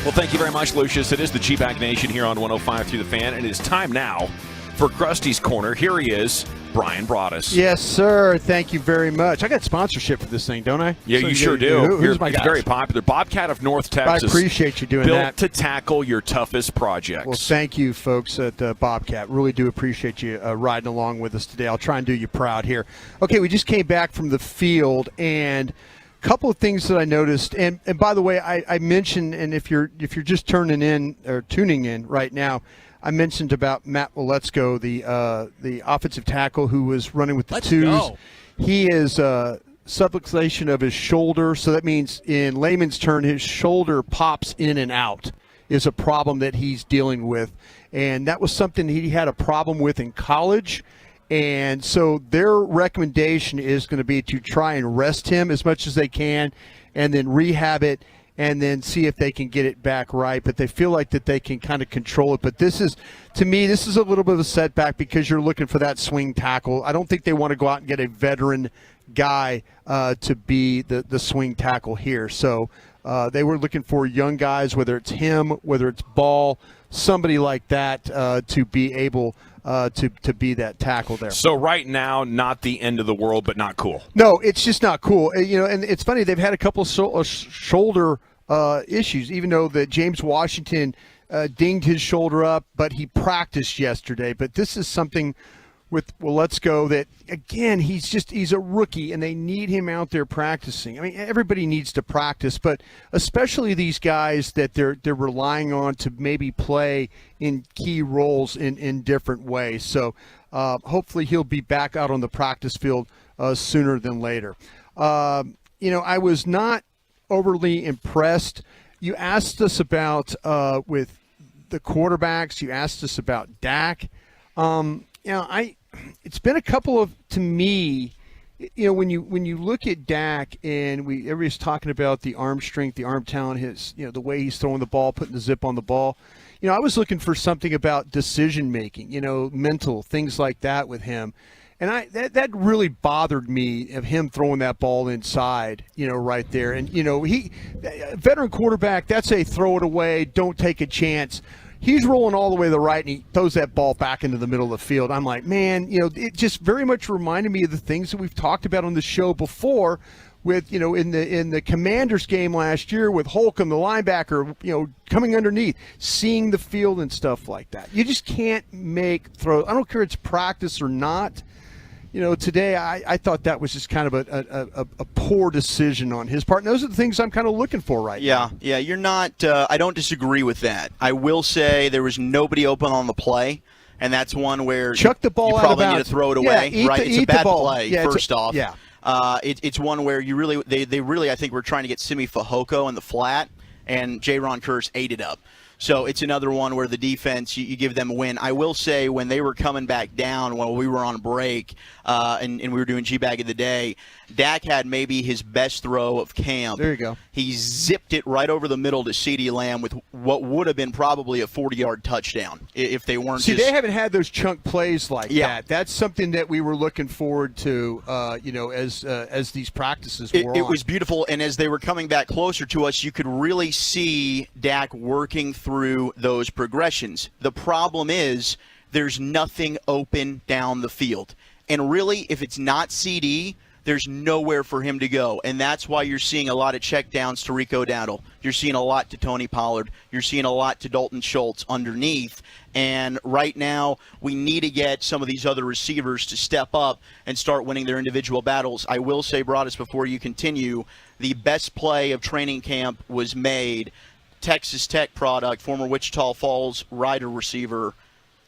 Well, thank you very much, Lucius. It is the G-Bag Nation here on 105 through the Fan, and it is time now for Krusty's Corner. Here he is, Brian Broaddus. Yes, sir. Thank you very much. I got sponsorship for this thing, don't I? Yeah, So you sure do. Who's my It's guy? very popular. Bobcat of North Texas. I appreciate you doing built that. to tackle your toughest projects. Well, thank you, folks at Bobcat. Really do appreciate you riding along with us today. I'll try and do you proud here. Okay, we just came back from the field, and a couple of things that I noticed. And by the way, I mentioned, and if you're just tuning in right now, I mentioned about Matt Waletzko, the offensive tackle who was running with the twos. Go. He is subluxation of his shoulder, so that means in layman's term, his shoulder pops in and out is a problem that he's dealing with. And that was something he had a problem with in college. And so their recommendation is going to be to try and rest him as much as they can and then rehab it and then see if they can get it back right. But they feel like that they can kind of control it. But this is, to me, this is a little bit of a setback because you're looking for that swing tackle. I don't think they want to go out and get a veteran guy to be the swing tackle here. So they were looking for young guys, whether it's him, whether it's Ball, somebody like that to be able to be that tackle there. So right now, not the end of the world, but not cool. No, it's just not cool. And it's funny, they've had a couple of shoulder issues, even though that James Washington dinged his shoulder up, but he practiced yesterday. But this is something with Waletzko that, again, he's a rookie, and they need him out there practicing. I mean, everybody needs to practice, but especially these guys that they're relying on to maybe play in key roles in different ways. So hopefully he'll be back out on the practice field sooner than later. I was not overly impressed. You asked us about with the quarterbacks. You asked us about Dak. It's been a couple of, to me, when you look at Dak and everybody's talking about the arm strength, the arm talent, his, the way he's throwing the ball, putting the zip on the ball. I was looking for something about decision making, mental things like that with him. And that really bothered me of him throwing that ball inside, right there. And, he, veteran quarterback, that's a throw it away, don't take a chance. He's rolling all the way to the right, and he throws that ball back into the middle of the field. I'm like, man, it just very much reminded me of the things that we've talked about on the show before with, in the Commanders game last year with Holcomb, the linebacker, coming underneath, seeing the field and stuff like that. You just can't make throws. I don't care if it's practice or not. Today I thought that was just kind of a poor decision on his part. And those are the things I'm kind of looking for right now. Yeah, you're not I don't disagree with that. I will say there was nobody open on the play, and that's one where chuck the ball you out probably of need bounds. to throw it away, right? It's a bad play, yeah, first off. Yeah. It's one where you really they really, I think, were trying to get Simi Fehoko in the flat, and J-Ron Kearse ate it up. So it's another one where the defense, you give them a win. I will say when they were coming back down while we were on break and we were doing G-Bag of the Day, Dak had maybe his best throw of camp. There you go. He zipped it right over the middle to CeeDee Lamb with what would have been probably a 40-yard touchdown if they weren't they haven't had those chunk plays like Yeah. that. That's something that we were looking forward to, as these practices were It on. was beautiful, and as they were coming back closer to us, you could really see Dak working through those progressions. The problem is there's nothing open down the field. And really, if it's not CD, there's nowhere for him to go. And that's why you're seeing a lot of checkdowns to Rico Dowdle. You're seeing a lot to Tony Pollard. You're seeing a lot to Dalton Schultz underneath. And right now, we need to get some of these other receivers to step up and start winning their individual battles. I will say, Broaddus, before you continue, the best play of training camp was made. Texas Tech product, former Wichita Falls Rider receiver,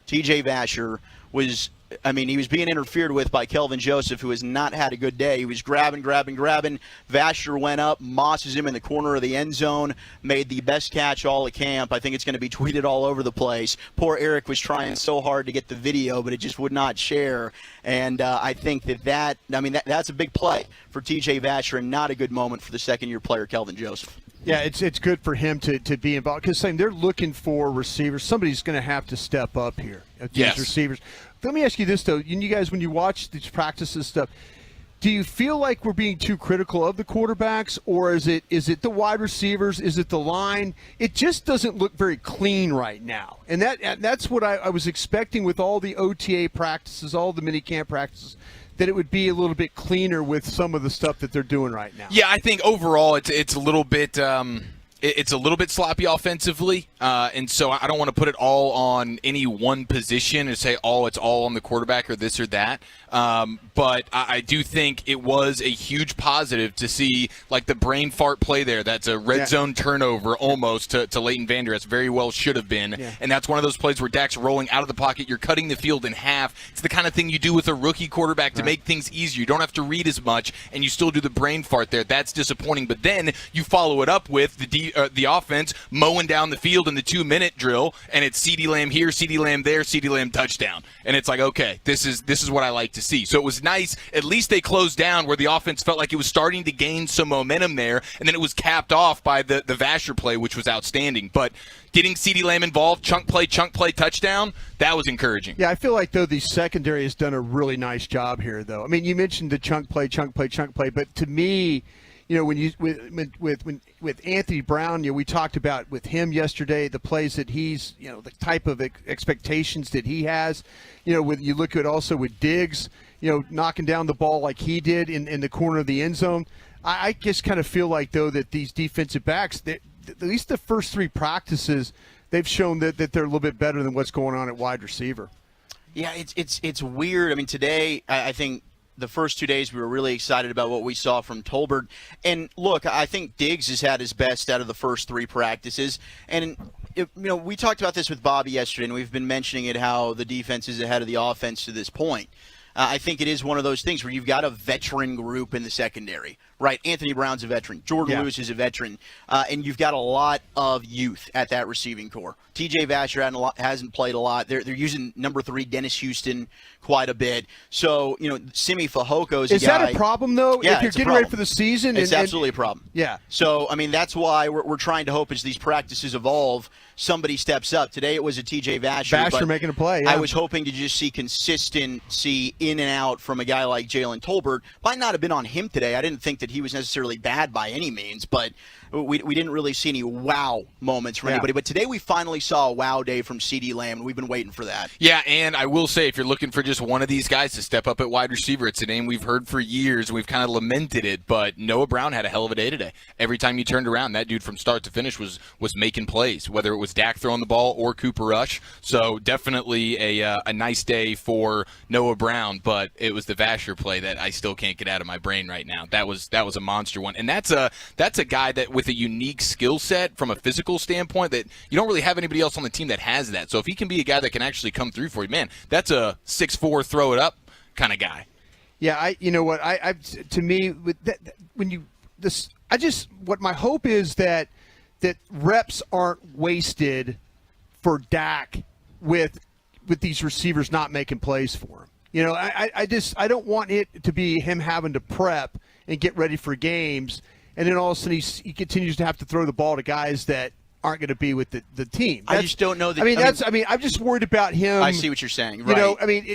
TJ Vasher, he was being interfered with by Kelvin Joseph, who has not had a good day. He was grabbing. Vasher went up, mosses him in the corner of the end zone, made the best catch all at camp. I think it's going to be tweeted all over the place. Poor Eric was trying so hard to get the video, but it just would not share. And I think that's a big play for TJ Vasher and not a good moment for the second-year player, Kelvin Joseph. Yeah, it's good for him to be involved because they're looking for receivers. Somebody's going to have to step up here. These receivers. Let me ask you this though: you guys, when you watch these practices stuff, do you feel like we're being too critical of the quarterbacks, or is it the wide receivers? Is it the line? It just doesn't look very clean right now, and that's what I was expecting with all the OTA practices, all the minicamp practices, that it would be a little bit cleaner with some of the stuff that they're doing right now. Yeah, I think overall it's a little bit it's a little bit sloppy offensively, and so I don't want to put it all on any one position and say, it's all on the quarterback or this or that. But I do think it was a huge positive to see like the brain fart play there. That's a red zone turnover almost to Leighton Vander Esch. Very well should have been. Yeah. And that's one of those plays where Dak's rolling out of the pocket. You're cutting the field in half. It's the kind of thing you do with a rookie quarterback to make things easier. You don't have to read as much, and you still do the brain fart there. That's disappointing. But then you follow it up with the offense mowing down the field in the 2-minute drill, and it's CeeDee Lamb here, CeeDee Lamb there, CeeDee Lamb touchdown. And it's like, okay, this is what I like to see. So it was nice. At least they closed down where the offense felt like it was starting to gain some momentum there, and then it was capped off by the Vasher play, which was outstanding. But getting CeeDee Lamb involved, chunk play, touchdown, that was encouraging. Yeah, I feel like, though, the secondary has done a really nice job here, though. I mean, you mentioned the chunk play, but to me, when you with Anthony Brown, we talked about with him yesterday the plays that he's, the type of expectations that he has. With you look at also with Diggs, knocking down the ball like he did in the corner of the end zone. I just kind of feel like, though, that these defensive backs, at least the first 3 practices, they've shown that they're a little bit better than what's going on at wide receiver. Yeah, it's weird. I mean, today I think the first 2 days we were really excited about what we saw from Tolbert. And look, I think Diggs has had his best out of the first 3 practices. And we talked about this with Bobby yesterday, and we've been mentioning it, how the defense is ahead of the offense to this point. I think it is one of those things where you've got a veteran group in the secondary, right? Anthony Brown's a veteran. Jordan Lewis is a veteran. And you've got a lot of youth at that receiving core. TJ Vasher hasn't played a lot. They're using number 3 Dennis Houston quite a bit. So, Simi Fehoko is a guy. Is that a problem, though? Yeah, if you're getting ready for the season? It's absolutely a problem. Yeah. So, I mean, that's why we're trying to hope as these practices evolve, somebody steps up. Today it was a TJ Vasher. Vasher making a play, yeah. I was hoping to just see consistency in and out from a guy like Jalen Tolbert. Might not have been on him today. I didn't think that he was necessarily bad by any means, but we didn't really see any wow moments from anybody. But today we finally saw a wow day from CeeDee Lamb, and we've been waiting for that. Yeah, and I will say, if you're looking for just one of these guys to step up at wide receiver, it's a name we've heard for years. We've kind of lamented it, but Noah Brown had a hell of a day today. Every time you turned around, that dude from start to finish was making plays, whether it was Dak throwing the ball or Cooper Rush. So definitely a nice day for Noah Brown, but it was the Vasher play that I still can't get out of my brain right now. That was a monster one, and that's a guy that with a unique skill set from a physical standpoint that you don't really have anybody else on the team that has that. So if he can be a guy that can actually come through for you, man, that's a 6'4" throw it up kind of guy. Yeah, to me, with that, what my hope is that reps aren't wasted for Dak with these receivers not making plays for him. I don't want it to be him having to prep and get ready for games, and then all of a sudden he continues to have to throw the ball to guys that aren't going to be with the team. I just don't know that. I'm just worried about him. I see what you're saying. Right.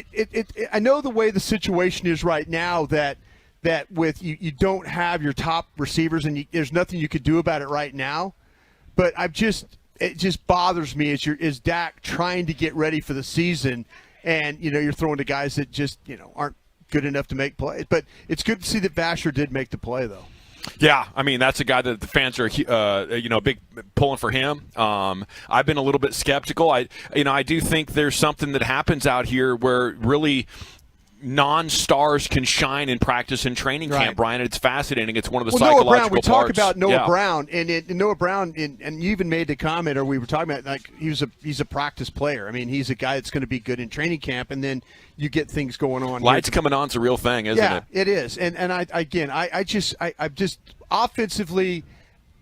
I know the way the situation is right now that with you don't have your top receivers and there's nothing you could do about it right now. But it just bothers me is Dak trying to get ready for the season, and you're throwing to guys that just aren't good enough to make plays. But it's good to see that Vasher did make the play, though. Yeah, I mean, that's a guy that the fans are, big pulling for him. I've been a little bit skeptical. I do think there's something that happens out here where really non-stars can shine in practice and training camp, Brian. It's fascinating. It's one of the psychological Noah Brown, we parts. talk about Noah Brown, and Noah Brown, and you even made the comment, or we were talking about, like, he's a practice player. I mean, he's a guy that's going to be good in training camp, and then you get things going on. Lights coming on is a real thing, isn't it? Yeah, it is. And I just offensively,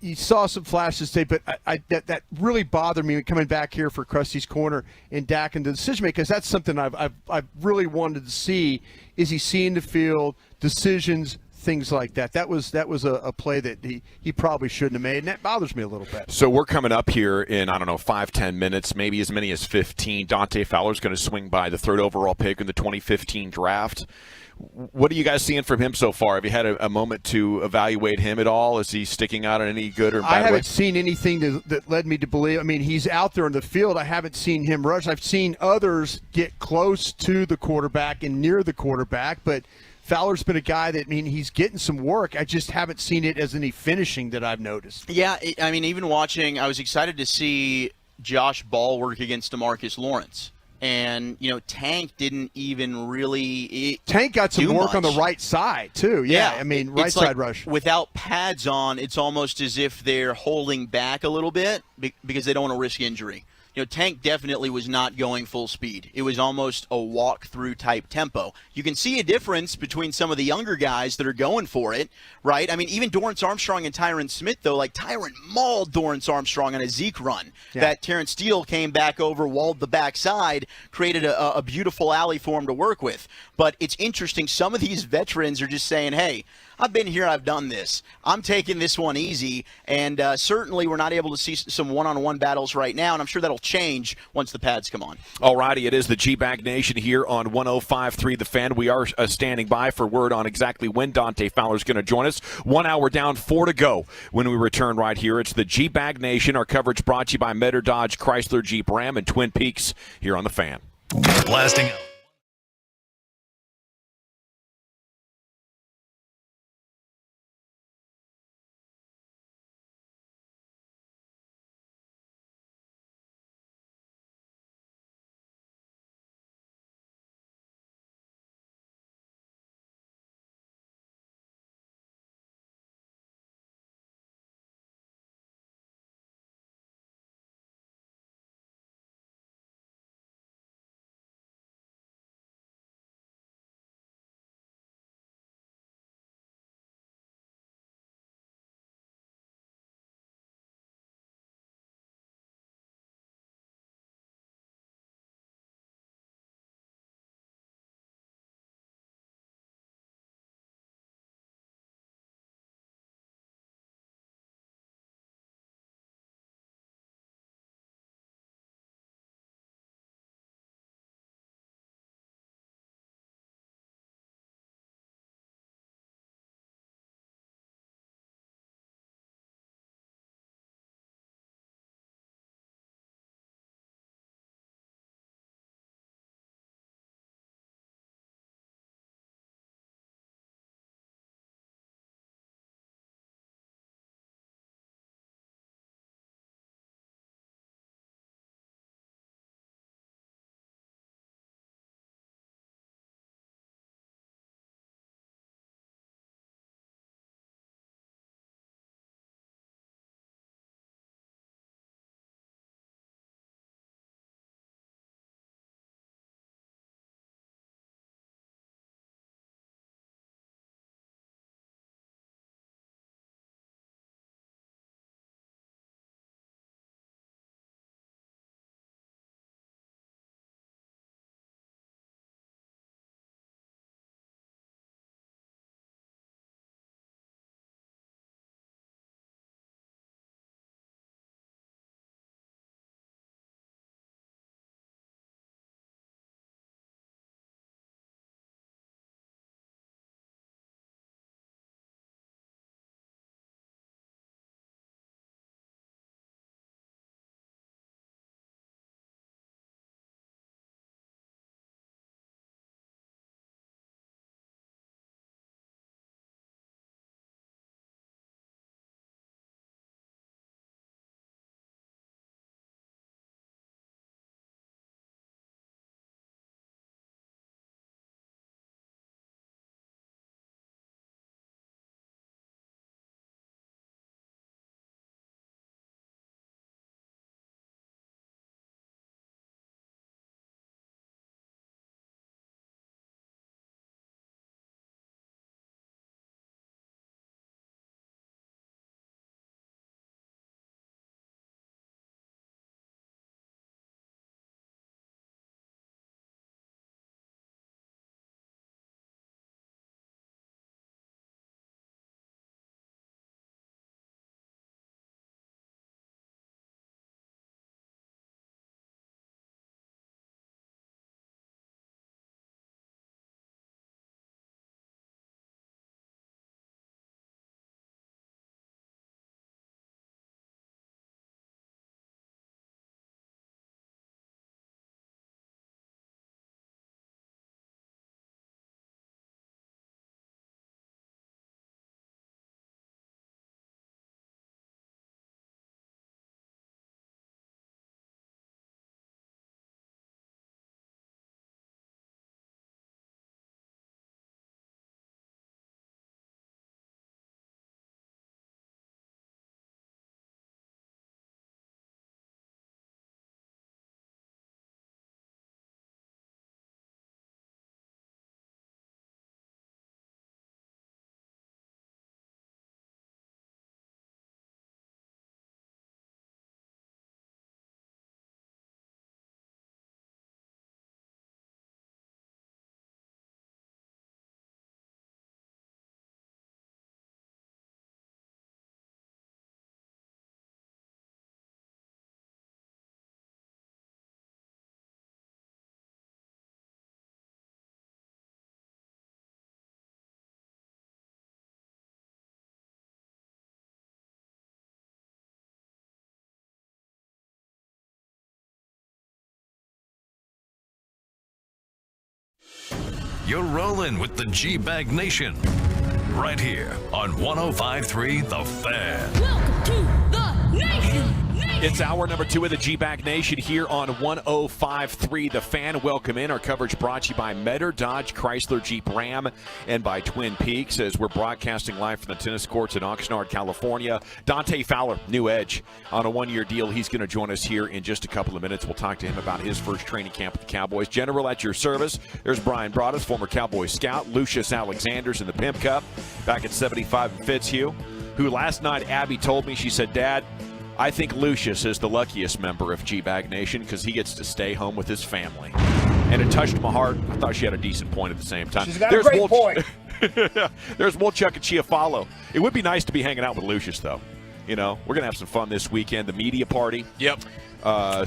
you saw some flashes today, but that really bothered me coming back here for Krusty's Corner and Dak and the decision making, because that's something I've really wanted to see. Is he seeing the field, decisions, things like that. That was a play that he probably shouldn't have made, and that bothers me a little bit. So we're coming up here in, 5-10 minutes, maybe as many as 15. Dante Fowler's going to swing by, the 3rd overall pick in the 2015 draft. What are you guys seeing from him so far? Have you had a moment to evaluate him at all? Is he sticking out in any good or bad I haven't way? seen anything that led me to believe. I mean, he's out there in the field. I haven't seen him rush. I've seen others get close to the quarterback and near the quarterback, but Fowler's been a guy that, he's getting some work. I just haven't seen it as any finishing that I've noticed. Yeah, even watching, I was excited to see Josh Ball work against DeMarcus Lawrence. And, Tank didn't even really Tank got some work much on the right side, too. Yeah, right it's side like, rush. Without pads on, it's almost as if they're holding back a little bit because they don't want to risk injury. Tank definitely was not going full speed. It was almost a walk-through type tempo. You can see a difference between some of the younger guys that are going for it, right? Even Dorrance Armstrong and Tyron Smith, though, like Tyron mauled Dorrance Armstrong on a Zeke run. Yeah. That Terrence Steele came back over, walled the backside, created a beautiful alley for him to work with. But it's interesting. Some of these veterans are just saying, hey, I've been here, I've done this. I'm taking this one easy, and certainly we're not able to see some one-on-one battles right now, and I'm sure that'll change once the pads come on. All righty, it is the G-Bag Nation here on 105.3 The Fan. We are standing by for word on exactly when Dante Fowler is going to join us. 1 hour down, 4 to go when we return right here. It's the G-Bag Nation. Our coverage brought to you by Metter Dodge, Chrysler, Jeep, Ram, and Twin Peaks here on The Fan. Blasting out. You're rolling with the G-Bag Nation. Right here on 105.3 The Fan. Welcome to the nation. It's hour number 2 of the G-Bag Nation here on 105.3 The Fan. Welcome in. Our coverage brought to you by Metter, Dodge, Chrysler, Jeep, Ram, and by Twin Peaks as we're broadcasting live from the tennis courts in Oxnard, California. Dante Fowler, new edge, on a 1-year deal. He's going to join us here in just a couple of minutes. We'll talk to him about his first training camp with the Cowboys. General at your service. There's Brian Broaddus, former Cowboy scout. Lucius Alexander's in the Pimp Cup back at 75 in Fitzhugh, who last night Abby told me, she said, Dad, I think Lucius is the luckiest member of G-Bag Nation because he gets to stay home with his family. And it touched my heart. I thought she had a decent point at the same time. She's got a great point. There's Wolchuk and Chiafalo. It would be nice to be hanging out with Lucius, though. You know, we're going to have some fun this weekend. The media party. Yep.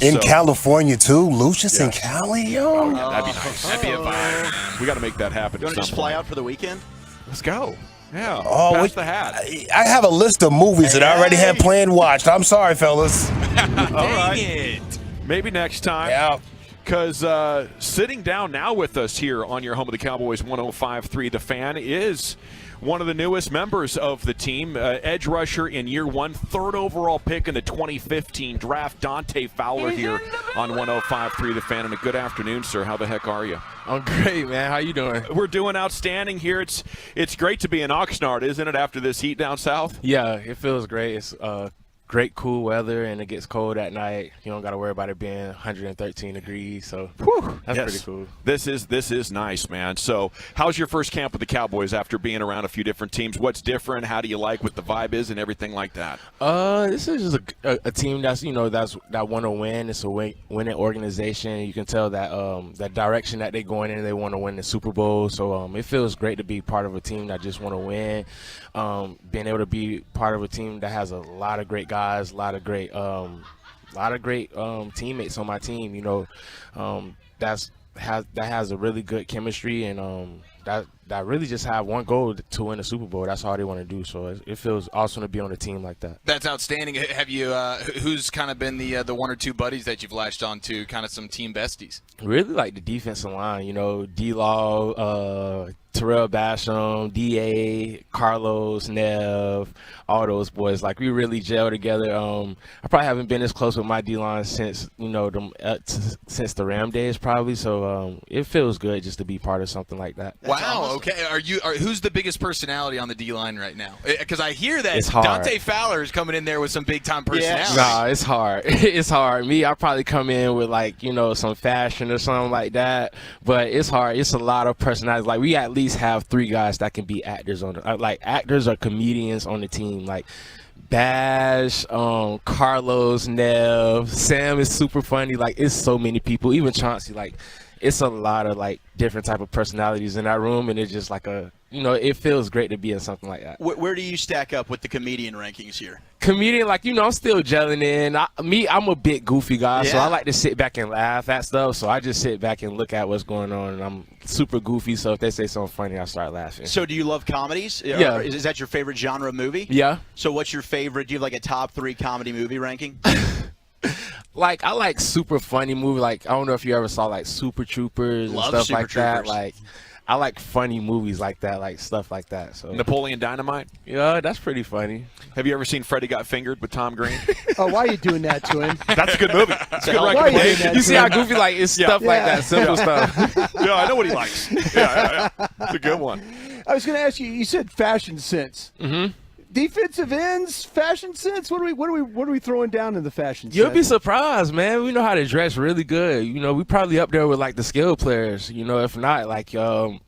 In California, too? Lucius in Cali, yo? Oh, yeah, that'd be nice. That'd be a vibe. We got to make that happen. You want to just fly out for the weekend? Let's go. Yeah. Oh, pass the hat. I have a list of movies that I already had planned watched. I'm sorry, fellas. Dang it. Maybe next time. Yeah. Because sitting down now with us here on your home of the Cowboys 105.3 The Fan is one of the newest members of the team, edge rusher in year 1, 3rd overall pick in the 2015 draft, Dante Fowler here on 105.3 The Fan. And a good afternoon, sir. How the heck are you? I'm great, man. How you doing? We're doing outstanding here. It's great to be in Oxnard, isn't it, after this heat down south? Yeah, it feels great. It's great cool weather, and it gets cold at night. You don't got to worry about it being 113 degrees, so that's pretty cool. This is nice, man. So how's your first camp with the Cowboys after being around a few different teams? What's different? How do you like what the vibe is and everything like that? This is just a team that's that want to win. It's a winning organization. You can tell that that direction that they're going in, they want to win the Super Bowl. So it feels great to be part of a team that just want to win. Being able to be part of a team that has a lot of great guys, a lot of great teammates on my team. You know, that has a really good chemistry, and that really just have one goal to win the Super Bowl. That's all they want to do. So it feels awesome to be on a team like that. That's outstanding. Have you? Who's kind of been the 1 or 2 buddies that you've latched on to? Kind of some team besties. Really like the defensive line. You know, D-Law, Terrell Basham, D.A., Carlos, Nev, all those boys. Like, we really gel together. I probably haven't been as close with my D-line since, since the Ram days probably. So it feels good just to be part of something like that. Wow. Okay. Who's the biggest personality on the D-line right now? Because I hear that It's hard. Dante Fowler is coming in there with some big-time personality. Nah, it's hard. It's hard. Me, I probably come in with, some fashion or something like that. But it's hard. It's a lot of personality. Like, we at least have 3 guys that can be actors on actors or comedians on the team. Like Bash, Carlos, Nev, Sam is super funny. Like, it's so many people. Even Chauncey. Like, it's a lot of different type of personalities in that room, and it's just it feels great to be in something like that. Where do you stack up with the comedian rankings here? Comedian, I'm still gelling in. I'm a big goofy guy, so I like to sit back and laugh at stuff. So I just sit back and look at what's going on, and I'm super goofy. So if they say something funny, I start laughing. So do you love comedies? Yeah. Is that your favorite genre of movie? Yeah. So what's your favorite? Do you have a top 3 comedy movie ranking? I like super funny movie. I don't know if you ever saw Super Troopers and stuff Super like Troopers. that. I like funny movies like that, stuff like that. So Napoleon Dynamite? Yeah, that's pretty funny. Have you ever seen Freddie Got Fingered with Tom Green? Oh, why are you doing that to him? That's a good movie. It's a good Why are you doing recommendation. that You to see him? how goofy it's stuff like that, simple stuff. Yeah, I know what he likes. Yeah. It's a good one. I was going to ask you. You said fashion sense. Mm-hmm. Defensive ends, fashion sense. What are we throwing down in the fashion sense? You'll be surprised, man. We know how to dress really good. We probably up there with the skilled players. If not,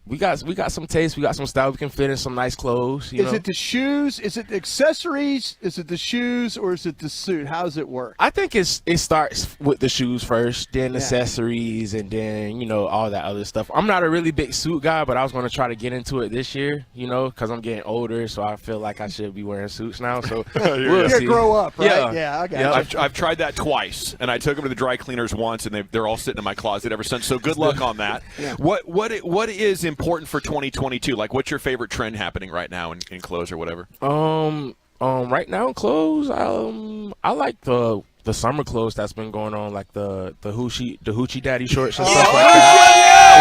we got some taste, we got some style. We can fit in some nice clothes. Is it the shoes? Is it the accessories? Is it the shoes, or is it the suit? How does it work? I think it starts with the shoes first, then accessories, and then all that other stuff. I'm not a really big suit guy, but I was going to try to get into it this year. Because I'm getting older, so I feel like I should be wearing suits now. So we'll see. Grow up, right? Yeah, I got you. I've tried that twice, and I took them to the dry cleaners once, and they're all sitting in my closet ever since. So good luck on that. Yeah. What is important for 2022? What's your favorite trend happening right now in clothes or whatever? Right now in clothes, I like the summer clothes that's been going on, like the hoochie daddy shorts and stuff like that.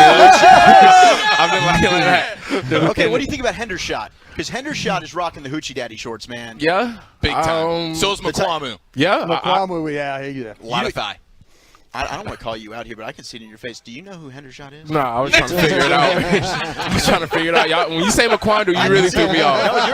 I've been liking that. Okay, what do you think about Hendershot? Because Hendershot is rocking the Hoochie Daddy shorts, man. Yeah, big time. So is McQuamu. Yeah, McQuamu, yeah. A lot of thigh. I don't want to call you out here, but I can see it in your face. Do you know who Hendershot is? No, I was trying to figure it out. I was trying to figure it out. Y'all, when you say McQuamu, you really threw me off. No,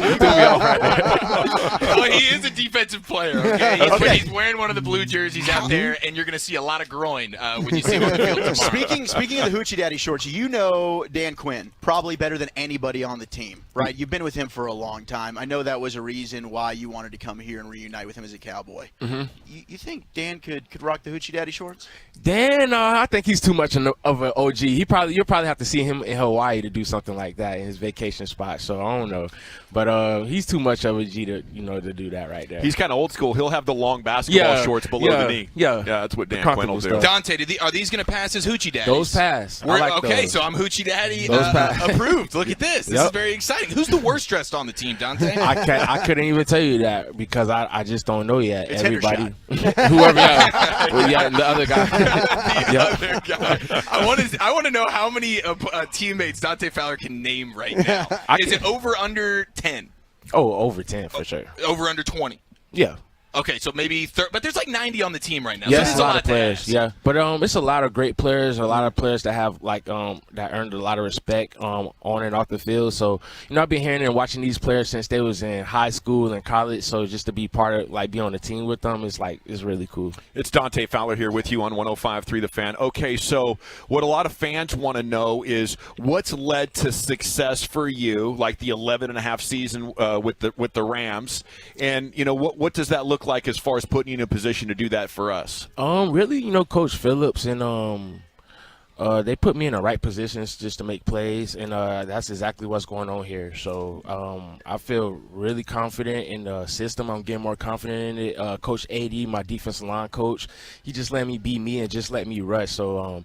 You threw me off right there. Well, he is a defensive player, okay? He's wearing one of the blue jerseys out there, and you're going to see a lot of groin when you see him on the field tomorrow. Speaking of the Hoochie Daddy shorts, you know Dan Quinn probably better than anybody on the team, right? You've been with him for a long time. I know that was a reason why you wanted to come here and reunite with him as a Cowboy. Mm-hmm. You think Dan could rock the Hoochie Daddy shorts? Dan, I think he's too much of an OG. You'll probably have to see him in Hawaii to do something like that in his vacation spot. So I don't know, but he's too much of a G to do that right there. He's kind of old school. He'll have the long basketball shorts below the knee. Yeah, that's what Dan Quinn will do. stuff. Dante, are these going to pass as Hoochie Daddies? Those pass. Okay, so I'm Hoochie Daddy approved. Look at this. This is very exciting. Who's the worst dressed on the team, Dante? I couldn't even tell you that because I just don't know yet. It's everybody, whoever, the other guy. Other guy. I want to know how many teammates Dante Fowler can name right now. Is it over under 10? Oh, over 10 for sure. Over under 20? Yeah. Okay, so maybe but there's like 90 on the team right now. Yeah, so it's a lot of players. Yeah, but it's a lot of great players, a lot of players that have that earned a lot of respect on and off the field. So I've been hearing and watching these players since they was in high school and college. So just to be part of be on the team with them is really cool. It's Dante Fowler here with you on 105.3 The Fan. Okay, so what a lot of fans want to know is what's led to success for you, like the 11.5 season with the Rams, and what does that look like as far as putting you in a position to do that for us? Really, Coach Phillips and they put me in the right positions just to make plays, and that's exactly what's going on here. So I feel really confident in the system. I'm getting more confident in it. Coach AD, my defensive line coach, he just let me be me and just let me rush. So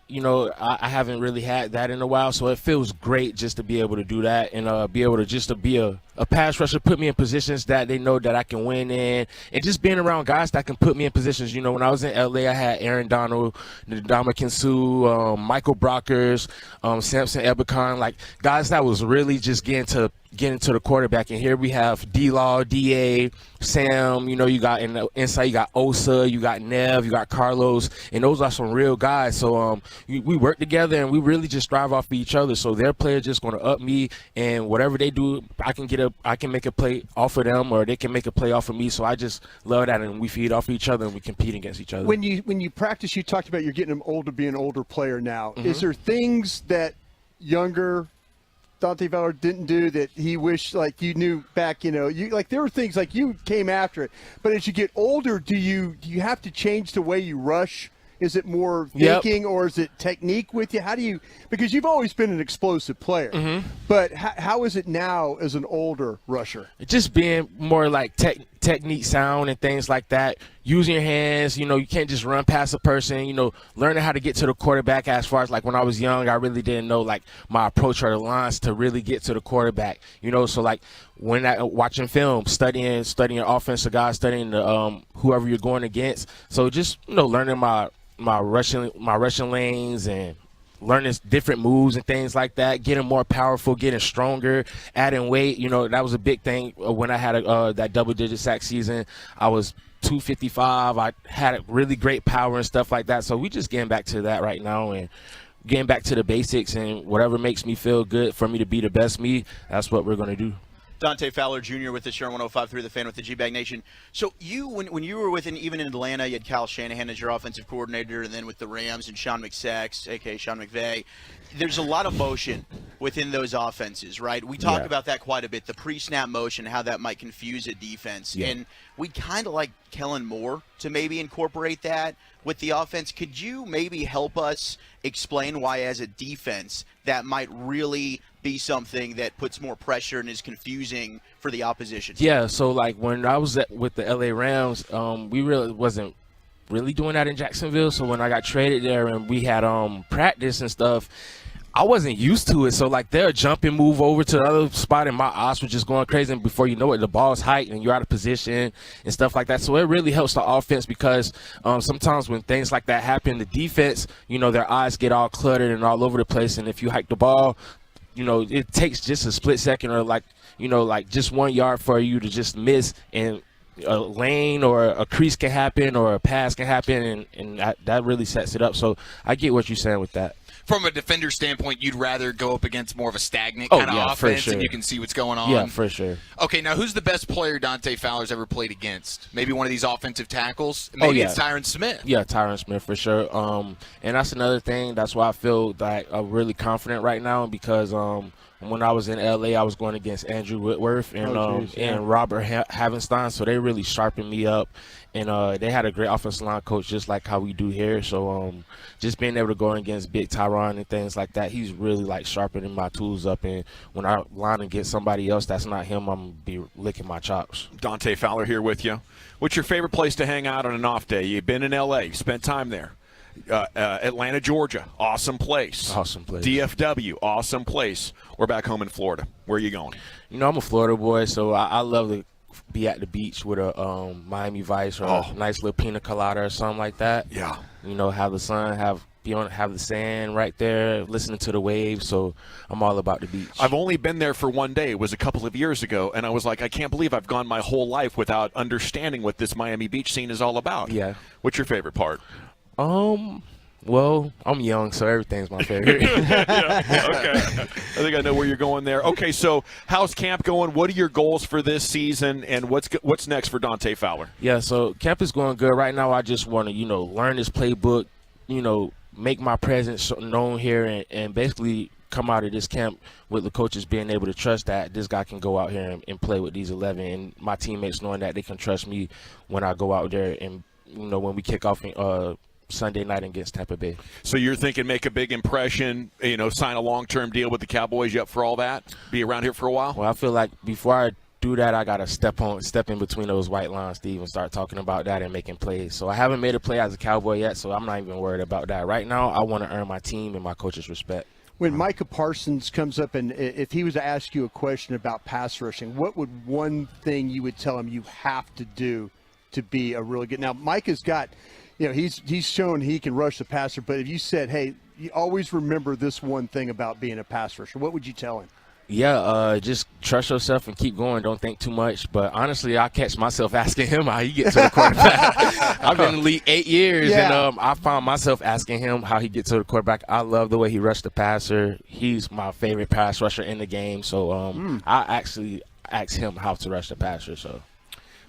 I haven't really had that in a while, so it feels great just to be able to do that and be able to just to be a pass rusher, put me in positions that they know that I can win in, and just being around guys that can put me in positions. When I was in LA, I had Aaron Donald, Ndamukong Suh, Michael Brockers, Samson Ebukam, guys that was really just getting to the quarterback. And here we have D-Law, DA, Sam, you got in the inside, you got Osa, you got Nev, you got Carlos, and those are some real guys. So we work together and we really just strive off of each other. So their player just going to up me, and whatever they do, I can make a play off of them, or they can make a play off of me. So I just love that, and we feed off each other and we compete against each other. When you practice, you talked about you're getting older, being an older player now. Mm-hmm. Is there things that younger Dante Fowler didn't do that he wished you knew back? There were things you came after it, but as you get older, do you have to change the way you rush? Is it more thinking, or is it technique with you? How do you – because you've always been an explosive player, mm-hmm. but how is it now as an older rusher? Just being more technique sound and things like that, using your hands. You can't just run past a person. Learning how to get to the quarterback. As far as when I was young, I really didn't know my approach or the lines to really get to the quarterback. So when watching film, studying offensive guys, studying the whoever you're going against. So just learning my rushing lanes and learning different moves and things like that, getting more powerful, getting stronger, adding weight. That was a big thing when I had that double-digit sack season. I was 255. I had really great power and stuff like that. So we just getting back to that right now and getting back to the basics, and whatever makes me feel good for me to be the best me, that's what we're going to do. Dante Fowler Jr. with us here on 105.3 The Fan with the G-Bag Nation. So when you were even in Atlanta, you had Kyle Shanahan as your offensive coordinator, and then with the Rams and Sean McSax, a.k.a. Sean McVay. There's a lot of motion within those offenses, right? We talk about that quite a bit, the pre-snap motion, how that might confuse a defense. Yeah. And we'd kind of like Kellen Moore to maybe incorporate that with the offense. Could you maybe help us explain why, as a defense, that might really be something that puts more pressure and is confusing for the opposition? Yeah, so when I was with the LA Rams, we really wasn't really doing that in Jacksonville. So when I got traded there and we had practice and stuff, I wasn't used to it, so like they'll jump and move over to the other spot, and my eyes were just going crazy. And before you know it, the ball's height and you're out of position and stuff like that. So it really helps the offense because sometimes when things like that happen, the defense, their eyes get all cluttered and all over the place. And if you hike the ball, it takes just a split second or like just 1 yard for you to just miss, and a lane or a crease can happen or a pass can happen, and that really sets it up. So I get what you're saying with that. From a defender standpoint, you'd rather go up against more of a stagnant kind of offense, and you can see what's going on. Yeah, for sure. Okay, now who's the best player Dante Fowler's ever played against? Maybe one of these offensive tackles? Maybe it's Tyron Smith. Yeah, Tyron Smith for sure. And that's another thing. That's why I feel like I'm really confident right now because when I was in LA, I was going against Andrew Whitworth and Robert Havenstein, so they really sharpened me up. And they had a great offensive line coach, just like how we do here. So just being able to go against Big Tyron and things like that, he's really like sharpening my tools up. And when I line against somebody else that's not him, I'm gonna be licking my chops. Dante Fowler here with you. What's your favorite place to hang out on an off day? You've been in LA, you spent time there. Atlanta, Georgia, awesome place. Awesome place. DFW, awesome place. We're back home in Florida. Where are you going? I'm a Florida boy, so I love to be at the beach with a Miami Vice or a nice little pina colada or something like that. Yeah. Have the sun, have the sand right there, listening to the waves. So I'm all about the beach. I've only been there for 1 day. It was a couple of years ago, and I was like, I can't believe I've gone my whole life without understanding what this Miami Beach scene is all about. Yeah. What's your favorite part? Well, I'm young, so everything's my favorite. Yeah, okay. I think I know where you're going there. Okay, so how's camp going? What are your goals for this season, and what's next for Dante Fowler? Yeah, so camp is going good. Right now, I just want to, learn this playbook, make my presence known here, and basically come out of this camp with the coaches being able to trust that this guy can go out here and play with these 11, and my teammates knowing that they can trust me when I go out there and, when we kick off Sunday night against Tampa Bay. So you're thinking make a big impression, sign a long-term deal with the Cowboys? You up for all that? Be around here for a while? Well, I feel like before I do that, I got to step in between those white lines, Steve, and start talking about that and making plays. So I haven't made a play as a Cowboy yet, so I'm not even worried about that. Right now, I want to earn my team and my coach's respect. When Micah Parsons comes up and if he was to ask you a question about pass rushing, what would one thing you would tell him you have to do to be a really good – now, Micah's got – he's shown he can rush the passer, but if you said, hey, you always remember this one thing about being a pass rusher, what would you tell him? Yeah, just trust yourself and keep going. Don't think too much. But honestly, I catch myself asking him how he gets to the quarterback. I've been in the league 8 years, and I found myself asking him how he gets to the quarterback. I love the way he rushed the passer. He's my favorite pass rusher in the game. So I actually asked him how to rush the passer. So.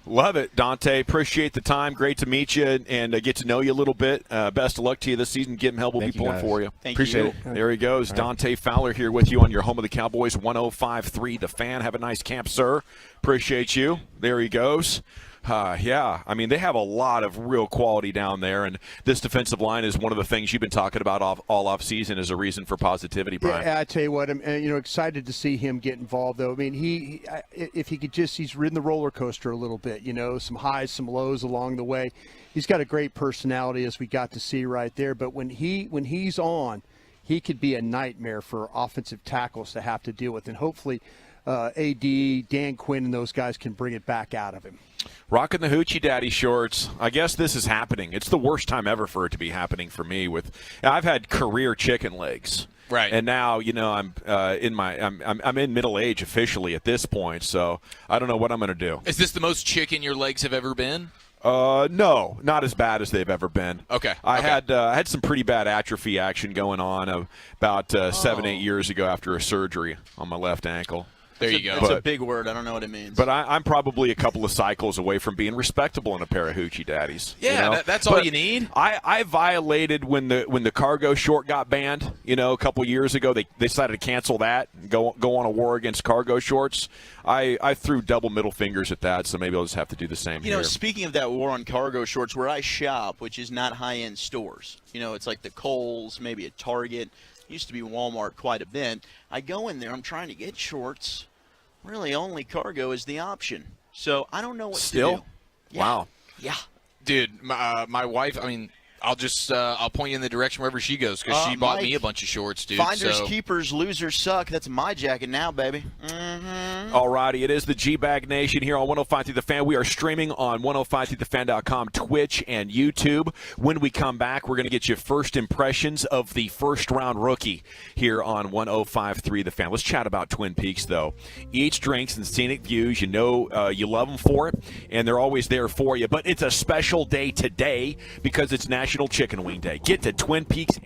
Love it, Dante. Appreciate the time. Great to meet you and get to know you a little bit. Best of luck to you this season. Give him hell. We'll be pulling for you. Appreciate it. There he goes. Dante Fowler here with you on your home of the Cowboys, 105.3 The Fan. Have a nice camp, sir. Appreciate you. There he goes. I mean, they have a lot of real quality down there, and this defensive line is one of the things you've been talking about all off season as a reason for positivity, Brian. Yeah, I tell you what, I'm excited to see him get involved, though. I mean, if he could he's ridden the roller coaster a little bit, some highs, some lows along the way. He's got a great personality, as we got to see right there, but when he's on, he could be a nightmare for offensive tackles to have to deal with, and hopefully AD, Dan Quinn, and those guys can bring it back out of him. Rocking the Hoochie Daddy shorts. I guess this is happening. It's the worst time ever for it to be happening for me. I've had career chicken legs, right? And now I'm in middle age officially at this point. So I don't know what I'm going to do. Is this the most chicken your legs have ever been? No, not as bad as they've ever been. Okay. I had some pretty bad atrophy action going on about 7-8 years ago after a surgery on my left ankle. There you go. It's a big word. I don't know what it means. But I'm probably a couple of cycles away from being respectable in a pair of Hoochie Daddies. Yeah, that's all you need. I violated when the cargo short got banned. A couple years ago, they decided to cancel that and go on a war against cargo shorts. I threw double middle fingers at that, so maybe I'll just have to do the same here. Speaking of that war on cargo shorts, where I shop, which is not high-end stores, it's like the Kohl's, maybe a Target. Used to be Walmart quite a bit. I go in there, I'm trying to get shorts. Really, only cargo is the option. So I don't know what to do. Wow. Yeah. Dude, my wife, I'll point you in the direction wherever she goes because she bought Mike, me a bunch of shorts, dude. Finders, so. keepers, losers suck. That's my jacket now, baby. All righty, it is the G-Bag Nation here on 105 through the Fan. We are streaming on 105throughthefan.com, Twitch, and YouTube. When we come back, we're going to get you first impressions of the first-round rookie here on 105.3 The Fan. Let's chat about Twin Peaks, though. Each drinks and scenic views, you know you love them for it, and they're always there for you. But it's a special day today because it's National Chicken Wing Day. Get to Twin Peaks and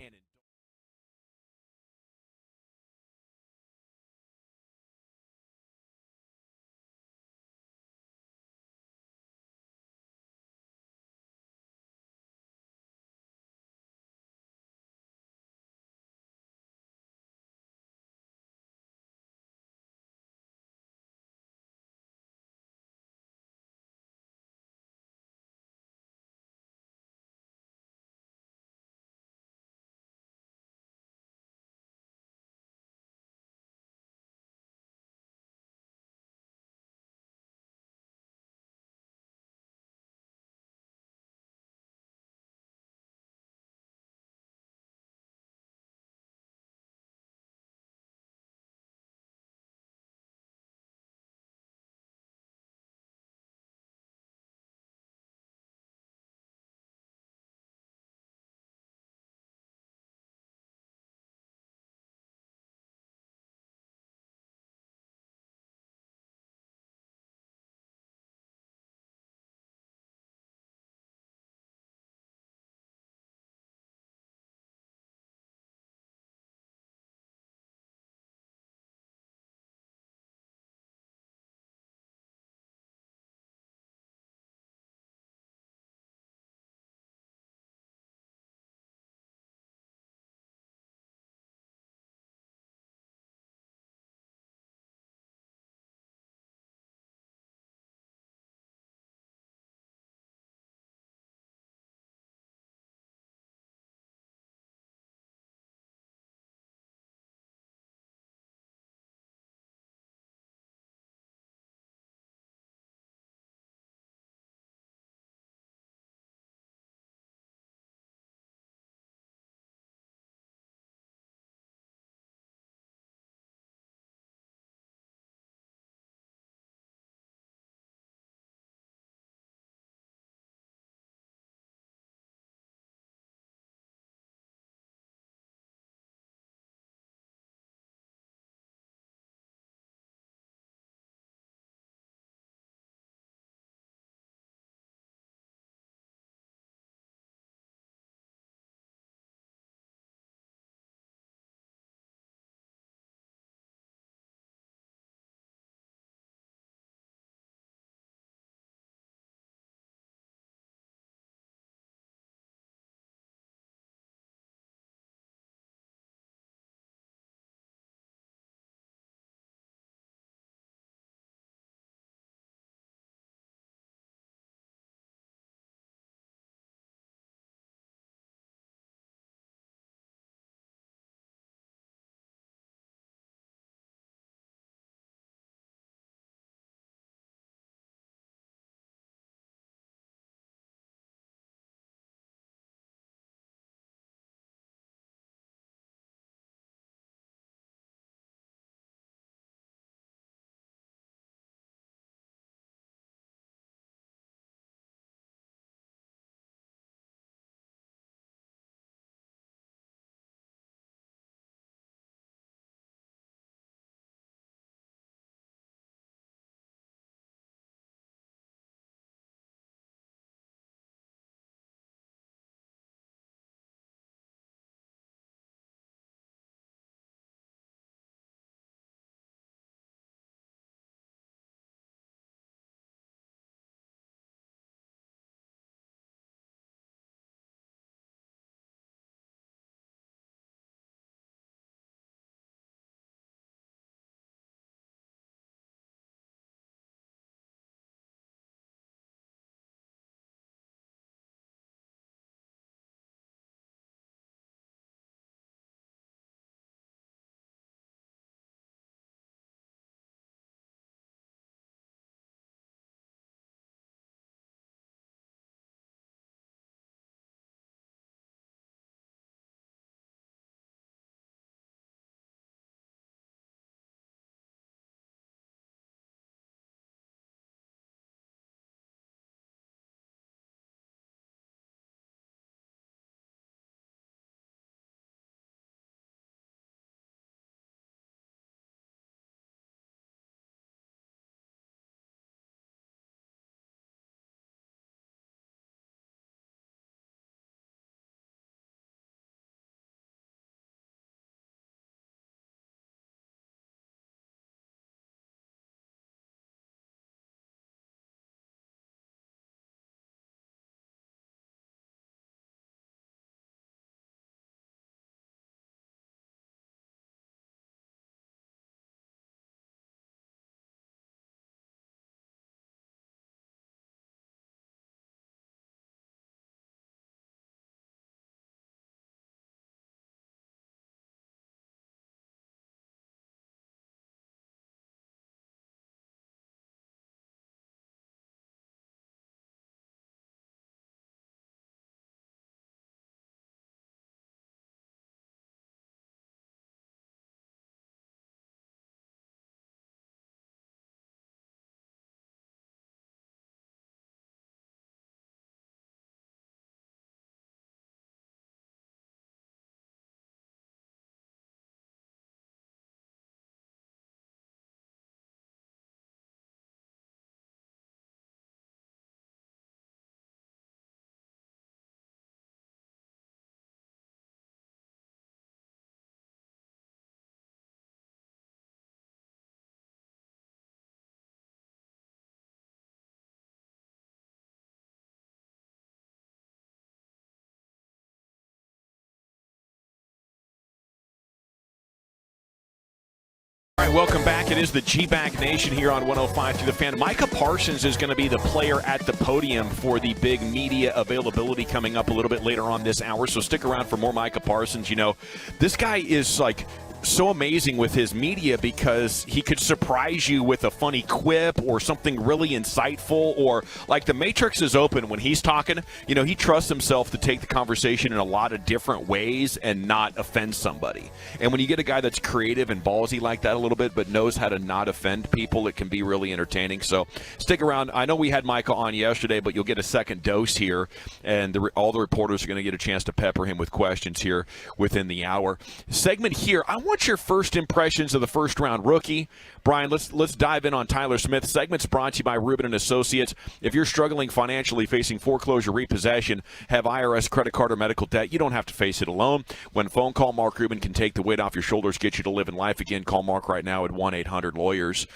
right, welcome back. It is the G-Bag Nation here on 105 through the Fan. Micah Parsons is going to be the player at the podium for the big media availability coming up a little bit later on this hour, so stick around for more Micah Parsons. You know, this guy is like so amazing with his media because he could surprise you with a funny quip or something really insightful, or like the Matrix is open when he's talking. You know, he trusts himself to take the conversation in a lot of different ways and not offend somebody. And when you get a guy that's creative and ballsy like that a little bit but knows how to not offend people, it can be really entertaining. So stick around. I know we had Michael on yesterday, but you'll get a second dose here, and all the reporters are going to get a chance to pepper him with questions here within the hour. Segment here, I want your first impressions of the first-round rookie. Brian, let's dive in on Tyler Smith. Segment's brought to you by Rubin and Associates. If you're struggling financially, facing foreclosure, repossession, have IRS credit card or medical debt, you don't have to face it alone. When phone call Mark Rubin can take the weight off your shoulders, get you to live in life again. Call Mark right now at 1-800-LAWYERS.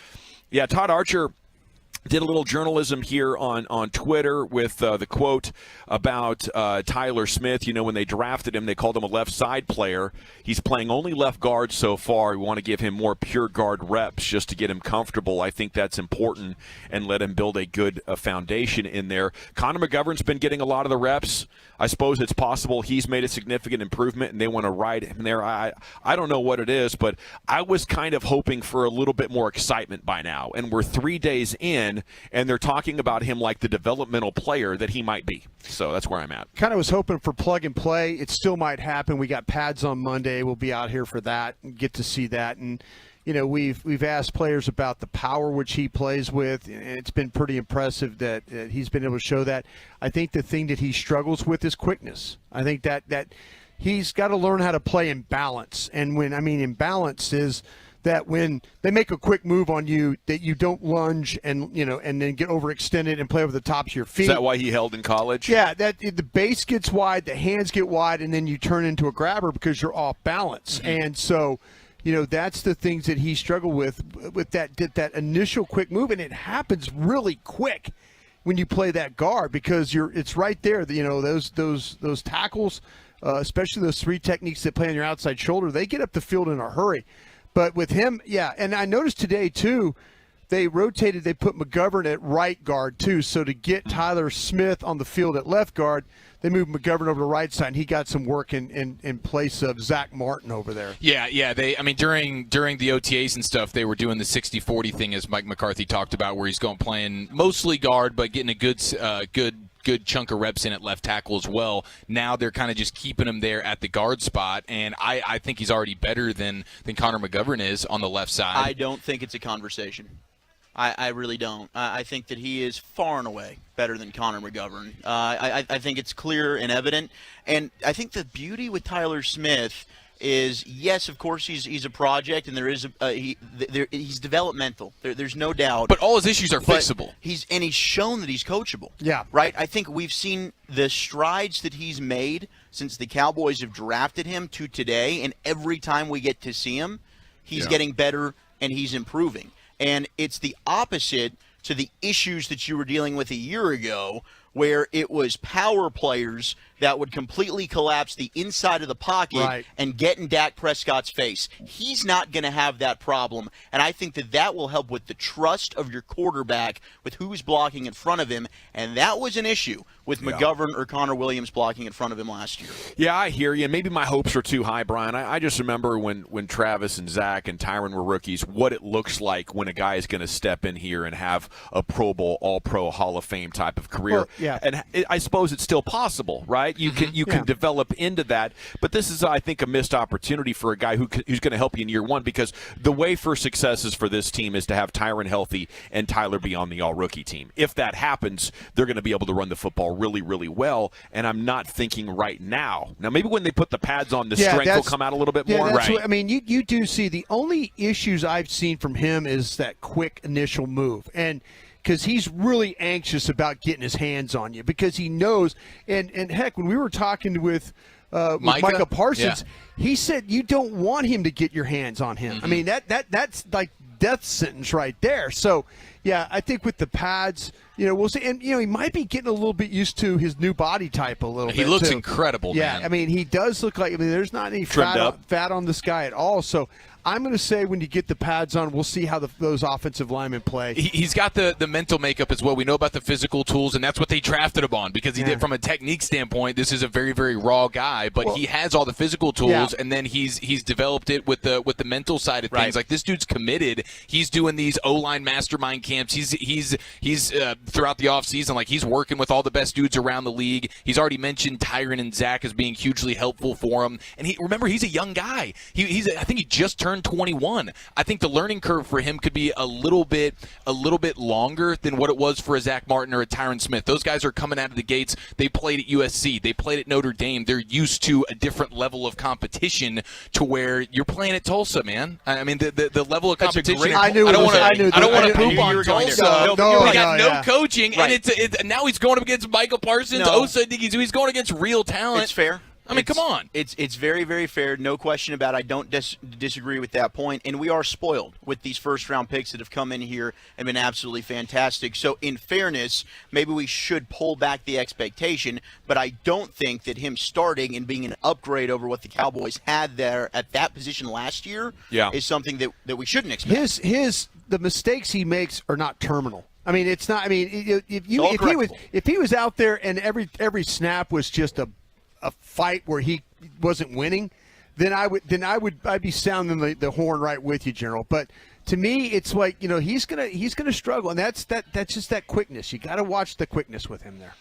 Yeah, Todd Archer did a little journalism here on Twitter with the quote about Tyler Smith. You know, when they drafted him, they called him a left side player. He's playing only left guard so far. We want to give him more pure guard reps just to get him comfortable. I think that's important, and let him build a good foundation in there. Connor McGovern's been getting a lot of the reps. I suppose it's possible he's made a significant improvement and they want to ride him there. I don't know what it is, but I was kind of hoping for a little bit more excitement by now. And we're 3 days in, and they're talking about him like the developmental player that he might be. So that's where I'm at. Kind of was hoping for plug and play. It still might happen. We got pads on Monday. We'll be out here for that and get to see that. And you know, we've asked players about the power which he plays with, and it's been pretty impressive that he's been able to show that. I think the thing that he struggles with is quickness. I think that he's got to learn how to play in balance. And when I mean in balance is that when they make a quick move on you, that you don't lunge and then get overextended and play over the tops of your feet. Is that why he held in college? Yeah, that the base gets wide, the hands get wide, and then you turn into a grabber because you're off balance. Mm-hmm. And so, you know, that's the things that he struggled with that initial quick move, and it happens really quick when you play that guard because it's right there. You know, those tackles, especially those three techniques that play on your outside shoulder, they get up the field in a hurry. But with him, yeah, and I noticed today too, they rotated. They put McGovern at right guard too. So to get Tyler Smith on the field at left guard, they moved McGovern over to the right side, and he got some work in place of Zach Martin over there. Yeah. During the OTAs and stuff, they were doing the 60-40 thing, as Mike McCarthy talked about, where he's going playing mostly guard, but getting a good chunk of reps in at left tackle as well. Now they're kind of just keeping him there at the guard spot, and I think he's already better than Connor McGovern is on the left side. I don't think it's a conversation. I really don't. I think that he is far and away better than Connor McGovern. I think it's clear and evident. And I think the beauty with Tyler Smith is, yes, of course, he's a project, and there is he's developmental. There's no doubt. But all his issues are fixable. He's shown that he's coachable. Yeah. Right? I think we've seen the strides that he's made since the Cowboys have drafted him to today, and every time we get to see him, he's getting better and he's improving. And it's the opposite to the issues that you were dealing with a year ago, where it was power players that would completely collapse the inside of the pocket and get in Dak Prescott's face. He's not going to have that problem, and I think that will help with the trust of your quarterback with who's blocking in front of him, and that was an issue with McGovern or Connor Williams blocking in front of him last year. Yeah, I hear you. Maybe my hopes are too high, Brian. I just remember when Travis and Zach and Tyron were rookies, what it looks like when a guy is going to step in here and have a Pro Bowl, All-Pro, Hall of Fame type of career. Well, yeah. And I suppose it's still possible, right? You can develop into that, but this is, I think, a missed opportunity for a guy who's going to help you in year one, because the way for successes for this team is to have Tyron healthy and Tyler be on the all-rookie team. If that happens, they're going to be able to run the football really, really well, and I'm not thinking right now. Now, maybe when they put the pads on, the strength will come out a little bit more. That's what, I mean, you do see the only issues I've seen from him is that quick initial move, and because he's really anxious about getting his hands on you, because he knows, and heck, when we were talking with Micah Parsons, he said you don't want him to get your hands on him. I mean, that's like death sentence right there. So, yeah, I think with the pads, we'll see. And he might be getting a little bit used to his new body type a little bit. He looks too. incredible, yeah, man. I mean, he does look like. I mean, there's not any fat on this guy at all. So I'm going to say when you get the pads on, we'll see how those offensive linemen play. He's got the mental makeup as well. We know about the physical tools, and that's what they drafted him on because he did from a technique standpoint. This is a very, very raw guy, but he has all the physical tools, and then he's developed it with the mental side of things. Like this dude's committed. He's doing these O-line mastermind camps. He's throughout the offseason, like he's working with all the best dudes around the league. He's already mentioned Tyron and Zach as being hugely helpful for him. And he's a young guy. I think he just turned 21. I think the learning curve for him could be a little bit longer than what it was for a Zach Martin or a Tyron Smith. Those guys are coming out of the gates. They played at USC. They played at Notre Dame. They're used to a different level of competition to where you're playing at Tulsa, man. I mean, the level of competition. I don't want to poop on Tulsa. We got no coaching, and it's now he's going up against Michael Parsons, Osa Digizu. He's going against real talent. It's fair. I mean, come on. It's very, very fair. No question about it. I don't disagree with that point. And we are spoiled with these first-round picks that have come in here and been absolutely fantastic. So, in fairness, maybe we should pull back the expectation. But I don't think that him starting and being an upgrade over what the Cowboys had there at that position last year is something that we shouldn't expect. The mistakes he makes are not terminal. I mean, it's not. I mean, if he was out there and every snap was just a fight where he wasn't winning, then I'd be sounding the horn right with you, General. But to me, it's like he's gonna struggle, and that's just that quickness. You got to watch the quickness with him there.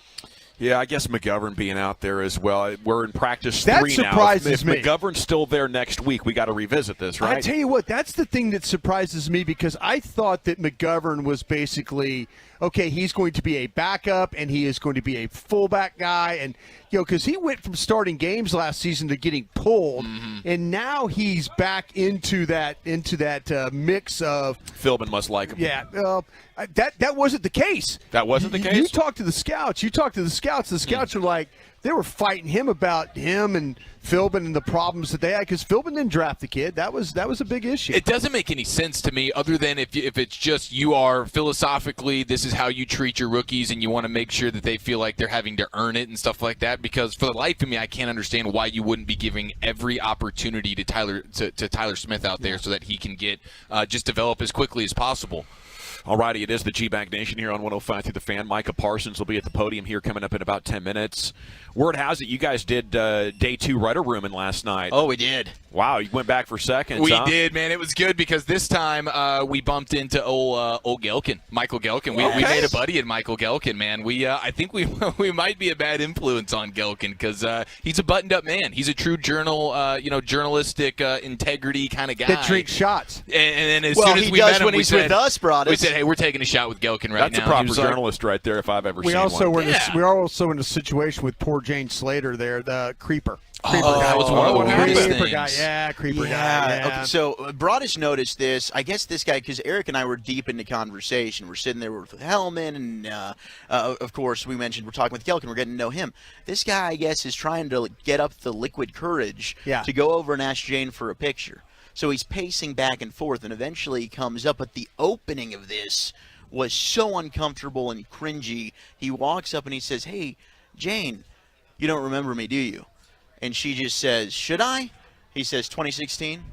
Yeah, I guess McGovern being out there as well. We're in practice 3 now. That surprises me. If McGovern's still there next week, we got to revisit this, right? I tell you what, that's the thing that surprises me because I thought that McGovern was basically he's going to be a backup and he is going to be a fullback guy, and because he went from starting games last season to getting pulled, and now he's back into that mix of Philbin must like him. Yeah, that wasn't the case. That wasn't the case. You talk to the scouts. The scouts are like they were fighting him about him and Philbin and the problems that they had because Philbin didn't draft the kid. That was a big issue. It doesn't make any sense to me other than if it's just you are philosophically this is how you treat your rookies and you want to make sure that they feel like they're having to earn it and stuff like that. Because for the life of me, I can't understand why you wouldn't be giving every opportunity to Tyler Smith out there so that he can get just develop as quickly as possible. Alrighty, it is the G-Bag Nation here on 105 through the Fan. Micah Parsons will be at the podium here coming up in about 10 minutes. Word has it you guys did day 2 Rudder Rooming last night. Oh, we did. Wow, you went back for seconds. We did, man. It was good because this time we bumped into old Gelkin, Michael Gelkin. We made a buddy in Michael Gelkin, man. I think we might be a bad influence on Gelkin because he's a buttoned-up man. He's a true journalistic integrity kind of guy. That drinks shots. And as soon as we met him, when he's with us, we said, hey, we're taking a shot with Gelkin right now. That's a proper journalist right there if I've ever seen one. We're also in a situation with poor Jane Slater there, the creeper. That was one of the Creeper guy. Yeah, Creeper guy. Yeah. Okay, so Broadus noticed this. I guess this guy, because Eric and I were deep into conversation. We're sitting there with Hellman, and of course we mentioned we're talking with Gelkin. We're getting to know him. This guy, I guess, is trying to get up the liquid courage to go over and ask Jane for a picture. So he's pacing back and forth, and eventually he comes up. But the opening of this was so uncomfortable and cringy. He walks up and he says, "Hey, Jane, you don't remember me, do you?" And she just says, "Should I?" He says, 2016,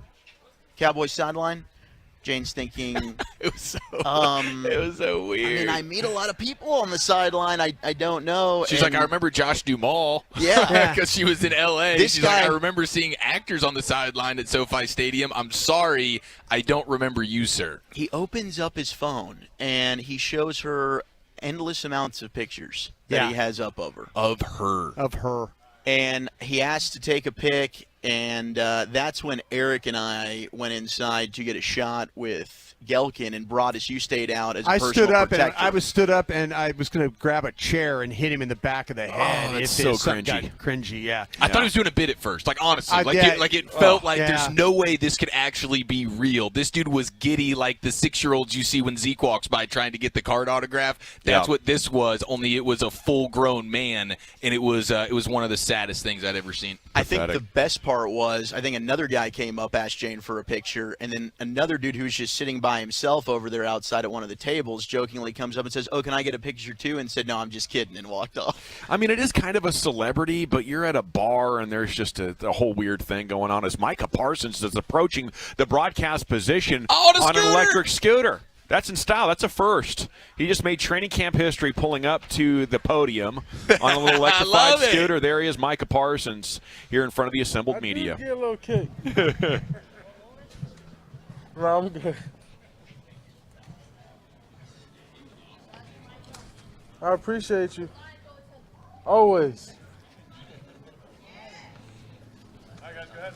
Cowboys sideline. Jane's thinking, it was so weird. I mean, I meet a lot of people on the sideline. I don't know. She's like, I remember Josh Duhamel. Yeah. Because she was in L.A. She's like, I remember seeing actors on the sideline at SoFi Stadium. I'm sorry, I don't remember you, sir. He opens up his phone, and he shows her endless amounts of pictures that he has up over. Of her. And he asked to take a pic, and that's when Eric and I went inside to get a shot with Gelkin, and Broadus, you stayed out as a personal protector. I stood up, and I was going to grab a chair and hit him in the back of the head. Oh, that's so cringy. Cringy, yeah. I thought he was doing a bit at first, like honestly, it felt like there's no way this could actually be real. This dude was giddy, like the 6-year-olds you see when Zeke walks by trying to get the card autograph. That's what this was. Only it was a full-grown man, and it was one of the saddest things I'd ever seen. I think the best part was, I think another guy came up, asked Jane for a picture, and then another dude who was just sitting by by himself over there outside at one of the tables, jokingly comes up and says, "Oh, can I get a picture too?" and said, "No, I'm just kidding," and walked off. I mean, it is kind of a celebrity, but you're at a bar and there's just a whole weird thing going on as Micah Parsons is approaching the broadcast position on an electric scooter. That's in style. That's a first. He just made training camp history pulling up to the podium on a little electrified scooter. There he is, Micah Parsons, here in front of the assembled media. Get a little kick. No, I'm good. I appreciate you. Always. All right, guys, go ahead.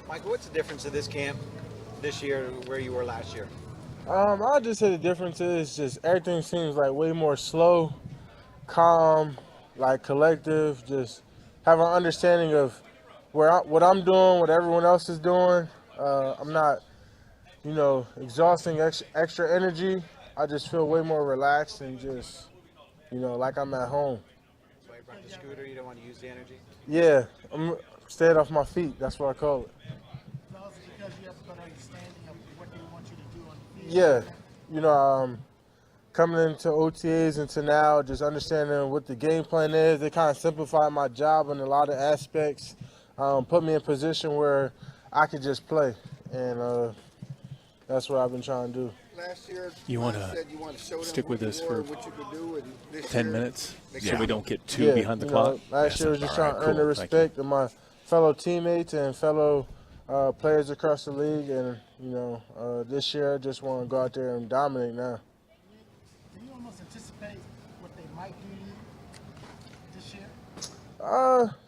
Michael, what's the difference of this camp this year to where you were last year? I'll just say the difference is just everything seems like way more slow, calm, like collective, just have an understanding of what I'm doing, what everyone else is doing. I'm not, exhausting extra energy. I just feel way more relaxed and just, like I'm at home. That's why you brought the scooter, you don't want to use the energy? Yeah, I'm staying off my feet. That's what I call it. Yeah, coming into OTAs and to now, just understanding what the game plan is, they kind of simplified my job in a lot of aspects, put me in a position where I could just play, and that's what I've been trying to do. Last year, you want to stick with us for 10 minutes so we don't get too behind the clock? Last year was just trying to earn the respect of my fellow teammates and fellow players across the league, and this year I just want to go out there and dominate now. Can you almost anticipate what they might do to you this year?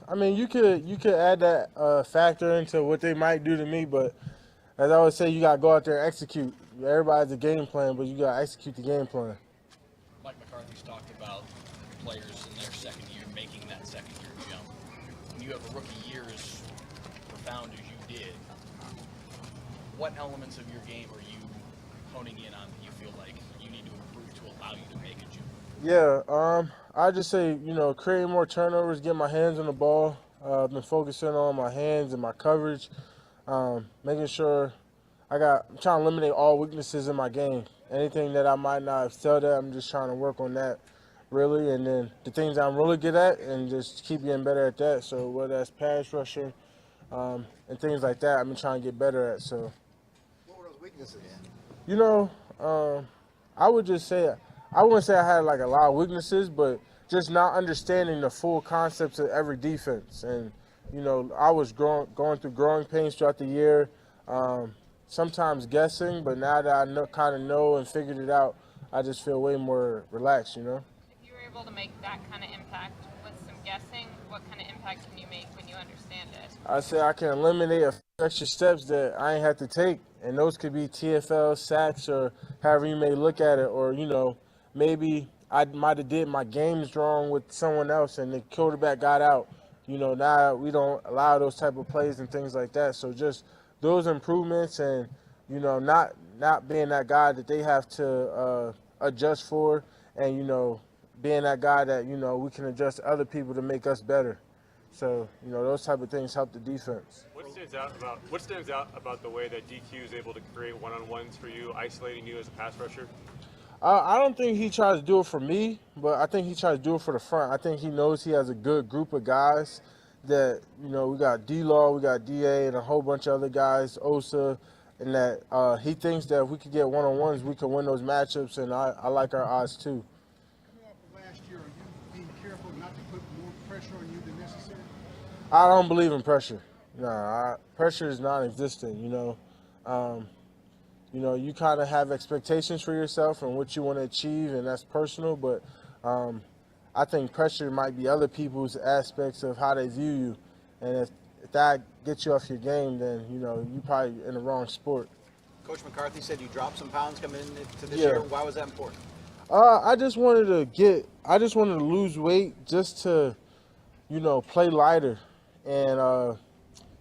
I mean, you could add that factor into what they might do to me, but as I always say, you gotta go out there and execute. Everybody has a game plan, but you gotta execute the game plan. Mike McCarthy's talked about players in their second year making that second year jump. When you have a rookie year as profound as you did, what elements of your game are you honing in on that you feel like you need to improve to allow you to make a jump? Yeah, I just say, creating more turnovers, get my hands on the ball. I've been focusing on my hands and my coverage, making sure I'm trying to eliminate all weaknesses in my game. Anything that I might not have excelled at, I'm just trying to work on that, really. And then the things I'm really good at, and just keep getting better at that. So whether that's pass rushing and things like that, I've been trying to get better at. So. What were those weaknesses? I would just say, I wouldn't say I had like a lot of weaknesses, but just not understanding the full concepts of every defense. And, I was going through growing pains throughout the year, sometimes guessing, but now that I kind of know and figured it out, I just feel way more relaxed, If you were able to make that kind of impact with some guessing, what kind of impact can you make when you understand it? I say I can eliminate a few extra steps that I ain't have to take, and those could be TFL, sacks, or however you may look at it, or, maybe I might have did my games wrong with someone else and the quarterback got out. Now we don't allow those type of plays and things like that. So just those improvements and, not being that guy that they have to adjust for, and, being that guy that, we can adjust other people to make us better. So, those type of things help the defense. What stands out about the way that DQ is able to create one-on-ones for you, isolating you as a pass rusher? I don't think he tries to do it for me, but I think he tries to do it for the front. I think he knows he has a good group of guys that, we got D-Law, we got DA, and a whole bunch of other guys, Osa, and that he thinks that if we could get one-on-ones, we can win those matchups, and I like our odds too. Coming off of last year, are you being careful not to put more pressure on you than necessary? I don't believe in pressure. No, pressure is non-existent, you kind of have expectations for yourself and what you want to achieve, and that's personal, but I think pressure might be other people's aspects of how they view you. And if that gets you off your game, then, you're probably in the wrong sport. Coach McCarthy said you dropped some pounds coming into this Yeah. year. Why was that important? I just wanted to lose weight just to, play lighter and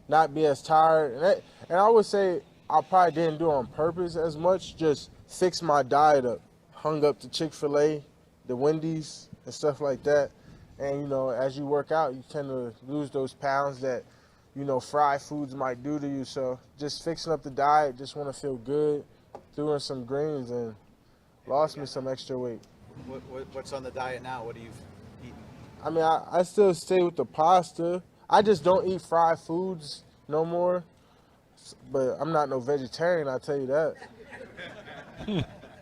not be as tired. And I would say I probably didn't do it on purpose as much, just fix my diet up. Hung up to Chick-fil-A, the Wendy's, and stuff like that. And, as you work out, you tend to lose those pounds that, fried foods might do to you. So just fixing up the diet, just want to feel good, threw in some greens and lost me some extra weight. What's on the diet now? What are you eating? I mean, I still stay with the pasta. I just don't eat fried foods no more. But I'm not no vegetarian, I'll tell you that.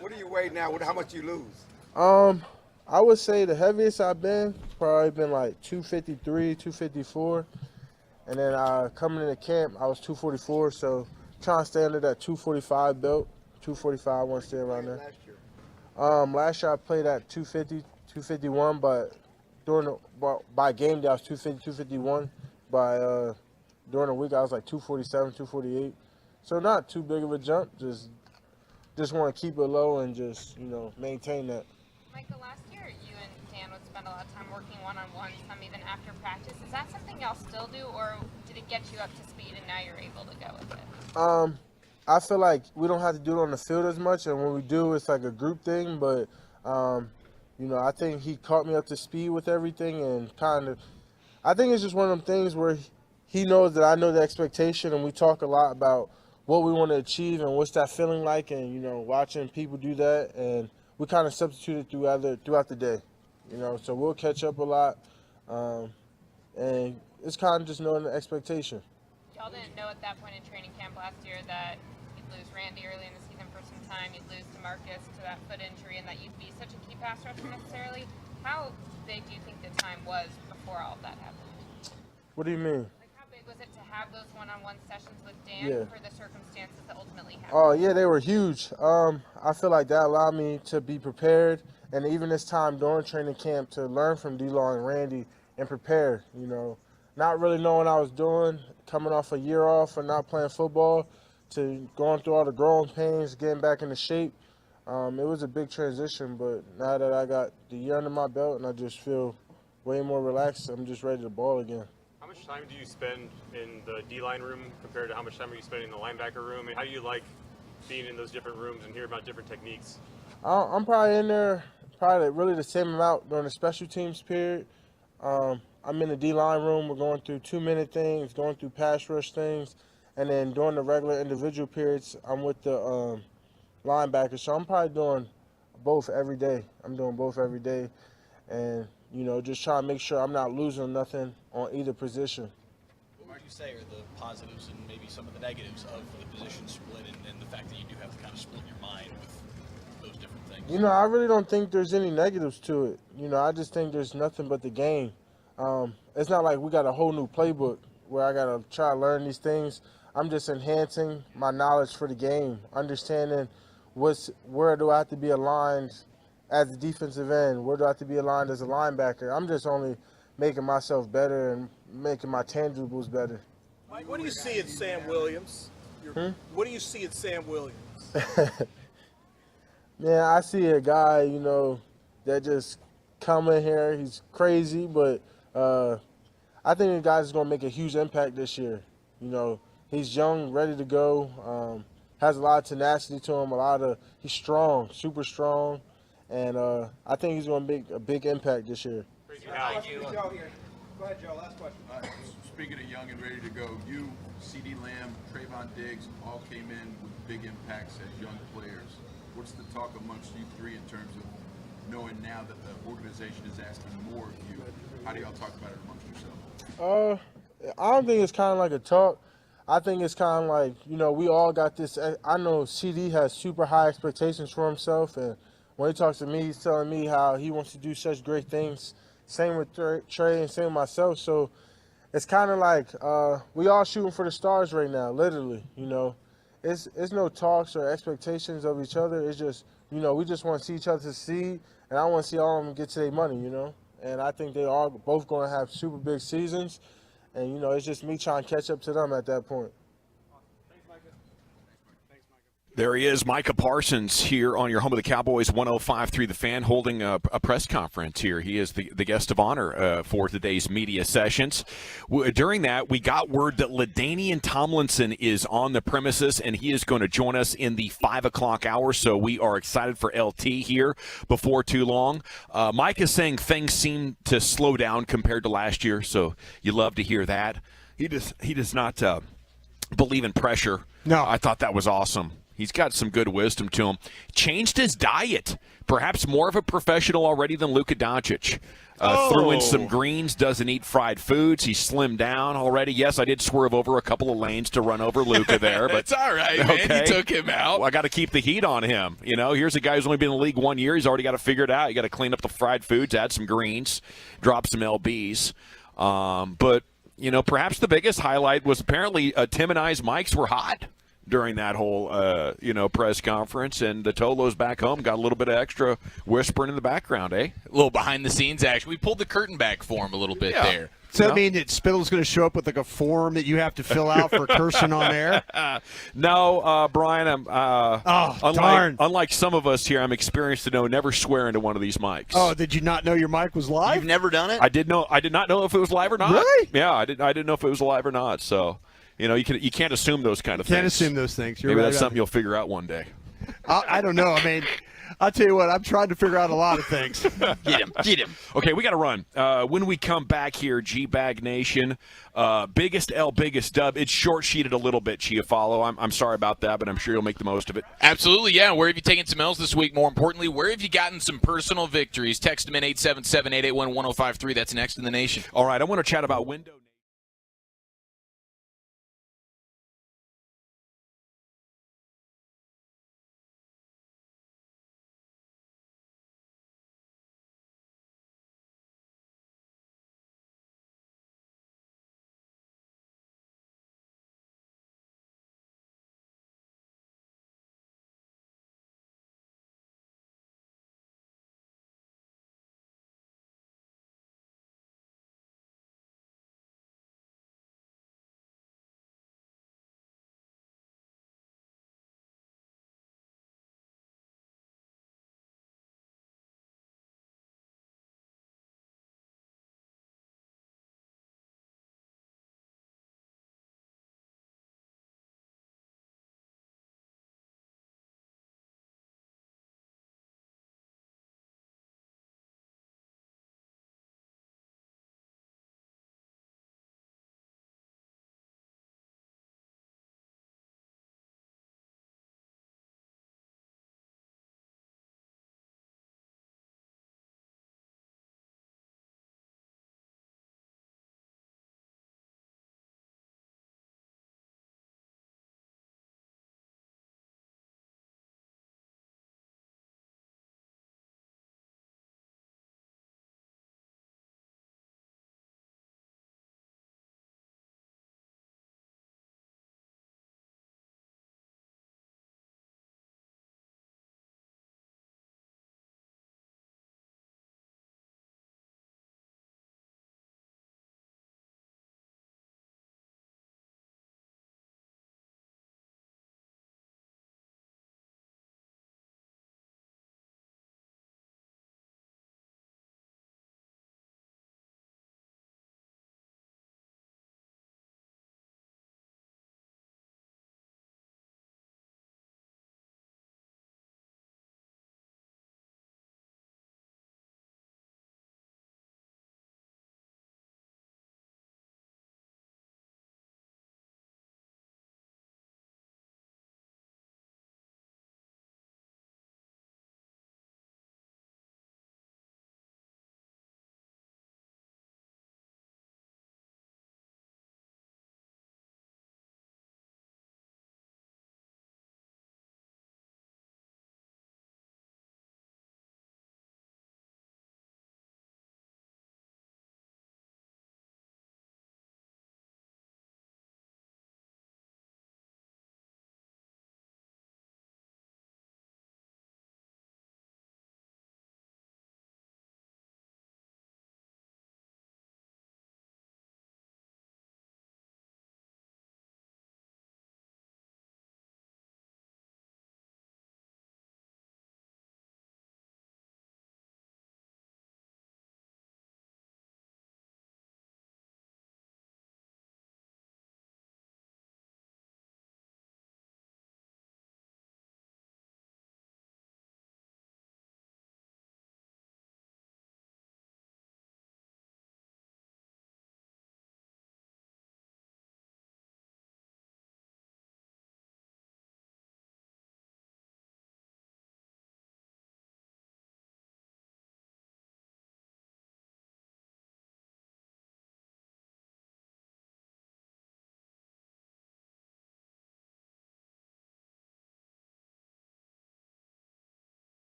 What do you weigh now? How much you lose? I would say the heaviest I've been probably been like 253, 254. And then coming into camp, I was 244. So trying to stay under that 245 belt. 245, I want to stay around there. Last year I played at 250, 251, but by game day I was 250, 251. During the week I was like 247, 248. So not too big of a jump. Just want to keep it low and just maintain that. Michael, last year you and Dan would spend a lot of time working one-on-one, some even after practice. Is that something y'all still do, or did it get you up to speed and now you're able to go with it? I feel like we don't have to do it on the field as much, and when we do, it's like a group thing. But I think he caught me up to speed with everything, and I think it's just one of them things where he knows that I know the expectation, and we talk a lot about what we want to achieve and what's that feeling like, and watching people do that, and we kind of substitute it throughout the day, so we'll catch up a lot, and it's kind of just knowing the expectation. Y'all didn't know at that point in training camp last year that you'd lose Randy early in the season for some time, you'd lose DeMarcus to that foot injury, and that you'd be such a key pass rusher necessarily. How big do you think the time was before all of that happened? What do you mean? How big was it to have those one-on-one sessions with Dan for the circumstances that ultimately happened? Oh, yeah, they were huge. I feel like that allowed me to be prepared, and even this time during training camp to learn from D-Law and Randy and prepare, not really knowing what I was doing, coming off a year off and not playing football to going through all the growing pains, getting back into shape. It was a big transition, but now that I got the year under my belt and I just feel way more relaxed, I'm just ready to ball again. How much time do you spend in the D-line room compared to how much time are you spending in the linebacker room? And how do you like being in those different rooms and hear about different techniques? I'm probably in there really the same amount during the special teams period. I'm in the D-line room. We're going through 2-minute things, going through pass rush things. And then during the regular individual periods, I'm with the linebackers. So I'm probably doing both every day. I'm doing both every day. And, just trying to make sure I'm not losing nothing on either position. What would you say are the positives and maybe some of the negatives of the position split and the fact that you do have to kind of split your mind with those different things? I really don't think there's any negatives to it. I just think there's nothing but the game. It's not like we got a whole new playbook where I got to try to learn these things. I'm just enhancing my knowledge for the game, understanding where do I have to be aligned as a defensive end, where do I have to be aligned as a linebacker. I'm just only making myself better and making my tangibles better. Mike, what do you see in Sam Williams? What do you see in Sam Williams? Man, I see a guy, that just come in here. He's crazy, but I think the guy's going to make a huge impact this year. He's young, ready to go, has a lot of tenacity to him, he's strong, super strong, and I think he's going to make a big impact this year. Thank you. Go ahead, Joe. Last question. Speaking of young and ready to go, you, CeeDee Lamb, Trayvon Diggs all came in with big impacts as young players. What's the talk amongst you three in terms of knowing now that the organization is asking more of you? How do y'all talk about it amongst yourselves? I don't think it's kind of like a talk. I think it's kind of like, we all got this. I know CD has super high expectations for himself, and when he talks to me, he's telling me how he wants to do such great things. Same with Trey and same with myself. So it's kind of like we all shooting for the stars right now, literally. It's no talks or expectations of each other. It's just, we just want to see each other succeed, and I want to see all of them get to their money, And I think they are both going to have super big seasons. And, it's just me trying to catch up to them at that point. There he is, Micah Parsons, here on your home of the Cowboys, 105.3 The Fan, holding a press conference here. He is the guest of honor for today's media sessions. During that, we got word that LaDainian Tomlinson is on the premises, and he is going to join us in the 5 o'clock hour, so we are excited for LT here before too long. Mike is saying things seem to slow down compared to last year, so you love to hear that. He does not believe in pressure. No. I thought that was awesome. He's got some good wisdom to him. Changed his diet. Perhaps more of a professional already than Luka Doncic. Threw in some greens, doesn't eat fried foods. He's slimmed down already. Yes, I did swerve over a couple of lanes to run over Luka there. But it's all right, man. You took him out. Well, I got to keep the heat on him. You know, here's a guy who's only been in the league 1 year. He's already got to figure it out. You got to clean up the fried foods, add some greens, drop some LBs. But, you know, perhaps the biggest highlight was apparently Tim and I's mics were hot during that whole, press conference, and the Tolos back home got a little bit of extra whispering in the background, eh? A little behind the scenes action. We pulled the curtain back for him a little bit there. Does that mean that Spittle's going to show up with like a form that you have to fill out for cursing on air? No, Brian. I'm darn. Unlike some of us here, I'm experienced to know never swear into one of these mics. Oh, did you not know your mic was live? You've never done it? I did not know if it was live or not. Really? Yeah, I didn't know if it was live or not. So, you know, you can't assume those kind of things. Can't assume those things. You're Maybe right that's about something you'll figure out one day. I don't know. I mean, I'll tell you what. I'm trying to figure out a lot of things. Get him. Okay, we got to run. When we come back here, G-Bag Nation, biggest L, biggest dub. It's short-sheeted a little bit, Chiafalo. I'm sorry about that, but I'm sure you'll make the most of it. Absolutely, yeah. Where have you taken some L's this week? More importantly, where have you gotten some personal victories? Text them in 877-881-1053. That's next in the nation. All right, I want to chat about window.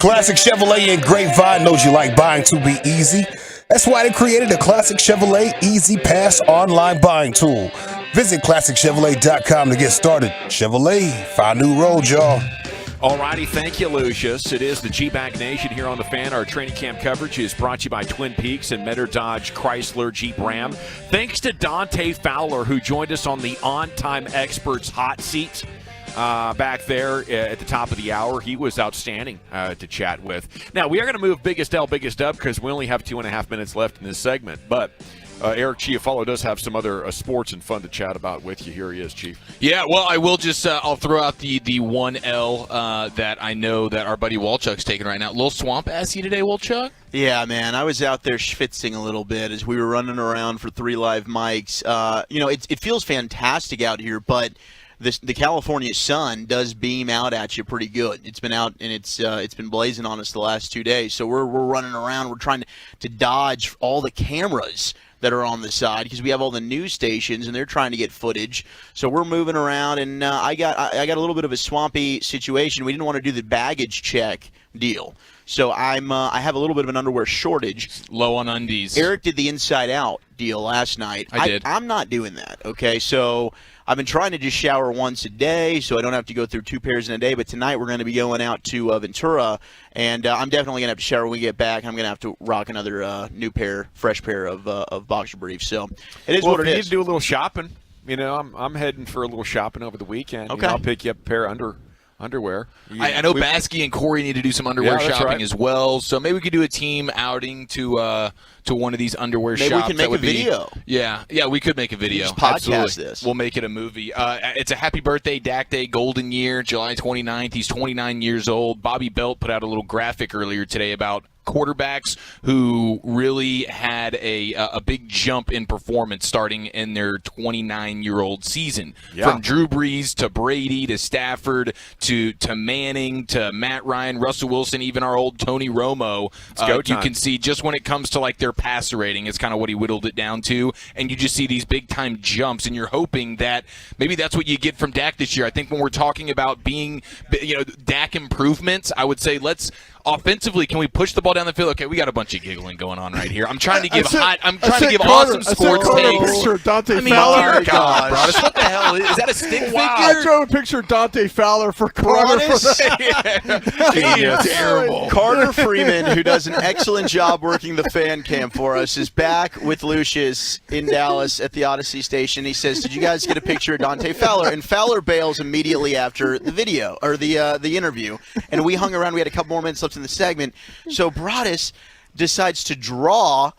Classic Chevrolet in Grapevine knows you like buying to be easy. That's why they created the Classic Chevrolet Easy Pass online buying tool. Visit ClassicChevrolet.com to get started. Chevrolet, find new road, y'all. Alrighty, thank you, Lucius. It is the G-Bag Nation here on The Fan. Our training camp coverage is brought to you by Twin Peaks and Metter Dodge Chrysler Jeep Ram. Thanks to Dante Fowler, who joined us on the On-Time Experts hot seat back there at the top of the hour. He was outstanding to chat with. Now, we are going to move Biggest L, Biggest Up because we only have 2.5 minutes left in this segment, but Eric Chiafalo does have some other sports and fun to chat about with you. Here he is, Chief. Yeah, well, I will just I'll throw out the 1L that I know that our buddy Walchuk's taking right now. Little swamp assy today, Walchuk? Yeah, man, I was out there schwitzing a little bit as we were running around for 3 live mics. It feels fantastic out here, but the California sun does beam out at you pretty good. It's been out and it's been blazing on us the last 2 days. So we're running around. We're trying to dodge all the cameras that are on the side because we have all the news stations and they're trying to get footage. So we're moving around, and I got a little bit of a swampy situation. We didn't want to do the baggage check deal. So I have a little bit of an underwear shortage. Low on undies. Eric did the inside out deal last night. I did. I'm not doing that. Okay, so I've been trying to just shower once a day so I don't have to go through 2 pairs in a day. But tonight we're going to be going out to Ventura, and I'm definitely going to have to shower when we get back. I'm going to have to rock another fresh pair of boxer briefs. So it is what it is. If you need to do a little shopping, I'm heading for a little shopping over the weekend. Okay. I'll pick you up a pair of underwear. I know Baskey and Corey need to do some underwear shopping right. as well, so maybe we could do a team outing to one of these underwear shops. Maybe we can make a video. Yeah, we could make a video. Just podcast Absolutely. this. We'll make it a movie. It's a happy birthday, Dak Day, golden year, July 29th. He's 29 years old. Bobby Belt put out a little graphic earlier today about quarterbacks who really had a big jump in performance starting in their 29-year-old season. Yeah. From Drew Brees to Brady to Stafford to Manning to Matt Ryan, Russell Wilson, even our old Tony Romo. You can see just when it comes to like their passer rating, it's kind of what he whittled it down to, and you just see these big-time jumps, and you're hoping that maybe that's what you get from Dak this year. I think when we're talking about being, Dak improvements, I would say let's offensively, can we push the ball down the field? Okay, we got a bunch of giggling going on right here. I'm trying to give awesome sports takes. Picture of Dante Fowler. Fowler. Dear God, Broadus, what the hell is that? A stick figure? I drove a picture of Dante Fowler for Carter. Terrible. Carter Freeman, who does an excellent job working the fan cam for us, is back with Lucius in Dallas at the Odyssey station. He says, "Did you guys get a picture of Dante Fowler?" And Fowler bails immediately after the video or the interview. And we hung around. We had a couple more minutes left in the segment. So Broadus decides to draw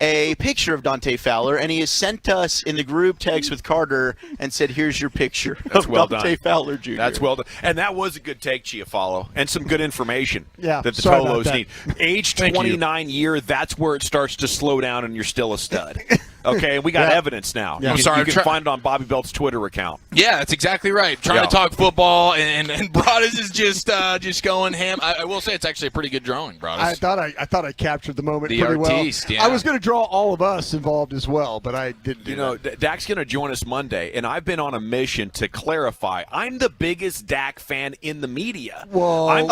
a picture of Dante Fowler, and he has sent us in the group text with Carter and said, "Here's your picture That's of well Dante done. Fowler Jr." That's well done. And that was a good take, Chiafalo, and some good information that the sorry about Tolos that. need. Age 29 year, that's where it starts to slow down and you're still a stud. Okay, we got evidence now. Yeah. You can find it on Bobby Belt's Twitter account. Yeah, that's exactly right. Trying to talk football, and Broadus is just going ham. I will say it's actually a pretty good drawing, Broadus. I thought I captured the moment The pretty artiste, well. yeah. I was going to draw all of us involved as well, but I didn't do that. Dak's going to join us Monday, and I've been on a mission to clarify. I'm the biggest Dak fan in the media. Whoa, I'm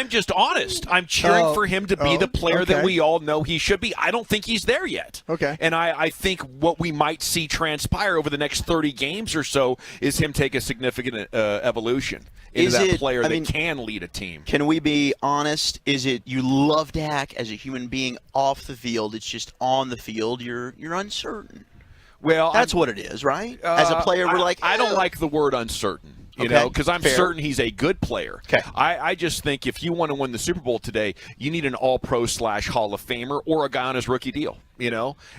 just honest. I'm cheering for him to be the player that we all know he should be. I don't think he's there yet. Okay. And I think what we might see transpire over the next 30 games or so is him take a significant evolution into that player that can lead a team. Can we be honest? Is it you love Dak as a human being off the field? It's just on the field you're uncertain. Well, that's what it is, right? As a player, we're like, I don't like the word uncertain. Because I'm certain he's a good player. Okay. I just think if you want to win the Super Bowl today, you need an All-Pro / Hall of Famer or a guy on his rookie deal.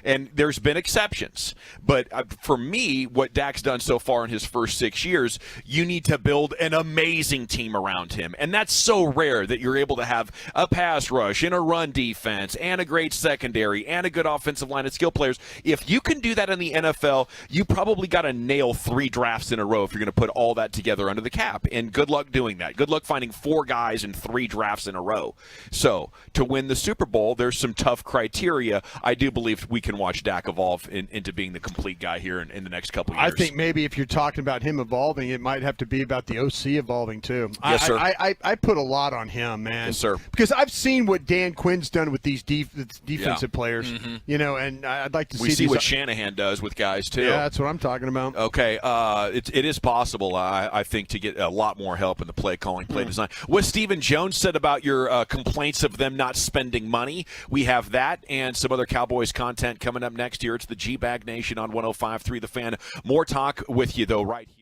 And there's been exceptions. But for me, what Dak's done so far in his first 6 years, you need to build an amazing team around him. And that's so rare that you're able to have a pass rush and a run defense and a great secondary and a good offensive line of skill players. If you can do that in the NFL, you probably got to nail 3 drafts in a row if you're going to put all that together under the cap. And good luck doing that. Good luck finding 4 guys in 3 drafts in a row. So to win the Super Bowl, there's some tough criteria. I do do believe we can watch Dak evolve into being the complete guy here in the next couple years. I think maybe if you're talking about him evolving, it might have to be about the OC evolving too. Yes, sir. I put a lot on him, man. Yes, sir. Because I've seen what Dan Quinn's done with these defensive players, and I'd like to see. We see what Shanahan does with guys too. Yeah, that's what I'm talking about. Okay, it is possible, I think, to get a lot more help in the play calling, play design. What Stephen Jones said about your complaints of them not spending money, we have that and some other Cowboys content coming up next year. It's the G-Bag Nation on 105.3 The Fan. More talk with you, though, right here.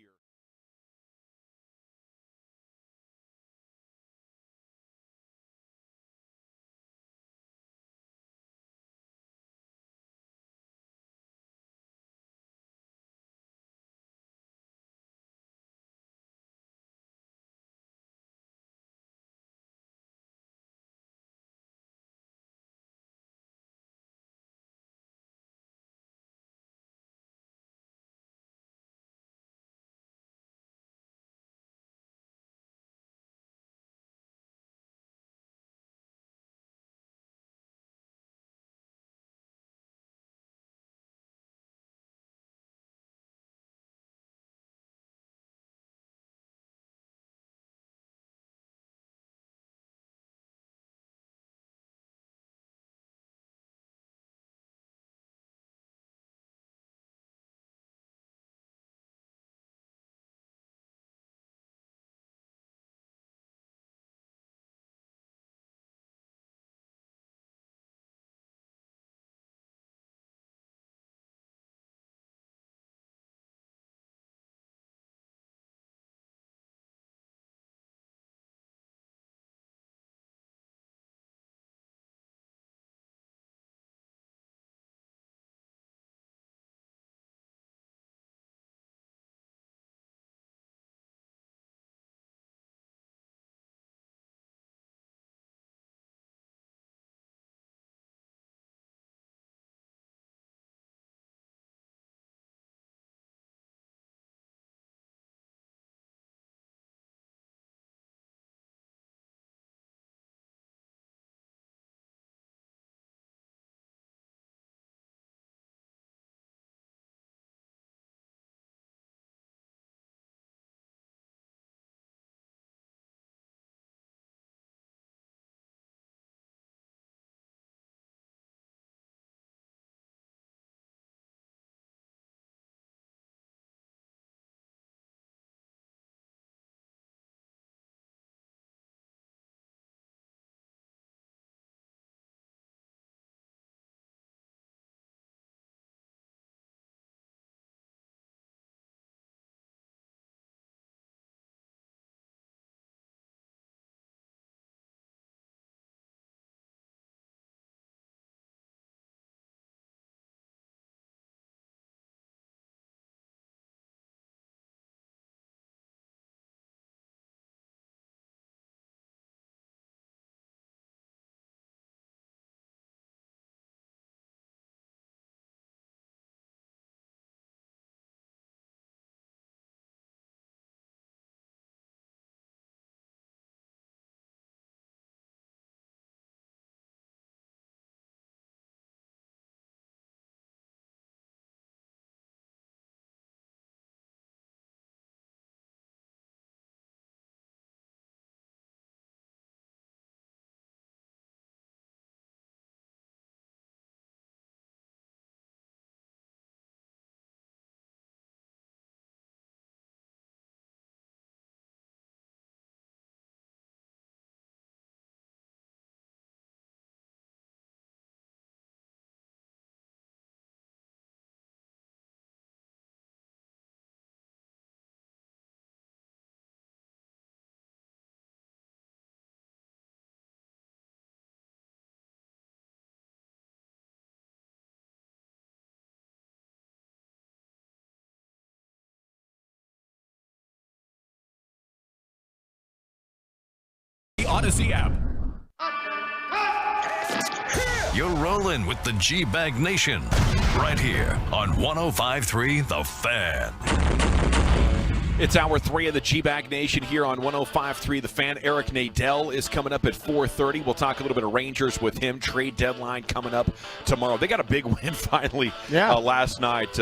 The Odyssey app. You're rolling with the G-Bag Nation right here on 105.3 The Fan. It's hour 3 of the G-Bag Nation here on 105.3 The Fan. Eric Nadel is coming up at 4:30. We'll talk a little bit of Rangers with him. Trade deadline coming up tomorrow. They got a big win finally last night,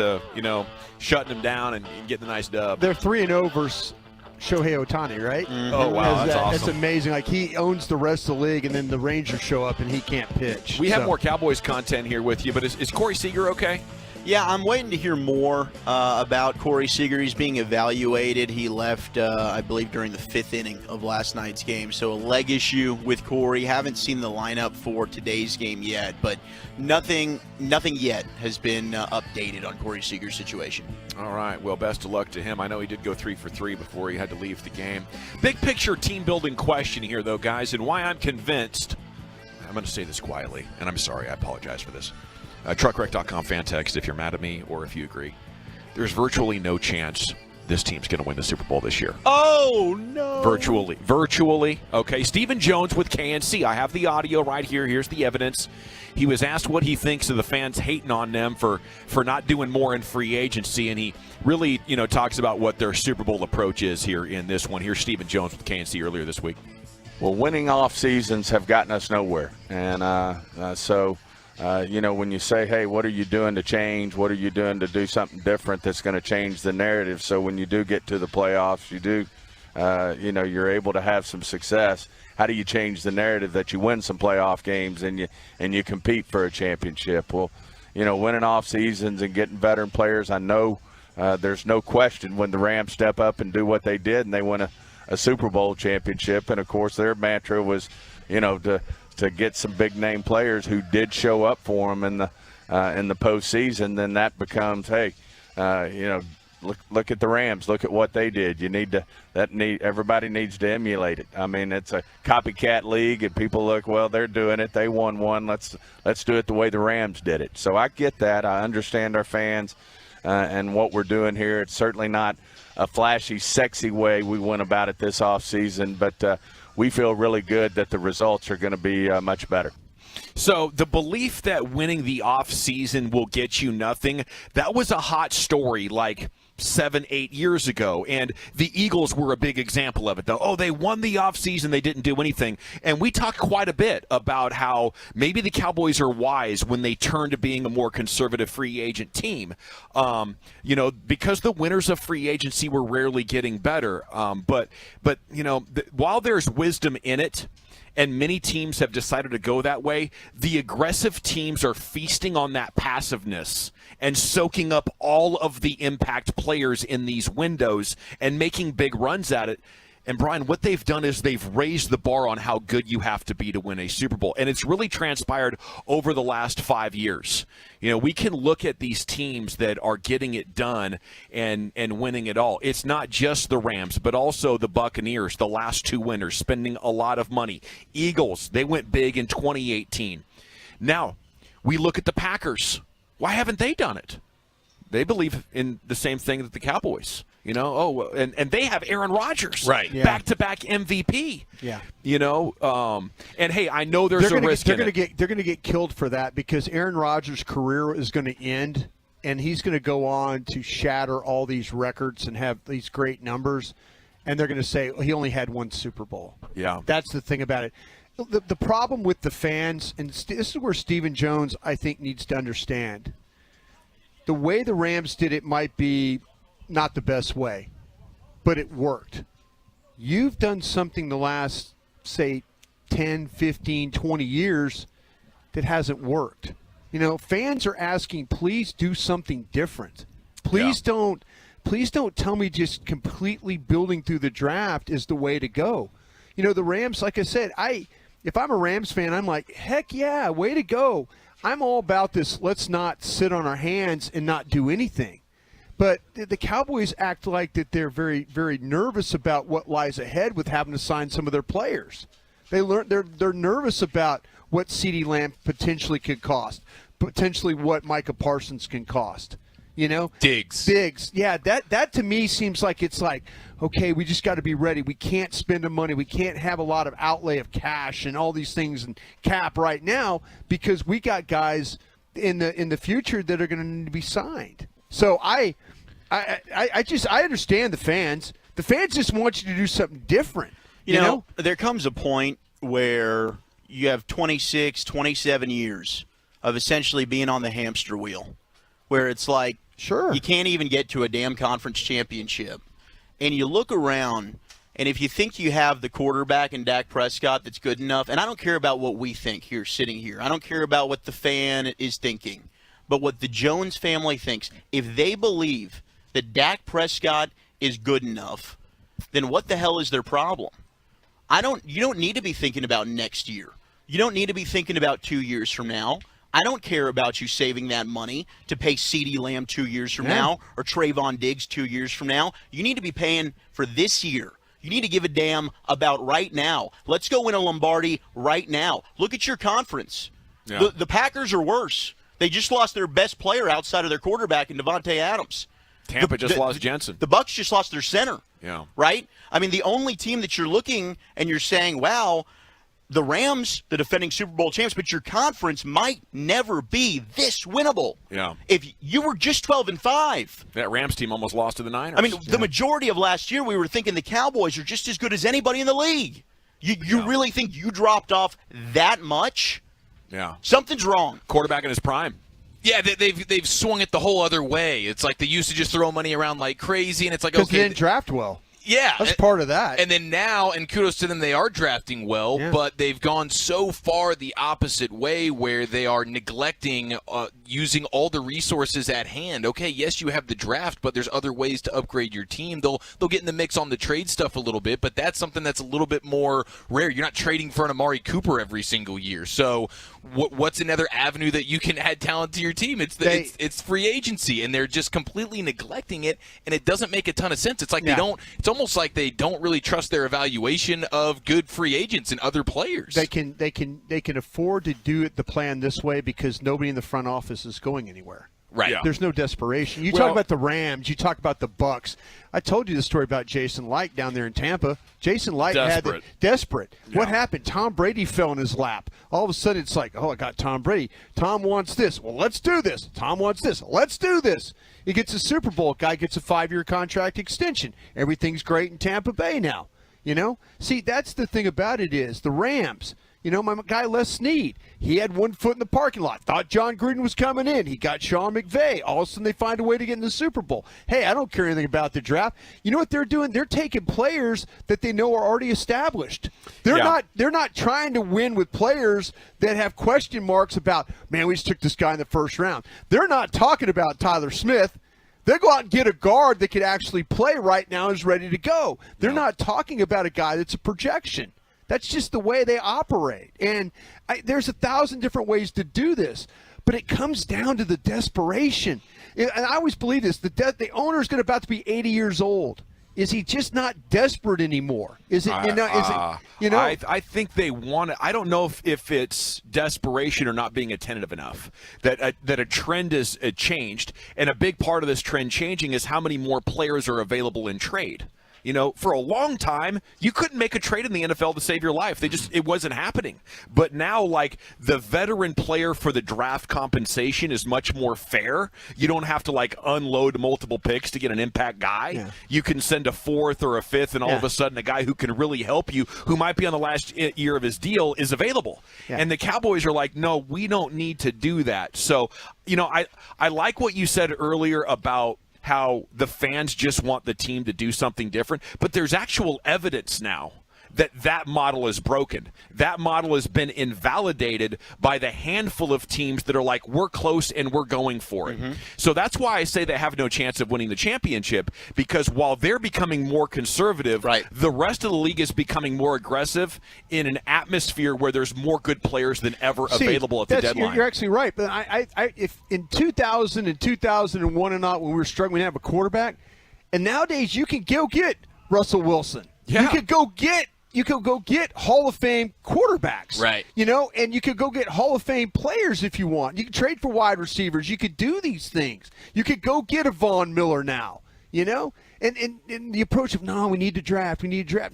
shutting them down and getting a nice dub. They're 3-0 versus Shohei Ohtani, right? Mm-hmm. Oh, wow, that's awesome. It's amazing. Like, he owns the rest of the league, and then the Rangers show up, and he can't pitch. We have more Cowboys content here with you, but is Corey Seager okay? Yeah, I'm waiting to hear more about Corey Seager. He's being evaluated. He left, I believe, during the 5th inning of last night's game. So a leg issue with Corey. Haven't seen the lineup for today's game yet, but nothing yet has been updated on Corey Seager's situation. All right. Well, best of luck to him. I know he did go 3 for 3 before he had to leave the game. Big picture team building question here, though, guys, and why I'm convinced. I'm going to say this quietly, and I'm sorry. I apologize for this. Truckwreck.com fan text if you're mad at me or if you agree. There's virtually no chance this team's going to win the Super Bowl this year. Oh, no. Virtually. Okay, Stephen Jones with KNC. I have the audio right here. Here's the evidence. He was asked what he thinks of the fans hating on them for not doing more in free agency, and he really, talks about what their Super Bowl approach is here in this one. Here's Stephen Jones with KNC earlier this week. Well, winning off seasons have gotten us nowhere, and when you say, hey, what are you doing to change? What are you doing to do something different that's going to change the narrative? So when you do get to the playoffs, you're able to have some success. How do you change the narrative that you win some playoff games and you compete for a championship? Well, winning off seasons and getting veteran players, I know there's no question when the Rams step up and do what they did and they win a Super Bowl championship. And, of course, their mantra was, to get some big-name players who did show up for them in the postseason, then that becomes, hey, look at the Rams, look at what they did. Everybody needs to emulate it. I mean, it's a copycat league, and people look, well, they're doing it, they won one, let's do it the way the Rams did it. So I get that. I understand our fans and what we're doing here. It's certainly not a flashy, sexy way we went about it this offseason, but we feel really good that the results are going to be much better. So the belief that winning the offseason will get you nothing, that was a hot story like 7-8 years ago, and the Eagles were a big example of it, though. Oh, they won the offseason, they didn't do anything. And we talked quite a bit about how maybe the Cowboys are wise when they turn to being a more conservative free agent team, because the winners of free agency were rarely getting better. But while there's wisdom in it, and many teams have decided to go that way, the aggressive teams are feasting on that passiveness and soaking up all of the impact players in these windows and making big runs at it. And, Brian, what they've done is they've raised the bar on how good you have to be to win a Super Bowl. And it's really transpired over the last 5 years. We can look at these teams that are getting it done and winning it all. It's not just the Rams, but also the Buccaneers, the last 2 winners, spending a lot of money. Eagles, they went big in 2018. Now, we look at the Packers. Why haven't they done it? They believe in the same thing that the Cowboys. And they have Aaron Rodgers, right? Yeah. Back-to-back MVP. Yeah. And hey, I know there's a risk. They're going to get killed for that because Aaron Rodgers' career is going to end, and he's going to go on to shatter all these records and have these great numbers, and they're going to say he only had 1 Super Bowl. Yeah. That's the thing about it. The problem with the fans, and this is where Stephen Jones, I think, needs to understand. The way the Rams did it might be not the best way, but it worked. You've done something the last, say, 10, 15, 20 years that hasn't worked. Fans are asking, please do something different. Please don't tell me just completely building through the draft is the way to go. The Rams, like I said, if I'm a Rams fan, I'm like, heck yeah, way to go. I'm all about this. Let's not sit on our hands and not do anything. But the Cowboys act like that they're very, very nervous about what lies ahead with having to sign some of their players. They're nervous about what CeeDee Lamb potentially could cost, potentially what Micah Parsons can cost. Diggs. Yeah, that to me seems like it's like, okay, we just got to be ready. We can't spend the money. We can't have a lot of outlay of cash and all these things and cap right now because we got guys in the future that are going to need to be signed. So I understand the fans. The fans just want you to do something different. You know, there comes a point where you have 26, 27 years of essentially being on the hamster wheel, where it's like, sure, you can't even get to a damn conference championship. And you look around, and if you think you have the quarterback in Dak Prescott that's good enough, and I don't care about what we think here, sitting here. I don't care about what the fan is thinking, but what the Jones family thinks. If they believe that Dak Prescott is good enough, then what the hell is their problem? You don't need to be thinking about next year. You don't need to be thinking about 2 years from now. I don't care about you saving that money to pay CeeDee Lamb 2 years from now or Trayvon Diggs 2 years from now. You need to be paying for this year. You need to give a damn about right now. Let's go win a Lombardi right now. Look at your conference. Yeah. The Packers are worse. They just lost their best player outside of their quarterback in Devontae Adams. Tampa just lost Jensen. The Bucs just lost their center. Yeah. Right? I mean, the only team that you're looking and you're saying, wow, the Rams, the defending Super Bowl champs, but your conference might never be this winnable. Yeah. If you were just 12-5. That Rams team almost lost to the Niners. I mean, the majority of last year we were thinking the Cowboys are just as good as anybody in the league. You really think you dropped off that much? Yeah. Something's wrong. Quarterback in his prime. Yeah, they've swung it the whole other way. It's like they used to just throw money around like crazy, and it's like, Because okay, they didn't draft well. Yeah. That's part of that. And then now, and kudos to them, they are drafting well, but they've gone so far the opposite way where they are neglecting using all the resources at hand. Okay, yes, you have the draft, but there's other ways to upgrade your team. They'll get in the mix on the trade stuff a little bit, but that's something that's a little bit more rare. You're not trading for an Amari Cooper every single year. So what's another avenue that you can add talent to your team? It's free agency, and they're just completely neglecting it, and it doesn't make a ton of sense. It's like they don't – it's almost like they don't really trust their evaluation of good free agents and other players. They can afford to do it the plan this way because nobody in the front office is going anywhere. Right. Yeah. There's no desperation. You talk about the Rams. You talk about the Bucks. I told you the story about Jason Light down there in Tampa. Jason Light desperate. Yeah. What happened? Tom Brady fell in his lap. All of a sudden, it's like, oh, I got Tom Brady. Tom wants this. Well, let's do this. Tom wants this. Let's do this. He gets a Super Bowl. Guy gets a 5-year contract extension. Everything's great in Tampa Bay now. You know? See, that's the thing about it is the Rams. You know, my guy Les Snead, he had one foot in the parking lot. Thought John Gruden was coming in. He got Sean McVay. All of a sudden, they find a way to get in the Super Bowl. Hey, I don't care anything about the draft. You know what they're doing? They're taking players that they know are already established. They're not trying to win with players that have question marks about, man, we just took this guy in the first round. They're not talking about Tyler Smith. They'll go out and get a guard that could actually play right now and is ready to go. They're not talking about a guy that's a projection. That's just the way they operate. And there's 1,000 different ways to do this. But it comes down to the desperation. And I always believe this. The owner's about to be 80 years old. Is he just not desperate anymore? Is it, I think they want it. I don't know if it's desperation or not being attentive enough. That a trend is changed. And a big part of this trend changing is how many more players are available in trade. You know, for a long time, you couldn't make a trade in the NFL to save your life. It wasn't happening. But now, like, the veteran player for the draft compensation is much more fair. You don't have to, like, unload multiple picks to get an impact guy. Yeah. You can send a 4th or a 5th, and all of a sudden a guy who can really help you, who might be on the last year of his deal, is available. Yeah. And the Cowboys are like, no, we don't need to do that. So, you know, I like what you said earlier about how the fans just want the team to do something different, but there's actual evidence now that model is broken. That model has been invalidated by the handful of teams that are like, we're close and we're going for it. Mm-hmm. So that's why I say they have no chance of winning the championship, because while they're becoming more conservative, the rest of the league is becoming more aggressive in an atmosphere where there's more good players than ever available at the deadline. You're actually right. But if in 2000 and 2001 and not, when we were struggling to have a quarterback, and nowadays you can go get Russell Wilson. Yeah. You could go get Hall of Fame quarterbacks. Right. You know, and you could go get Hall of Fame players if you want. You can trade for wide receivers. You could do these things. You could go get a Von Miller now, you know? And the approach of, no, we need to draft.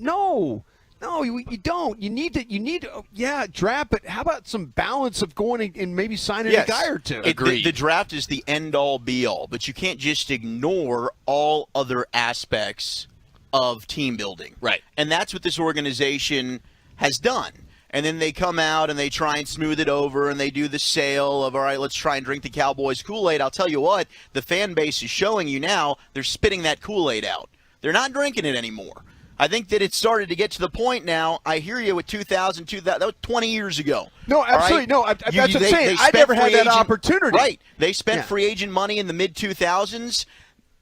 No. No, you don't. You need to draft, but how about some balance of going and maybe signing a guy or two? The draft is the end-all, be-all, but you can't just ignore all other aspects of team building. Right. And that's what this organization has done. And then they come out and they try and smooth it over and they do the sale of, all right, let's try and drink the Cowboys Kool-Aid. I'll tell you what, the fan base is showing you now they're spitting that Kool-Aid out. They're not drinking it anymore. I think that it started to get to the point now. I hear you with 2000, that was 20 years ago. No, absolutely. Right? No, that's what I'm saying. I never had that opportunity. Right. They spent free agent money in the mid-2000s.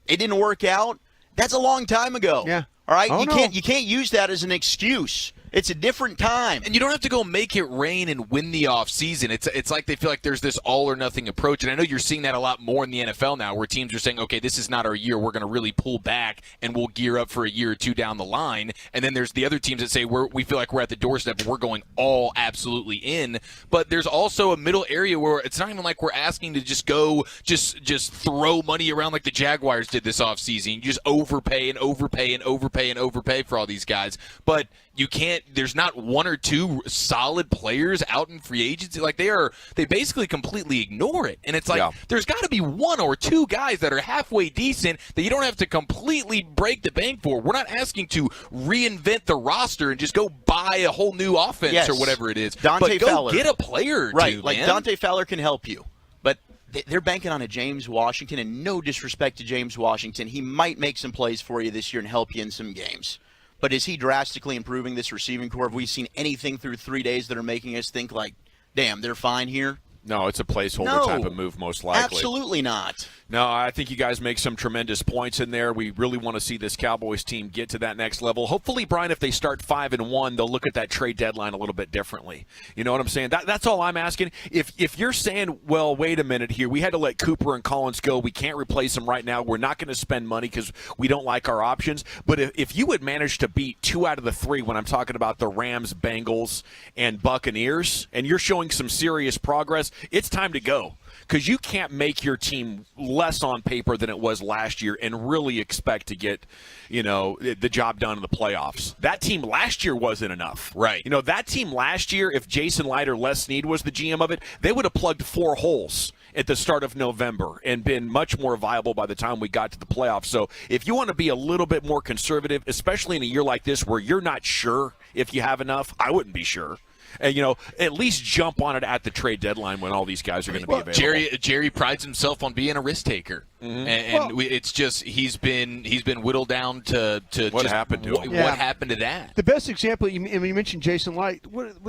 It didn't work out. That's a long time ago. Yeah. All right? You can't use that as an excuse. It's a different time. And you don't have to go make it rain and win the offseason. It's like they feel like there's this all-or-nothing approach. And I know you're seeing that a lot more in the NFL now where teams are saying, okay, this is not our year. We're going to really pull back and we'll gear up for a year or two down the line. And then there's the other teams that say we feel like we're at the doorstep and we're going all absolutely in. But there's also a middle area where it's not even like we're asking to just go just throw money around like the Jaguars did this offseason. You just overpay and overpay and overpay and overpay for all these guys. But you can't. There's not one or two solid players out in free agency. Like they basically completely ignore it. And it's like there's got to be one or two guys that are halfway decent that you don't have to completely break the bank for. We're not asking to reinvent the roster and just go buy a whole new offense or whatever it is. Dante but go Fowler. Get a player or right, two, like man. Dante Fowler can help you. But they're banking on a James Washington, and no disrespect to James Washington. He might make some plays for you this year and help you in some games. But is he drastically improving this receiving core? Have we seen anything through 3 days that are making us think like, damn, they're fine here? No, it's a placeholder type of move, most likely. Absolutely not. No, I think you guys make some tremendous points in there. We really want to see this Cowboys team get to that next level. Hopefully, Brian, if they start 5-1, they'll look at that trade deadline a little bit differently. You know what I'm saying? That's all I'm asking. If you're saying, well, wait a minute here, we had to let Cooper and Collins go. We can't replace them right now. We're not going to spend money because we don't like our options. But if you would manage to beat 2 out of the 3 when I'm talking about the Rams, Bengals, and Buccaneers, and you're showing some serious progress, it's time to go. Because you can't make your team less on paper than it was last year and really expect to get, the job done in the playoffs. That team last year wasn't enough. Right. That team last year, if Jason Light or Les Snead was the GM of it, they would have plugged 4 holes at the start of November and been much more viable by the time we got to the playoffs. So if you want to be a little bit more conservative, especially in a year like this where you're not sure if you have enough, I wouldn't be sure. And, at least jump on it at the trade deadline when all these guys are going to be available. Jerry prides himself on being a risk taker, it's just he's been whittled down to what happened to him. What happened to that? The best example, you mentioned Jason Light. What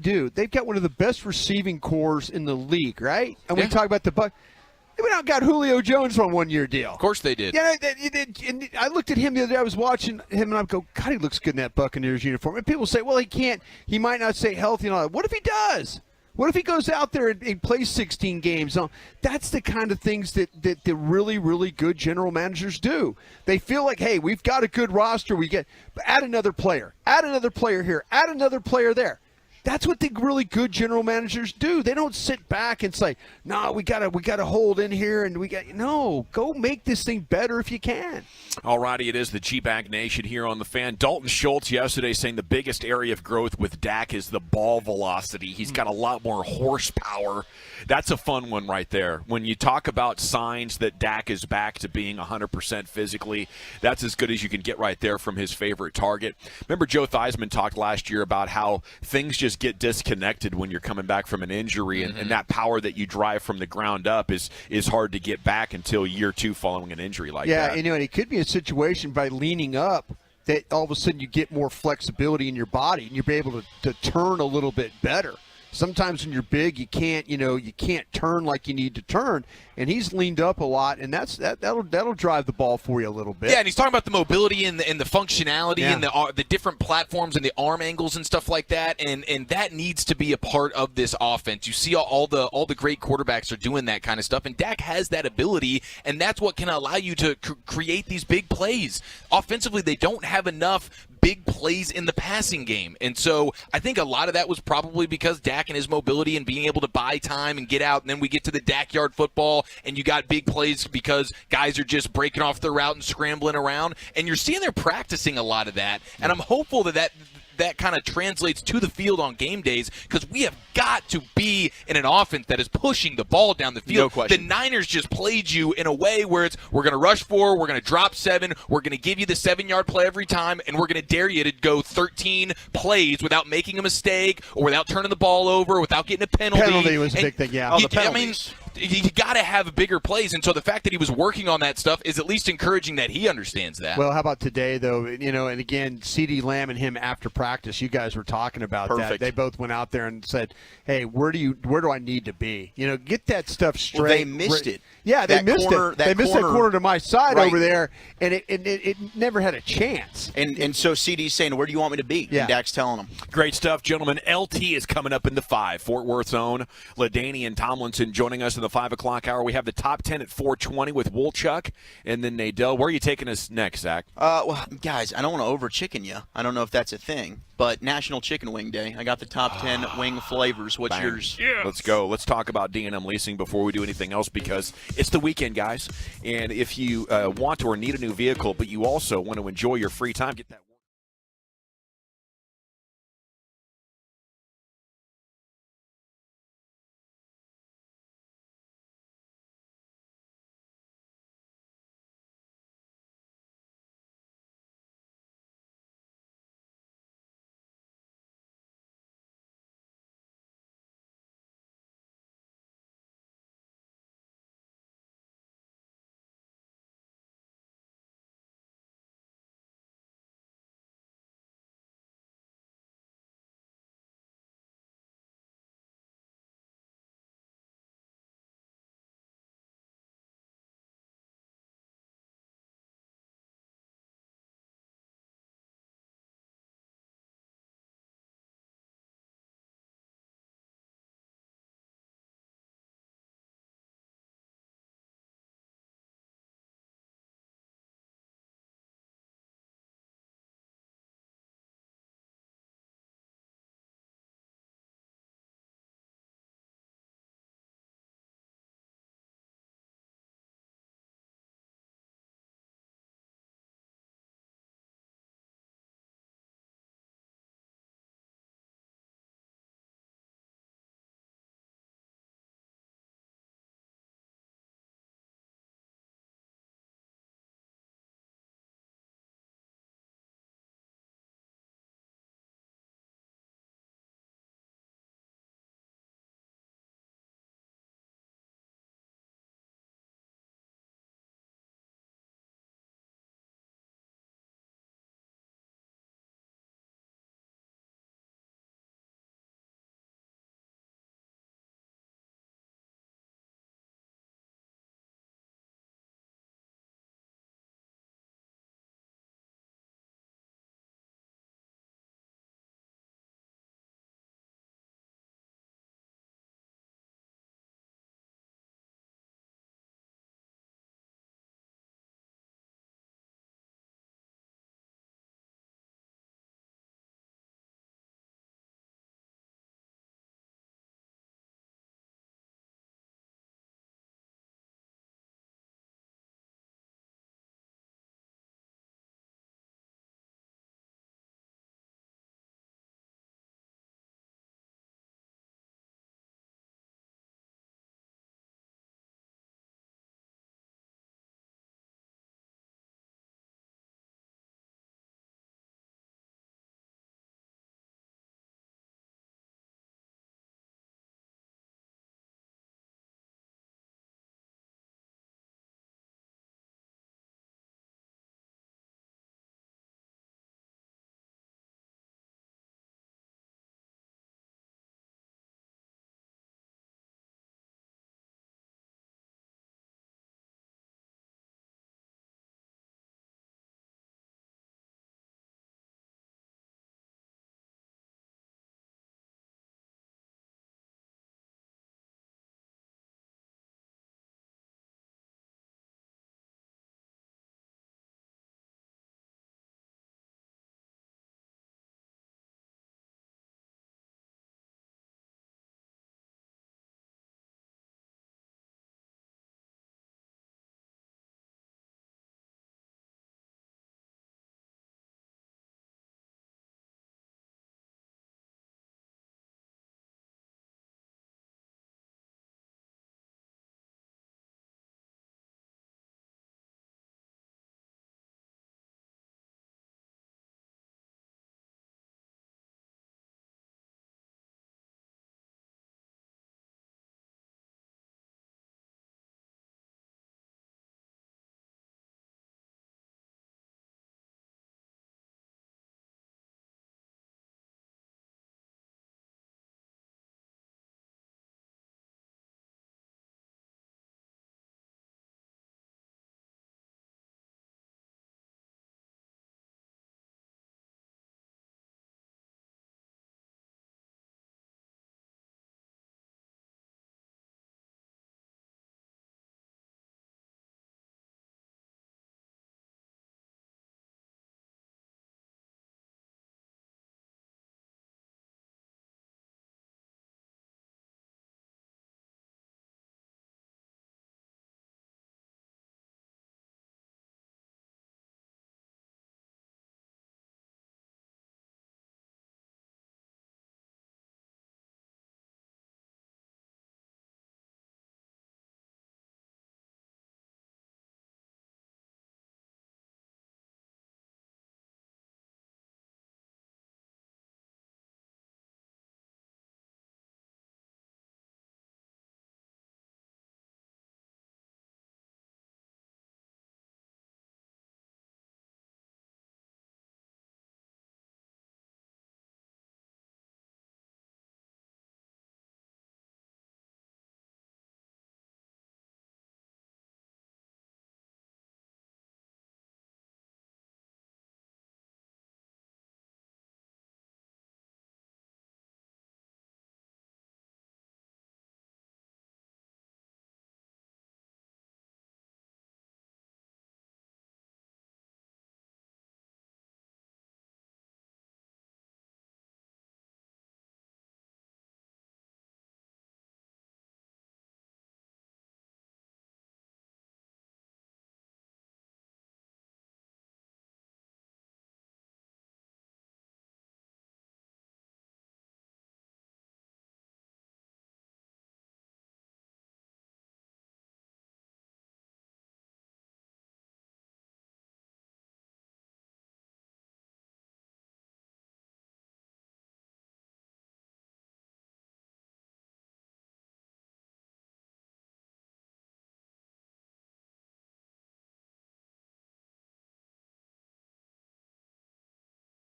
do? They've got one of the best receiving cores in the league, right? And we talk about the Bucs. They went out and got Julio Jones on a 1-year deal. Of course they did. Yeah, and I looked at him the other day. I was watching him, and I go, God, he looks good in that Buccaneers uniform. And people say, well, he might not stay healthy and all that. What if he does? What if he goes out there and plays 16 games? That's the kind of things that the really, really good general managers do. They feel like, hey, we've got a good roster. Add another player. Add another player here. Add another player there. That's what the really good general managers do. They don't sit back and say, "No, we gotta hold in here, and go make this thing better if you can." All righty, it is the G-Bag Nation here on the Fan. Dalton Schultz yesterday saying the biggest area of growth with Dak is the ball velocity. He's got a lot more horsepower. That's a fun one right there. When you talk about signs that Dak is back to being 100% physically, that's as good as you can get right there from his favorite target. Remember Joe Theismann talked last year about how things just get disconnected when you're coming back from an injury, and that power that you drive from the ground up is hard to get back until year 2 following an injury like that. Yeah, and it could be a situation by leaning up that all of a sudden you get more flexibility in your body and you'll be able to turn a little bit better. Sometimes when you're big, you can't turn like you need to turn, and he's leaned up a lot, and that'll drive the ball for you a little bit. Yeah, and he's talking about the mobility and the functionality and the different platforms and the arm angles and stuff like that, and that needs to be a part of this offense. You see all the great quarterbacks are doing that kind of stuff, and Dak has that ability, and that's what can allow you to create these big plays. Offensively, they don't have enough big plays in the passing game. And so I think a lot of that was probably because Dak and his mobility and being able to buy time and get out, and then we get to the Dak yard football, and you got big plays because guys are just breaking off their route and scrambling around, and you're seeing they're practicing a lot of that, and I'm hopeful that kind of translates to the field on game days, because we have got to be in an offense that is pushing the ball down the field. No question. The Niners just played you in a way where we're going to rush 4, we're going to drop 7, we're going to give you the 7-yard play every time, and we're going to dare you to go 13 plays without making a mistake or without turning the ball over, without getting a penalty. Penalty was a big thing, yeah. You got to have bigger plays, and so the fact that he was working on that stuff is at least encouraging that he understands that. Well, how about today, though? And again, CeeDee Lamb and him after practice, you guys were talking about that. They both went out there and said, hey, where do I need to be? Get that stuff straight. Well, they missed it. Yeah, they missed it. They missed that corner to my side over there, and it never had a chance. And so CD's saying, where do you want me to be? Yeah. And Dak's telling him. Great stuff, gentlemen. LT is coming up in the 5. Fort Worth's own LaDainian Tomlinson joining us in the 5 o'clock hour. We have the top 10 at 4:20 with Wolchuk and then Nadell. Where are you taking us next, Zach? Well, guys, I don't want to over chicken you. I don't know if that's a thing, but National Chicken Wing Day. I got the top 10 wing flavors. What's yours? Yes. Let's go. Let's talk about D&M leasing before we do anything else, because it's the weekend, guys. And if you want or need a new vehicle, but you also want to enjoy your free time, get that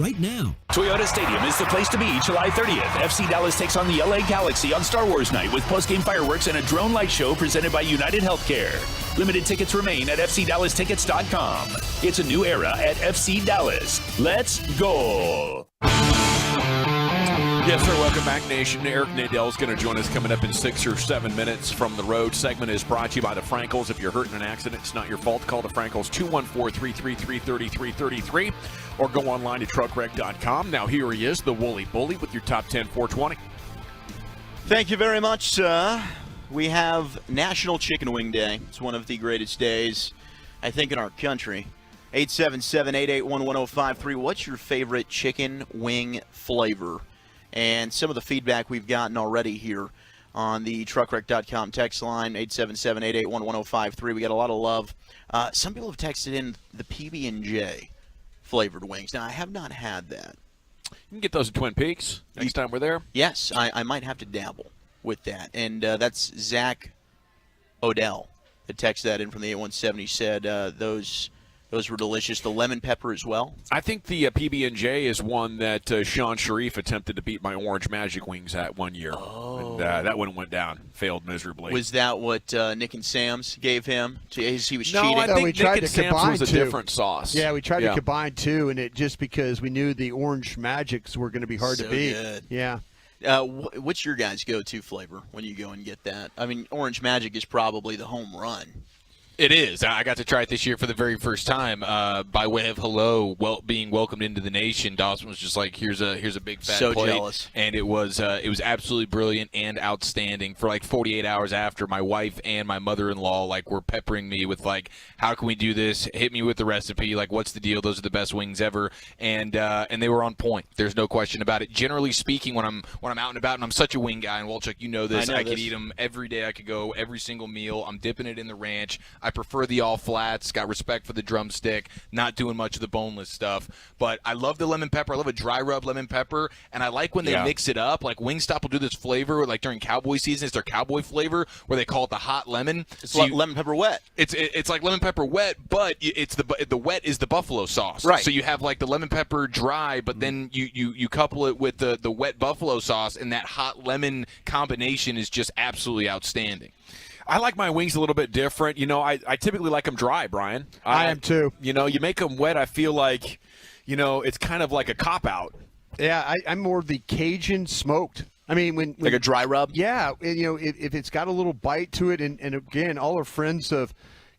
right now. Toyota Stadium is the place to be July 30th. FC Dallas takes on the LA Galaxy on Star Wars night with post-game fireworks and a drone light show presented by United Healthcare. Limited tickets remain at FCDallasTickets.com. It's a new era at FC Dallas. Let's go. Yes, sir. Welcome back, Nation. Eric Nadell is going to join us coming up in 6 or 7 minutes from the road. Segment is brought to you by the Frankels. If you're hurt in an accident, it's not your fault. Call the Frankels 214-333-3333 or go online to truckwreck.com. Now here he is, the Woolly Bully, with your top 10 420. Thank you very much, sir. We have National Chicken Wing Day. It's one of the greatest days, I think, in our country. 877-881-1053. What's your favorite chicken wing flavor? And some of the feedback we've gotten already here on the truckwreck.com text line, 877-881-1053. We got a lot of love. Some people have texted in the PB&J flavored wings. Now, I have not had that. You can get those at Twin Peaks next time we're there. Yes, I might have to dabble with that. And that's Zach Odell that texted that in from the 817. He said those were delicious. The lemon pepper as well. I think the PB&J is one that Sean Sharif attempted to beat my Orange Magic Wings at one year. Oh. And that one went down. Failed miserably. Was that what Nick and Sam's gave him? He was cheating? I think we tried Nick and to Sam's combine was a two. different sauce. Yeah, we tried to combine two, and it just because we knew the Orange Magics were going to be hard to beat. Good. Yeah. What's your guys' go-to flavor when you go and get that? I mean, Orange Magic is probably the home run. It is. I got to try it this year for the very first time. By way of hello, being welcomed into the nation, Dawson was just like, "Here's a big fat So plate." jealous. And it was absolutely brilliant and outstanding. For like 48 hours after, my wife and my mother-in-law were peppering me with "How can we do this? Hit me with the recipe. What's the deal? Those are the best wings ever." And they were on point. There's no question about it. Generally speaking, when I'm out and about, and I'm such a wing guy, and Walchuk, you know this, I could eat them every day. I could go every single meal. I'm dipping it in the ranch. I prefer the all flats, got respect for the drumstick, not doing much of the boneless stuff. But I love the lemon pepper. I love a dry rub lemon pepper. And I like when they mix it up. Like Wingstop will do this flavor, during cowboy season, it's their cowboy flavor, where they call it the hot lemon. It's like lemon pepper wet. It's like lemon pepper wet, but it's the wet is the buffalo sauce. Right. So you have the lemon pepper dry, but then you couple it with the wet buffalo sauce, and that hot lemon combination is just absolutely outstanding. I like my wings a little bit different. I typically like them dry, Brian. I am too. You make them wet, I feel like, it's kind of like a cop-out. Yeah, I'm more of the Cajun smoked. I mean, when like a dry rub? Yeah, and, if it's got a little bite to it, and again, all our friends of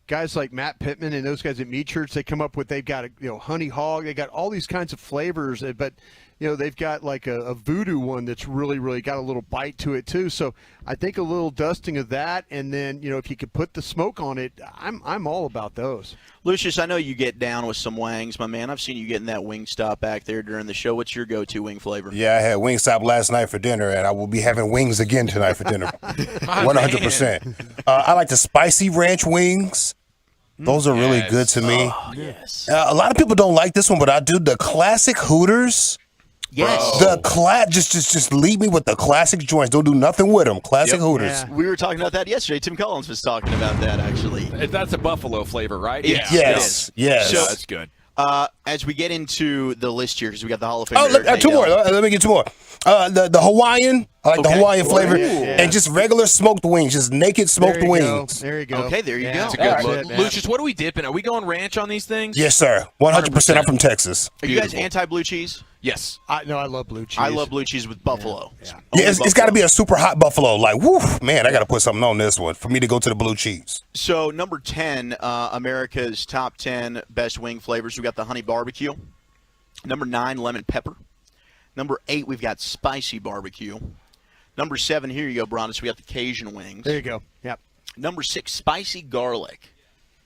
guys like Matt Pittman and those guys at Meat Church, they come up with, they've got honey hog, they got all these kinds of flavors, but they've got a voodoo one that's really, really got a little bite to it too. So I think a little dusting of that, and then if you could put the smoke on it, I'm all about those. Lucius, I know you get down with some wings, my man. I've seen you getting that Wingstop back there during the show. What's your go-to wing flavor? Yeah, I had Wingstop last night for dinner, and I will be having wings again tonight for dinner. 100%. I like the spicy ranch wings. Those are really good to me. Oh, yes. A lot of people don't like this one, but I do. The classic Hooters. Yes. Just leave me with the classic joints. Don't do nothing with them. Classic Hooters. Yeah. We were talking about that yesterday. Tim Collins was talking about that, actually. That's a buffalo flavor, right? Yes. So, that's good. As we get into the list here, because we got the Hall of Fame. Two more. Let me get two more. The Hawaiian. I like the Hawaiian flavor. And just regular smoked wings. Just naked smoked wings. There you go. Okay, there you go. That's a good look. Lucius, what are we dipping? Are we going ranch on these things? Yes, sir. 100%. I'm from Texas. Are you guys anti-blue cheese? Yes. I love blue cheese. I love blue cheese with buffalo. Yeah, it's got to be a super hot buffalo. Man, I got to put something on this one for me to go to the blue cheese. So, number 10, America's top 10 best wing flavors. We got the honey barbecue. Number 9, lemon pepper. Number 8, we've got spicy barbecue. Number 7, here you go, Bronis. We got the Cajun wings. There you go. Yep. Number 6, spicy garlic.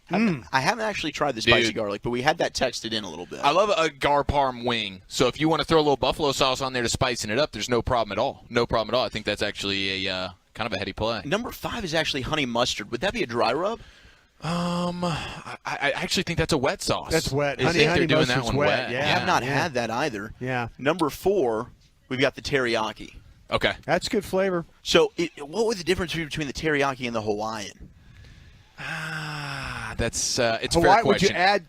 I haven't actually tried the spicy garlic, but we had that texted in a little bit. I love a gar parm wing. So if you want to throw a little buffalo sauce on there to spicing it up, there's no problem at all. No problem at all. I think that's actually a kind of a heady play. Number 5 is actually honey mustard. Would that be a dry rub? I actually think that's a wet sauce. That's wet. Honey they're doing that one wet. Yeah. I have not had that either. Yeah. Number 4, we've got the teriyaki. Okay. That's good flavor. So what would the difference be between the teriyaki and the Hawaiian? That's it's a Hawaii, fair question. would you add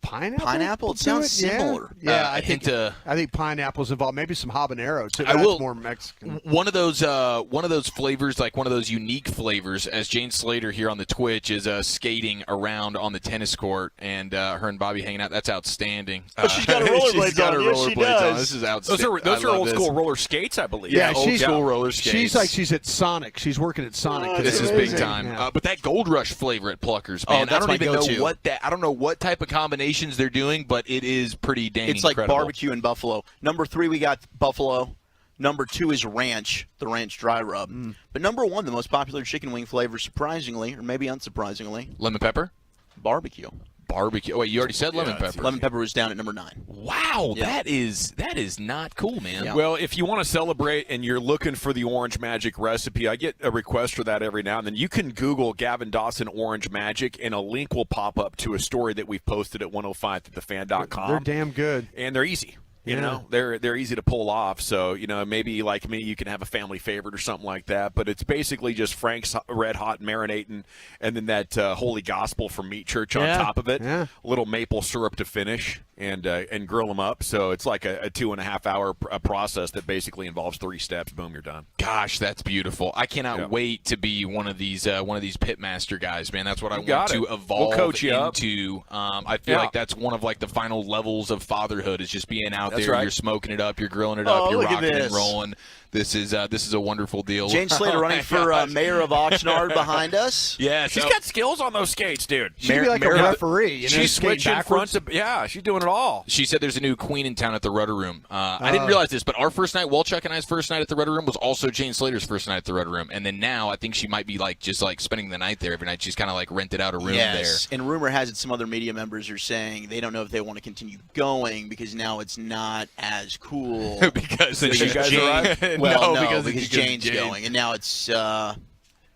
pineapple? Pineapple? It to sounds it? similar. Yeah, I think I think pineapple's involved. Maybe some habanero too. I That's will- more Mexican. One of those flavors, like one of those unique flavors, as Jane Slater here on the Twitch is skating around on the tennis court, and her and Bobby hanging out. That's outstanding. Oh, she's got her rollerblades she's got on. Her Yes, she rollerblades does. on. This is outstanding. Those are old school roller skates, I believe. Yeah, old she's school roller skates. She's like she's at Sonic. She's working at Sonic. This is big time. Yeah. But that Gold Rush flavor at Pluckers, Oh, man, that's I my don't even go-to. know what that. I don't know what type of combinations they're doing, but it is pretty dang It's like incredible. barbecue in Buffalo. Number 3, we got Buffalo. Number 2 is ranch, the ranch dry rub. But number 1, the most popular chicken wing flavor, surprisingly, or maybe unsurprisingly, lemon pepper, barbecue. Barbecue. Oh, wait, you already said lemon pepper. Lemon pepper was down at number 9. Wow, Yeah. that is not cool, man. Yeah. Well, if you want to celebrate and you're looking for the Orange Magic recipe, I get a request for that every now and then. You can Google Gavin Dawson Orange Magic, and a link will pop up to a story that we've posted at 105thefan.com. They're damn good. And they're easy. You Yeah. know, they're easy to pull off. So, maybe like me, you can have a family favorite or something like that. But it's basically just Frank's Red Hot marinating, and then that Holy Gospel from Meat Church on top of it. Yeah. A little maple syrup to finish, and grill them up. So it's like a 2.5 hour process that basically involves 3 steps. Boom, you're done. Gosh, that's beautiful. I cannot wait to be one of these pitmaster guys, man. That's what I want to evolve coach you up. into. I feel like that's one of like the final levels of fatherhood is just being out there. right. You're smoking it up, you're grilling it up, you're look at rocking and this. rolling. This is a wonderful deal. Jane Slater running for mayor of Oxnard behind us. Yeah, She's got skills on those skates, dude. She'd be like a referee. She's switching front to she's doing it all. She said there's a new queen in town at the Rudder Room. I didn't realize this, but our first night, Walchuk and I's first night at the Rudder Room was also Jane Slater's first night at the Rudder Room. And then now I think she might be just spending the night there every night. She's kind of like rented out a room there. And rumor has it some other media members are saying they don't know if they want to continue going because now it's not as cool. Because Because you guys Jane- arrived? Well, No, no, because Jane's Jane. going, and now it's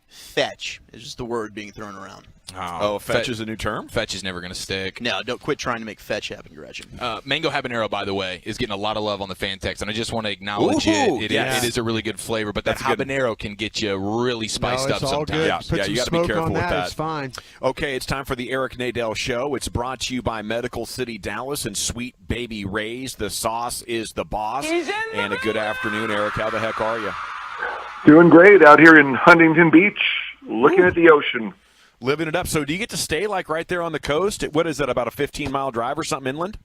fetch is just the word being thrown around. Oh, fetch is a new term? Fetch is never going to stick. No, don't quit trying to make fetch happen, Gretchen. Mango habanero, by the way, is getting a lot of love on the fan text, and I just want to acknowledge Ooh, it. yes. It is a really good flavor, but that habanero can get you really spiced No, up it's all sometimes. good. Yeah, Put some you got to be smoke careful on with that. that. It's fine. Okay, it's time for the Eric Nadel Show. It's brought to you by Medical City Dallas and Sweet Baby Ray's. The sauce is the boss. And a good afternoon, Eric. How the heck are you? Doing great out here in Huntington Beach, looking at the ocean. Living it up. So do you get to stay right there on the coast? What is that, about a 15-mile drive or something inland?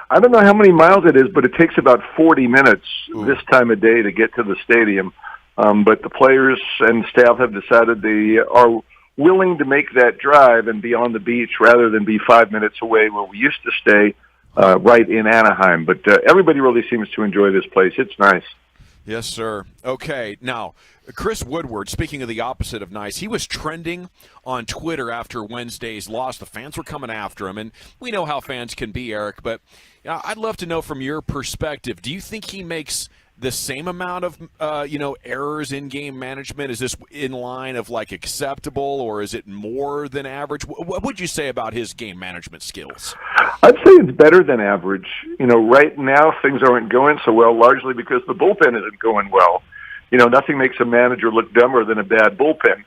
I don't know how many miles it is, but it takes about 40 minutes this time of day to get to the stadium. But the players and staff have decided they are willing to make that drive and be on the beach rather than be 5 minutes away where we used to stay right in Anaheim. But everybody really seems to enjoy this place. It's nice. Yes, sir. Okay, now, Chris Woodward, speaking of the opposite of nice, he was trending on Twitter after Wednesday's loss. The fans were coming after him, and we know how fans can be, Eric, but I'd love to know from your perspective, do you think he makes the same amount of, errors in game management? Is this in line of acceptable, or is it more than average? What would you say about his game management skills? I'd say it's better than average. Right now things aren't going so well, largely because the bullpen isn't going well. Nothing makes a manager look dumber than a bad bullpen,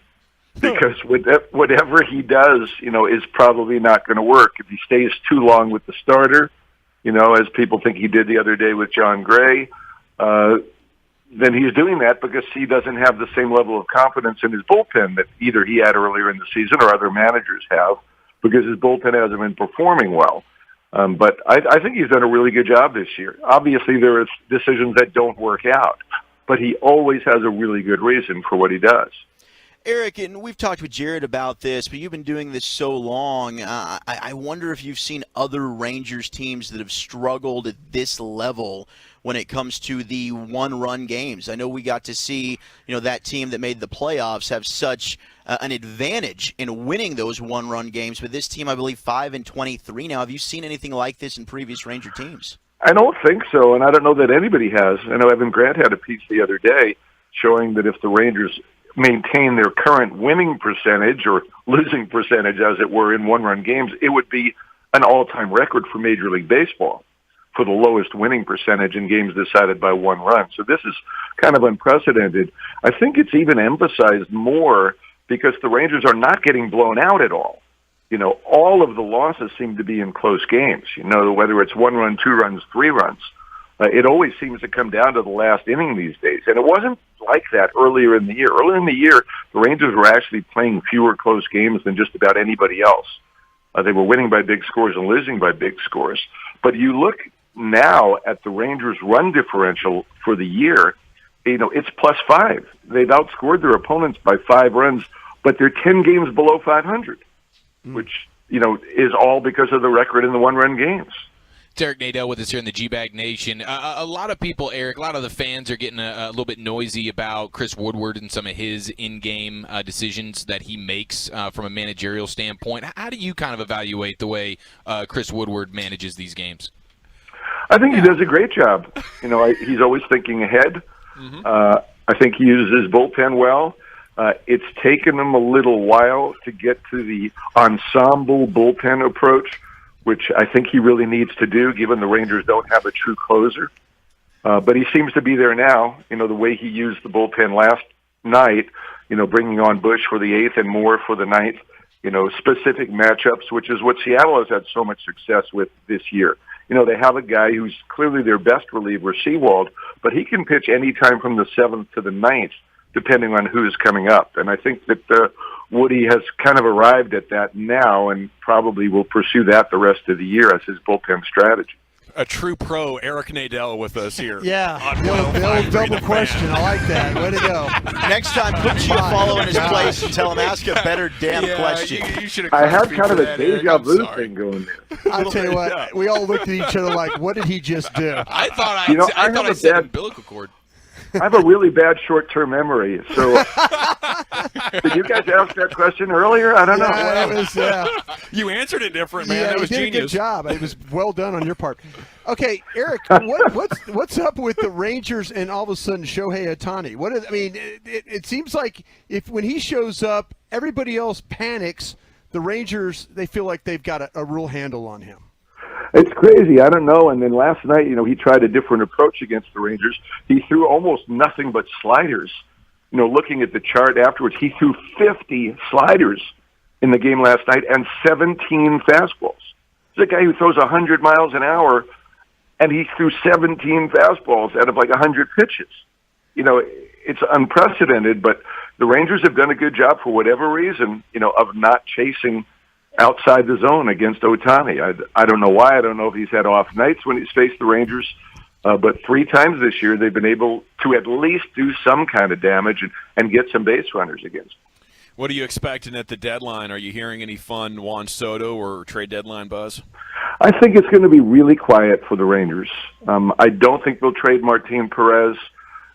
because whatever he does, is probably not going to work. If he stays too long with the starter, as people think he did the other day with John Gray, then he's doing that because he doesn't have the same level of confidence in his bullpen that either he had earlier in the season or other managers have, because his bullpen hasn't been performing well. But I think he's done a really good job this year. Obviously, there are decisions that don't work out, but he always has a really good reason for what he does. Eric, and we've talked with Jared about this, but you've been doing this so long. I wonder if you've seen other Rangers teams that have struggled at this level when it comes to the one-run games. I know we got to see, that team that made the playoffs have such an advantage in winning those one-run games, but this team, I believe, 5-23 now. Have you seen anything like this in previous Ranger teams? I don't think so, and I don't know that anybody has. I know Evan Grant had a piece the other day showing that if the Rangers maintain their current winning percentage or losing percentage, as it were, in one-run games, it would be an all-time record for Major League Baseball for the lowest winning percentage in games decided by one run. So this is kind of unprecedented. I think it's even emphasized more because the Rangers are not getting blown out at all. all of the losses seem to be in close games. Whether it's 1 run, 2 runs, 3 runs, it always seems to come down to the last inning these days. And it wasn't like that earlier in the year. Earlier in the year, the Rangers were actually playing fewer close games than just about anybody else. They were winning by big scores and losing by big scores. But you look now at the Rangers' run differential for the year, it's +5. They've outscored their opponents by 5 runs, but they're 10 games below 500, which, is all because of the record in the 1-run games. It's Eric Nadel with us here in the G-Bag Nation. A lot of people, Eric, a lot of the fans are getting a little bit noisy about Chris Woodward and some of his in-game decisions that he makes from a managerial standpoint. How do you kind of evaluate the way Chris Woodward manages these games? I think he does a great job. He's always thinking ahead. I think he uses his bullpen well. It's taken him a little while to get to the ensemble bullpen approach, which I think he really needs to do, given the Rangers don't have a true closer. But he seems to be there now. The way he used the bullpen last night, bringing on Bush for the 8th and Moore for the 9th, specific matchups, which is what Seattle has had so much success with this year. They have a guy who's clearly their best reliever, Seawald, but he can pitch any time from the 7th to the 9th, depending on who's coming up. And I think that Woody has kind of arrived at that now and probably will pursue that the rest of the year as his bullpen strategy. A true pro, Eric Nadel, with us here. Yeah, the old double question. I like that. Way to go. Next time, put Chiafalo in his place and tell him ask a better damn question. I had kind of a deja vu thing going there. I'll tell you what, we all looked at each other like, what did he just do? I thought I said umbilical cord. I have a really bad short-term memory. So, did you guys ask that question earlier? I don't know. Yeah, it was, you answered it different, man. Yeah, That was you did genius. a good job. It was well done on your part. Okay, Eric, what's up with the Rangers and all of a sudden Shohei Ohtani? It seems like when he shows up, everybody else panics. The Rangers, they feel like they've got a real handle on him. It's crazy. I don't know. And then last night, he tried a different approach against the Rangers. He threw almost nothing but sliders. Looking at the chart afterwards, he threw 50 sliders in the game last night and 17 fastballs. He's a guy who throws 100 miles an hour, and he threw 17 fastballs out of like 100 pitches. It's unprecedented, but the Rangers have done a good job for whatever reason, of not chasing outside the zone against Ohtani. I don't know why. I don't know if he's had off nights when he's faced the Rangers, but 3 times this year they've been able to at least do some kind of damage and get some base runners against. What are you expecting at the deadline? Are you hearing any fun Juan Soto or trade deadline buzz? I think it's going to be really quiet for the Rangers. I don't think they'll trade Martin Perez.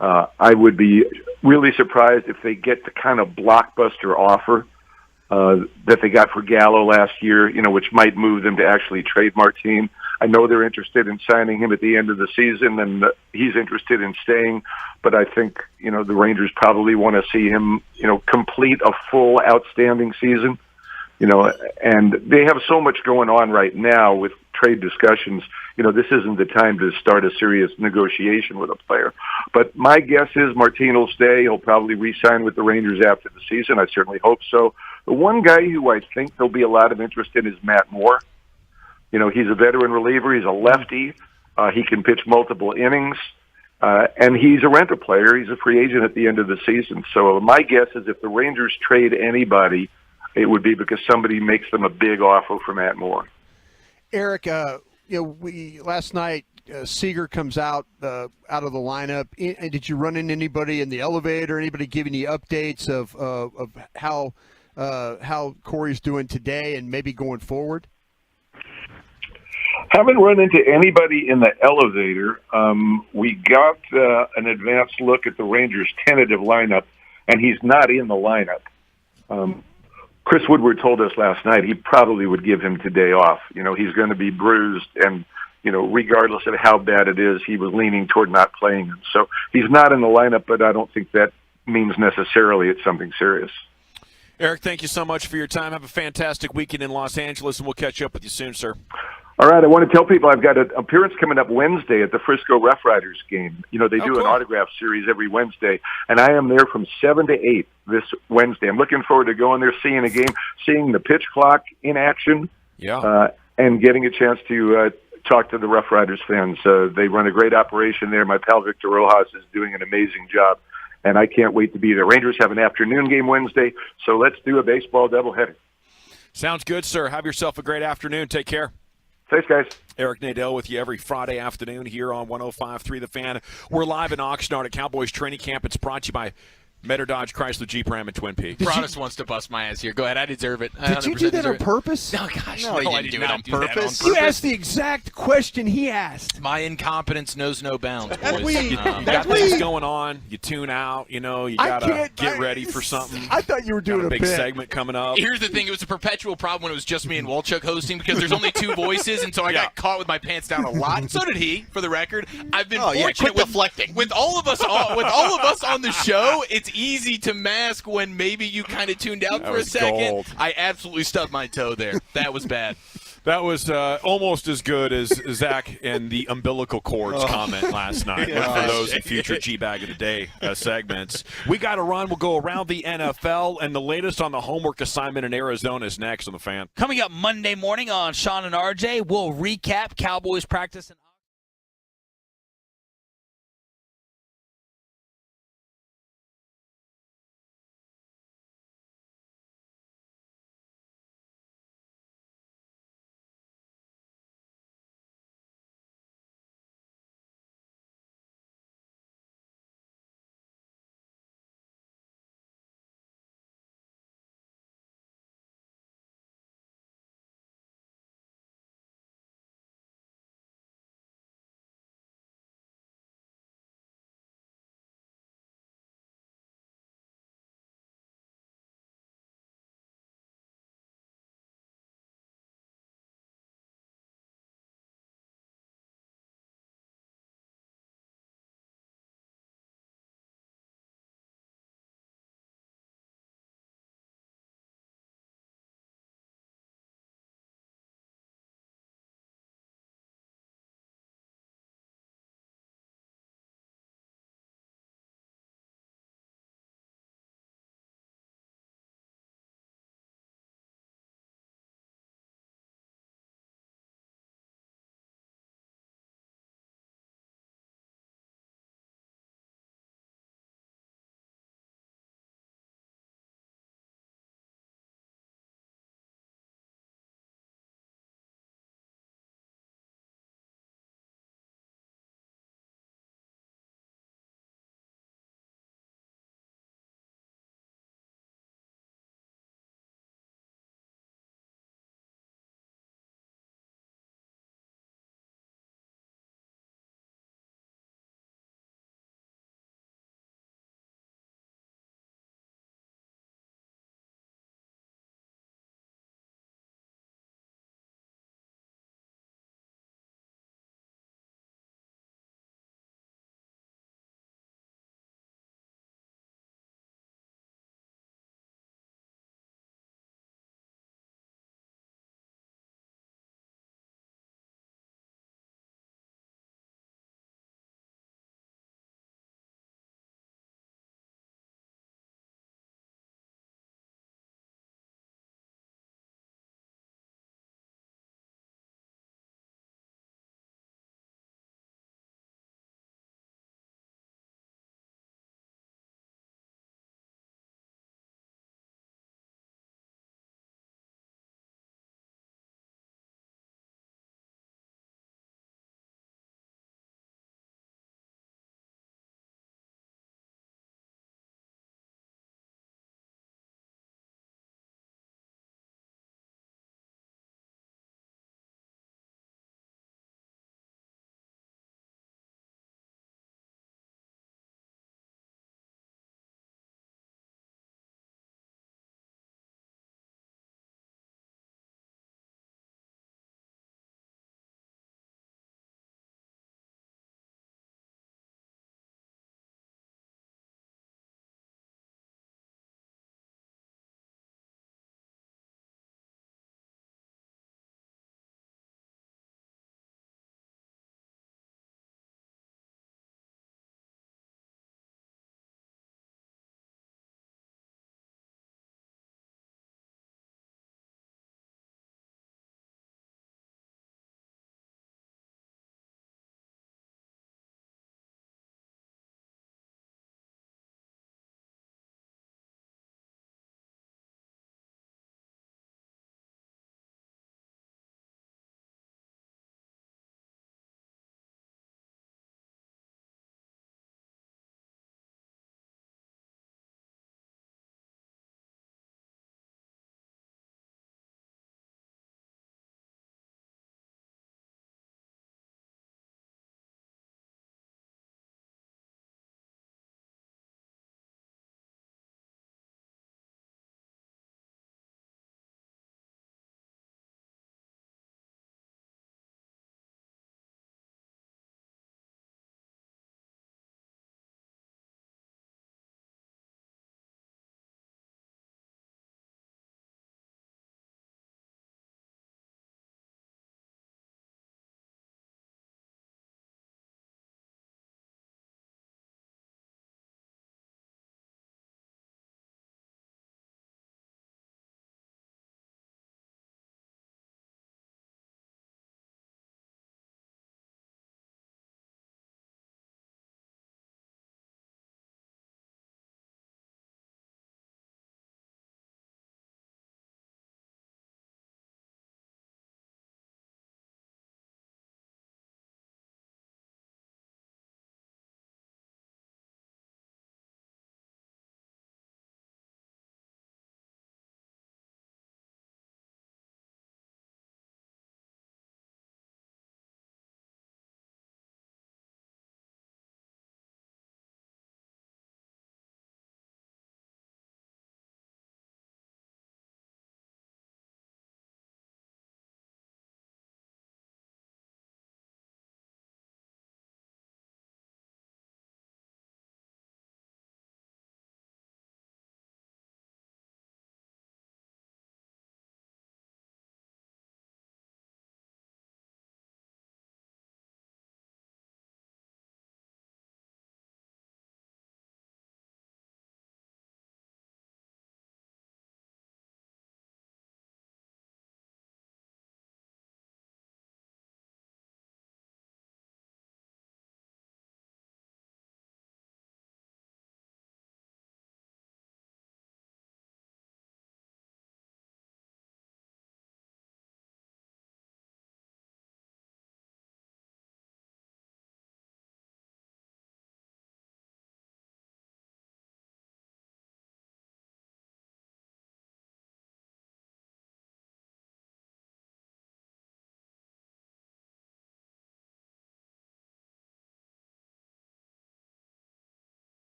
I would be really surprised if they get the kind of blockbuster offer that they got for Gallo last year, which might move them to actually trade Martin. I know they're interested in signing him at the end of the season, and he's interested in staying. But I think, the Rangers probably want to see him, complete a full outstanding season. And they have so much going on right now with trade discussions. This isn't the time to start a serious negotiation with a player. But my guess is Martin will stay. He'll probably re-sign with the Rangers after the season. I certainly hope so. The one guy who I think there'll be a lot of interest in is Matt Moore. He's a veteran reliever. He's a lefty. He can pitch multiple innings. And he's a rental player. He's a free agent at the end of the season. So my guess is if the Rangers trade anybody, it would be because somebody makes them a big offer for Matt Moore. Eric, last night Seager comes out of the lineup. Did you run into anybody in the elevator? Anybody giving you updates of how Corey's doing today and maybe going forward? Haven't run into anybody in the elevator. We got an advanced look at the Rangers' tentative lineup, and he's not in the lineup. Chris Woodward told us last night he probably would give him today off. He's going to be bruised, and, regardless of how bad it is, he was leaning toward not playing him. So he's not in the lineup, but I don't think that means necessarily it's something serious. Eric, thank you so much for your time. Have a fantastic weekend in Los Angeles, and we'll catch up with you soon, sir. All right, I want to tell people I've got an appearance coming up Wednesday at the Frisco Rough Riders game. You know, they do an autograph series every Wednesday, and I am there from 7 to 8 this Wednesday. I'm looking forward to going there, seeing a game, seeing the pitch clock in action, and getting a chance to talk to the Rough Riders fans. They run a great operation there. My pal Victor Rojas is doing an amazing job, and I can't wait to be there. Rangers have an afternoon game Wednesday, so let's do a baseball doubleheader. Sounds good, sir. Have yourself a great afternoon. Take care. Thanks, guys. Eric Nadel with you every Friday afternoon here on 105.3 The Fan. We're live in Oxnard at Cowboys training camp. It's brought to you by Metter Dodge Chrysler Jeep Ram in Twin Peaks. Broadus wants to bust my ass here. Go ahead. I deserve it. Did you do that on purpose? No, gosh. No, I you did did not do that on do purpose. that on You asked the exact question he asked. My incompetence knows no bounds, boys. You got things going on. You tune out. You know, you got to get ready for something. I thought you were doing got a big bit. segment coming up. Here's the thing. It was a perpetual problem when it was just me and Walchuk hosting because there's only two voices, and so I got caught with my pants down a lot. And so did he, for the record. I've been fortunate with all of us on the show. It's easy to mask when maybe you kind of tuned out for a second. Gold. I absolutely stubbed my toe there. That was bad. That was almost as good as Zach and the umbilical cords comment last night. For those in future G-Bag of the Day segments. We got to run. We'll go around the NFL, and the latest on the homework assignment in Arizona is next on The Fan. Coming up Monday morning on Sean and RJ, we'll recap Cowboys practice.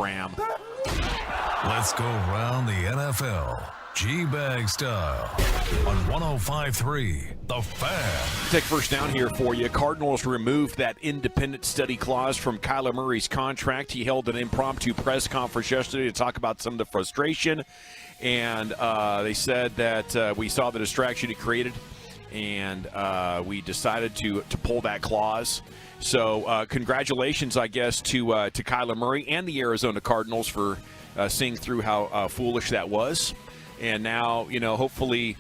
program. Let's go round the NFL. G-Bag style on 105.3 The Fan. Take first down here for you. Cardinals removed that independent study clause from Kyler Murray's contract. He held an impromptu press conference yesterday to talk about some of the frustration, and they said that we saw the distraction it created, and we decided to pull that clause. So congratulations, I guess, to Kyler Murray and the Arizona Cardinals for seeing through how foolish that was. And now, hopefully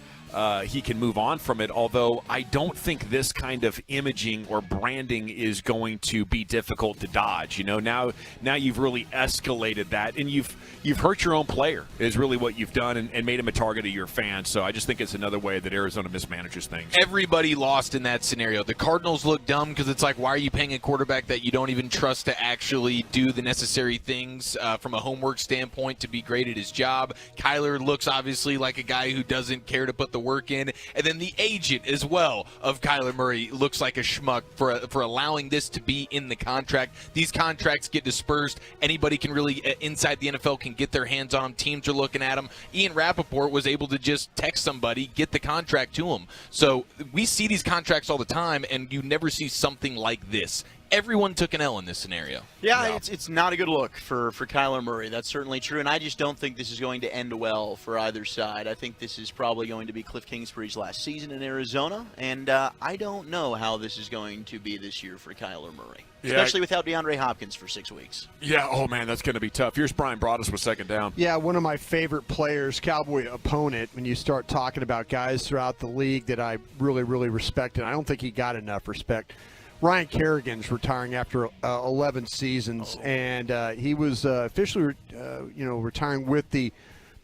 he can move on from it, although I don't think this kind of imaging or branding is going to be difficult to dodge. Now you've really escalated that, and you've hurt your own player is really what you've done, and made him a target of your fans. So I just think it's another way that Arizona mismanages things. Everybody lost in that scenario. The Cardinals look dumb because it's like, why are you paying a quarterback that you don't even trust to actually do the necessary things from a homework standpoint to be great at his job? Kyler looks obviously like a guy who doesn't care to put the work in, and then the agent as well of Kyler Murray looks like a schmuck for allowing this to be in the contract. These contracts get dispersed. Anybody can really, inside the NFL, can get their hands on them. Teams are looking at them. Ian Rappaport was able to just text somebody, get the contract to him. So we see these contracts all the time, and you never see something like this. Everyone took an L in this scenario. Yeah, it's not a good look for Kyler Murray. That's certainly true, and I just don't think this is going to end well for either side. I think this is probably going to be Cliff Kingsbury's last season in Arizona, and I don't know how this is going to be this year for Kyler Murray, especially without DeAndre Hopkins for 6 weeks. Yeah, oh man, that's going to be tough. Here's Brian Broaddus with second down. Yeah, one of my favorite players, Cowboy opponent, when you start talking about guys throughout the league that I really, really respect, and I don't think he got enough respect. Ryan Kerrigan's retiring after 11 seasons, and he was officially, retiring with the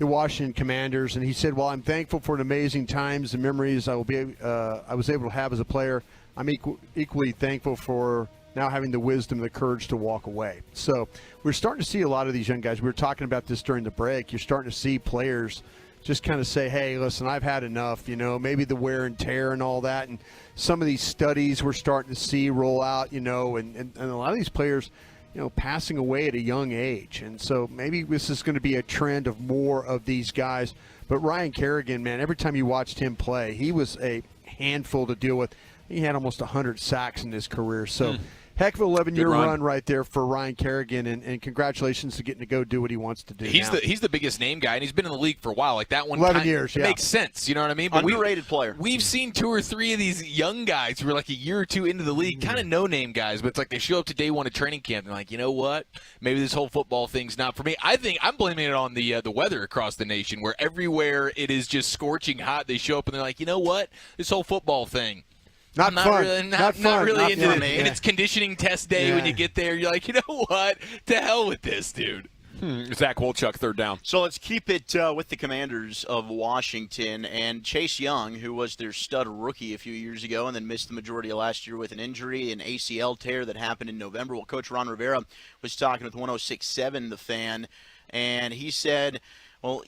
Washington Commanders. And he said, "Well, I'm thankful for the amazing times and memories I was able to have as a player. I'm equally thankful for now having the wisdom and the courage to walk away." So we're starting to see a lot of these young guys. We were talking about this during the break. You're starting to see players just kind of say, hey, listen, I've had enough, maybe the wear and tear and all that. And some of these studies we're starting to see roll out, and a lot of these players, passing away at a young age. And so maybe this is going to be a trend of more of these guys. But Ryan Kerrigan, man, every time you watched him play, he was a handful to deal with. He had almost 100 sacks in his career. So heck of an 11-year run right there for Ryan Kerrigan, and congratulations to getting to go do what he wants to do. He's the biggest name guy, and he's been in the league for a while. Like that one, 11 years, it makes sense. You know what I mean? But underrated player. We've seen 2 or 3 of these young guys who are like a year or 2 into the league, kind of no-name guys, but it's like they show up to day 1 of training camp and like, you know what? Maybe this whole football thing's not for me. I think I'm blaming it on the weather across the nation, where everywhere it is just scorching hot. They show up and they're like, you know what? This whole football thing. Not fun. Not really into it. And it's conditioning test day when you get there. You're like, you know what? To hell with this, dude. Zach Wolchuk, third down. So let's keep it with the Commanders of Washington. And Chase Young, who was their stud rookie a few years ago and then missed the majority of last year with an injury, an ACL tear that happened in November. Well, Coach Ron Rivera was talking with 106.7 The Fan, and he said, well,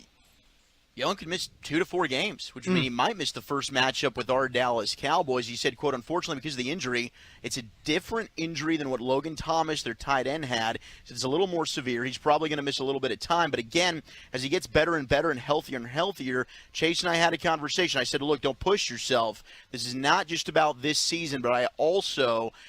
Young could miss 2 to 4 games, which would mean he might miss the first matchup with our Dallas Cowboys. He said, quote, unfortunately, because of the injury, it's a different injury than what Logan Thomas, their tight end, had. So it's a little more severe. He's probably going to miss a little bit of time. But again, as he gets better and better and healthier, Chase and I had a conversation. I said, look, don't push yourself. This is not just about this season, but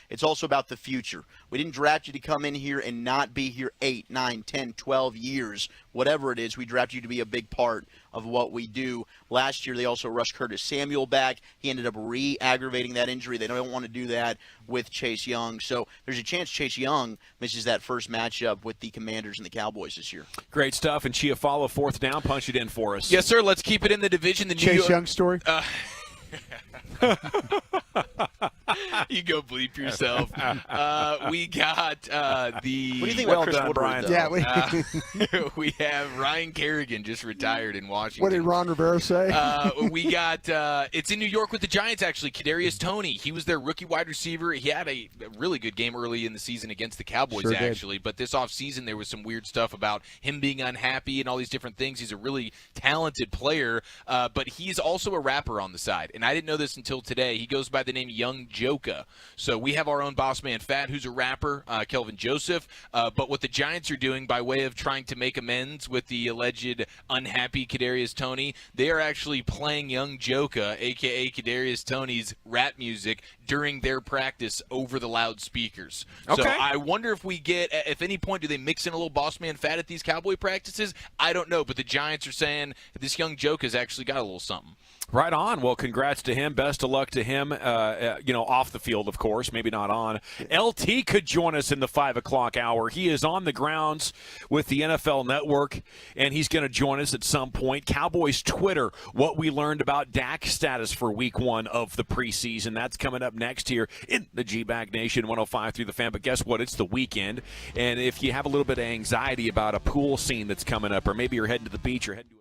it's also about the future. We didn't draft you to come in here and not be here 8, 9, 10, 12 years, whatever it is. We draft you to be a big part of what we do. Last year, they also rushed Curtis Samuel back. He ended up re-aggravating that injury. They don't want to do that with Chase Young. So there's a chance Chase Young misses that first matchup with the Commanders and the Cowboys this year. Great stuff. And Chiafalo, fourth down, punch it in for us. Yes, sir. Let's keep it in the division. The Chase Young story? You go bleep yourself. We got the. What do you think about Chris Woodward? Yeah, we have Ryan Kerrigan just retired in Washington. What did Ron Rivera say? We got it's in New York with the Giants, actually. Kadarius Toney. He was their rookie wide receiver. He had a really good game early in the season against the Cowboys, actually. But this offseason, there was some weird stuff about him being unhappy and all these different things. He's a really talented player, but he's also a rapper on the side. And I didn't know this until today. He goes by the name Young J. Joka. So we have our own Boss Man Fat, who's a rapper, Kelvin Joseph. But what the Giants are doing by way of trying to make amends with the alleged unhappy Kadarius Toney, they are actually playing young Joka, a.k.a. Kadarius Toney's rap music, during their practice over the loudspeakers. Okay. So I wonder if we get, at any point, do they mix in a little Boss Man Fat at these Cowboy practices? I don't know, but the Giants are saying this young Joka's actually got a little something. Right on. Well, congrats to him. Best of luck to him. Off the field, of course, maybe not on. LT could join us in the 5 o'clock hour. He is on the grounds with the NFL Network, and he's going to join us at some point. Cowboys Twitter, what we learned about Dak's status for week 1 of the preseason. That's coming up next here in the G-Bag Nation 105 through the fan. But guess what? It's the weekend, and if you have a little bit of anxiety about a pool scene that's coming up, or maybe you're heading to the beach or heading to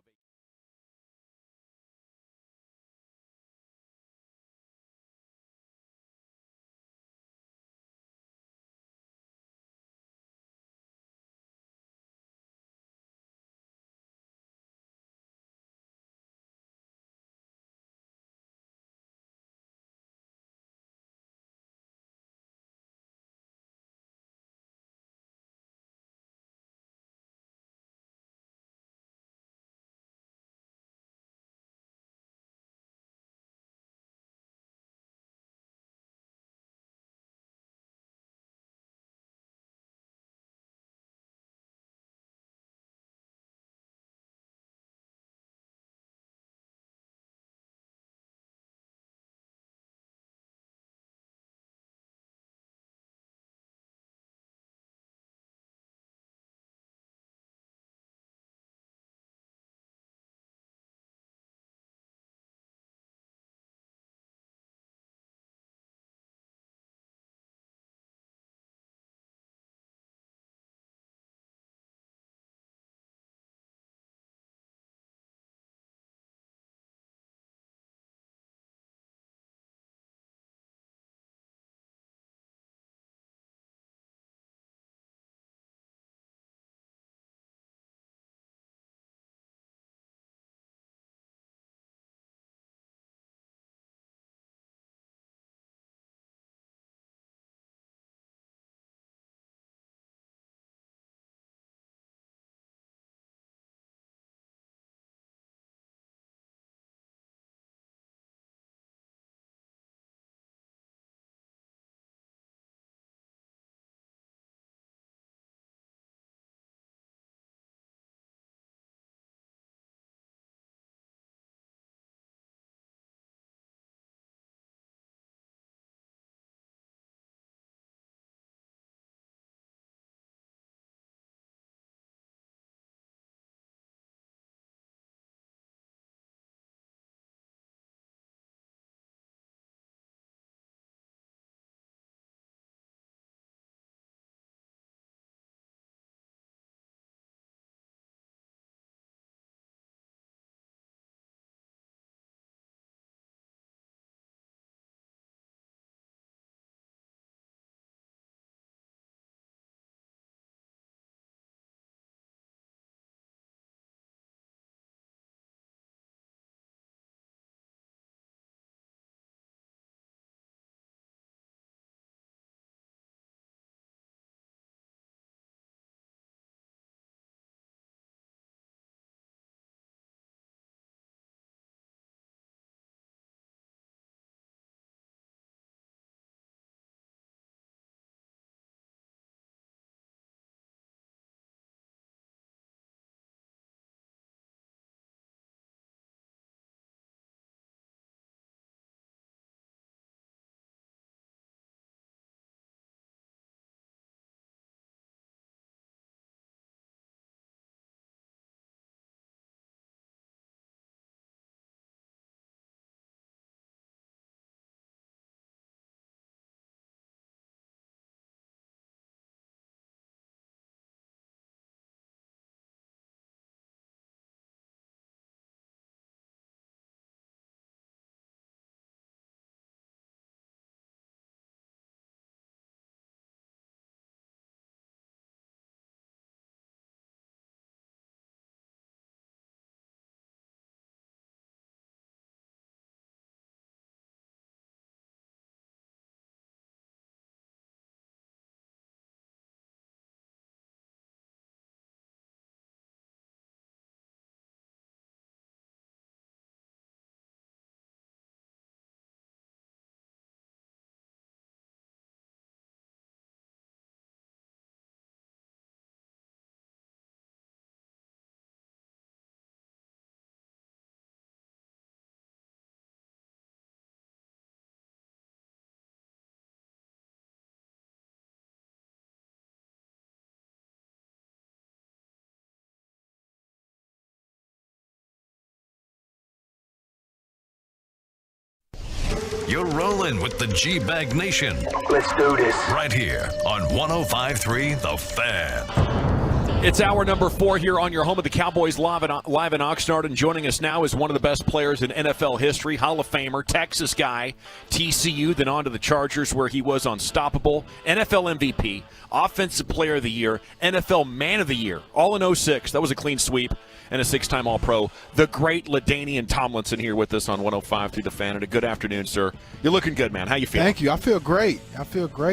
You're rolling with the G-Bag Nation. Let's do this. Right here on 105.3 The Fan. It's hour number 4 here on your home of the Cowboys live in Oxnard, and joining us now is one of the best players in NFL history, Hall of Famer, Texas guy, TCU, then on to the Chargers where he was unstoppable, NFL MVP, Offensive Player of the Year, NFL Man of the Year, all in 06. That was a clean sweep, and a 6-time All-Pro. The great LaDainian Tomlinson here with us on 105.3 The Fan, and a good afternoon, sir. You're looking good, man. How you feeling? Thank you. I feel great.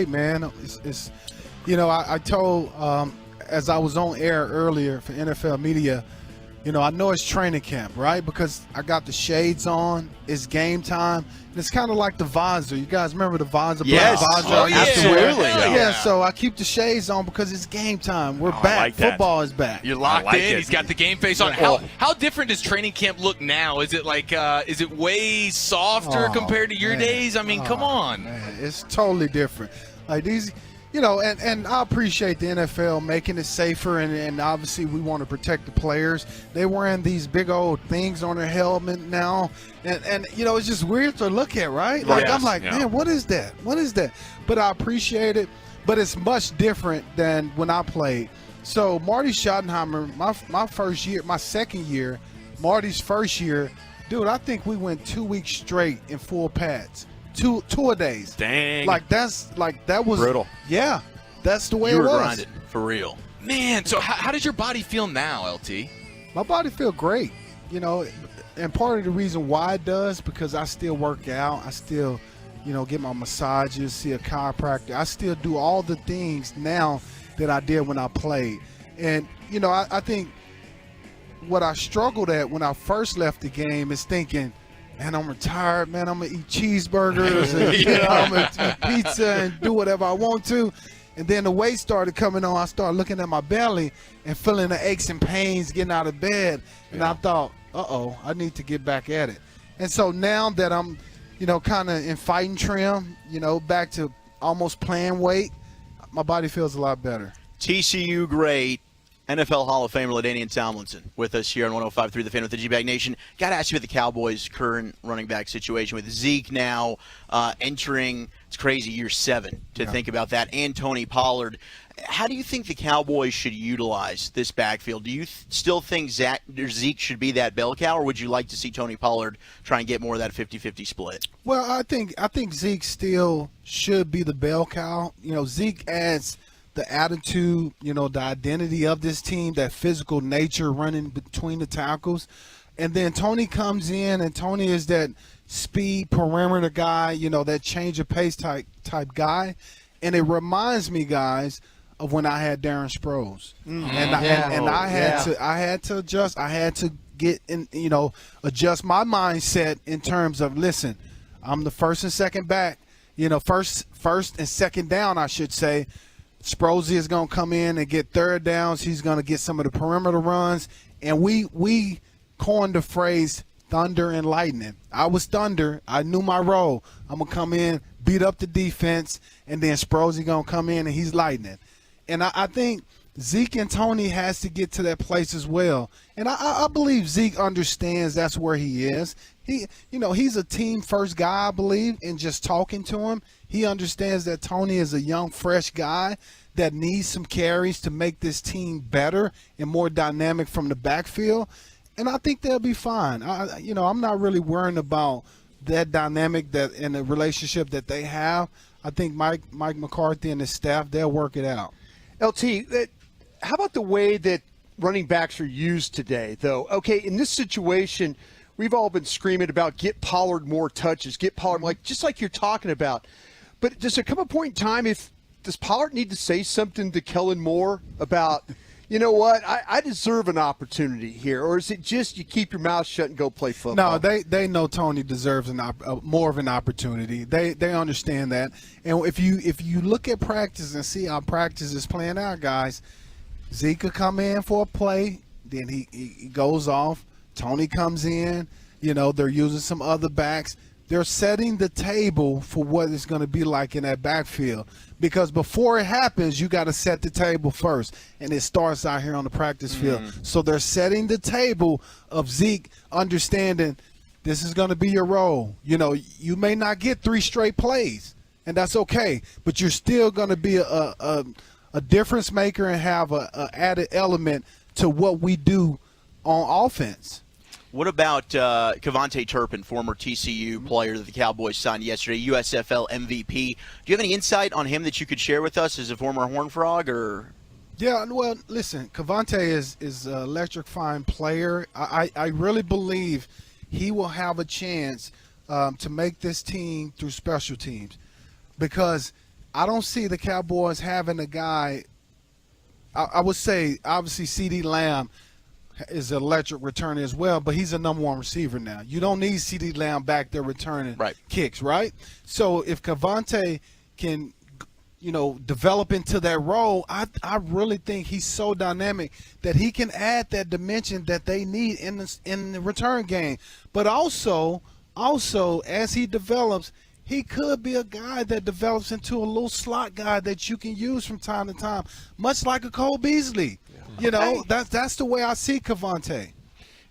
Man. It's I told as I was on air earlier for NFL Media, I know it's training camp, right? Because I got the shades on. It's game time. And it's kind of like the visor. You guys remember the visor? Yes. Visor? Absolutely. Yeah, so I keep the shades on because it's game time. We're back. Like Football is back. You're locked in. He's got the game face on. How different does training camp look now? Is it is it way softer compared to your days? I mean, come on. Man, it's totally different. Like these, and I appreciate the NFL making it safer, and obviously we want to protect the players. They're wearing these big old things on their helmet now, and it's just weird to look at, right? Like I'm like, man, what is that? What is that? But I appreciate it. But it's much different than when I played. So Marty Schottenheimer, my first year, my second year, Marty's first year, dude, I think we went 2 weeks straight in full pads. Two-a-days. Dang. That was brutal. Yeah, that's the way You it were was. grinding, for real. Man, so how does your body feel now, LT? My body feel great, and part of the reason why it does, because I still work out. I still, get my massages, see a chiropractor. I still do all the things now that I did when I played. And, I think what I struggled at when I first left the game is thinking, man, I'm retired, man. I'm going to eat cheeseburgers and I'm going to eat pizza and do whatever I want to. And then the weight started coming on. I started looking at my belly and feeling the aches and pains getting out of bed. And I thought, I need to get back at it. And so now that I'm, kind of in fighting trim, back to almost playing weight, my body feels a lot better. TCU great. NFL Hall of Famer LaDainian Tomlinson with us here on 105.3 The Fan with the G-Bag Nation. Got to ask you about the Cowboys' current running back situation with Zeke now entering, it's crazy, year 7 to think about that, and Tony Pollard. How do you think the Cowboys should utilize this backfield? Do you still think Zeke should be that bell cow, or would you like to see Tony Pollard try and get more of that 50-50 split? Well, I think Zeke still should be the bell cow. Zeke adds the attitude, the identity of this team, that physical nature running between the tackles. And then Tony comes in, and Tony is that speed perimeter guy, that change of pace type guy. And it reminds me, guys, of when I had Darren Sproles. And I had to adjust. I had to get in, adjust my mindset in terms of, listen, I'm the first and second back, first and second down, I should say. Sproles is going to come in and get third downs. He's going to get some of the perimeter runs. And we coined the phrase thunder and lightning. I was thunder. I knew my role. I'm going to come in, beat up the defense, and then Sproles is going to come in and he's lightning. And I think Zeke and Tony has to get to that place as well. And I believe Zeke understands that's where he is. He's a team-first guy, I believe, and just talking to him, he understands that Tony is a young, fresh guy that needs some carries to make this team better and more dynamic from the backfield. And I think they'll be fine. I'm not really worrying about that dynamic and the relationship that they have. I think Mike McCarthy and his staff, they'll work it out. LT, how about the way that running backs are used today, though? Okay, in this situation, we've all been screaming about get Pollard more touches, get Pollard, just like you're talking about. But does there come a point in time does Pollard need to say something to Kellen Moore about, you know what, I deserve an opportunity here? Or is it just you keep your mouth shut and go play football? No, they know Tony deserves more of an opportunity. They understand that. And if you look at practice and see how practice is playing out, guys, Zeke will come in for a play, then he goes off. Tony comes in. They're using some other backs. They're setting the table for what it's going to be like in that backfield. Because before it happens, you got to set the table first. And it starts out here on the practice field. So they're setting the table of Zeke understanding This is going to be your role. You know, you may not get 3 straight plays, and that's okay, but you're still going to be a difference maker and have a added element to what we do on offense. What about Kevontae Turpin, former TCU player that the Cowboys signed yesterday, USFL MVP? Do you have any insight on him that you could share with us as a former Horned Frog? Or? Yeah, well, listen, Kevontae is an electrifying player. I really believe he will have a chance to make this team through special teams, because I don't see the Cowboys having a guy. I would say, obviously, CeeDee Lamb is an electric returner as well, but he's a number 1 receiver now. You don't need CeeDee Lamb back there returning kicks, right? So if Kevontae can, you know, develop into that role, I really think he's so dynamic that he can add that dimension that they need in the return game. But also as he develops, he could be a guy that develops into a little slot guy that you can use from time to time, much like a Cole Beasley. You know, that's the way I see Kevontae.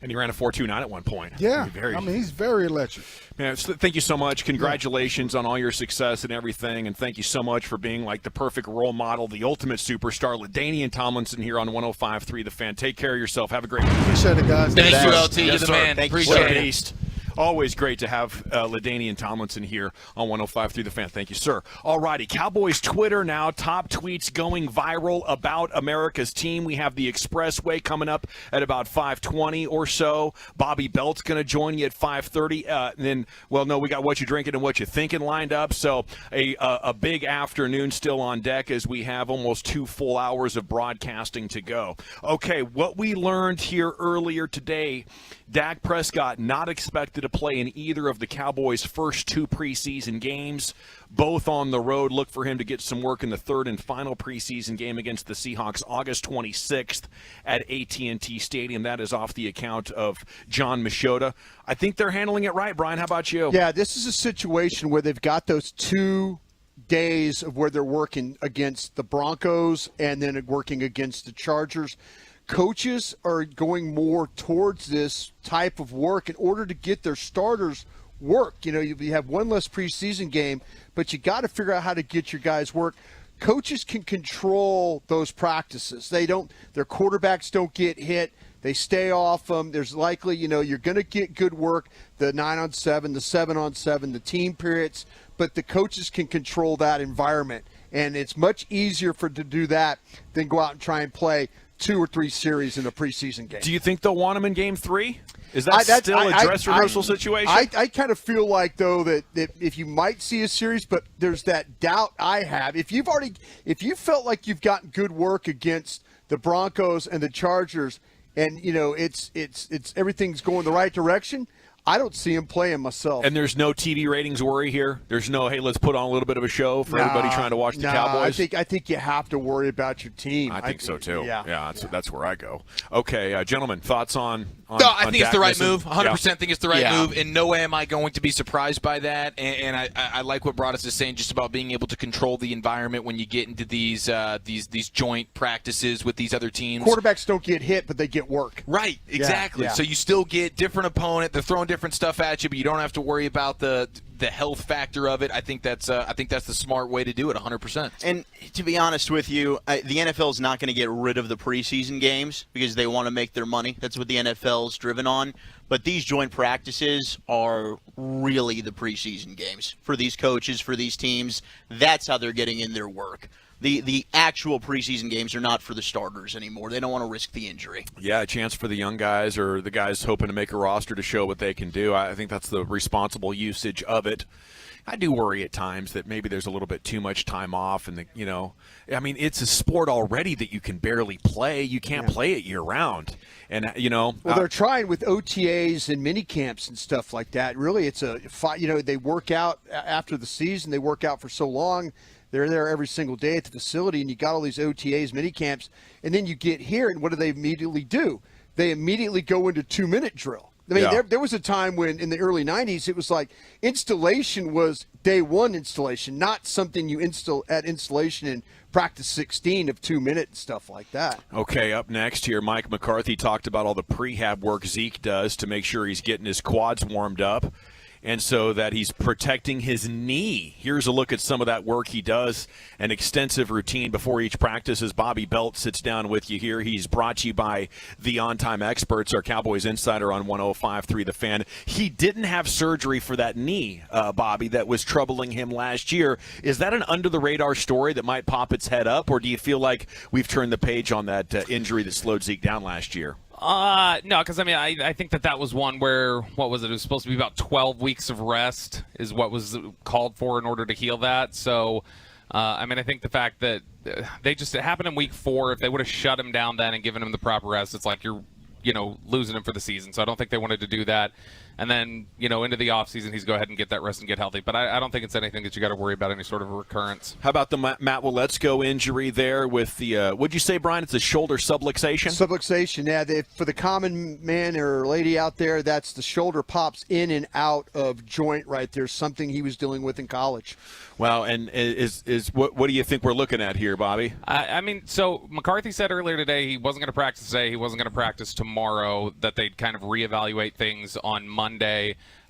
And he ran a 4.29 at one point. Yeah, he's very electric. Man, thank you so much. Congratulations on all your success and everything, and thank you so much for being like the perfect role model, the ultimate superstar. LaDainian Tomlinson here on 105.3 The Fan. Take care of yourself. Have a great week. Appreciate it, guys. Thank you, LT. Yes, You're the sir. man. Thank Appreciate you, it. Always great to have LaDainian Tomlinson here on 105.3 The Fan. Thank you, sir. All righty, Cowboys Twitter now. Top tweets going viral about America's team. We have the Expressway coming up at about 5:20 or so. Bobby Belt's going to join you at 5:30. And then, well, no, we got What You Drinking and What You Thinking lined up. So a big afternoon still on deck as we have almost 2 full hours of broadcasting to go. Okay, what we learned here earlier today, Dak Prescott not expected to play in either of the Cowboys' first 2 preseason games, both on the road. Look for him to get some work in the 3rd and final preseason game against the Seahawks August 26th at AT&T Stadium. That is off the account of John Machota. I think they're handling it right, Brian. How about you? Yeah, this is a situation where they've got those 2 days of where they're working against the Broncos and then working against the Chargers. Coaches are going more towards this type of work in order to get their starters work. You know, you have 1 less preseason game, but you got to figure out how to get your guys work. Coaches can control those practices. Their quarterbacks don't get hit. They stay off them. There's likely, you know, you're going to get good work, the 9-on-7, the 7-on-7, the team periods, but the coaches can control that environment. And it's much easier to do that than go out and try and play 2 or 3 series in a preseason game. Do you think they'll want him in Game 3? Is that still a dress rehearsal situation? I kind of feel like, though, that if you might see a series, but there's that doubt I have. If you felt like you've gotten good work against the Broncos and the Chargers, and you know it's everything's going the right direction, I don't see him playing myself. And there's no TV ratings worry here? There's no, hey, let's put on a little bit of a show for everybody trying to watch the Cowboys? I think you have to worry about your team. I think so, too. Yeah, that's where I go. Okay, gentlemen, thoughts on No, I think it's the right missing? move. 100% Yeah. think it's the right move. In no way am I going to be surprised by that. And I like what Broadus is saying just about being able to control the environment when you get into these joint practices with these other teams. Quarterbacks don't get hit, but they get work. Right, exactly. Yeah. So you still get different opponent. They're throwing different stuff at you, but you don't have to worry about the health factor of it. I think that's the smart way to do it, 100%. And to be honest with you, the NFL is not going to get rid of the preseason games because they want to make their money. That's what the NFL is driven on. But these joint practices are really the preseason games for these coaches, for these teams. That's how they're getting in their work. The actual preseason games are not for the starters anymore. They don't want to risk the injury. Yeah, a chance for the young guys or the guys hoping to make a roster to show what they can do. I think that's the responsible usage of it. I do worry at times that maybe there's a little bit too much time off, and it's a sport already that you can barely play. You can't play it year round, and Well, they're trying with OTAs and mini camps and stuff like that. Really, it's they work out after the season. They work out for so long. They're there every single day at the facility, and you got all these OTAs, mini camps, and then you get here, and what do they immediately do? They immediately go into 2-minute drill. I mean, there was a time when in the early 90s, it was like installation was day one installation, not something you install at installation in practice 16 of 2 minutes and stuff like that. Okay, up next here, Mike McCarthy talked about all the prehab work Zeke does to make sure he's getting his quads warmed up, and so that he's protecting his knee. Here's a look at some of that work he does, an extensive routine before each practice as Bobby Belt sits down with you here. He's brought to you by the On-Time Experts, our Cowboys insider on 105.3 The Fan. He didn't have surgery for that knee, Bobby, that was troubling him last year. Is that an under-the-radar story that might pop its head up, or do you feel like we've turned the page on that injury that slowed Zeke down last year? No, because I think that was one where, what was it? It was supposed to be about 12 weeks of rest is what was called for in order to heal that. So, I think the fact that it happened in week 4. If they would have shut him down then and given him the proper rest, it's like you're, losing him for the season. So I don't think they wanted to do that. And then, into the offseason, he's go ahead and get that rest and get healthy. But I don't think it's anything that you got to worry about, any sort of a recurrence. How about the Matt Waletzko injury there with the, what'd you say, Brian? It's a shoulder subluxation? Subluxation, yeah. For the common man or lady out there, that's the shoulder pops in and out of joint right there, something he was dealing with in college. Well, and what do you think we're looking at here, Bobby? So McCarthy said earlier today he wasn't going to practice today, he wasn't going to practice tomorrow, that they'd kind of reevaluate things on Monday.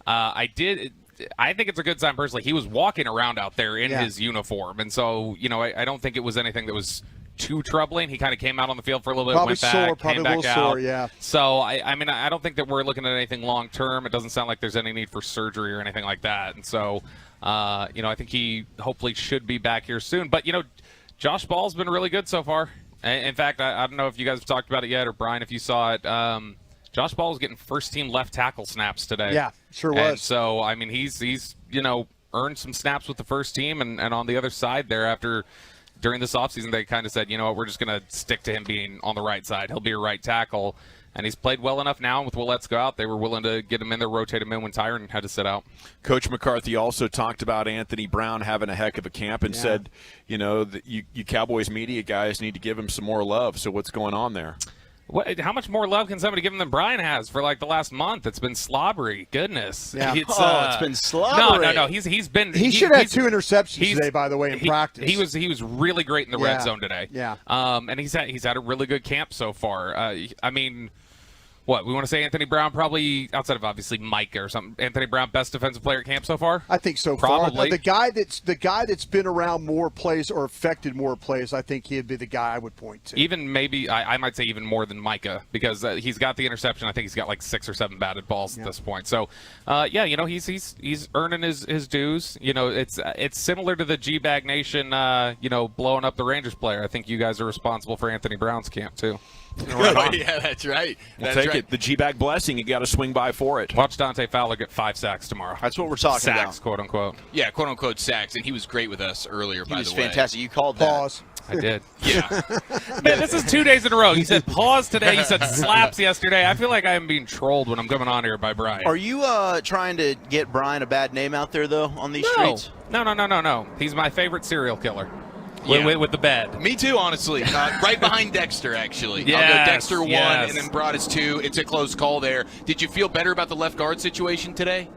I think it's a good sign personally. He was walking around out there in his uniform, and so I don't think it was anything that was too troubling. He kind of came out on the field for a little bit, probably went back, sore, came probably back a little out. Sore, yeah. So I don't think that we're looking at anything long term. It doesn't sound like there's any need for surgery or anything like that, and so I think he hopefully should be back here soon. But Josh Ball's been really good so far. In fact, I don't know if you guys have talked about it yet, or Brian, if you saw it. Josh Ball was getting first-team left tackle snaps today. Yeah, sure was. And so, he's earned some snaps with the first team, and on the other side there during this offseason, they kind of said, we're just going to stick to him being on the right side. He'll be a right tackle, and he's played well enough now. And with Waletzko out, they were willing to get him in there, rotate him in when tired, and had to sit out. Coach McCarthy also talked about Anthony Brown having a heck of a camp and said, that you Cowboys media guys need to give him some more love. So what's going on there? How much more love can somebody give him than Brian has for the last month? It's been slobbery. Goodness. Yeah. It's been slobbery. No. He's been. He should have 2 interceptions today, by the way, in practice. He was really great in the red zone today. Yeah. And he's had a really good camp so far. What, we want to say Anthony Brown probably, outside of obviously Micah or something, Anthony Brown best defensive player at camp so far? I think so probably. Far. The guy that's been around more plays or affected more plays, I think he'd be the guy I would point to. Even maybe, I might say even more than Micah, because he's got the interception. I think he's got 6 or 7 batted balls at this point. So, he's earning his dues. It's similar to the G-Bag Nation, blowing up the Rangers player. I think you guys are responsible for Anthony Brown's camp, too. Yeah, that's right. We'll take it. The G-Bag blessing, you got to swing by for it. Watch Dante Fowler get 5 sacks tomorrow. That's what we're talking about. Sacks, quote unquote. Yeah, quote unquote sacks, and he was great with us earlier. By the way, he was fantastic. You called that. Pause. I did. Yeah. Man, this is 2 days in a row. You said pause today. You said slaps yesterday. I feel like I am being trolled when I'm coming on here by Brian. Are you trying to get Brian a bad name out there, though, on these streets? No. He's my favorite serial killer. Yeah. With the bed. Me too, honestly. Right behind Dexter, actually. Yes, I'll go Dexter 1 yes. and then Broadus 2. It's a close call there. Did you feel better about the left guard situation today?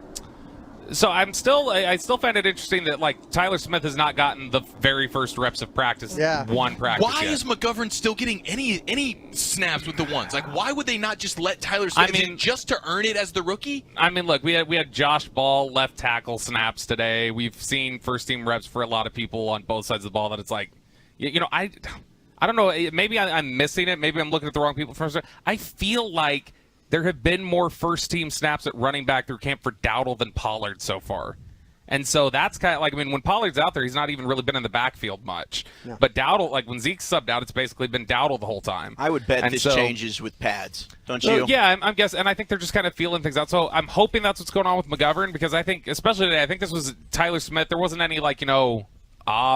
So I still find it interesting that Tyler Smith has not gotten the very first reps of practice. Yeah. One practice. Why yet. is McGovern still getting any snaps with the ones? Why would they not just let Tyler Smith in just to earn it as the rookie? Look, we had Josh Ball left tackle snaps today. We've seen first team reps for a lot of people on both sides of the ball that it's I don't know. Maybe I'm missing it. Maybe I'm looking at the wrong people. I feel like there have been more first-team snaps at running back through camp for Dowdle than Pollard so far. And so that's kind of when Pollard's out there, he's not even really been in the backfield much. Yeah. But Dowdle, when Zeke's subbed out, it's basically been Dowdle the whole time. I would bet this changes with pads, don't you? Yeah, I'm guessing. And I think they're just kind of feeling things out. So I'm hoping that's what's going on with McGovern, because I think, especially today, I think this was Tyler Smith. There wasn't any,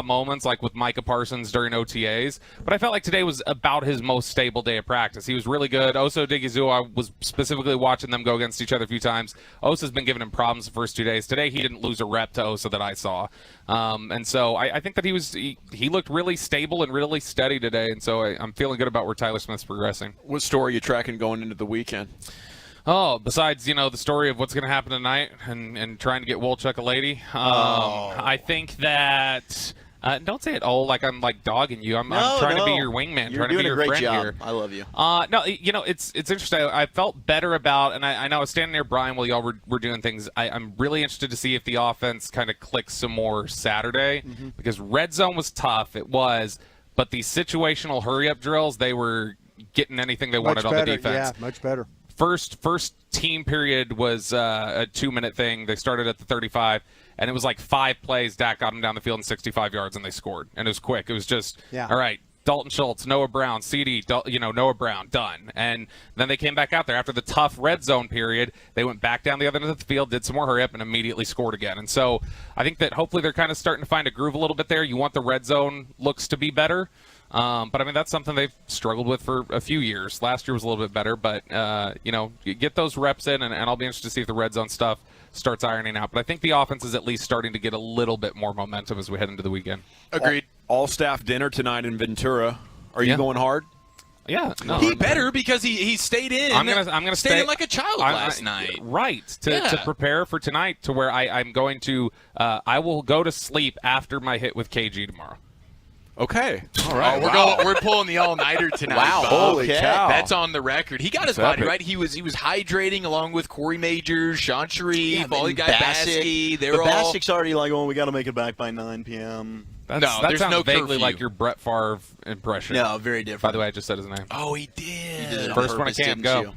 moments like with Micah Parsons during OTAs, but I felt like today was about his most stable day of practice. He was really good. Osa Odighizuwa, I was specifically watching them go against each other a few times. Osa's been giving him problems the first 2 days. Today he didn't lose a rep to Osa that I saw, and so I think that he looked really stable and really steady today, and so I'm feeling good about where Tyler Smith's progressing. What story are you tracking going into the weekend? Oh, besides, the story of what's going to happen tonight and trying to get Wolchuk a lady, I think that don't say it like I'm dogging you. I'm trying to be your wingman, You're trying to doing be your a great friend job. here. I love you. No, it's interesting. I felt better about, and I know I was standing near Brian while y'all were doing things. I'm really interested to see if the offense kind of clicks some more Saturday, because red zone was tough. It was, but the situational hurry-up drills, they were getting anything they wanted on the defense. Yeah, much better. First team period was a 2-minute thing. They started at the 35, and it was like 5 plays. Dak got them down the field in 65 yards, and they scored. And it was quick. It was just, all right, Dalton Schultz, Noah Brown, CD, Noah Brown, done. And then they came back out there after the tough red zone period. They went back down the other end of the field, did some more hurry up, and immediately scored again. And so I think that hopefully they're kind of starting to find a groove a little bit there. You want the red zone looks to be better. But, I mean, that's something they've struggled with for a few years. Last year was a little bit better, but, you get those reps in, and I'll be interested to see if the red zone stuff starts ironing out. But I think the offense is at least starting to get a little bit more momentum as we head into the weekend. Agreed. All-staff dinner tonight in Ventura. Are you going hard? Yeah. No, He better because he stayed in. I'm gonna stay in like a child last night. Right. To prepare for tonight, to where I'm going to I will go to sleep after my hit with KG tomorrow. Okay. All right. We're pulling the all-nighter tonight. Wow. Bob. Holy cow. That's on the record. He got his That's body epic. right. He was hydrating along with Corey Majors, Sean Sharif, all the guys, Bassick. Baskey. They're But all. Bassick's already like, we got to make it back by 9 p.m. That there's sounds no vaguely curfew. like your Brett Favre impression. No, very different. By the way, I just said his name. Oh, he did. You did it on First one I purpose, can didn't go. you?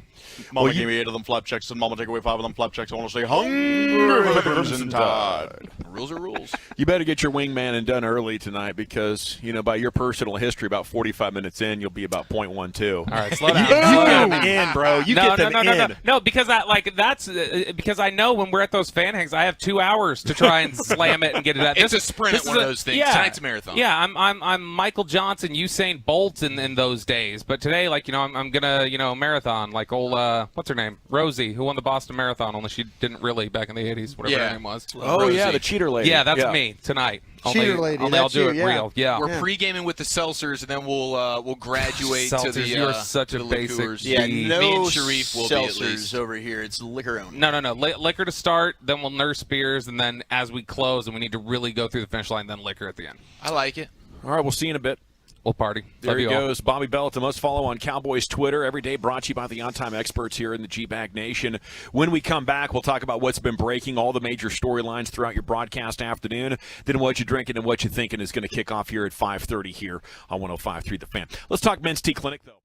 Mama gave me 8 of them flap checks, and Mama take away 5 of them flap checks. I want to say hungry with the Crimson Tide. Rules are rules. You better get your wingman and done early tonight because, by your personal history, about 45 minutes in, you'll be about 0.12. All right, slow down. You get them in, bro. You get them in. No, because that's because I know when we're at those fan hangs, I have 2 hours to try and slam it and get it out. It's a sprint at one of those things. Tonight's a marathon. Yeah, I'm Michael Johnson, Usain Bolt in those days. But today, I'm gonna marathon like old what's her name, Rosie, who won the Boston Marathon. Only she didn't really back in the 80s, whatever her name was. Oh Rosie. yeah, the cheater lady. Yeah, that's me tonight. Cheater lady. Only I'll do it you, real. Yeah. We're pre-gaming with the seltzers, and then we'll graduate to Seltzers, the. you are such a the basic liqueurs. Yeah, Me no Me and Sharif will be at seltzers least. over here. It's liquor only. No. Liquor to start, then we'll nurse beers, and then as we close and we need to really go through the finish line, then liquor at the end. I like it. All right, we'll see you in a bit. We'll party. There Love he you all. goes. Bobby Bell at the must follow on Cowboys Twitter every day, brought to you by the on-time experts here in the G-Bag Nation. When we come back, we'll talk about what's been breaking, all the major storylines throughout your broadcast afternoon. Then what you're drinking and what you're thinking is going to kick off here at 5:30 here on 105.3 The Fan. Let's talk Men's T Clinic, though.